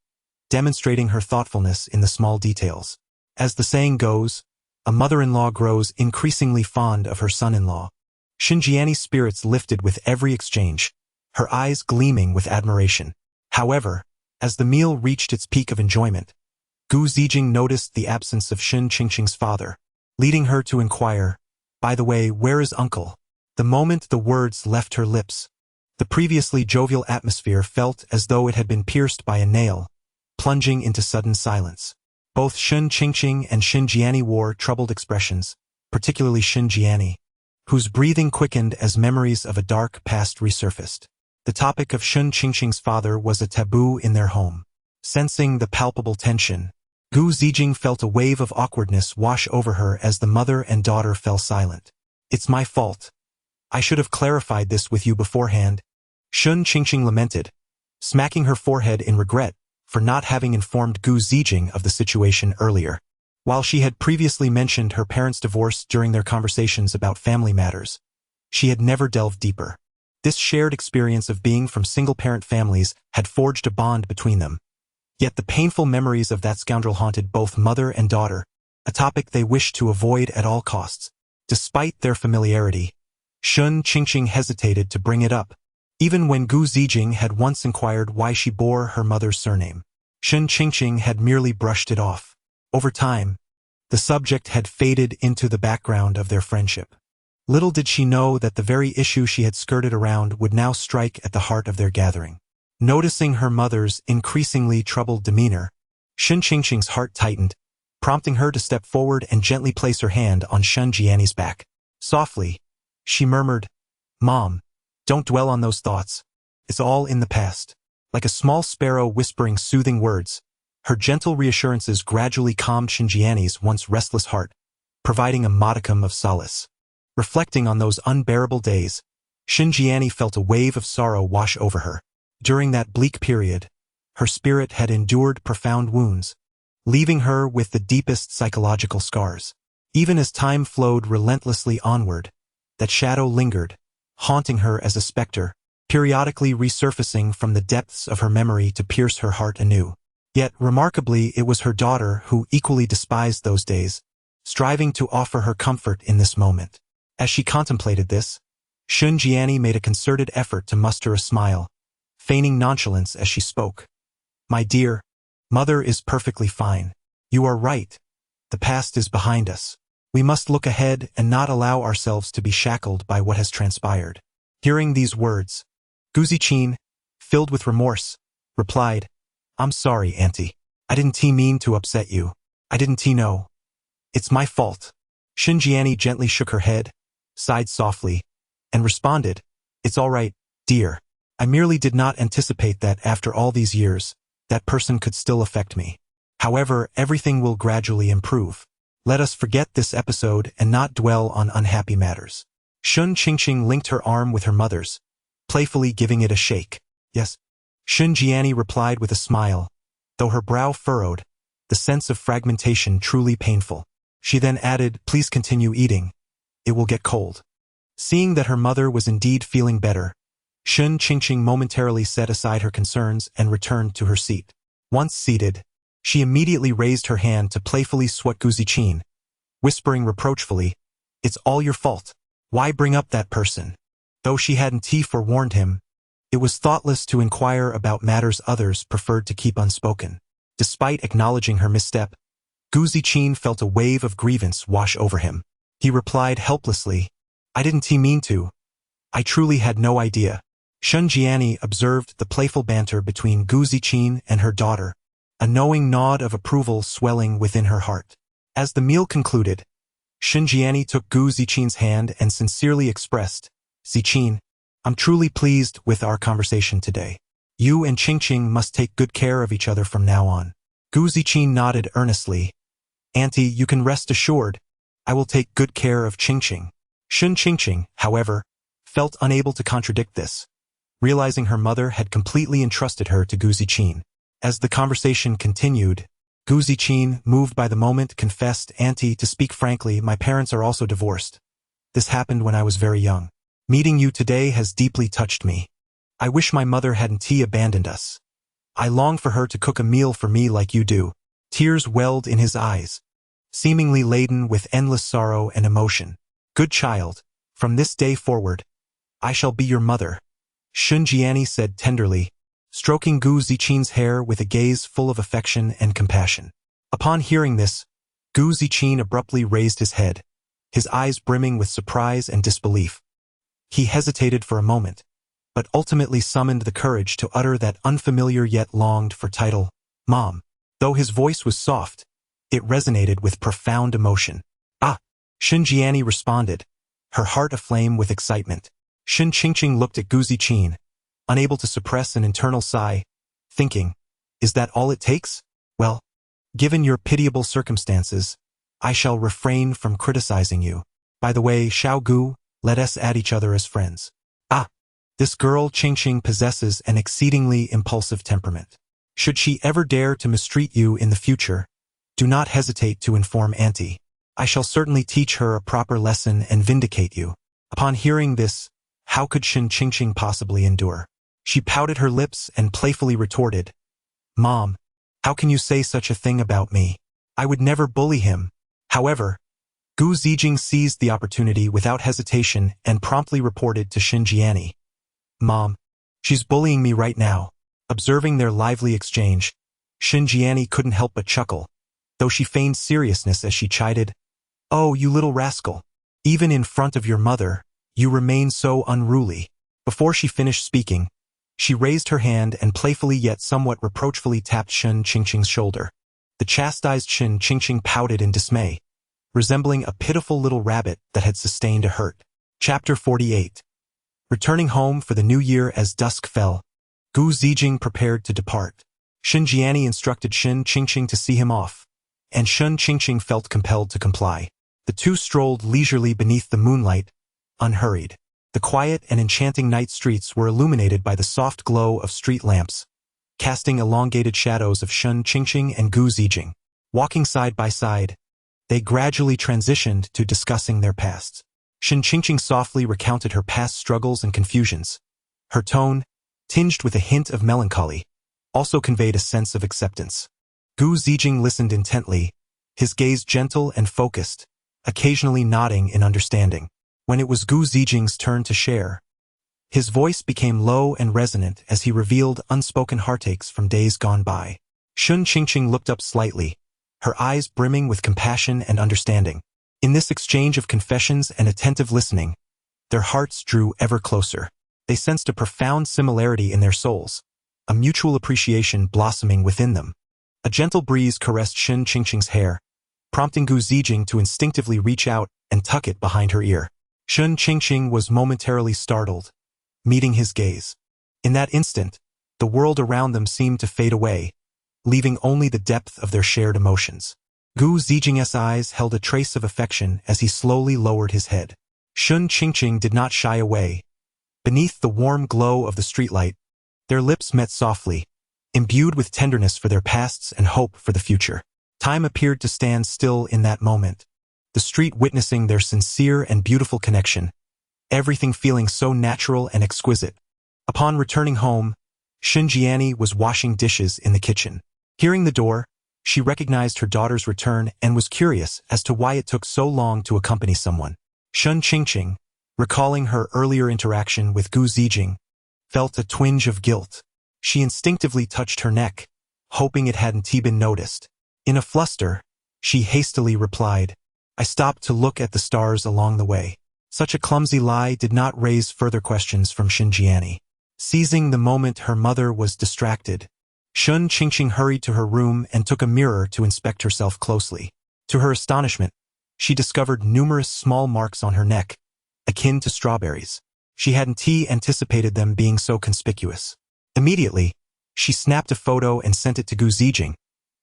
demonstrating her thoughtfulness in the small details. As the saying goes, a mother-in-law grows increasingly fond of her son-in-law. Xinjiani's spirits lifted with every exchange, her eyes gleaming with admiration. However, as the meal reached its peak of enjoyment, Gu Zijing noticed the absence of Shun Qingqing's father, leading her to inquire, "By the way, where is uncle?" The moment the words left her lips, the previously jovial atmosphere felt as though it had been pierced by a nail, plunging into sudden silence. Both Shun Qingqing and Xinjiani wore troubled expressions, particularly Xinjiani, whose breathing quickened as memories of a dark past resurfaced. The topic of Shun Qingqing's father was a taboo in their home. Sensing the palpable tension, Gu Zijing felt a wave of awkwardness wash over her as the mother and daughter fell silent. "It's my fault. I should have clarified this with you beforehand," Shun Qingqing lamented, smacking her forehead in regret for not having informed Gu Zijing of the situation earlier. While she had previously mentioned her parents' divorce during their conversations about family matters, she had never delved deeper. This shared experience of being from single-parent families had forged a bond between them. Yet the painful memories of that scoundrel haunted both mother and daughter, a topic they wished to avoid at all costs. Despite their familiarity, Shun Qingqing hesitated to bring it up, even when Gu Zijing had once inquired why she bore her mother's surname. Shun Qingqing had merely brushed it off. Over time, the subject had faded into the background of their friendship. Little did she know that the very issue she had skirted around would now strike at the heart of their gathering. Noticing her mother's increasingly troubled demeanor, Shun Qingqing's heart tightened, prompting her to step forward and gently place her hand on Xinjiani's back. Softly, she murmured, "Mom, don't dwell on those thoughts. It's all in the past." Like a small sparrow whispering soothing words, her gentle reassurances gradually calmed Xinjiani's once restless heart, providing a modicum of solace. Reflecting on those unbearable days, Xinjiani felt a wave of sorrow wash over her. During that bleak period, her spirit had endured profound wounds, leaving her with the deepest psychological scars. Even as time flowed relentlessly onward, that shadow lingered, haunting her as a specter, periodically resurfacing from the depths of her memory to pierce her heart anew. Yet, remarkably, it was her daughter who equally despised those days, striving to offer her comfort in this moment. As she contemplated this, Xinjiani made a concerted effort to muster a smile, feigning nonchalance as she spoke. "My dear, Mother is perfectly fine. You are right. The past is behind us. We must look ahead and not allow ourselves to be shackled by what has transpired." Hearing these words, Gu Zijing, filled with remorse, replied, "I'm sorry, Auntie. I didn't mean to upset you. I didn't know. It's my fault." Xinjiani gently shook her head, sighed softly, and responded, "It's all right, dear. I merely did not anticipate that after all these years, that person could still affect me. However, everything will gradually improve. Let us forget this episode and not dwell on unhappy matters." Shun Qingqing linked her arm with her mother's, playfully giving it a shake. "Yes." Xinjiani replied with a smile, though her brow furrowed, the sense of fragmentation truly painful. She then added, "Please continue eating. It will get cold." Seeing that her mother was indeed feeling better, Shun Qingqing momentarily set aside her concerns and returned to her seat. Once seated, she immediately raised her hand to playfully swat Gu Zijing, whispering reproachfully, "It's all your fault. Why bring up that person?" Though she hadn't forewarned him, it was thoughtless to inquire about matters others preferred to keep unspoken. Despite acknowledging her misstep, Gu Ziqin felt a wave of grievance wash over him. He replied helplessly, I didn't mean to. I truly had no idea. Shun Jiani observed the playful banter between Gu Ziqin and her daughter, a knowing nod of approval swelling within her heart. As the meal concluded, Shun Jiani took Gu Ziqin's hand and sincerely expressed, Ziqin, I'm truly pleased with our conversation today. You and Qingqing must take good care of each other from now on. Gu Ziqin nodded earnestly. Auntie, you can rest assured, I will take good care of Qingqing. Shun Qingqing, however, felt unable to contradict this, realizing her mother had completely entrusted her to Gu Ziqin. As the conversation continued, Gu Ziqin, moved by the moment, confessed, Auntie, to speak frankly, my parents are also divorced. This happened when I was very young. Meeting you today has deeply touched me. I wish my mother hadn't abandoned us. I long for her to cook a meal for me like you do. Tears welled in his eyes, seemingly laden with endless sorrow and emotion. Good child, from this day forward, I shall be your mother, Shun Jiani said tenderly, stroking Gu Ziqin's hair with a gaze full of affection and compassion. Upon hearing this, Gu Ziqin abruptly raised his head, his eyes brimming with surprise and disbelief. He hesitated for a moment, but ultimately summoned the courage to utter that unfamiliar yet longed-for title, Mom. Though his voice was soft, it resonated with profound emotion. Ah! Shun Jiani responded, her heart aflame with excitement. Shun Qingqing looked at Gu Ziqin, unable to suppress an internal sigh, thinking, is that all it takes? Well, given your pitiable circumstances, I shall refrain from criticizing you. By the way, Xiao Gu, let us add each other as friends. Ah! This girl Qingqing possesses an exceedingly impulsive temperament. Should she ever dare to mistreat you in the future, do not hesitate to inform Auntie. I shall certainly teach her a proper lesson and vindicate you. Upon hearing this, how could Shun Qingqing possibly endure? She pouted her lips and playfully retorted, Mom, how can you say such a thing about me? I would never bully him. However, Gu Zijing seized the opportunity without hesitation and promptly reported to Shun Jiani. Mom, she's bullying me right now. Observing their lively exchange, Shun Jiani couldn't help but chuckle, though she feigned seriousness as she chided, Oh, you little rascal. Even in front of your mother, you remain so unruly. Before she finished speaking, she raised her hand and playfully yet somewhat reproachfully tapped Shun Qingqing's shoulder. The chastised Shun Qingqing pouted in dismay, resembling a pitiful little rabbit that had sustained a hurt. Chapter 48. Returning home for the new year as dusk fell, Gu Zijing prepared to depart. Shun Jiani instructed Shun Qingqing to see him off, and Shun Qingqing felt compelled to comply. The two strolled leisurely beneath the moonlight, unhurried. The quiet and enchanting night streets were illuminated by the soft glow of street lamps, casting elongated shadows of Shun Qingqing and Gu Zijing. Walking side by side, they gradually transitioned to discussing their pasts. Shun Qingqing softly recounted her past struggles and confusions. Her tone, tinged with a hint of melancholy, also conveyed a sense of acceptance. Gu Zijing listened intently, his gaze gentle and focused, occasionally nodding in understanding. When it was Gu Zijing's turn to share, his voice became low and resonant as he revealed unspoken heartaches from days gone by. Shun Qingqing looked up slightly, her eyes brimming with compassion and understanding. In this exchange of confessions and attentive listening, their hearts drew ever closer. They sensed a profound similarity in their souls, a mutual appreciation blossoming within them. A gentle breeze caressed Shun Qingqing's hair, prompting Gu Zijing to instinctively reach out and tuck it behind her ear. Shun Qingqing was momentarily startled, meeting his gaze. In that instant, the world around them seemed to fade away, leaving only the depth of their shared emotions. Gu Zijing's eyes held a trace of affection as he slowly lowered his head. Shun Qingqing did not shy away. Beneath the warm glow of the streetlight, their lips met softly, imbued with tenderness for their pasts and hope for the future. Time appeared to stand still in that moment, the street witnessing their sincere and beautiful connection, everything feeling so natural and exquisite. Upon returning home, Shun Jiani was washing dishes in the kitchen. Hearing the door, she recognized her daughter's return and was curious as to why it took so long to accompany someone. Shun Qingqing, recalling her earlier interaction with Gu Zijing, felt a twinge of guilt. She instinctively touched her neck, hoping it hadn't been noticed. In a fluster, she hastily replied. I stopped to look at the stars along the way. Such a clumsy lie did not raise further questions from Shinjiani. Seizing the moment her mother was distracted, Shun Qingqing hurried to her room and took a mirror to inspect herself closely. To her astonishment, she discovered numerous small marks on her neck, akin to strawberries. She hadn't anticipated them being so conspicuous. Immediately, she snapped a photo and sent it to Gu Zijing,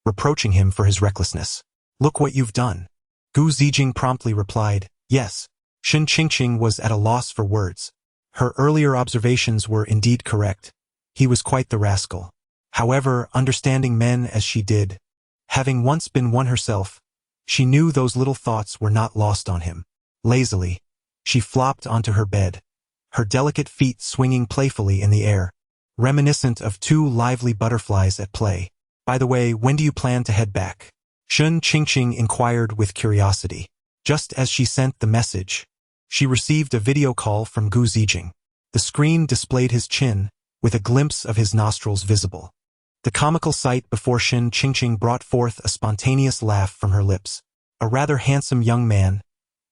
reproaching him for his recklessness. Look what you've done. Gu Zijing promptly replied, yes. Shun Qingqing was at a loss for words. Her earlier observations were indeed correct. He was quite the rascal. However, understanding men as she did, having once been one herself, she knew those little thoughts were not lost on him. Lazily, she flopped onto her bed, her delicate feet swinging playfully in the air, reminiscent of two lively butterflies at play. By the way, when do you plan to head back? Shun Qingqing inquired with curiosity. Just as she sent the message, she received a video call from Gu Zijing. The screen displayed his chin, with a glimpse of his nostrils visible. The comical sight before Shun Qingqing brought forth a spontaneous laugh from her lips. A rather handsome young man,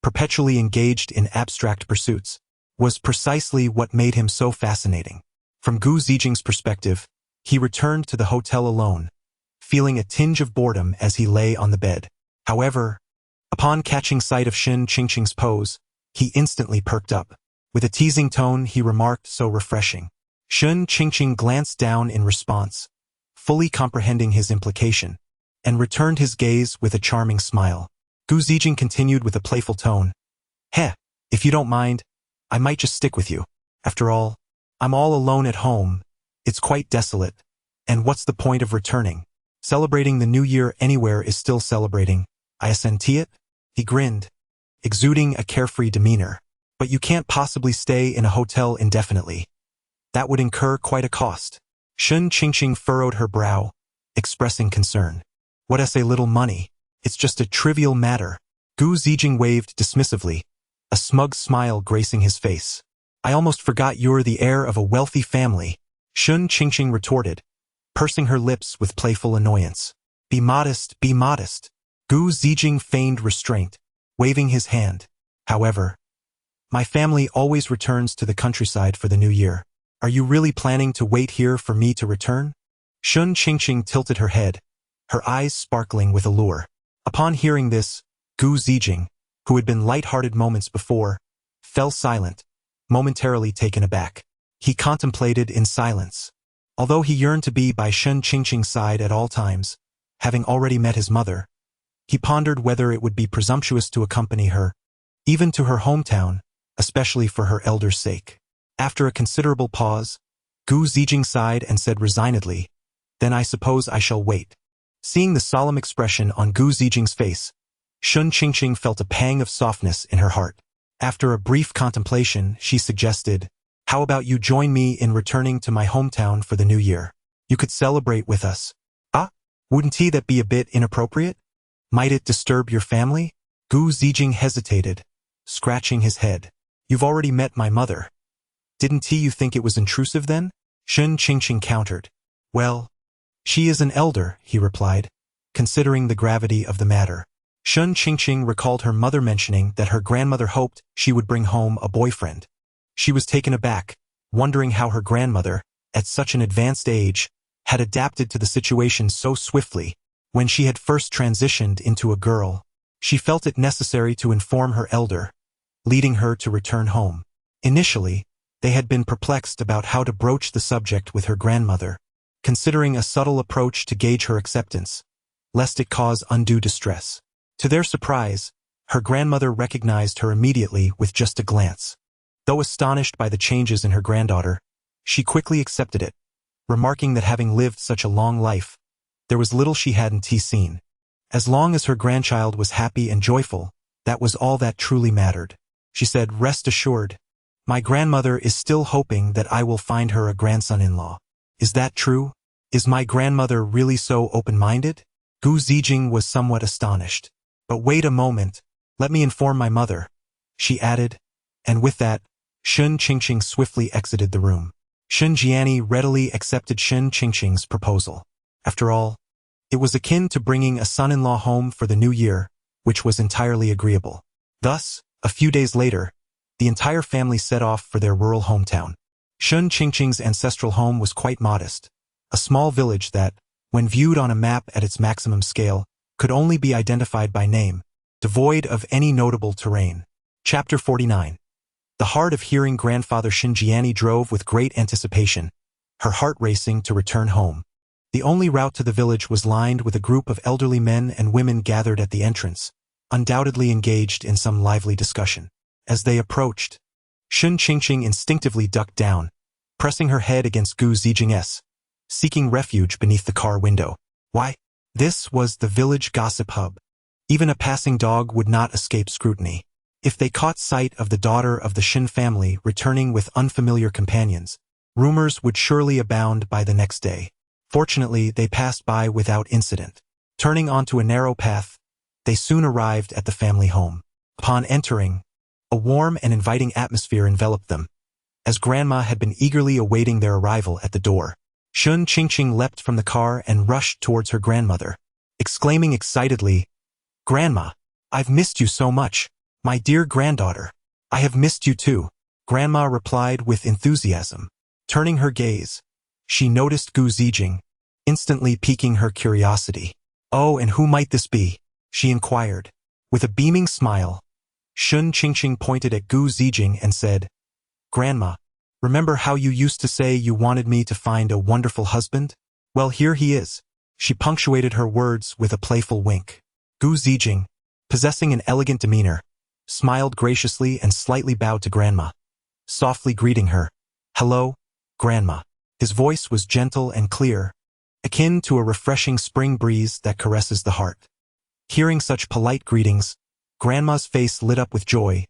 perpetually engaged in abstract pursuits, was precisely what made him so fascinating. From Gu Zijing's perspective, he returned to the hotel alone, feeling a tinge of boredom as he lay on the bed. However, upon catching sight of Shun Qingqing's pose, he instantly perked up. With a teasing tone, he remarked, so refreshing. Shun Qingqing glanced down in response, fully comprehending his implication, and returned his gaze with a charming smile. Gu Zijing continued with a playful tone. Heh, if you don't mind, I might just stick with you. After all, I'm all alone at home. It's quite desolate. And what's the point of returning? Celebrating the new year anywhere is still celebrating. I assent it? He grinned, exuding a carefree demeanor. But you can't possibly stay in a hotel indefinitely. That would incur quite a cost. Shun Qingqing furrowed her brow, expressing concern. What a little money. It's just a trivial matter. Gu Zijing waved dismissively, a smug smile gracing his face. I almost forgot you're the heir of a wealthy family, Shun Qingqing retorted, pursing her lips with playful annoyance. Be modest, be modest. Gu Zijing feigned restraint, waving his hand. However, my family always returns to the countryside for the new year. Are you really planning to wait here for me to return? Shun Qingqing tilted her head, her eyes sparkling with allure. Upon hearing this, Gu Zijing, who had been light-hearted moments before, fell silent, momentarily taken aback. He contemplated in silence. Although he yearned to be by Shun Qingqing's side at all times, having already met his mother, he pondered whether it would be presumptuous to accompany her, even to her hometown, especially for her elder's sake. After a considerable pause, Gu Zijing sighed and said resignedly, Then I suppose I shall wait. Seeing the solemn expression on Gu Zijing's face, Shun Qingqing felt a pang of softness in her heart. After a brief contemplation, she suggested, How about you join me in returning to my hometown for the new year? You could celebrate with us. Ah, wouldn't that be a bit inappropriate? Might it disturb your family? Gu Zijing hesitated, scratching his head. You've already met my mother. Didn't you think it was intrusive then? Shun Qingqing countered. Well, she is an elder, he replied, considering the gravity of the matter. Shun Qingqing recalled her mother mentioning that her grandmother hoped she would bring home a boyfriend. She was taken aback, wondering how her grandmother, at such an advanced age, had adapted to the situation so swiftly. When she had first transitioned into a girl, she felt it necessary to inform her elder, leading her to return home. Initially, they had been perplexed about how to broach the subject with her grandmother, considering a subtle approach to gauge her acceptance, lest it cause undue distress. To their surprise, her grandmother recognized her immediately with just a glance. Though astonished by the changes in her granddaughter, she quickly accepted it, remarking that having lived such a long life, there was little she hadn't seen. As long as her grandchild was happy and joyful, that was all that truly mattered. She said, Rest assured, my grandmother is still hoping that I will find her a grandson-in-law. Is that true? Is my grandmother really so open-minded? Gu Zijing was somewhat astonished. But wait a moment, let me inform my mother, she added, and with that, Shun Qingqing swiftly exited the room. Shun Jiani readily accepted Shun Qingqing's proposal. After all, It was akin to bringing a son-in-law home for the new year, which was entirely agreeable. Thus, a few days later, the entire family set off for their rural hometown. Shun Qingqing's ancestral home was quite modest, a small village that, when viewed on a map at its maximum scale, could only be identified by name, devoid of any notable terrain. Chapter 49. The hard of hearing grandfather Xinjiani drove with great anticipation, her heart racing to return home. The only route to the village was lined with a group of elderly men and women gathered at the entrance, undoubtedly engaged in some lively discussion. As they approached, Shun Qingqing instinctively ducked down, pressing her head against Gu Zijing's, seeking refuge beneath the car window. Why? This was the village gossip hub. Even a passing dog would not escape scrutiny. If they caught sight of the daughter of the Shin family returning with unfamiliar companions, rumors would surely abound by the next day. Fortunately, they passed by without incident. Turning onto a narrow path, they soon arrived at the family home. Upon entering, a warm and inviting atmosphere enveloped them, as Grandma had been eagerly awaiting their arrival at the door. Shun Qingqing leapt from the car and rushed towards her grandmother, exclaiming excitedly, "Grandma, I've missed you so much. My dear granddaughter, I have missed you too." Grandma replied with enthusiasm. Turning her gaze, she noticed Gu Zijing, instantly piquing her curiosity. "Oh, and who might this be?" she inquired. With a beaming smile, Shun Qingqing pointed at Gu Zijing and said, "Grandma, remember how you used to say you wanted me to find a wonderful husband? Well, here he is." She punctuated her words with a playful wink. Gu Zijing, possessing an elegant demeanor, smiled graciously and slightly bowed to Grandma, softly greeting her. "Hello, Grandma." His voice was gentle and clear, akin to a refreshing spring breeze that caresses the heart. Hearing such polite greetings, Grandma's face lit up with joy,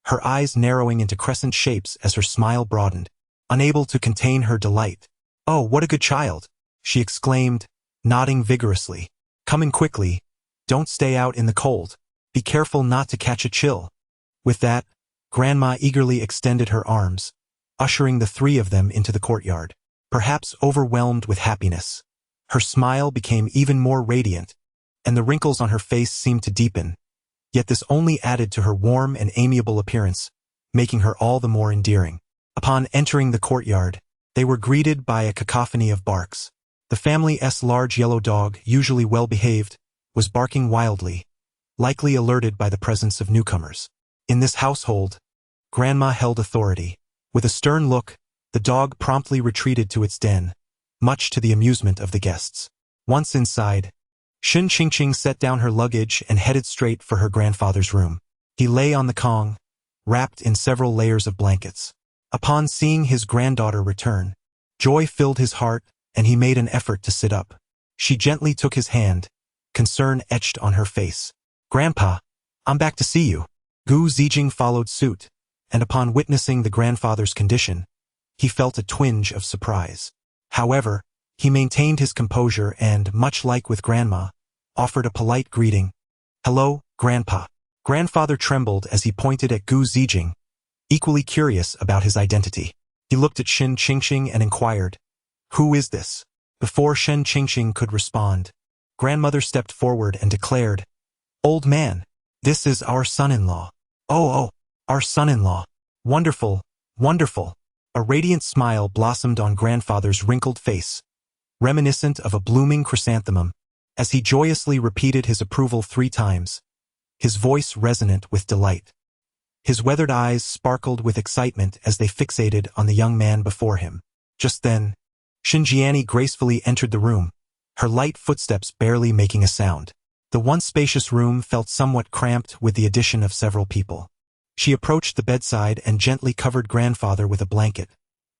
her eyes narrowing into crescent shapes as her smile broadened. Unable to contain her delight. "Oh, what a good child," she exclaimed, nodding vigorously. "Come in quickly. Don't stay out in the cold. Be careful not to catch a chill." With that, Grandma eagerly extended her arms, ushering the three of them into the courtyard. Perhaps overwhelmed with happiness, her smile became even more radiant, and the wrinkles on her face seemed to deepen. Yet this only added to her warm and amiable appearance, making her all the more endearing. Upon entering the courtyard, they were greeted by a cacophony of barks. The family's large yellow dog, usually well-behaved, was barking wildly, likely alerted by the presence of newcomers. In this household, Grandma held authority. With a stern look, the dog promptly retreated to its den, much to the amusement of the guests. Once inside, Shun Qingqing set down her luggage and headed straight for her grandfather's room. He lay on the kong, wrapped in several layers of blankets. Upon seeing his granddaughter return, joy filled his heart and he made an effort to sit up. She gently took his hand, concern etched on her face. "Grandpa, I'm back to see you." Gu Zijing followed suit, and upon witnessing the grandfather's condition, he felt a twinge of surprise. However, he maintained his composure and, much like with Grandma, offered a polite greeting. "Hello, Grandpa." Grandfather trembled as he pointed at Gu Zijing, equally curious about his identity. He looked at Shun Qingqing and inquired, "Who is this?" Before Shun Qingqing could respond, Grandmother stepped forward and declared, "Old man, this is our son-in-law." Oh, our son-in-law. Wonderful, wonderful." A radiant smile blossomed on Grandfather's wrinkled face, reminiscent of a blooming chrysanthemum, as he joyously repeated his approval 3 times, his voice resonant with delight. His weathered eyes sparkled with excitement as they fixated on the young man before him. Just then, Xinjiani gracefully entered the room, her light footsteps barely making a sound. The once spacious room felt somewhat cramped with the addition of several people. She approached the bedside and gently covered Grandfather with a blanket,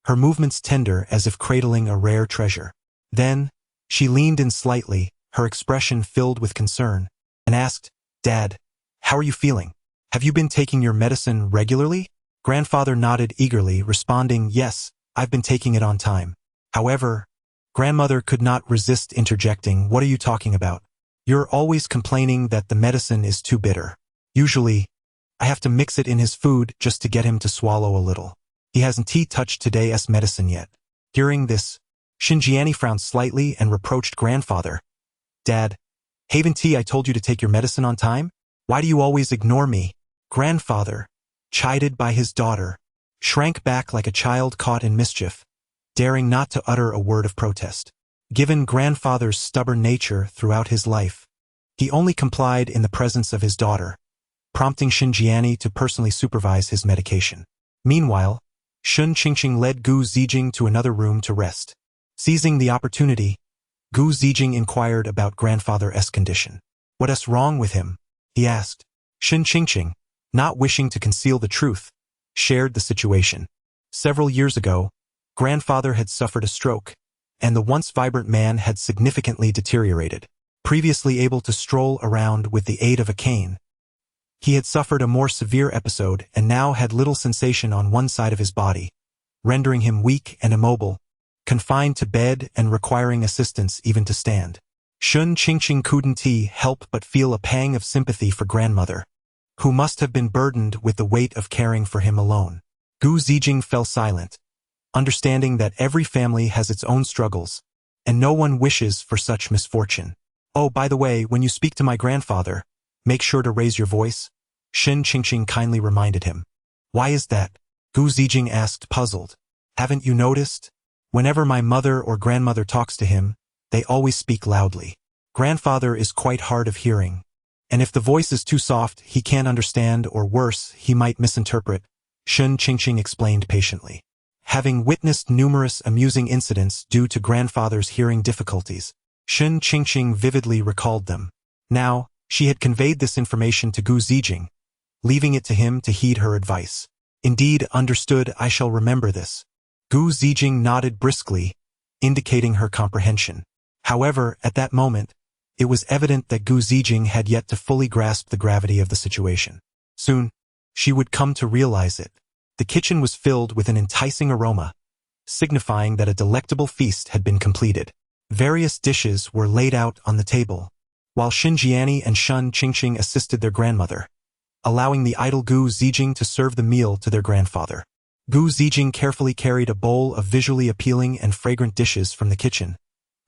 her movements tender as if cradling a rare treasure. Then, she leaned in slightly, her expression filled with concern, and asked, "Dad, how are you feeling? Have you been taking your medicine regularly?" Grandfather nodded eagerly, responding, "Yes, I've been taking it on time." However, Grandmother could not resist interjecting, "What are you talking about? You're always complaining that the medicine is too bitter. Usually, I have to mix it in his food just to get him to swallow a little. He hasn't touched today's medicine yet." Hearing this, Xinjiani frowned slightly and reproached Grandfather, Dad, haven't I told you to take your medicine on time? Why do you always ignore me? Grandfather, chided by his daughter, shrank back like a child caught in mischief, daring not to utter a word of protest. Given grandfather's stubborn nature throughout his life, he only complied in the presence of his daughter, prompting Shen Jiani to personally supervise his medication. Meanwhile, Shun Qingqing led Gu Zijing to another room to rest. Seizing the opportunity, Gu Zijing inquired about grandfather's condition. What's wrong with him? He asked. Shun Qingqing, not wishing to conceal the truth, shared the situation. Several years ago, grandfather had suffered a stroke, and the once vibrant man had significantly deteriorated. Previously able to stroll around with the aid of a cane, he had suffered a more severe episode and now had little sensation on one side of his body, rendering him weak and immobile, confined to bed and requiring assistance even to stand. Shun Qingqing couldn't help but feel a pang of sympathy for grandmother, who must have been burdened with the weight of caring for him alone. Gu Zijing fell silent, understanding that every family has its own struggles, and no one wishes for such misfortune. Oh, by the way, when you speak to my grandfather, make sure to raise your voice, Shun Qingqing kindly reminded him. Why is that? Gu Zijing asked, puzzled. Haven't you noticed? Whenever my mother or grandmother talks to him, they always speak loudly. Grandfather is quite hard of hearing, and if the voice is too soft, he can't understand, or worse, he might misinterpret, Shun Qingqing explained patiently. Having witnessed numerous amusing incidents due to grandfather's hearing difficulties, Shun Qingqing vividly recalled them. Now, she had conveyed this information to Gu Zijing, leaving it to him to heed her advice. Indeed, understood, I shall remember this. Gu Zijing nodded briskly, indicating her comprehension. However, at that moment, it was evident that Gu Zijing had yet to fully grasp the gravity of the situation. Soon, she would come to realize it. The kitchen was filled with an enticing aroma, signifying that a delectable feast had been completed. Various dishes were laid out on the table, while Shen Jiani and Shun Qingqing assisted their grandmother, allowing the idle Gu Zijing to serve the meal to their grandfather. Gu Zijing carefully carried a bowl of visually appealing and fragrant dishes from the kitchen,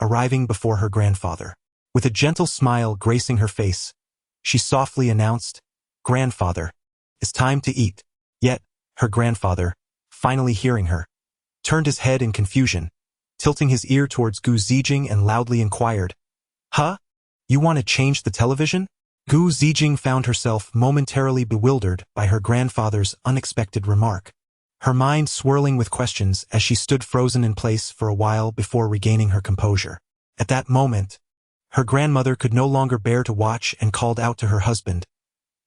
arriving before her grandfather. With a gentle smile gracing her face, she softly announced, Grandfather, it's time to eat. Yet, her grandfather, finally hearing her, turned his head in confusion, tilting his ear towards Gu Zijing and loudly inquired, Huh? You want to change the television? Gu Zijing found herself momentarily bewildered by her grandfather's unexpected remark, her mind swirling with questions as she stood frozen in place for a while before regaining her composure. At that moment, her grandmother could no longer bear to watch and called out to her husband,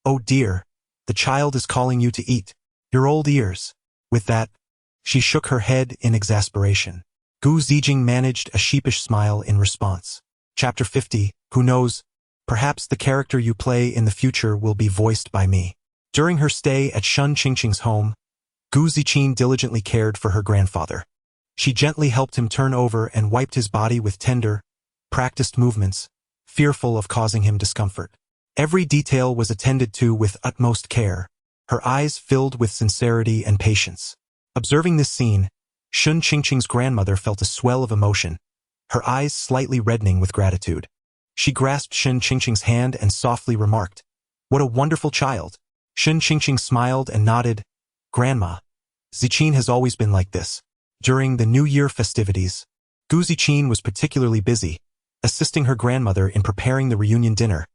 Oh dear, the child is calling you to eat. Your old ears. With that, she shook her head in exasperation. Gu Zijing managed a sheepish smile in response. Chapter 50, Who knows? Perhaps the character you play in the future will be voiced by me. During her stay at Shun Qingqing's home, Gu Ziqin diligently cared for her grandfather. She gently helped him turn over and wiped his body with tender, practiced movements, fearful of causing him discomfort. Every detail was attended to with utmost care, her eyes filled with sincerity and patience. Observing this scene, Shun Qingqing's grandmother felt a swell of emotion, her eyes slightly reddening with gratitude. She grasped Shun Qingqing's hand and softly remarked, What a wonderful child. Shun Qingqing smiled and nodded, Grandma, Ziqin has always been like this. During the New Year festivities, Gu Ziqin was particularly busy, assisting her grandmother in preparing the reunion dinner,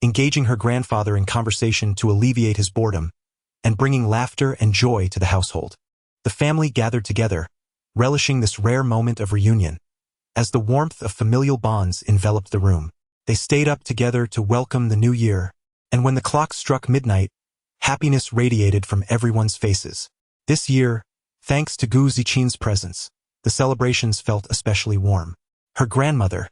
engaging her grandfather in conversation to alleviate his boredom, and bringing laughter and joy to the household. The family gathered together, relishing this rare moment of reunion. As the warmth of familial bonds enveloped the room, they stayed up together to welcome the new year, and when the clock struck midnight, happiness radiated from everyone's faces. This year, thanks to Gu Ziqin's presence, the celebrations felt especially warm. Her grandmother,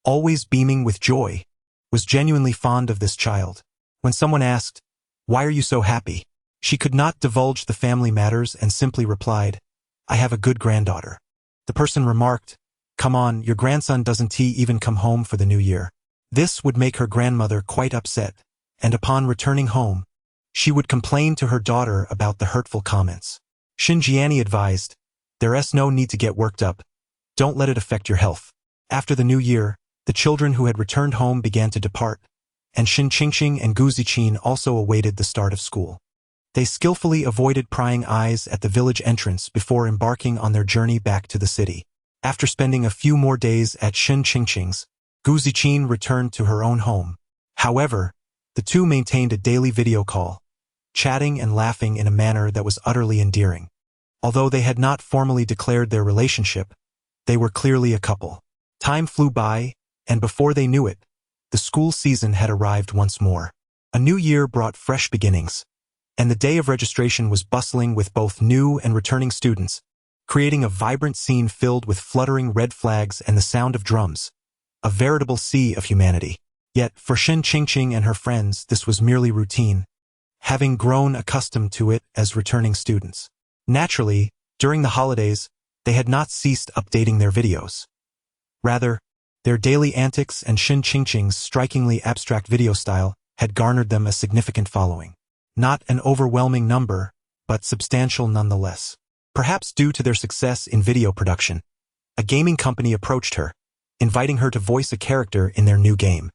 always beaming with joy, was genuinely fond of this child. When someone asked, Why are you so happy? She could not divulge the family matters and simply replied, I have a good granddaughter. The person remarked, Come on, your grandson doesn't even come home for the new year. This would make her grandmother quite upset, and upon returning home, she would complain to her daughter about the hurtful comments. Shen Jiani advised, There's no need to get worked up. Don't let it affect your health. After the new year, The children who had returned home began to depart, and Shin Qingqing and Gu Ziqin also awaited the start of school. They skillfully avoided prying eyes at the village entrance before embarking on their journey back to the city. After spending a few more days at Shin Qingqing's, Gu Ziqin returned to her own home. However, the two maintained a daily video call, chatting and laughing in a manner that was utterly endearing. Although they had not formally declared their relationship, they were clearly a couple. Time flew by, and before they knew it, the school season had arrived once more. A new year brought fresh beginnings, and the day of registration was bustling with both new and returning students, creating a vibrant scene filled with fluttering red flags and the sound of drums, a veritable sea of humanity. Yet, for Shin Qingqing and her friends, this was merely routine, having grown accustomed to it as returning students. Naturally, during the holidays, they had not ceased updating their videos. Rather, their daily antics and Shin Qingqing's strikingly abstract video style had garnered them a significant following. Not an overwhelming number, but substantial nonetheless. Perhaps due to their success in video production, a gaming company approached her, inviting her to voice a character in their new game.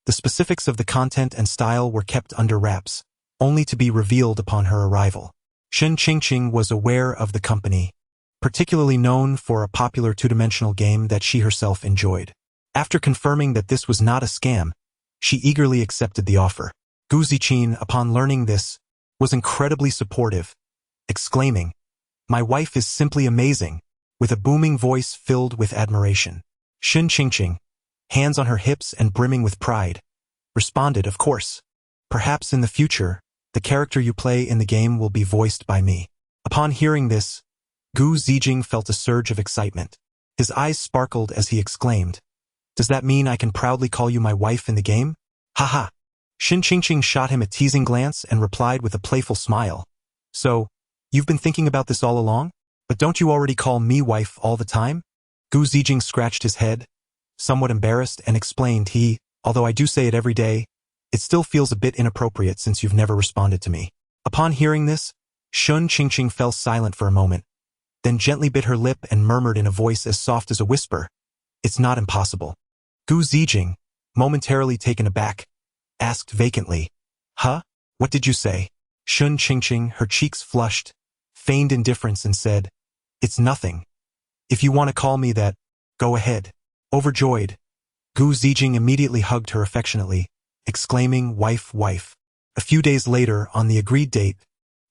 The specifics of the content and style were kept under wraps, only to be revealed upon her arrival. Shin Qingqing was aware of the company, particularly known for a popular two-dimensional game that she herself enjoyed. After confirming that this was not a scam, she eagerly accepted the offer. Gu Ziqin, upon learning this, was incredibly supportive, exclaiming, "My wife is simply amazing," with a booming voice filled with admiration. Shin Qingqing, hands on her hips and brimming with pride, responded, "Of course. Perhaps in the future, the character you play in the game will be voiced by me." Upon hearing this, Gu Ziqin felt a surge of excitement. His eyes sparkled as he exclaimed, "Does that mean I can proudly call you my wife in the game?" "Haha." Shin Qingqing shot him a teasing glance and replied with a playful smile, "So, you've been thinking about this all along? But don't you already call me wife all the time?" Gu Ziqin scratched his head, somewhat embarrassed, and explained, "Although I do say it every day, it still feels a bit inappropriate since you've never responded to me." Upon hearing this, Shin Qingqing fell silent for a moment, then gently bit her lip and murmured in a voice as soft as a whisper, "It's not impossible." Gu Ziqin, momentarily taken aback, asked vacantly, "Huh? What did you say?" Shin Qingqing, her cheeks flushed, feigned indifference and said, "It's nothing. If you want to call me that, go ahead." Overjoyed, Gu Ziqin immediately hugged her affectionately, exclaiming, "Wife, wife." A few days later, on the agreed date,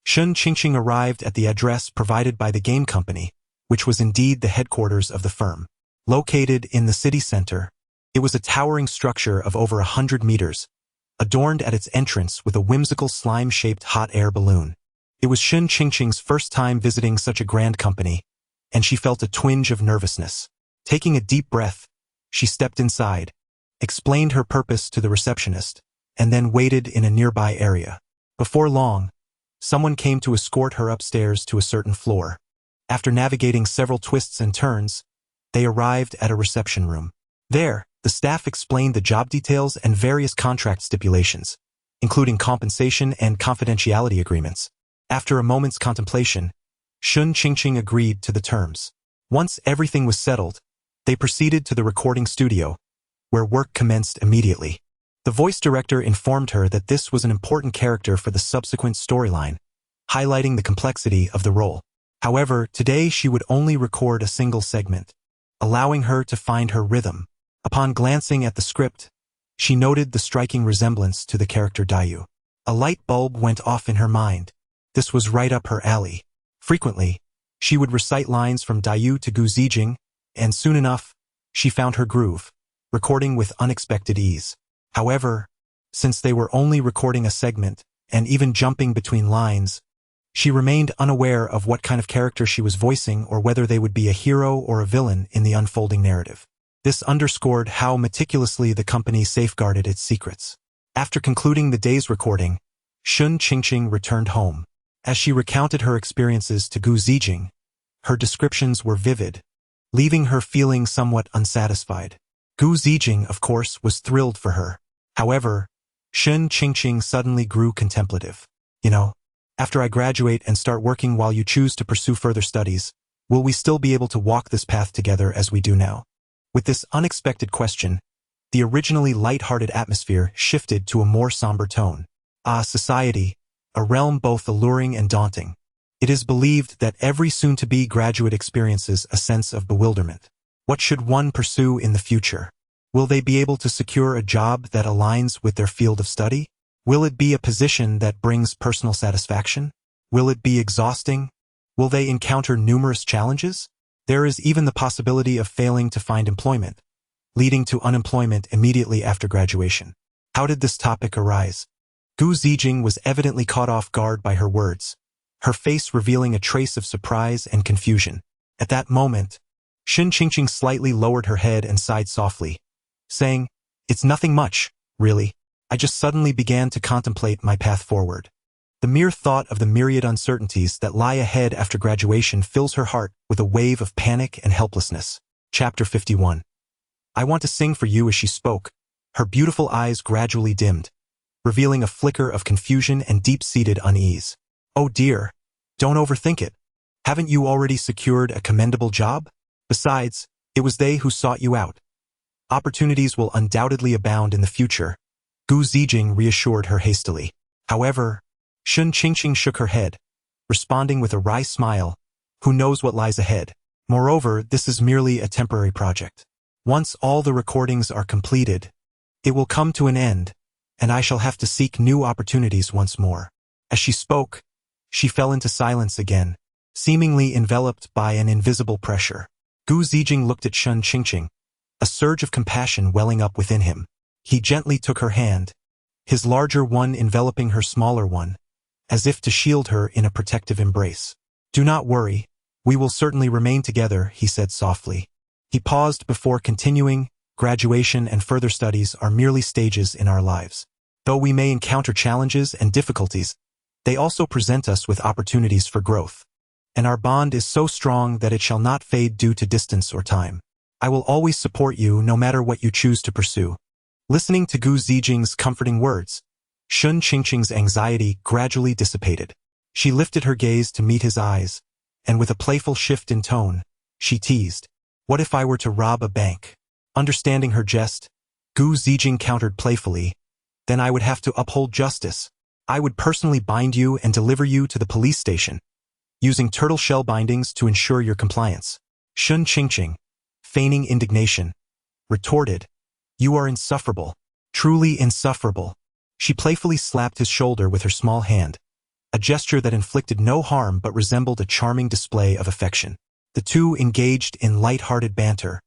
Shin Qingqing arrived at the address provided by the game company, which was indeed the headquarters of the firm. Located in the city center, it was a towering structure of over 100 meters, adorned at its entrance with a whimsical slime-shaped hot air balloon. It was Shin Qingqing's first time visiting such a grand company, and she felt a twinge of nervousness. Taking a deep breath, she stepped inside, explained her purpose to the receptionist, and then waited in a nearby area. Before long, someone came to escort her upstairs to a certain floor. After navigating several twists and turns, they arrived at a reception room. There, the staff explained the job details and various contract stipulations, including compensation and confidentiality agreements. After a moment's contemplation, Shin Qingqing agreed to the terms. Once everything was settled, they proceeded to the recording studio, where work commenced immediately. The voice director informed her that this was an important character for the subsequent storyline, highlighting the complexity of the role. However, today she would only record a single segment, allowing her to find her rhythm. Upon glancing at the script, she noted the striking resemblance to the character Dayu. A light bulb went off in her mind. This was right up her alley. Frequently, she would recite lines from Dayu to Gu Ziqin, and soon enough, she found her groove, recording with unexpected ease. However, since they were only recording a segment, and even jumping between lines, she remained unaware of what kind of character she was voicing or whether they would be a hero or a villain in the unfolding narrative. This underscored how meticulously the company safeguarded its secrets. After concluding the day's recording, Shin Qingqing returned home. As she recounted her experiences to Gu Ziqin, her descriptions were vivid, leaving her feeling somewhat unsatisfied. Gu Ziqin, of course, was thrilled for her. However, Shin Qingqing suddenly grew contemplative. After I graduate and start working while you choose to pursue further studies, will we still be able to walk this path together as we do now?" With this unexpected question, The originally light-hearted atmosphere shifted to a more somber tone. Society, a realm both alluring and daunting. It is believed that every soon-to-be graduate experiences a sense of bewilderment. What should one pursue in the future? Will they be able to secure a job that aligns with their field of study? Will it be a position that brings personal satisfaction? Will it be exhausting? Will they encounter numerous challenges? There is even the possibility of failing to find employment, leading to unemployment immediately after graduation. How did this topic arise? Gu Zijing was evidently caught off guard by her words, her face revealing a trace of surprise and confusion. At that moment, Shen Qingqing slightly lowered her head and sighed softly, saying, "It's nothing much, really. I just suddenly began to contemplate my path forward." The mere thought of the myriad uncertainties that lie ahead after graduation fills her heart with a wave of panic and helplessness. Chapter 51. I want to sing for you. As she spoke, her beautiful eyes gradually dimmed, revealing a flicker of confusion and deep-seated unease. Oh dear, don't overthink it. Haven't you already secured a commendable job? Besides, it was they who sought you out. Opportunities will undoubtedly abound in the future, Gu Zijing reassured her hastily. However, Shen Qingqing shook her head, responding with a wry smile. Who knows what lies ahead? Moreover, this is merely a temporary project. Once all the recordings are completed, it will come to an end, and I shall have to seek new opportunities once more. As she spoke, she fell into silence again, seemingly enveloped by an invisible pressure. Gu Zijing looked at Shen Qingqing, a surge of compassion welling up within him. He gently took her hand, his larger one enveloping her smaller one, as if to shield her in a protective embrace. Do not worry, we will certainly remain together, he said softly. He paused before continuing, graduation and further studies are merely stages in our lives. Though we may encounter challenges and difficulties, they also present us with opportunities for growth. And our bond is so strong that it shall not fade due to distance or time. I will always support you no matter what you choose to pursue. Listening to Gu Zijing's comforting words, Shen Qingqing's anxiety gradually dissipated. She lifted her gaze to meet his eyes, and with a playful shift in tone, she teased, "What if I were to rob a bank?" Understanding her jest, Gu Zijing countered playfully, "Then I would have to uphold justice. I would personally bind you and deliver you to the police station, using turtle shell bindings to ensure your compliance." Shen Qingqing, feigning indignation, retorted, "You are insufferable, truly insufferable." She playfully slapped his shoulder with her small hand, a gesture that inflicted no harm but resembled a charming display of affection. The two engaged in light-hearted banter,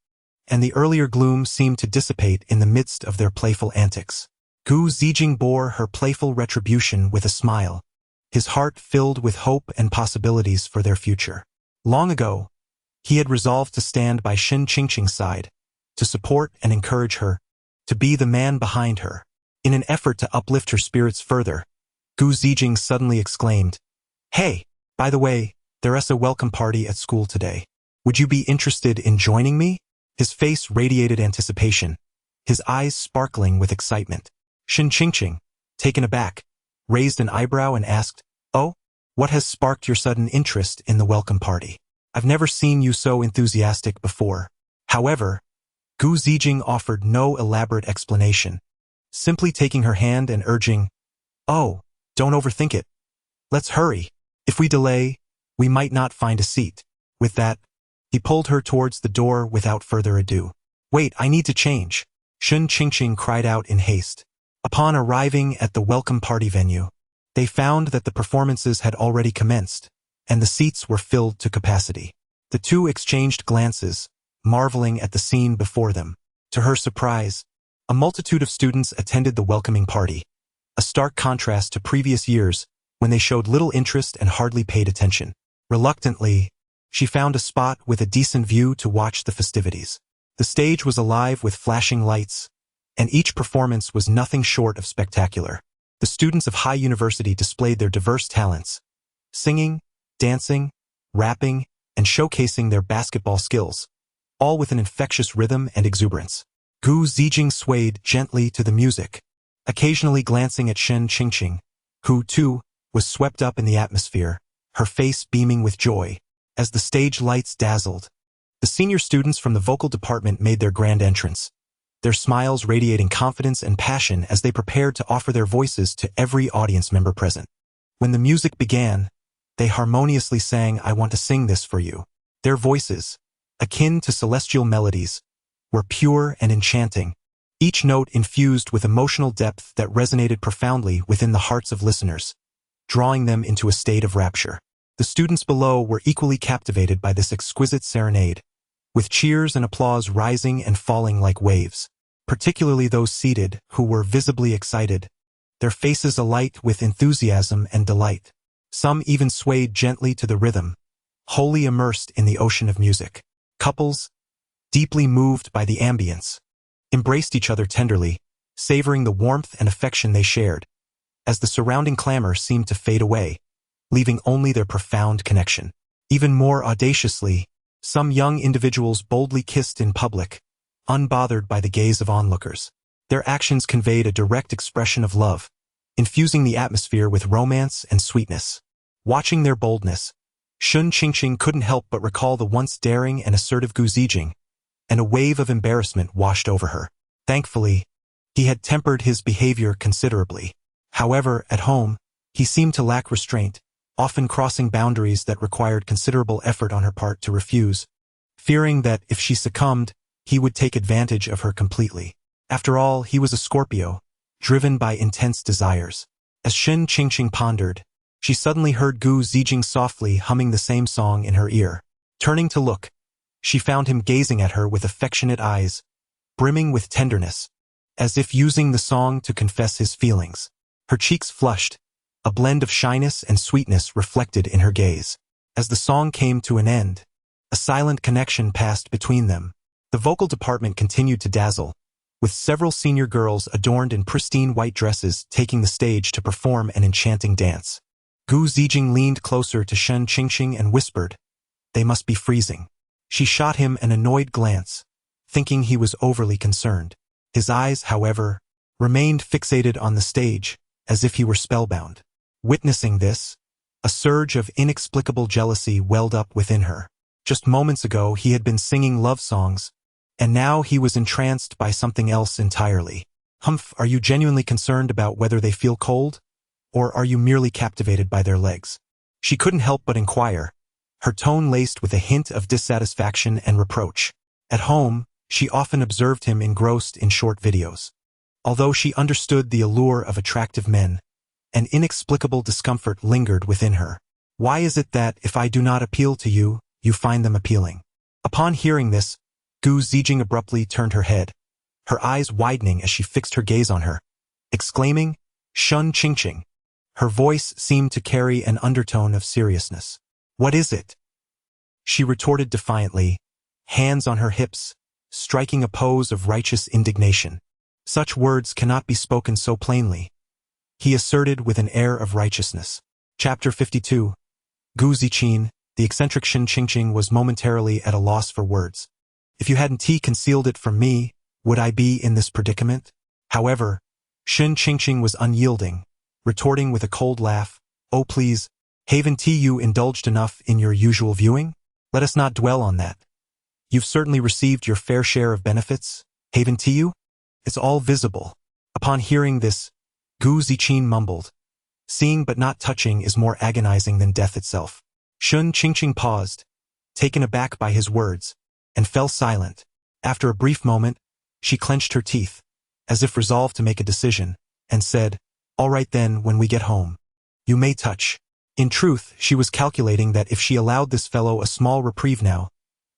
and the earlier gloom seemed to dissipate in the midst of their playful antics. Gu Zijing bore her playful retribution with a smile, his heart filled with hope and possibilities for their future. Long ago, he had resolved to stand by Shen Qingqing's side, to support and encourage her, to be the man behind her. In an effort to uplift her spirits further, Gu Zijing suddenly exclaimed, "Hey, by the way, there's a welcome party at school today. Would you be interested in joining me?" His face radiated anticipation, his eyes sparkling with excitement. Shen Qingqing, taken aback, raised an eyebrow and asked, "Oh, what has sparked your sudden interest in the welcome party? I've never seen you so enthusiastic before." However, Gu Zijing offered no elaborate explanation, simply taking her hand and urging, "Oh, don't overthink it. Let's hurry. If we delay, we might not find a seat." With that, he pulled her towards the door without further ado. "Wait, I need to change," Shen Qingqing cried out in haste. Upon arriving at the welcome party venue, they found that the performances had already commenced, and the seats were filled to capacity. The two exchanged glances, marveling at the scene before them. To her surprise, a multitude of students attended the welcoming party, a stark contrast to previous years when they showed little interest and hardly paid attention. Reluctantly, she found a spot with a decent view to watch the festivities. The stage was alive with flashing lights, and each performance was nothing short of spectacular. The students of Hai University displayed their diverse talents, singing, dancing, rapping, and showcasing their basketball skills, all with an infectious rhythm and exuberance. Gu Zijing swayed gently to the music, occasionally glancing at Shen Qingqing, who, too, was swept up in the atmosphere, her face beaming with joy. As the stage lights dazzled, the senior students from the vocal department made their grand entrance, their smiles radiating confidence and passion as they prepared to offer their voices to every audience member present. When the music began, they harmoniously sang "I Want to Sing This For You." Their voices, akin to celestial melodies, were pure and enchanting, each note infused with emotional depth that resonated profoundly within the hearts of listeners, drawing them into a state of rapture. The students below were equally captivated by this exquisite serenade, with cheers and applause rising and falling like waves, particularly those seated who were visibly excited, their faces alight with enthusiasm and delight. Some even swayed gently to the rhythm, wholly immersed in the ocean of music. Couples, deeply moved by the ambience, embraced each other tenderly, savoring the warmth and affection they shared, as the surrounding clamor seemed to fade away, leaving only their profound connection. Even more audaciously, some young individuals boldly kissed in public, unbothered by the gaze of onlookers. Their actions conveyed a direct expression of love, infusing the atmosphere with romance and sweetness. Watching their boldness, Shun Qingqing couldn't help but recall the once daring and assertive Gu Zijing, and a wave of embarrassment washed over her. Thankfully, he had tempered his behavior considerably. However, at home, he seemed to lack restraint, often crossing boundaries that required considerable effort on her part to refuse, fearing that if she succumbed, he would take advantage of her completely. After all, he was a Scorpio, driven by intense desires. As Shun Qingqing pondered, she suddenly heard Gu Zijing softly humming the same song in her ear. Turning to look, she found him gazing at her with affectionate eyes, brimming with tenderness, as if using the song to confess his feelings. Her cheeks flushed, a blend of shyness and sweetness reflected in her gaze. As the song came to an end, a silent connection passed between them. The vocal department continued to dazzle, with several senior girls adorned in pristine white dresses taking the stage to perform an enchanting dance. Gu Zijing leaned closer to Shun Qingqing and whispered, "They must be freezing." She shot him an annoyed glance, thinking he was overly concerned. His eyes, however, remained fixated on the stage, as if he were spellbound. Witnessing this, a surge of inexplicable jealousy welled up within her. Just moments ago he had been singing love songs, and now he was entranced by something else entirely. "Humph, are you genuinely concerned about whether they feel cold? Or are you merely captivated by their legs?" She couldn't help but inquire, her tone laced with a hint of dissatisfaction and reproach. At home, she often observed him engrossed in short videos. Although she understood the allure of attractive men, an inexplicable discomfort lingered within her. "Why is it that, if I do not appeal to you, you find them appealing?" Upon hearing this, Gu Zijing abruptly turned her head, her eyes widening as she fixed her gaze on her, exclaiming, "Shun Qingqing." Her voice seemed to carry an undertone of seriousness. "What is it?" she retorted defiantly, hands on her hips, striking a pose of righteous indignation. "Such words cannot be spoken so plainly," he asserted with an air of righteousness. Chapter 52. Gu Ziqin, the eccentric Shun Qingqing, was momentarily at a loss for words. "If you hadn't concealed it from me, would I be in this predicament?" However, Shun Qingqing was unyielding, retorting with a cold laugh, "Oh please, haven't you indulged enough in your usual viewing? Let us not dwell on that. You've certainly received your fair share of benefits, haven't you? It's all visible." Upon hearing this, Gu Ziqin mumbled, "Seeing but not touching is more agonizing than death itself." Shun Qingqing paused, taken aback by his words, and fell silent. After a brief moment, she clenched her teeth, as if resolved to make a decision, and said, "All right then, when we get home. You may touch." In truth, she was calculating that if she allowed this fellow a small reprieve now,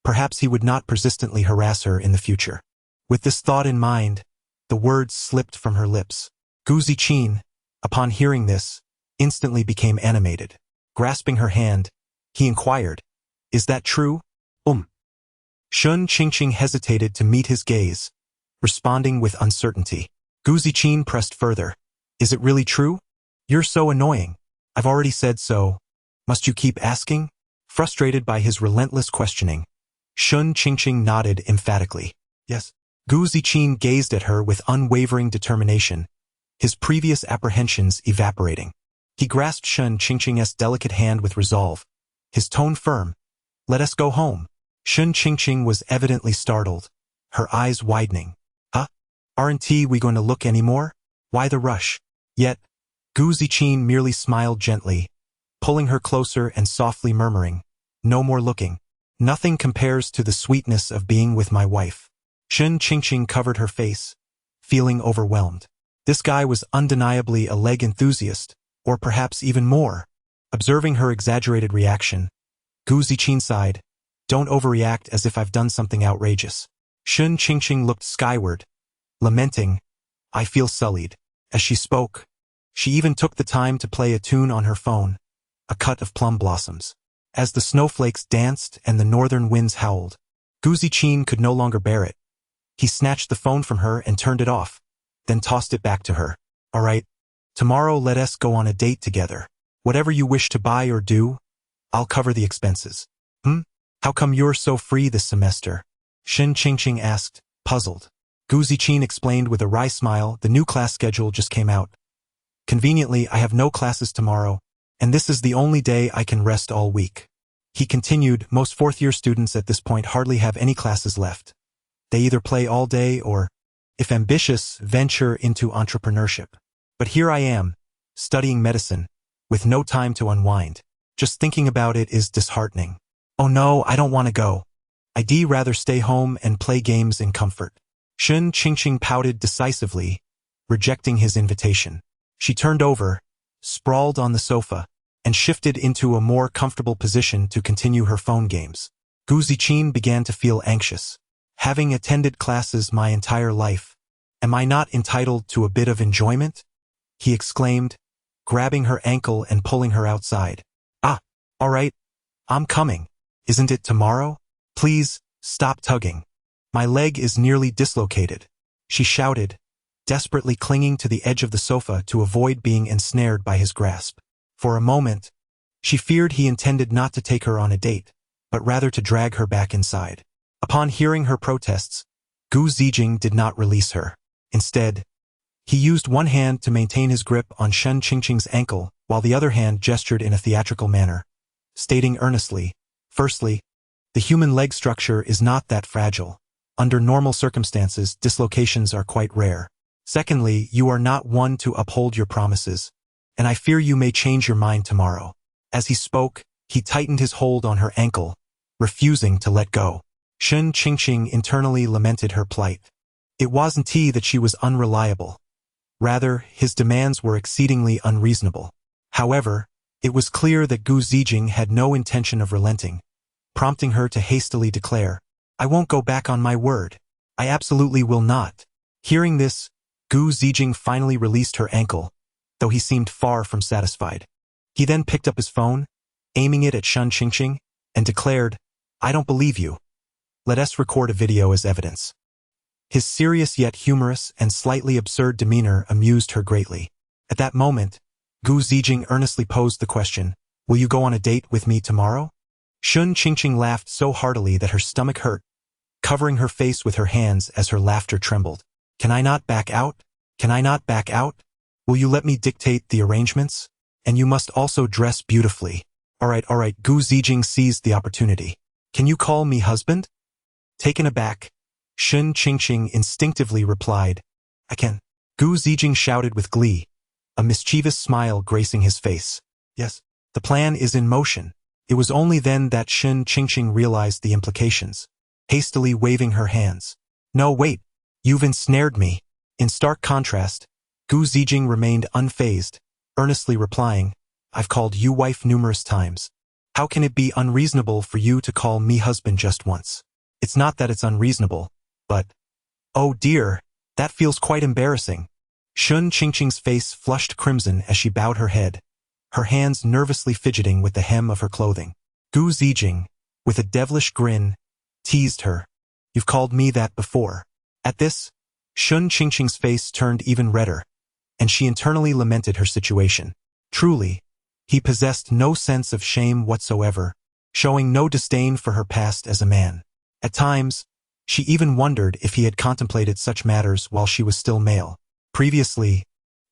perhaps he would not persistently harass her in the future. With this thought in mind, the words slipped from her lips. Gu Ziqin, upon hearing this, instantly became animated. Grasping her hand, he inquired, "Is that true?" Shun Qingqing hesitated to meet his gaze, responding with uncertainty. Gu Ziqin pressed further, "Is it really true? You're so annoying. I've already said so. Must you keep asking?" Frustrated by his relentless questioning, Shun Qingqing nodded emphatically. "Yes." Gu Ziqin gazed at her with unwavering determination, his previous apprehensions evaporating. He grasped Shun Qingqing's delicate hand with resolve, his tone firm. "Let us go home." Shun Qingqing was evidently startled, her eyes widening. "Huh? Aren't we going to look anymore? Why the rush? Yet, Gu Ziqin merely smiled gently, pulling her closer and softly murmuring, "No more looking. Nothing compares to the sweetness of being with my wife." Shen Qingqing covered her face, feeling overwhelmed. This guy was undeniably a leg enthusiast, or perhaps even more. Observing her exaggerated reaction, Gu Ziqin sighed, "Don't overreact as if I've done something outrageous." Shen Qingqing looked skyward, lamenting, "I feel sullied." As she spoke, she even took the time to play a tune on her phone, a cut of Plum Blossoms. As the snowflakes danced and the northern winds howled, Gu Ziqin could no longer bear it. He snatched the phone from her and turned it off, then tossed it back to her. "All right, tomorrow let us go on a date together. Whatever you wish to buy or do, I'll cover the expenses." How come you're so free this semester?" Shen Qingqing asked, puzzled. Gu Ziqin explained with a wry smile, "The new class schedule just came out. Conveniently, I have no classes tomorrow, and this is the only day I can rest all week." He continued, "Most fourth-year students at this point hardly have any classes left. They either play all day or, if ambitious, venture into entrepreneurship. But here I am, studying medicine, with no time to unwind. Just thinking about it is disheartening. Oh no, I don't want to go. I'd rather stay home and play games in comfort." Shen Qingqing pouted decisively, rejecting his invitation. She turned over, sprawled on the sofa, and shifted into a more comfortable position to continue her phone games. Gu Ziqin began to feel anxious. Having attended classes my entire life, am I not entitled to a bit of enjoyment? He exclaimed, grabbing her ankle and pulling her outside. "Ah, all right, I'm coming. Isn't it tomorrow? Please, stop tugging. My leg is nearly dislocated," she shouted, desperately clinging to the edge of the sofa to avoid being ensnared by his grasp. For a moment, she feared he intended not to take her on a date, but rather to drag her back inside. Upon hearing her protests, Gu Zijing did not release her. Instead, he used one hand to maintain his grip on Shen Qingqing's ankle, while the other hand gestured in a theatrical manner, stating earnestly, "Firstly, the human leg structure is not that fragile. Under normal circumstances, dislocations are quite rare. Secondly, you are not one to uphold your promises, and I fear you may change your mind tomorrow." As he spoke, he tightened his hold on her ankle, refusing to let go. Shen Qingqing internally lamented her plight. It wasn't he that she was unreliable. Rather, his demands were exceedingly unreasonable. However, it was clear that Gu Zijing had no intention of relenting, prompting her to hastily declare, "I won't go back on my word. I absolutely will not." Hearing this, Gu Zijing finally released her ankle, though he seemed far from satisfied. He then picked up his phone, aiming it at Shen Qingqing, and declared, "I don't believe you. Let us record a video as evidence." His serious yet humorous and slightly absurd demeanor amused her greatly. At that moment, Gu Zijing earnestly posed the question, "Will you go on a date with me tomorrow?" Shen Qingqing laughed so heartily that her stomach hurt, covering her face with her hands as her laughter trembled. "Can I not back out? Can I not back out? Will you let me dictate the arrangements? And you must also dress beautifully." All right, Gu Zijing seized the opportunity. "Can you call me husband?" Taken aback, Shen Qingqing instinctively replied, "I can." Gu Zijing shouted with glee, a mischievous smile gracing his face. "Yes, the plan is in motion." It was only then that Shen Qingqing realized the implications, hastily waving her hands. "No, wait, you've ensnared me." In stark contrast, Gu Zijing remained unfazed, earnestly replying, "I've called you wife numerous times. How can it be unreasonable for you to call me husband just once? It's not that it's unreasonable, but, oh dear, that feels quite embarrassing." Shen Qingqing's face flushed crimson as she bowed her head, her hands nervously fidgeting with the hem of her clothing. Gu Zijing, with a devilish grin, teased her, "You've called me that before." At this, Shen Qingqing's face turned even redder, and she internally lamented her situation. Truly, he possessed no sense of shame whatsoever, showing no disdain for her past as a man. At times, she even wondered if he had contemplated such matters while she was still male. Previously,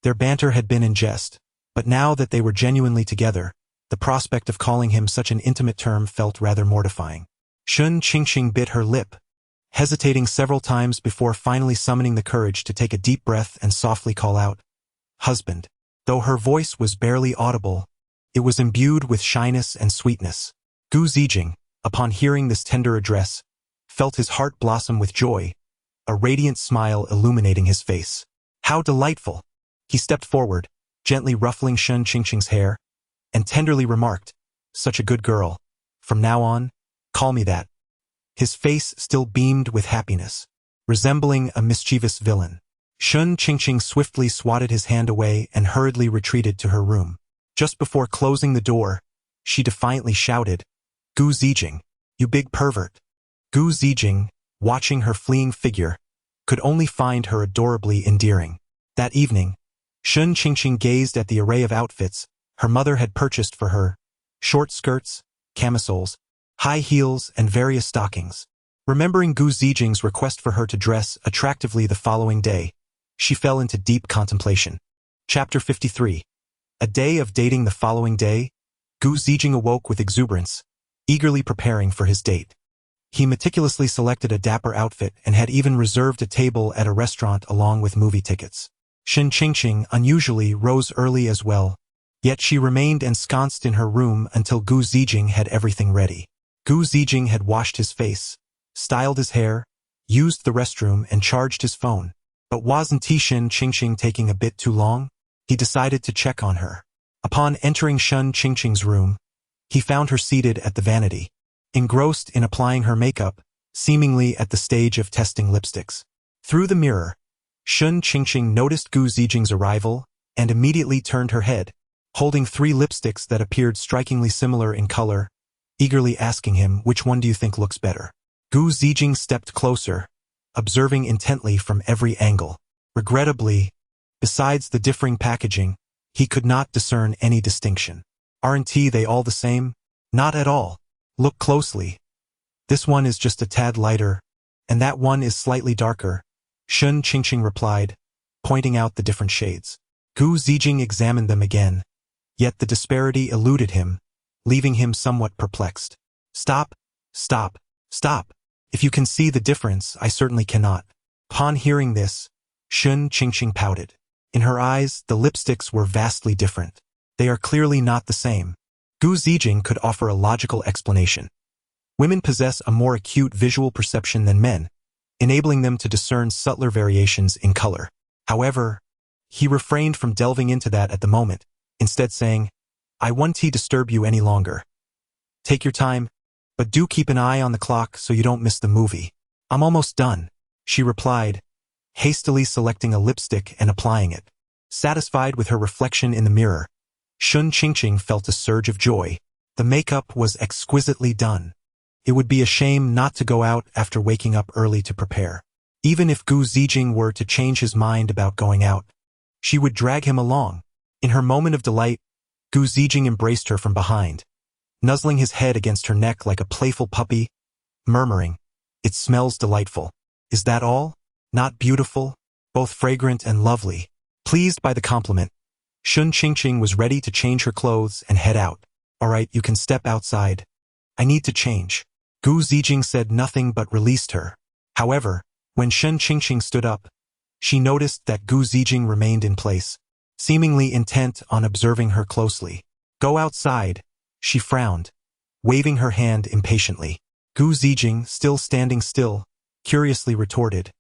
their banter had been in jest, but now that they were genuinely together, the prospect of calling him such an intimate term felt rather mortifying. Shen Qingqing bit her lip, hesitating several times before finally summoning the courage to take a deep breath and softly call out, "Husband." Though her voice was barely audible, it was imbued with shyness and sweetness. Gu Zijing, upon hearing this tender address, felt his heart blossom with joy, a radiant smile illuminating his face. How delightful! He stepped forward, gently ruffling Shun Qingqing's hair, and tenderly remarked, "Such a good girl. From now on, call me that." His face still beamed with happiness, resembling a mischievous villain. Shun Qingqing swiftly swatted his hand away and hurriedly retreated to her room. Just before closing the door, she defiantly shouted, "Gu Zijing, you big pervert." Gu Zijing, watching her fleeing figure, could only find her adorably endearing. That evening, Shun Qingqing gazed at the array of outfits her mother had purchased for her: short skirts, camisoles, high heels, and various stockings. Remembering Gu Zijing's request for her to dress attractively the following day, she fell into deep contemplation. Chapter 53. A day of dating. The following day, Gu Zijing awoke with exuberance, eagerly preparing for his date. He meticulously selected a dapper outfit and had even reserved a table at a restaurant along with movie tickets. Shun Qingqing unusually rose early as well, yet she remained ensconced in her room until Gu Zijing had everything ready. Gu Zijing had washed his face, styled his hair, used the restroom, and charged his phone. But wasn't Shun Qingqing taking a bit too long? He decided to check on her. Upon entering Shun Qingqing's room, he found her seated at the vanity, engrossed in applying her makeup, seemingly at the stage of testing lipsticks. Through the mirror, Shun Qingqing noticed Gu Zijing's arrival and immediately turned her head, holding 3 lipsticks that appeared strikingly similar in color, eagerly asking him, "Which one do you think looks better?" Gu Zijing stepped closer, observing intently from every angle. Regrettably, besides the differing packaging, he could not discern any distinction. "Aren't they all the same?" "Not at all. Look closely. This one is just a tad lighter, and that one is slightly darker," Shun Qingqing replied, pointing out the different shades. Gu Zijing examined them again, yet the disparity eluded him, leaving him somewhat perplexed. Stop. If you can see the difference, I certainly cannot." Upon hearing this, Shun Qingqing pouted. In her eyes, the lipsticks were vastly different. "They are clearly not the same." Gu Zijing could offer a logical explanation. Women possess a more acute visual perception than men, enabling them to discern subtler variations in color. However, he refrained from delving into that at the moment, instead saying, "I won't disturb you any longer. Take your time, but do keep an eye on the clock so you don't miss the movie." "I'm almost done," she replied, hastily selecting a lipstick and applying it. Satisfied with her reflection in the mirror, Shun Qingqing felt a surge of joy. The makeup was exquisitely done. It would be a shame not to go out after waking up early to prepare. Even if Gu Zijing were to change his mind about going out, she would drag him along. In her moment of delight, Gu Zijing embraced her from behind, nuzzling his head against her neck like a playful puppy, murmuring, "It smells delightful. Is that all? Not beautiful? Both fragrant and lovely." Pleased by the compliment, Shun Qingqing was ready to change her clothes and head out. "All right, you can step outside. I need to change." Gu Zijing said nothing but released her. However, when Shun Qingqing stood up, she noticed that Gu Zijing remained in place, seemingly intent on observing her closely. "Go outside," she frowned, waving her hand impatiently. Gu Zijing, still standing still, curiously retorted,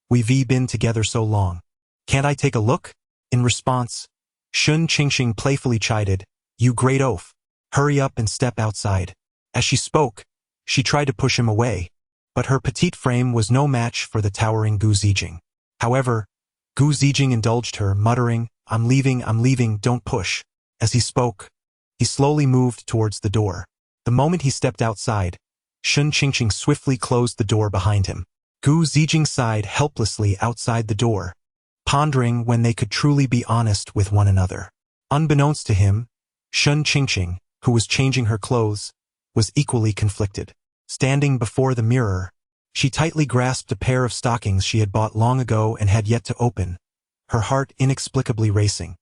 "We've been together so long. Can't I take a look?" In response, Shun Qingqing playfully chided, "You great oaf. Hurry up and step outside." As she spoke, she tried to push him away, but her petite frame was no match for the towering Gu Zijing. However, Gu Zijing indulged her, muttering, I'm leaving, don't push." As he spoke, he slowly moved towards the door. The moment he stepped outside, Shun Qingqing swiftly closed the door behind him. Gu Zijing sighed helplessly outside the door, pondering when they could truly be honest with one another. Unbeknownst to him, Shun Qingqing, who was changing her clothes, was equally conflicted. Standing before the mirror, she tightly grasped a pair of stockings she had bought long ago and had yet to open, her heart inexplicably racing.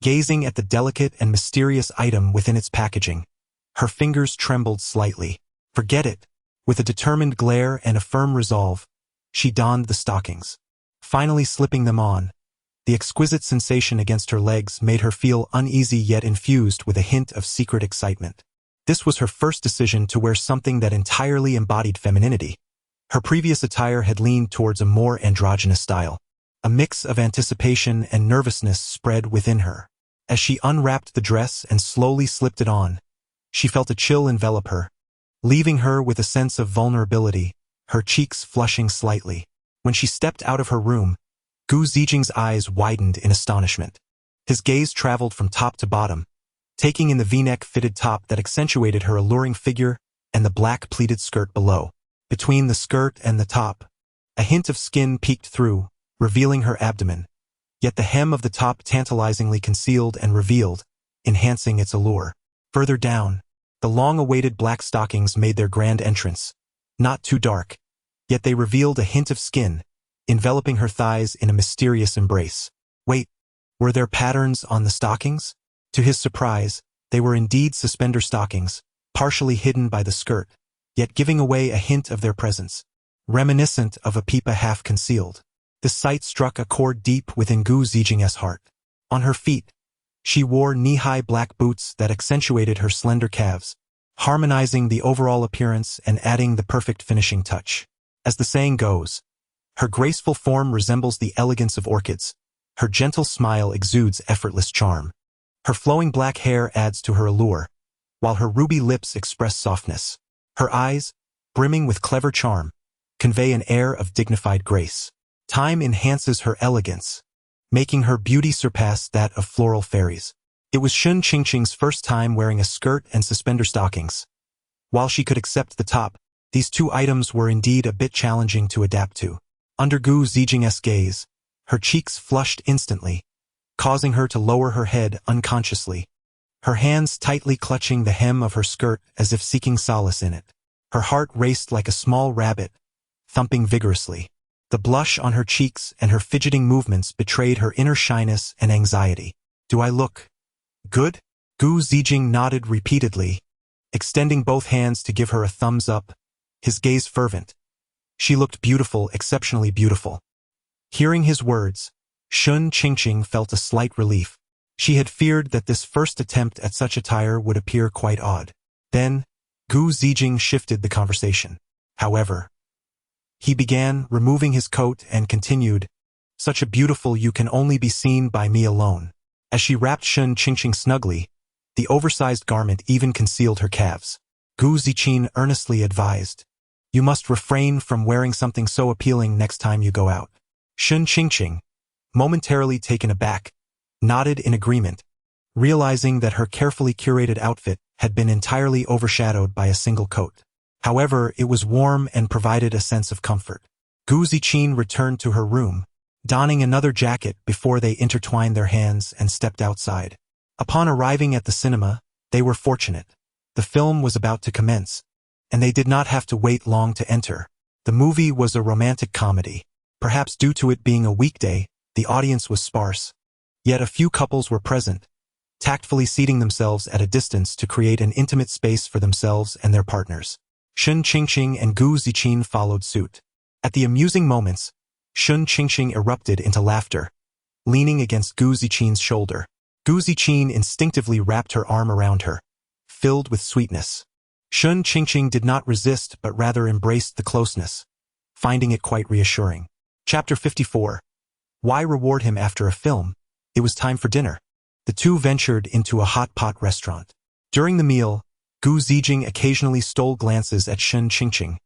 Gazing at the delicate and mysterious item within its packaging, her fingers trembled slightly. Forget it. With a determined glare and a firm resolve, She donned the stockings. Finally slipping them on, the exquisite sensation against her legs made her feel uneasy yet infused with a hint of secret excitement. This was her first decision to wear something that entirely embodied femininity. Her previous attire had leaned towards a more androgynous style. A mix of anticipation and nervousness spread within her. As she unwrapped the dress and slowly slipped it on, she felt a chill envelop her, leaving her with a sense of vulnerability, her cheeks flushing slightly. When she stepped out of her room, Gu Zijing's eyes widened in astonishment. His gaze traveled from top to bottom, taking in the V-neck fitted top that accentuated her alluring figure and the black pleated skirt below. Between the skirt and the top, a hint of skin peeked through, revealing her abdomen, yet the hem of the top tantalizingly concealed and revealed, enhancing its allure. Further down, the long-awaited black stockings made their grand entrance. Not too dark, yet they revealed a hint of skin, enveloping her thighs in a mysterious embrace. Wait, were there patterns on the stockings? To his surprise, they were indeed suspender stockings, partially hidden by the skirt, yet giving away a hint of their presence, reminiscent of a pipa half concealed. The sight struck a chord deep within Gu Zijing's heart. On her feet, she wore knee-high black boots that accentuated her slender calves, harmonizing the overall appearance and adding the perfect finishing touch. As the saying goes, her graceful form resembles the elegance of orchids. Her gentle smile exudes effortless charm. Her flowing black hair adds to her allure, while her ruby lips express softness. Her eyes, brimming with clever charm, convey an air of dignified grace. Time enhances her elegance, making her beauty surpass that of floral fairies. It was Shun Qingqing's first time wearing a skirt and suspender stockings. While she could accept the top, these two items were indeed a bit challenging to adapt to. Under Gu Zijing's gaze, her cheeks flushed instantly, causing her to lower her head unconsciously, her hands tightly clutching the hem of her skirt as if seeking solace in it. Her heart raced like a small rabbit, thumping vigorously. The blush on her cheeks and her fidgeting movements betrayed her inner shyness and anxiety. Do I look good? Gu Zijing nodded repeatedly, extending both hands to give her a thumbs up, his gaze fervent. She looked beautiful, exceptionally beautiful. Hearing his words, Shun Qingqing felt a slight relief. She had feared that this first attempt at such attire would appear quite odd. Then, Gu Zijing shifted the conversation. However, he began, removing his coat, and continued, "Such a beautiful you can only be seen by me alone." As she wrapped Shun Qingqing snugly, the oversized garment even concealed her calves. Gu Ziqing earnestly advised, "You must refrain from wearing something so appealing next time you go out." Shun Qingqing, momentarily taken aback, nodded in agreement, realizing that her carefully curated outfit had been entirely overshadowed by a single coat. However, it was warm and provided a sense of comfort. Gu Ziqing returned to her room, donning another jacket before they intertwined their hands and stepped outside. Upon arriving at the cinema, they were fortunate. The film was about to commence, and they did not have to wait long to enter. The movie was a romantic comedy. Perhaps due to it being a weekday, the audience was sparse. Yet a few couples were present, tactfully seating themselves at a distance to create an intimate space for themselves and their partners. Shun Qingqing and Gu Ziqing followed suit. At the amusing moments, Shun Qingqing erupted into laughter, leaning against Gu Ziqing's shoulder. Gu Ziqing instinctively wrapped her arm around her, filled with sweetness. Shun Qingqing did not resist but rather embraced the closeness, finding it quite reassuring. Chapter 54. Why reward him after a film? It was time for dinner. The two ventured into a hot pot restaurant. During the meal, Gu Zijing occasionally stole glances at Shun Qingqing,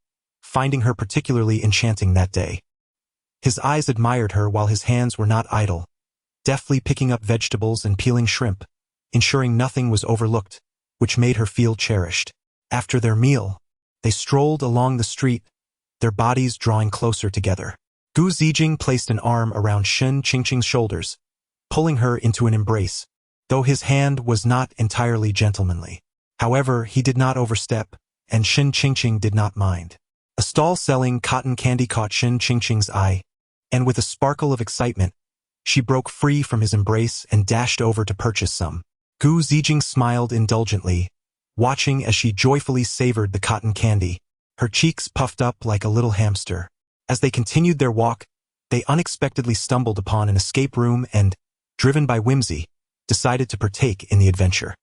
finding her particularly enchanting that day. His eyes admired her while his hands were not idle, deftly picking up vegetables and peeling shrimp, ensuring nothing was overlooked, which made her feel cherished. After their meal, they strolled along the street, their bodies drawing closer together. Gu Zijing placed an arm around Shun Qingqing's shoulders, pulling her into an embrace, though his hand was not entirely gentlemanly. However, he did not overstep, and Shun Qingqing did not mind. A stall selling cotton candy caught Shun Qingqing's eye, and with a sparkle of excitement, she broke free from his embrace and dashed over to purchase some. Gu Zijing smiled indulgently, watching as she joyfully savored the cotton candy, her cheeks puffed up like a little hamster. As they continued their walk, they unexpectedly stumbled upon an escape room and, driven by whimsy, decided to partake in the adventure.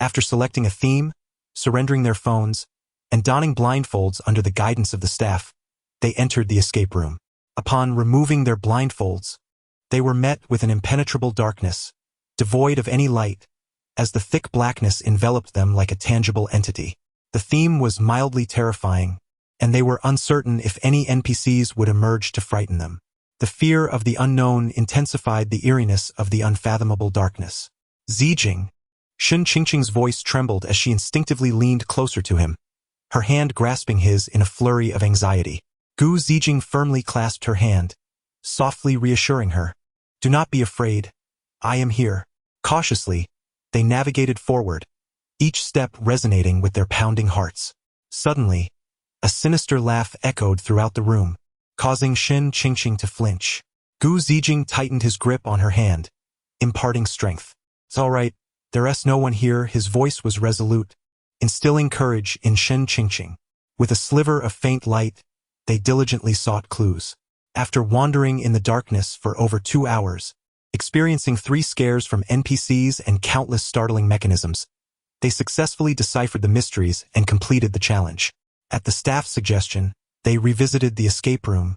After selecting a theme, surrendering their phones, and donning blindfolds under the guidance of the staff, they entered the escape room. Upon removing their blindfolds, they were met with an impenetrable darkness, devoid of any light, as the thick blackness enveloped them like a tangible entity. The theme was mildly terrifying, and they were uncertain if any NPCs would emerge to frighten them. The fear of the unknown intensified the eeriness of the unfathomable darkness. Zijing. Shun Qingqing's voice trembled as she instinctively leaned closer to him, her hand grasping his in a flurry of anxiety. Gu Zijing firmly clasped her hand, softly reassuring her. Do not be afraid. I am here. Cautiously, they navigated forward, each step resonating with their pounding hearts. Suddenly, a sinister laugh echoed throughout the room, causing Shun Qingqing to flinch. Gu Zijing tightened his grip on her hand, imparting strength. It's all right. There's no one here. His voice was resolute, instilling courage in Shun Qingqing. With a sliver of faint light, they diligently sought clues. After wandering in the darkness for over 2 hours, experiencing 3 scares from NPCs and countless startling mechanisms, they successfully deciphered the mysteries and completed the challenge. At the staff's suggestion, they revisited the escape room,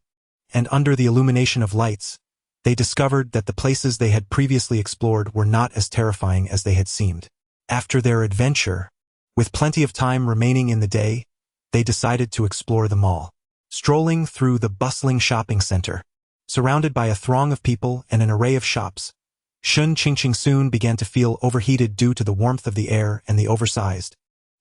and under the illumination of lights, they discovered that the places they had previously explored were not as terrifying as they had seemed. After their adventure, with plenty of time remaining in the day, they decided to explore the mall. Strolling through the bustling shopping center, surrounded by a throng of people and an array of shops, Shun Qingqing soon began to feel overheated due to the warmth of the air and the oversized,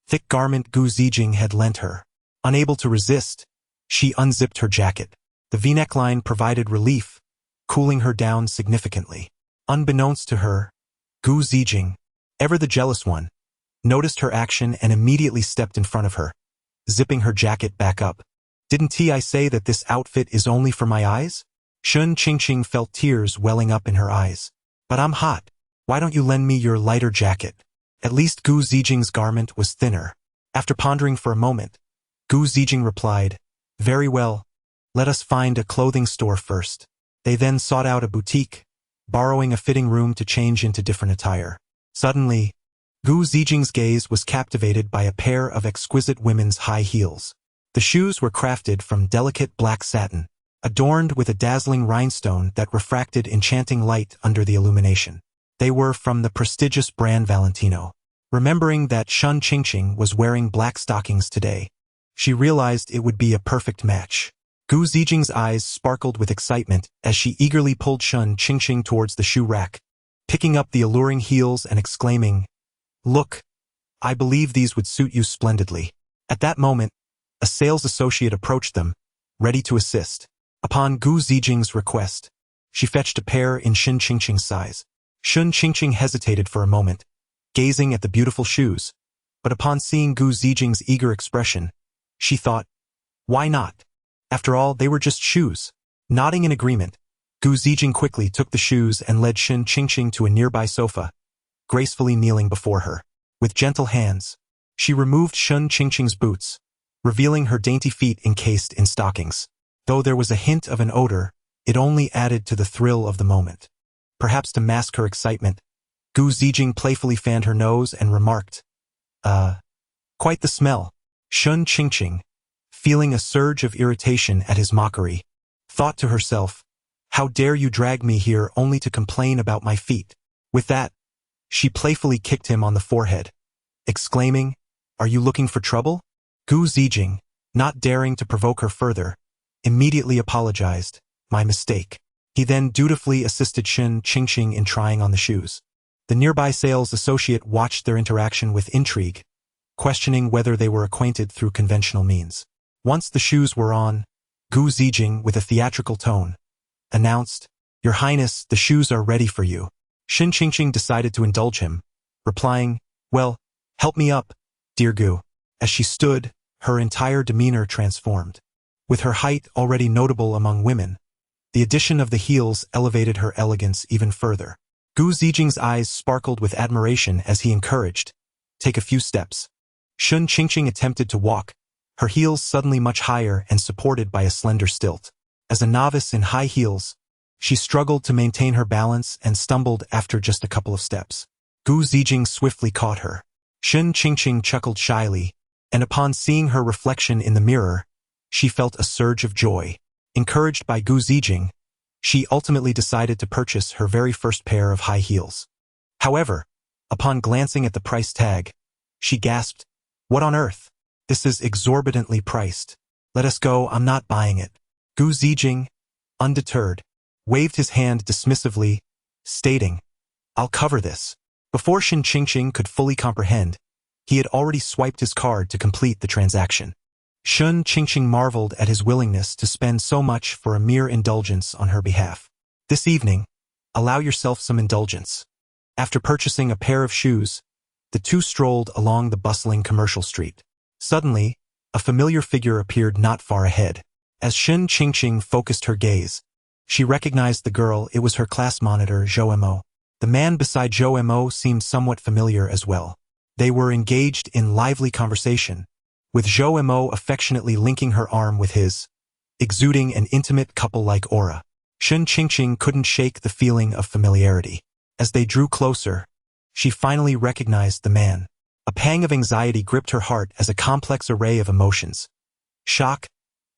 thick garment Gu Zijing had lent her. Unable to resist, she unzipped her jacket. The V-neck line provided relief, cooling her down significantly. Unbeknownst to her, Gu Zijing, ever the jealous one, noticed her action and immediately stepped in front of her, zipping her jacket back up. Didn't I say that this outfit is only for my eyes? Shun Qingqing felt tears welling up in her eyes. But I'm hot. Why don't you lend me your lighter jacket? At least Gu Zijing's garment was thinner. After pondering for a moment, Gu Zijing replied, Very well. Let us find a clothing store first. They then sought out a boutique, borrowing a fitting room to change into different attire. Suddenly, Gu Zijing's gaze was captivated by a pair of exquisite women's high heels. The shoes were crafted from delicate black satin, adorned with a dazzling rhinestone that refracted enchanting light under the illumination. They were from the prestigious brand Valentino. Remembering that Shun Qingqing was wearing black stockings today, she realized it would be a perfect match. Gu Zijing's eyes sparkled with excitement as she eagerly pulled Shun Qingqing towards the shoe rack, picking up the alluring heels and exclaiming, Look, I believe these would suit you splendidly. At that moment, a sales associate approached them, ready to assist. Upon Gu Zijing's request, she fetched a pair in Shun Qingqing's size. Shun Qingqing hesitated for a moment, gazing at the beautiful shoes, but upon seeing Gu Zijing's eager expression, she thought, why not? After all, they were just shoes. Nodding in agreement, Gu Zijing quickly took the shoes and led Shun Qingqing to a nearby sofa, gracefully kneeling before her. With gentle hands, she removed Shun Qingqing's boots, revealing her dainty feet encased in stockings. Though there was a hint of an odor, it only added to the thrill of the moment. Perhaps to mask her excitement, Gu Zijing playfully fanned her nose and remarked, Quite the smell. Shun Qingqing, feeling a surge of irritation at his mockery, thought to herself, How dare you drag me here only to complain about my feet? With that, she playfully kicked him on the forehead, exclaiming, Are you looking for trouble? Gu Zijing, not daring to provoke her further, immediately apologized, My mistake. He then dutifully assisted Shun Qingqing in trying on the shoes. The nearby sales associate watched their interaction with intrigue, questioning whether they were acquainted through conventional means. Once the shoes were on, Gu Zijing, with a theatrical tone, announced, Your Highness, the shoes are ready for you. Shun Qingqing decided to indulge him, replying, Well, help me up, dear Gu. As she stood, her entire demeanor transformed. With her height already notable among women, the addition of the heels elevated her elegance even further. Gu Zijing's eyes sparkled with admiration as he encouraged, Take a few steps. Shun Qingqing attempted to walk, her heels suddenly much higher and supported by a slender stilt. As a novice in high heels, she struggled to maintain her balance and stumbled after just a couple of steps. Gu Zijing swiftly caught her. Shen Qingqing chuckled shyly, and upon seeing her reflection in the mirror, she felt a surge of joy. Encouraged by Gu Zijing, she ultimately decided to purchase her very first pair of high heels. However, upon glancing at the price tag, she gasped, "What on earth? This is exorbitantly priced. Let us go, I'm not buying it." Gu Zijing, undeterred, waved his hand dismissively, stating, "I'll cover this." Before Shen Qingqing could fully comprehend, he had already swiped his card to complete the transaction. Shen Qingqing marveled at his willingness to spend so much for a mere indulgence on her behalf. This evening, allow yourself some indulgence. After purchasing a pair of shoes, the two strolled along the bustling commercial street. Suddenly, a familiar figure appeared not far ahead. As Shen Qingqing focused her gaze, she recognized the girl. It was her class monitor, Zhou Mo. The man beside Zhou Mo seemed somewhat familiar as well. They were engaged in lively conversation, with Zhou Mo affectionately linking her arm with his, exuding an intimate couple-like aura. Shen Qingqing couldn't shake the feeling of familiarity. As they drew closer, she finally recognized the man. A pang of anxiety gripped her heart as a complex array of emotions, shock,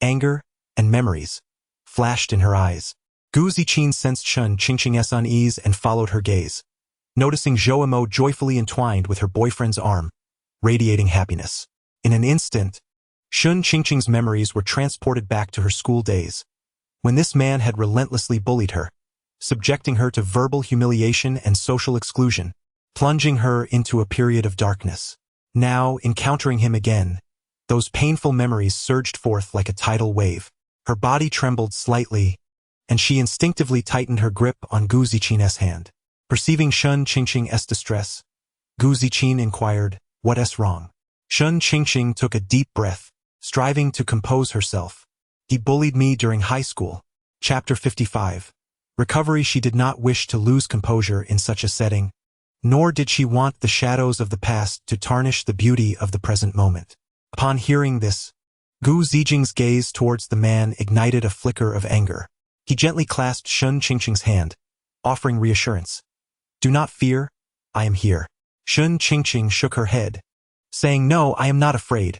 anger, and memories, flashed in her eyes. Gu Ziqin sensed Shen Qingqing's unease and followed her gaze, noticing Zhou Mo joyfully entwined with her boyfriend's arm, radiating happiness. In an instant, Shen Qingqing's memories were transported back to her school days, when this man had relentlessly bullied her, subjecting her to verbal humiliation and social exclusion, plunging her into a period of darkness. Now, encountering him again, those painful memories surged forth like a tidal wave. Her body trembled slightly, and she instinctively tightened her grip on Gu Ziqin's hand. Perceiving Shen Qingqing's distress, Gu Ziqin inquired, "What's wrong?" Shen Qingqing took a deep breath, striving to compose herself. "He bullied me during high school." Chapter 55. Recovery. She did not wish to lose composure in such a setting, nor did she want the shadows of the past to tarnish the beauty of the present moment. Upon hearing this, Gu Zijing's gaze towards the man ignited a flicker of anger. He gently clasped Shen Qingqing's hand, offering reassurance. "Do not fear, I am here." Shen Qingqing shook her head, saying, "No, I am not afraid.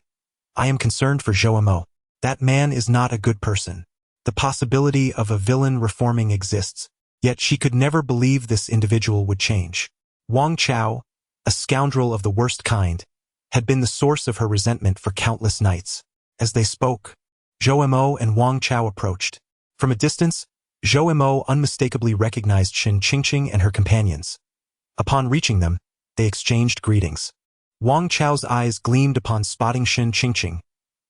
I am concerned for Zhou Mo. That man is not a good person. The possibility of a villain reforming exists, yet she could never believe this individual would change." Wang Chao, a scoundrel of the worst kind, had been the source of her resentment for countless nights. As they spoke, Zhou Mo and Wang Chao approached. From a distance, Zhou Mo unmistakably recognized Shen Qingqing and her companions. Upon reaching them, they exchanged greetings. Wang Chao's eyes gleamed upon spotting Shen Qingqing,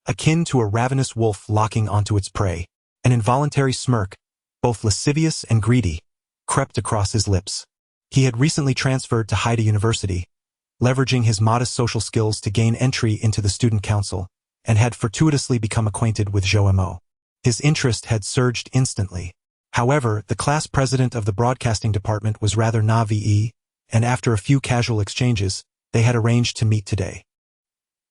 akin to a ravenous wolf locking onto its prey. An involuntary smirk, both lascivious and greedy, crept across his lips. He had recently transferred to Haida University, leveraging his modest social skills to gain entry into the student council, and had fortuitously become acquainted with Zhou Mo. His interest had surged instantly. However, the class president of the broadcasting department was rather naive, and after a few casual exchanges, they had arranged to meet today.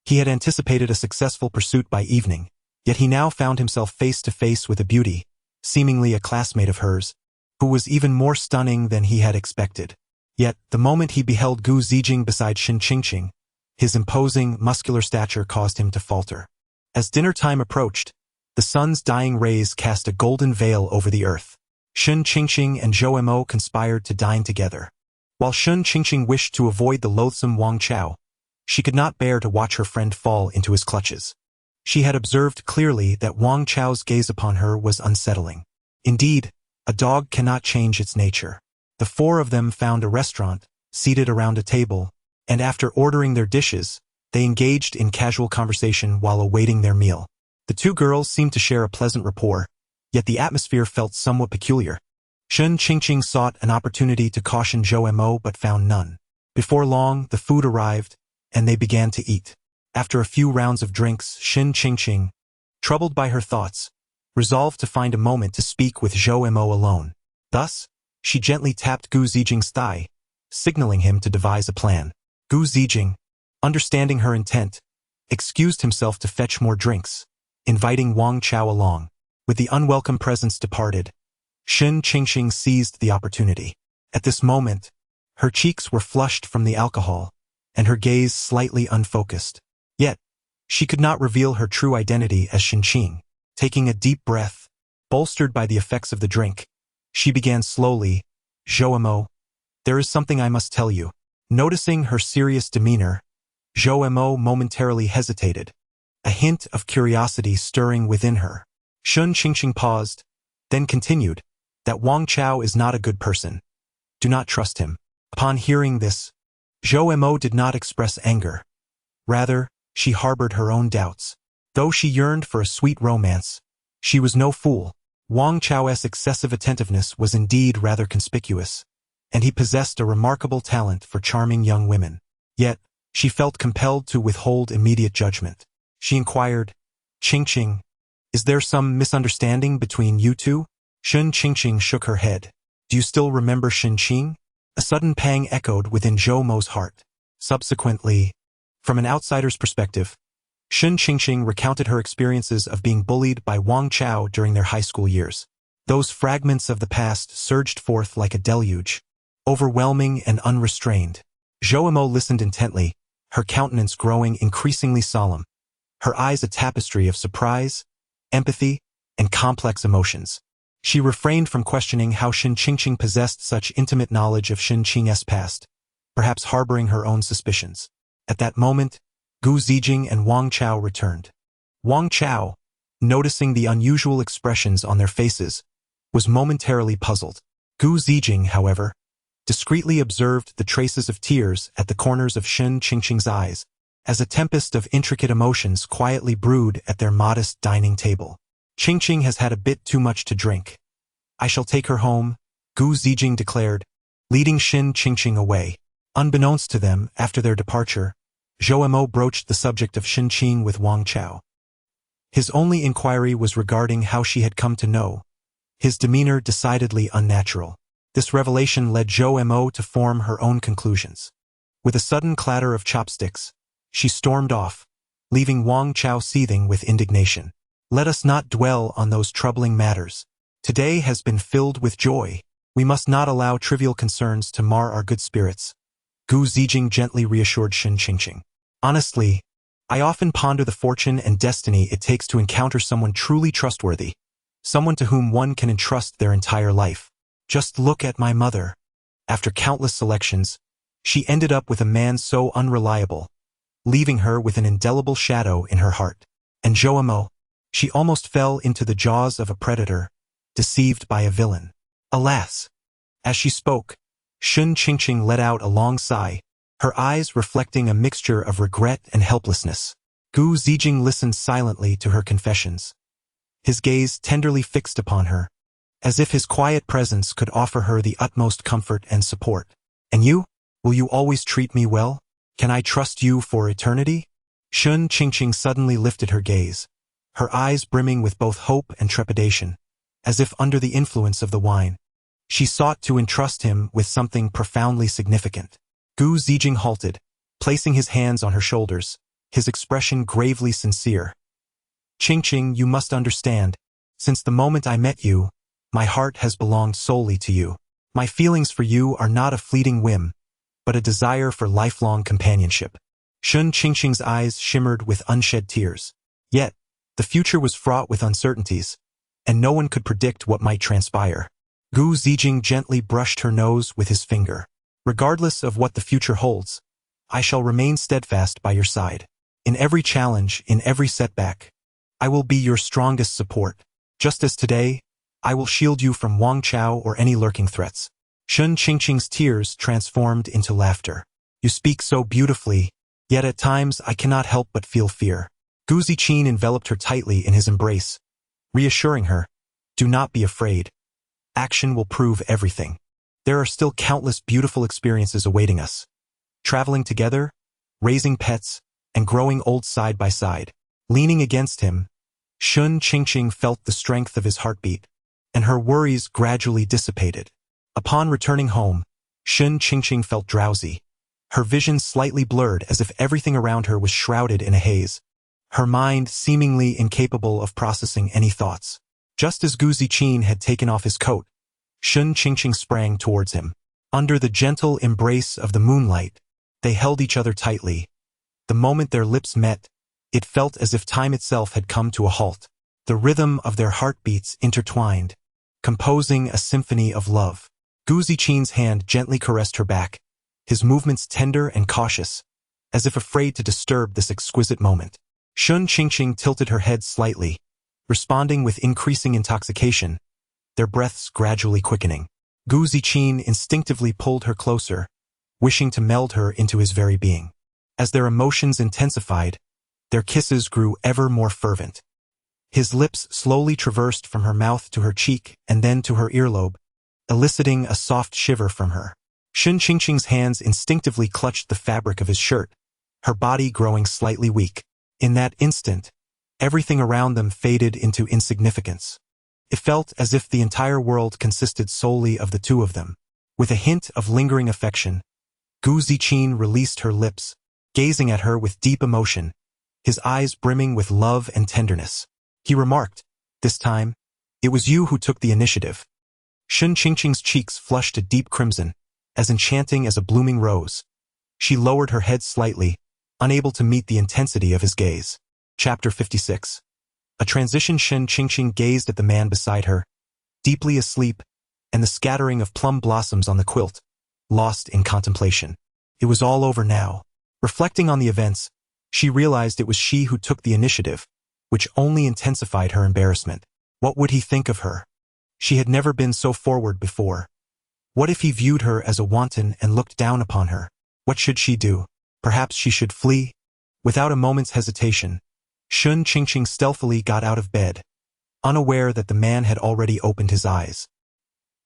He had anticipated a successful pursuit by evening, yet he now found himself face to face with a beauty, seemingly a classmate of hers, who was even more stunning than he had expected. Yet, the moment he beheld Gu Zijing beside Shen Qingqing, his imposing, muscular stature caused him to falter. As dinner time approached, the sun's dying rays cast a golden veil over the earth. Shen Qingqing and Zhou Mo conspired to dine together. While Shen Qingqing wished to avoid the loathsome Wang Chao, she could not bear to watch her friend fall into his clutches. She had observed clearly that Wang Chao's gaze upon her was unsettling. Indeed, a dog cannot change its nature. The four of them found a restaurant, seated around a table, and after ordering their dishes, they engaged in casual conversation while awaiting their meal. The two girls seemed to share a pleasant rapport, yet the atmosphere felt somewhat peculiar. Shen Qingqing sought an opportunity to caution Zhou Mo but found none. Before long, the food arrived, and they began to eat. After a few rounds of drinks, Shen Qingqing, troubled by her thoughts, resolved to find a moment to speak with Zhou Mo alone. Thus, she gently tapped Gu Zijing's thigh, signaling him to devise a plan. Gu Zijing, understanding her intent, excused himself to fetch more drinks, inviting Wang Chao along. With the unwelcome presence departed, Shen Qingxing seized the opportunity. At this moment, her cheeks were flushed from the alcohol, and her gaze slightly unfocused. Yet, she could not reveal her true identity as Shen Qing. Taking a deep breath, bolstered by the effects of the drink, she began slowly, "Zhou Mo, there is something I must tell you." Noticing her serious demeanor, Zhou Mo momentarily hesitated, a hint of curiosity stirring within her. Shen Qingxing paused, then continued, "That Wang Chao is not a good person. Do not trust him." Upon hearing this, Zhou Mo did not express anger. Rather, she harbored her own doubts. Though she yearned for a sweet romance, she was no fool. Wang Chao's excessive attentiveness was indeed rather conspicuous, and he possessed a remarkable talent for charming young women. Yet, she felt compelled to withhold immediate judgment. She inquired, "Qingxing, is there some misunderstanding between you two?" Shen Qingxing shook her head. "Do you still remember Shen Qing?" A sudden pang echoed within Zhou Mo's heart. Subsequently, from an outsider's perspective, Shen Qingxing recounted her experiences of being bullied by Wang Chao during their high school years. Those fragments of the past surged forth like a deluge, overwhelming and unrestrained. Zhou Mo listened intently, her countenance growing increasingly solemn, her eyes a tapestry of surprise, empathy, and complex emotions. She refrained from questioning how Shen Qingxing possessed such intimate knowledge of Shen Qing's past, perhaps harboring her own suspicions. At that moment, Gu Zijing and Wang Chao returned. Wang Chao, noticing the unusual expressions on their faces, was momentarily puzzled. Gu Zijing, however, discreetly observed the traces of tears at the corners of Shen Qingxing's eyes, as a tempest of intricate emotions quietly brewed at their modest dining table. "Qingxing has had a bit too much to drink. I shall take her home," Gu Zijing declared, leading Shen Qingxing away. Unbeknownst to them, after their departure, Zhou Mo broached the subject of Shen Qing with Wang Chao. His only inquiry was regarding how she had come to know, his demeanor decidedly unnatural. This revelation led Zhou Mo to form her own conclusions. With a sudden clatter of chopsticks, she stormed off, leaving Wang Chao seething with indignation. Let us not dwell on those troubling matters. Today has been filled with joy. We must not allow trivial concerns to mar our good spirits. Gu Zijing gently reassured Shen Qingxing. Honestly, I often ponder the fortune and destiny it takes to encounter someone truly trustworthy, someone to whom one can entrust their entire life. Just look at my mother. After countless selections, she ended up with a man so unreliable, leaving her with an indelible shadow in her heart. And Zhou Mo, she almost fell into the jaws of a predator, deceived by a villain. Alas! As she spoke, Shen Qingxing let out a long sigh, her eyes reflecting a mixture of regret and helplessness. Gu Zijing listened silently to her confessions, his gaze tenderly fixed upon her, as if his quiet presence could offer her the utmost comfort and support. "And you? Will you always treat me well? Can I trust you for eternity?" Shen Qingxing suddenly lifted her gaze, her eyes brimming with both hope and trepidation, as if under the influence of the wine. She sought to entrust him with something profoundly significant. Gu Zijing halted, placing his hands on her shoulders, his expression gravely sincere. "Qingxing, you must understand, since the moment I met you, my heart has belonged solely to you. My feelings for you are not a fleeting whim, but a desire for lifelong companionship." Shen Qingxing's eyes shimmered with unshed tears. Yet, the future was fraught with uncertainties, and no one could predict what might transpire. Gu Zijing gently brushed her nose with his finger. "Regardless of what the future holds, I shall remain steadfast by your side. In every challenge, in every setback, I will be your strongest support. Just as today, I will shield you from Wang Chao or any lurking threats." Shen Qingxing's tears transformed into laughter. "You speak so beautifully, yet at times I cannot help but feel fear." Gu Ziqing enveloped her tightly in his embrace, reassuring her, "Do not be afraid. Action will prove everything. There are still countless beautiful experiences awaiting us. Traveling together, raising pets, and growing old side by side." Leaning against him, Shen Qingxing felt the strength of his heartbeat, and her worries gradually dissipated. Upon returning home, Shen Qingxing felt drowsy, her vision slightly blurred as if everything around her was shrouded in a haze, her mind seemingly incapable of processing any thoughts. Just as Gu Ziqin had taken off his coat, Shun Qingqing sprang towards him. Under the gentle embrace of the moonlight, they held each other tightly. The moment their lips met, it felt as if time itself had come to a halt. The rhythm of their heartbeats intertwined, composing a symphony of love. Gu Ziqin's hand gently caressed her back, his movements tender and cautious, as if afraid to disturb this exquisite moment. Shun Qingqing tilted her head slightly, responding with increasing intoxication, their breaths gradually quickening. Gu Ziqin instinctively pulled her closer, wishing to meld her into his very being. As their emotions intensified, their kisses grew ever more fervent. His lips slowly traversed from her mouth to her cheek and then to her earlobe, eliciting a soft shiver from her. Shun Qingqing's hands instinctively clutched the fabric of his shirt, her body growing slightly weak. In that instant, everything around them faded into insignificance. It felt as if the entire world consisted solely of the two of them. With a hint of lingering affection, Gu Ziqin released her lips, gazing at her with deep emotion, his eyes brimming with love and tenderness. He remarked, "This time, it was you who took the initiative." Shun Qingqing's cheeks flushed a deep crimson, as enchanting as a blooming rose. She lowered her head slightly, unable to meet the intensity of his gaze. Chapter 56. A transition. Shun Qingqing gazed at the man beside her, deeply asleep, and the scattering of plum blossoms on the quilt, lost in contemplation. It was all over now. Reflecting on the events, she realized it was she who took the initiative, which only intensified her embarrassment. What would he think of her? She had never been so forward before. What if he viewed her as a wanton and looked down upon her? What should she do? Perhaps she should flee? Without a moment's hesitation, Shun Qingqing stealthily got out of bed, unaware that the man had already opened his eyes.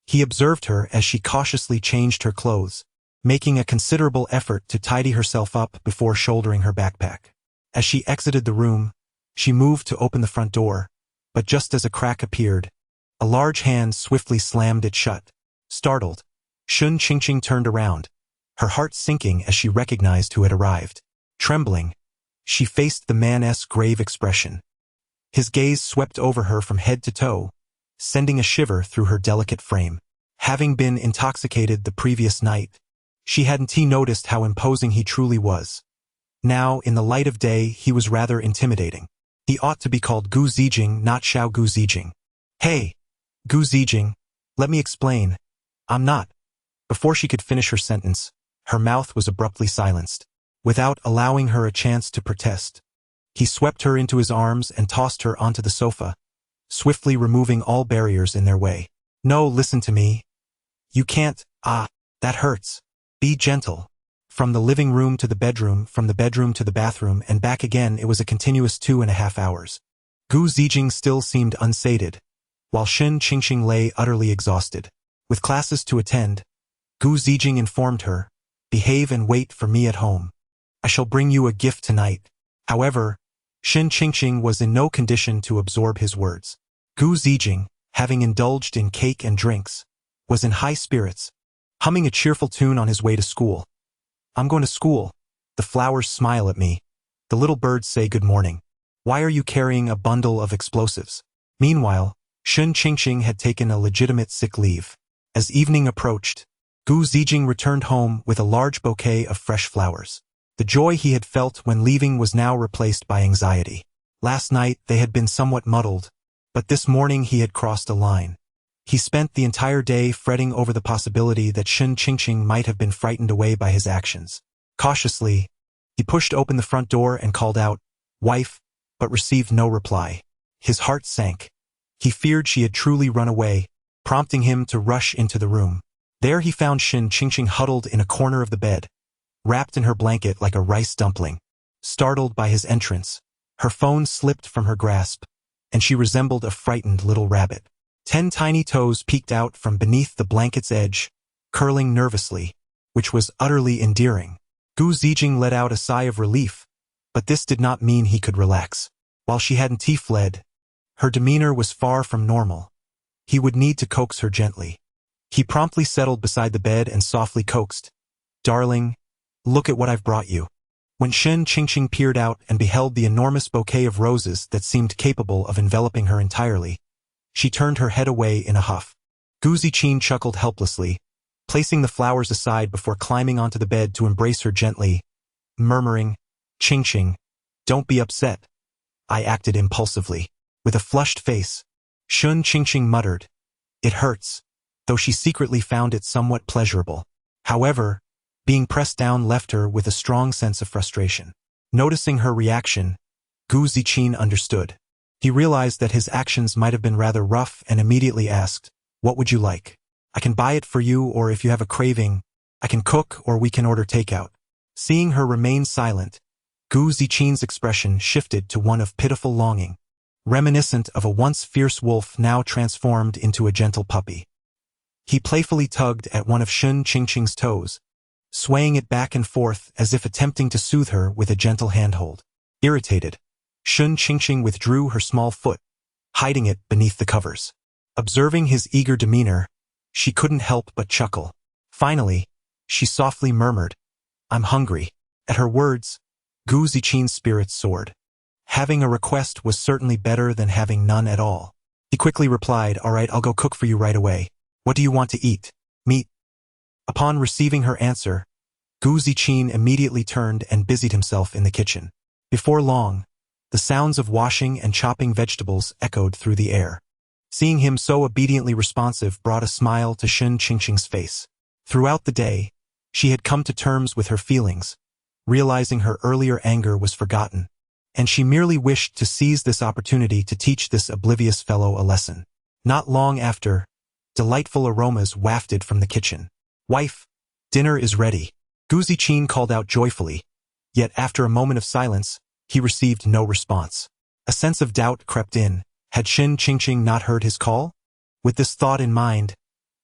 He observed her as she cautiously changed her clothes, making a considerable effort to tidy herself up before shouldering her backpack. As she exited the room, she moved to open the front door, but just as a crack appeared, a large hand swiftly slammed it shut. Startled, Shun Qingqing turned around, her heart sinking as she recognized who had arrived. Trembling, she faced the man's grave expression. His gaze swept over her from head to toe, sending a shiver through her delicate frame. Having been intoxicated the previous night, she hadn't noticed how imposing he truly was. Now, in the light of day, he was rather intimidating. He ought to be called Gu Zijing, not Xiao Gu Zijing. "Hey, Gu Zijing, let me explain. I'm not." Before she could finish her sentence, her mouth was abruptly silenced. Without allowing her a chance to protest, he swept her into his arms and tossed her onto the sofa, swiftly removing all barriers in their way. "No, listen to me. You can't. That hurts. Be gentle." From the living room to the bedroom, from the bedroom to the bathroom, and back again, it was a continuous 2.5 hours. Gu Zijing still seemed unsated, while Shun Qingqing lay utterly exhausted. With classes to attend, Gu Zijing informed her, "Behave and wait for me at home. I shall bring you a gift tonight." However, Shun Qingqing was in no condition to absorb his words. Gu Zijing, having indulged in cake and drinks, was in high spirits, humming a cheerful tune on his way to school. "I'm going to school. The flowers smile at me. The little birds say good morning. Why are you carrying a bundle of explosives?" Meanwhile, Shun Qingqing had taken a legitimate sick leave. As evening approached, Gu Zijing returned home with a large bouquet of fresh flowers. The joy he had felt when leaving was now replaced by anxiety. Last night they had been somewhat muddled, but this morning he had crossed a line. He spent the entire day fretting over the possibility that Shun Qingqing might have been frightened away by his actions. Cautiously, he pushed open the front door and called out, "Wife," but received no reply. His heart sank. He feared she had truly run away, prompting him to rush into the room. There he found Shun Qingqing huddled in a corner of the bed, wrapped in her blanket like a rice dumpling. Startled by his entrance, her phone slipped from her grasp, and she resembled a frightened little rabbit. 10 tiny toes peeked out from beneath the blanket's edge, curling nervously, which was utterly endearing. Gu Zijing let out a sigh of relief, but this did not mean he could relax. While she hadn't fled, her demeanor was far from normal. He would need to coax her gently. He promptly settled beside the bed and softly coaxed, "Darling, look at what I've brought you." When Shun Qingqing peered out and beheld the enormous bouquet of roses that seemed capable of enveloping her entirely, She turned her head away in a huff. Gu Ziqin chuckled helplessly, placing the flowers aside before climbing onto the bed to embrace her gently, murmuring, "Qingqing, don't be upset." I acted impulsively. With a flushed face, Shun Qingqing muttered, "It hurts," though she secretly found it somewhat pleasurable. However, being pressed down left her with a strong sense of frustration. Noticing her reaction, Gu Ziqin understood. He realized that his actions might have been rather rough and immediately asked, "What would you like? I can buy it for you, or if you have a craving, I can cook or we can order takeout." Seeing her remain silent, Gu Ziqin's expression shifted to one of pitiful longing, reminiscent of a once fierce wolf now transformed into a gentle puppy. He playfully tugged at one of Shun Qingqing's toes, swaying it back and forth as if attempting to soothe her with a gentle handhold. Irritated, Shun Qingqing withdrew her small foot, hiding it beneath the covers. Observing his eager demeanor, she couldn't help but chuckle. Finally, she softly murmured, "I'm hungry." At her words, Gu Ziqin's spirits soared. Having a request was certainly better than having none at all. He quickly replied, "All right, I'll go cook for you right away. What do you want to eat? Meat?" Upon receiving her answer, Gu Ziqin immediately turned and busied himself in the kitchen. Before long, the sounds of washing and chopping vegetables echoed through the air. Seeing him so obediently responsive brought a smile to Shun Qingqing's face. Throughout the day, she had come to terms with her feelings, realizing her earlier anger was forgotten, and she merely wished to seize this opportunity to teach this oblivious fellow a lesson. Not long after, delightful aromas wafted from the kitchen. "Wife, dinner is ready," Gu Ziqin called out joyfully, yet after a moment of silence, he received no response. A sense of doubt crept in. Had Shun Qingqing not heard his call? With this thought in mind,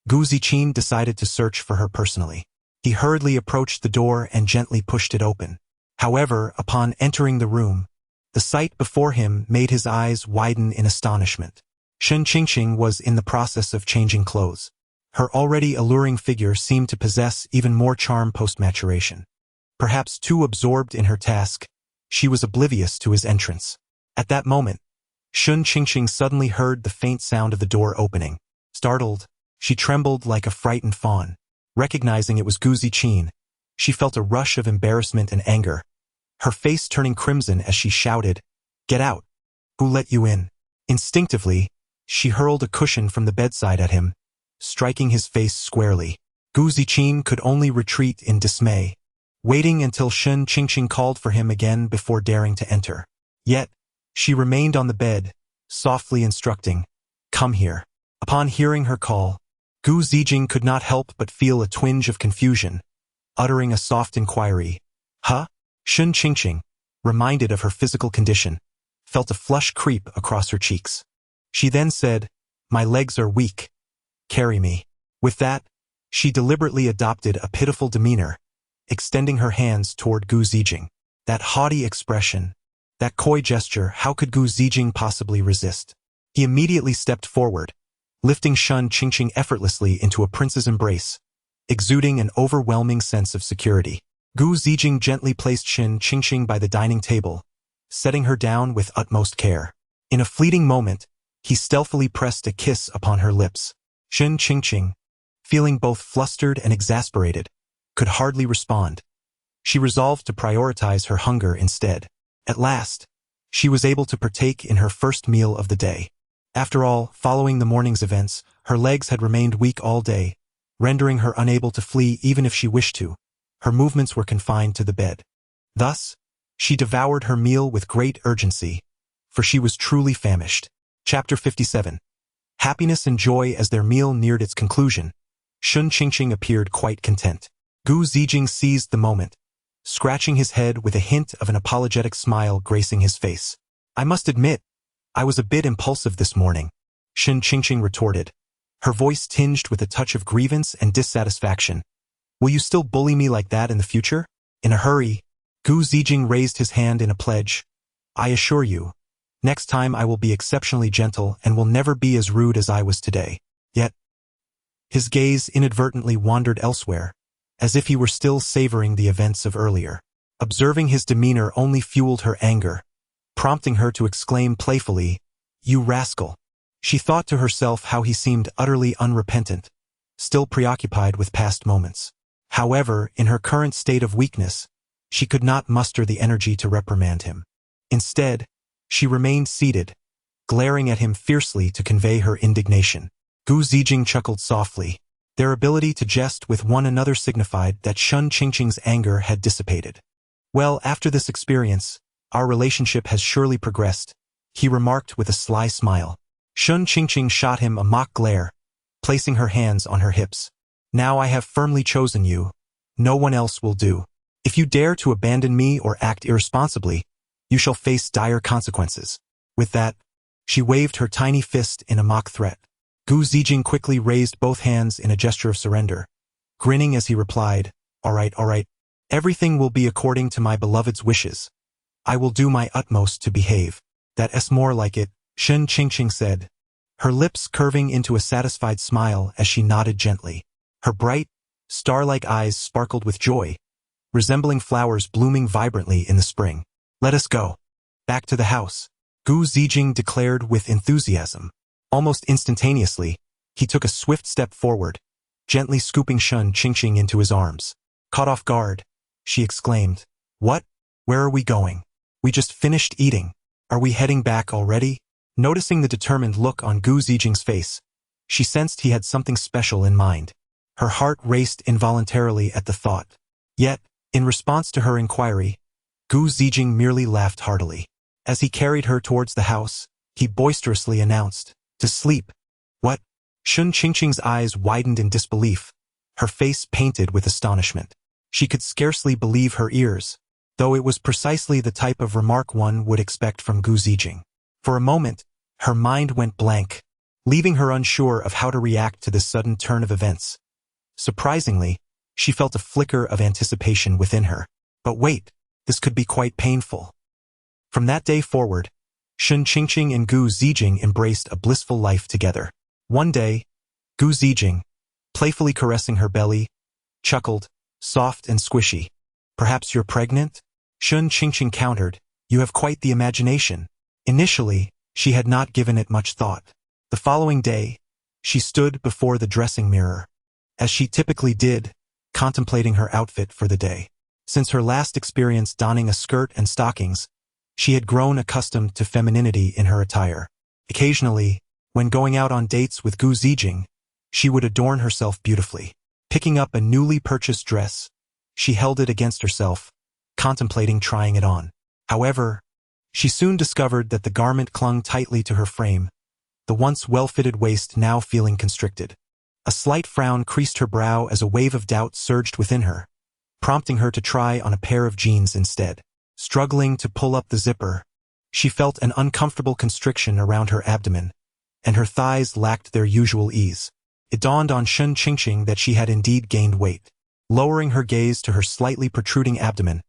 Gu Ziqin decided to search for her personally. He hurriedly approached the door and gently pushed it open. However, upon entering the room, the sight before him made his eyes widen in astonishment. Shun Qingqing was in the process of changing clothes. Her already alluring figure seemed to possess even more charm post-maturation. Perhaps too absorbed in her task, she was oblivious to his entrance. At that moment, Shun Qingqing suddenly heard the faint sound of the door opening. Startled, she trembled like a frightened fawn. Recognizing it was Gu Ziqin, she felt a rush of embarrassment and anger, her face turning crimson as she shouted, "Get out! Who let you in?" Instinctively, she hurled a cushion from the bedside at him, striking his face squarely. Gu Ziqin could only retreat in dismay, waiting until Shun Qingqing called for him again before daring to enter. Yet, she remained on the bed, softly instructing, "Come here." Upon hearing her call, Gu Ziqing could not help but feel a twinge of confusion, uttering a soft inquiry, "Huh?" Shun Qingqing, reminded of her physical condition, felt a flush creep across her cheeks. She then said, "My legs are weak. Carry me." With that, she deliberately adopted a pitiful demeanor, extending her hands toward Gu Ziqing. That haughty expression, that coy gesture, how could Gu Ziqing possibly resist? He immediately stepped forward, lifting Shun Qingqing effortlessly into a prince's embrace, exuding an overwhelming sense of security. Gu Ziqing gently placed Shun Qingqing by the dining table, setting her down with utmost care. In a fleeting moment, he stealthily pressed a kiss upon her lips. Shun Qingqing, feeling both flustered and exasperated, could hardly respond. She resolved to prioritize her hunger instead. At last, she was able to partake in her first meal of the day. After all, following the morning's events, her legs had remained weak all day, rendering her unable to flee even if she wished to. Her movements were confined to the bed. Thus, she devoured her meal with great urgency, for she was truly famished. Chapter 57. Happiness and joy. As their meal neared its conclusion, Shun Qingqing appeared quite content. Gu Ziqing seized the moment, scratching his head with a hint of an apologetic smile gracing his face. "I must admit, I was a bit impulsive this morning," Shun Qingqing retorted, her voice tinged with a touch of grievance and dissatisfaction. "Will you still bully me like that in the future?" In a hurry, Gu Ziqing raised his hand in a pledge. "I assure you, next time I will be exceptionally gentle and will never be as rude as I was today." Yet, his gaze inadvertently wandered elsewhere, as if he were still savoring the events of earlier. Observing his demeanor only fueled her anger, prompting her to exclaim playfully, "You rascal!" She thought to herself how he seemed utterly unrepentant, still preoccupied with past moments. However, in her current state of weakness, she could not muster the energy to reprimand him. Instead, she remained seated, glaring at him fiercely to convey her indignation. Gu Zijing chuckled softly. Their ability to jest with one another signified that Shun Qingqing's anger had dissipated. Well, after this experience, our relationship has surely progressed, he remarked with a sly smile. Shun Qingqing shot him a mock glare, placing her hands on her hips. Now I have firmly chosen you. No one else will do. If you dare to abandon me or act irresponsibly, you shall face dire consequences. With that, she waved her tiny fist in a mock threat. Gu Zijing quickly raised both hands in a gesture of surrender, grinning as he replied, all right. Everything will be according to my beloved's wishes. I will do my utmost to behave. That's more like it, Shun Qingqing said, her lips curving into a satisfied smile as she nodded gently. Her bright, star-like eyes sparkled with joy, resembling flowers blooming vibrantly in the spring. Let us go. Back to the house, Gu Zijing declared with enthusiasm. Almost instantaneously, he took a swift step forward, gently scooping Shun Qingqing into his arms. Caught off guard, she exclaimed. What? Where are we going? We just finished eating. Are we heading back already? Noticing the determined look on Gu Zijing's face, she sensed he had something special in mind. Her heart raced involuntarily at the thought. Yet, in response to her inquiry, Gu Zijing merely laughed heartily. As he carried her towards the house, he boisterously announced, to sleep. What? Shun Qingqing's eyes widened in disbelief, her face painted with astonishment. She could scarcely believe her ears, though it was precisely the type of remark one would expect from Gu Zijing. For a moment, her mind went blank, leaving her unsure of how to react to this sudden turn of events. Surprisingly, she felt a flicker of anticipation within her. But wait, this could be quite painful. From that day forward, Shun Qingqing and Gu Zijing embraced a blissful life together. One day, Gu Zijing, playfully caressing her belly, chuckled, soft and squishy. Perhaps you're pregnant? Shun Qingqing countered, you have quite the imagination. Initially, she had not given it much thought. The following day, she stood before the dressing mirror, as she typically did, contemplating her outfit for the day. Since her last experience donning a skirt and stockings, she had grown accustomed to femininity in her attire. Occasionally, when going out on dates with Gu Zijing, she would adorn herself beautifully. Picking up a newly purchased dress, she held it against herself, contemplating trying it on. However, she soon discovered that the garment clung tightly to her frame, the once well-fitted waist now feeling constricted. A slight frown creased her brow as a wave of doubt surged within her, prompting her to try on a pair of jeans instead. Struggling to pull up the zipper, she felt an uncomfortable constriction around her abdomen, and her thighs lacked their usual ease. It dawned on Shun Qingqing that she had indeed gained weight. Lowering her gaze to her slightly protruding abdomen,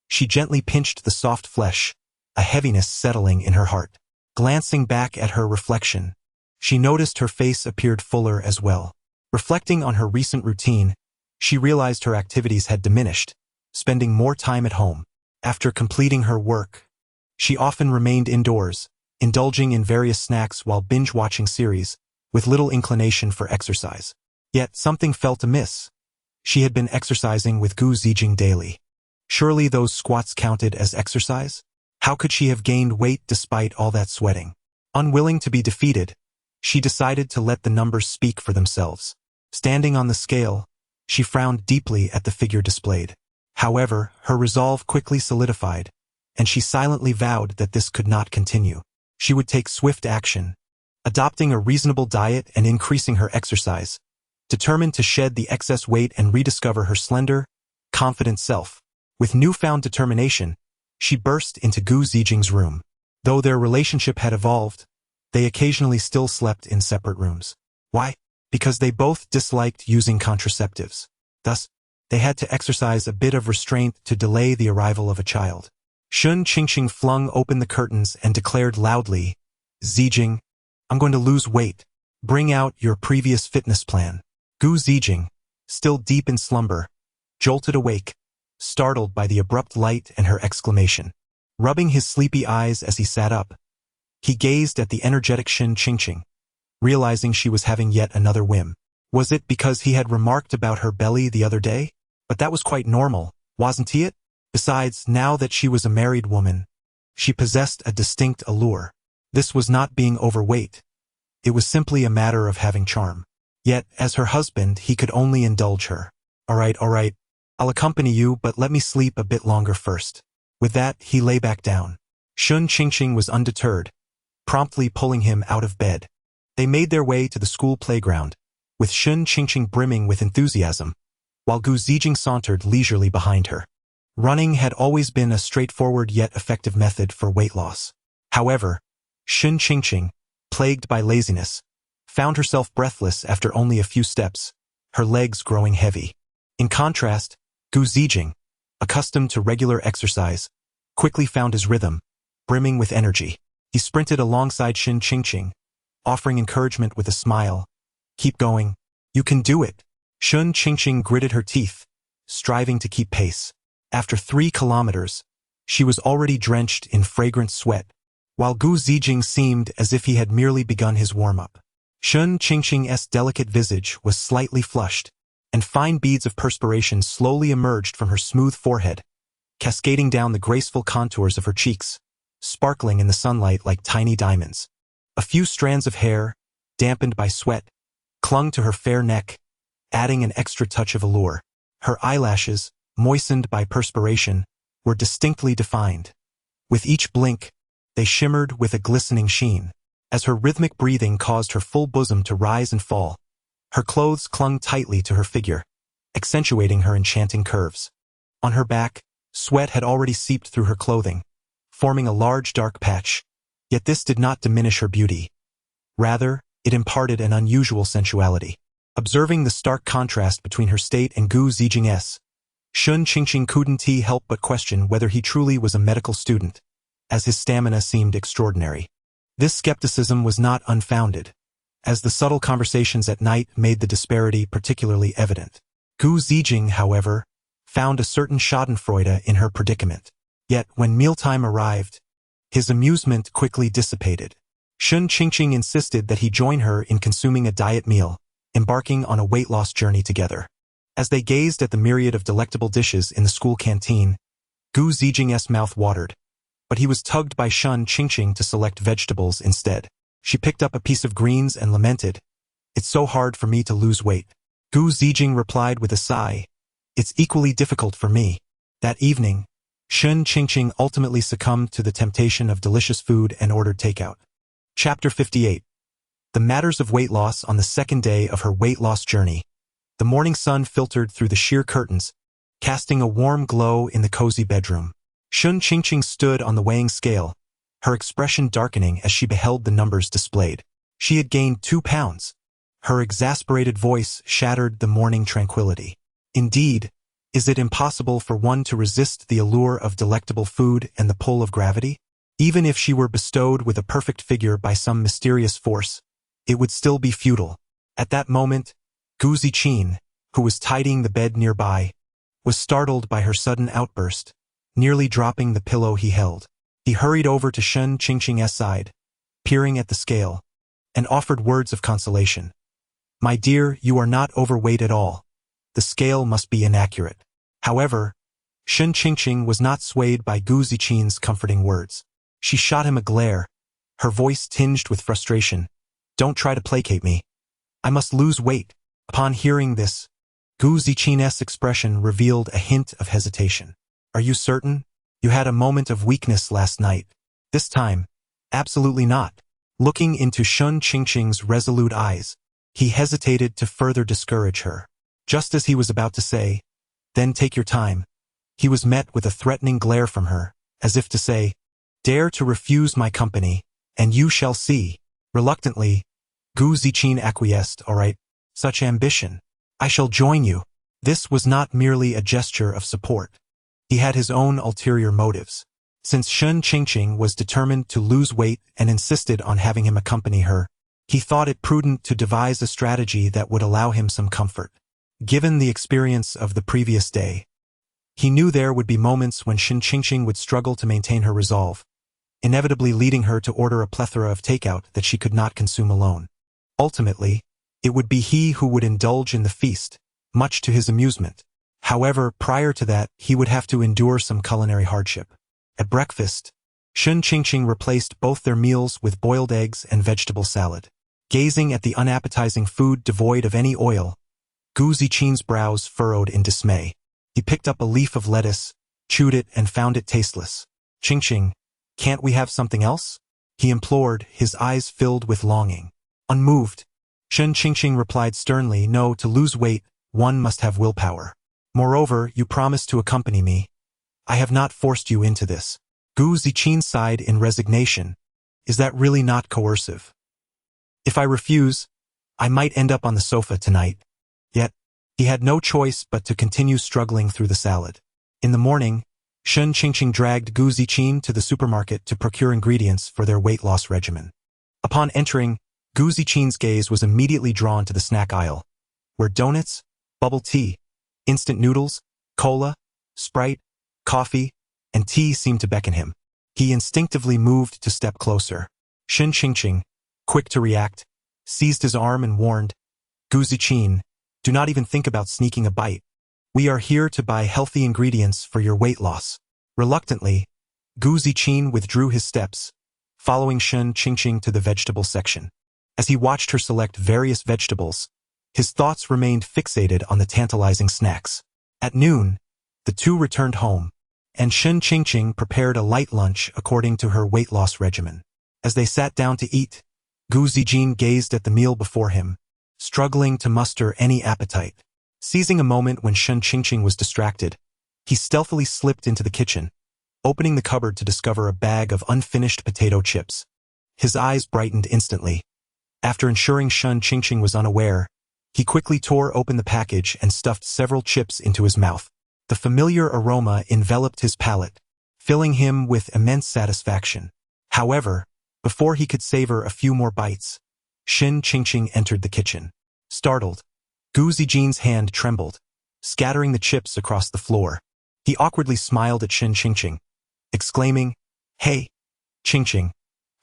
she gently pinched the soft flesh, a heaviness settling in her heart. Glancing back at her reflection, she noticed her face appeared fuller as well. Reflecting on her recent routine, she realized her activities had diminished, spending more time at home. After completing her work, she often remained indoors, indulging in various snacks while binge-watching series, with little inclination for exercise. Yet something felt amiss. She had been exercising with Gu Zijing daily. Surely those squats counted as exercise? How could she have gained weight despite all that sweating? Unwilling to be defeated, she decided to let the numbers speak for themselves. Standing on the scale, she frowned deeply at the figure displayed. However, her resolve quickly solidified, and she silently vowed that this could not continue. She would take swift action, adopting a reasonable diet and increasing her exercise, determined to shed the excess weight and rediscover her slender, confident self. With newfound determination, she burst into Gu Zijing's room. Though their relationship had evolved, they occasionally still slept in separate rooms. Why? Because they both disliked using contraceptives. Thus, they had to exercise a bit of restraint to delay the arrival of a child. Shun Qingqing flung open the curtains and declared loudly, Zijing, I'm going to lose weight. Bring out your previous fitness plan. Gu Zijing, still deep in slumber, jolted awake, startled by the abrupt light and her exclamation. Rubbing his sleepy eyes as he sat up, he gazed at the energetic Shun Qingqing, realizing she was having yet another whim. Was it because he had remarked about her belly the other day? But that was quite normal, wasn't it? Besides, now that she was a married woman, she possessed a distinct allure. This was not being overweight. It was simply a matter of having charm. Yet, as her husband, he could only indulge her. All right, I'll accompany you, but let me sleep a bit longer first. With that, he lay back down. Shun Qingqing was undeterred, promptly pulling him out of bed. They made their way to the school playground, with Shun Qingqing brimming with enthusiasm, while Gu Zijing sauntered leisurely behind her. Running had always been a straightforward yet effective method for weight loss. However, Shun Qingqing, plagued by laziness, found herself breathless after only a few steps, her legs growing heavy. In contrast, Gu Zijing, accustomed to regular exercise, quickly found his rhythm, brimming with energy. He sprinted alongside Shun Qingqing, offering encouragement with a smile. Keep going. You can do it. Shun Qingqing gritted her teeth, striving to keep pace. After 3 kilometers, she was already drenched in fragrant sweat, while Gu Zijing seemed as if he had merely begun his warm-up. Shun Qingqing's delicate visage was slightly flushed, and fine beads of perspiration slowly emerged from her smooth forehead, cascading down the graceful contours of her cheeks, sparkling in the sunlight like tiny diamonds. A few strands of hair, dampened by sweat, clung to her fair neck, adding an extra touch of allure. Her eyelashes, moistened by perspiration, were distinctly defined. With each blink, they shimmered with a glistening sheen. As her rhythmic breathing caused her full bosom to rise and fall, her clothes clung tightly to her figure, accentuating her enchanting curves. On her back, sweat had already seeped through her clothing, forming a large dark patch, yet this did not diminish her beauty. Rather, it imparted an unusual sensuality. Observing the stark contrast between her state and Gu Zijing's, Shun Qingqing couldn't help but question whether he truly was a medical student, as his stamina seemed extraordinary. This skepticism was not unfounded, as the subtle conversations at night made the disparity particularly evident. Gu Zijing, however, found a certain schadenfreude in her predicament. Yet, when mealtime arrived, his amusement quickly dissipated. Shun Qingqing insisted that he join her in consuming a diet meal, embarking on a weight loss journey together. As they gazed at the myriad of delectable dishes in the school canteen, Gu Zijing's mouth watered, but he was tugged by Shun Qingqing to select vegetables instead. She picked up a piece of greens and lamented, "It's so hard for me to lose weight." Gu Zijing replied with a sigh, "It's equally difficult for me." That evening, Shun Qingqing ultimately succumbed to the temptation of delicious food and ordered takeout. Chapter 58. The matters of weight loss on the second day of her weight loss journey. The morning sun filtered through the sheer curtains, casting a warm glow in the cozy bedroom. Shun Qingqing stood on the weighing scale, her expression darkening as she beheld the numbers displayed. She had gained 2 pounds. Her exasperated voice shattered the morning tranquility. Indeed, is it impossible for one to resist the allure of delectable food and the pull of gravity? Even if she were bestowed with a perfect figure by some mysterious force, it would still be futile. At that moment, Gu Zijing, who was tidying the bed nearby, was startled by her sudden outburst, nearly dropping the pillow he held. He hurried over to Shun Qingqing's side, peering at the scale, and offered words of consolation. "My dear, you are not overweight at all. The scale must be inaccurate." However, Shun Qingqing was not swayed by Gu Zijing's comforting words. She shot him a glare, her voice tinged with frustration. "Don't try to placate me. I must lose weight." Upon hearing this, Gu Zijing's expression revealed a hint of hesitation. "Are you certain? You had a moment of weakness last night." This time, absolutely not. Looking into Shun Qingqing's resolute eyes, he hesitated to further discourage her. Just as he was about to say, "Then take your time," he was met with a threatening glare from her, as if to say, "Dare to refuse my company, and you shall see." Reluctantly, Gu Zijing acquiesced. "All right, such ambition. I shall join you." This was not merely a gesture of support. He had his own ulterior motives. Since Shun Qingqing was determined to lose weight and insisted on having him accompany her, he thought it prudent to devise a strategy that would allow him some comfort. Given the experience of the previous day, he knew there would be moments when Shun Qingqing would struggle to maintain her resolve, inevitably leading her to order a plethora of takeout that she could not consume alone. Ultimately, it would be he who would indulge in the feast, much to his amusement. However, prior to that, he would have to endure some culinary hardship. At breakfast, Shun Qingqing replaced both their meals with boiled eggs and vegetable salad. Gazing at the unappetizing food devoid of any oil, Gu Ziqin's brows furrowed in dismay. He picked up a leaf of lettuce, chewed it, and found it tasteless. "Qingqing, can't we have something else?" he implored, his eyes filled with longing. Unmoved, Shun Qingqing replied sternly, "No, to lose weight, one must have willpower. Moreover, you promised to accompany me. I have not forced you into this." Gu Ziqin sighed in resignation. "Is that really not coercive? If I refuse, I might end up on the sofa tonight." Yet, he had no choice but to continue struggling through the salad. In the morning, Shun Qingqing dragged Gu Ziqin to the supermarket to procure ingredients for their weight loss regimen. Upon entering, Gu Ziqin's gaze was immediately drawn to the snack aisle, where donuts, bubble tea, instant noodles, cola, Sprite, coffee, and tea seemed to beckon him. He instinctively moved to step closer. Shun Qingqing, quick to react, seized his arm and warned, "Gu Ziqin, do not even think about sneaking a bite. We are here to buy healthy ingredients for your weight loss." Reluctantly, Gu Ziqin withdrew his steps, following Shun Qingqing to the vegetable section. As he watched her select various vegetables, his thoughts remained fixated on the tantalizing snacks. At noon, the two returned home, and Shun Qingqing prepared a light lunch according to her weight loss regimen. As they sat down to eat, Gu Ziqin gazed at the meal before him, struggling to muster any appetite. Seizing a moment when Shun Qingqing was distracted, he stealthily slipped into the kitchen, opening the cupboard to discover a bag of unfinished potato chips. His eyes brightened instantly. After ensuring Shun Qingqing was unaware, he quickly tore open the package and stuffed several chips into his mouth. The familiar aroma enveloped his palate, filling him with immense satisfaction. However, before he could savor a few more bites, Shun Qingqing entered the kitchen. Startled, Gu Ziqin's hand trembled, scattering the chips across the floor. He awkwardly smiled at Shun Qingqing, exclaiming, "Hey, Qingqing,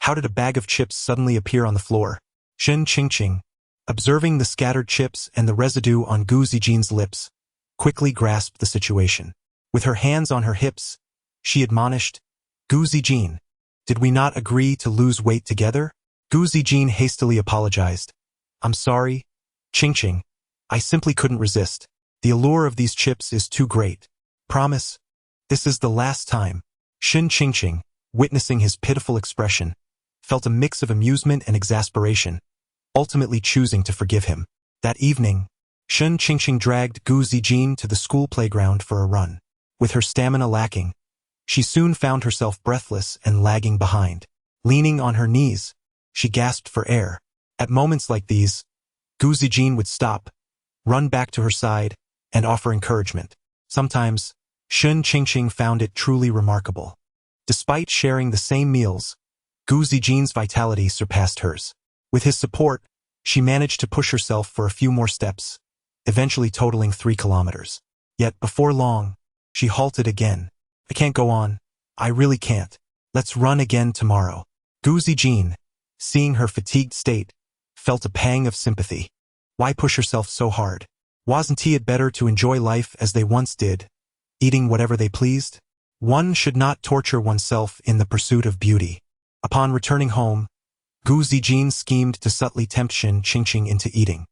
how did a bag of chips suddenly appear on the floor?" Shun Qingqing, observing the scattered chips and the residue on Gu Ziqin's lips, quickly grasped the situation. With her hands on her hips, she admonished, "Gu Ziqin, did we not agree to lose weight together?" Gu Ziqin hastily apologized. "I'm sorry, Qingqing, I simply couldn't resist. The allure of these chips is too great. Promise, this is the last time." Shun Qingqing, witnessing his pitiful expression, felt a mix of amusement and exasperation, ultimately choosing to forgive him. That evening, Shun Qingqing dragged Gu Ziqin to the school playground for a run. With her stamina lacking, she soon found herself breathless and lagging behind. Leaning on her knees, she gasped for air. At moments like these, Gu Ziqin would stop, run back to her side, and offer encouragement. Sometimes, Shun Qingqing found it truly remarkable. Despite sharing the same meals, Gu Ziqin's vitality surpassed hers. With his support, she managed to push herself for a few more steps, eventually totaling 3 kilometers. Yet before long, she halted again. "I can't go on. I really can't. Let's run again tomorrow." Gu Ziqin, seeing her fatigued state, felt a pang of sympathy. Why push herself so hard? Wasn't it better to enjoy life as they once did, eating whatever they pleased? One should not torture oneself in the pursuit of beauty. Upon returning home, Gu Ziqin schemed to subtly tempt Shun Qingqing into eating.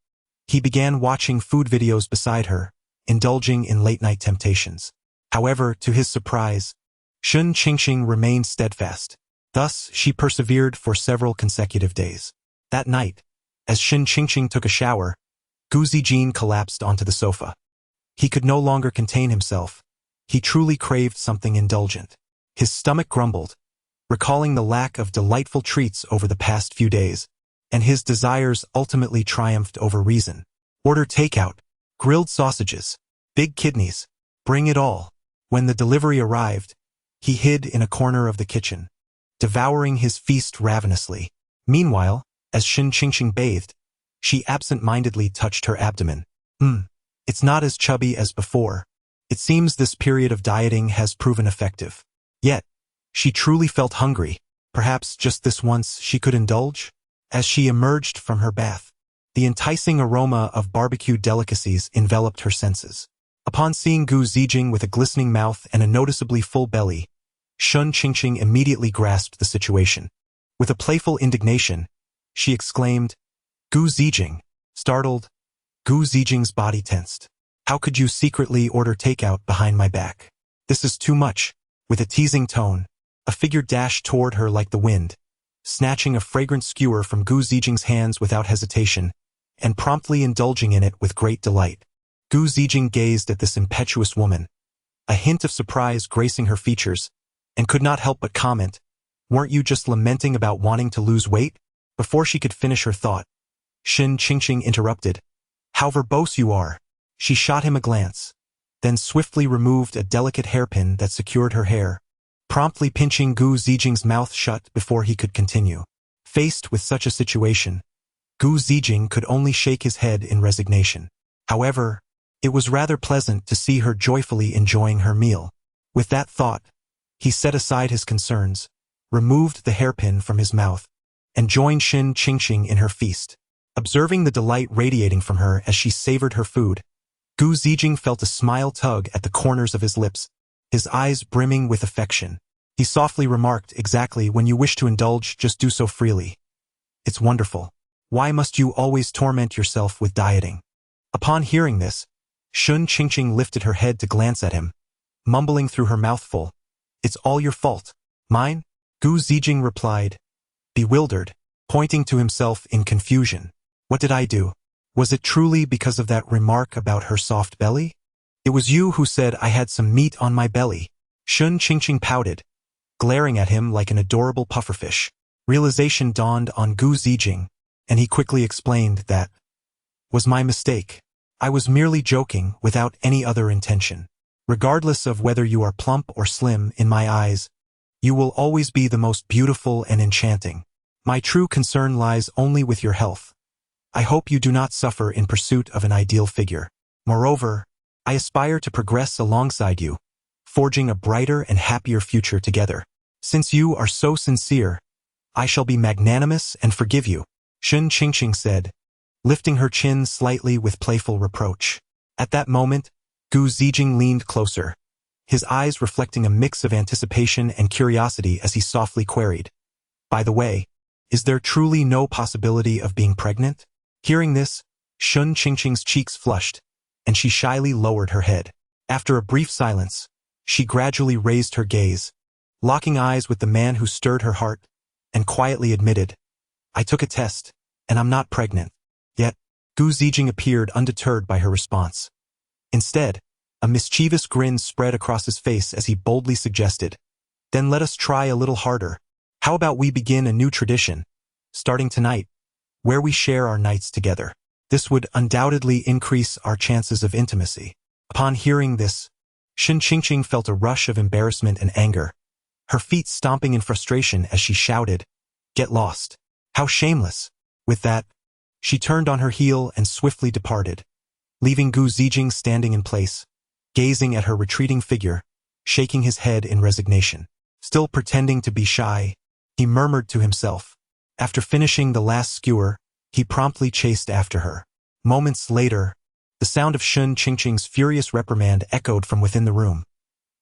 He began watching food videos beside her, indulging in late-night temptations. However, to his surprise, Shun Qingqing remained steadfast. Thus, she persevered for several consecutive days. That night, as Shun Qingqing took a shower, Gu Ziqin collapsed onto the sofa. He could no longer contain himself. He truly craved something indulgent. His stomach grumbled, recalling the lack of delightful treats over the past few days, and his desires ultimately triumphed over reason. "Order takeout, grilled sausages, big kidneys, bring it all." When the delivery arrived, he hid in a corner of the kitchen, devouring his feast ravenously. Meanwhile, as Shun Qingqing bathed, she absent-mindedly touched her abdomen. It's not as chubby as before. It seems this period of dieting has proven effective." Yet, she truly felt hungry. Perhaps just this once she could indulge? As she emerged from her bath, The enticing aroma of barbecue delicacies enveloped her senses. Upon seeing Gu Zijing with a glistening mouth and a noticeably full belly, Shun Qingqing immediately grasped the situation. With a playful indignation, she exclaimed, "Gu Zijing!" Startled, Gu Zijing's body tensed. "How could you secretly order takeout behind my back? This is too much." With a teasing tone, a figure dashed toward her like the wind, snatching a fragrant skewer from Gu Zijing's hands without hesitation, and promptly indulging in it with great delight. Gu Zijing gazed at this impetuous woman, a hint of surprise gracing her features, and could not help but comment, "Weren't you just lamenting about wanting to lose weight?" Before she could finish her thought, Shun Qingqing interrupted, "How verbose you are!" She shot him a glance, then swiftly removed a delicate hairpin that secured her hair, promptly pinching Gu Zijing's mouth shut before he could continue. Faced with such a situation, Gu Zijing could only shake his head in resignation. However, it was rather pleasant to see her joyfully enjoying her meal. With that thought, he set aside his concerns, removed the hairpin from his mouth, and joined Shun Qingqing in her feast. Observing the delight radiating from her as she savored her food, Gu Zijing felt a smile tug at the corners of his lips, his eyes brimming with affection. He softly remarked, "Exactly, when you wish to indulge, just do so freely. It's wonderful. Why must you always torment yourself with dieting?" Upon hearing this, Shun Qingqing lifted her head to glance at him, mumbling through her mouthful, "It's all your fault." "Mine?" Gu Zijing replied, bewildered, pointing to himself in confusion. "What did I do? Was it truly because of that remark about her soft belly?" "It was you who said I had some meat on my belly." Shun Qingqing pouted, glaring at him like an adorable pufferfish. Realization dawned on Gu Zijing, and he quickly explained that was my mistake. I was merely joking without any other intention. Regardless of whether you are plump or slim in my eyes, you will always be the most beautiful and enchanting. My true concern lies only with your health. I hope you do not suffer in pursuit of an ideal figure. Moreover, I aspire to progress alongside you, forging a brighter and happier future together. Since you are so sincere, I shall be magnanimous and forgive you," Shun Qingqing said, lifting her chin slightly with playful reproach. At that moment, Gu Zijing leaned closer, his eyes reflecting a mix of anticipation and curiosity as he softly queried, "By the way, is there truly no possibility of being pregnant?" Hearing this, Shun Qingqing's cheeks flushed, and she shyly lowered her head. After a brief silence, she gradually raised her gaze, locking eyes with the man who stirred her heart, and quietly admitted, "I took a test, and I'm not pregnant." Yet, Gu Zijing appeared undeterred by her response. Instead, a mischievous grin spread across his face as he boldly suggested, "Then let us try a little harder. How about we begin a new tradition, starting tonight, where we share our nights together? This would undoubtedly increase our chances of intimacy." Upon hearing this, Shun Qingqing felt a rush of embarrassment and anger, her feet stomping in frustration as she shouted, "Get lost. How shameless." With that, she turned on her heel and swiftly departed, leaving Gu Zijing standing in place, gazing at her retreating figure, shaking his head in resignation. Still pretending to be shy, he murmured to himself. After finishing the last skewer, he promptly chased after her. Moments later, the sound of Shun Qingqing's furious reprimand echoed from within the room.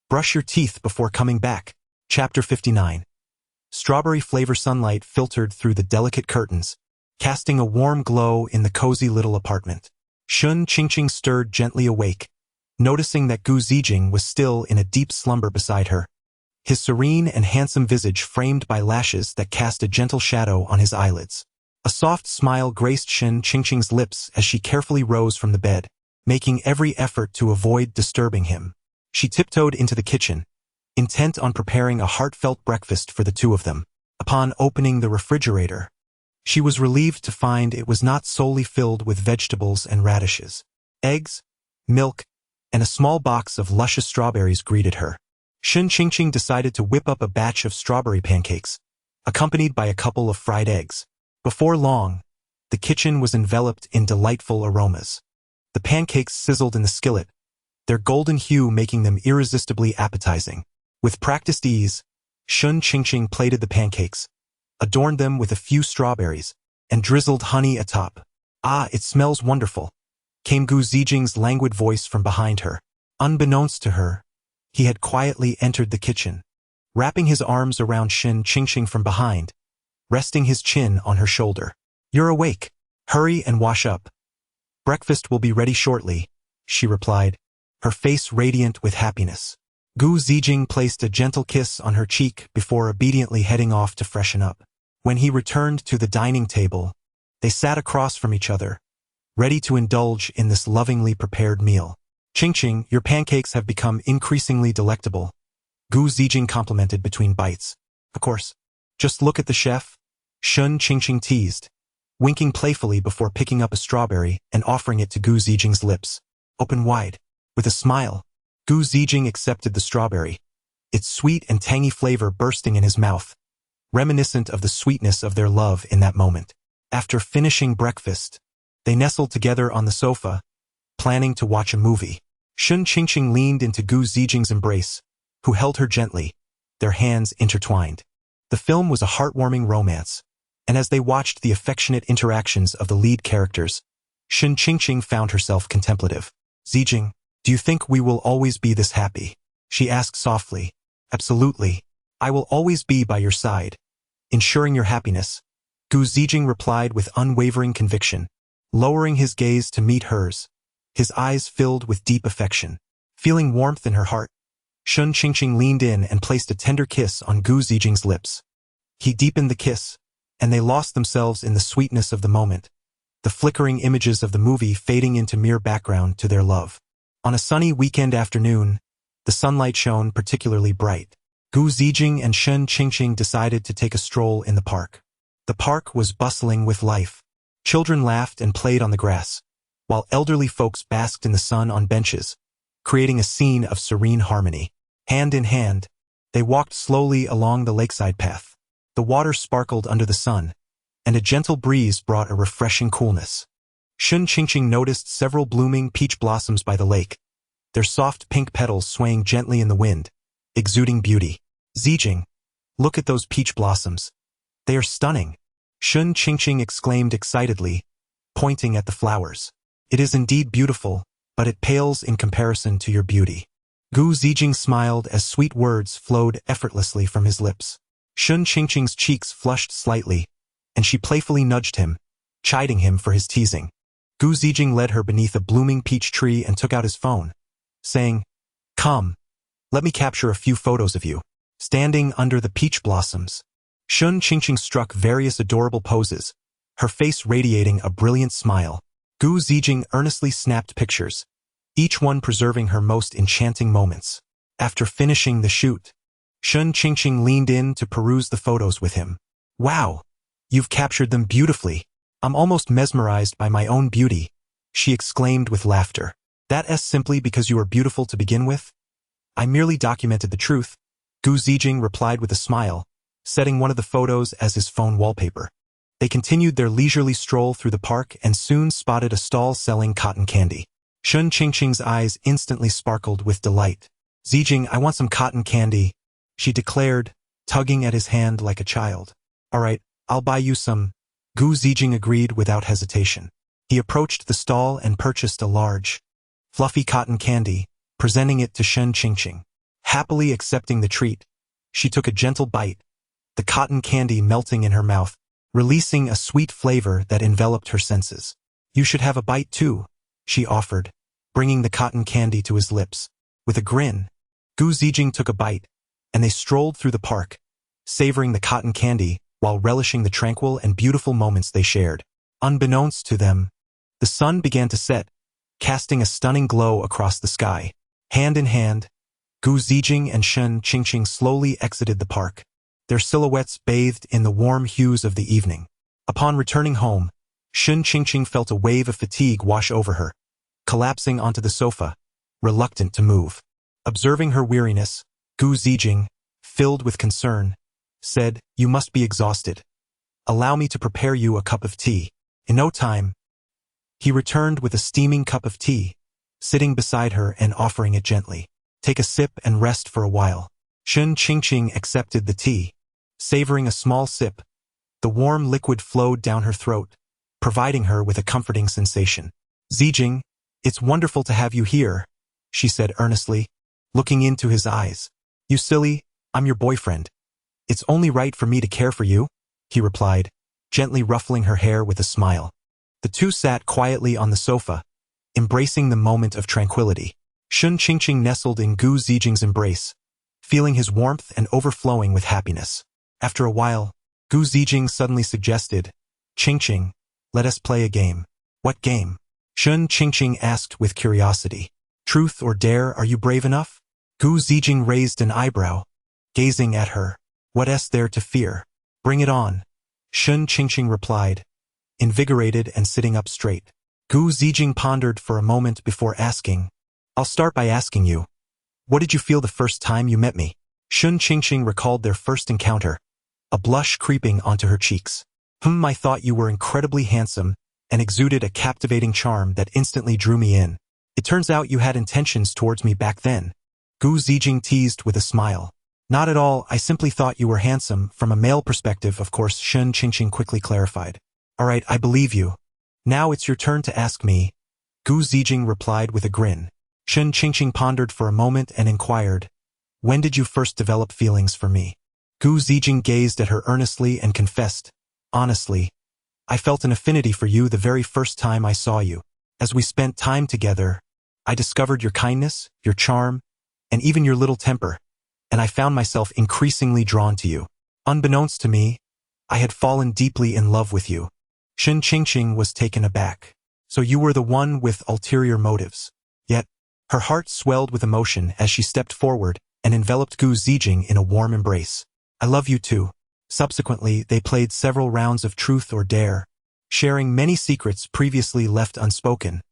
"Brush your teeth before coming back." Chapter 59. Strawberry flavor sunlight filtered through the delicate curtains, casting a warm glow in the cozy little apartment. Shun Qingqing stirred gently awake, noticing that Gu Zijing was still in a deep slumber beside her, his serene and handsome visage framed by lashes that cast a gentle shadow on his eyelids. A soft smile graced Shun Qingqing's lips as she carefully rose from the bed, making every effort to avoid disturbing him. She tiptoed into the kitchen, intent on preparing a heartfelt breakfast for the two of them. Upon opening the refrigerator, she was relieved to find it was not solely filled with vegetables and radishes. Eggs, milk, and a small box of luscious strawberries greeted her. Shun Qingqing decided to whip up a batch of strawberry pancakes, accompanied by a couple of fried eggs. Before long, the kitchen was enveloped in delightful aromas. The pancakes sizzled in the skillet, their golden hue making them irresistibly appetizing. With practiced ease, Shun Qingqing plated the pancakes, adorned them with a few strawberries, and drizzled honey atop. Ah, it smells wonderful, came Gu Zijing's languid voice from behind her. Unbeknownst to her, he had quietly entered the kitchen, wrapping his arms around Shen Qingqing from behind, resting his chin on her shoulder. You're awake. Hurry and wash up. Breakfast will be ready shortly, she replied, her face radiant with happiness. Gu Zijing placed a gentle kiss on her cheek before obediently heading off to freshen up. When he returned to the dining table, they sat across from each other, ready to indulge in this lovingly prepared meal. Qingqing, your pancakes have become increasingly delectable, Gu Zijing complimented between bites. Of course. Just look at the chef, Shen Qingqing teased, winking playfully before picking up a strawberry and offering it to Gu Zijing's lips. Open wide. With a smile, Gu Zijing accepted the strawberry, its sweet and tangy flavor bursting in his mouth, reminiscent of the sweetness of their love in that moment. After finishing breakfast, they nestled together on the sofa, planning to watch a movie. Shen Qingqing leaned into Gu Zijing's embrace, who held her gently, their hands intertwined. The film was a heartwarming romance, and as they watched the affectionate interactions of the lead characters, Shen Qingqing found herself contemplative. Zijing, do you think we will always be this happy? She asked softly. Absolutely. I will always be by your side, ensuring your happiness, Gu Zijing replied with unwavering conviction, lowering his gaze to meet hers, his eyes filled with deep affection. Feeling warmth in her heart, Shen Qingqing leaned in and placed a tender kiss on Gu Zijing's lips. He deepened the kiss, and they lost themselves in the sweetness of the moment, the flickering images of the movie fading into mere background to their love. On a sunny weekend afternoon, the sunlight shone particularly bright. Gu Zijing and Shen Qingqing decided to take a stroll in the park. The park was bustling with life. Children laughed and played on the grass, while elderly folks basked in the sun on benches, creating a scene of serene harmony. Hand in hand, they walked slowly along the lakeside path. The water sparkled under the sun, and a gentle breeze brought a refreshing coolness. Shen Qingqing noticed several blooming peach blossoms by the lake, their soft pink petals swaying gently in the wind, exuding beauty. Zijing, look at those peach blossoms. They are stunning, Shen Qingqing exclaimed excitedly, pointing at the flowers. It is indeed beautiful, but it pales in comparison to your beauty. Gu Zijing smiled as sweet words flowed effortlessly from his lips. Shen Qingqing's cheeks flushed slightly, and she playfully nudged him, chiding him for his teasing. Gu Zijing led her beneath a blooming peach tree and took out his phone, saying, Come, let me capture a few photos of you. Standing under the peach blossoms, Shen Qingqing struck various adorable poses, her face radiating a brilliant smile. Gu Zijing earnestly snapped pictures, each one preserving her most enchanting moments. After finishing the shoot, Shen Qingqing leaned in to peruse the photos with him. Wow, you've captured them beautifully. I'm almost mesmerized by my own beauty, she exclaimed with laughter. That's simply because you are beautiful to begin with? I merely documented the truth, Gu Zijing replied with a smile, setting one of the photos as his phone wallpaper. They continued their leisurely stroll through the park and soon spotted a stall selling cotton candy. Shen Qingqing's eyes instantly sparkled with delight. Zijing, I want some cotton candy, she declared, tugging at his hand like a child. All right, I'll buy you some, Gu Zijing agreed without hesitation. He approached the stall and purchased a large, fluffy cotton candy, presenting it to Shen Qingqing. Happily accepting the treat, she took a gentle bite, the cotton candy melting in her mouth, releasing a sweet flavor that enveloped her senses. You should have a bite too, she offered, bringing the cotton candy to his lips. With a grin, Gu Zijing took a bite, and they strolled through the park, savoring the cotton candy while relishing the tranquil and beautiful moments they shared. Unbeknownst to them, the sun began to set, casting a stunning glow across the sky. Hand in hand, Gu Zijing and Shen Qingqing slowly exited the park, their silhouettes bathed in the warm hues of the evening. Upon returning home, Shen Qingqing felt a wave of fatigue wash over her, collapsing onto the sofa, reluctant to move. Observing her weariness, Gu Zijing, filled with concern, said, You must be exhausted. Allow me to prepare you a cup of tea. In no time, he returned with a steaming cup of tea, sitting beside her and offering it gently. Take a sip and rest for a while. Shen Qingqing accepted the tea, savoring a small sip. The warm liquid flowed down her throat, providing her with a comforting sensation. Zijing, it's wonderful to have you here, she said earnestly, looking into his eyes. You silly, I'm your boyfriend. It's only right for me to care for you, he replied, gently ruffling her hair with a smile. The two sat quietly on the sofa, embracing the moment of tranquility. Shun Qingqing nestled in Gu Zijing's embrace, feeling his warmth and overflowing with happiness. After a while, Gu Zijing suddenly suggested, Qingqing, let us play a game. What game? Shun Qingqing asked with curiosity. Truth or dare, are you brave enough? Gu Zijing raised an eyebrow, gazing at her. What's there to fear? Bring it on, Shun Qingqing replied, invigorated and sitting up straight. Gu Zijing pondered for a moment before asking, I'll start by asking you, what did you feel the first time you met me? Shun Qingqing recalled their first encounter, a blush creeping onto her cheeks. I thought you were incredibly handsome and exuded a captivating charm that instantly drew me in. It turns out you had intentions towards me back then. Gu Zijing teased with a smile. Not at all, I simply thought you were handsome from a male perspective, of course, Shun Qingqing quickly clarified. All right, I believe you. Now it's your turn to ask me, Gu Zijing replied with a grin. Shun Qingqing pondered for a moment and inquired, when did you first develop feelings for me? Gu Zijing gazed at her earnestly and confessed, honestly, I felt an affinity for you the very first time I saw you. As we spent time together, I discovered your kindness, your charm, and even your little temper, and I found myself increasingly drawn to you. Unbeknownst to me, I had fallen deeply in love with you. Shun Qingqing was taken aback. So you were the one with ulterior motives. Yet, her heart swelled with emotion as she stepped forward and enveloped Gu Zijing in a warm embrace. I love you too. Subsequently, they played several rounds of truth or dare, sharing many secrets previously left unspoken,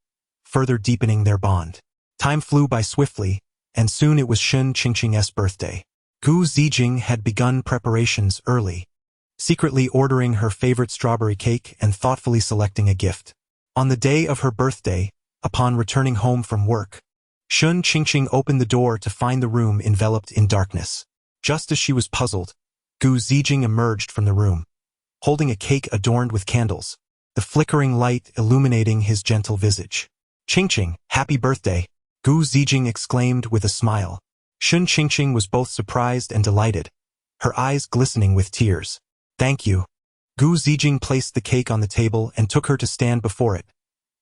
further deepening their bond. Time flew by swiftly, and soon it was Shun Qingqing's birthday. Gu Zijing had begun preparations early, secretly ordering her favorite strawberry cake and thoughtfully selecting a gift. On the day of her birthday, upon returning home from work, Shun Qingqing opened the door to find the room enveloped in darkness. Just as she was puzzled, Gu Zijing emerged from the room, holding a cake adorned with candles, the flickering light illuminating his gentle visage. Qingqing, happy birthday, Gu Zijing exclaimed with a smile. Shun Qingqing was both surprised and delighted, her eyes glistening with tears. Thank you. Gu Zijing placed the cake on the table and took her to stand before it,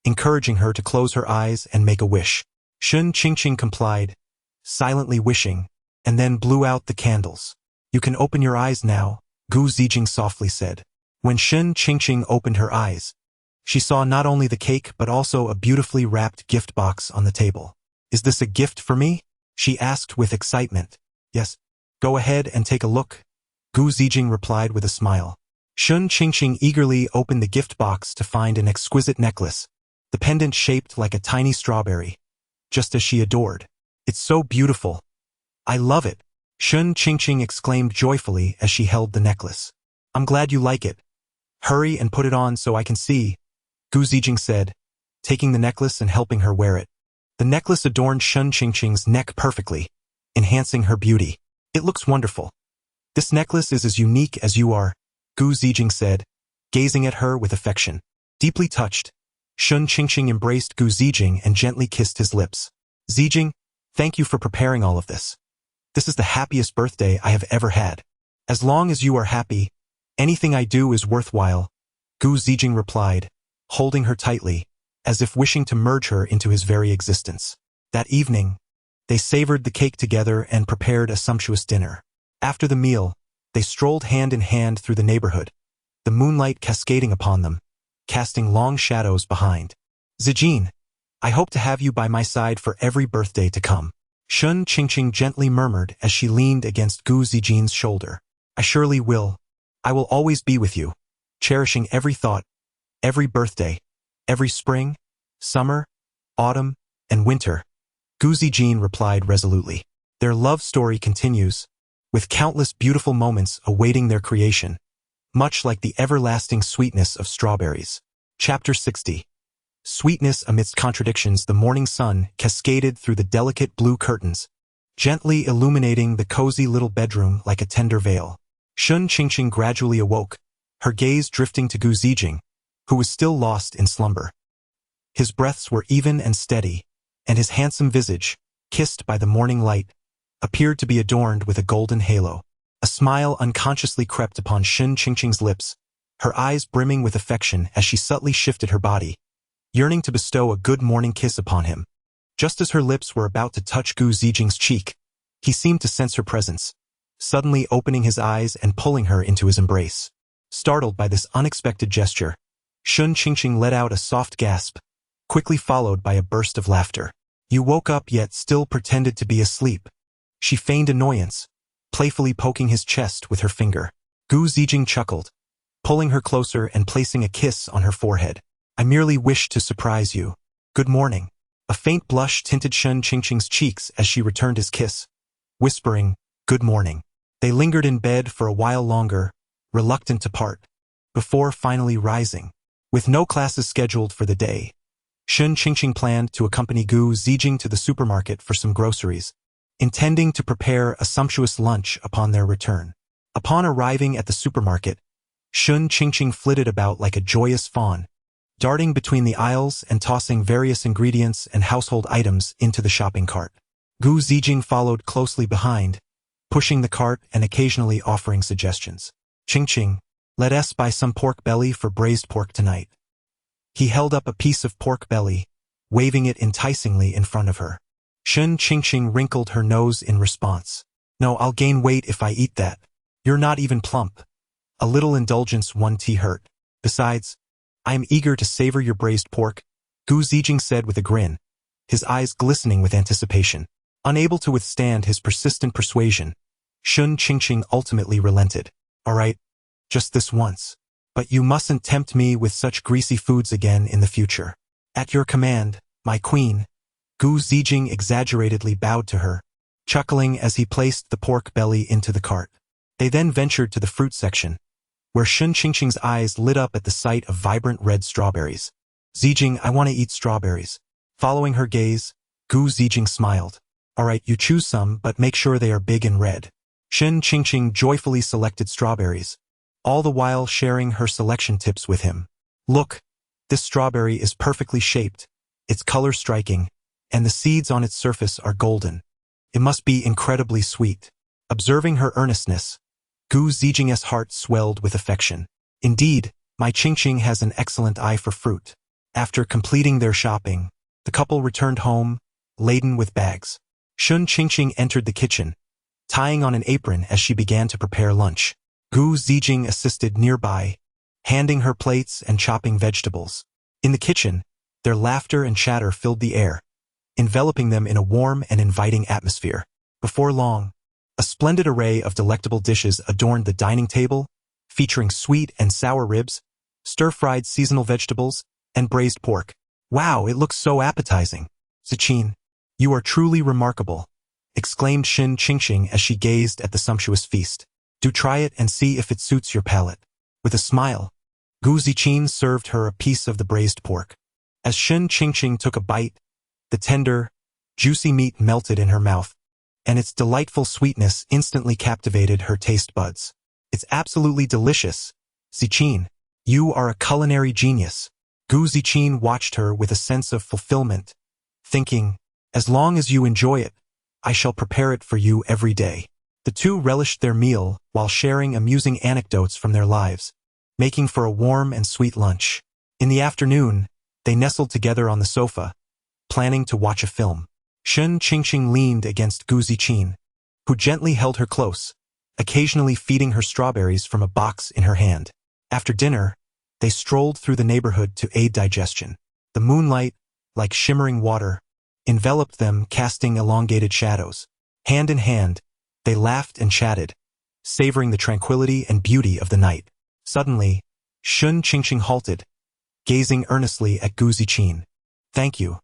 encouraging her to close her eyes and make a wish. Shun Qingqing complied, silently wishing, and then blew out the candles. You can open your eyes now, Gu Zijing softly said. When Shun Qingqing opened her eyes, she saw not only the cake but also a beautifully wrapped gift box on the table. Is this a gift for me? She asked with excitement. Yes. Go ahead and take a look, Gu Zijing replied with a smile. Shun Qingqing eagerly opened the gift box to find an exquisite necklace, the pendant shaped like a tiny strawberry, just as she adored. It's so beautiful. I love it, Shun Qingqing exclaimed joyfully as she held the necklace. I'm glad you like it. Hurry and put it on so I can see, Gu Zijing said, taking the necklace and helping her wear it. The necklace adorned Shun Qingqing's neck perfectly, enhancing her beauty. It looks wonderful. This necklace is as unique as you are, Gu Zijing said, gazing at her with affection. Deeply touched, Shun Qingqing embraced Gu Zijing and gently kissed his lips. Zijing, thank you for preparing all of this. This is the happiest birthday I have ever had. As long as you are happy, anything I do is worthwhile, Gu Zijing replied, holding her tightly, as if wishing to merge her into his very existence. That evening, they savored the cake together and prepared a sumptuous dinner. After the meal, they strolled hand in hand through the neighborhood, the moonlight cascading upon them, casting long shadows behind. Zijing, I hope to have you by my side for every birthday to come, Shun Qingqing gently murmured as she leaned against Gu Zijing's shoulder. I surely will. I will always be with you, cherishing every thought, every birthday, every spring, summer, autumn, and winter, Gu Zijing replied resolutely. Their love story continues, with countless beautiful moments awaiting their creation, much like the everlasting sweetness of strawberries. Chapter 60. Sweetness amidst contradictions. The morning sun cascaded through the delicate blue curtains, gently illuminating the cozy little bedroom like a tender veil. Shun Qingqing gradually awoke, her gaze drifting to Gu Zijing, who was still lost in slumber. His breaths were even and steady, and his handsome visage, kissed by the morning light, appeared to be adorned with a golden halo. A smile unconsciously crept upon Shun Qingqing's lips, her eyes brimming with affection as she subtly shifted her body, yearning to bestow a good morning kiss upon him. Just as her lips were about to touch Gu Zijing's cheek, he seemed to sense her presence, suddenly opening his eyes and pulling her into his embrace. Startled by this unexpected gesture, Shun Qingqing let out a soft gasp, quickly followed by a burst of laughter. You woke up yet still pretended to be asleep. She feigned annoyance, playfully poking his chest with her finger. Gu Zijing chuckled, pulling her closer and placing a kiss on her forehead. I merely wished to surprise you. Good morning. A faint blush tinted Shun Qingqing's cheeks as she returned his kiss, whispering, good morning. They lingered in bed for a while longer, reluctant to part, before finally rising. With no classes scheduled for the day, Shun Qingqing planned to accompany Gu Zijing to the supermarket for some groceries, intending to prepare a sumptuous lunch upon their return. Upon arriving at the supermarket, Shun Qingqing flitted about like a joyous fawn, darting between the aisles and tossing various ingredients and household items into the shopping cart. Gu Zijing followed closely behind, pushing the cart and occasionally offering suggestions. Qingqing, let us buy some pork belly for braised pork tonight. He held up a piece of pork belly, waving it enticingly in front of her. Shun Qingqing wrinkled her nose in response. No, I'll gain weight if I eat that. You're not even plump. A little indulgence won't hurt. Besides, I am eager to savor your braised pork, Gu Zijing said with a grin, his eyes glistening with anticipation. Unable to withstand his persistent persuasion, Shun Qingqing ultimately relented. All right, just this once. But you mustn't tempt me with such greasy foods again in the future. At your command, my queen. Gu Zijing exaggeratedly bowed to her, chuckling as he placed the pork belly into the cart. They then ventured to the fruit section, where Shun Qingqing's eyes lit up at the sight of vibrant red strawberries. Zijing, I want to eat strawberries. Following her gaze, Gu Zijing smiled. All right, you choose some, but make sure they are big and red. Shun Qingqing joyfully selected strawberries, all the while sharing her selection tips with him. Look, this strawberry is perfectly shaped, its color striking, and the seeds on its surface are golden. It must be incredibly sweet. Observing her earnestness, Gu Zijing's heart swelled with affection. Indeed, my Qingqing has an excellent eye for fruit. After completing their shopping, the couple returned home, laden with bags. Shun Qingqing entered the kitchen, tying on an apron as she began to prepare lunch. Gu Zijing assisted nearby, handing her plates and chopping vegetables. In the kitchen, their laughter and chatter filled the air, enveloping them in a warm and inviting atmosphere. Before long, a splendid array of delectable dishes adorned the dining table, featuring sweet and sour ribs, stir-fried seasonal vegetables, and braised pork. Wow, it looks so appetizing. Ziqin, you are truly remarkable, exclaimed Shun Qingqing as she gazed at the sumptuous feast. Do try it and see if it suits your palate. With a smile, Gu Zijing served her a piece of the braised pork. As Shun Qingqing took a bite, the tender, juicy meat melted in her mouth, and its delightful sweetness instantly captivated her taste buds. It's absolutely delicious. Ziqin, you are a culinary genius. Gu Zijing watched her with a sense of fulfillment, thinking, as long as you enjoy it, I shall prepare it for you every day. The two relished their meal while sharing amusing anecdotes from their lives, making for a warm and sweet lunch. In the afternoon, they nestled together on the sofa, planning to watch a film. Shun Qingqing leaned against Gu Zijing, who gently held her close, occasionally feeding her strawberries from a box in her hand. After dinner, they strolled through the neighborhood to aid digestion. The moonlight, like shimmering water, enveloped them, casting elongated shadows. Hand in hand, they laughed and chatted, savoring the tranquility and beauty of the night. Suddenly, Shun Qingqing halted, gazing earnestly at Gu Zijing. Thank you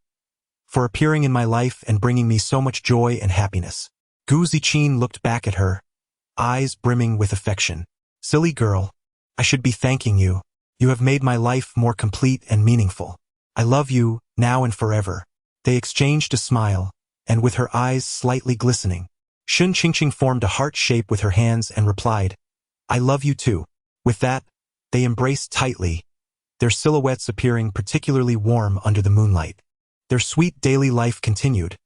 for appearing in my life and bringing me so much joy and happiness. Gu Zijing looked back at her, eyes brimming with affection. Silly girl, I should be thanking you. You have made my life more complete and meaningful. I love you, now and forever. They exchanged a smile, and with her eyes slightly glistening, Shun Qingqing formed a heart shape with her hands and replied, I love you too. With that, they embraced tightly, their silhouettes appearing particularly warm under the moonlight. Their sweet daily life continued,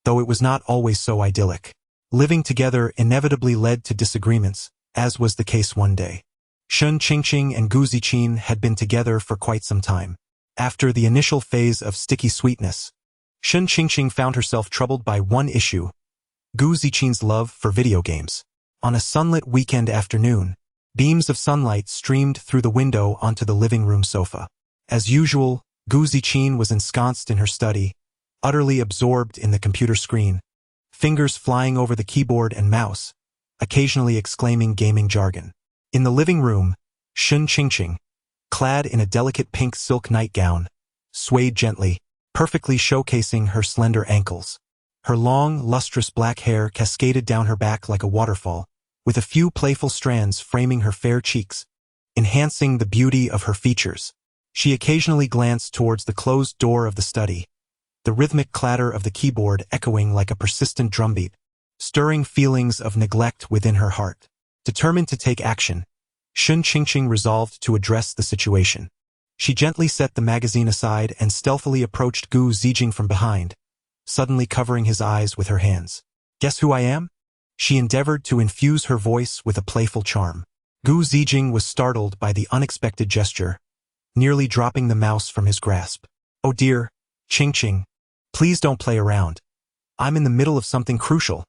though it was not always so idyllic. Living together inevitably led to disagreements, as was the case one day. Shun Qingqing and Gu Ziqin had been together for quite some time. After the initial phase of sticky sweetness, Shun Qingqing found herself troubled by one issue: Gu Ziqin's love for video games. On a sunlit weekend afternoon, beams of sunlight streamed through the window onto the living room sofa. As usual, Gu Ziqin was ensconced in her study, utterly absorbed in the computer screen, fingers flying over the keyboard and mouse, occasionally exclaiming gaming jargon. In the living room, Shun Qingqing, clad in a delicate pink silk nightgown, swayed gently, perfectly showcasing her slender ankles. Her long, lustrous black hair cascaded down her back like a waterfall, with a few playful strands framing her fair cheeks, enhancing the beauty of her features. She occasionally glanced towards the closed door of the study, the rhythmic clatter of the keyboard echoing like a persistent drumbeat, stirring feelings of neglect within her heart. Determined to take action, Shun Qingqing resolved to address the situation. She gently set the magazine aside and stealthily approached Gu Ziqing from behind, suddenly covering his eyes with her hands. "Guess who I am?" She endeavored to infuse her voice with a playful charm. Gu Ziqing was startled by the unexpected gesture, nearly dropping the mouse from his grasp. "Oh dear, Qingqing, please don't play around. I'm in the middle of something crucial,"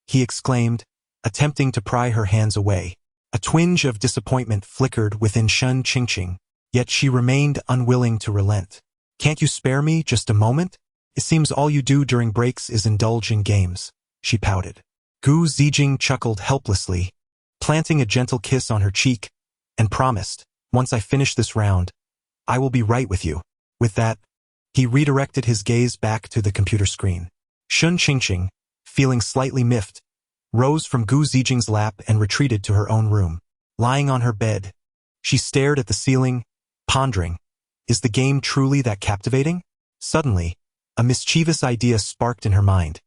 he exclaimed, attempting to pry her hands away. A twinge of disappointment flickered within Shun Qingqing, yet she remained unwilling to relent. "Can't you spare me just a moment? It seems all you do during breaks is indulge in games," she pouted. Gu Ziqing chuckled helplessly, planting a gentle kiss on her cheek, and promised, "Once I finish this round, I will be right with you." With that, he redirected his gaze back to the computer screen. Shun Qingqing, feeling slightly miffed, rose from Gu Ziqing's lap and retreated to her own room. Lying on her bed, she stared at the ceiling, pondering, is the game truly that captivating? Suddenly, a mischievous idea sparked in her mind.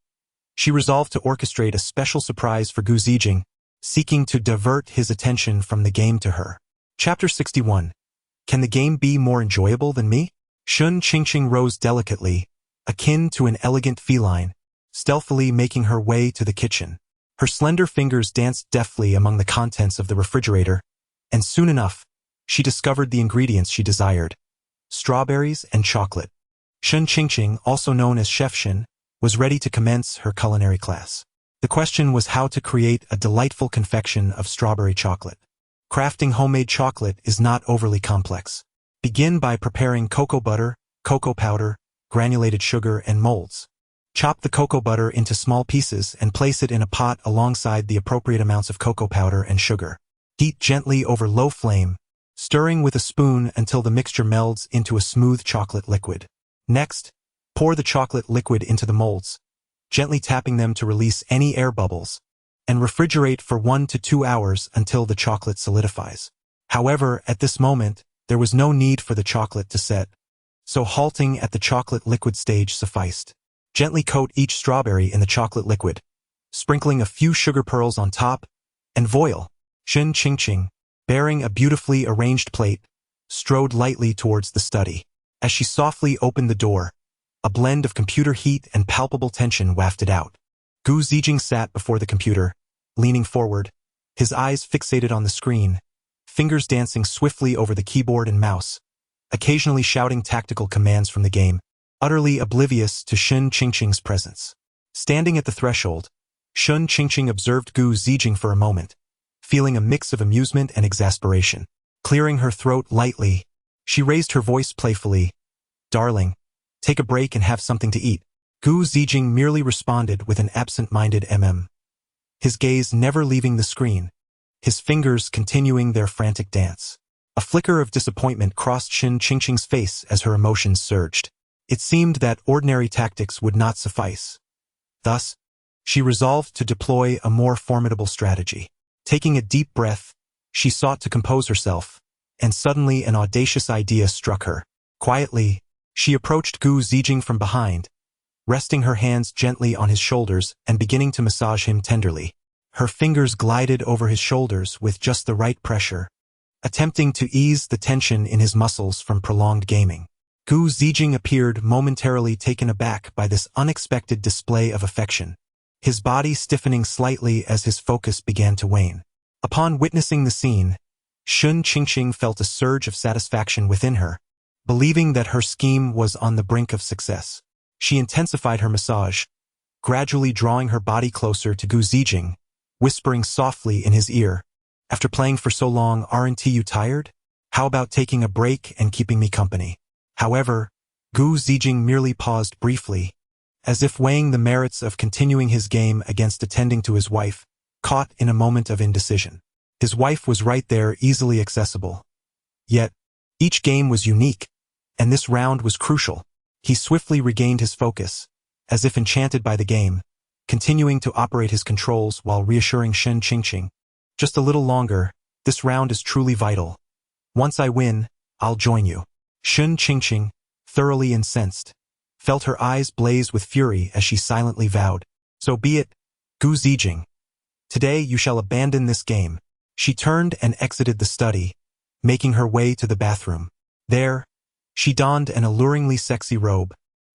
She resolved to orchestrate a special surprise for Gu Ziqing, seeking to divert his attention from the game to her. Chapter 61. Can the game be more enjoyable than me? Shun Qingqing rose delicately, akin to an elegant feline, stealthily making her way to the kitchen. Her slender fingers danced deftly among the contents of the refrigerator, and soon enough, she discovered the ingredients she desired: strawberries and chocolate. Shun Qingqing, also known as Chef Shun, was ready to commence her culinary class. The question was how to create a delightful confection of strawberry chocolate. Crafting homemade chocolate is not overly complex. Begin by preparing cocoa butter, cocoa powder, granulated sugar, and molds. Chop the cocoa butter into small pieces and place it in a pot alongside the appropriate amounts of cocoa powder and sugar. Heat gently over low flame, stirring with a spoon until the mixture melds into a smooth chocolate liquid. Next, pour the chocolate liquid into the molds, gently tapping them to release any air bubbles, and refrigerate for 1 to 2 hours until the chocolate solidifies. However, at this moment, there was no need for the chocolate to set, so halting at the chocolate liquid stage sufficed. Gently coat each strawberry in the chocolate liquid, sprinkling a few sugar pearls on top, and voila. Shun Qingqing, bearing a beautifully arranged plate, strode lightly towards the study. As she softly opened the door, a blend of computer heat and palpable tension wafted out. Gu Ziqing sat before the computer, leaning forward, his eyes fixated on the screen, fingers dancing swiftly over the keyboard and mouse, occasionally shouting tactical commands from the game, utterly oblivious to Shun Qingqing's presence. Standing at the threshold, Shun Qingqing observed Gu Ziqing for a moment, feeling a mix of amusement and exasperation. Clearing her throat lightly, she raised her voice playfully. "Darling, take a break and have something to eat." Gu Ziqing merely responded with an absent-minded his gaze never leaving the screen, his fingers continuing their frantic dance. A flicker of disappointment crossed Shun Qingqing's face as her emotions surged. It seemed that ordinary tactics would not suffice. Thus, she resolved to deploy a more formidable strategy. Taking a deep breath, she sought to compose herself, and suddenly an audacious idea struck her. Quietly, she approached Gu Ziqing from behind, resting her hands gently on his shoulders and beginning to massage him tenderly. Her fingers glided over his shoulders with just the right pressure, attempting to ease the tension in his muscles from prolonged gaming. Gu Zijing appeared momentarily taken aback by this unexpected display of affection, his body stiffening slightly as his focus began to wane. Upon witnessing the scene, Shun Qingqing felt a surge of satisfaction within her, believing that her scheme was on the brink of success. She intensified her massage, gradually drawing her body closer to Gu Zijing, whispering softly in his ear, "After playing for so long, aren't you tired? How about taking a break and keeping me company?" However, Gu Zijing merely paused briefly, as if weighing the merits of continuing his game against attending to his wife, caught in a moment of indecision. His wife was right there, easily accessible. Yet, each game was unique, and this round was crucial. He swiftly regained his focus, as if enchanted by the game, continuing to operate his controls while reassuring Shun Qingqing, "Just a little longer, this round is truly vital. Once I win, I'll join you." Shun Qingqing, thoroughly incensed, felt her eyes blaze with fury as she silently vowed, "So be it, Gu Zijing. Today you shall abandon this game." She turned and exited the study, making her way to the bathroom. There, she donned an alluringly sexy robe,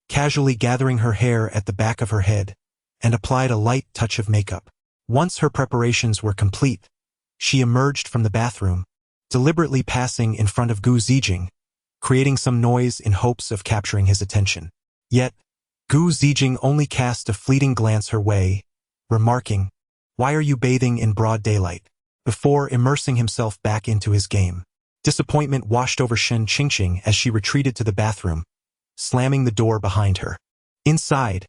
casually gathering her hair at the back of her head, and applied a light touch of makeup. Once her preparations were complete, she emerged from the bathroom, deliberately passing in front of Gu Zijing, creating some noise in hopes of capturing his attention. Yet, Gu Zijing only cast a fleeting glance her way, remarking, "Why are you bathing in broad daylight?" before immersing himself back into his game. Disappointment washed over Shun Qingqing as she retreated to the bathroom, slamming the door behind her. Inside,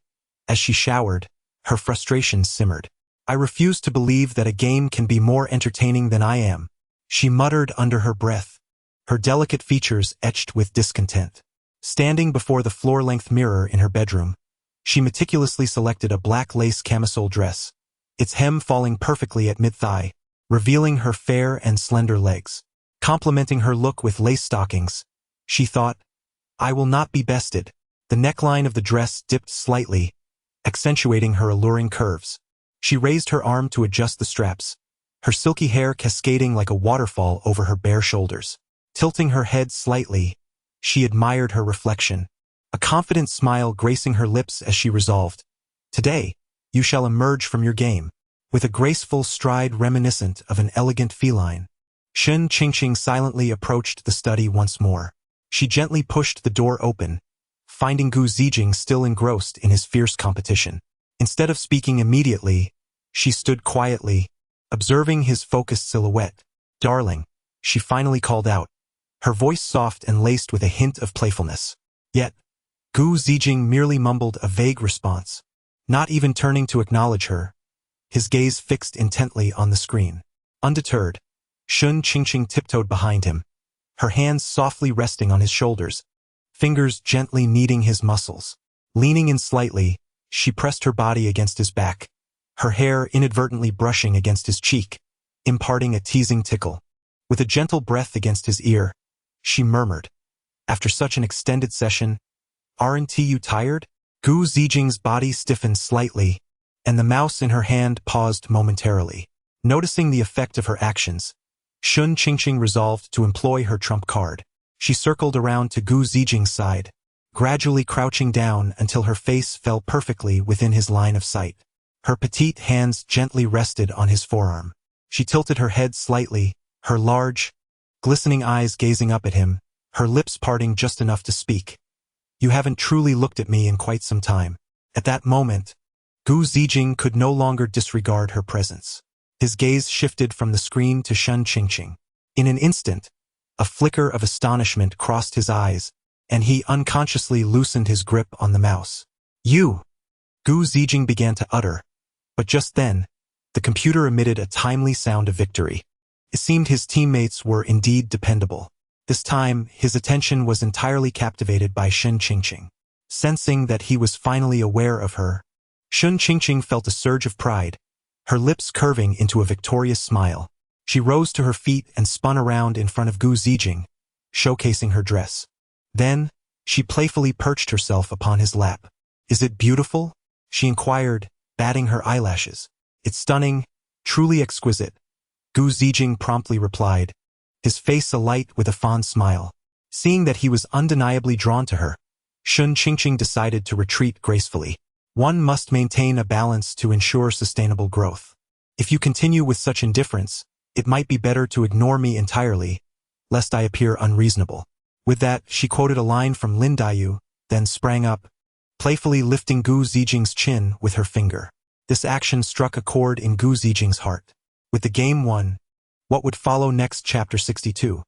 as she showered, her frustration simmered. "I refuse to believe that a game can be more entertaining than I am," she muttered under her breath, her delicate features etched with discontent. Standing before the floor-length mirror in her bedroom, she meticulously selected a black lace camisole dress, its hem falling perfectly at mid-thigh, revealing her fair and slender legs. Complementing her look with lace stockings, she thought, "I will not be bested." The neckline of the dress dipped slightly, accentuating her alluring curves. She raised her arm to adjust the straps, her silky hair cascading like a waterfall over her bare shoulders. Tilting her head slightly, she admired her reflection, a confident smile gracing her lips as she resolved, "Today, you shall emerge from your game." With a graceful stride reminiscent of an elegant feline, Shun Qingqing silently approached the study once more. She gently pushed the door open, finding Gu Zijing still engrossed in his fierce competition. Instead of speaking immediately, she stood quietly, observing his focused silhouette. "Darling," she finally called out, her voice soft and laced with a hint of playfulness. Yet, Gu Zijing merely mumbled a vague response, not even turning to acknowledge her, his gaze fixed intently on the screen. Undeterred, Shun Qingqing tiptoed behind him, her hands softly resting on his shoulders, fingers gently kneading his muscles. Leaning in slightly, she pressed her body against his back, her hair inadvertently brushing against his cheek, imparting a teasing tickle. With a gentle breath against his ear, she murmured, "After such an extended session, aren't you tired?" Gu Zijing's body stiffened slightly, and the mouse in her hand paused momentarily. Noticing the effect of her actions, Shun Qingqing resolved to employ her trump card. She circled around to Gu Zijing's side, gradually crouching down until her face fell perfectly within his line of sight. Her petite hands gently rested on his forearm. She tilted her head slightly, her large, glistening eyes gazing up at him, her lips parting just enough to speak. "You haven't truly looked at me in quite some time." At that moment, Gu Zijing could no longer disregard her presence. His gaze shifted from the screen to Shun Qingqing. In an instant, a flicker of astonishment crossed his eyes, and he unconsciously loosened his grip on the mouse. "You!" Gu Zijing began to utter, but just then, the computer emitted a timely sound of victory. It seemed his teammates were indeed dependable. This time, his attention was entirely captivated by Shun Qingqing. Sensing that he was finally aware of her, Shun Qingqing felt a surge of pride, her lips curving into a victorious smile. She rose to her feet and spun around in front of Gu Zijing, showcasing her dress. Then, she playfully perched herself upon his lap. "Is it beautiful?" she inquired, batting her eyelashes. "It's stunning, truly exquisite," Gu Zijing promptly replied, his face alight with a fond smile. Seeing that he was undeniably drawn to her, Shun Qingqing decided to retreat gracefully. One must maintain a balance to ensure sustainable growth. If you continue with such indifference, it might be better to ignore me entirely, lest I appear unreasonable. With that, she quoted a line from Lin Daiyu, then sprang up, playfully lifting Gu Zijing's chin with her finger. This action struck a chord in Gu Zijing's heart. With the game won, what would follow next? Chapter 62.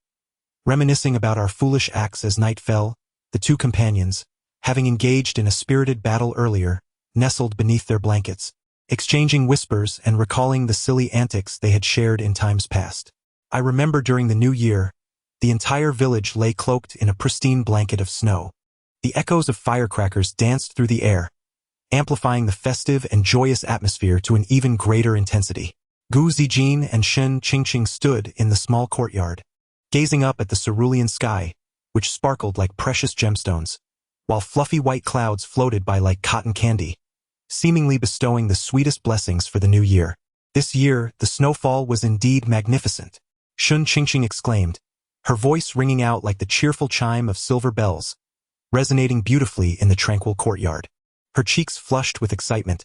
Reminiscing about our foolish acts as night fell, the two companions, having engaged in a spirited battle earlier, nestled beneath their blankets, exchanging whispers and recalling the silly antics they had shared in times past. I remember during the New Year, the entire village lay cloaked in a pristine blanket of snow. The echoes of firecrackers danced through the air, amplifying the festive and joyous atmosphere to an even greater intensity. Gu Zijin and Shun Qingqing stood in the small courtyard, gazing up at the cerulean sky, which sparkled like precious gemstones, while fluffy white clouds floated by like cotton candy, seemingly bestowing the sweetest blessings for the new year. This year, the snowfall was indeed magnificent, Shun Qingqing exclaimed, her voice ringing out like the cheerful chime of silver bells, resonating beautifully in the tranquil courtyard. Her cheeks flushed with excitement,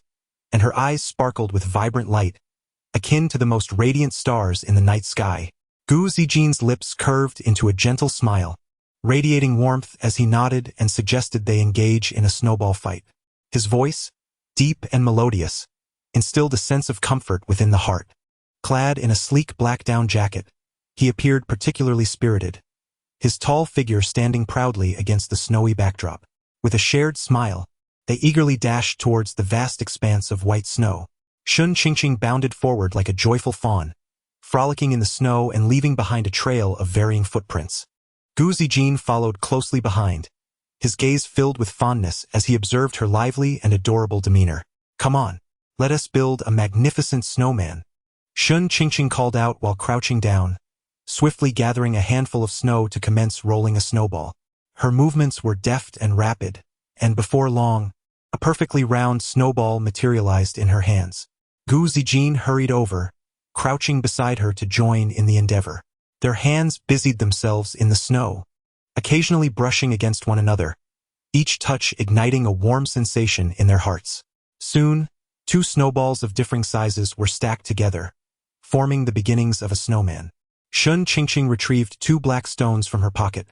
and her eyes sparkled with vibrant light, akin to the most radiant stars in the night sky. Gu Zijin's lips curved into a gentle smile, radiating warmth as he nodded and suggested they engage in a snowball fight. His voice, deep and melodious, instilled a sense of comfort within the heart. Clad in a sleek black down jacket, he appeared particularly spirited, his tall figure standing proudly against the snowy backdrop. With a shared smile, they eagerly dashed towards the vast expanse of white snow. Shun Qingqing bounded forward like a joyful fawn, frolicking in the snow and leaving behind a trail of varying footprints. Gu Zijin followed closely behind, his gaze filled with fondness as he observed her lively and adorable demeanor. Come on, let us build a magnificent snowman, Shun Qingqing called out while crouching down, swiftly gathering a handful of snow to commence rolling a snowball. Her movements were deft and rapid, and before long, a perfectly round snowball materialized in her hands. Gu Zijin hurried over, crouching beside her to join in the endeavor. Their hands busied themselves in the snow, occasionally brushing against one another, each touch igniting a warm sensation in their hearts. Soon, two snowballs of differing sizes were stacked together, forming the beginnings of a snowman. Shun Qingqing retrieved two black stones from her pocket,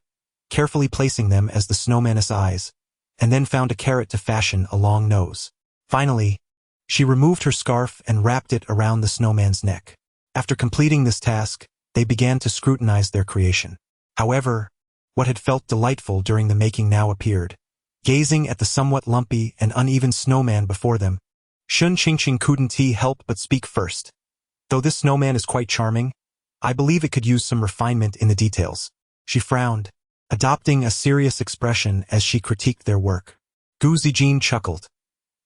carefully placing them as the snowman's eyes, and then found a carrot to fashion a long nose. Finally, she removed her scarf and wrapped it around the snowman's neck. After completing this task, they began to scrutinize their creation. However, what had felt delightful during the making now appeared. Gazing at the somewhat lumpy and uneven snowman before them, Shun Qingqing couldn't help but speak first. Though this snowman is quite charming, I believe it could use some refinement in the details. She frowned, adopting a serious expression as she critiqued their work. Gu Zijin chuckled.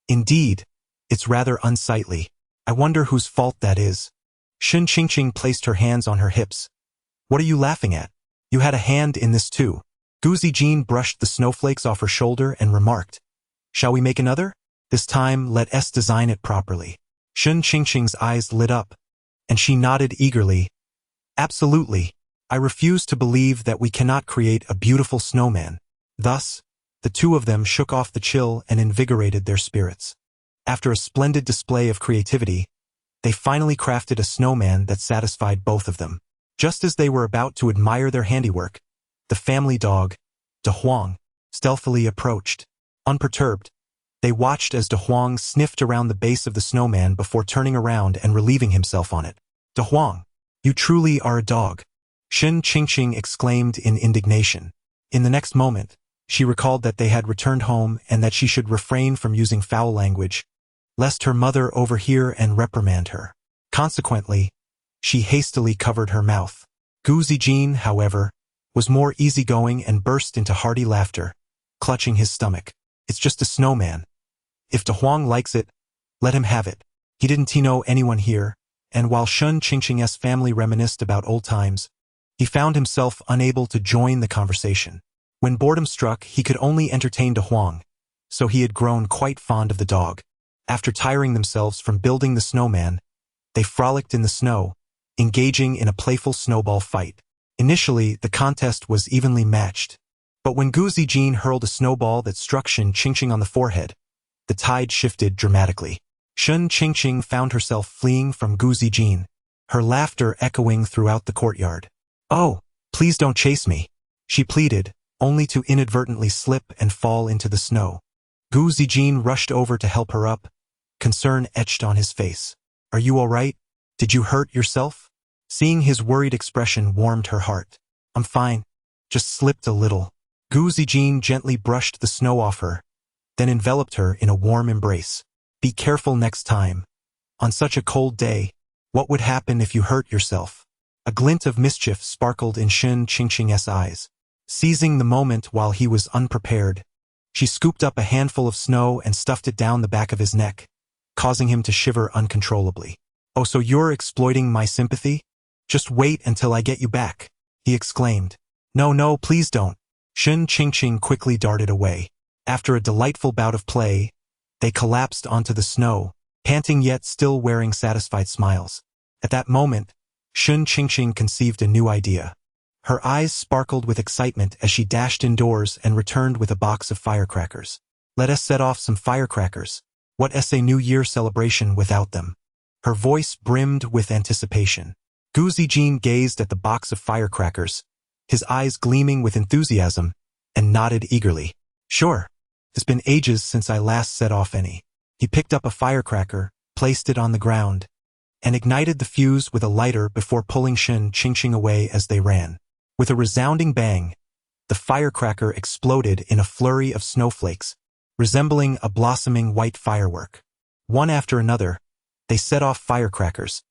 Indeed, it's rather unsightly. I wonder whose fault that is. Shun Qingqing placed her hands on her hips. What are you laughing at? You had a hand in this too. Gu Zijin brushed the snowflakes off her shoulder and remarked, Shall we make another? This time let us design it properly. Shun Qingqing's eyes lit up, and she nodded eagerly. Absolutely. I refuse to believe that we cannot create a beautiful snowman. Thus, the two of them shook off the chill and invigorated their spirits. After a splendid display of creativity, they finally crafted a snowman that satisfied both of them. Just as they were about to admire their handiwork, the family dog, De Huang, stealthily approached. Unperturbed, they watched as De Huang sniffed around the base of the snowman before turning around and relieving himself on it. De Huang, you truly are a dog, Shun Qingqing exclaimed in indignation. In the next moment, she recalled that they had returned home and that she should refrain from using foul language, lest her mother overhear and reprimand her. Consequently, she hastily covered her mouth. Gu Zijin, however, was more easygoing and burst into hearty laughter, clutching his stomach. It's just a snowman. If De Huang likes it, let him have it. He didn't know anyone here, and while Shun Qingqing's family reminisced about old times, he found himself unable to join the conversation. When boredom struck, he could only entertain De Huang, so he had grown quite fond of the dog. After tiring themselves from building the snowman, they frolicked in the snow, engaging in a playful snowball fight. Initially, the contest was evenly matched. But when Gu Zijin hurled a snowball that struck Shen Qingqing on the forehead, the tide shifted dramatically. Shen Qingqing found herself fleeing from Gu Zijin, her laughter echoing throughout the courtyard. "Oh, please don't chase me," she pleaded, only to inadvertently slip and fall into the snow. Gu Zijin rushed over to help her up, concern etched on his face. "Are you all right? Did you hurt yourself?" Seeing his worried expression warmed her heart. "I'm fine. Just slipped a little." Gu Zijin gently brushed the snow off her, then enveloped her in a warm embrace. "Be careful next time. On such a cold day, what would happen if you hurt yourself?" A glint of mischief sparkled in Shen Qingqing's eyes. Seizing the moment while he was unprepared, she scooped up a handful of snow and stuffed it down the back of his neck, causing him to shiver uncontrollably. "Oh, so you're exploiting my sympathy? Just wait until I get you back," he exclaimed. No, please don't." Shen Qingqing quickly darted away. After a delightful bout of play, they collapsed onto the snow, panting yet still wearing satisfied smiles. At that moment, Shen Qingqing conceived a new idea. Her eyes sparkled with excitement as she dashed indoors and returned with a box of firecrackers. "Let us set off some firecrackers. What's a New Year celebration without them?" Her voice brimmed with anticipation. Gu Zijin gazed at the box of firecrackers, his eyes gleaming with enthusiasm, and nodded eagerly. "Sure. It's been ages since I last set off any." He picked up a firecracker, placed it on the ground, and ignited the fuse with a lighter before pulling Shen Qingqing away as they ran. With a resounding bang, the firecracker exploded in a flurry of snowflakes, resembling a blossoming white firework. One after another, they set off firecrackers,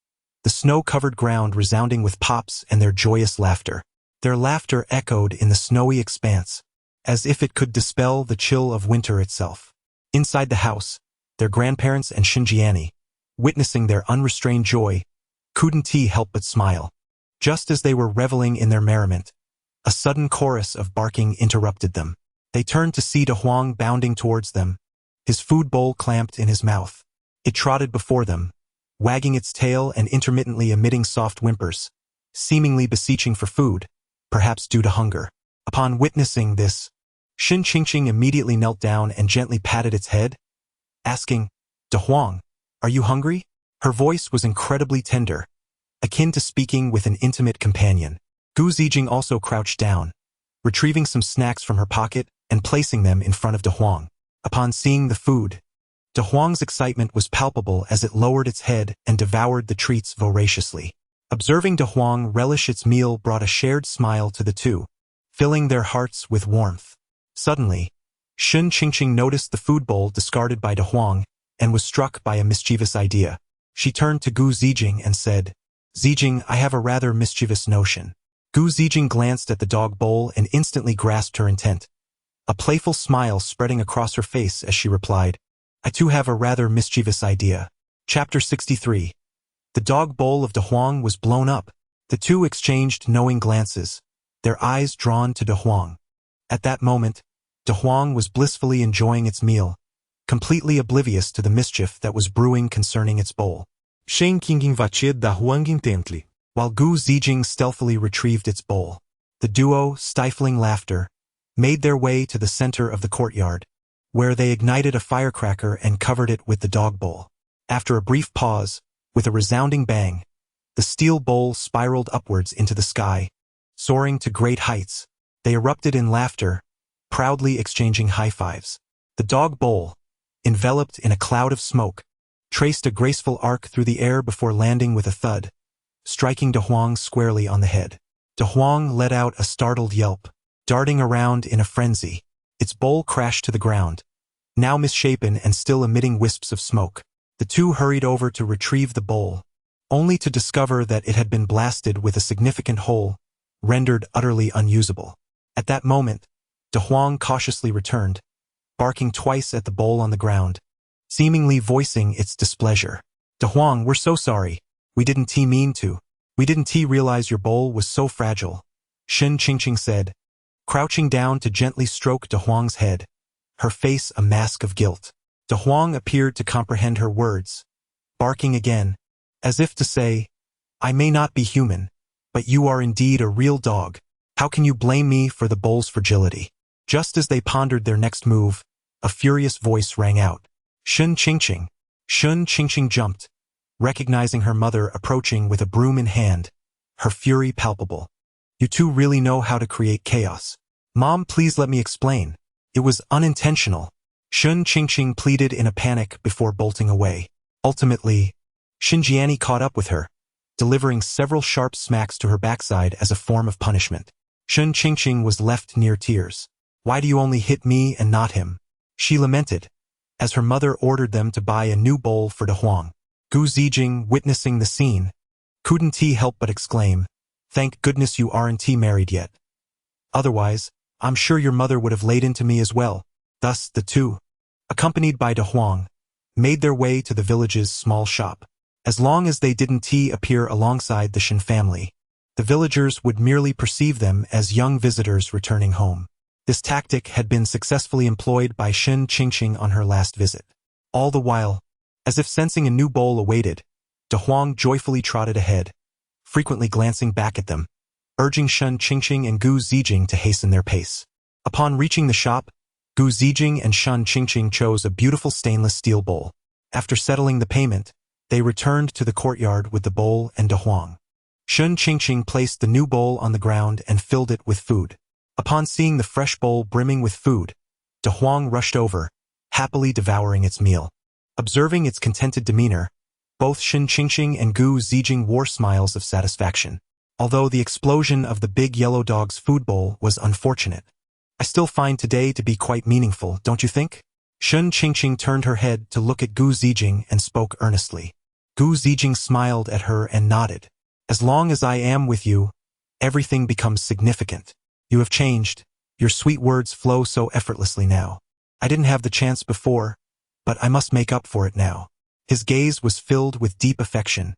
the snow-covered ground resounding with pops and their joyous laughter. Their laughter echoed in the snowy expanse, as if it could dispel the chill of winter itself. Inside the house, their grandparents and Xinjiani, witnessing their unrestrained joy, couldn't help but smile. Just as they were reveling in their merriment, a sudden chorus of barking interrupted them. They turned to see De Huang bounding towards them, his food bowl clamped in his mouth. It trotted before them, wagging its tail and intermittently emitting soft whimpers, seemingly beseeching for food, perhaps due to hunger. Upon witnessing this, Shen Qingqing immediately knelt down and gently patted its head, asking, "De Huang, are you hungry?" Her voice was incredibly tender, akin to speaking with an intimate companion. Gu Zijing also crouched down, retrieving some snacks from her pocket and placing them in front of De Huang. Upon seeing the food, De Huang's excitement was palpable as it lowered its head and devoured the treats voraciously. Observing De Huang relish its meal brought a shared smile to the two, filling their hearts with warmth. Suddenly, Shen Qingqing noticed the food bowl discarded by De Huang and was struck by a mischievous idea. She turned to Gu Zijing and said, "Zijing, I have a rather mischievous notion." Gu Zijing glanced at the dog bowl and instantly grasped her intent, a playful smile spreading across her face as she replied, "I too have a rather mischievous idea." Chapter 63. The dog bowl of De Huang was blown up. The two exchanged knowing glances, their eyes drawn to De Huang. At that moment, De Huang was blissfully enjoying its meal, completely oblivious to the mischief that was brewing concerning its bowl. Shen Qingqing watched Da Huang intently, while Gu Zijing stealthily retrieved its bowl. The duo, stifling laughter, made their way to the center of the courtyard, where they ignited a firecracker and covered it with the dog bowl. After a brief pause, with a resounding bang, the steel bowl spiraled upwards into the sky, soaring to great heights. They erupted in laughter, proudly exchanging high-fives. The dog bowl, enveloped in a cloud of smoke, traced a graceful arc through the air before landing with a thud, striking De Huang squarely on the head. De Huang let out a startled yelp, darting around in a frenzy. Its bowl crashed to the ground, now misshapen and still emitting wisps of smoke. The two hurried over to retrieve the bowl, only to discover that it had been blasted with a significant hole, rendered utterly unusable. At that moment, De Huang cautiously returned, barking twice at the bowl on the ground, seemingly voicing its displeasure. "De Huang, we're so sorry. We didn't mean to. We didn't realize your bowl was so fragile," Shen Qingqing said, crouching down to gently stroke De Huang's head, her face a mask of guilt. De Huang appeared to comprehend her words, barking again, as if to say, "I may not be human, But you are indeed a real dog. How can you blame me for the bull's fragility? Just as they pondered their next move, a furious voice rang out. Shun Qingqing. Shun Qingqing jumped, recognizing her mother approaching with a broom in hand, her fury palpable. You two really know how to create chaos. Mom, please let me explain. It was unintentional. Shun Qingqing pleaded in a panic before bolting away. Ultimately, Xinjiani caught up with her, delivering several sharp smacks to her backside as a form of punishment. Shun Qingqing was left near tears. Why do you only hit me and not him? She lamented, as her mother ordered them to buy a new bowl for De Huang. Gu Zijing, witnessing the scene, couldn't he help but exclaim, "Thank goodness you aren't married yet. Otherwise, I'm sure your mother would have laid into me as well." Thus, the two, accompanied by De Huang, made their way to the village's small shop. As long as they didn't appear alongside the Shen family, the villagers would merely perceive them as young visitors returning home. This tactic had been successfully employed by Shun Qingqing on her last visit. All the while, as if sensing a new bowl awaited, De Huang joyfully trotted ahead, frequently glancing back at them, urging Shun Qingqing and Gu Zijing to hasten their pace. Upon reaching the shop, Gu Zijing and Shun Qingqing chose a beautiful stainless steel bowl. After settling the payment, they returned to the courtyard with the bowl and De Huang. Shun Qingqing placed the new bowl on the ground and filled it with food. Upon seeing the fresh bowl brimming with food, De Huang rushed over, happily devouring its meal. Observing its contented demeanor, both Shun Qingqing and Gu Zijing wore smiles of satisfaction. Although the explosion of the big yellow dog's food bowl was unfortunate, I still find today to be quite meaningful, don't you think? Shun Qingqing turned her head to look at Gu Zijing and spoke earnestly. Gu Zijing smiled at her and nodded. As long as I am with you, everything becomes significant. You have changed. Your sweet words flow so effortlessly now. I didn't have the chance before, but I must make up for it now. His gaze was filled with deep affection,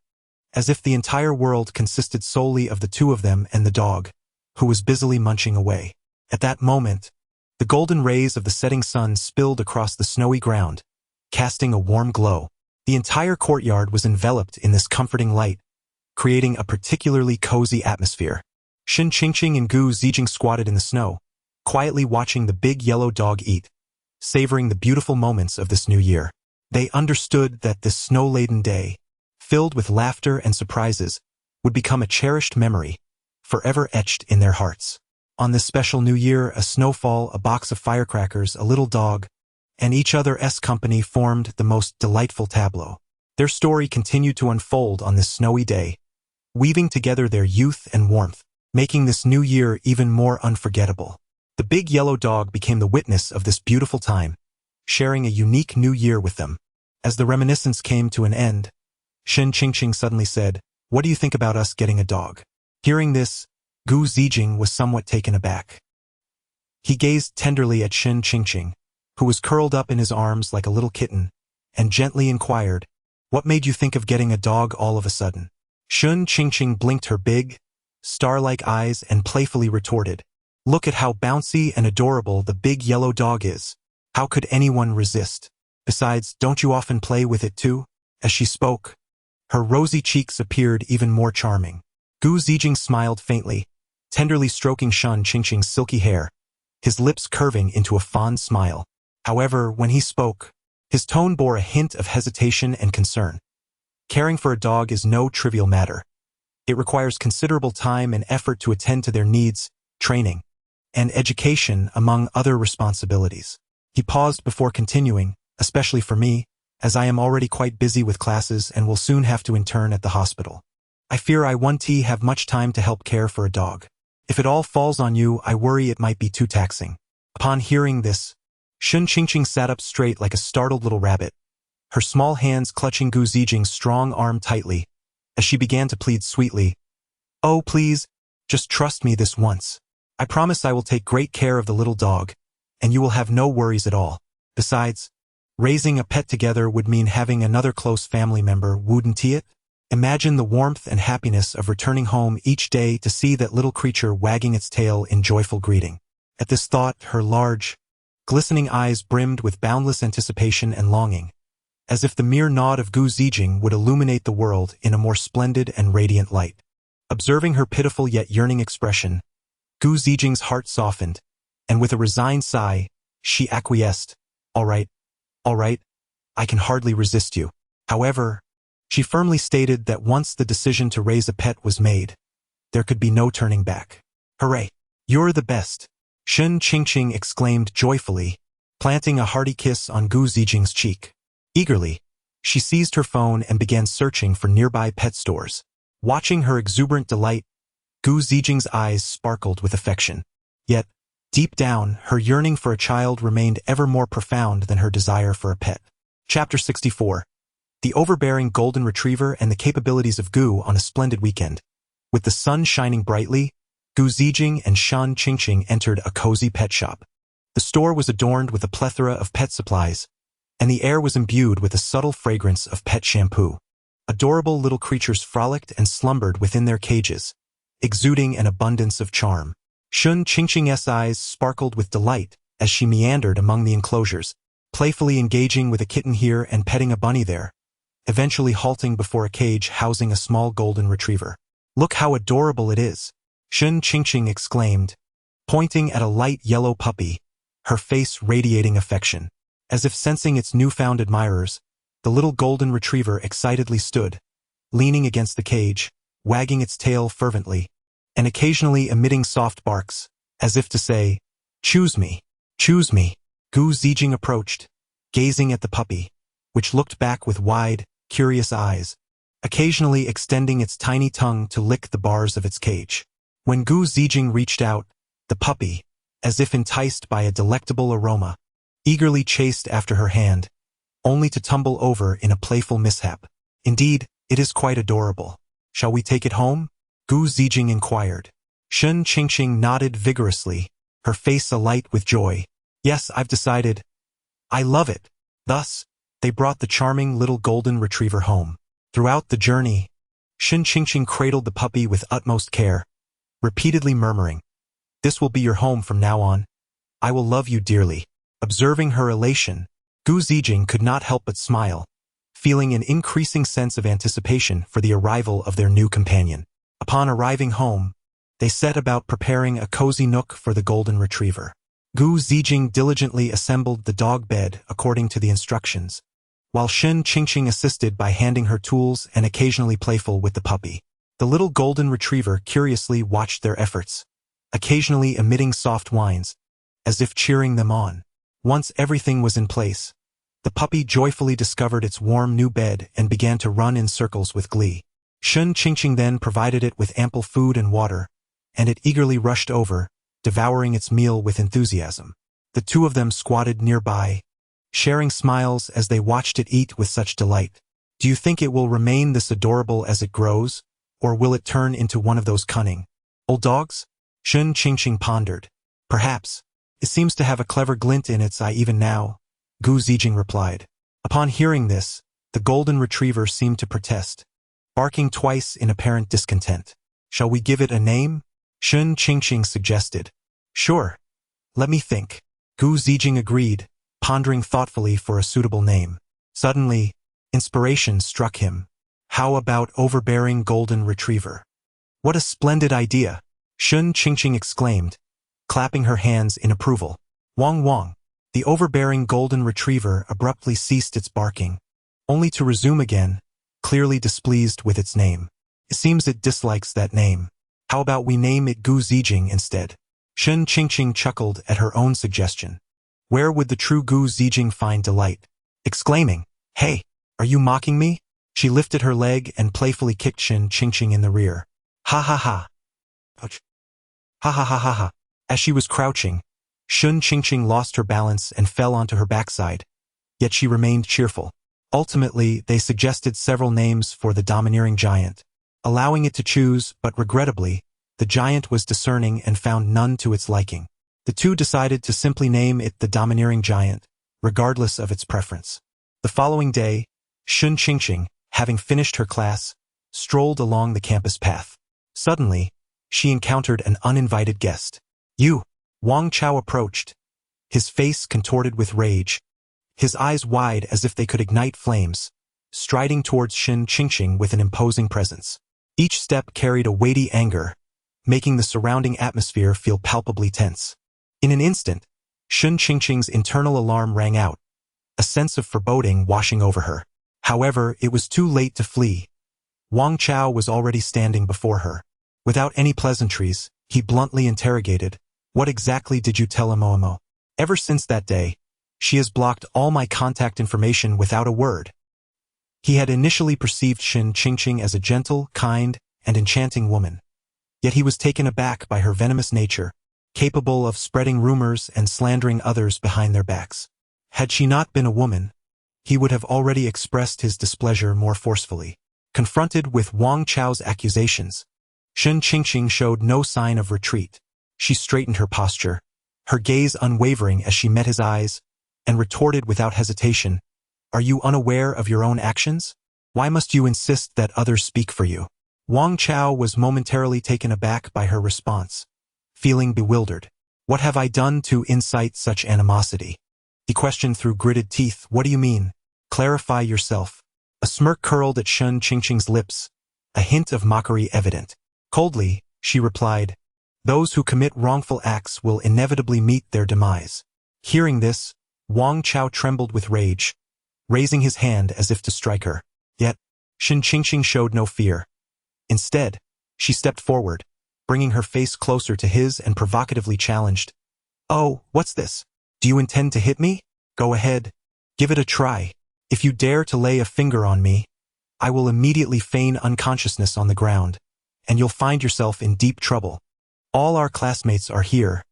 as if the entire world consisted solely of the two of them and the dog, who was busily munching away. At that moment, the golden rays of the setting sun spilled across the snowy ground, casting a warm glow. The entire courtyard was enveloped in this comforting light, creating a particularly cozy atmosphere. Shun Qingqing and Gu Zijing squatted in the snow, quietly watching the big yellow dog eat, savoring the beautiful moments of this new year. They understood that this snow-laden day, filled with laughter and surprises, would become a cherished memory, forever etched in their hearts. On this special new year, a snowfall, a box of firecrackers, a little dog, and each other's company formed the most delightful tableau. Their story continued to unfold on this snowy day, weaving together their youth and warmth, making this new year even more unforgettable. The big yellow dog became the witness of this beautiful time, sharing a unique new year with them. As the reminiscence came to an end, Shun Qingqing suddenly said, "What do you think about us getting a dog?" Hearing this, Gu Zijing was somewhat taken aback. He gazed tenderly at Shun Qingqing, who was curled up in his arms like a little kitten, and gently inquired, "What made you think of getting a dog all of a sudden?" Shun Qingqing blinked her big, star-like eyes and playfully retorted, "Look at how bouncy and adorable the big yellow dog is. How could anyone resist? Besides, don't you often play with it too?" As she spoke, her rosy cheeks appeared even more charming. Gu Zijing smiled faintly, tenderly stroking Shun Qingqing's silky hair, his lips curving into a fond smile. However, when he spoke, his tone bore a hint of hesitation and concern. Caring for a dog is no trivial matter. It requires considerable time and effort to attend to their needs, training, and education, among other responsibilities. He paused before continuing, "Especially for me, as I am already quite busy with classes and will soon have to intern at the hospital. I fear I won't have much time to help care for a dog. If it all falls on you, I worry it might be too taxing." Upon hearing this, Shun Qingqing sat up straight like a startled little rabbit, her small hands clutching Gu Zijing's strong arm tightly, as she began to plead sweetly, "Oh, please, just trust me this once. I promise I will take great care of the little dog, and you will have no worries at all. Besides, raising a pet together would mean having another close family member, wouldn't it? Imagine the warmth and happiness of returning home each day to see that little creature wagging its tail in joyful greeting." At this thought, her large, glistening eyes brimmed with boundless anticipation and longing, as if the mere nod of Gu Zijing would illuminate the world in a more splendid and radiant light. Observing her pitiful yet yearning expression, Gu Zijing's heart softened, and with a resigned sigh, she acquiesced. All right, I can hardly resist you. However, she firmly stated that once the decision to raise a pet was made, there could be no turning back. Hooray! You're the best! Shen Qingqing exclaimed joyfully, planting a hearty kiss on Gu Zijing's cheek. Eagerly, she seized her phone and began searching for nearby pet stores. Watching her exuberant delight, Gu Zijing's eyes sparkled with affection. Yet, deep down, her yearning for a child remained ever more profound than her desire for a pet. Chapter 64. The overbearing golden retriever and the capabilities of Gu on a splendid weekend. With the sun shining brightly, Gu Zijing and Shen Qingqing entered a cozy pet shop. The store was adorned with a plethora of pet supplies, and the air was imbued with a subtle fragrance of pet shampoo. Adorable little creatures frolicked and slumbered within their cages, exuding an abundance of charm. Shen Qingqing's eyes sparkled with delight as she meandered among the enclosures, playfully engaging with a kitten here and petting a bunny there, eventually halting before a cage housing a small golden retriever. Look how adorable it is, Shen Qingqing exclaimed, pointing at a light yellow puppy, her face radiating affection. As if sensing its newfound admirers, the little golden retriever excitedly stood, leaning against the cage, wagging its tail fervently, and occasionally emitting soft barks, as if to say, "Choose me, choose me." Gu Zijing approached, gazing at the puppy, which looked back with wide, curious eyes, occasionally extending its tiny tongue to lick the bars of its cage. When Gu Zijing reached out, the puppy, as if enticed by a delectable aroma, eagerly chased after her hand, only to tumble over in a playful mishap. Indeed, it is quite adorable. Shall we take it home? Gu Zijing inquired. Shen Qingqing nodded vigorously, her face alight with joy. Yes, I've decided. I love it. Thus, they brought the charming little golden retriever home. Throughout the journey, Shen Qingqing cradled the puppy with utmost care, repeatedly murmuring, "This will be your home from now on. I will love you dearly." Observing her elation, Gu Zijing could not help but smile, feeling an increasing sense of anticipation for the arrival of their new companion. Upon arriving home, they set about preparing a cozy nook for the golden retriever. Gu Zijing diligently assembled the dog bed according to the instructions, while Shen Qingqing assisted by handing her tools and occasionally playful with the puppy. The little golden retriever curiously watched their efforts, occasionally emitting soft whines, as if cheering them on. Once everything was in place, the puppy joyfully discovered its warm new bed and began to run in circles with glee. Shen Qingqing then provided it with ample food and water, and it eagerly rushed over, devouring its meal with enthusiasm. The two of them squatted nearby, sharing smiles as they watched it eat with such delight. Do you think it will remain this adorable as it grows, or will it turn into one of those cunning old dogs? Shen Qingqing pondered. Perhaps. It seems to have a clever glint in its eye even now, Gu Zijing replied. Upon hearing this, the golden retriever seemed to protest, barking twice in apparent discontent. Shall we give it a name? Shen Qingqing suggested. Sure. Let me think. Gu Zijing agreed, pondering thoughtfully for a suitable name. Suddenly, inspiration struck him. How about overbearing golden retriever? What a splendid idea! Shen Qingqing exclaimed, clapping her hands in approval. Wong Wong. The overbearing golden retriever abruptly ceased its barking, only to resume again, clearly displeased with its name. It seems it dislikes that name. How about we name it Gu Zijing instead? Shen Qingqing chuckled at her own suggestion. Where would the true Gu Zijing find delight? Exclaiming, "Hey, are you mocking me?" She lifted her leg and playfully kicked Shen Qingqing in the rear. Ha ha ha. Ouch. Ha ha ha ha ha. As she was crouching, Shen Qingqing lost her balance and fell onto her backside, yet she remained cheerful. Ultimately, they suggested several names for the domineering giant, allowing it to choose, but regrettably, the giant was discerning and found none to its liking. The two decided to simply name it the domineering giant, regardless of its preference. The following day, Shen Qingqing, having finished her class, strolled along the campus path. Suddenly, she encountered an uninvited guest. You! Wang Chao approached, his face contorted with rage, his eyes wide as if they could ignite flames, striding towards Shen Qingqing with an imposing presence. Each step carried a weighty anger, making the surrounding atmosphere feel palpably tense. In an instant, Shun Qingqing's internal alarm rang out, a sense of foreboding washing over her. However, it was too late to flee. Wang Chao was already standing before her. Without any pleasantries, he bluntly interrogated, "What exactly did you tell Amoamo?" "Ever since that day, she has blocked all my contact information without a word." He had initially perceived Shun Qingqing as a gentle, kind, and enchanting woman. Yet he was taken aback by her venomous nature, capable of spreading rumors and slandering others behind their backs. Had she not been a woman, he would have already expressed his displeasure more forcefully. Confronted with Wang Chao's accusations, Shun Qingqing showed no sign of retreat. She straightened her posture, her gaze unwavering as she met his eyes, and retorted without hesitation, "Are you unaware of your own actions? Why must you insist that others speak for you?" Wang Chao was momentarily taken aback by her response, feeling bewildered. "What have I done to incite such animosity?" He questioned through gritted teeth. "What do you mean? Clarify yourself." A smirk curled at Shun Qingqing's lips, a hint of mockery evident. Coldly, she replied, "Those who commit wrongful acts will inevitably meet their demise." Hearing this, Wang Chao trembled with rage, raising his hand as if to strike her. Yet, Shun Qingqing showed no fear. Instead, she stepped forward, bringing her face closer to his and provocatively challenged, "Oh, what's this? Do you intend to hit me? Go ahead. Give it a try. If you dare to lay a finger on me, I will immediately feign unconsciousness on the ground, and you'll find yourself in deep trouble. All our classmates are here.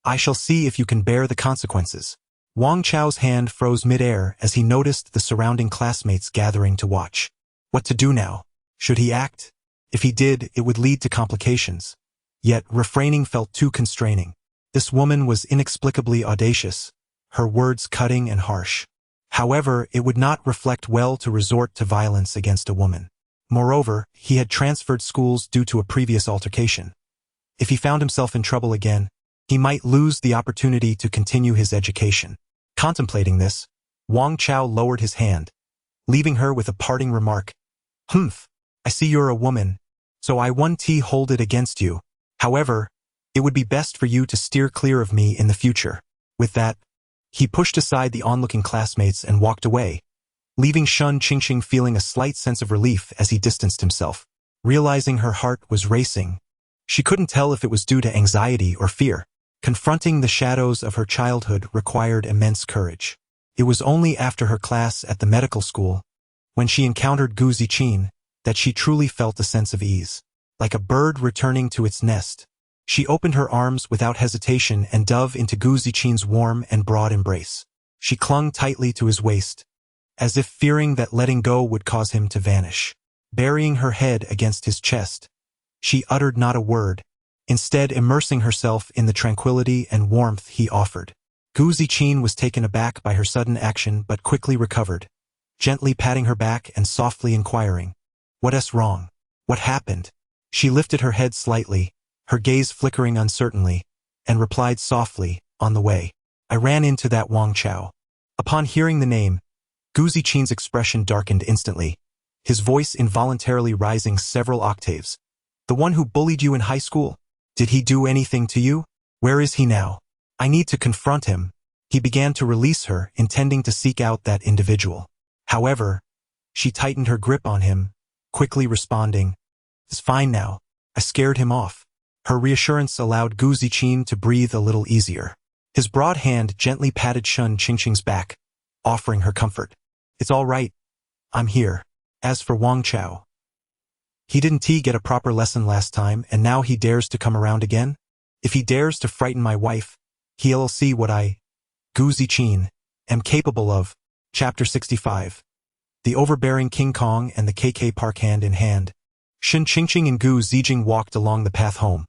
I shall see if you can bear the consequences." Wang Chao's hand froze mid-air as he noticed the surrounding classmates gathering to watch. What to do now? Should he act? If he did, it would lead to complications. Yet, refraining felt too constraining. This woman was inexplicably audacious, her words cutting and harsh. However, it would not reflect well to resort to violence against a woman. Moreover, he had transferred schools due to a previous altercation. If he found himself in trouble again, he might lose the opportunity to continue his education. Contemplating this, Wang Chao lowered his hand, leaving her with a parting remark. "Humph, I see you're a woman, so I won't hold it against you. However, it would be best for you to steer clear of me in the future." With that, he pushed aside the onlooking classmates and walked away, leaving Shun Qingqing feeling a slight sense of relief as he distanced himself. Realizing her heart was racing, she couldn't tell if it was due to anxiety or fear. Confronting the shadows of her childhood required immense courage. It was only after her class at the medical school, when she encountered Gu Ziqin, that she truly felt a sense of ease. Like a bird returning to its nest, she opened her arms without hesitation and dove into Gu Ziqin's warm and broad embrace. She clung tightly to his waist, as if fearing that letting go would cause him to vanish. Burying her head against his chest, she uttered not a word, instead immersing herself in the tranquility and warmth he offered. Gu Ziqin was taken aback by her sudden action but quickly recovered, gently patting her back and softly inquiring, "What's wrong? What happened?" She lifted her head slightly, her gaze flickering uncertainly, and replied softly, "On the way. I ran into that Wang Chao." Upon hearing the name, Gu Ziqin's expression darkened instantly, his voice involuntarily rising several octaves. "The one who bullied you in high school? Did he do anything to you? Where is he now? I need to confront him." He began to release her, intending to seek out that individual. However, she tightened her grip on him, quickly responding, "It's fine now. I scared him off." Her reassurance allowed Gu Ziqin to breathe a little easier. His broad hand gently patted Shun Qingqing's back, offering her comfort. "It's all right. I'm here." As for Wang Chao, he didn't get a proper lesson last time, and now he dares to come around again? If he dares to frighten my wife, he'll see what I, Gu Ziqin, am capable of. Chapter 65. The overbearing King Kong and the KK Park hand in hand. Shun Qingqing and Gu Zijing walked along the path home,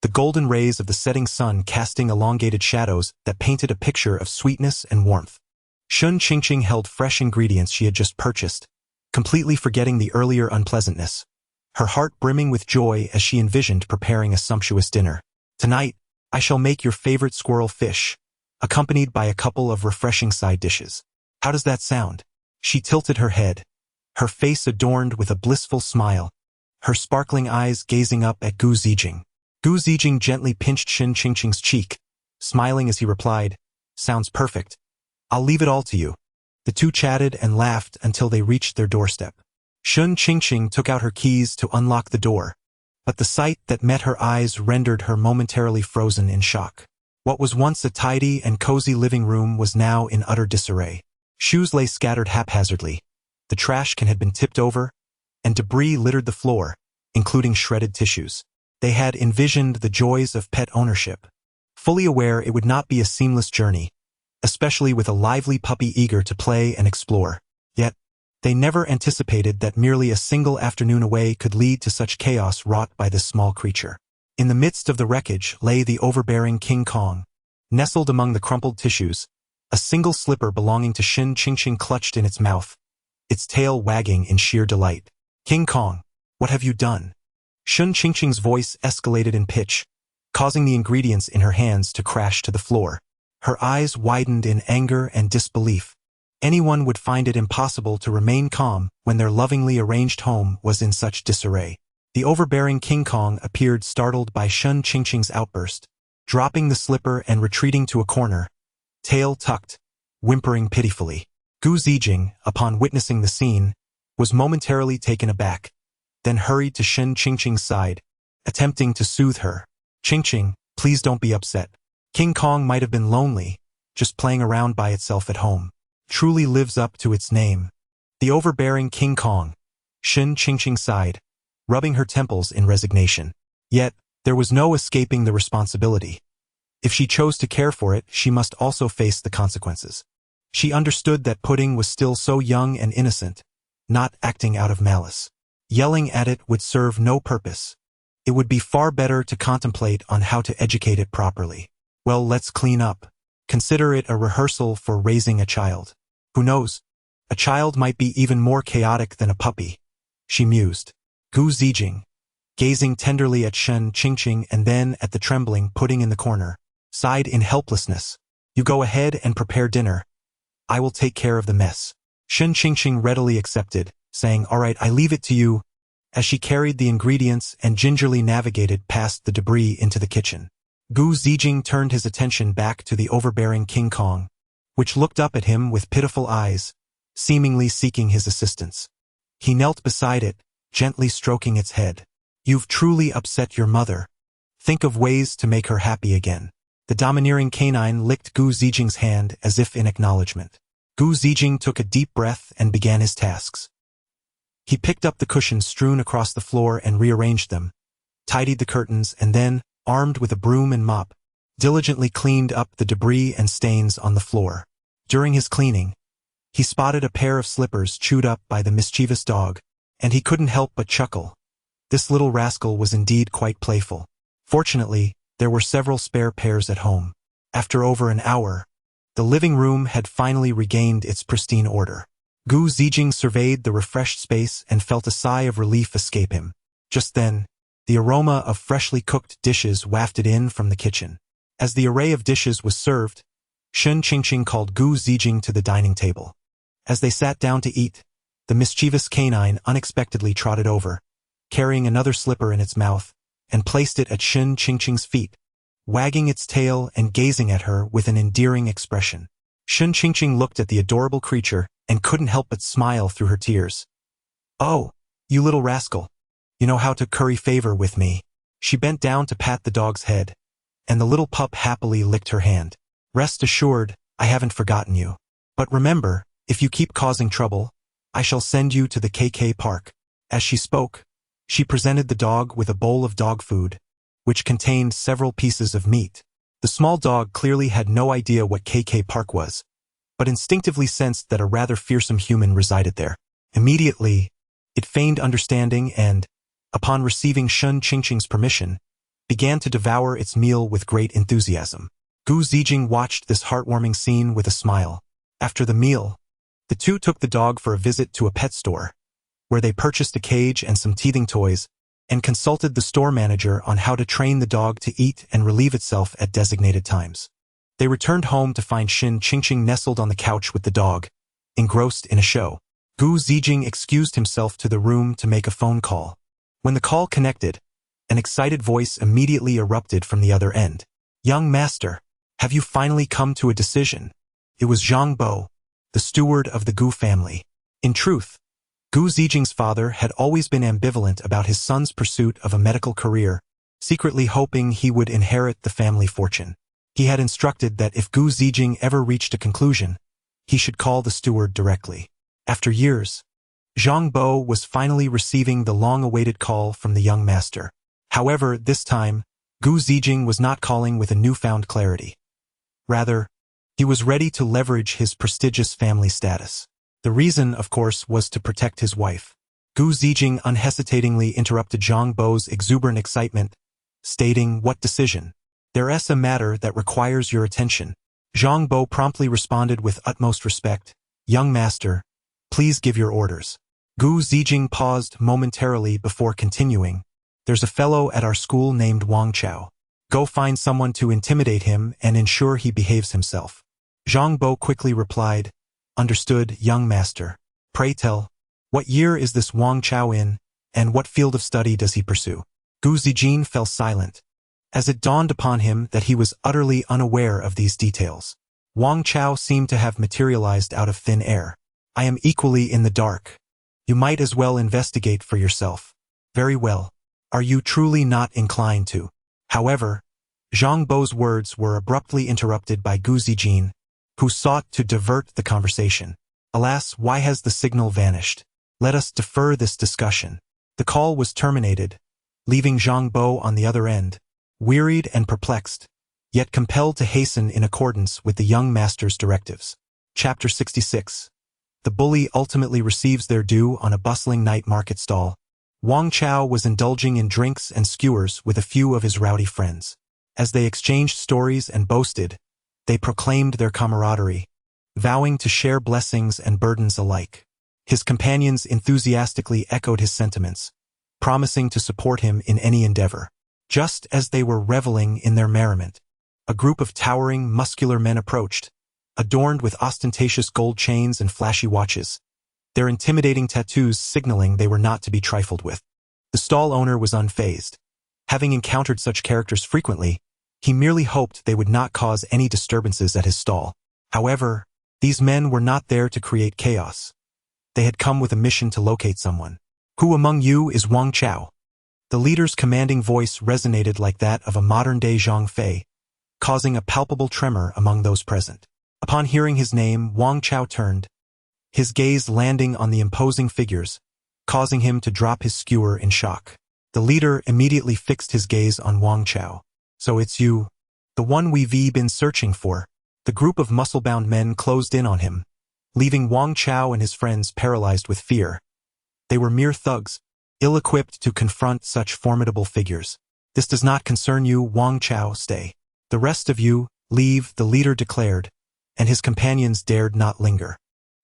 the golden rays of the setting sun casting elongated shadows that painted a picture of sweetness and warmth. Shun Qingqing held fresh ingredients she had just purchased, completely forgetting the earlier unpleasantness, her heart brimming with joy as she envisioned preparing a sumptuous dinner. "Tonight, I shall make your favorite squirrel fish, accompanied by a couple of refreshing side dishes. How does that sound?" She tilted her head, her face adorned with a blissful smile, her sparkling eyes gazing up at Gu Zijing. Gu Zijing gently pinched Shen Qingqing's cheek, smiling as he replied, "Sounds perfect. I'll leave it all to you." The two chatted and laughed until they reached their doorstep. Shen Qingqing took out her keys to unlock the door, but the sight that met her eyes rendered her momentarily frozen in shock. What was once a tidy and cozy living room was now in utter disarray. Shoes lay scattered haphazardly, the trash can had been tipped over, and debris littered the floor, including shredded tissues. They had envisioned the joys of pet ownership, fully aware it would not be a seamless journey, especially with a lively puppy eager to play and explore. Yet, they never anticipated that merely a single afternoon away could lead to such chaos wrought by this small creature. In the midst of the wreckage lay the overbearing King Kong. Nestled among the crumpled tissues, a single slipper belonging to Shen Qingqing clutched in its mouth, its tail wagging in sheer delight. "King Kong, what have you done?" Shen Qingqing's voice escalated in pitch, causing the ingredients in her hands to crash to the floor. Her eyes widened in anger and disbelief. Anyone would find it impossible to remain calm when their lovingly arranged home was in such disarray. The overbearing King Kong appeared startled by Shen Qingqing's outburst, dropping the slipper and retreating to a corner, tail tucked, whimpering pitifully. Gu Zijing, upon witnessing the scene, was momentarily taken aback, then hurried to Shen Qingqing's side, attempting to soothe her. "Qingqing, please don't be upset. King Kong might have been lonely, just playing around by itself at home. Truly lives up to its name." The overbearing King Kong, Shen Qingqing sighed, rubbing her temples in resignation. Yet, there was no escaping the responsibility. If she chose to care for it, she must also face the consequences. She understood that Pudding was still so young and innocent, not acting out of malice. Yelling at it would serve no purpose. It would be far better to contemplate on how to educate it properly. Well, let's clean up. Consider it a rehearsal for raising a child. Who knows? A child might be even more chaotic than a puppy, she mused. Gu Zijing, gazing tenderly at Shen Qingqing and then at the trembling Pudding in the corner, sighed in helplessness. "You go ahead and prepare dinner. I will take care of the mess." Shen Qingqing readily accepted, saying, "All right, I leave it to you," as she carried the ingredients and gingerly navigated past the debris into the kitchen. Gu Zijing turned his attention back to the overbearing King Kong, which looked up at him with pitiful eyes, seemingly seeking his assistance. He knelt beside it, gently stroking its head. "You've truly upset your mother. Think of ways to make her happy again." The domineering canine licked Gu Zijing's hand as if in acknowledgement. Gu Zijing took a deep breath and began his tasks. He picked up the cushions strewn across the floor and rearranged them, tidied the curtains, and then, armed with a broom and mop, diligently cleaned up the debris and stains on the floor. During his cleaning, he spotted a pair of slippers chewed up by the mischievous dog, and he couldn't help but chuckle. This little rascal was indeed quite playful. Fortunately, there were several spare pairs at home. After over an hour, the living room had finally regained its pristine order. Gu Zijing surveyed the refreshed space and felt a sigh of relief escape him. Just then, the aroma of freshly cooked dishes wafted in from the kitchen. As the array of dishes was served, Shen Qingqing called Gu Zijing to the dining table. As they sat down to eat, the mischievous canine unexpectedly trotted over, carrying another slipper in its mouth, and placed it at Shen Qingqing's feet, wagging its tail and gazing at her with an endearing expression. Shen Qingqing looked at the adorable creature and couldn't help but smile through her tears. "Oh, you little rascal. You know how to curry favor with me." She bent down to pat the dog's head, and the little pup happily licked her hand. "Rest assured, I haven't forgotten you. But remember, if you keep causing trouble, I shall send you to the KK Park." As she spoke, she presented the dog with a bowl of dog food, which contained several pieces of meat. The small dog clearly had no idea what KK Park was, but instinctively sensed that a rather fearsome human resided there. Immediately, it feigned understanding and, upon receiving Shen Qingqing's permission, began to devour its meal with great enthusiasm. Gu Zijing watched this heartwarming scene with a smile. After the meal, the two took the dog for a visit to a pet store, where they purchased a cage and some teething toys, and consulted the store manager on how to train the dog to eat and relieve itself at designated times. They returned home to find Shen Qingqing nestled on the couch with the dog, engrossed in a show. Gu Zijing excused himself to the room to make a phone call. When the call connected, an excited voice immediately erupted from the other end. "Young master, have you finally come to a decision?" It was Zhang Bo, the steward of the Gu family. In truth, Gu Zijing's father had always been ambivalent about his son's pursuit of a medical career, secretly hoping he would inherit the family fortune. He had instructed that if Gu Zijing ever reached a conclusion, he should call the steward directly. After years, Zhang Bo was finally receiving the long-awaited call from the young master. However, this time, Gu Zijing was not calling with a newfound clarity. Rather, he was ready to leverage his prestigious family status. The reason, of course, was to protect his wife. Gu Zijing unhesitatingly interrupted Zhang Bo's exuberant excitement, stating, "What decision? There's a matter that requires your attention." Zhang Bo promptly responded with utmost respect, "Young master, please give your orders." Gu Zijing paused momentarily before continuing, "There's a fellow at our school named Wang Chao. Go find someone to intimidate him and ensure he behaves himself." Zhang Bo quickly replied, "Understood, young master. Pray tell, what year is this Wang Chao in, and what field of study does he pursue?" Gu Zijing fell silent, as it dawned upon him that he was utterly unaware of these details. Wang Chao seemed to have materialized out of thin air. "I am equally in the dark. You might as well investigate for yourself." "Very well. Are you truly not inclined to?" However, Zhang Bo's words were abruptly interrupted by Gu Zijing, who sought to divert the conversation. "Alas, why has the signal vanished? Let us defer this discussion." The call was terminated, leaving Zhang Bo on the other end, wearied and perplexed, yet compelled to hasten in accordance with the young master's directives. Chapter 66. The bully ultimately receives their due on a bustling night market stall. Wang Chao was indulging in drinks and skewers with a few of his rowdy friends. As they exchanged stories and boasted, they proclaimed their camaraderie, vowing to share blessings and burdens alike. His companions enthusiastically echoed his sentiments, promising to support him in any endeavor. Just as they were reveling in their merriment, a group of towering, muscular men approached, adorned with ostentatious gold chains and flashy watches, their intimidating tattoos signaling they were not to be trifled with. The stall owner was unfazed. Having encountered such characters frequently, he merely hoped they would not cause any disturbances at his stall. However, these men were not there to create chaos. They had come with a mission to locate someone. "Who among you is Wang Chao?" The leader's commanding voice resonated like that of a modern-day Zhang Fei, causing a palpable tremor among those present. Upon hearing his name, Wang Chao turned, his gaze landing on the imposing figures, causing him to drop his skewer in shock. The leader immediately fixed his gaze on Wang Chao. "So it's you, the one we've been searching for." The group of muscle-bound men closed in on him, leaving Wang Chao and his friends paralyzed with fear. They were mere thugs, ill-equipped to confront such formidable figures. "This does not concern you, Wang Chao, stay. The rest of you, leave," the leader declared, and his companions dared not linger.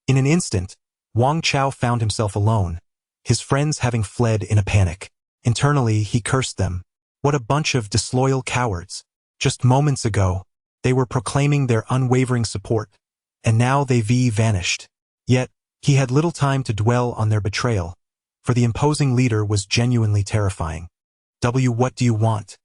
In an instant, Wang Chao found himself alone, his friends having fled in a panic. Internally, he cursed them. What a bunch of disloyal cowards. Just moments ago, they were proclaiming their unwavering support, and now they've vanished. Yet, he had little time to dwell on their betrayal, for the imposing leader was genuinely terrifying. What do you want?"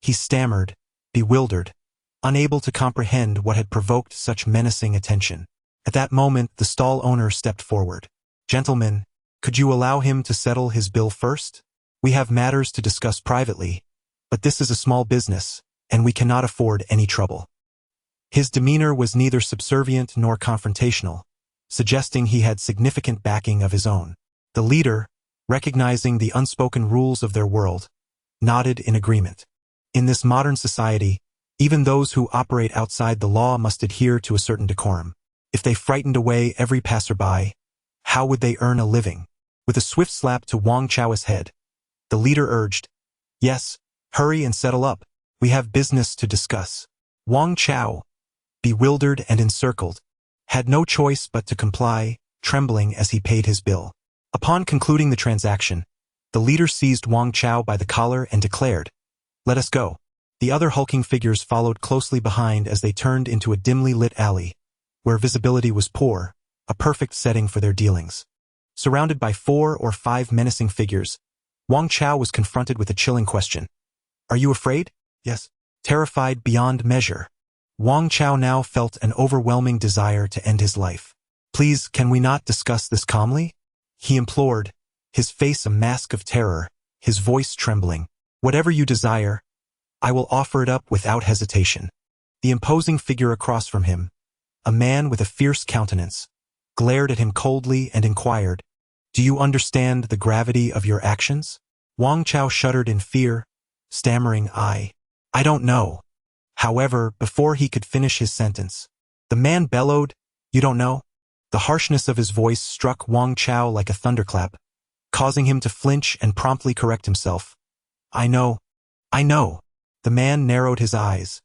He stammered, bewildered, unable to comprehend what had provoked such menacing attention. At that moment, the stall owner stepped forward. "Gentlemen, could you allow him to settle his bill first? We have matters to discuss privately, but this is a small business, and we cannot afford any trouble." His demeanor was neither subservient nor confrontational, suggesting he had significant backing of his own. The leader, recognizing the unspoken rules of their world, nodded in agreement. In this modern society, even those who operate outside the law must adhere to a certain decorum. If they frightened away every passerby, how would they earn a living? With a swift slap to Wang Chao's head, the leader urged, "Yes, hurry and settle up. We have business to discuss." Wang Chao, bewildered and encircled, had no choice but to comply, trembling as he paid his bill. Upon concluding the transaction, the leader seized Wang Chao by the collar and declared, "Let us go." The other hulking figures followed closely behind as they turned into a dimly lit alley, where visibility was poor, a perfect setting for their dealings. Surrounded by 4 or 5 menacing figures, Wang Chao was confronted with a chilling question. Are you afraid? Yes. Terrified beyond measure, Wang Chao now felt an overwhelming desire to end his life. Please, can we not discuss this calmly? He implored, his face a mask of terror, his voice trembling. Whatever you desire, I will offer it up without hesitation. The imposing figure across from him, a man with a fierce countenance, glared at him coldly and inquired, Do you understand the gravity of your actions? Wang Chao shuddered in fear, stammering, I don't know. However, before he could finish his sentence, the man bellowed, You don't know? The harshness of his voice struck Wang Chao like a thunderclap, causing him to flinch and promptly correct himself. I know. The man narrowed his eyes,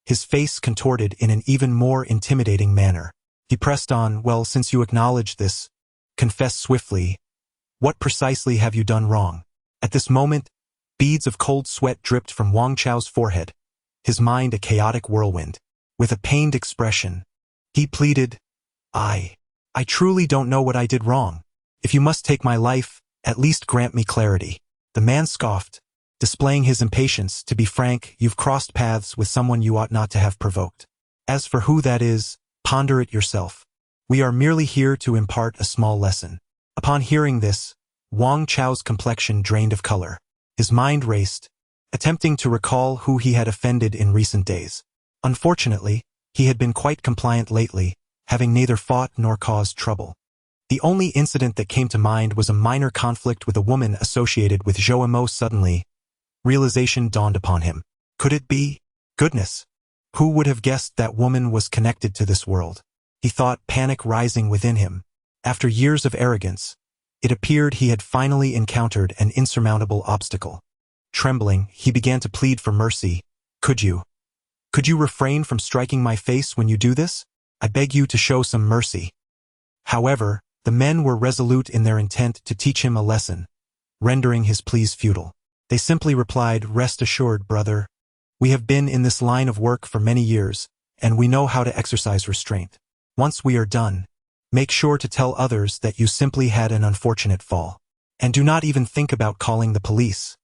his face contorted in an even more intimidating manner. He pressed on, Well, since you acknowledge this, confess swiftly. What precisely have you done wrong? At this moment, beads of cold sweat dripped from Wang Chao's forehead, his mind a chaotic whirlwind. With a pained expression, he pleaded, I truly don't know what I did wrong. If you must take my life, at least grant me clarity. The man scoffed, displaying his impatience. To be frank, you've crossed paths with someone you ought not to have provoked. As for who that is, ponder it yourself. We are merely here to impart a small lesson. Upon hearing this, Wang Chao's complexion drained of color. His mind raced, attempting to recall who he had offended in recent days. Unfortunately, he had been quite compliant lately, having neither fought nor caused trouble. The only incident that came to mind was a minor conflict with a woman associated with Zhou Mo. Suddenly, realization dawned upon him. Could it be? Goodness! Who would have guessed that woman was connected to this world? He thought, panic rising within him. After years of arrogance, it appeared he had finally encountered an insurmountable obstacle. Trembling, he began to plead for mercy. Could you refrain from striking my face when you do this? I beg you to show some mercy. However, the men were resolute in their intent to teach him a lesson, rendering his pleas futile. They simply replied, Rest assured, brother. We have been in this line of work for many years, and we know how to exercise restraint. Once we are done, make sure to tell others that you simply had an unfortunate fall. And do not even think about calling the police.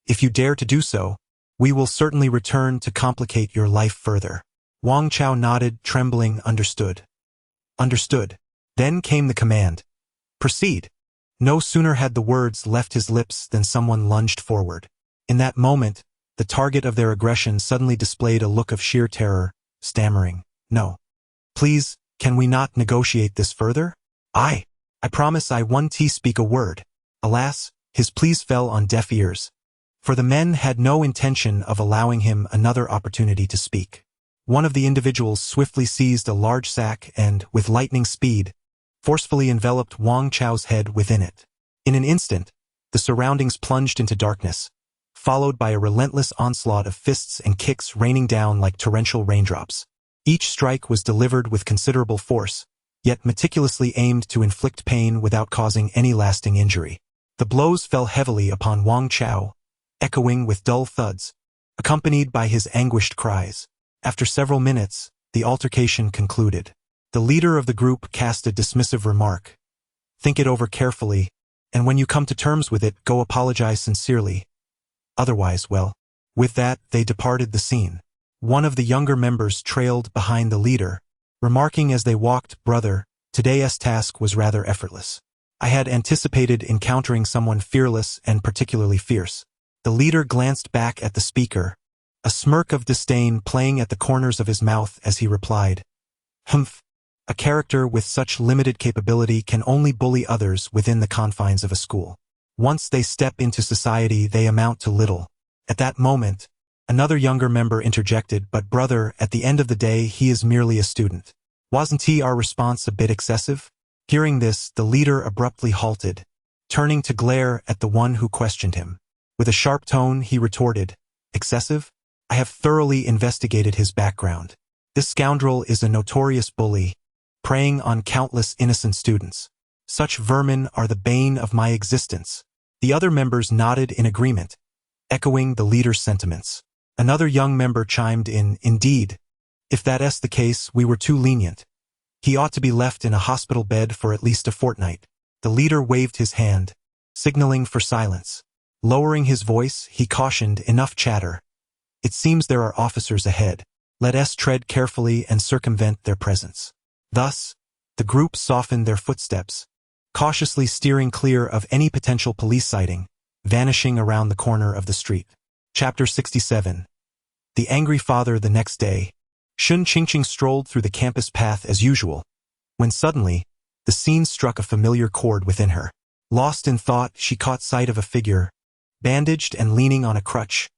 If you dare to do so, we will certainly return to complicate your life further. Wang Chao nodded, trembling, Understood. Then came the command. Proceed. No sooner had the words left his lips than someone lunged forward. In that moment, the target of their aggression suddenly displayed a look of sheer terror, stammering, No. Please, can we not negotiate this further? I promise I won't speak a word. Alas, his pleas fell on deaf ears, for the men had no intention of allowing him another opportunity to speak. One of the individuals swiftly seized a large sack and, with lightning speed, forcefully enveloped Wang Chao's head within it. In an instant, the surroundings plunged into darkness, followed by a relentless onslaught of fists and kicks raining down like torrential raindrops. Each strike was delivered with considerable force, yet meticulously aimed to inflict pain without causing any lasting injury. The blows fell heavily upon Wang Chao, echoing with dull thuds, accompanied by his anguished cries. After several minutes, the altercation concluded. The leader of the group cast a dismissive remark. Think it over carefully, and when you come to terms with it, go apologize sincerely. Otherwise, well. With that, they departed the scene. One of the younger members trailed behind the leader, remarking as they walked, Brother, today's task was rather effortless. I had anticipated encountering someone fearless and particularly fierce. The leader glanced back at the speaker, a smirk of disdain playing at the corners of his mouth as he replied, Humph. A character with such limited capability can only bully others within the confines of a school. Once they step into society, they amount to little. At that moment, another younger member interjected, But brother, at the end of the day, he is merely a student. Wasn't our response a bit excessive? Hearing this, the leader abruptly halted, turning to glare at the one who questioned him. With a sharp tone, he retorted, Excessive? I have thoroughly investigated his background. This scoundrel is a notorious bully, preying on countless innocent students. Such vermin are the bane of my existence. The other members nodded in agreement, echoing the leader's sentiments. Another young member chimed in, Indeed. If that's the case, we were too lenient. He ought to be left in a hospital bed for at least a fortnight. The leader waved his hand, signaling for silence. Lowering his voice, he cautioned, "Enough chatter. It seems there are officers ahead. Let us tread carefully and circumvent their presence." Thus, the group softened their footsteps, cautiously steering clear of any potential police sighting, vanishing around the corner of the street. Chapter 67. The Angry Father. The next day, Shun Qingqing strolled through the campus path as usual, when suddenly, the scene struck a familiar chord within her. Lost in thought, she caught sight of a figure, bandaged and leaning on a crutch,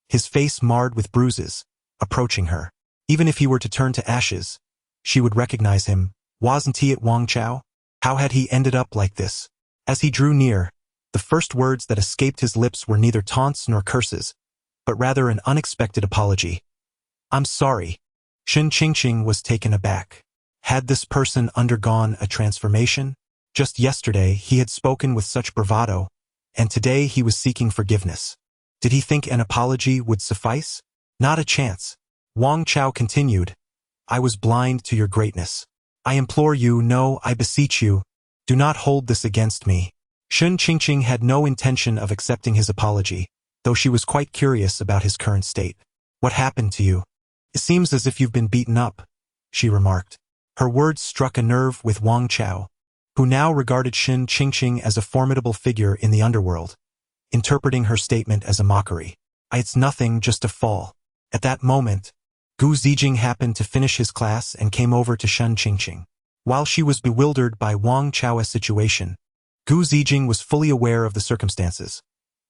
his face marred with bruises, approaching her. Even if he were to turn to ashes, she would recognize him. Wasn't he at Wang Chao? How had he ended up like this? As he drew near, the first words that escaped his lips were neither taunts nor curses, but rather an unexpected apology. "I'm sorry." Shun Qingqing was taken aback. Had this person undergone a transformation? Just yesterday he had spoken with such bravado, and today he was seeking forgiveness. Did he think an apology would suffice? Not a chance. Wang Chao continued, "I was blind to your greatness. I implore you, no, I beseech you, do not hold this against me." Shun Qingqing had no intention of accepting his apology, though she was quite curious about his current state. "What happened to you? It seems as if you've been beaten up," she remarked. Her words struck a nerve with Wang Chao, who now regarded Shun Qingqing as a formidable figure in the underworld, interpreting her statement as a mockery. "It's nothing, just a fall." At that moment, Gu Zijing happened to finish his class and came over to Shun Qingqing. While she was bewildered by Wang Chao's situation, Gu Zijing was fully aware of the circumstances,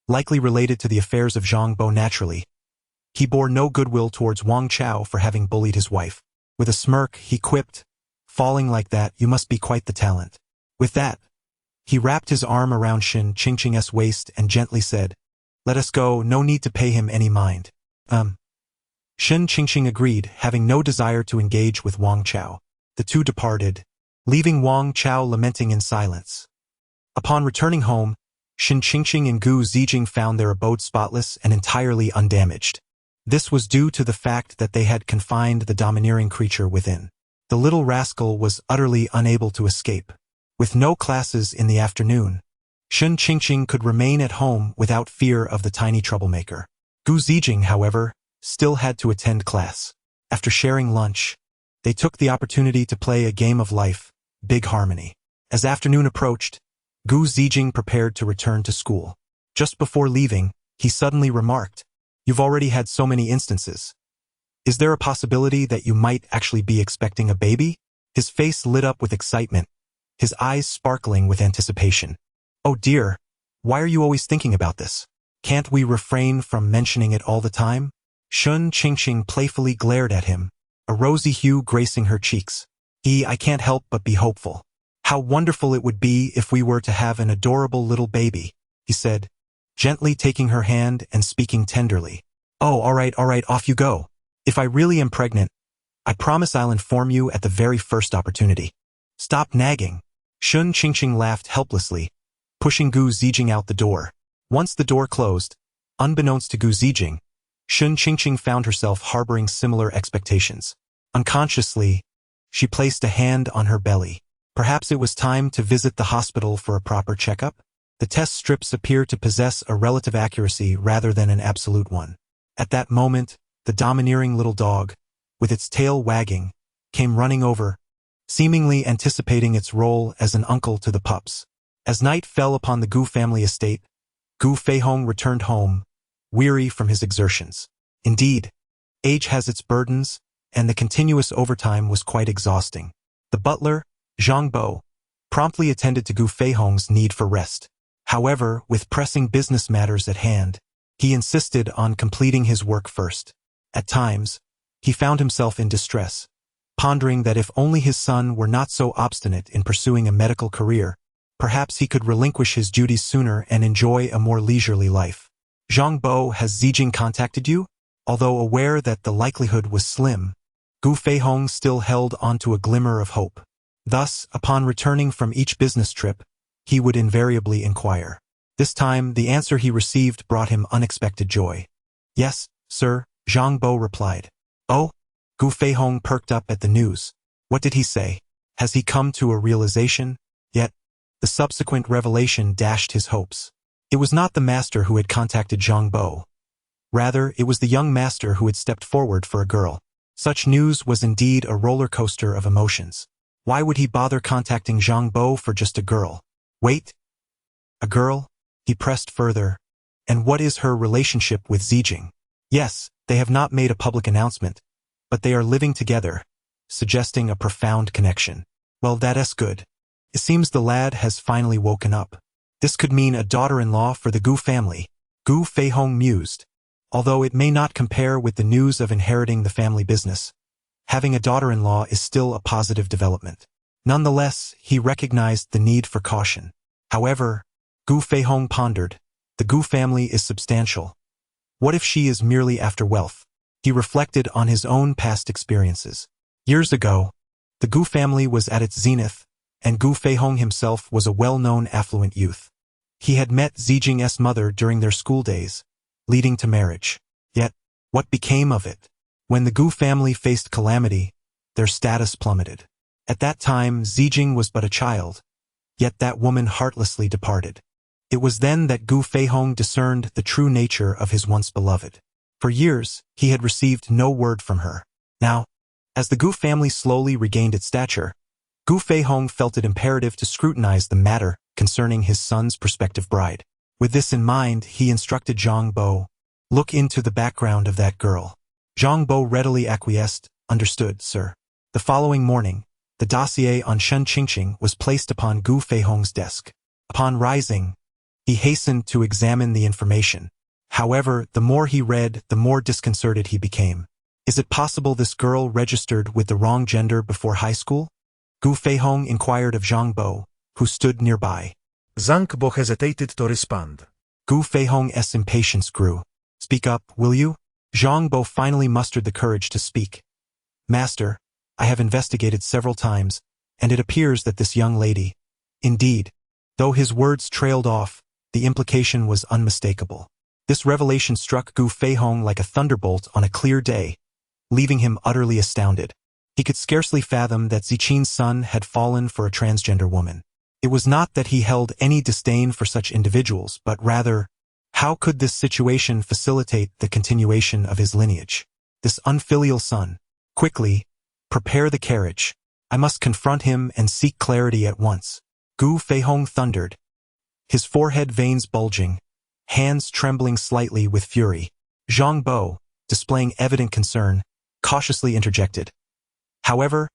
likely related to the affairs of Zhang Bo. Naturally, he bore no goodwill towards Wang Chao for having bullied his wife. With a smirk, he quipped, "Falling like that, you must be quite the talent." With that, he wrapped his arm around Shun Qingqing's waist and gently said, "Let us go, no need to pay him any mind." Shun Qingqing agreed, having no desire to engage with Wang Chao. The two departed, leaving Wang Chao lamenting in silence. Upon returning home, Shun Qingqing and Gu Zijing found their abode spotless and entirely undamaged. This was due to the fact that they had confined the domineering creature within. The little rascal was utterly unable to escape. With no classes in the afternoon, Shun Qingqing could remain at home without fear of the tiny troublemaker. Gu Zijing, however, still had to attend class. After sharing lunch, they took the opportunity to play a game of life, Big Harmony. As afternoon approached, Gu Zijing prepared to return to school. Just before leaving, he suddenly remarked, "You've already had so many instances. Is there a possibility that you might actually be expecting a baby?" His face lit up with excitement, his eyes sparkling with anticipation. "Oh dear, why are you always thinking about this? Can't we refrain from mentioning it all the time?" Shun Qingqing playfully glared at him, a rosy hue gracing her cheeks. I can't help but be hopeful. How wonderful it would be if we were to have an adorable little baby," he said, gently taking her hand and speaking tenderly. "Oh, all right, off you go. If I really am pregnant, I promise I'll inform you at the very first opportunity." "Stop nagging." Shun Qingqing laughed helplessly, pushing Gu Zijing out the door. Once the door closed, unbeknownst to Gu Zijing, Shun Qingqing found herself harboring similar expectations. Unconsciously, she placed a hand on her belly. Perhaps it was time to visit the hospital for a proper checkup? The test strips appear to possess a relative accuracy rather than an absolute one. At that moment, the domineering little dog, with its tail wagging, came running over, seemingly anticipating its role as an uncle to the pups. As night fell upon the Gu family estate, Gu Feihong returned home, weary from his exertions. Indeed, age has its burdens, and the continuous overtime was quite exhausting. The butler, Zhang Bo, promptly attended to Gu Feihong's need for rest. However, with pressing business matters at hand, he insisted on completing his work first. At times, he found himself in distress, pondering that if only his son were not so obstinate in pursuing a medical career, perhaps he could relinquish his duties sooner and enjoy a more leisurely life. "Zhang Bo, has Zijing contacted you?" Although aware that the likelihood was slim, Gu Feihong still held onto a glimmer of hope. Thus, upon returning from each business trip, he would invariably inquire. This time, the answer he received brought him unexpected joy. "Yes, sir," Zhang Bo replied. "Oh?" Gu Feihong perked up at the news. "What did he say? Has he come to a realization?" Yet, the subsequent revelation dashed his hopes. It was not the master who had contacted Zhang Bo. Rather, it was the young master who had stepped forward for a girl. Such news was indeed a roller coaster of emotions. Why would he bother contacting Zhang Bo for just a girl? Wait? A girl? He pressed further. And what is her relationship with Zijing? Yes, they have not made a public announcement, but they are living together, suggesting a profound connection. Well, that's good. It seems the lad has finally woken up. This could mean a daughter-in-law for the Gu family. Gu Feihong mused. Although it may not compare with the news of inheriting the family business, having a daughter-in-law is still a positive development. Nonetheless, he recognized the need for caution. However, Gu Feihong pondered, the Gu family is substantial. What if she is merely after wealth? He reflected on his own past experiences. Years ago, the Gu family was at its zenith, and Gu Feihong himself was a well-known affluent youth. He had met Zijing's mother during their school days, leading to marriage. Yet, what became of it? When the Gu family faced calamity, their status plummeted. At that time, Zijing was but a child, yet that woman heartlessly departed. It was then that Gu Feihong discerned the true nature of his once beloved. For years, he had received no word from her. Now, as the Gu family slowly regained its stature, Gu Feihong felt it imperative to scrutinize the matter concerning his son's prospective bride. With this in mind, he instructed Zhang Bo, look into the background of that girl. Zhang Bo readily acquiesced, understood, sir. The following morning, the dossier on Shen Qingqing was placed upon Gu Feihong's desk. Upon rising, he hastened to examine the information. However, the more he read, the more disconcerted he became. Is it possible this girl registered with the wrong gender before high school? Gu Feihong inquired of Zhang Bo, who stood nearby. Zhang Bo hesitated to respond. Gu Feihong's impatience grew. Speak up, will you? Zhang Bo finally mustered the courage to speak. Master, I have investigated several times, and it appears that this young lady, indeed, though his words trailed off, the implication was unmistakable. This revelation struck Gu Feihong like a thunderbolt on a clear day, leaving him utterly astounded. He could scarcely fathom that Ziqin's son had fallen for a transgender woman. It was not that he held any disdain for such individuals, but rather, how could this situation facilitate the continuation of his lineage? This unfilial son. Quickly, prepare the carriage. I must confront him and seek clarity at once. Gu Feihong thundered, his forehead veins bulging, hands trembling slightly with fury. Zhang Bo, displaying evident concern, cautiously interjected. However,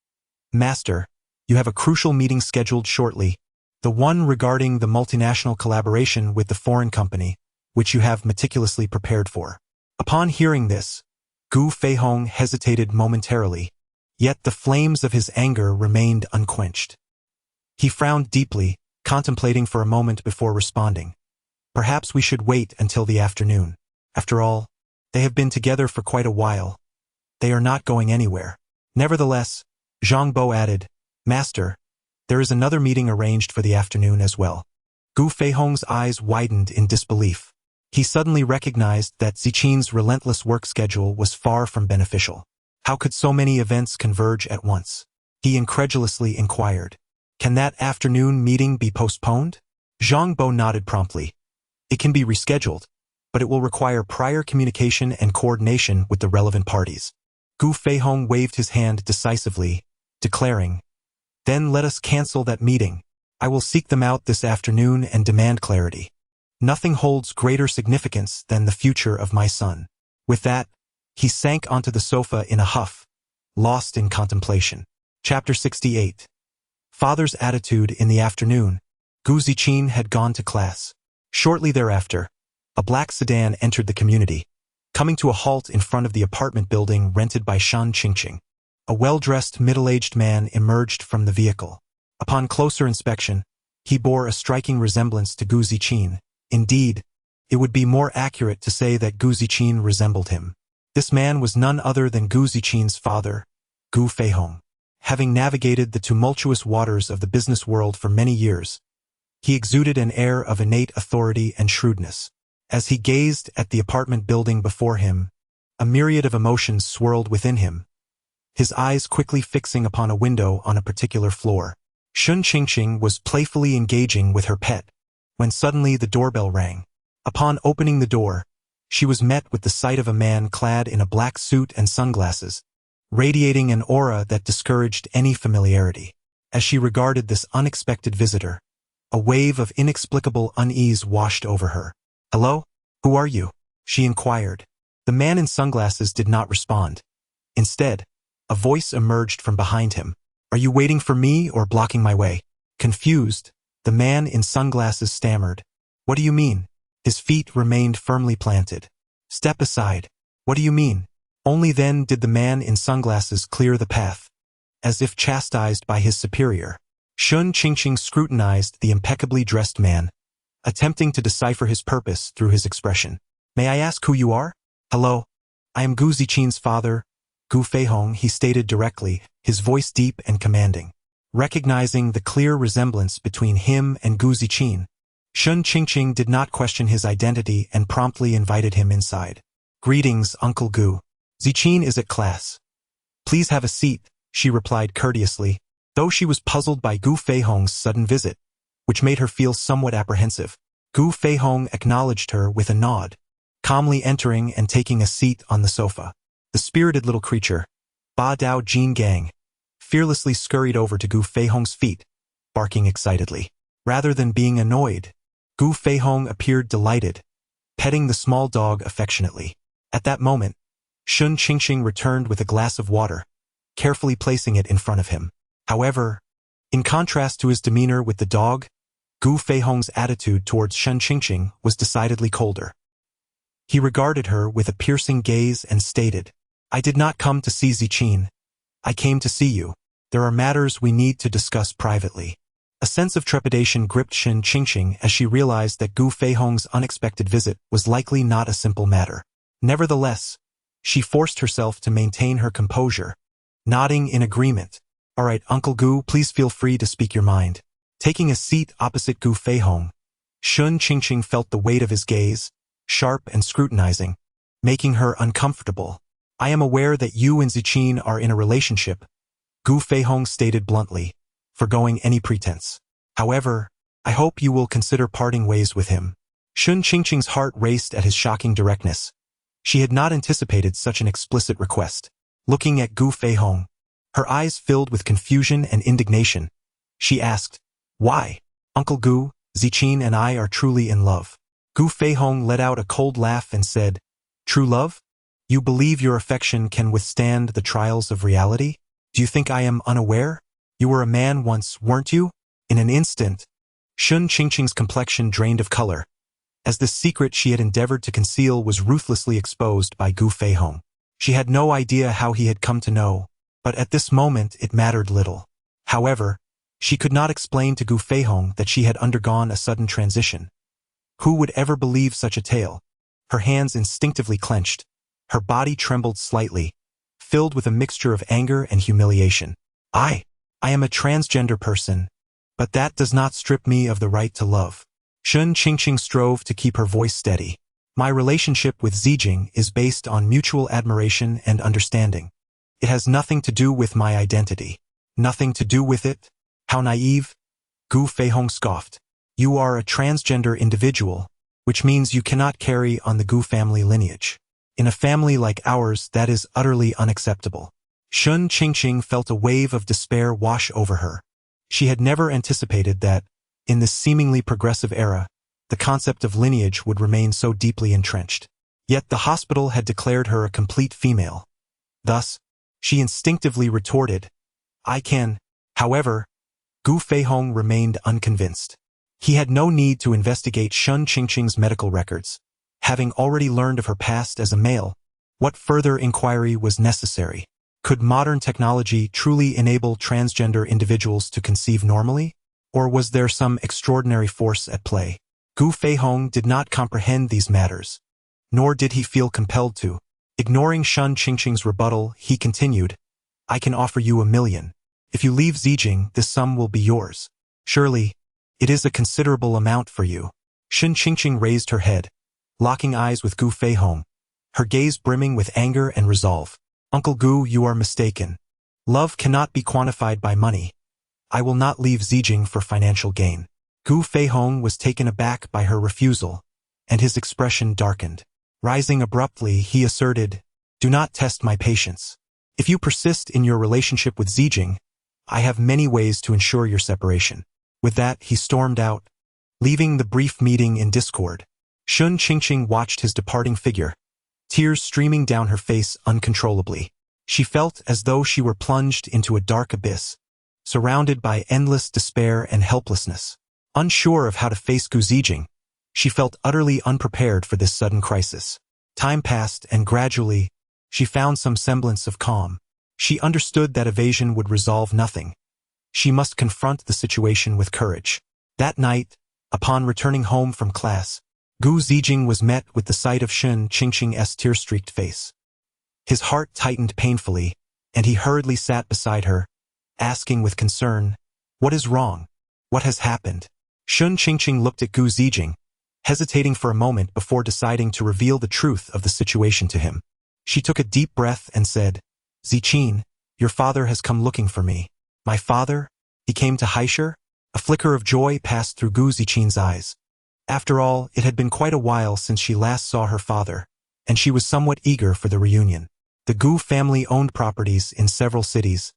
Master, you have a crucial meeting scheduled shortly, the one regarding the multinational collaboration with the foreign company, which you have meticulously prepared for. Upon hearing this, Gu Feihong hesitated momentarily, yet the flames of his anger remained unquenched. He frowned deeply, contemplating for a moment before responding. Perhaps we should wait until the afternoon. After all, they have been together for quite a while. They are not going anywhere. Nevertheless, Zhang Bo added, Master, there is another meeting arranged for the afternoon as well. Gu Feihong's eyes widened in disbelief. He suddenly recognized that Ziqin's relentless work schedule was far from beneficial. How could so many events converge at once? He incredulously inquired. Can that afternoon meeting be postponed? Zhang Bo nodded promptly. It can be rescheduled, but it will require prior communication and coordination with the relevant parties. Gu Feihong waved his hand decisively, declaring, Then let us cancel that meeting. I will seek them out this afternoon and demand clarity. Nothing holds greater significance than the future of my son. With that, he sank onto the sofa in a huff, lost in contemplation. Chapter 68. Father's attitude in the afternoon. Gu Ziqin had gone to class. Shortly thereafter, a black sedan entered the community, coming to a halt in front of the apartment building rented by Shen Qingqing. A well-dressed middle-aged man emerged from the vehicle. Upon closer inspection, he bore a striking resemblance to Gu Ziqin. Indeed, it would be more accurate to say that Gu Ziqin resembled him. This man was none other than Gu Ziqin's father, Gu Feihong. Having navigated the tumultuous waters of the business world for many years, he exuded an air of innate authority and shrewdness. As he gazed at the apartment building before him, a myriad of emotions swirled within him, his eyes quickly fixing upon a window on a particular floor. Shen Qingqing was playfully engaging with her pet, when suddenly the doorbell rang. Upon opening the door, she was met with the sight of a man clad in a black suit and sunglasses, radiating an aura that discouraged any familiarity. As she regarded this unexpected visitor, a wave of inexplicable unease washed over her. "Hello? Who are you?" she inquired. The man in sunglasses did not respond. Instead, a voice emerged from behind him. "Are you waiting for me or blocking my way?" Confused, the man in sunglasses stammered. "What do you mean?" His feet remained firmly planted. "Step aside." "What do you mean?" Only then did the man in sunglasses clear the path, as if chastised by his superior. Shun Qingqing scrutinized the impeccably dressed man, attempting to decipher his purpose through his expression. "May I ask who you are?" "Hello. I am Gu Ziqin's father, Gu Feihong," he stated directly, his voice deep and commanding. Recognizing the clear resemblance between him and Gu Ziqin, Shun Qingqing did not question his identity and promptly invited him inside. "Greetings, Uncle Gu. Ziqin is at class. Please have a seat," she replied courteously, though she was puzzled by Gu Feihong's sudden visit, which made her feel somewhat apprehensive. Gu Feihong acknowledged her with a nod, calmly entering and taking a seat on the sofa. The spirited little creature, Ba Dao Jin Gang, fearlessly scurried over to Gu Feihong's feet, barking excitedly. Rather than being annoyed, Gu Feihong appeared delighted, petting the small dog affectionately. At that moment, Shun Qingqing returned with a glass of water, carefully placing it in front of him. However, in contrast to his demeanor with the dog, Gu Feihong's attitude towards Shun Qingqing was decidedly colder. He regarded her with a piercing gaze and stated, "I did not come to see Ziqin. I came to see you. There are matters we need to discuss privately." A sense of trepidation gripped Shun Qingqing as she realized that Gu Feihong's unexpected visit was likely not a simple matter. Nevertheless, she forced herself to maintain her composure, nodding in agreement. "All right, Uncle Gu, please feel free to speak your mind." Taking a seat opposite Gu Feihong, Shun Qingqing felt the weight of his gaze, sharp and scrutinizing, making her uncomfortable. "I am aware that you and Ziqin are in a relationship," Gu Feihong stated bluntly, forgoing any pretense. "However, I hope you will consider parting ways with him." Shun Qingqing's heart raced at his shocking directness. She had not anticipated such an explicit request. Looking at Gu Feihong, her eyes filled with confusion and indignation, she asked, "Why? Uncle Gu, Ziqin and I are truly in love." Gu Feihong let out a cold laugh and said, "True love? You believe your affection can withstand the trials of reality? Do you think I am unaware? You were a man once, weren't you?" In an instant, Shun Qingqing's complexion drained of color, as the secret she had endeavored to conceal was ruthlessly exposed by Gu Feihong. She had no idea how he had come to know, but at this moment it mattered little. However, she could not explain to Gu Feihong that she had undergone a sudden transition. Who would ever believe such a tale? Her hands instinctively clenched. Her body trembled slightly, filled with a mixture of anger and humiliation. I am a transgender person, but that does not strip me of the right to love." Shun Qingqing strove to keep her voice steady. "My relationship with Zijing is based on mutual admiration and understanding. It has nothing to do with my identity." "Nothing to do with it? How naive?" Gu Feihong scoffed. "You are a transgender individual, which means you cannot carry on the Gu family lineage. In a family like ours, that is utterly unacceptable." Shun Qingqing felt a wave of despair wash over her. She had never anticipated that, in this seemingly progressive era, the concept of lineage would remain so deeply entrenched. Yet the hospital had declared her a complete female. Thus, she instinctively retorted, "I can." However, Gu Feihong remained unconvinced. He had no need to investigate Shun Qingqing's medical records. Having already learned of her past as a male, what further inquiry was necessary? Could modern technology truly enable transgender individuals to conceive normally? Or was there some extraordinary force at play? Gu Feihong did not comprehend these matters, nor did he feel compelled to. Ignoring Shun Qingqing's rebuttal, he continued, "I can offer you 1,000,000. If you leave Zijing, this sum will be yours. Surely, it is a considerable amount for you." Shun Qingqing raised her head, locking eyes with Gu Feihong, her gaze brimming with anger and resolve. "Uncle Gu, you are mistaken. Love cannot be quantified by money. I will not leave Zijing for financial gain." Gu Feihong was taken aback by her refusal, and his expression darkened. Rising abruptly, he asserted, "Do not test my patience. If you persist in your relationship with Zijing, I have many ways to ensure your separation." With that, he stormed out, leaving the brief meeting in discord. Shun Qingqing watched his departing figure, tears streaming down her face uncontrollably. She felt as though she were plunged into a dark abyss, surrounded by endless despair and helplessness. Unsure of how to face Gu Zijing, she felt utterly unprepared for this sudden crisis. Time passed, and gradually, she found some semblance of calm. She understood that evasion would resolve nothing. She must confront the situation with courage. That night, upon returning home from class, Gu Zijing was met with the sight of Shun Qingqing's tear-streaked face. His heart tightened painfully, and he hurriedly sat beside her, asking with concern, "What is wrong? What has happened?" Shun Qingqing looked at Gu Zijing, hesitating for a moment before deciding to reveal the truth of the situation to him. She took a deep breath and said, "Ziqin, your father has come looking for me." "My father? He came to Haishur?" A flicker of joy passed through Gu Ziqin's eyes. After all, it had been quite a while since she last saw her father, and she was somewhat eager for the reunion. The Gu family owned properties in several cities,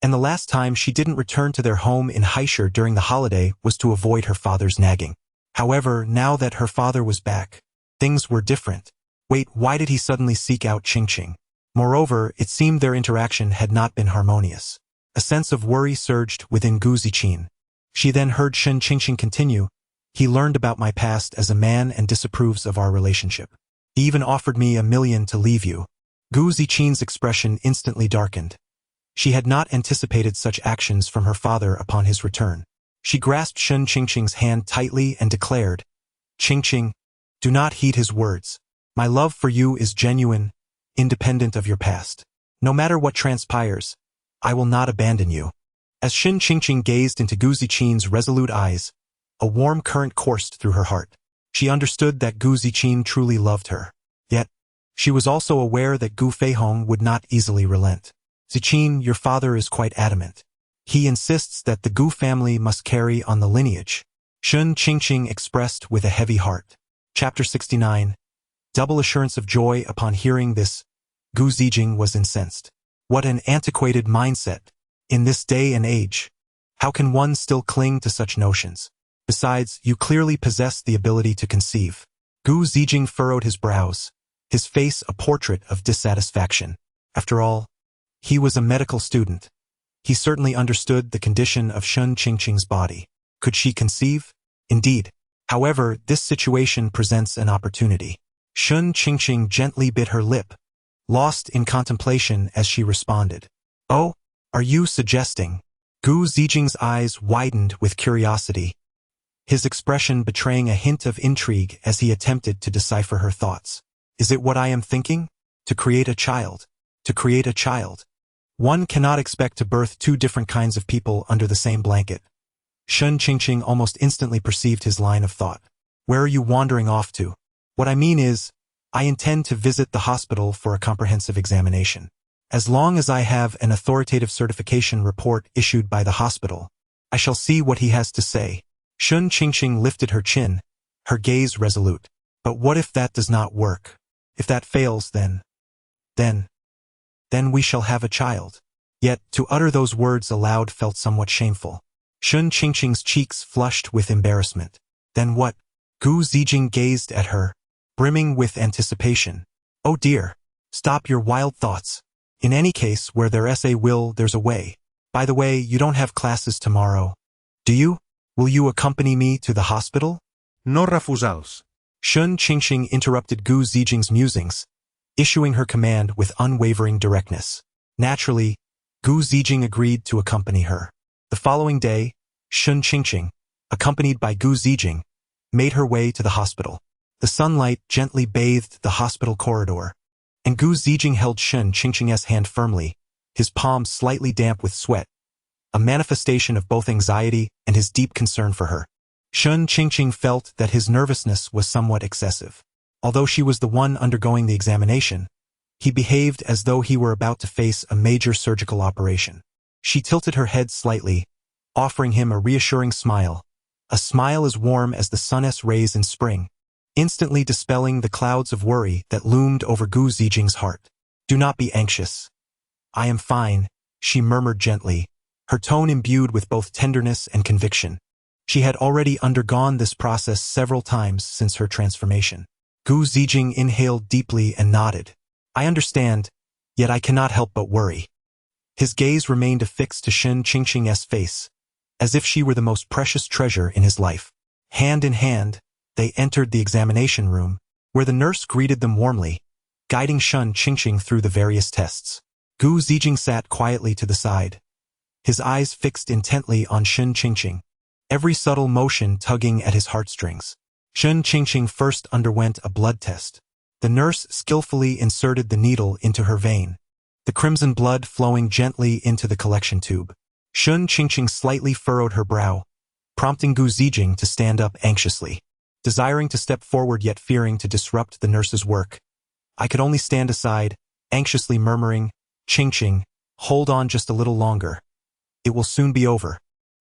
and the last time she didn't return to their home in Haishur during the holiday was to avoid her father's nagging. However, now that her father was back, things were different. Wait, why did he suddenly seek out Qingqing? Moreover, it seemed their interaction had not been harmonious. A sense of worry surged within Gu Ziqin. She then heard Shun Qingqing continue, "He learned about my past as a man and disapproves of our relationship. He even offered me $1 million to leave you." Gu Ziqin's expression instantly darkened. She had not anticipated such actions from her father upon his return. She grasped Shun Qingqing's hand tightly and declared, "Qingqing, do not heed his words. My love for you is genuine, independent of your past. No matter what transpires, I will not abandon you." As Shun Qingqing gazed into Gu Ziqin's resolute eyes, a warm current coursed through her heart. She understood that Gu Ziqin truly loved her. Yet, she was also aware that Gu Feihong would not easily relent. "Ziqin, your father is quite adamant. He insists that the Gu family must carry on the lineage," Shun Qingqing expressed with a heavy heart. Chapter 69. Double assurance of joy. Upon hearing this, Gu Zijing was incensed. What an antiquated mindset! In this day and age, how can one still cling to such notions? Besides, you clearly possess the ability to conceive. Gu Zijing furrowed his brows, his face a portrait of dissatisfaction. After all, he was a medical student. He certainly understood the condition of Shun Qingqing's body. Could she conceive? Indeed. However, this situation presents an opportunity. Shun Qingqing gently bit her lip, lost in contemplation as she responded, "Oh, are you suggesting?" Gu Zijing's eyes widened with curiosity, his expression betraying a hint of intrigue as he attempted to decipher her thoughts. "Is it what I am thinking? To create a child. To create a child. One cannot expect to birth two different kinds of people under the same blanket." Shun Qingqing almost instantly perceived his line of thought. "Where are you wandering off to?" "What I mean is, I intend to visit the hospital for a comprehensive examination. As long as I have an authoritative certification report issued by the hospital, I shall see what he has to say." Shun Qingqing lifted her chin, her gaze resolute. "But what if that does not work? If that fails, then we shall have a child." Yet, to utter those words aloud felt somewhat shameful. Shun Qingqing's cheeks flushed with embarrassment. "Then what?" Gu Zijing gazed at her, brimming with anticipation. "Oh dear, stop your wild thoughts. In any case, where there's a will, there's a way. By the way, you don't have classes tomorrow, do you? Will you accompany me to the hospital?" No refusals. Shun Qingqing interrupted Gu Zijing's musings, issuing her command with unwavering directness. Naturally, Gu Zijing agreed to accompany her. The following day, Shun Qingqing, accompanied by Gu Zijing, made her way to the hospital. The sunlight gently bathed the hospital corridor, and Gu Zijing held Shun Qingqing's hand firmly, his palms slightly damp with sweat, a manifestation of both anxiety and his deep concern for her. Shun Qingqing felt that his nervousness was somewhat excessive. Although she was the one undergoing the examination, he behaved as though he were about to face a major surgical operation. She tilted her head slightly, offering him a reassuring smile, a smile as warm as the sun's rays in spring. instantly dispelling the clouds of worry that loomed over Gu Zijing's heart. "Do not be anxious. I am fine," she murmured gently, her tone imbued with both tenderness and conviction. She had already undergone this process several times since her transformation. Gu Zijing inhaled deeply and nodded. "I understand, yet I cannot help but worry." His gaze remained affixed to Shen Qingqing's face, as if she were the most precious treasure in his life. Hand in hand, they entered the examination room, where the nurse greeted them warmly, guiding Shen Qingqing through the various tests. Gu Zijing sat quietly to the side, his eyes fixed intently on Shen Qingqing, every subtle motion tugging at his heartstrings. Shen Qingqing first underwent a blood test. The nurse skillfully inserted the needle into her vein, the crimson blood flowing gently into the collection tube. Shen Qingqing slightly furrowed her brow, prompting Gu Zijing to stand up anxiously. Desiring to step forward yet fearing to disrupt the nurse's work, I could only stand aside, anxiously murmuring, "Qingqing, hold on just a little longer. It will soon be over."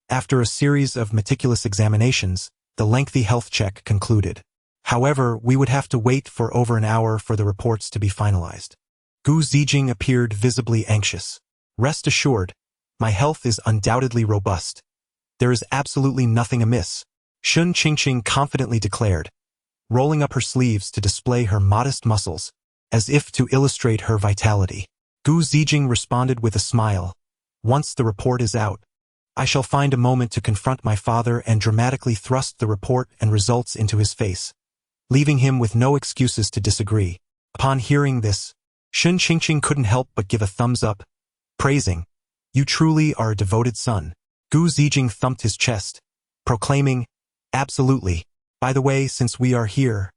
After a series of meticulous examinations, the lengthy health check concluded. However, we would have to wait for over an hour for the reports to be finalized. Gu Zijing appeared visibly anxious. "Rest assured, my health is undoubtedly robust. There is absolutely nothing amiss," Shen Qingqing confidently declared, rolling up her sleeves to display her modest muscles, as if to illustrate her vitality. Gu Zijing responded with a smile. "Once the report is out, I shall find a moment to confront my father and dramatically thrust the report and results into his face, leaving him with no excuses to disagree." Upon hearing this, Shen Qingqing couldn't help but give a thumbs up, praising, "You truly are a devoted son." Gu Zijing thumped his chest, proclaiming, "Absolutely. By the way, since we are here,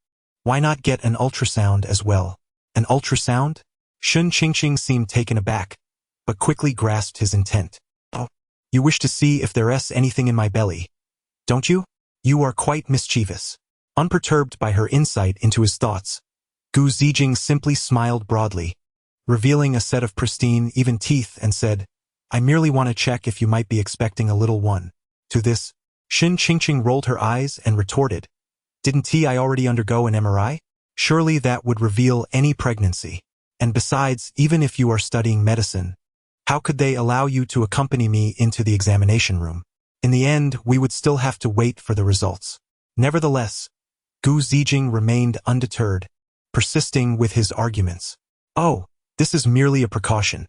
why not get an ultrasound as well?" "An ultrasound?" Shen Qingqing seemed taken aback, but quickly grasped his intent. "Oh, you wish to see if there's anything in my belly, don't you?" You are quite mischievous. Unperturbed by her insight into his thoughts, Gu Zijing simply smiled broadly, revealing a set of pristine, even teeth, and said, "I merely want to check if you might be expecting a little one." To this, Shen Qingqing rolled her eyes and retorted, "Didn't I already undergo an MRI? Surely that would reveal any pregnancy. And besides, even if you are studying medicine, how could they allow you to accompany me into the examination room? In the end, we would still have to wait for the results." Nevertheless, Gu Zijing remained undeterred, persisting with his arguments. "Oh, this is merely a precaution.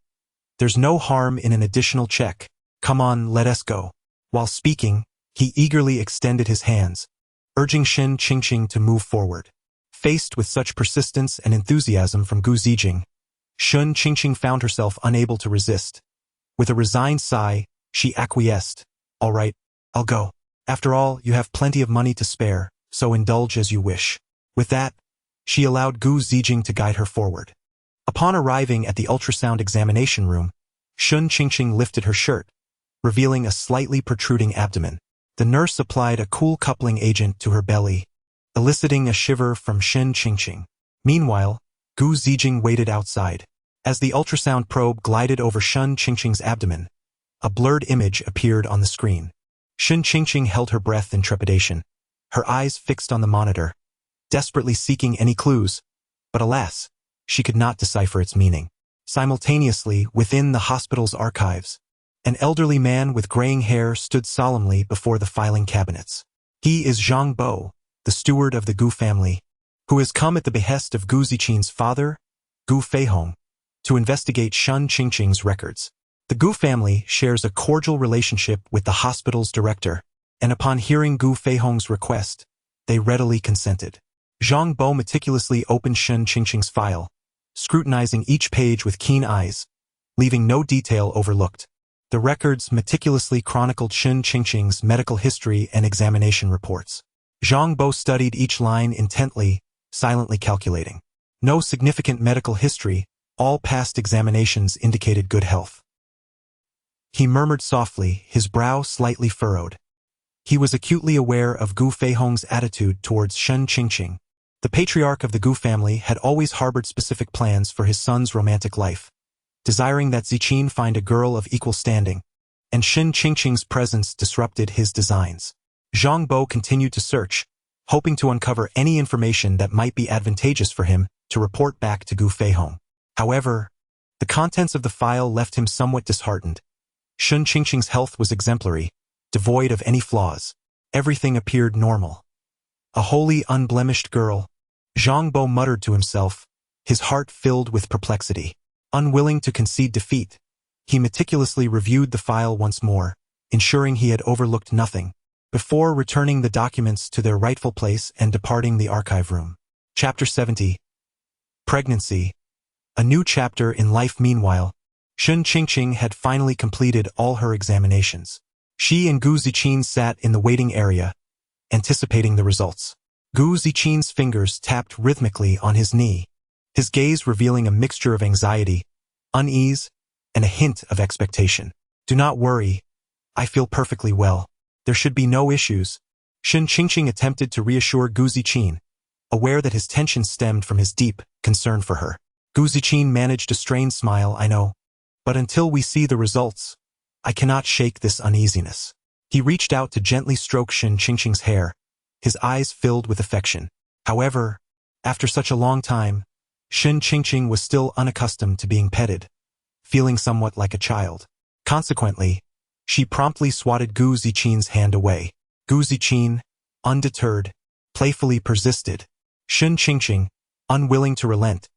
There's no harm in an additional check. Come on, let us go." While speaking, he eagerly extended his hands, urging Shen Qingqing to move forward. Faced with such persistence and enthusiasm from Gu Zijing, Shen Qingqing found herself unable to resist. With a resigned sigh, she acquiesced. "All right, I'll go. After all, you have plenty of money to spare, so indulge as you wish." With that, she allowed Gu Zijing to guide her forward. Upon arriving at the ultrasound examination room, Shen Qingqing lifted her shirt, revealing a slightly protruding abdomen. The nurse applied a cool coupling agent to her belly, eliciting a shiver from Shen Qingqing. Meanwhile, Gu Zijing waited outside. As the ultrasound probe glided over Shen Qingqing's abdomen, a blurred image appeared on the screen. Shen Qingqing held her breath in trepidation, her eyes fixed on the monitor, desperately seeking any clues, but alas, she could not decipher its meaning. Simultaneously, within the hospital's archives, an elderly man with graying hair stood solemnly before the filing cabinets. He is Zhang Bo, the steward of the Gu family, who has come at the behest of Gu Ziqing's father, Gu Feihong, to investigate Shen Qingqing's records. The Gu family shares a cordial relationship with the hospital's director, and upon hearing Gu Feihong's request, they readily consented. Zhang Bo meticulously opened Shen Qingqing's file, scrutinizing each page with keen eyes, leaving no detail overlooked. The records meticulously chronicled Shen Qingqing's medical history and examination reports. Zhang Bo studied each line intently, silently calculating. No significant medical history, all past examinations indicated good health. He murmured softly, his brow slightly furrowed. He was acutely aware of Gu Feihong's attitude towards Shen Qingqing. The patriarch of the Gu family had always harbored specific plans for his son's romantic life, desiring that Ziqing find a girl of equal standing, and Shen Qingqing's presence disrupted his designs. Zhang Bo continued to search, hoping to uncover any information that might be advantageous for him to report back to Gu Feihong. However, the contents of the file left him somewhat disheartened. Shun Qingqing's health was exemplary, devoid of any flaws. Everything appeared normal. A wholly unblemished girl, Zhang Bo muttered to himself, his heart filled with perplexity. Unwilling to concede defeat, he meticulously reviewed the file once more, ensuring he had overlooked nothing, before returning the documents to their rightful place and departing the archive room. Chapter 70. Pregnancy. A new chapter in life. Meanwhile, Shun Qingqing had finally completed all her examinations. She and Gu Ziqin sat in the waiting area, anticipating the results. Gu Ziqin's fingers tapped rhythmically on his knee, his gaze revealing a mixture of anxiety, unease, and a hint of expectation. "Do not worry. I feel perfectly well. There should be no issues." Shun Qingqing attempted to reassure Gu Ziqin, aware that his tension stemmed from his deep concern for her. Gu Ziqin managed a strained smile. "I know. But until we see the results, I cannot shake this uneasiness." He reached out to gently stroke Shun Qingqing's hair, his eyes filled with affection. However, after such a long time, Shun Qingqing was still unaccustomed to being petted, feeling somewhat like a child. Consequently, she promptly swatted Gu Ziqin's hand away. Gu Ziqin, undeterred, playfully persisted. Shun Qingqing, unwilling to relent,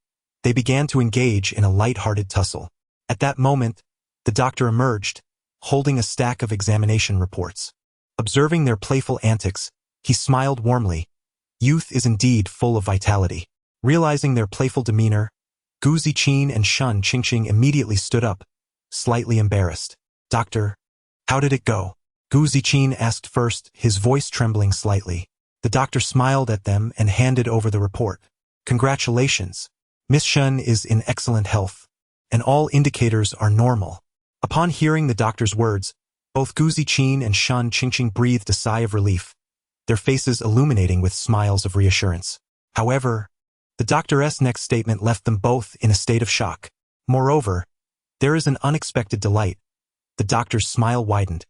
they began to engage in a light-hearted tussle. At that moment, the doctor emerged, holding a stack of examination reports. Observing their playful antics, he smiled warmly. Youth is indeed full of vitality. Realizing their playful demeanor, Gu Ziqin and Shun Qingqing immediately stood up, slightly embarrassed. "Doctor, how did it go?" Gu Ziqin asked first, his voice trembling slightly. The doctor smiled at them and handed over the report. "Congratulations. Miss Shun is in excellent health, and all indicators are normal." Upon hearing the doctor's words, both Gu Ziqin and Shun Qingqing breathed a sigh of relief, their faces illuminating with smiles of reassurance. However, the doctor's next statement left them both in a state of shock. Moreover, there is an unexpected delight. The doctor's smile widened.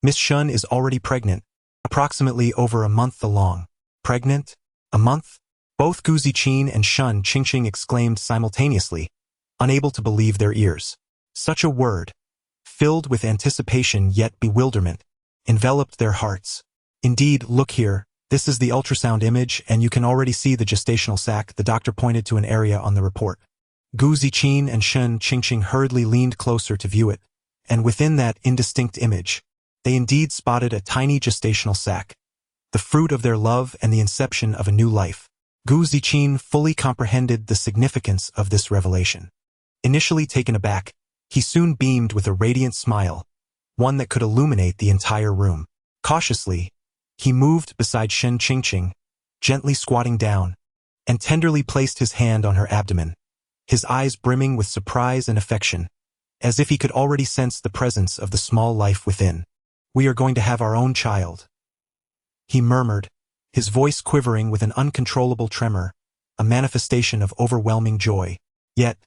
"Miss Shun is already pregnant, approximately over a month along." "Pregnant? A month?" Both Gu Ziqin and Shun Qingqing exclaimed simultaneously, unable to believe their ears. Such a word, filled with anticipation yet bewilderment, enveloped their hearts. "Indeed, look here, this is the ultrasound image and you can already see the gestational sac." The doctor pointed to an area on the report. Gu Ziqin and Shun Qingqing hurriedly leaned closer to view it, and within that indistinct image, they indeed spotted a tiny gestational sac, the fruit of their love and the inception of a new life. Gu Ziqin fully comprehended the significance of this revelation. Initially taken aback, he soon beamed with a radiant smile, one that could illuminate the entire room. Cautiously, he moved beside Shun Qingqing, gently squatting down, and tenderly placed his hand on her abdomen, his eyes brimming with surprise and affection, as if he could already sense the presence of the small life within. "We are going to have our own child," he murmured, his voice quivering with an uncontrollable tremor, a manifestation of overwhelming joy. Yet,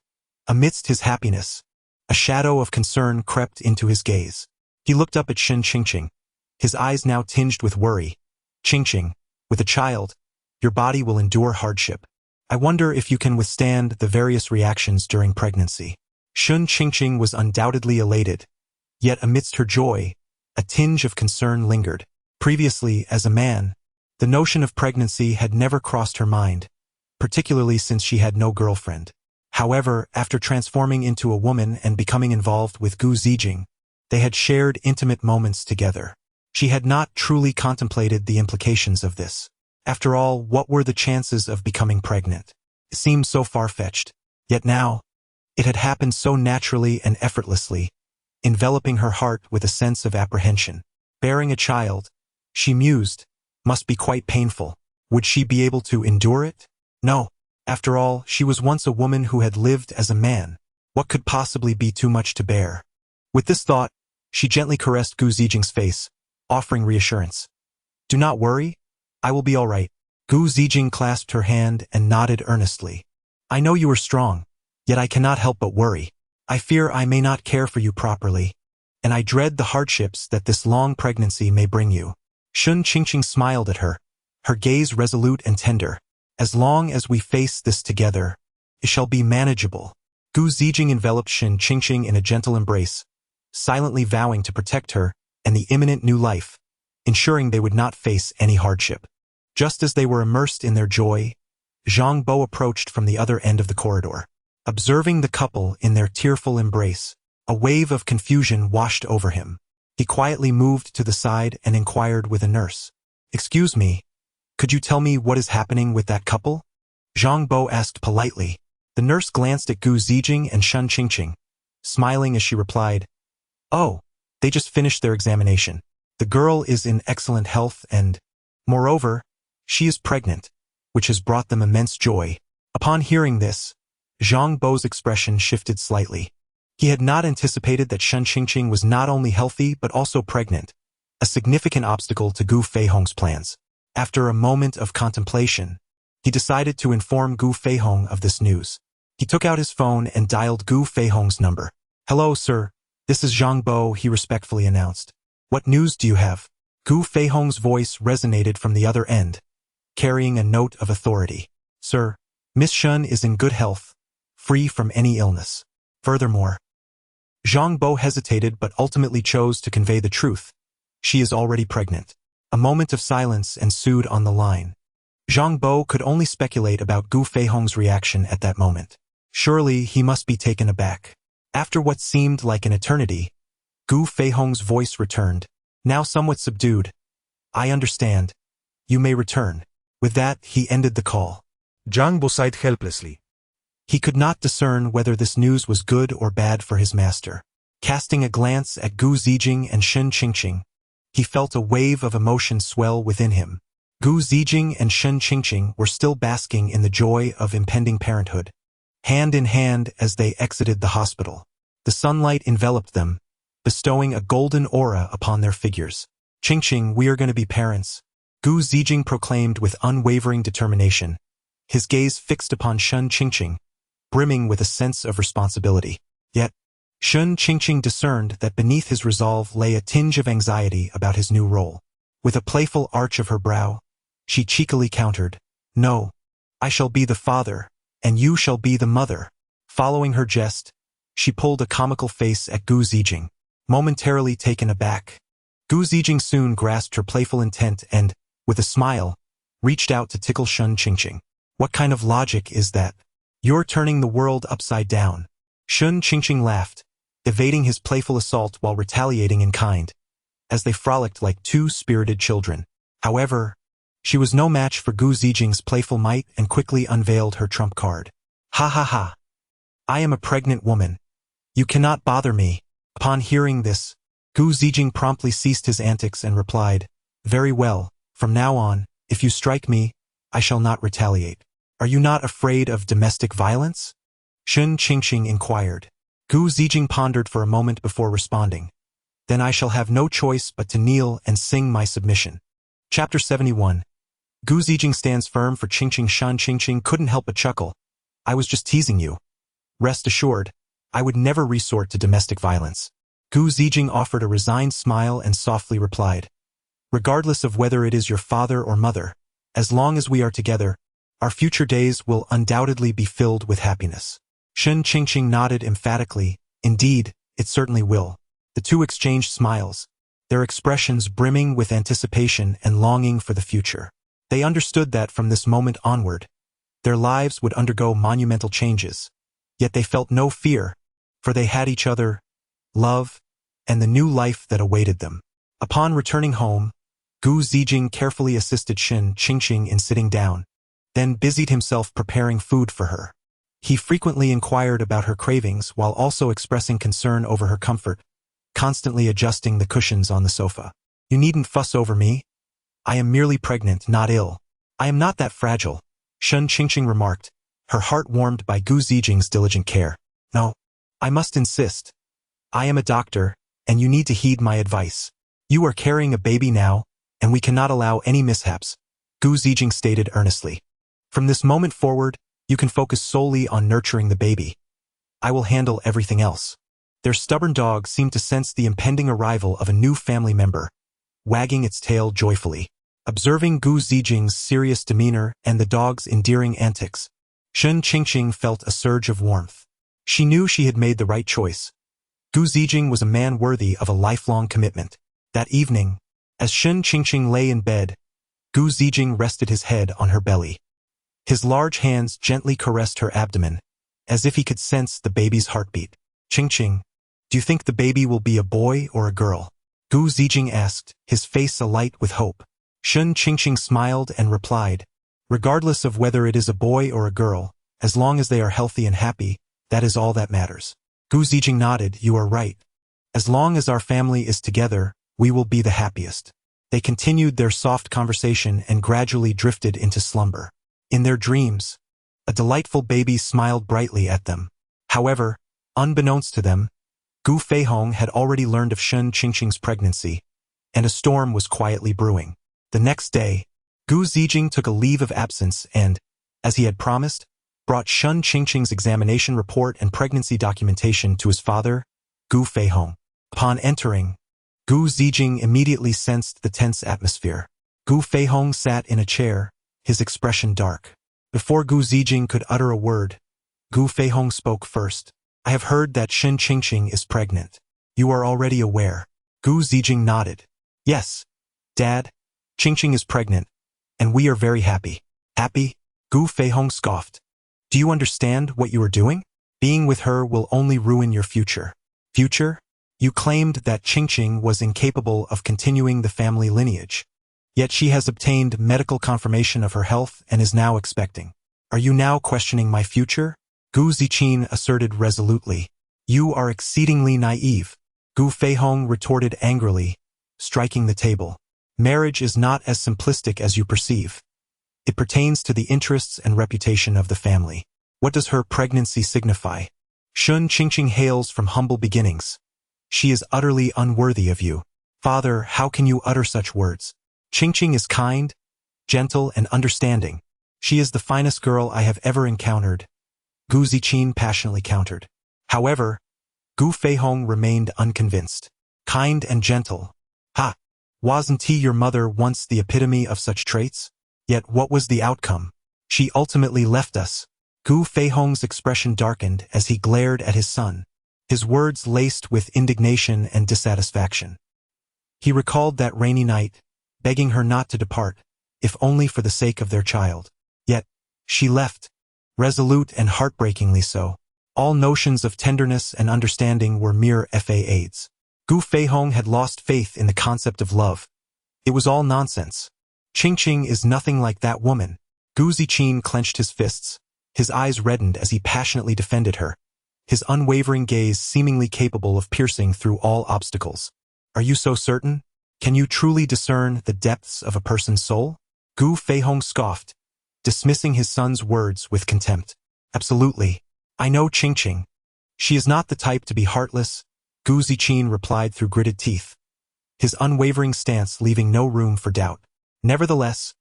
amidst his happiness, a shadow of concern crept into his gaze. He looked up at Shun Qingqing, his eyes now tinged with worry. "Qingqing, with a child, your body will endure hardship. I wonder if you can withstand the various reactions during pregnancy." Shun Qingqing was undoubtedly elated, yet amidst her joy, a tinge of concern lingered. Previously, as a man, the notion of pregnancy had never crossed her mind, particularly since she had no girlfriend. However, after transforming into a woman and becoming involved with Gu Zijing, they had shared intimate moments together. She had not truly contemplated the implications of this. After all, what were the chances of becoming pregnant? It seemed so far-fetched. Yet now, it had happened so naturally and effortlessly, enveloping her heart with a sense of apprehension. Bearing a child, she mused, must be quite painful. Would she be able to endure it? No. After all, she was once a woman who had lived as a man. What could possibly be too much to bear? With this thought, she gently caressed Gu Zijing's face, offering reassurance. "Do not worry. I will be all right." Gu Zijing clasped her hand and nodded earnestly. "I know you are strong, yet I cannot help but worry. I fear I may not care for you properly, and I dread the hardships that this long pregnancy may bring you." Shun Qingqing smiled at her, her gaze resolute and tender. As long as we face this together, it shall be manageable. Gu Zijing enveloped Shen Qingqing in a gentle embrace, silently vowing to protect her and the imminent new life, ensuring they would not face any hardship. Just as they were immersed in their joy, Zhang Bo approached from the other end of the corridor. Observing the couple in their tearful embrace, a wave of confusion washed over him. He quietly moved to the side and inquired with a nurse. "Excuse me, could you tell me what is happening with that couple?" Zhang Bo asked politely. The nurse glanced at Gu Zijing and Shen Qingqing, smiling as she replied, "Oh, they just finished their examination. The girl is in excellent health and, moreover, she is pregnant, which has brought them immense joy." Upon hearing this, Zhang Bo's expression shifted slightly. He had not anticipated that Shen Qingqing was not only healthy but also pregnant, a significant obstacle to Gu Feihong's plans. After a moment of contemplation, he decided to inform Gu Feihong of this news. He took out his phone and dialed Gu Feihong's number. "Hello, sir. This is Zhang Bo," he respectfully announced. "What news do you have?" Gu Feihong's voice resonated from the other end, carrying a note of authority. "Sir, Miss Shen is in good health, free from any illness. Furthermore," Zhang Bo hesitated but ultimately chose to convey the truth. "She is already pregnant." A moment of silence ensued on the line. Zhang Bo could only speculate about Gu Feihong's reaction at that moment. Surely he must be taken aback. After what seemed like an eternity, Gu Feihong's voice returned, now somewhat subdued. "I understand. You may return." With that, he ended the call. Zhang Bo sighed helplessly. He could not discern whether this news was good or bad for his master. Casting a glance at Gu Zijing and Shen Qingqing, he felt a wave of emotion swell within him. Gu Zijing and Shen Qingqing were still basking in the joy of impending parenthood. Hand in hand as they exited the hospital, the sunlight enveloped them, bestowing a golden aura upon their figures. "Qingqing, we are going to be parents," Gu Zijing proclaimed with unwavering determination, his gaze fixed upon Shen Qingqing, brimming with a sense of responsibility. Yet, Shen Qingqing discerned that beneath his resolve lay a tinge of anxiety about his new role. With a playful arch of her brow, she cheekily countered, "No, I shall be the father, and you shall be the mother." Following her jest, she pulled a comical face at Gu Zijing. Momentarily taken aback, Gu Zijing soon grasped her playful intent and, with a smile, reached out to tickle Shen Qingqing. "What kind of logic is that? You're turning the world upside down." Shen Qingqing laughed, evading his playful assault while retaliating in kind, as they frolicked like two spirited children. However, she was no match for Gu Zijing's playful might and quickly unveiled her trump card. "Ha ha ha! I am a pregnant woman. You cannot bother me." Upon hearing this, Gu Zijing promptly ceased his antics and replied, "Very well, from now on, if you strike me, I shall not retaliate." "Are you not afraid of domestic violence?" Shen Qingqing inquired. Gu Zijing pondered for a moment before responding. "Then I shall have no choice but to kneel and sing my submission." Chapter 71. Gu Zijing stands firm for Qingqing. Shen Qingqing couldn't help but chuckle. "I was just teasing you. Rest assured, I would never resort to domestic violence." Gu Zijing offered a resigned smile and softly replied, "Regardless of whether it is your father or mother, as long as we are together, our future days will undoubtedly be filled with happiness." Shen Qingqing nodded emphatically. "Indeed, it certainly will." The two exchanged smiles, their expressions brimming with anticipation and longing for the future. They understood that from this moment onward, their lives would undergo monumental changes. Yet they felt no fear, for they had each other, love, and the new life that awaited them. Upon returning home, Gu Zijing carefully assisted Shen Qingqing in sitting down, then busied himself preparing food for her. He frequently inquired about her cravings while also expressing concern over her comfort, constantly adjusting the cushions on the sofa. "You needn't fuss over me. I am merely pregnant, not ill. I am not that fragile," Shen Qingqing remarked, her heart warmed by Gu Zijing's diligent care. "No, I must insist. I am a doctor, and you need to heed my advice. You are carrying a baby now, and we cannot allow any mishaps," Gu Zijing stated earnestly. "From this moment forward, you can focus solely on nurturing the baby. I will handle everything else." Their stubborn dog seemed to sense the impending arrival of a new family member, wagging its tail joyfully. Observing Gu Zijing's serious demeanor and the dog's endearing antics, Shen Qingqing felt a surge of warmth. She knew she had made the right choice. Gu Zijing was a man worthy of a lifelong commitment. That evening, as Shen Qingqing lay in bed, Gu Zijing rested his head on her belly. His large hands gently caressed her abdomen, as if he could sense the baby's heartbeat. Qingqing, do you think the baby will be a boy or a girl? Gu Zijing asked, his face alight with hope. Shen Qingqing smiled and replied, regardless of whether it is a boy or a girl, as long as they are healthy and happy, that is all that matters. Gu Zijing nodded, you are right. As long as our family is together, we will be the happiest. They continued their soft conversation and gradually drifted into slumber. In their dreams, a delightful baby smiled brightly at them. However, unbeknownst to them, Gu Feihong had already learned of Shen Qingqing's pregnancy, and a storm was quietly brewing. The next day, Gu Zijing took a leave of absence and, as he had promised, brought Shen Qingqing's examination report and pregnancy documentation to his father, Gu Feihong. Upon entering, Gu Zijing immediately sensed the tense atmosphere. Gu Feihong sat in a chair, his expression dark. Before Gu Zijing could utter a word, Gu Feihong spoke first. I have heard that Shen Qingqing is pregnant. You are already aware. Gu Zijing nodded. Yes, Dad, Qingqing is pregnant, and we are very happy. Happy? Gu Feihong scoffed. Do you understand what you are doing? Being with her will only ruin your future. Future? You claimed that Qingqing was incapable of continuing the family lineage. Yet she has obtained medical confirmation of her health and is now expecting. Are you now questioning my future? Gu Ziqin asserted resolutely. You are exceedingly naive. Gu Feihong retorted angrily, striking the table. Marriage is not as simplistic as you perceive. It pertains to the interests and reputation of the family. What does her pregnancy signify? Shen Qingqing hails from humble beginnings. She is utterly unworthy of you. Father, how can you utter such words? Qingqing is kind, gentle, and understanding. She is the finest girl I have ever encountered, Gu Ziqin passionately countered. However, Gu Feihong remained unconvinced. Kind and gentle. Ha! Wasn't your mother once the epitome of such traits? Yet what was the outcome? She ultimately left us. Gu Feihong's expression darkened as he glared at his son, his words laced with indignation and dissatisfaction. He recalled that rainy night, begging her not to depart, if only for the sake of their child. Yet, she left, resolute and heartbreakingly so. All notions of tenderness and understanding were mere fades. Gu Feihong had lost faith in the concept of love. It was all nonsense. Qingqing is nothing like that woman. Gu Ziqin clenched his fists. His eyes reddened as he passionately defended her, his unwavering gaze seemingly capable of piercing through all obstacles. Are you so certain? Can you truly discern the depths of a person's soul? Gu Feihong scoffed, dismissing his son's words with contempt. Absolutely. I know Qingqing. She is not the type to be heartless, Gu Ziqin replied through gritted teeth, his unwavering stance leaving no room for doubt. Nevertheless,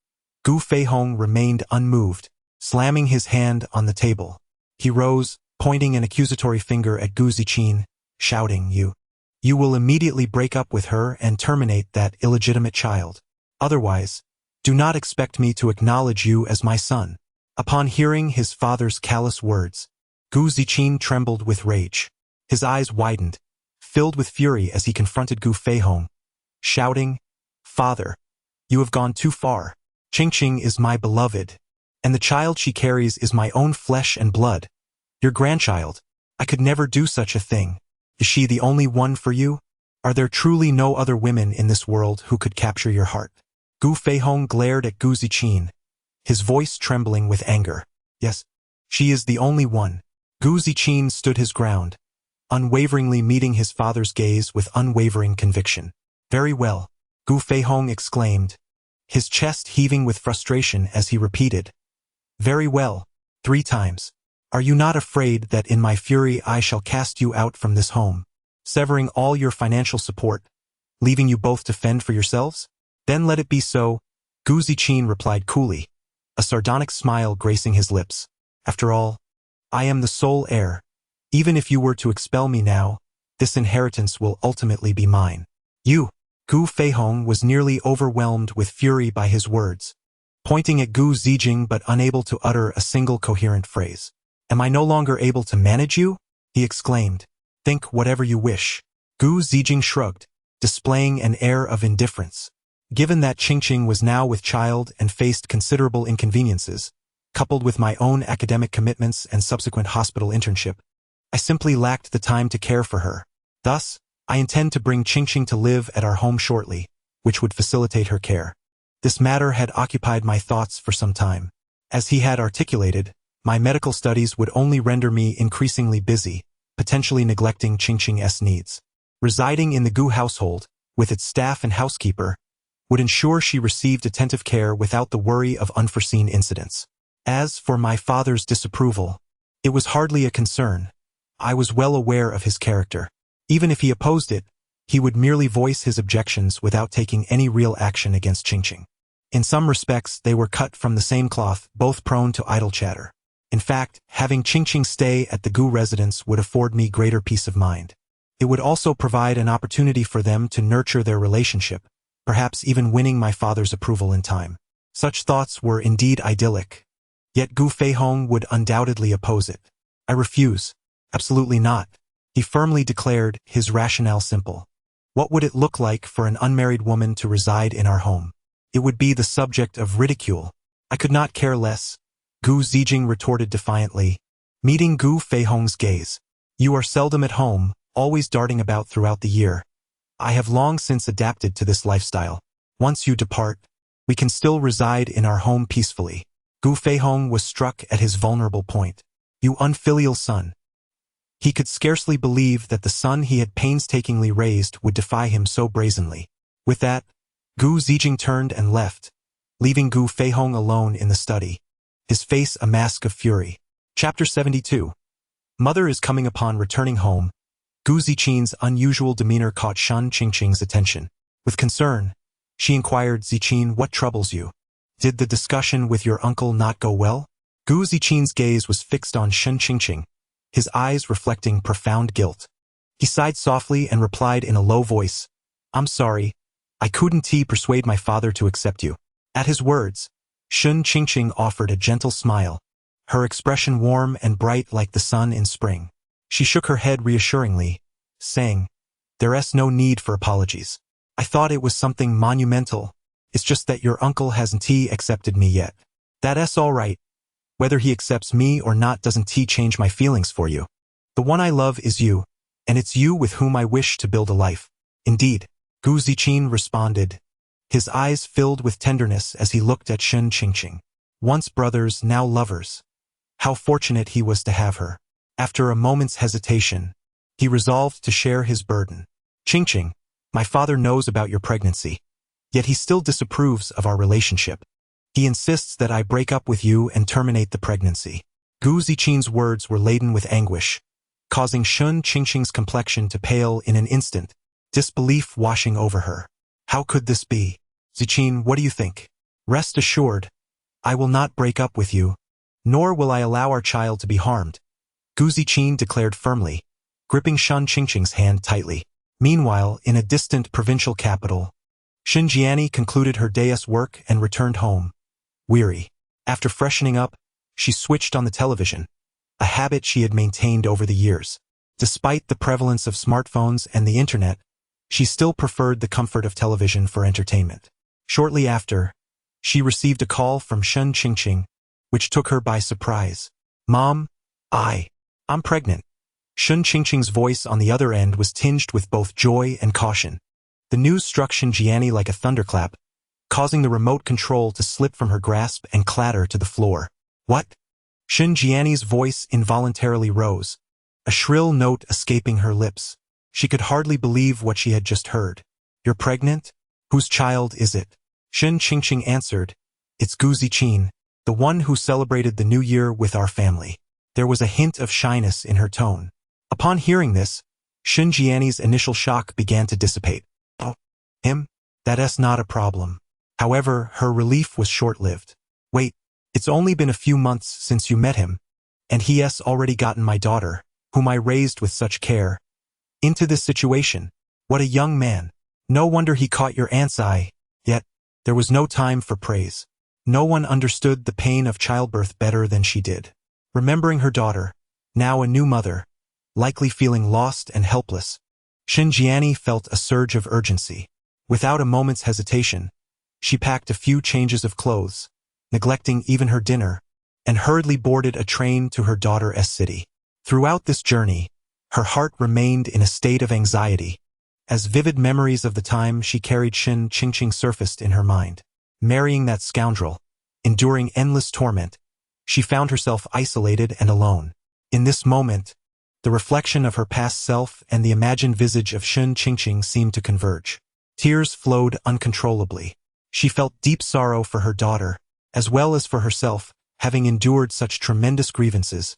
Gu Feihong remained unmoved, slamming his hand on the table. He rose, pointing an accusatory finger at Gu Ziqin, shouting, You will immediately break up with her and terminate that illegitimate child. Otherwise, do not expect me to acknowledge you as my son. Upon hearing his father's callous words, Gu Ziqin trembled with rage. His eyes widened, filled with fury as he confronted Gu Feihong, shouting, Father, you have gone too far. Qingqing is my beloved, and the child she carries is my own flesh and blood. Your grandchild. I could never do such a thing. Is she the only one for you? Are there truly no other women in this world who could capture your heart? Gu Feihong glared at Gu Ziqin, his voice trembling with anger. Yes, she is the only one. Gu Ziqin stood his ground, unwaveringly meeting his father's gaze with unwavering conviction. Very well, Gu Feihong exclaimed, his chest heaving with frustration as he repeated, Very well, 3 times. Are you not afraid that in my fury I shall cast you out from this home, severing all your financial support, leaving you both to fend for yourselves? Then let it be so, Gu Ziqin replied coolly, a sardonic smile gracing his lips. After all, I am the sole heir. Even if you were to expel me now, this inheritance will ultimately be mine. You, Gu Feihong was nearly overwhelmed with fury by his words, pointing at Gu Zijing but unable to utter a single coherent phrase. "Am I no longer able to manage you?" he exclaimed. "Think whatever you wish." Gu Zijing shrugged, displaying an air of indifference. Given that Qingqing was now with child and faced considerable inconveniences, coupled with my own academic commitments and subsequent hospital internship, I simply lacked the time to care for her. Thus, I intend to bring Qingqing to live at our home shortly, which would facilitate her care. This matter had occupied my thoughts for some time. As he had articulated, my medical studies would only render me increasingly busy, potentially neglecting Qingqing's needs. Residing in the Gu household, with its staff and housekeeper, would ensure she received attentive care without the worry of unforeseen incidents. As for my father's disapproval, it was hardly a concern. I was well aware of his character. Even if he opposed it, he would merely voice his objections without taking any real action against Qingqing. In some respects, they were cut from the same cloth, both prone to idle chatter. In fact, having Qingqing stay at the Gu residence would afford me greater peace of mind. It would also provide an opportunity for them to nurture their relationship, perhaps even winning my father's approval in time. Such thoughts were indeed idyllic. Yet Gu Feihong would undoubtedly oppose it. "I refuse. Absolutely not," he firmly declared, his rationale simple. "What would it look like for an unmarried woman to reside in our home? It would be the subject of ridicule." "I could not care less," Gu Zijing retorted defiantly, meeting Gu Feihong's gaze. "You are seldom at home, always darting about throughout the year. I have long since adapted to this lifestyle. Once you depart, we can still reside in our home peacefully." Gu Feihong was struck at his vulnerable point. "You unfilial son." He could scarcely believe that the son he had painstakingly raised would defy him so brazenly. With that, Gu Zijing turned and left, leaving Gu Feihong alone in the study, his face a mask of fury. Chapter 72. Mother is coming. Upon returning home, Gu Ziqin's unusual demeanor caught Shun Qingqing's attention. With concern, she inquired, "Ziqin, what troubles you? Did the discussion with your uncle not go well?" Gu Ziqin's gaze was fixed on Shun Qingqing, his eyes reflecting profound guilt. He sighed softly and replied in a low voice, "I'm sorry, I couldn't persuade my father to accept you." At his words, Shun Qingqing offered a gentle smile, her expression warm and bright like the sun in spring. She shook her head reassuringly, saying, "There's no need for apologies. I thought it was something monumental. It's just that your uncle hasn't accepted me yet. That's all right. Whether he accepts me or not doesn't change my feelings for you. The one I love is you, and it's you with whom I wish to build a life." "Indeed," Gu Ziqin responded, his eyes filled with tenderness as he looked at Shun Qingqing. Once brothers, now lovers. How fortunate he was to have her. After a moment's hesitation, he resolved to share his burden. "Qingqing, my father knows about your pregnancy, yet he still disapproves of our relationship. He insists that I break up with you and terminate the pregnancy." Gu Ziqin's words were laden with anguish, causing Shun Qingqing's complexion to pale in an instant, disbelief washing over her. How could this be? "Ziqin, what do you think?" "Rest assured, I will not break up with you, nor will I allow our child to be harmed," Gu Ziqin declared firmly, gripping Shun Qingqing's hand tightly. Meanwhile, in a distant provincial capital, Shun Jiani concluded her day's work and returned home, weary. After freshening up, she switched on the television, a habit she had maintained over the years. Despite the prevalence of smartphones and the internet, she still preferred the comfort of television for entertainment. Shortly after, she received a call from Shun Qingqing, which took her by surprise. "Mom, I'm pregnant." Shun Qingqing's voice on the other end was tinged with both joy and caution. The news struck Shun Jiani like a thunderclap, causing the remote control to slip from her grasp and clatter to the floor. "What?" Shun Jiani's voice involuntarily rose, a shrill note escaping her lips. She could hardly believe what she had just heard. "You're pregnant? Whose child is it?" Shun Qingqing answered, "It's Gu Ziqin, the one who celebrated the new year with our family." There was a hint of shyness in her tone. Upon hearing this, Shun Jiani's initial shock began to dissipate. "Oh, him? That's not a problem." However, her relief was short-lived. "Wait, it's only been a few months since you met him, and he has already gotten my daughter, whom I raised with such care, into this situation. What a young man." No wonder he caught your aunt's eye. Yet, there was no time for praise. No one understood the pain of childbirth better than she did. Remembering her daughter, now a new mother, likely feeling lost and helpless, Shinjiani felt a surge of urgency. Without a moment's hesitation, she packed a few changes of clothes, neglecting even her dinner, and hurriedly boarded a train to her daughter's city. Throughout this journey, her heart remained in a state of anxiety, as vivid memories of the time she carried Shin Qingqing surfaced in her mind. Marrying that scoundrel, enduring endless torment, she found herself isolated and alone. In this moment, the reflection of her past self and the imagined visage of Shin Qingqing seemed to converge. Tears flowed uncontrollably. She felt deep sorrow for her daughter, as well as for herself, having endured such tremendous grievances,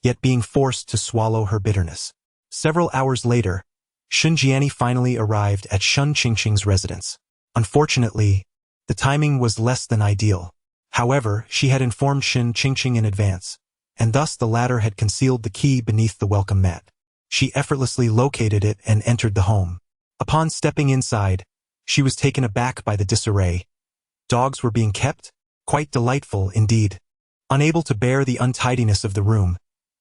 yet being forced to swallow her bitterness. Several hours later, Shinjiani finally arrived at Shin Qingqing's residence. Unfortunately, the timing was less than ideal. However, she had informed Shin Qingqing in advance, and thus the latter had concealed the key beneath the welcome mat. She effortlessly located it and entered the home. Upon stepping inside, she was taken aback by the disarray. Dogs were being kept? Quite delightful indeed. Unable to bear the untidiness of the room,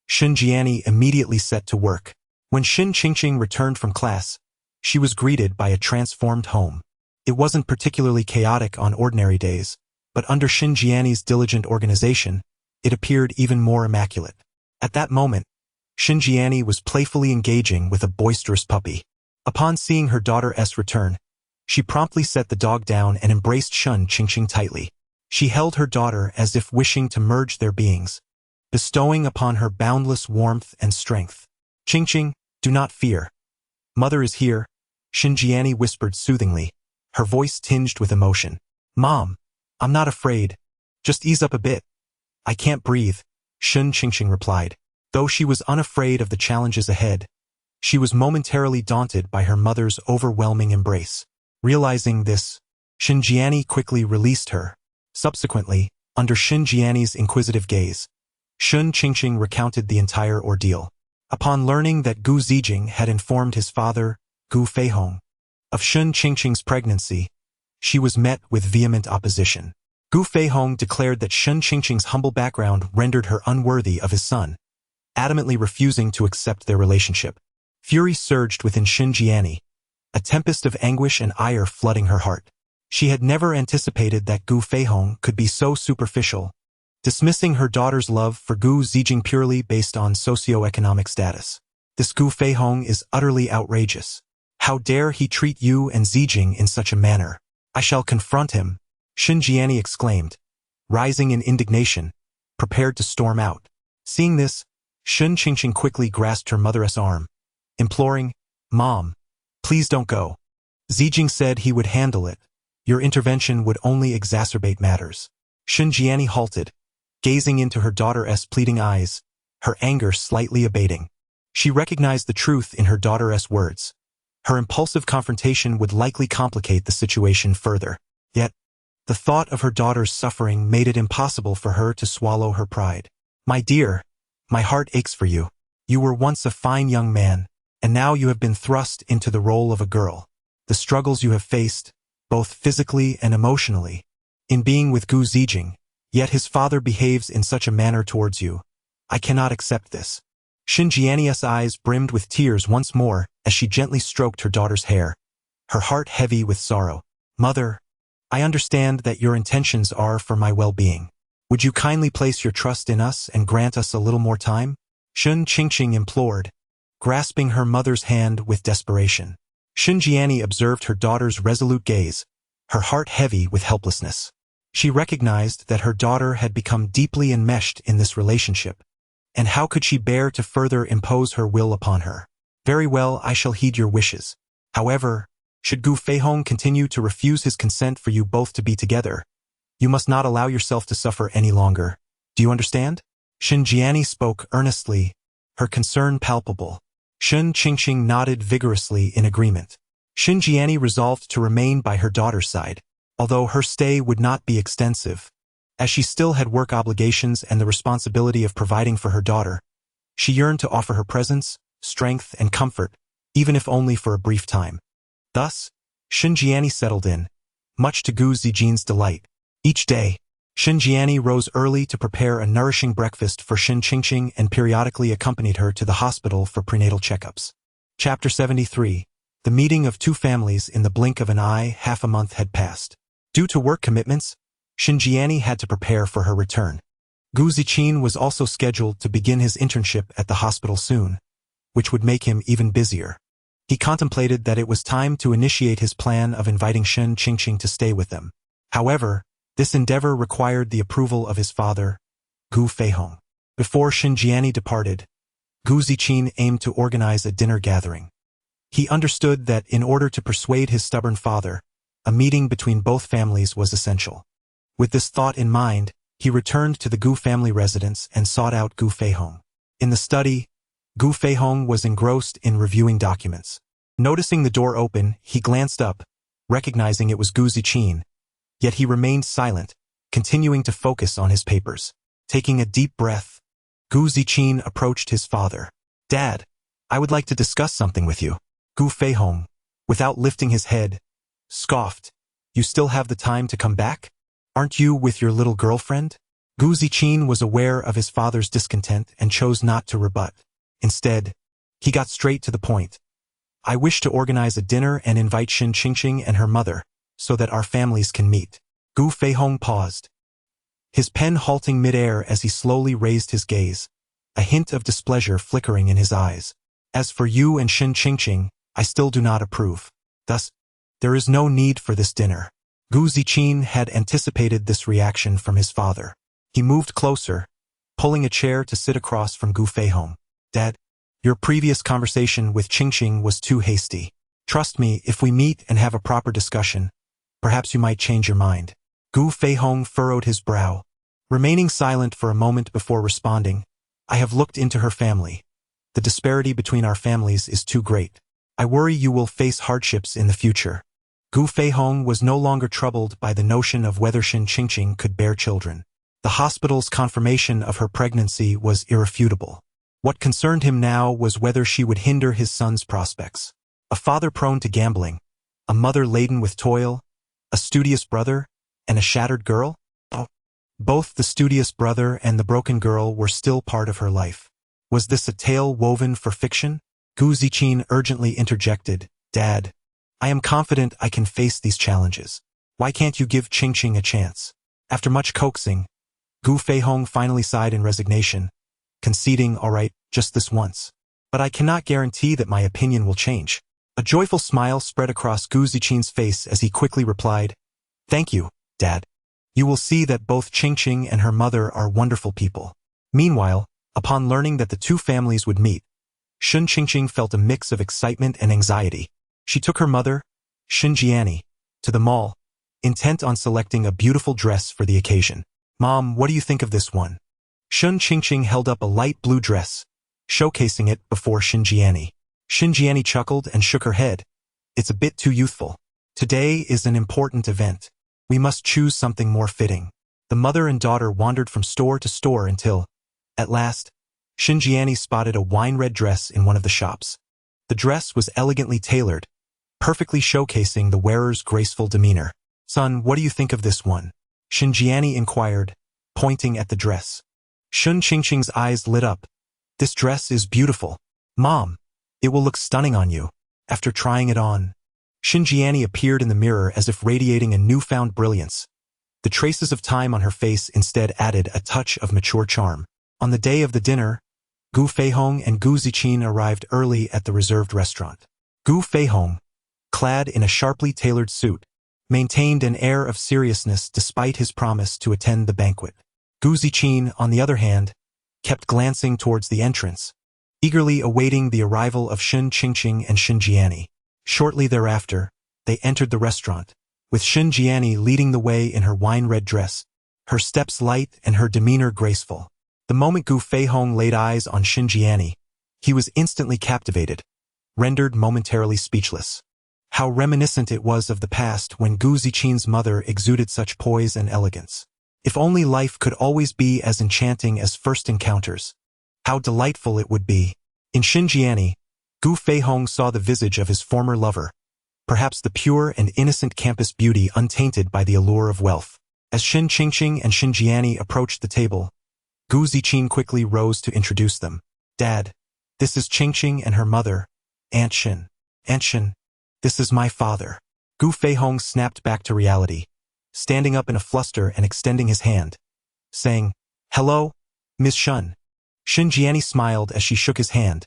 Shinjiani immediately set to work. When Shin Qingqing returned from class, she was greeted by a transformed home. It wasn't particularly chaotic on ordinary days, but under Shinjiani's diligent organization, it appeared even more immaculate. At that moment, Shinjiani was playfully engaging with a boisterous puppy. Upon seeing her daughter's return, she promptly set the dog down and embraced Shin Qingqing tightly. She held her daughter as if wishing to merge their beings, bestowing upon her boundless warmth and strength. Qingqing, do not fear. Mother is here, Shinjiani whispered soothingly, her voice tinged with emotion. Mom, I'm not afraid. Just ease up a bit. I can't breathe, Shin Qingqing replied. Though she was unafraid of the challenges ahead, she was momentarily daunted by her mother's overwhelming embrace. Realizing this, Shinjiani quickly released her. Subsequently, under Shinjiani's inquisitive gaze, Shin Qingqing recounted the entire ordeal. Upon learning that Gu Zijing had informed his father, Gu Feihong, of Shin Qingqing's pregnancy, she was met with vehement opposition. Gu Feihong declared that Shin Qingqing's humble background rendered her unworthy of his son, adamantly refusing to accept their relationship. Fury surged within Shinjiani, a tempest of anguish and ire flooding her heart. She had never anticipated that Gu Feihong could be so superficial, dismissing her daughter's love for Gu Zijing purely based on socioeconomic status. This Gu Feihong is utterly outrageous. How dare he treat you and Zijing in such a manner? I shall confront him, Shinjiani exclaimed, rising in indignation, prepared to storm out. Seeing this, Shin Qingqing quickly grasped her mother's arm, imploring, Mom, please don't go. Zijing said he would handle it. Your intervention would only exacerbate matters. Shinjiani halted, gazing into her daughter's pleading eyes, her anger slightly abating. She recognized the truth in her daughter's words. Her impulsive confrontation would likely complicate the situation further. Yet, the thought of her daughter's suffering made it impossible for her to swallow her pride. My dear, my heart aches for you. You were once a fine young man, and now you have been thrust into the role of a girl. The struggles you have faced, both physically and emotionally, in being with Gu Zijing, yet his father behaves in such a manner towards you. I cannot accept this. Shinjiani's eyes brimmed with tears once more as she gently stroked her daughter's hair, her heart heavy with sorrow. Mother, I understand that your intentions are for my well-being. Would you kindly place your trust in us and grant us a little more time? Shin Qingqing implored, grasping her mother's hand with desperation. Shinjiani observed her daughter's resolute gaze, her heart heavy with helplessness. She recognized that her daughter had become deeply enmeshed in this relationship, and how could she bear to further impose her will upon her? Very well, I shall heed your wishes. However, should Gu Feihong continue to refuse his consent for you both to be together, you must not allow yourself to suffer any longer. Do you understand? Shinjiani spoke earnestly, her concern palpable. Shin Qingqing nodded vigorously in agreement. Shinjiani resolved to remain by her daughter's side, although her stay would not be extensive. As she still had work obligations and the responsibility of providing for her daughter, she yearned to offer her presence, strength, and comfort, even if only for a brief time. Thus, Shin Jiani settled in, much to Gu Zijin's delight. Each day, Shin Jiani rose early to prepare a nourishing breakfast for Shin Qingqing and periodically accompanied her to the hospital for prenatal checkups. Chapter 73. The meeting of two families in the blink of an eye. Half a month had passed. Due to work commitments, Shin Jiani had to prepare for her return. Gu Ziqin was also scheduled to begin his internship at the hospital soon, which would make him even busier. He contemplated that it was time to initiate his plan of inviting Shin Qingqing to stay with them. However, this endeavor required the approval of his father, Gu Feihong. Before Shin Jiani departed, Gu Ziqin aimed to organize a dinner gathering. He understood that in order to persuade his stubborn father, a meeting between both families was essential. With this thought in mind, he returned to the Gu family residence and sought out Gu Feihong. In the study, Gu Feihong was engrossed in reviewing documents. Noticing the door open, he glanced up, recognizing it was Gu Ziqin, yet he remained silent, continuing to focus on his papers. Taking a deep breath, Gu Ziqin approached his father. "Dad, I would like to discuss something with you." Gu Feihong, without lifting his head, scoffed. "You still have the time to come back? Aren't you with your little girlfriend?" Gu Ziqin was aware of his father's discontent and chose not to rebut. Instead, he got straight to the point. "I wish to organize a dinner and invite Shin Qingqing and her mother, so that our families can meet." Gu Feihong paused, his pen halting mid-air as he slowly raised his gaze, a hint of displeasure flickering in his eyes. "As for you and Shin Qingqing, I still do not approve. Thus, there is no need for this dinner." Gu Ziqin had anticipated this reaction from his father. He moved closer, pulling a chair to sit across from Gu Feihong. "Dad, your previous conversation with Qingqing was too hasty. Trust me, if we meet and have a proper discussion, perhaps you might change your mind." Gu Feihong furrowed his brow, remaining silent for a moment before responding. "I have looked into her family. The disparity between our families is too great. I worry you will face hardships in the future." Gu Feihong was no longer troubled by the notion of whether Shin Qingqing could bear children. The hospital's confirmation of her pregnancy was irrefutable. What concerned him now was whether she would hinder his son's prospects. A father prone to gambling, a mother laden with toil, a studious brother, and a shattered girl? Both the studious brother and the broken girl were still part of her life. Was this a tale woven for fiction? Gu Ziqin urgently interjected, "Dad, I am confident I can face these challenges. Why can't you give Qingqing a chance?" After much coaxing, Gu Feihong finally sighed in resignation, conceding, "All right, just this once. But I cannot guarantee that my opinion will change." A joyful smile spread across Gu Ziqin's face as he quickly replied, "Thank you, Dad. You will see that both Qingqing and her mother are wonderful people." Meanwhile, upon learning that the two families would meet, Shin Qingqing felt a mix of excitement and anxiety. She took her mother, Shin Jiani, to the mall, intent on selecting a beautiful dress for the occasion. "Mom, what do you think of this one?" Shin Qingqing held up a light blue dress, showcasing it before Shin Jiani. Shin Jiani chuckled and shook her head. "It's a bit too youthful. Today is an important event. We must choose something more fitting." The mother and daughter wandered from store to store until, at last, Shin Jiani spotted a wine-red dress in one of the shops. The dress was elegantly tailored, perfectly showcasing the wearer's graceful demeanor. "Son, what do you think of this one?" Shin Jiani inquired, pointing at the dress. Shin Qingqing's eyes lit up. "This dress is beautiful. Mom, it will look stunning on you." After trying it on, Shin Jiani appeared in the mirror as if radiating a newfound brilliance. The traces of time on her face instead added a touch of mature charm. On the day of the dinner, Gu Feihong and Gu Ziqin arrived early at the reserved restaurant. Gu Feihong, clad in a sharply tailored suit, maintained an air of seriousness despite his promise to attend the banquet. Gu Ziqin, on the other hand, kept glancing towards the entrance, eagerly awaiting the arrival of Shin Qingqing and Shin Jiani. Shortly thereafter, they entered the restaurant, with Shin Jiani leading the way in her wine-red dress, her steps light and her demeanor graceful. The moment Gu Feihong laid eyes on Shin Jiani, he was instantly captivated, rendered momentarily speechless. How reminiscent it was of the past when Gu Ziqin's mother exuded such poise and elegance. If only life could always be as enchanting as first encounters. How delightful it would be. In Shin Jiani, Gu Feihong saw the visage of his former lover, perhaps the pure and innocent campus beauty untainted by the allure of wealth. As Shin Qingqing and Shin Jiani approached the table, Gu Ziqin quickly rose to introduce them. Dad, this is Qingqing and her mother, Aunt Shin. Aunt Shin, this is my father. Gu Feihong snapped back to reality, standing up in a fluster and extending his hand, saying, Hello, Ms. Shun. Shin Jiani smiled as she shook his hand,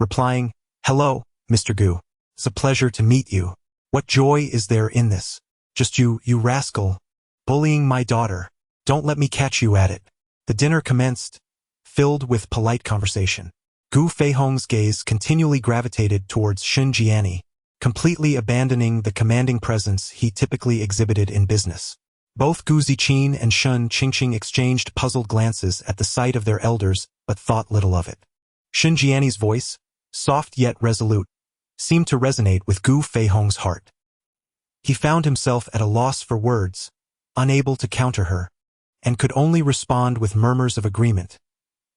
replying, Hello, Mr. Gu. It's a pleasure to meet you. What joy is there in this? Just you rascal, bullying my daughter. Don't let me catch you at it. The dinner commenced, filled with polite conversation. Gu Feihong's gaze continually gravitated towards Shin Jiani, completely abandoning the commanding presence he typically exhibited in business. Both Gu Ziqin and Shin Qingqing exchanged puzzled glances at the sight of their elders, but thought little of it. Shin Jiani's voice, soft yet resolute, seemed to resonate with Gu Feihong's heart. He found himself at a loss for words, unable to counter her, and could only respond with murmurs of agreement,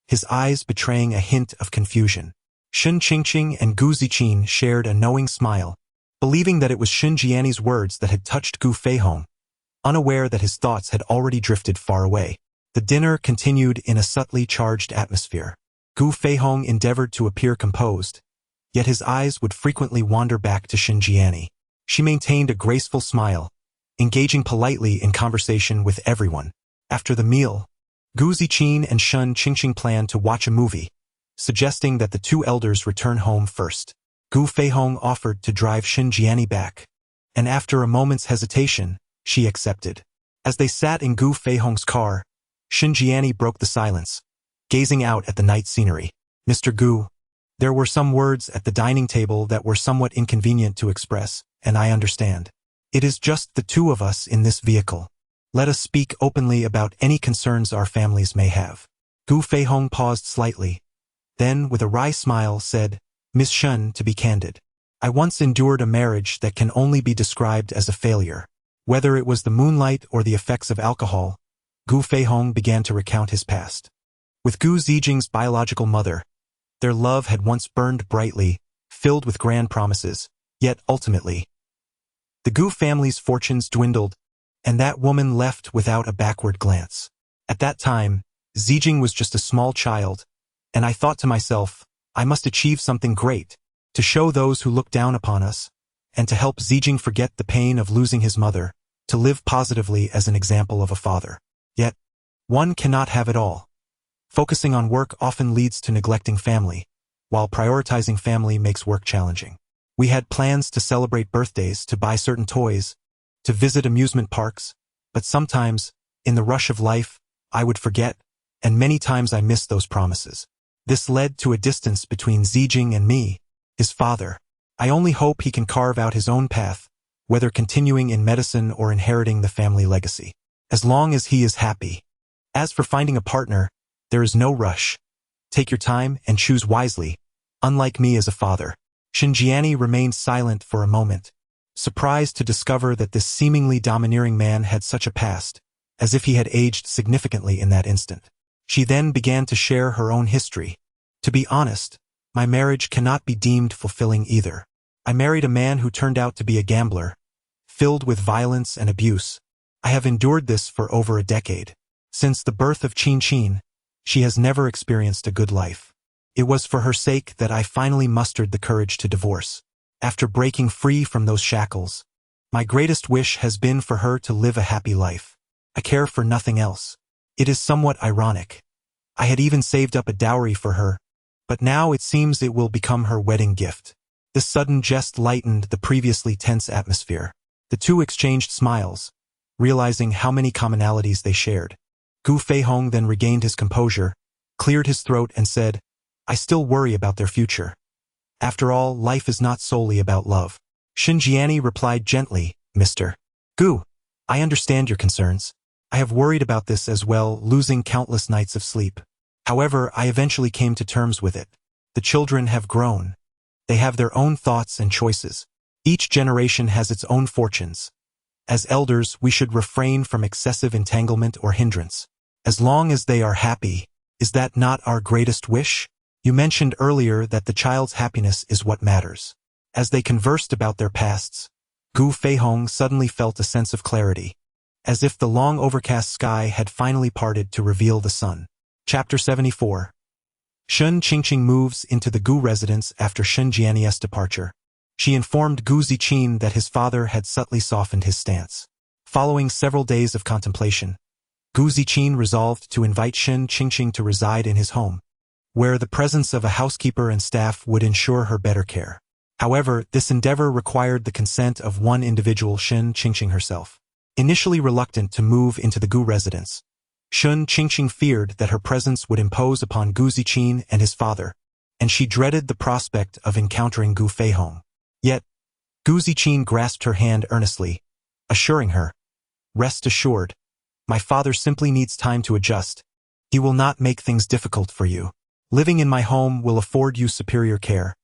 his eyes betraying a hint of confusion. Shin Qingqing and Gu Ziqin shared a knowing smile, believing that it was Shin Jiani's words that had touched Gu Feihong, unaware that his thoughts had already drifted far away. The dinner continued in a subtly charged atmosphere. Gu Feihong endeavored to appear composed, yet his eyes would frequently wander back to Shin Jiani. She maintained a graceful smile, engaging politely in conversation with everyone. After the meal, Gu Ziqin and Shin Qingqing planned to watch a movie, suggesting that the two elders return home first. Gu Feihong offered to drive Shin Jiani back, and after a moment's hesitation, she accepted. As they sat in Gu Feihong's car, Shin Jiani broke the silence, gazing out at the night scenery. Mr. Gu, there were some words at the dining table that were somewhat inconvenient to express, and I understand. It is just the two of us in this vehicle. Let us speak openly about any concerns our families may have. Gu Feihong paused slightly, then with a wry smile said, Miss Shun, to be candid, I once endured a marriage that can only be described as a failure. Whether it was the moonlight or the effects of alcohol, Gu Feihong began to recount his past. With Gu Zijing's biological mother, their love had once burned brightly, filled with grand promises, yet ultimately, the Gu family's fortunes dwindled, and that woman left without a backward glance. At that time, Zijing was just a small child, and I thought to myself, I must achieve something great, to show those who look down upon us, and to help Zijing forget the pain of losing his mother, to live positively as an example of a father. Yet, one cannot have it all. Focusing on work often leads to neglecting family, while prioritizing family makes work challenging. We had plans to celebrate birthdays, to buy certain toys, to visit amusement parks, but sometimes, in the rush of life, I would forget, and many times I missed those promises. This led to a distance between Zijing and me, his father. I only hope he can carve out his own path, whether continuing in medicine or inheriting the family legacy. As long as he is happy. As for finding a partner, there is no rush. Take your time and choose wisely, unlike me as a father. Shin Jiani remained silent for a moment, surprised to discover that this seemingly domineering man had such a past, as if he had aged significantly in that instant. She then began to share her own history. To be honest, my marriage cannot be deemed fulfilling either. I married a man who turned out to be a gambler, filled with violence and abuse. I have endured this for over a decade. Since the birth of Qingqing, she has never experienced a good life. It was for her sake that I finally mustered the courage to divorce. After breaking free from those shackles, my greatest wish has been for her to live a happy life. I care for nothing else. It is somewhat ironic. I had even saved up a dowry for her, but now it seems it will become her wedding gift. This sudden jest lightened the previously tense atmosphere. The two exchanged smiles, realizing how many commonalities they shared. Gu Feihong then regained his composure, cleared his throat and said, I still worry about their future. After all, life is not solely about love. Shin Jiani replied gently, Mr. Gu, I understand your concerns. I have worried about this as well, losing countless nights of sleep. However, I eventually came to terms with it. The children have grown. They have their own thoughts and choices. Each generation has its own fortunes. As elders, we should refrain from excessive entanglement or hindrance. As long as they are happy, is that not our greatest wish? You mentioned earlier that the child's happiness is what matters. As they conversed about their pasts, Gu Feihong suddenly felt a sense of clarity, as if the long overcast sky had finally parted to reveal the sun. Chapter 74. Shun Qingqing moves into the Gu residence after Shun Jiani's departure. She informed Gu Ziqin that his father had subtly softened his stance. Following several days of contemplation, Gu Ziqin resolved to invite Shun Qingqing to reside in his home, where the presence of a housekeeper and staff would ensure her better care. However, this endeavor required the consent of one individual, Shun Qingqing herself. Initially reluctant to move into the Gu residence, Shun Qingqing feared that her presence would impose upon Gu Ziqin and his father, and she dreaded the prospect of encountering Gu Feihong. Yet, Gu Ziqin grasped her hand earnestly, assuring her, "Rest assured, my father simply needs time to adjust. He will not make things difficult for you. Living in my home will afford you superior care,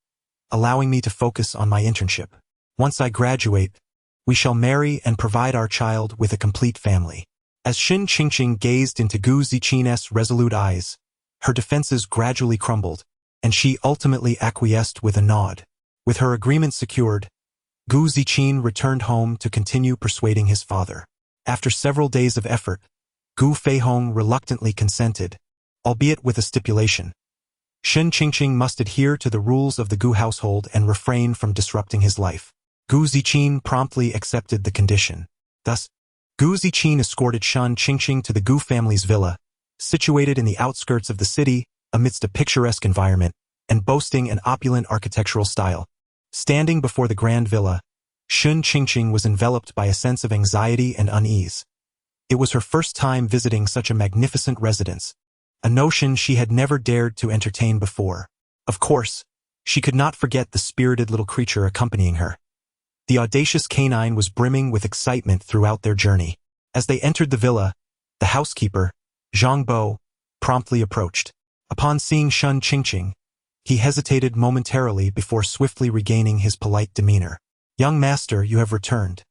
allowing me to focus on my internship. Once I graduate, we shall marry and provide our child with a complete family." As Shun Qingqing gazed into Gu Ziqin's resolute eyes, her defenses gradually crumbled, and she ultimately acquiesced with a nod. With her agreement secured, Gu Ziqin returned home to continue persuading his father. After several days of effort, Gu Feihong reluctantly consented, albeit with a stipulation. Shun Qingqing must adhere to the rules of the Gu household and refrain from disrupting his life. Gu Ziqin promptly accepted the condition. Thus, Gu Ziqin escorted Shun Qingqing to the Gu family's villa, situated in the outskirts of the city, amidst a picturesque environment, and boasting an opulent architectural style. Standing before the grand villa, Shun Qingqing was enveloped by a sense of anxiety and unease. It was her first time visiting such a magnificent residence, a notion she had never dared to entertain before. Of course, she could not forget the spirited little creature accompanying her. The audacious canine was brimming with excitement throughout their journey. As they entered the villa, the housekeeper, Zhang Bo, promptly approached. Upon seeing Shun Qingqing, he hesitated momentarily before swiftly regaining his polite demeanor. "Young master, you have returned.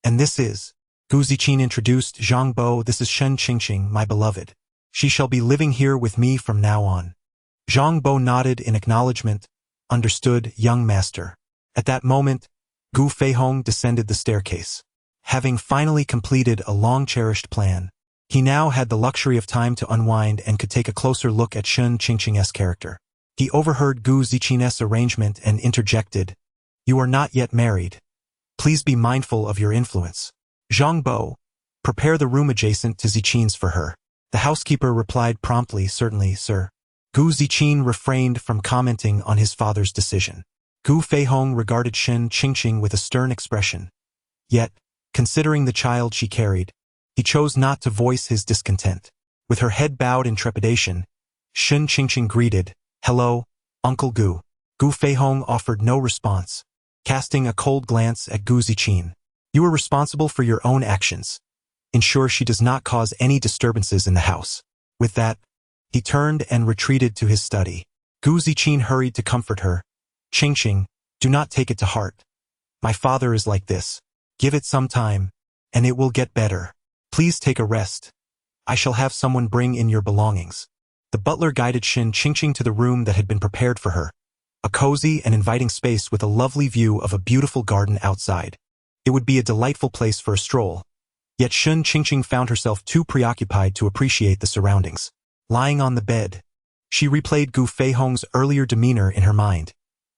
And this is..." Gu Ziqin introduced Zhang Bo. "This is Shun Qingqing, my beloved. She shall be living here with me from now on." Zhang Bo nodded in acknowledgement. "Understood, young master." At that moment, Gu Feihong descended the staircase. Having finally completed a long-cherished plan, he now had the luxury of time to unwind and could take a closer look at Shun Qingqing's character. He overheard Gu Ziqin's arrangement and interjected, "You are not yet married. Please be mindful of your influence. Zhang Bo, prepare the room adjacent to Ziqin's for her." The housekeeper replied promptly, "Certainly, sir." Gu Ziqin refrained from commenting on his father's decision. Gu Feihong regarded Shun Qingqing with a stern expression. Yet, considering the child she carried, he chose not to voice his discontent. With her head bowed in trepidation, Shun Qingqing greeted, "Hello, Uncle Gu." Gu Feihong offered no response, casting a cold glance at Gu Ziqin. "You are responsible for your own actions. Ensure she does not cause any disturbances in the house." With that, he turned and retreated to his study. Gu Ziqin hurried to comfort her. "Qingqing, do not take it to heart. My father is like this. Give it some time, and it will get better. Please take a rest. I shall have someone bring in your belongings." The butler guided Shun Qingqing to the room that had been prepared for her, a cozy and inviting space with a lovely view of a beautiful garden outside. It would be a delightful place for a stroll. Yet Shun Qingqing found herself too preoccupied to appreciate the surroundings. Lying on the bed, she replayed Gu Feihong's earlier demeanor in her mind,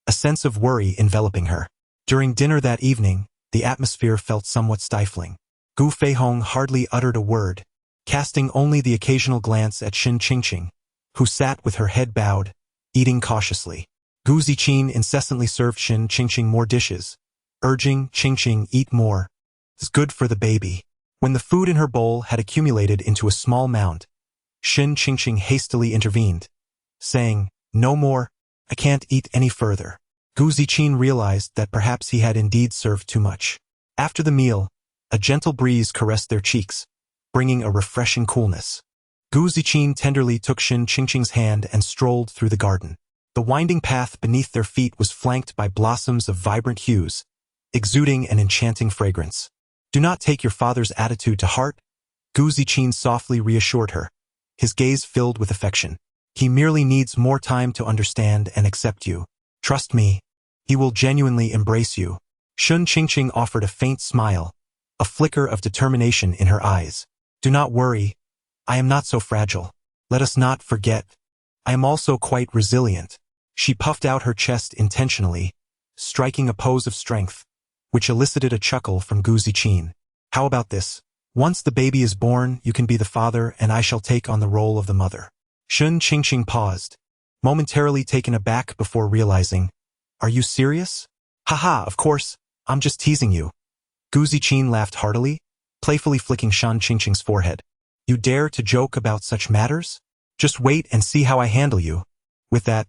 a sense of worry enveloping her. During dinner that evening, the atmosphere felt somewhat stifling. Gu Feihong hardly uttered a word, casting only the occasional glance at Shun Qingqing, who sat with her head bowed, eating cautiously. Gu Ziqin incessantly served Shun Qingqing more dishes, urging, "Qingqing, eat more. It's good for the baby." When the food in her bowl had accumulated into a small mound, Shun Qingqing hastily intervened, saying, "No more. I can't eat any further." Gu Ziqin realized that perhaps he had indeed served too much. After the meal, a gentle breeze caressed their cheeks, bringing a refreshing coolness. Gu Ziqin tenderly took Shun Qingqing's hand and strolled through the garden. The winding path beneath their feet was flanked by blossoms of vibrant hues, exuding an enchanting fragrance. "Do not take your father's attitude to heart," Gu Ziqin softly reassured her, his gaze filled with affection. "He merely needs more time to understand and accept you. Trust me, he will genuinely embrace you." Shun Qingqing offered a faint smile, a flicker of determination in her eyes. Do not worry. I am not so fragile. Let us not forget. I am also quite resilient. She puffed out her chest intentionally, striking a pose of strength, which elicited a chuckle from Gu Ziqin. How about this? Once the baby is born, you can be the father and I shall take on the role of the mother. Shun Qingqing paused, momentarily taken aback before realizing, are you serious? Haha, of course, I'm just teasing you. Gu Ziqin laughed heartily, playfully flicking Shun Qingqing's forehead. You dare to joke about such matters? Just wait and see how I handle you. With that,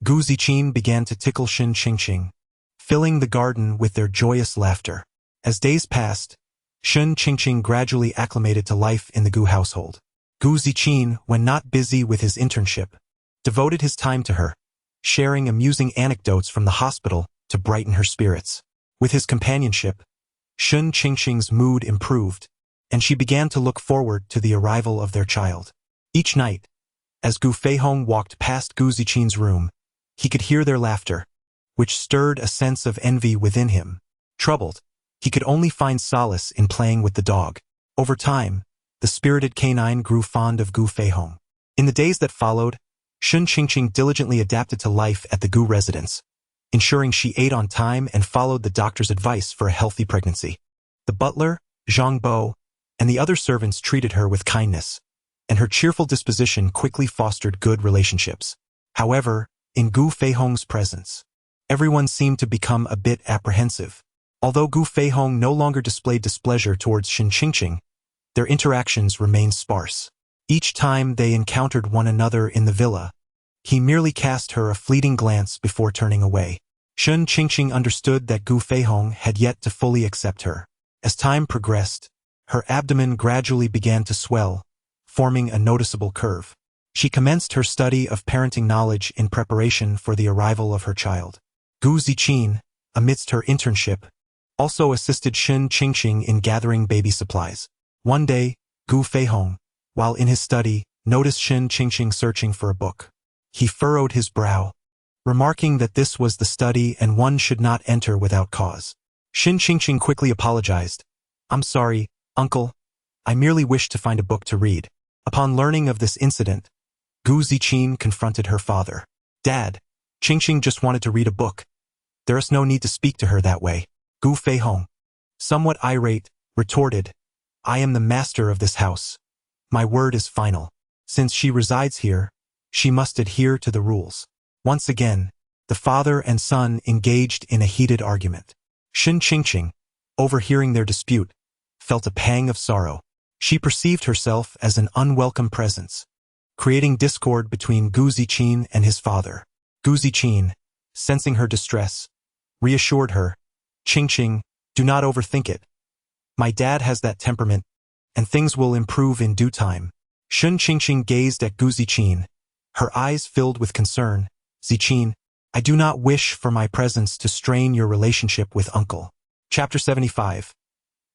Gu Ziqin began to tickle Shun Qingqing, filling the garden with their joyous laughter. As days passed, Shun Qingqing gradually acclimated to life in the Gu household. Gu Ziqin, when not busy with his internship, devoted his time to her, sharing amusing anecdotes from the hospital to brighten her spirits. With his companionship, Shun Qingqing's mood improved, and she began to look forward to the arrival of their child. Each night, as Gu Feihong walked past Gu Ziqin's room, he could hear their laughter, which stirred a sense of envy within him. Troubled, he could only find solace in playing with the dog. Over time, the spirited canine grew fond of Gu Feihong. In the days that followed, Shun Qingqing diligently adapted to life at the Gu residence, ensuring she ate on time and followed the doctor's advice for a healthy pregnancy. The butler, Zhang Bo, and the other servants treated her with kindness, and her cheerful disposition quickly fostered good relationships. However, in Gu Feihong's presence, everyone seemed to become a bit apprehensive. Although Gu Feihong no longer displayed displeasure towards Shun Qingqing, their interactions remained sparse. Each time they encountered one another in the villa, he merely cast her a fleeting glance before turning away. Shun Qingqing understood that Gu Feihong had yet to fully accept her. As time progressed, her abdomen gradually began to swell, forming a noticeable curve. She commenced her study of parenting knowledge in preparation for the arrival of her child. Gu Ziqin, amidst her internship, also assisted Shun Qingqing in gathering baby supplies. One day, Gu Feihong, while in his study, noticed Shun Qingqing searching for a book. He furrowed his brow, remarking that this was the study and one should not enter without cause. Shun Qingqing quickly apologized. I'm sorry, uncle. I merely wished to find a book to read. Upon learning of this incident, Gu Ziqin confronted her father. Dad, Qingqing just wanted to read a book. There is no need to speak to her that way. Gu Feihong, somewhat irate, retorted, I am the master of this house. My word is final. Since she resides here, she must adhere to the rules. Once again, the father and son engaged in a heated argument. Shun Qingqing, overhearing their dispute, felt a pang of sorrow. She perceived herself as an unwelcome presence, creating discord between Gu Ziqin and his father. Gu Ziqin, sensing her distress, reassured her, Qingqing, do not overthink it. My dad has that temperament, and things will improve in due time. Shun Qingqing gazed at Gu Ziqin, her eyes filled with concern. Ziqin, I do not wish for my presence to strain your relationship with uncle. Chapter 75.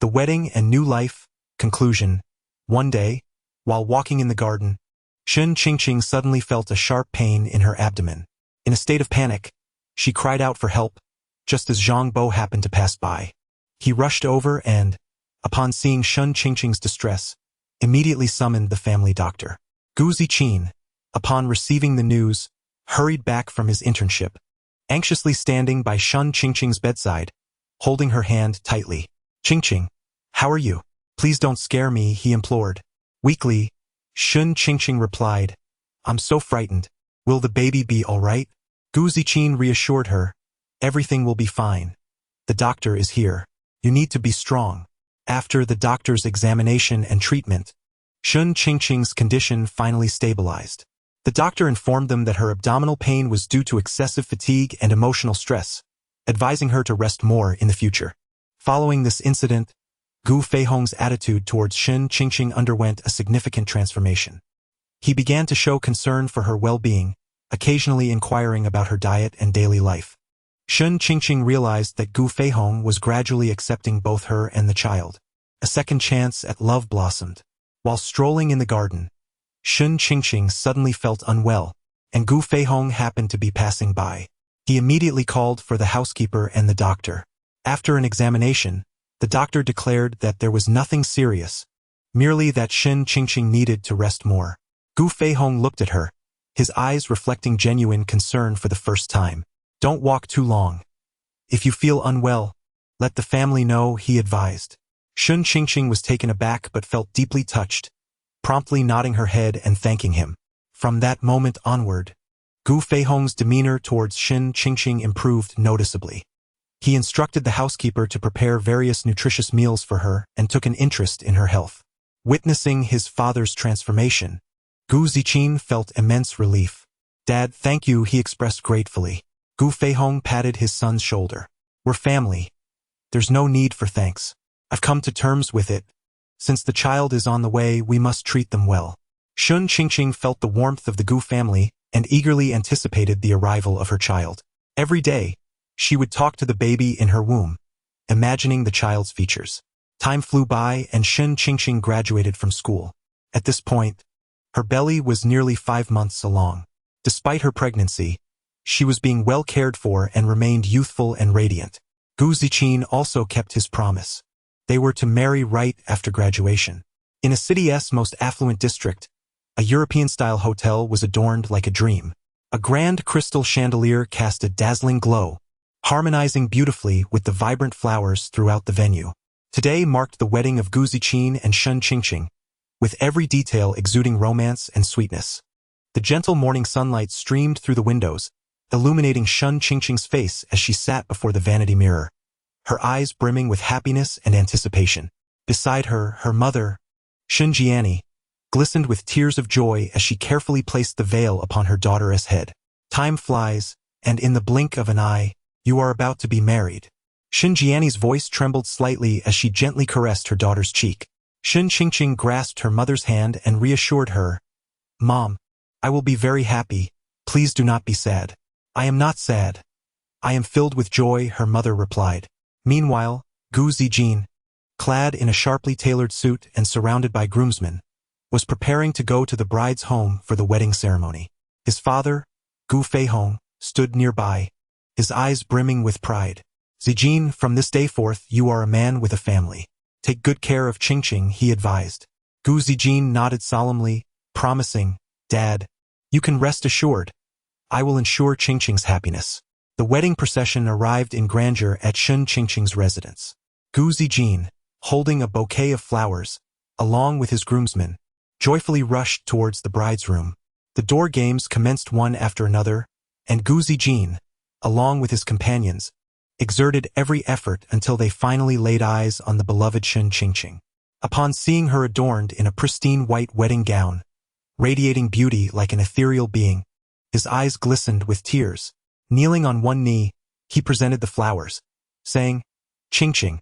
The Wedding and New Life. Conclusion. One day, while walking in the garden, Shun Qingqing suddenly felt a sharp pain in her abdomen. In a state of panic, she cried out for help, just as Zhang Bo happened to pass by. He rushed over and, upon seeing Shun Qingqing's distress, immediately summoned the family doctor. Gu Ziqin, upon receiving the news, hurried back from his internship, anxiously standing by Shun Qingqing's bedside, holding her hand tightly. Qingqing, how are you? Please don't scare me, he implored. Weakly, Shun Qingqing replied, I'm so frightened. Will the baby be all right? Gu Ziqin reassured her, everything will be fine. The doctor is here. You need to be strong. After the doctor's examination and treatment, Shun Qingqing's condition finally stabilized. The doctor informed them that her abdominal pain was due to excessive fatigue and emotional stress, advising her to rest more in the future. Following this incident, Gu Feihong's attitude towards Shun Qingqing underwent a significant transformation. He began to show concern for her well-being, occasionally inquiring about her diet and daily life. Shun Qingqing realized that Gu Feihong was gradually accepting both her and the child. A second chance at love blossomed. While strolling in the garden, Shun Qingqing suddenly felt unwell, and Gu Feihong happened to be passing by. He immediately called for the housekeeper and the doctor. After an examination, the doctor declared that there was nothing serious, merely that Shen Qingqing needed to rest more. Gu Feihong looked at her, his eyes reflecting genuine concern for the first time. Don't walk too long. If you feel unwell, let the family know, he advised. Shen Qingqing was taken aback but felt deeply touched, promptly nodding her head and thanking him. From that moment onward, Gu Feihong's demeanor towards Shen Qingqing improved noticeably. He instructed the housekeeper to prepare various nutritious meals for her and took an interest in her health. Witnessing his father's transformation, Gu Ziqin felt immense relief. Dad, thank you, he expressed gratefully. Gu Feihong patted his son's shoulder. We're family. There's no need for thanks. I've come to terms with it. Since the child is on the way, we must treat them well. Shen Qingqing felt the warmth of the Gu family and eagerly anticipated the arrival of her child. Every day, she would talk to the baby in her womb, imagining the child's features. Time flew by and Shen Qingqing graduated from school. At this point, her belly was nearly 5 months along. Despite her pregnancy, she was being well cared for and remained youthful and radiant. Gu Ziqin also kept his promise. They were to marry right after graduation. In a city's most affluent district, a European-style hotel was adorned like a dream. A grand crystal chandelier cast a dazzling glow, harmonizing beautifully with the vibrant flowers throughout the venue. Today marked the wedding of Gu Ziqin and Shen Qingqing, with every detail exuding romance and sweetness. The gentle morning sunlight streamed through the windows, illuminating Shen Qingqing's face as she sat before the vanity mirror, her eyes brimming with happiness and anticipation. Beside her, her mother, Shen Jiani, glistened with tears of joy as she carefully placed the veil upon her daughter's head. Time flies, and in the blink of an eye, you are about to be married. Shen Jiani's voice trembled slightly as she gently caressed her daughter's cheek. Shen Qingqing grasped her mother's hand and reassured her, Mom, I will be very happy. Please do not be sad. I am not sad. I am filled with joy, her mother replied. Meanwhile, Gu Ziqin, clad in a sharply tailored suit and surrounded by groomsmen, was preparing to go to the bride's home for the wedding ceremony. His father, Gu Feihong, stood nearby, his eyes brimming with pride. Ziqin, from this day forth, you are a man with a family. Take good care of Qingqing, he advised. Gu Ziqin nodded solemnly, promising, Dad, you can rest assured. I will ensure Qingqing's happiness. The wedding procession arrived in grandeur at Shen Qingqing's residence. Gu Ziqin, holding a bouquet of flowers, along with his groomsmen, joyfully rushed towards the bride's room. The door games commenced one after another, and Gu Ziqin, along with his companions, exerted every effort until they finally laid eyes on the beloved Shen Qingqing. Upon seeing her adorned in a pristine white wedding gown, radiating beauty like an ethereal being, his eyes glistened with tears. Kneeling on one knee, he presented the flowers, saying, Qingqing,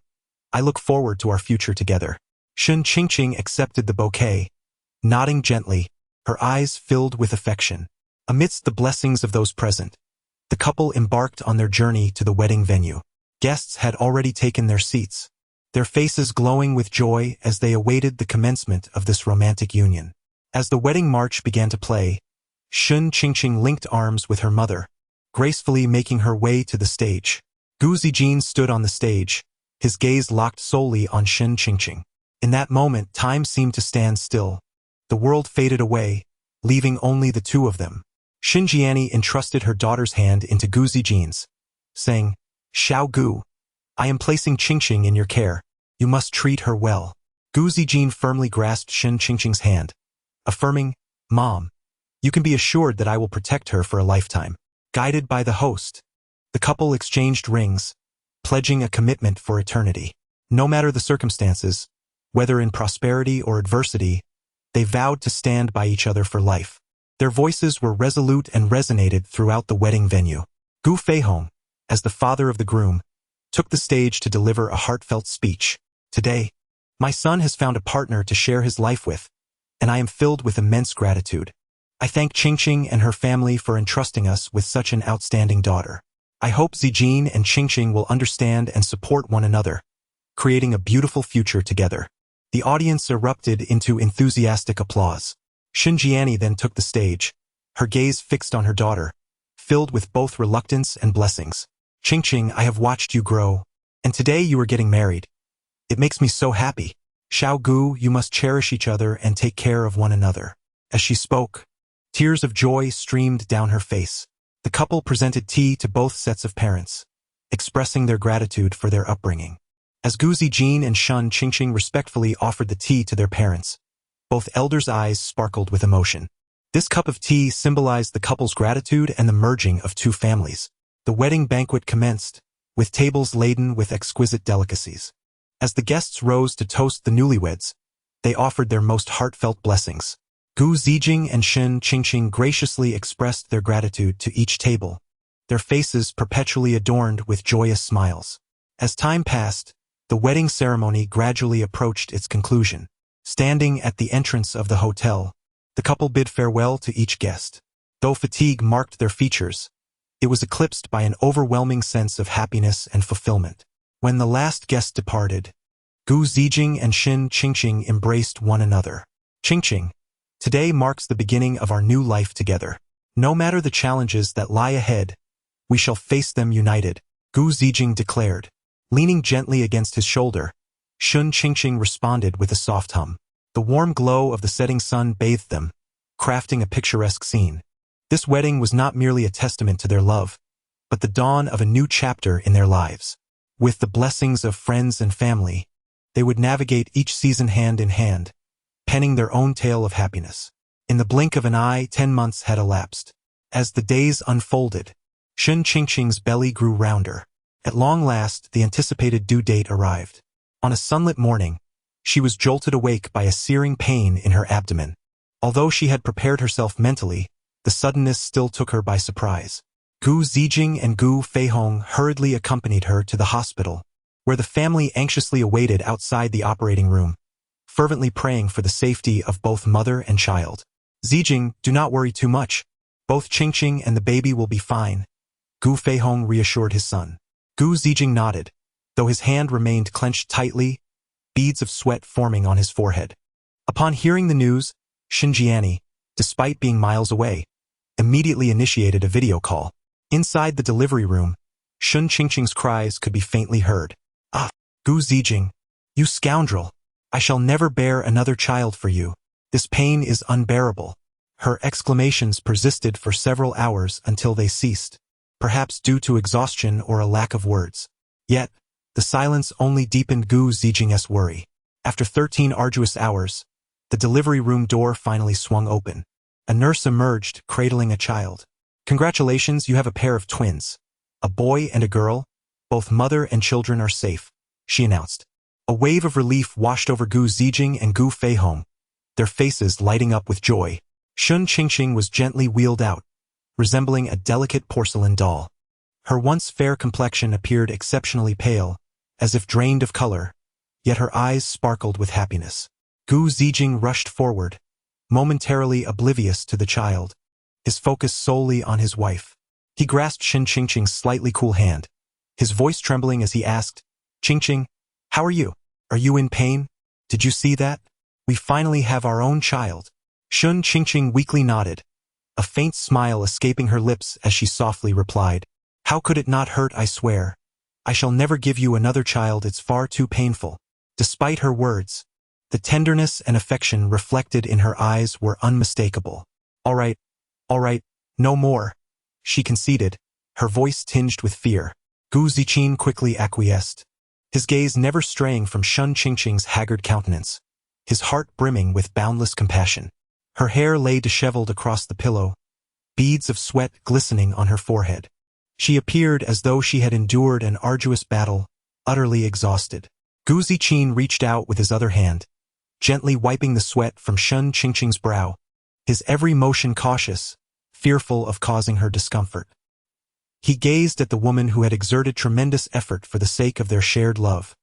I look forward to our future together. Shen Qingqing accepted the bouquet, nodding gently, her eyes filled with affection. Amidst the blessings of those present, the couple embarked on their journey to the wedding venue. Guests had already taken their seats, their faces glowing with joy as they awaited the commencement of this romantic union. As the wedding march began to play, Shen Qingqing linked arms with her mother, gracefully making her way to the stage. Gu Ziqin stood on the stage, his gaze locked solely on Shen Qingqing. In that moment, time seemed to stand still. The world faded away, leaving only the two of them. Shen Jiani entrusted her daughter's hand into Gu Ziqin's, saying, Xiao Gu, I am placing Qingqing in your care. You must treat her well. Gu Ziqin firmly grasped Shen Qingqing's hand, affirming, Mom, you can be assured that I will protect her for a lifetime. Guided by the host, the couple exchanged rings, pledging a commitment for eternity. No matter the circumstances, whether in prosperity or adversity, they vowed to stand by each other for life. Their voices were resolute and resonated throughout the wedding venue. Gu Feihong, as the father of the groom, took the stage to deliver a heartfelt speech. Today, my son has found a partner to share his life with, and I am filled with immense gratitude. I thank Qingqing and her family for entrusting us with such an outstanding daughter. I hope Ziqin and Qingqing will understand and support one another, creating a beautiful future together. The audience erupted into enthusiastic applause. Shen Jiani then took the stage, her gaze fixed on her daughter, filled with both reluctance and blessings. Qingqing, I have watched you grow. And today you are getting married. It makes me so happy. Xiao Gu, you must cherish each other and take care of one another. As she spoke, tears of joy streamed down her face. The couple presented tea to both sets of parents, expressing their gratitude for their upbringing. As Gu Zijin and Shun Qingqing respectfully offered the tea to their parents, both elders' eyes sparkled with emotion. This cup of tea symbolized the couple's gratitude and the merging of two families. The wedding banquet commenced, with tables laden with exquisite delicacies. As the guests rose to toast the newlyweds, they offered their most heartfelt blessings. Gu Zijing and Shun Qingqing graciously expressed their gratitude to each table, their faces perpetually adorned with joyous smiles. As time passed, the wedding ceremony gradually approached its conclusion. Standing at the entrance of the hotel, the couple bid farewell to each guest. Though fatigue marked their features, it was eclipsed by an overwhelming sense of happiness and fulfillment. When the last guest departed, Gu Zijing and Shun Qingqing embraced one another. Qingqing, today marks the beginning of our new life together. No matter the challenges that lie ahead, we shall face them united, Gu Zijing declared. Leaning gently against his shoulder, Shun Qingqing responded with a soft hum. The warm glow of the setting sun bathed them, crafting a picturesque scene. This wedding was not merely a testament to their love, but the dawn of a new chapter in their lives. With the blessings of friends and family, they would navigate each season hand in hand, penning their own tale of happiness. In the blink of an eye, 10 months had elapsed. As the days unfolded, Shun Qingqing's belly grew rounder. At long last, the anticipated due date arrived. On a sunlit morning, she was jolted awake by a searing pain in her abdomen. Although she had prepared herself mentally, the suddenness still took her by surprise. Gu Zijing and Gu Feihong hurriedly accompanied her to the hospital, where the family anxiously awaited outside the operating room, fervently praying for the safety of both mother and child. Zijing, do not worry too much. Both Qingqing and the baby will be fine, Gu Feihong reassured his son. Gu Zijing nodded, though his hand remained clenched tightly, beads of sweat forming on his forehead. Upon hearing the news, Xinjiani, despite being miles away, immediately initiated a video call. Inside the delivery room, Shun Qingqing's cries could be faintly heard. Ah, Gu Zijing, you scoundrel! I shall never bear another child for you. This pain is unbearable. Her exclamations persisted for several hours until they ceased, perhaps due to exhaustion or a lack of words. Yet, the silence only deepened Gu Zijing's worry. After 13 arduous hours, the delivery room door finally swung open. A nurse emerged, cradling a child. Congratulations, you have a pair of twins. A boy and a girl. Both mother and children are safe, she announced. A wave of relief washed over Gu Zijing and Gu Feihong, their faces lighting up with joy. Shun Qingqing was gently wheeled out, resembling a delicate porcelain doll. Her once fair complexion appeared exceptionally pale, as if drained of color, yet her eyes sparkled with happiness. Gu Zijing rushed forward, momentarily oblivious to the child, his focus solely on his wife. He grasped Shun Qingqing's slightly cool hand, his voice trembling as he asked, Qingqing, how are you? Are you in pain? Did you see that? We finally have our own child. Shun Qingqing weakly nodded, a faint smile escaping her lips as she softly replied, How could it not hurt, I swear? I shall never give you another child, it's far too painful. Despite her words, the tenderness and affection reflected in her eyes were unmistakable. All right, no more, she conceded, her voice tinged with fear. Gu Zijing quickly acquiesced, his gaze never straying from Shun Qingqing's haggard countenance, his heart brimming with boundless compassion. Her hair lay disheveled across the pillow, beads of sweat glistening on her forehead. She appeared as though she had endured an arduous battle, utterly exhausted. Gu Zijing reached out with his other hand, gently wiping the sweat from Shun Qingqing's brow, his every motion cautious, fearful of causing her discomfort. He gazed at the woman who had exerted tremendous effort for the sake of their shared love,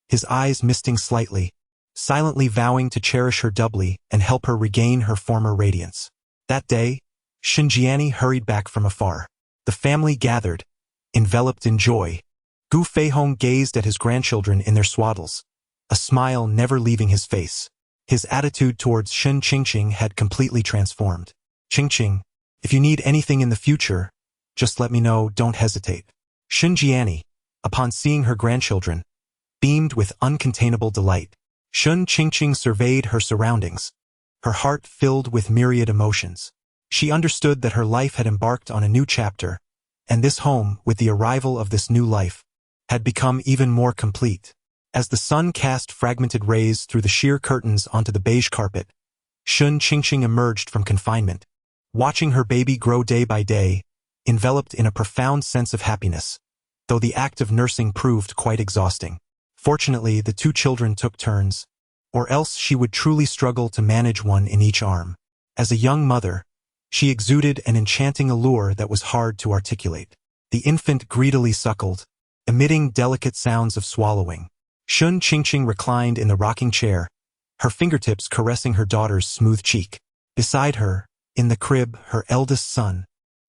his eyes misting slightly, silently vowing to cherish her doubly and help her regain her former radiance. That day, Xinjiani hurried back from afar. The family gathered, enveloped in joy. Gu Feihong gazed at his grandchildren in their swaddles, a smile never leaving his face. His attitude towards Shun Qingqing had completely transformed. Qingqing, if you need anything in the future, just let me know, don't hesitate. Xinjiani, upon seeing her grandchildren, beamed with uncontainable delight. Shun Qingqing surveyed her surroundings, her heart filled with myriad emotions. She understood that her life had embarked on a new chapter, and this home, with the arrival of this new life, had become even more complete. As the sun cast fragmented rays through the sheer curtains onto the beige carpet, Shun Qingqing emerged from confinement, watching her baby grow day by day, enveloped in a profound sense of happiness, though the act of nursing proved quite exhausting. Fortunately, the two children took turns, or else she would truly struggle to manage one in each arm. As a young mother, she exuded an enchanting allure that was hard to articulate. The infant greedily suckled, emitting delicate sounds of swallowing. Shun Qingqing reclined in the rocking chair, her fingertips caressing her daughter's smooth cheek. Beside her, in the crib, her eldest son,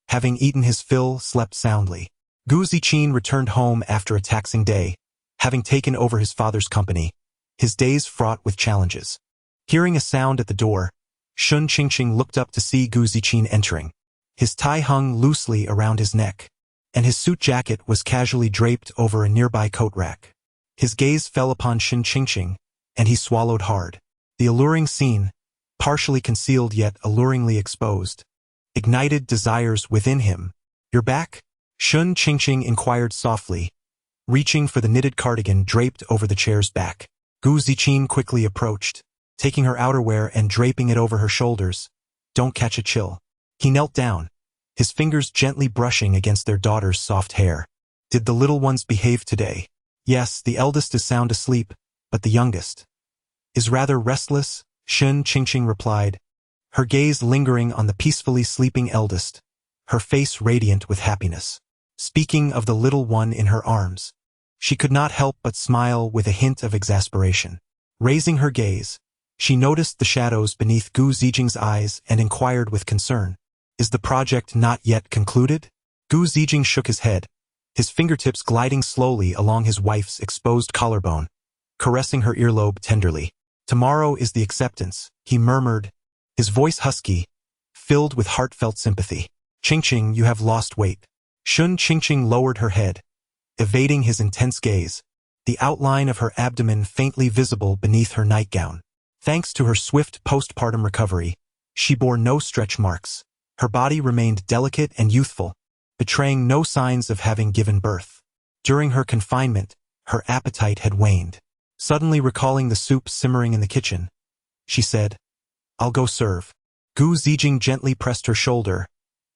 having eaten his fill, slept soundly. Gu Ziqin returned home after a taxing day, having taken over his father's company, his days fraught with challenges. Hearing a sound at the door, Shun Qingqing looked up to see Gu Ziqin entering. His tie hung loosely around his neck, and his suit jacket was casually draped over a nearby coat rack. His gaze fell upon Shun Qingqing, and he swallowed hard. The alluring scene, partially concealed yet alluringly exposed, ignited desires within him. "You're back?" Shun Qingqing inquired softly, reaching for the knitted cardigan draped over the chair's back. Gu Ziqin quickly approached, taking her outerwear and draping it over her shoulders. "Don't catch a chill." He knelt down, his fingers gently brushing against their daughter's soft hair. "Did the little ones behave today?" "Yes, the eldest is sound asleep, but the youngest is rather restless," Shun Qingqing replied, her gaze lingering on the peacefully sleeping eldest, her face radiant with happiness. Speaking of the little one in her arms, she could not help but smile with a hint of exasperation. Raising her gaze, she noticed the shadows beneath Gu Ziqing's eyes and inquired with concern, "Is the project not yet concluded?" Gu Ziqing shook his head, his fingertips gliding slowly along his wife's exposed collarbone, caressing her earlobe tenderly. "Tomorrow is the acceptance," he murmured, his voice husky, filled with heartfelt sympathy. "Qingqing, you have lost weight." Shun Qingqing lowered her head, evading his intense gaze, the outline of her abdomen faintly visible beneath her nightgown. Thanks to her swift postpartum recovery, she bore no stretch marks. Her body remained delicate and youthful, betraying no signs of having given birth. During her confinement, her appetite had waned. Suddenly recalling the soup simmering in the kitchen, she said, "I'll go serve." Gu Ziqing gently pressed her shoulder,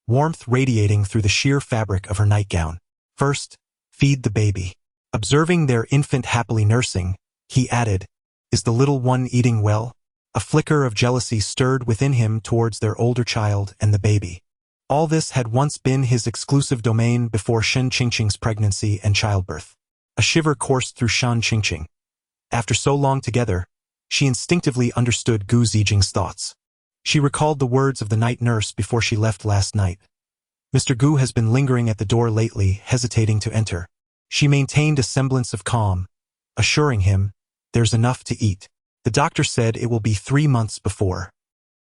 warmth radiating through the sheer fabric of her nightgown. "First, feed the baby." Observing their infant happily nursing, he added, "Is the little one eating well?" A flicker of jealousy stirred within him towards their older child and the baby. All this had once been his exclusive domain before Shun Qingqing's pregnancy and childbirth. A shiver coursed through Shun Qingqing. After so long together, she instinctively understood Gu Ziqing's thoughts. She recalled the words of the night nurse before she left last night. "Mr. Gu has been lingering at the door lately, hesitating to enter." She maintained a semblance of calm, assuring him, "There's enough to eat. The doctor said it will be 3 months before."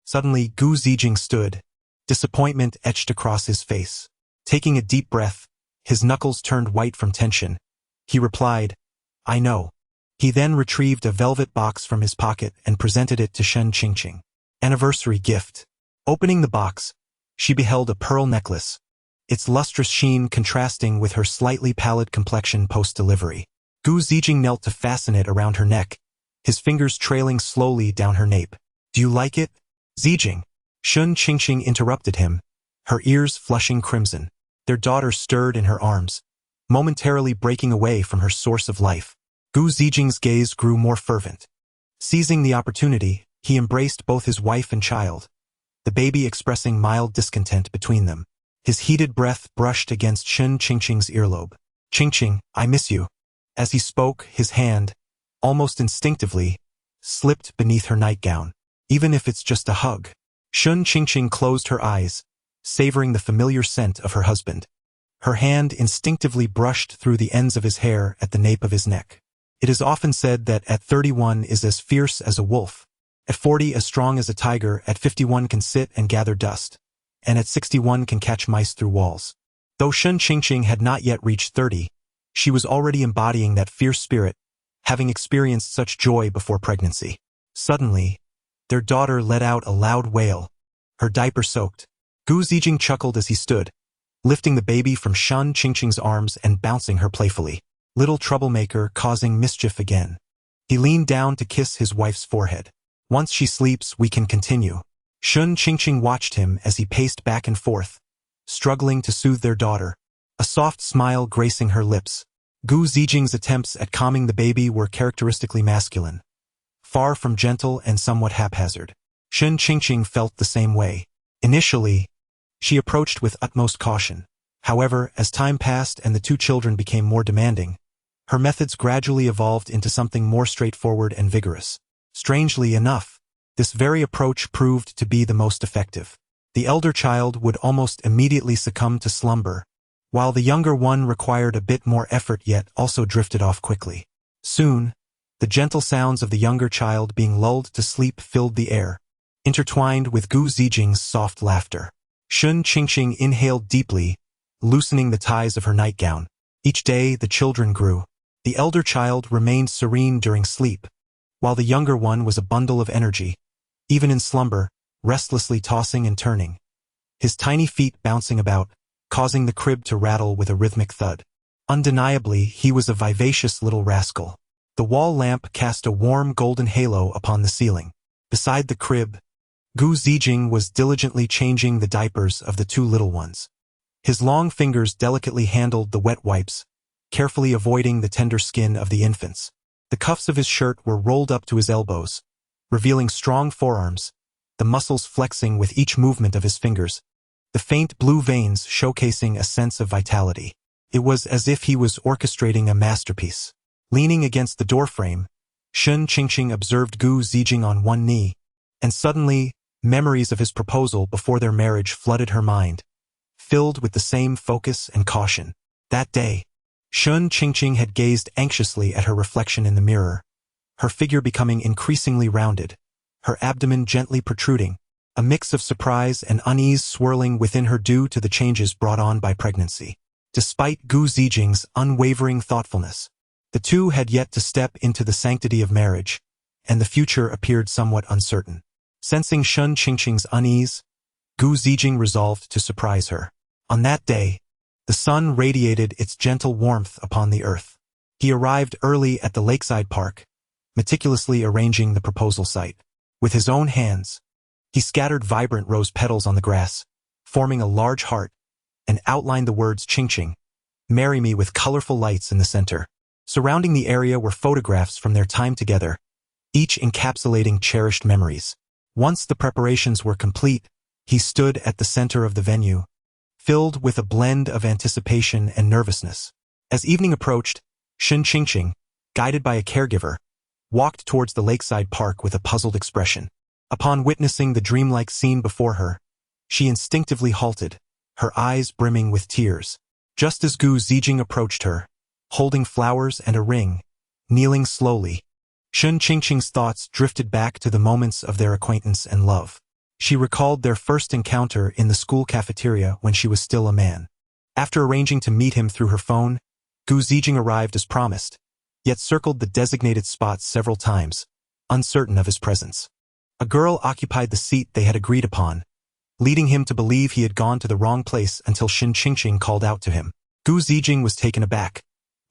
Suddenly, Gu Ziqing stood, disappointment etched across his face. Taking a deep breath, his knuckles turned white from tension, he replied, "I know." He then retrieved a velvet box from his pocket and presented it to Shun Qingqing. Anniversary gift. Opening the box, she beheld a pearl necklace, its lustrous sheen contrasting with her slightly pallid complexion post-delivery. Gu Ziqing knelt to fasten it around her neck, his fingers trailing slowly down her nape. "Do you like it, Ziqing?" Shun Qingqing interrupted him, her ears flushing crimson. Their daughter stirred in her arms, momentarily breaking away from her source of life. Gu Ziqing's gaze grew more fervent. Seizing the opportunity, he embraced both his wife and child, the baby expressing mild discontent between them. His heated breath brushed against Shun Qingqing's earlobe. "Qingqing, I miss you." As he spoke, his hand, almost instinctively, slipped beneath her nightgown. "Even if it's just a hug." Shun Qingqing closed her eyes, savoring the familiar scent of her husband. Her hand instinctively brushed through the ends of his hair at the nape of his neck. It is often said that at 31 is as fierce as a wolf, at 40 as strong as a tiger, at 51 can sit and gather dust, and at 61 can catch mice through walls. Though Shun Qingqing had not yet reached 30, She was already embodying that fierce spirit, having experienced such joy before pregnancy. Suddenly, their daughter let out a loud wail, her diaper soaked. Gu Zijing chuckled as he stood, lifting the baby from Shun Qingqing's arms and bouncing her playfully. Little troublemaker causing mischief again. He leaned down to kiss his wife's forehead. Once she sleeps, we can continue. Shun Qingqing watched him as he paced back and forth, struggling to soothe their daughter, a soft smile gracing her lips. Gu Zijing's attempts at calming the baby were characteristically masculine, far from gentle and somewhat haphazard. Shun Qingqing felt the same way. Initially, she approached with utmost caution. However, as time passed and the two children became more demanding, her methods gradually evolved into something more straightforward and vigorous. Strangely enough, this very approach proved to be the most effective. The elder child would almost immediately succumb to slumber, while the younger one required a bit more effort yet also drifted off quickly. Soon, the gentle sounds of the younger child being lulled to sleep filled the air, intertwined with Gu Zijing's soft laughter. Shun Qingqing inhaled deeply, loosening the ties of her nightgown. Each day the children grew. The elder child remained serene during sleep, while the younger one was a bundle of energy, even in slumber, restlessly tossing and turning, his tiny feet bouncing about, causing the crib to rattle with a rhythmic thud. Undeniably, he was a vivacious little rascal. The wall lamp cast a warm golden halo upon the ceiling. Beside the crib, Gu Zijing was diligently changing the diapers of the two little ones. His long fingers delicately handled the wet wipes, carefully avoiding the tender skin of the infants. The cuffs of his shirt were rolled up to his elbows, revealing strong forearms, the muscles flexing with each movement of his fingers, the faint blue veins showcasing a sense of vitality. It was as if he was orchestrating a masterpiece. Leaning against the doorframe, Shun Qingqing observed Gu Zijing on one knee, and suddenly, memories of his proposal before their marriage flooded her mind, filled with the same focus and caution. That day, Shun Qingqing had gazed anxiously at her reflection in the mirror, her figure becoming increasingly rounded, her abdomen gently protruding, a mix of surprise and unease swirling within her due to the changes brought on by pregnancy. Despite Gu Zijing's unwavering thoughtfulness, the two had yet to step into the sanctity of marriage, and the future appeared somewhat uncertain. Sensing Shun Qingqing's unease, Gu Zijing resolved to surprise her. On that day, the sun radiated its gentle warmth upon the earth. He arrived early at the lakeside park, meticulously arranging the proposal site. With his own hands, he scattered vibrant rose petals on the grass, forming a large heart, and outlined the words Qingqing, marry me with colorful lights in the center. Surrounding the area were photographs from their time together, each encapsulating cherished memories. Once the preparations were complete, he stood at the center of the venue, filled with a blend of anticipation and nervousness. As evening approached, Shun Qingqing, guided by a caregiver, walked towards the lakeside park with a puzzled expression. Upon witnessing the dreamlike scene before her, she instinctively halted, her eyes brimming with tears. Just as Gu Zijing approached her, holding flowers and a ring, kneeling slowly, Shun Qingqing's thoughts drifted back to the moments of their acquaintance and love. She recalled their first encounter in the school cafeteria when she was still a man. After arranging to meet him through her phone, Gu Zijing arrived as promised, yet circled the designated spot several times, uncertain of his presence. A girl occupied the seat they had agreed upon, leading him to believe he had gone to the wrong place until Shun Qingqing called out to him. Gu Zijing was taken aback,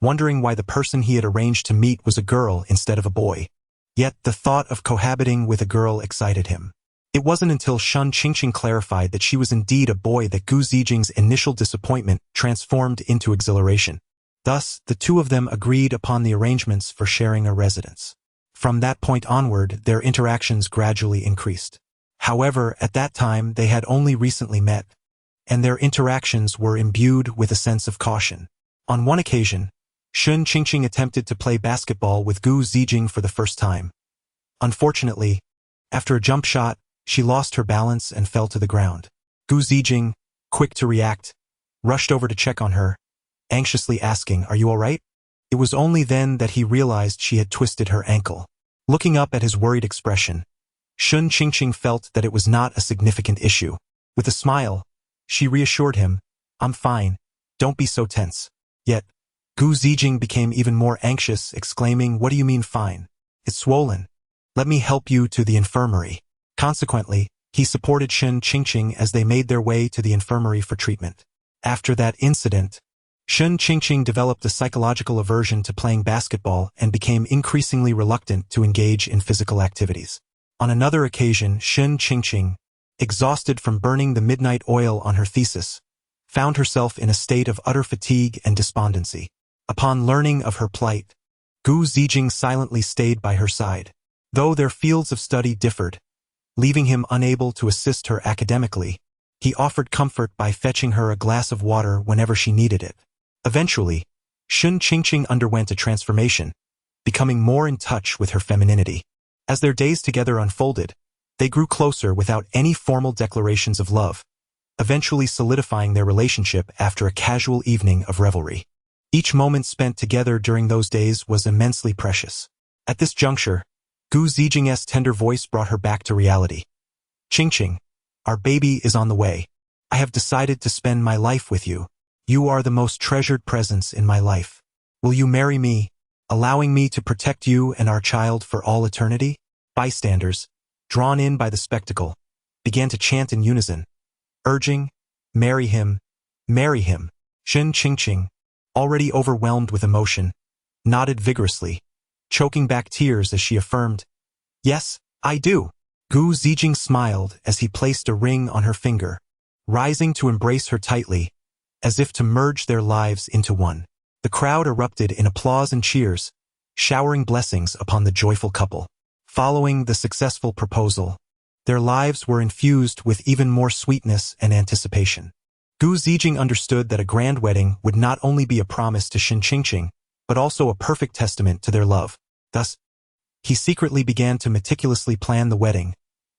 wondering why the person he had arranged to meet was a girl instead of a boy. Yet the thought of cohabiting with a girl excited him. It wasn't until Shun Qingqing clarified that she was indeed a boy that Gu Zijing's initial disappointment transformed into exhilaration. Thus, the two of them agreed upon the arrangements for sharing a residence. From that point onward, their interactions gradually increased. However, at that time they had only recently met, and their interactions were imbued with a sense of caution. On one occasion, Shun Qingqing attempted to play basketball with Gu Zijing for the first time. Unfortunately, after a jump shot, she lost her balance and fell to the ground. Gu Zijing, quick to react, rushed over to check on her, anxiously asking, "Are you all right?" It was only then that he realized she had twisted her ankle. Looking up at his worried expression, Shun Qingqing felt that it was not a significant issue. With a smile, she reassured him, "I'm fine, don't be so tense." Yet, Gu Zijing became even more anxious, exclaiming, "What do you mean fine? It's swollen. Let me help you to the infirmary." Consequently, he supported Shen Qingqing as they made their way to the infirmary for treatment. After that incident, Shen Qingqing developed a psychological aversion to playing basketball and became increasingly reluctant to engage in physical activities. On another occasion, Shen Qingqing, exhausted from burning the midnight oil on her thesis, found herself in a state of utter fatigue and despondency. Upon learning of her plight, Gu Zijing silently stayed by her side. Though their fields of study differed, leaving him unable to assist her academically, he offered comfort by fetching her a glass of water whenever she needed it. Eventually, Shen Qingqing underwent a transformation, becoming more in touch with her femininity. As their days together unfolded, they grew closer without any formal declarations of love, eventually solidifying their relationship after a casual evening of revelry. Each moment spent together during those days was immensely precious. At this juncture, Gu Zijing's tender voice brought her back to reality. "Qingqing, our baby is on the way. I have decided to spend my life with you. You are the most treasured presence in my life. Will you marry me, allowing me to protect you and our child for all eternity?" Bystanders, drawn in by the spectacle, began to chant in unison, urging, "Marry him, marry him." Shen Qingqing, already overwhelmed with emotion, nodded vigorously, choking back tears as she affirmed, "Yes, I do." Gu Zijing smiled as he placed a ring on her finger, rising to embrace her tightly, as if to merge their lives into one. The crowd erupted in applause and cheers, showering blessings upon the joyful couple. Following the successful proposal, their lives were infused with even more sweetness and anticipation. Gu Zijing understood that a grand wedding would not only be a promise to Shen Qingqing, but also a perfect testament to their love. Thus, he secretly began to meticulously plan the wedding,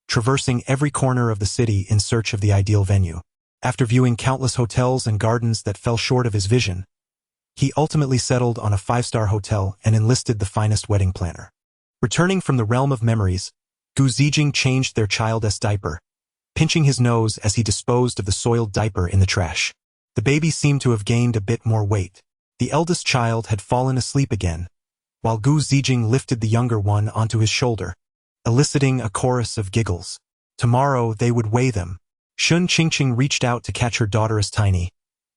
traversing every corner of the city in search of the ideal venue. After viewing countless hotels and gardens that fell short of his vision, he ultimately settled on a 5-star hotel and enlisted the finest wedding planner. Returning from the realm of memories, Gu Zijing changed their child's diaper, pinching his nose as he disposed of the soiled diaper in the trash. The baby seemed to have gained a bit more weight. The eldest child had fallen asleep again, while Gu Zijing lifted the younger one onto his shoulder, eliciting a chorus of giggles. Tomorrow they would weigh them. Shen Qingqing reached out to catch her daughter's tiny,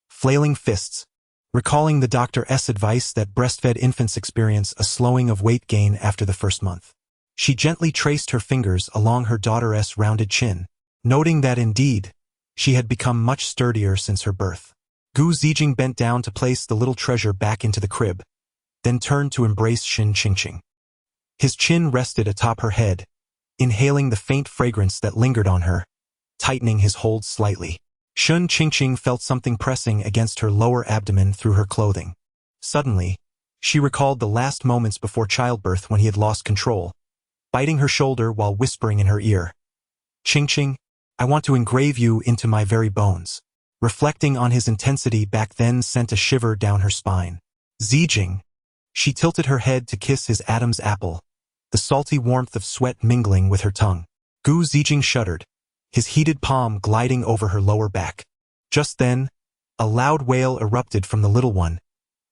flailing fists, recalling the doctor's advice that breastfed infants experience a slowing of weight gain after the first month. She gently traced her fingers along her daughter's rounded chin, noting that indeed, she had become much sturdier since her birth. Gu Zijing bent down to place the little treasure back into the crib, then turned to embrace Shen Qingqing. His chin rested atop her head, inhaling the faint fragrance that lingered on her, tightening his hold slightly. Shen Qingqing felt something pressing against her lower abdomen through her clothing. Suddenly, she recalled the last moments before childbirth when he had lost control, biting her shoulder while whispering in her ear, "Qingqing, I want to engrave you into my very bones." Reflecting on his intensity back then sent a shiver down her spine. "Zijing." She tilted her head to kiss his Adam's apple, the salty warmth of sweat mingling with her tongue. Gu Zijing shuddered, his heated palm gliding over her lower back. Just then, a loud wail erupted from the little one,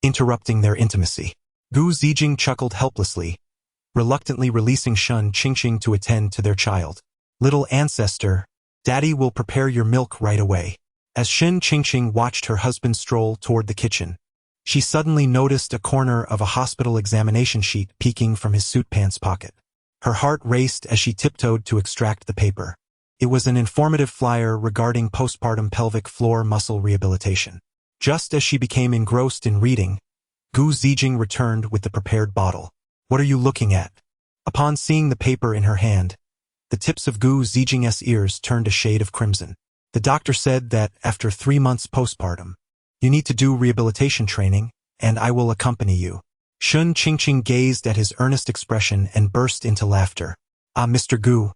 interrupting their intimacy. Gu Zijing chuckled helplessly, reluctantly releasing Shen Qingqing to attend to their child. "Little ancestor, Daddy will prepare your milk right away." As Shen Qingqing watched her husband stroll toward the kitchen, she suddenly noticed a corner of a hospital examination sheet peeking from his suit pants pocket. Her heart raced as she tiptoed to extract the paper. It was an informative flyer regarding postpartum pelvic floor muscle rehabilitation. Just as she became engrossed in reading, Gu Zijing returned with the prepared bottle. "What are you looking at?" Upon seeing the paper in her hand, the tips of Gu Zijing's ears turned a shade of crimson. "The doctor said that after 3 months postpartum, you need to do rehabilitation training, and I will accompany you." Shen Qingqing gazed at his earnest expression and burst into laughter. "Ah, Mr. Gu,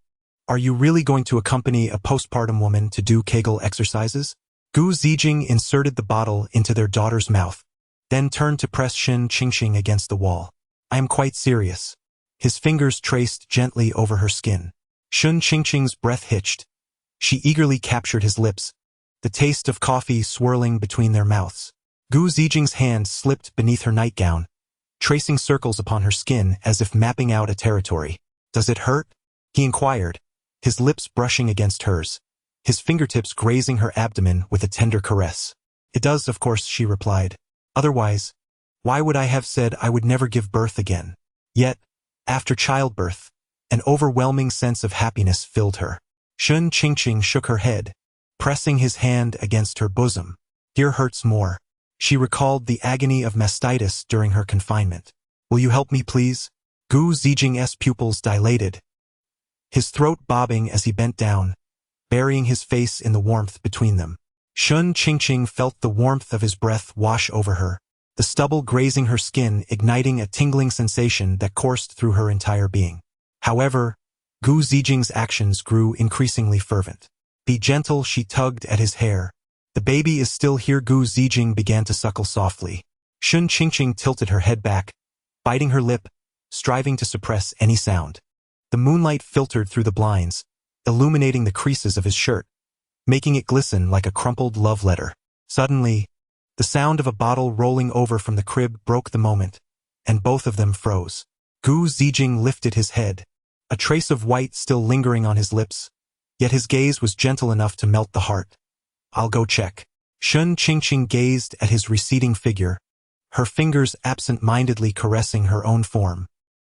are you really going to accompany a postpartum woman to do Kegel exercises?" Gu Zijing inserted the bottle into their daughter's mouth, then turned to press Shen Qingqing against the wall. "I am quite serious." His fingers traced gently over her skin. Shen Qingqing's breath hitched. She eagerly captured his lips, the taste of coffee swirling between their mouths. Gu Zijing's hand slipped beneath her nightgown, tracing circles upon her skin as if mapping out a territory. Does it hurt? He inquired, his lips brushing against hers, his fingertips grazing her abdomen with a tender caress. It does, of course, she replied. Otherwise, why would I have said I would never give birth again? Yet, after childbirth, an overwhelming sense of happiness filled her. Shun Qingqing shook her head, pressing his hand against her bosom. Here hurts more. She recalled the agony of mastitis during her confinement. Will you help me, please? Gu Zijing's pupils dilated, his throat bobbing as he bent down, burying his face in the warmth between them. Shun Qingqing felt the warmth of his breath wash over her, the stubble grazing her skin igniting a tingling sensation that coursed through her entire being. However, Gu Zijing's actions grew increasingly fervent. Be gentle, she tugged at his hair. The baby is still here. Gu Zijing began to suckle softly. Shun Qingqing tilted her head back, biting her lip, striving to suppress any sound. The moonlight filtered through the blinds, illuminating the creases of his shirt, making it glisten like a crumpled love letter. Suddenly, the sound of a bottle rolling over from the crib broke the moment, and both of them froze. Gu Zijing lifted his head, a trace of white still lingering on his lips, yet his gaze was gentle enough to melt the heart. I'll go check. Shun Qingqing gazed at his receding figure, her fingers absent-mindedly caressing her own form.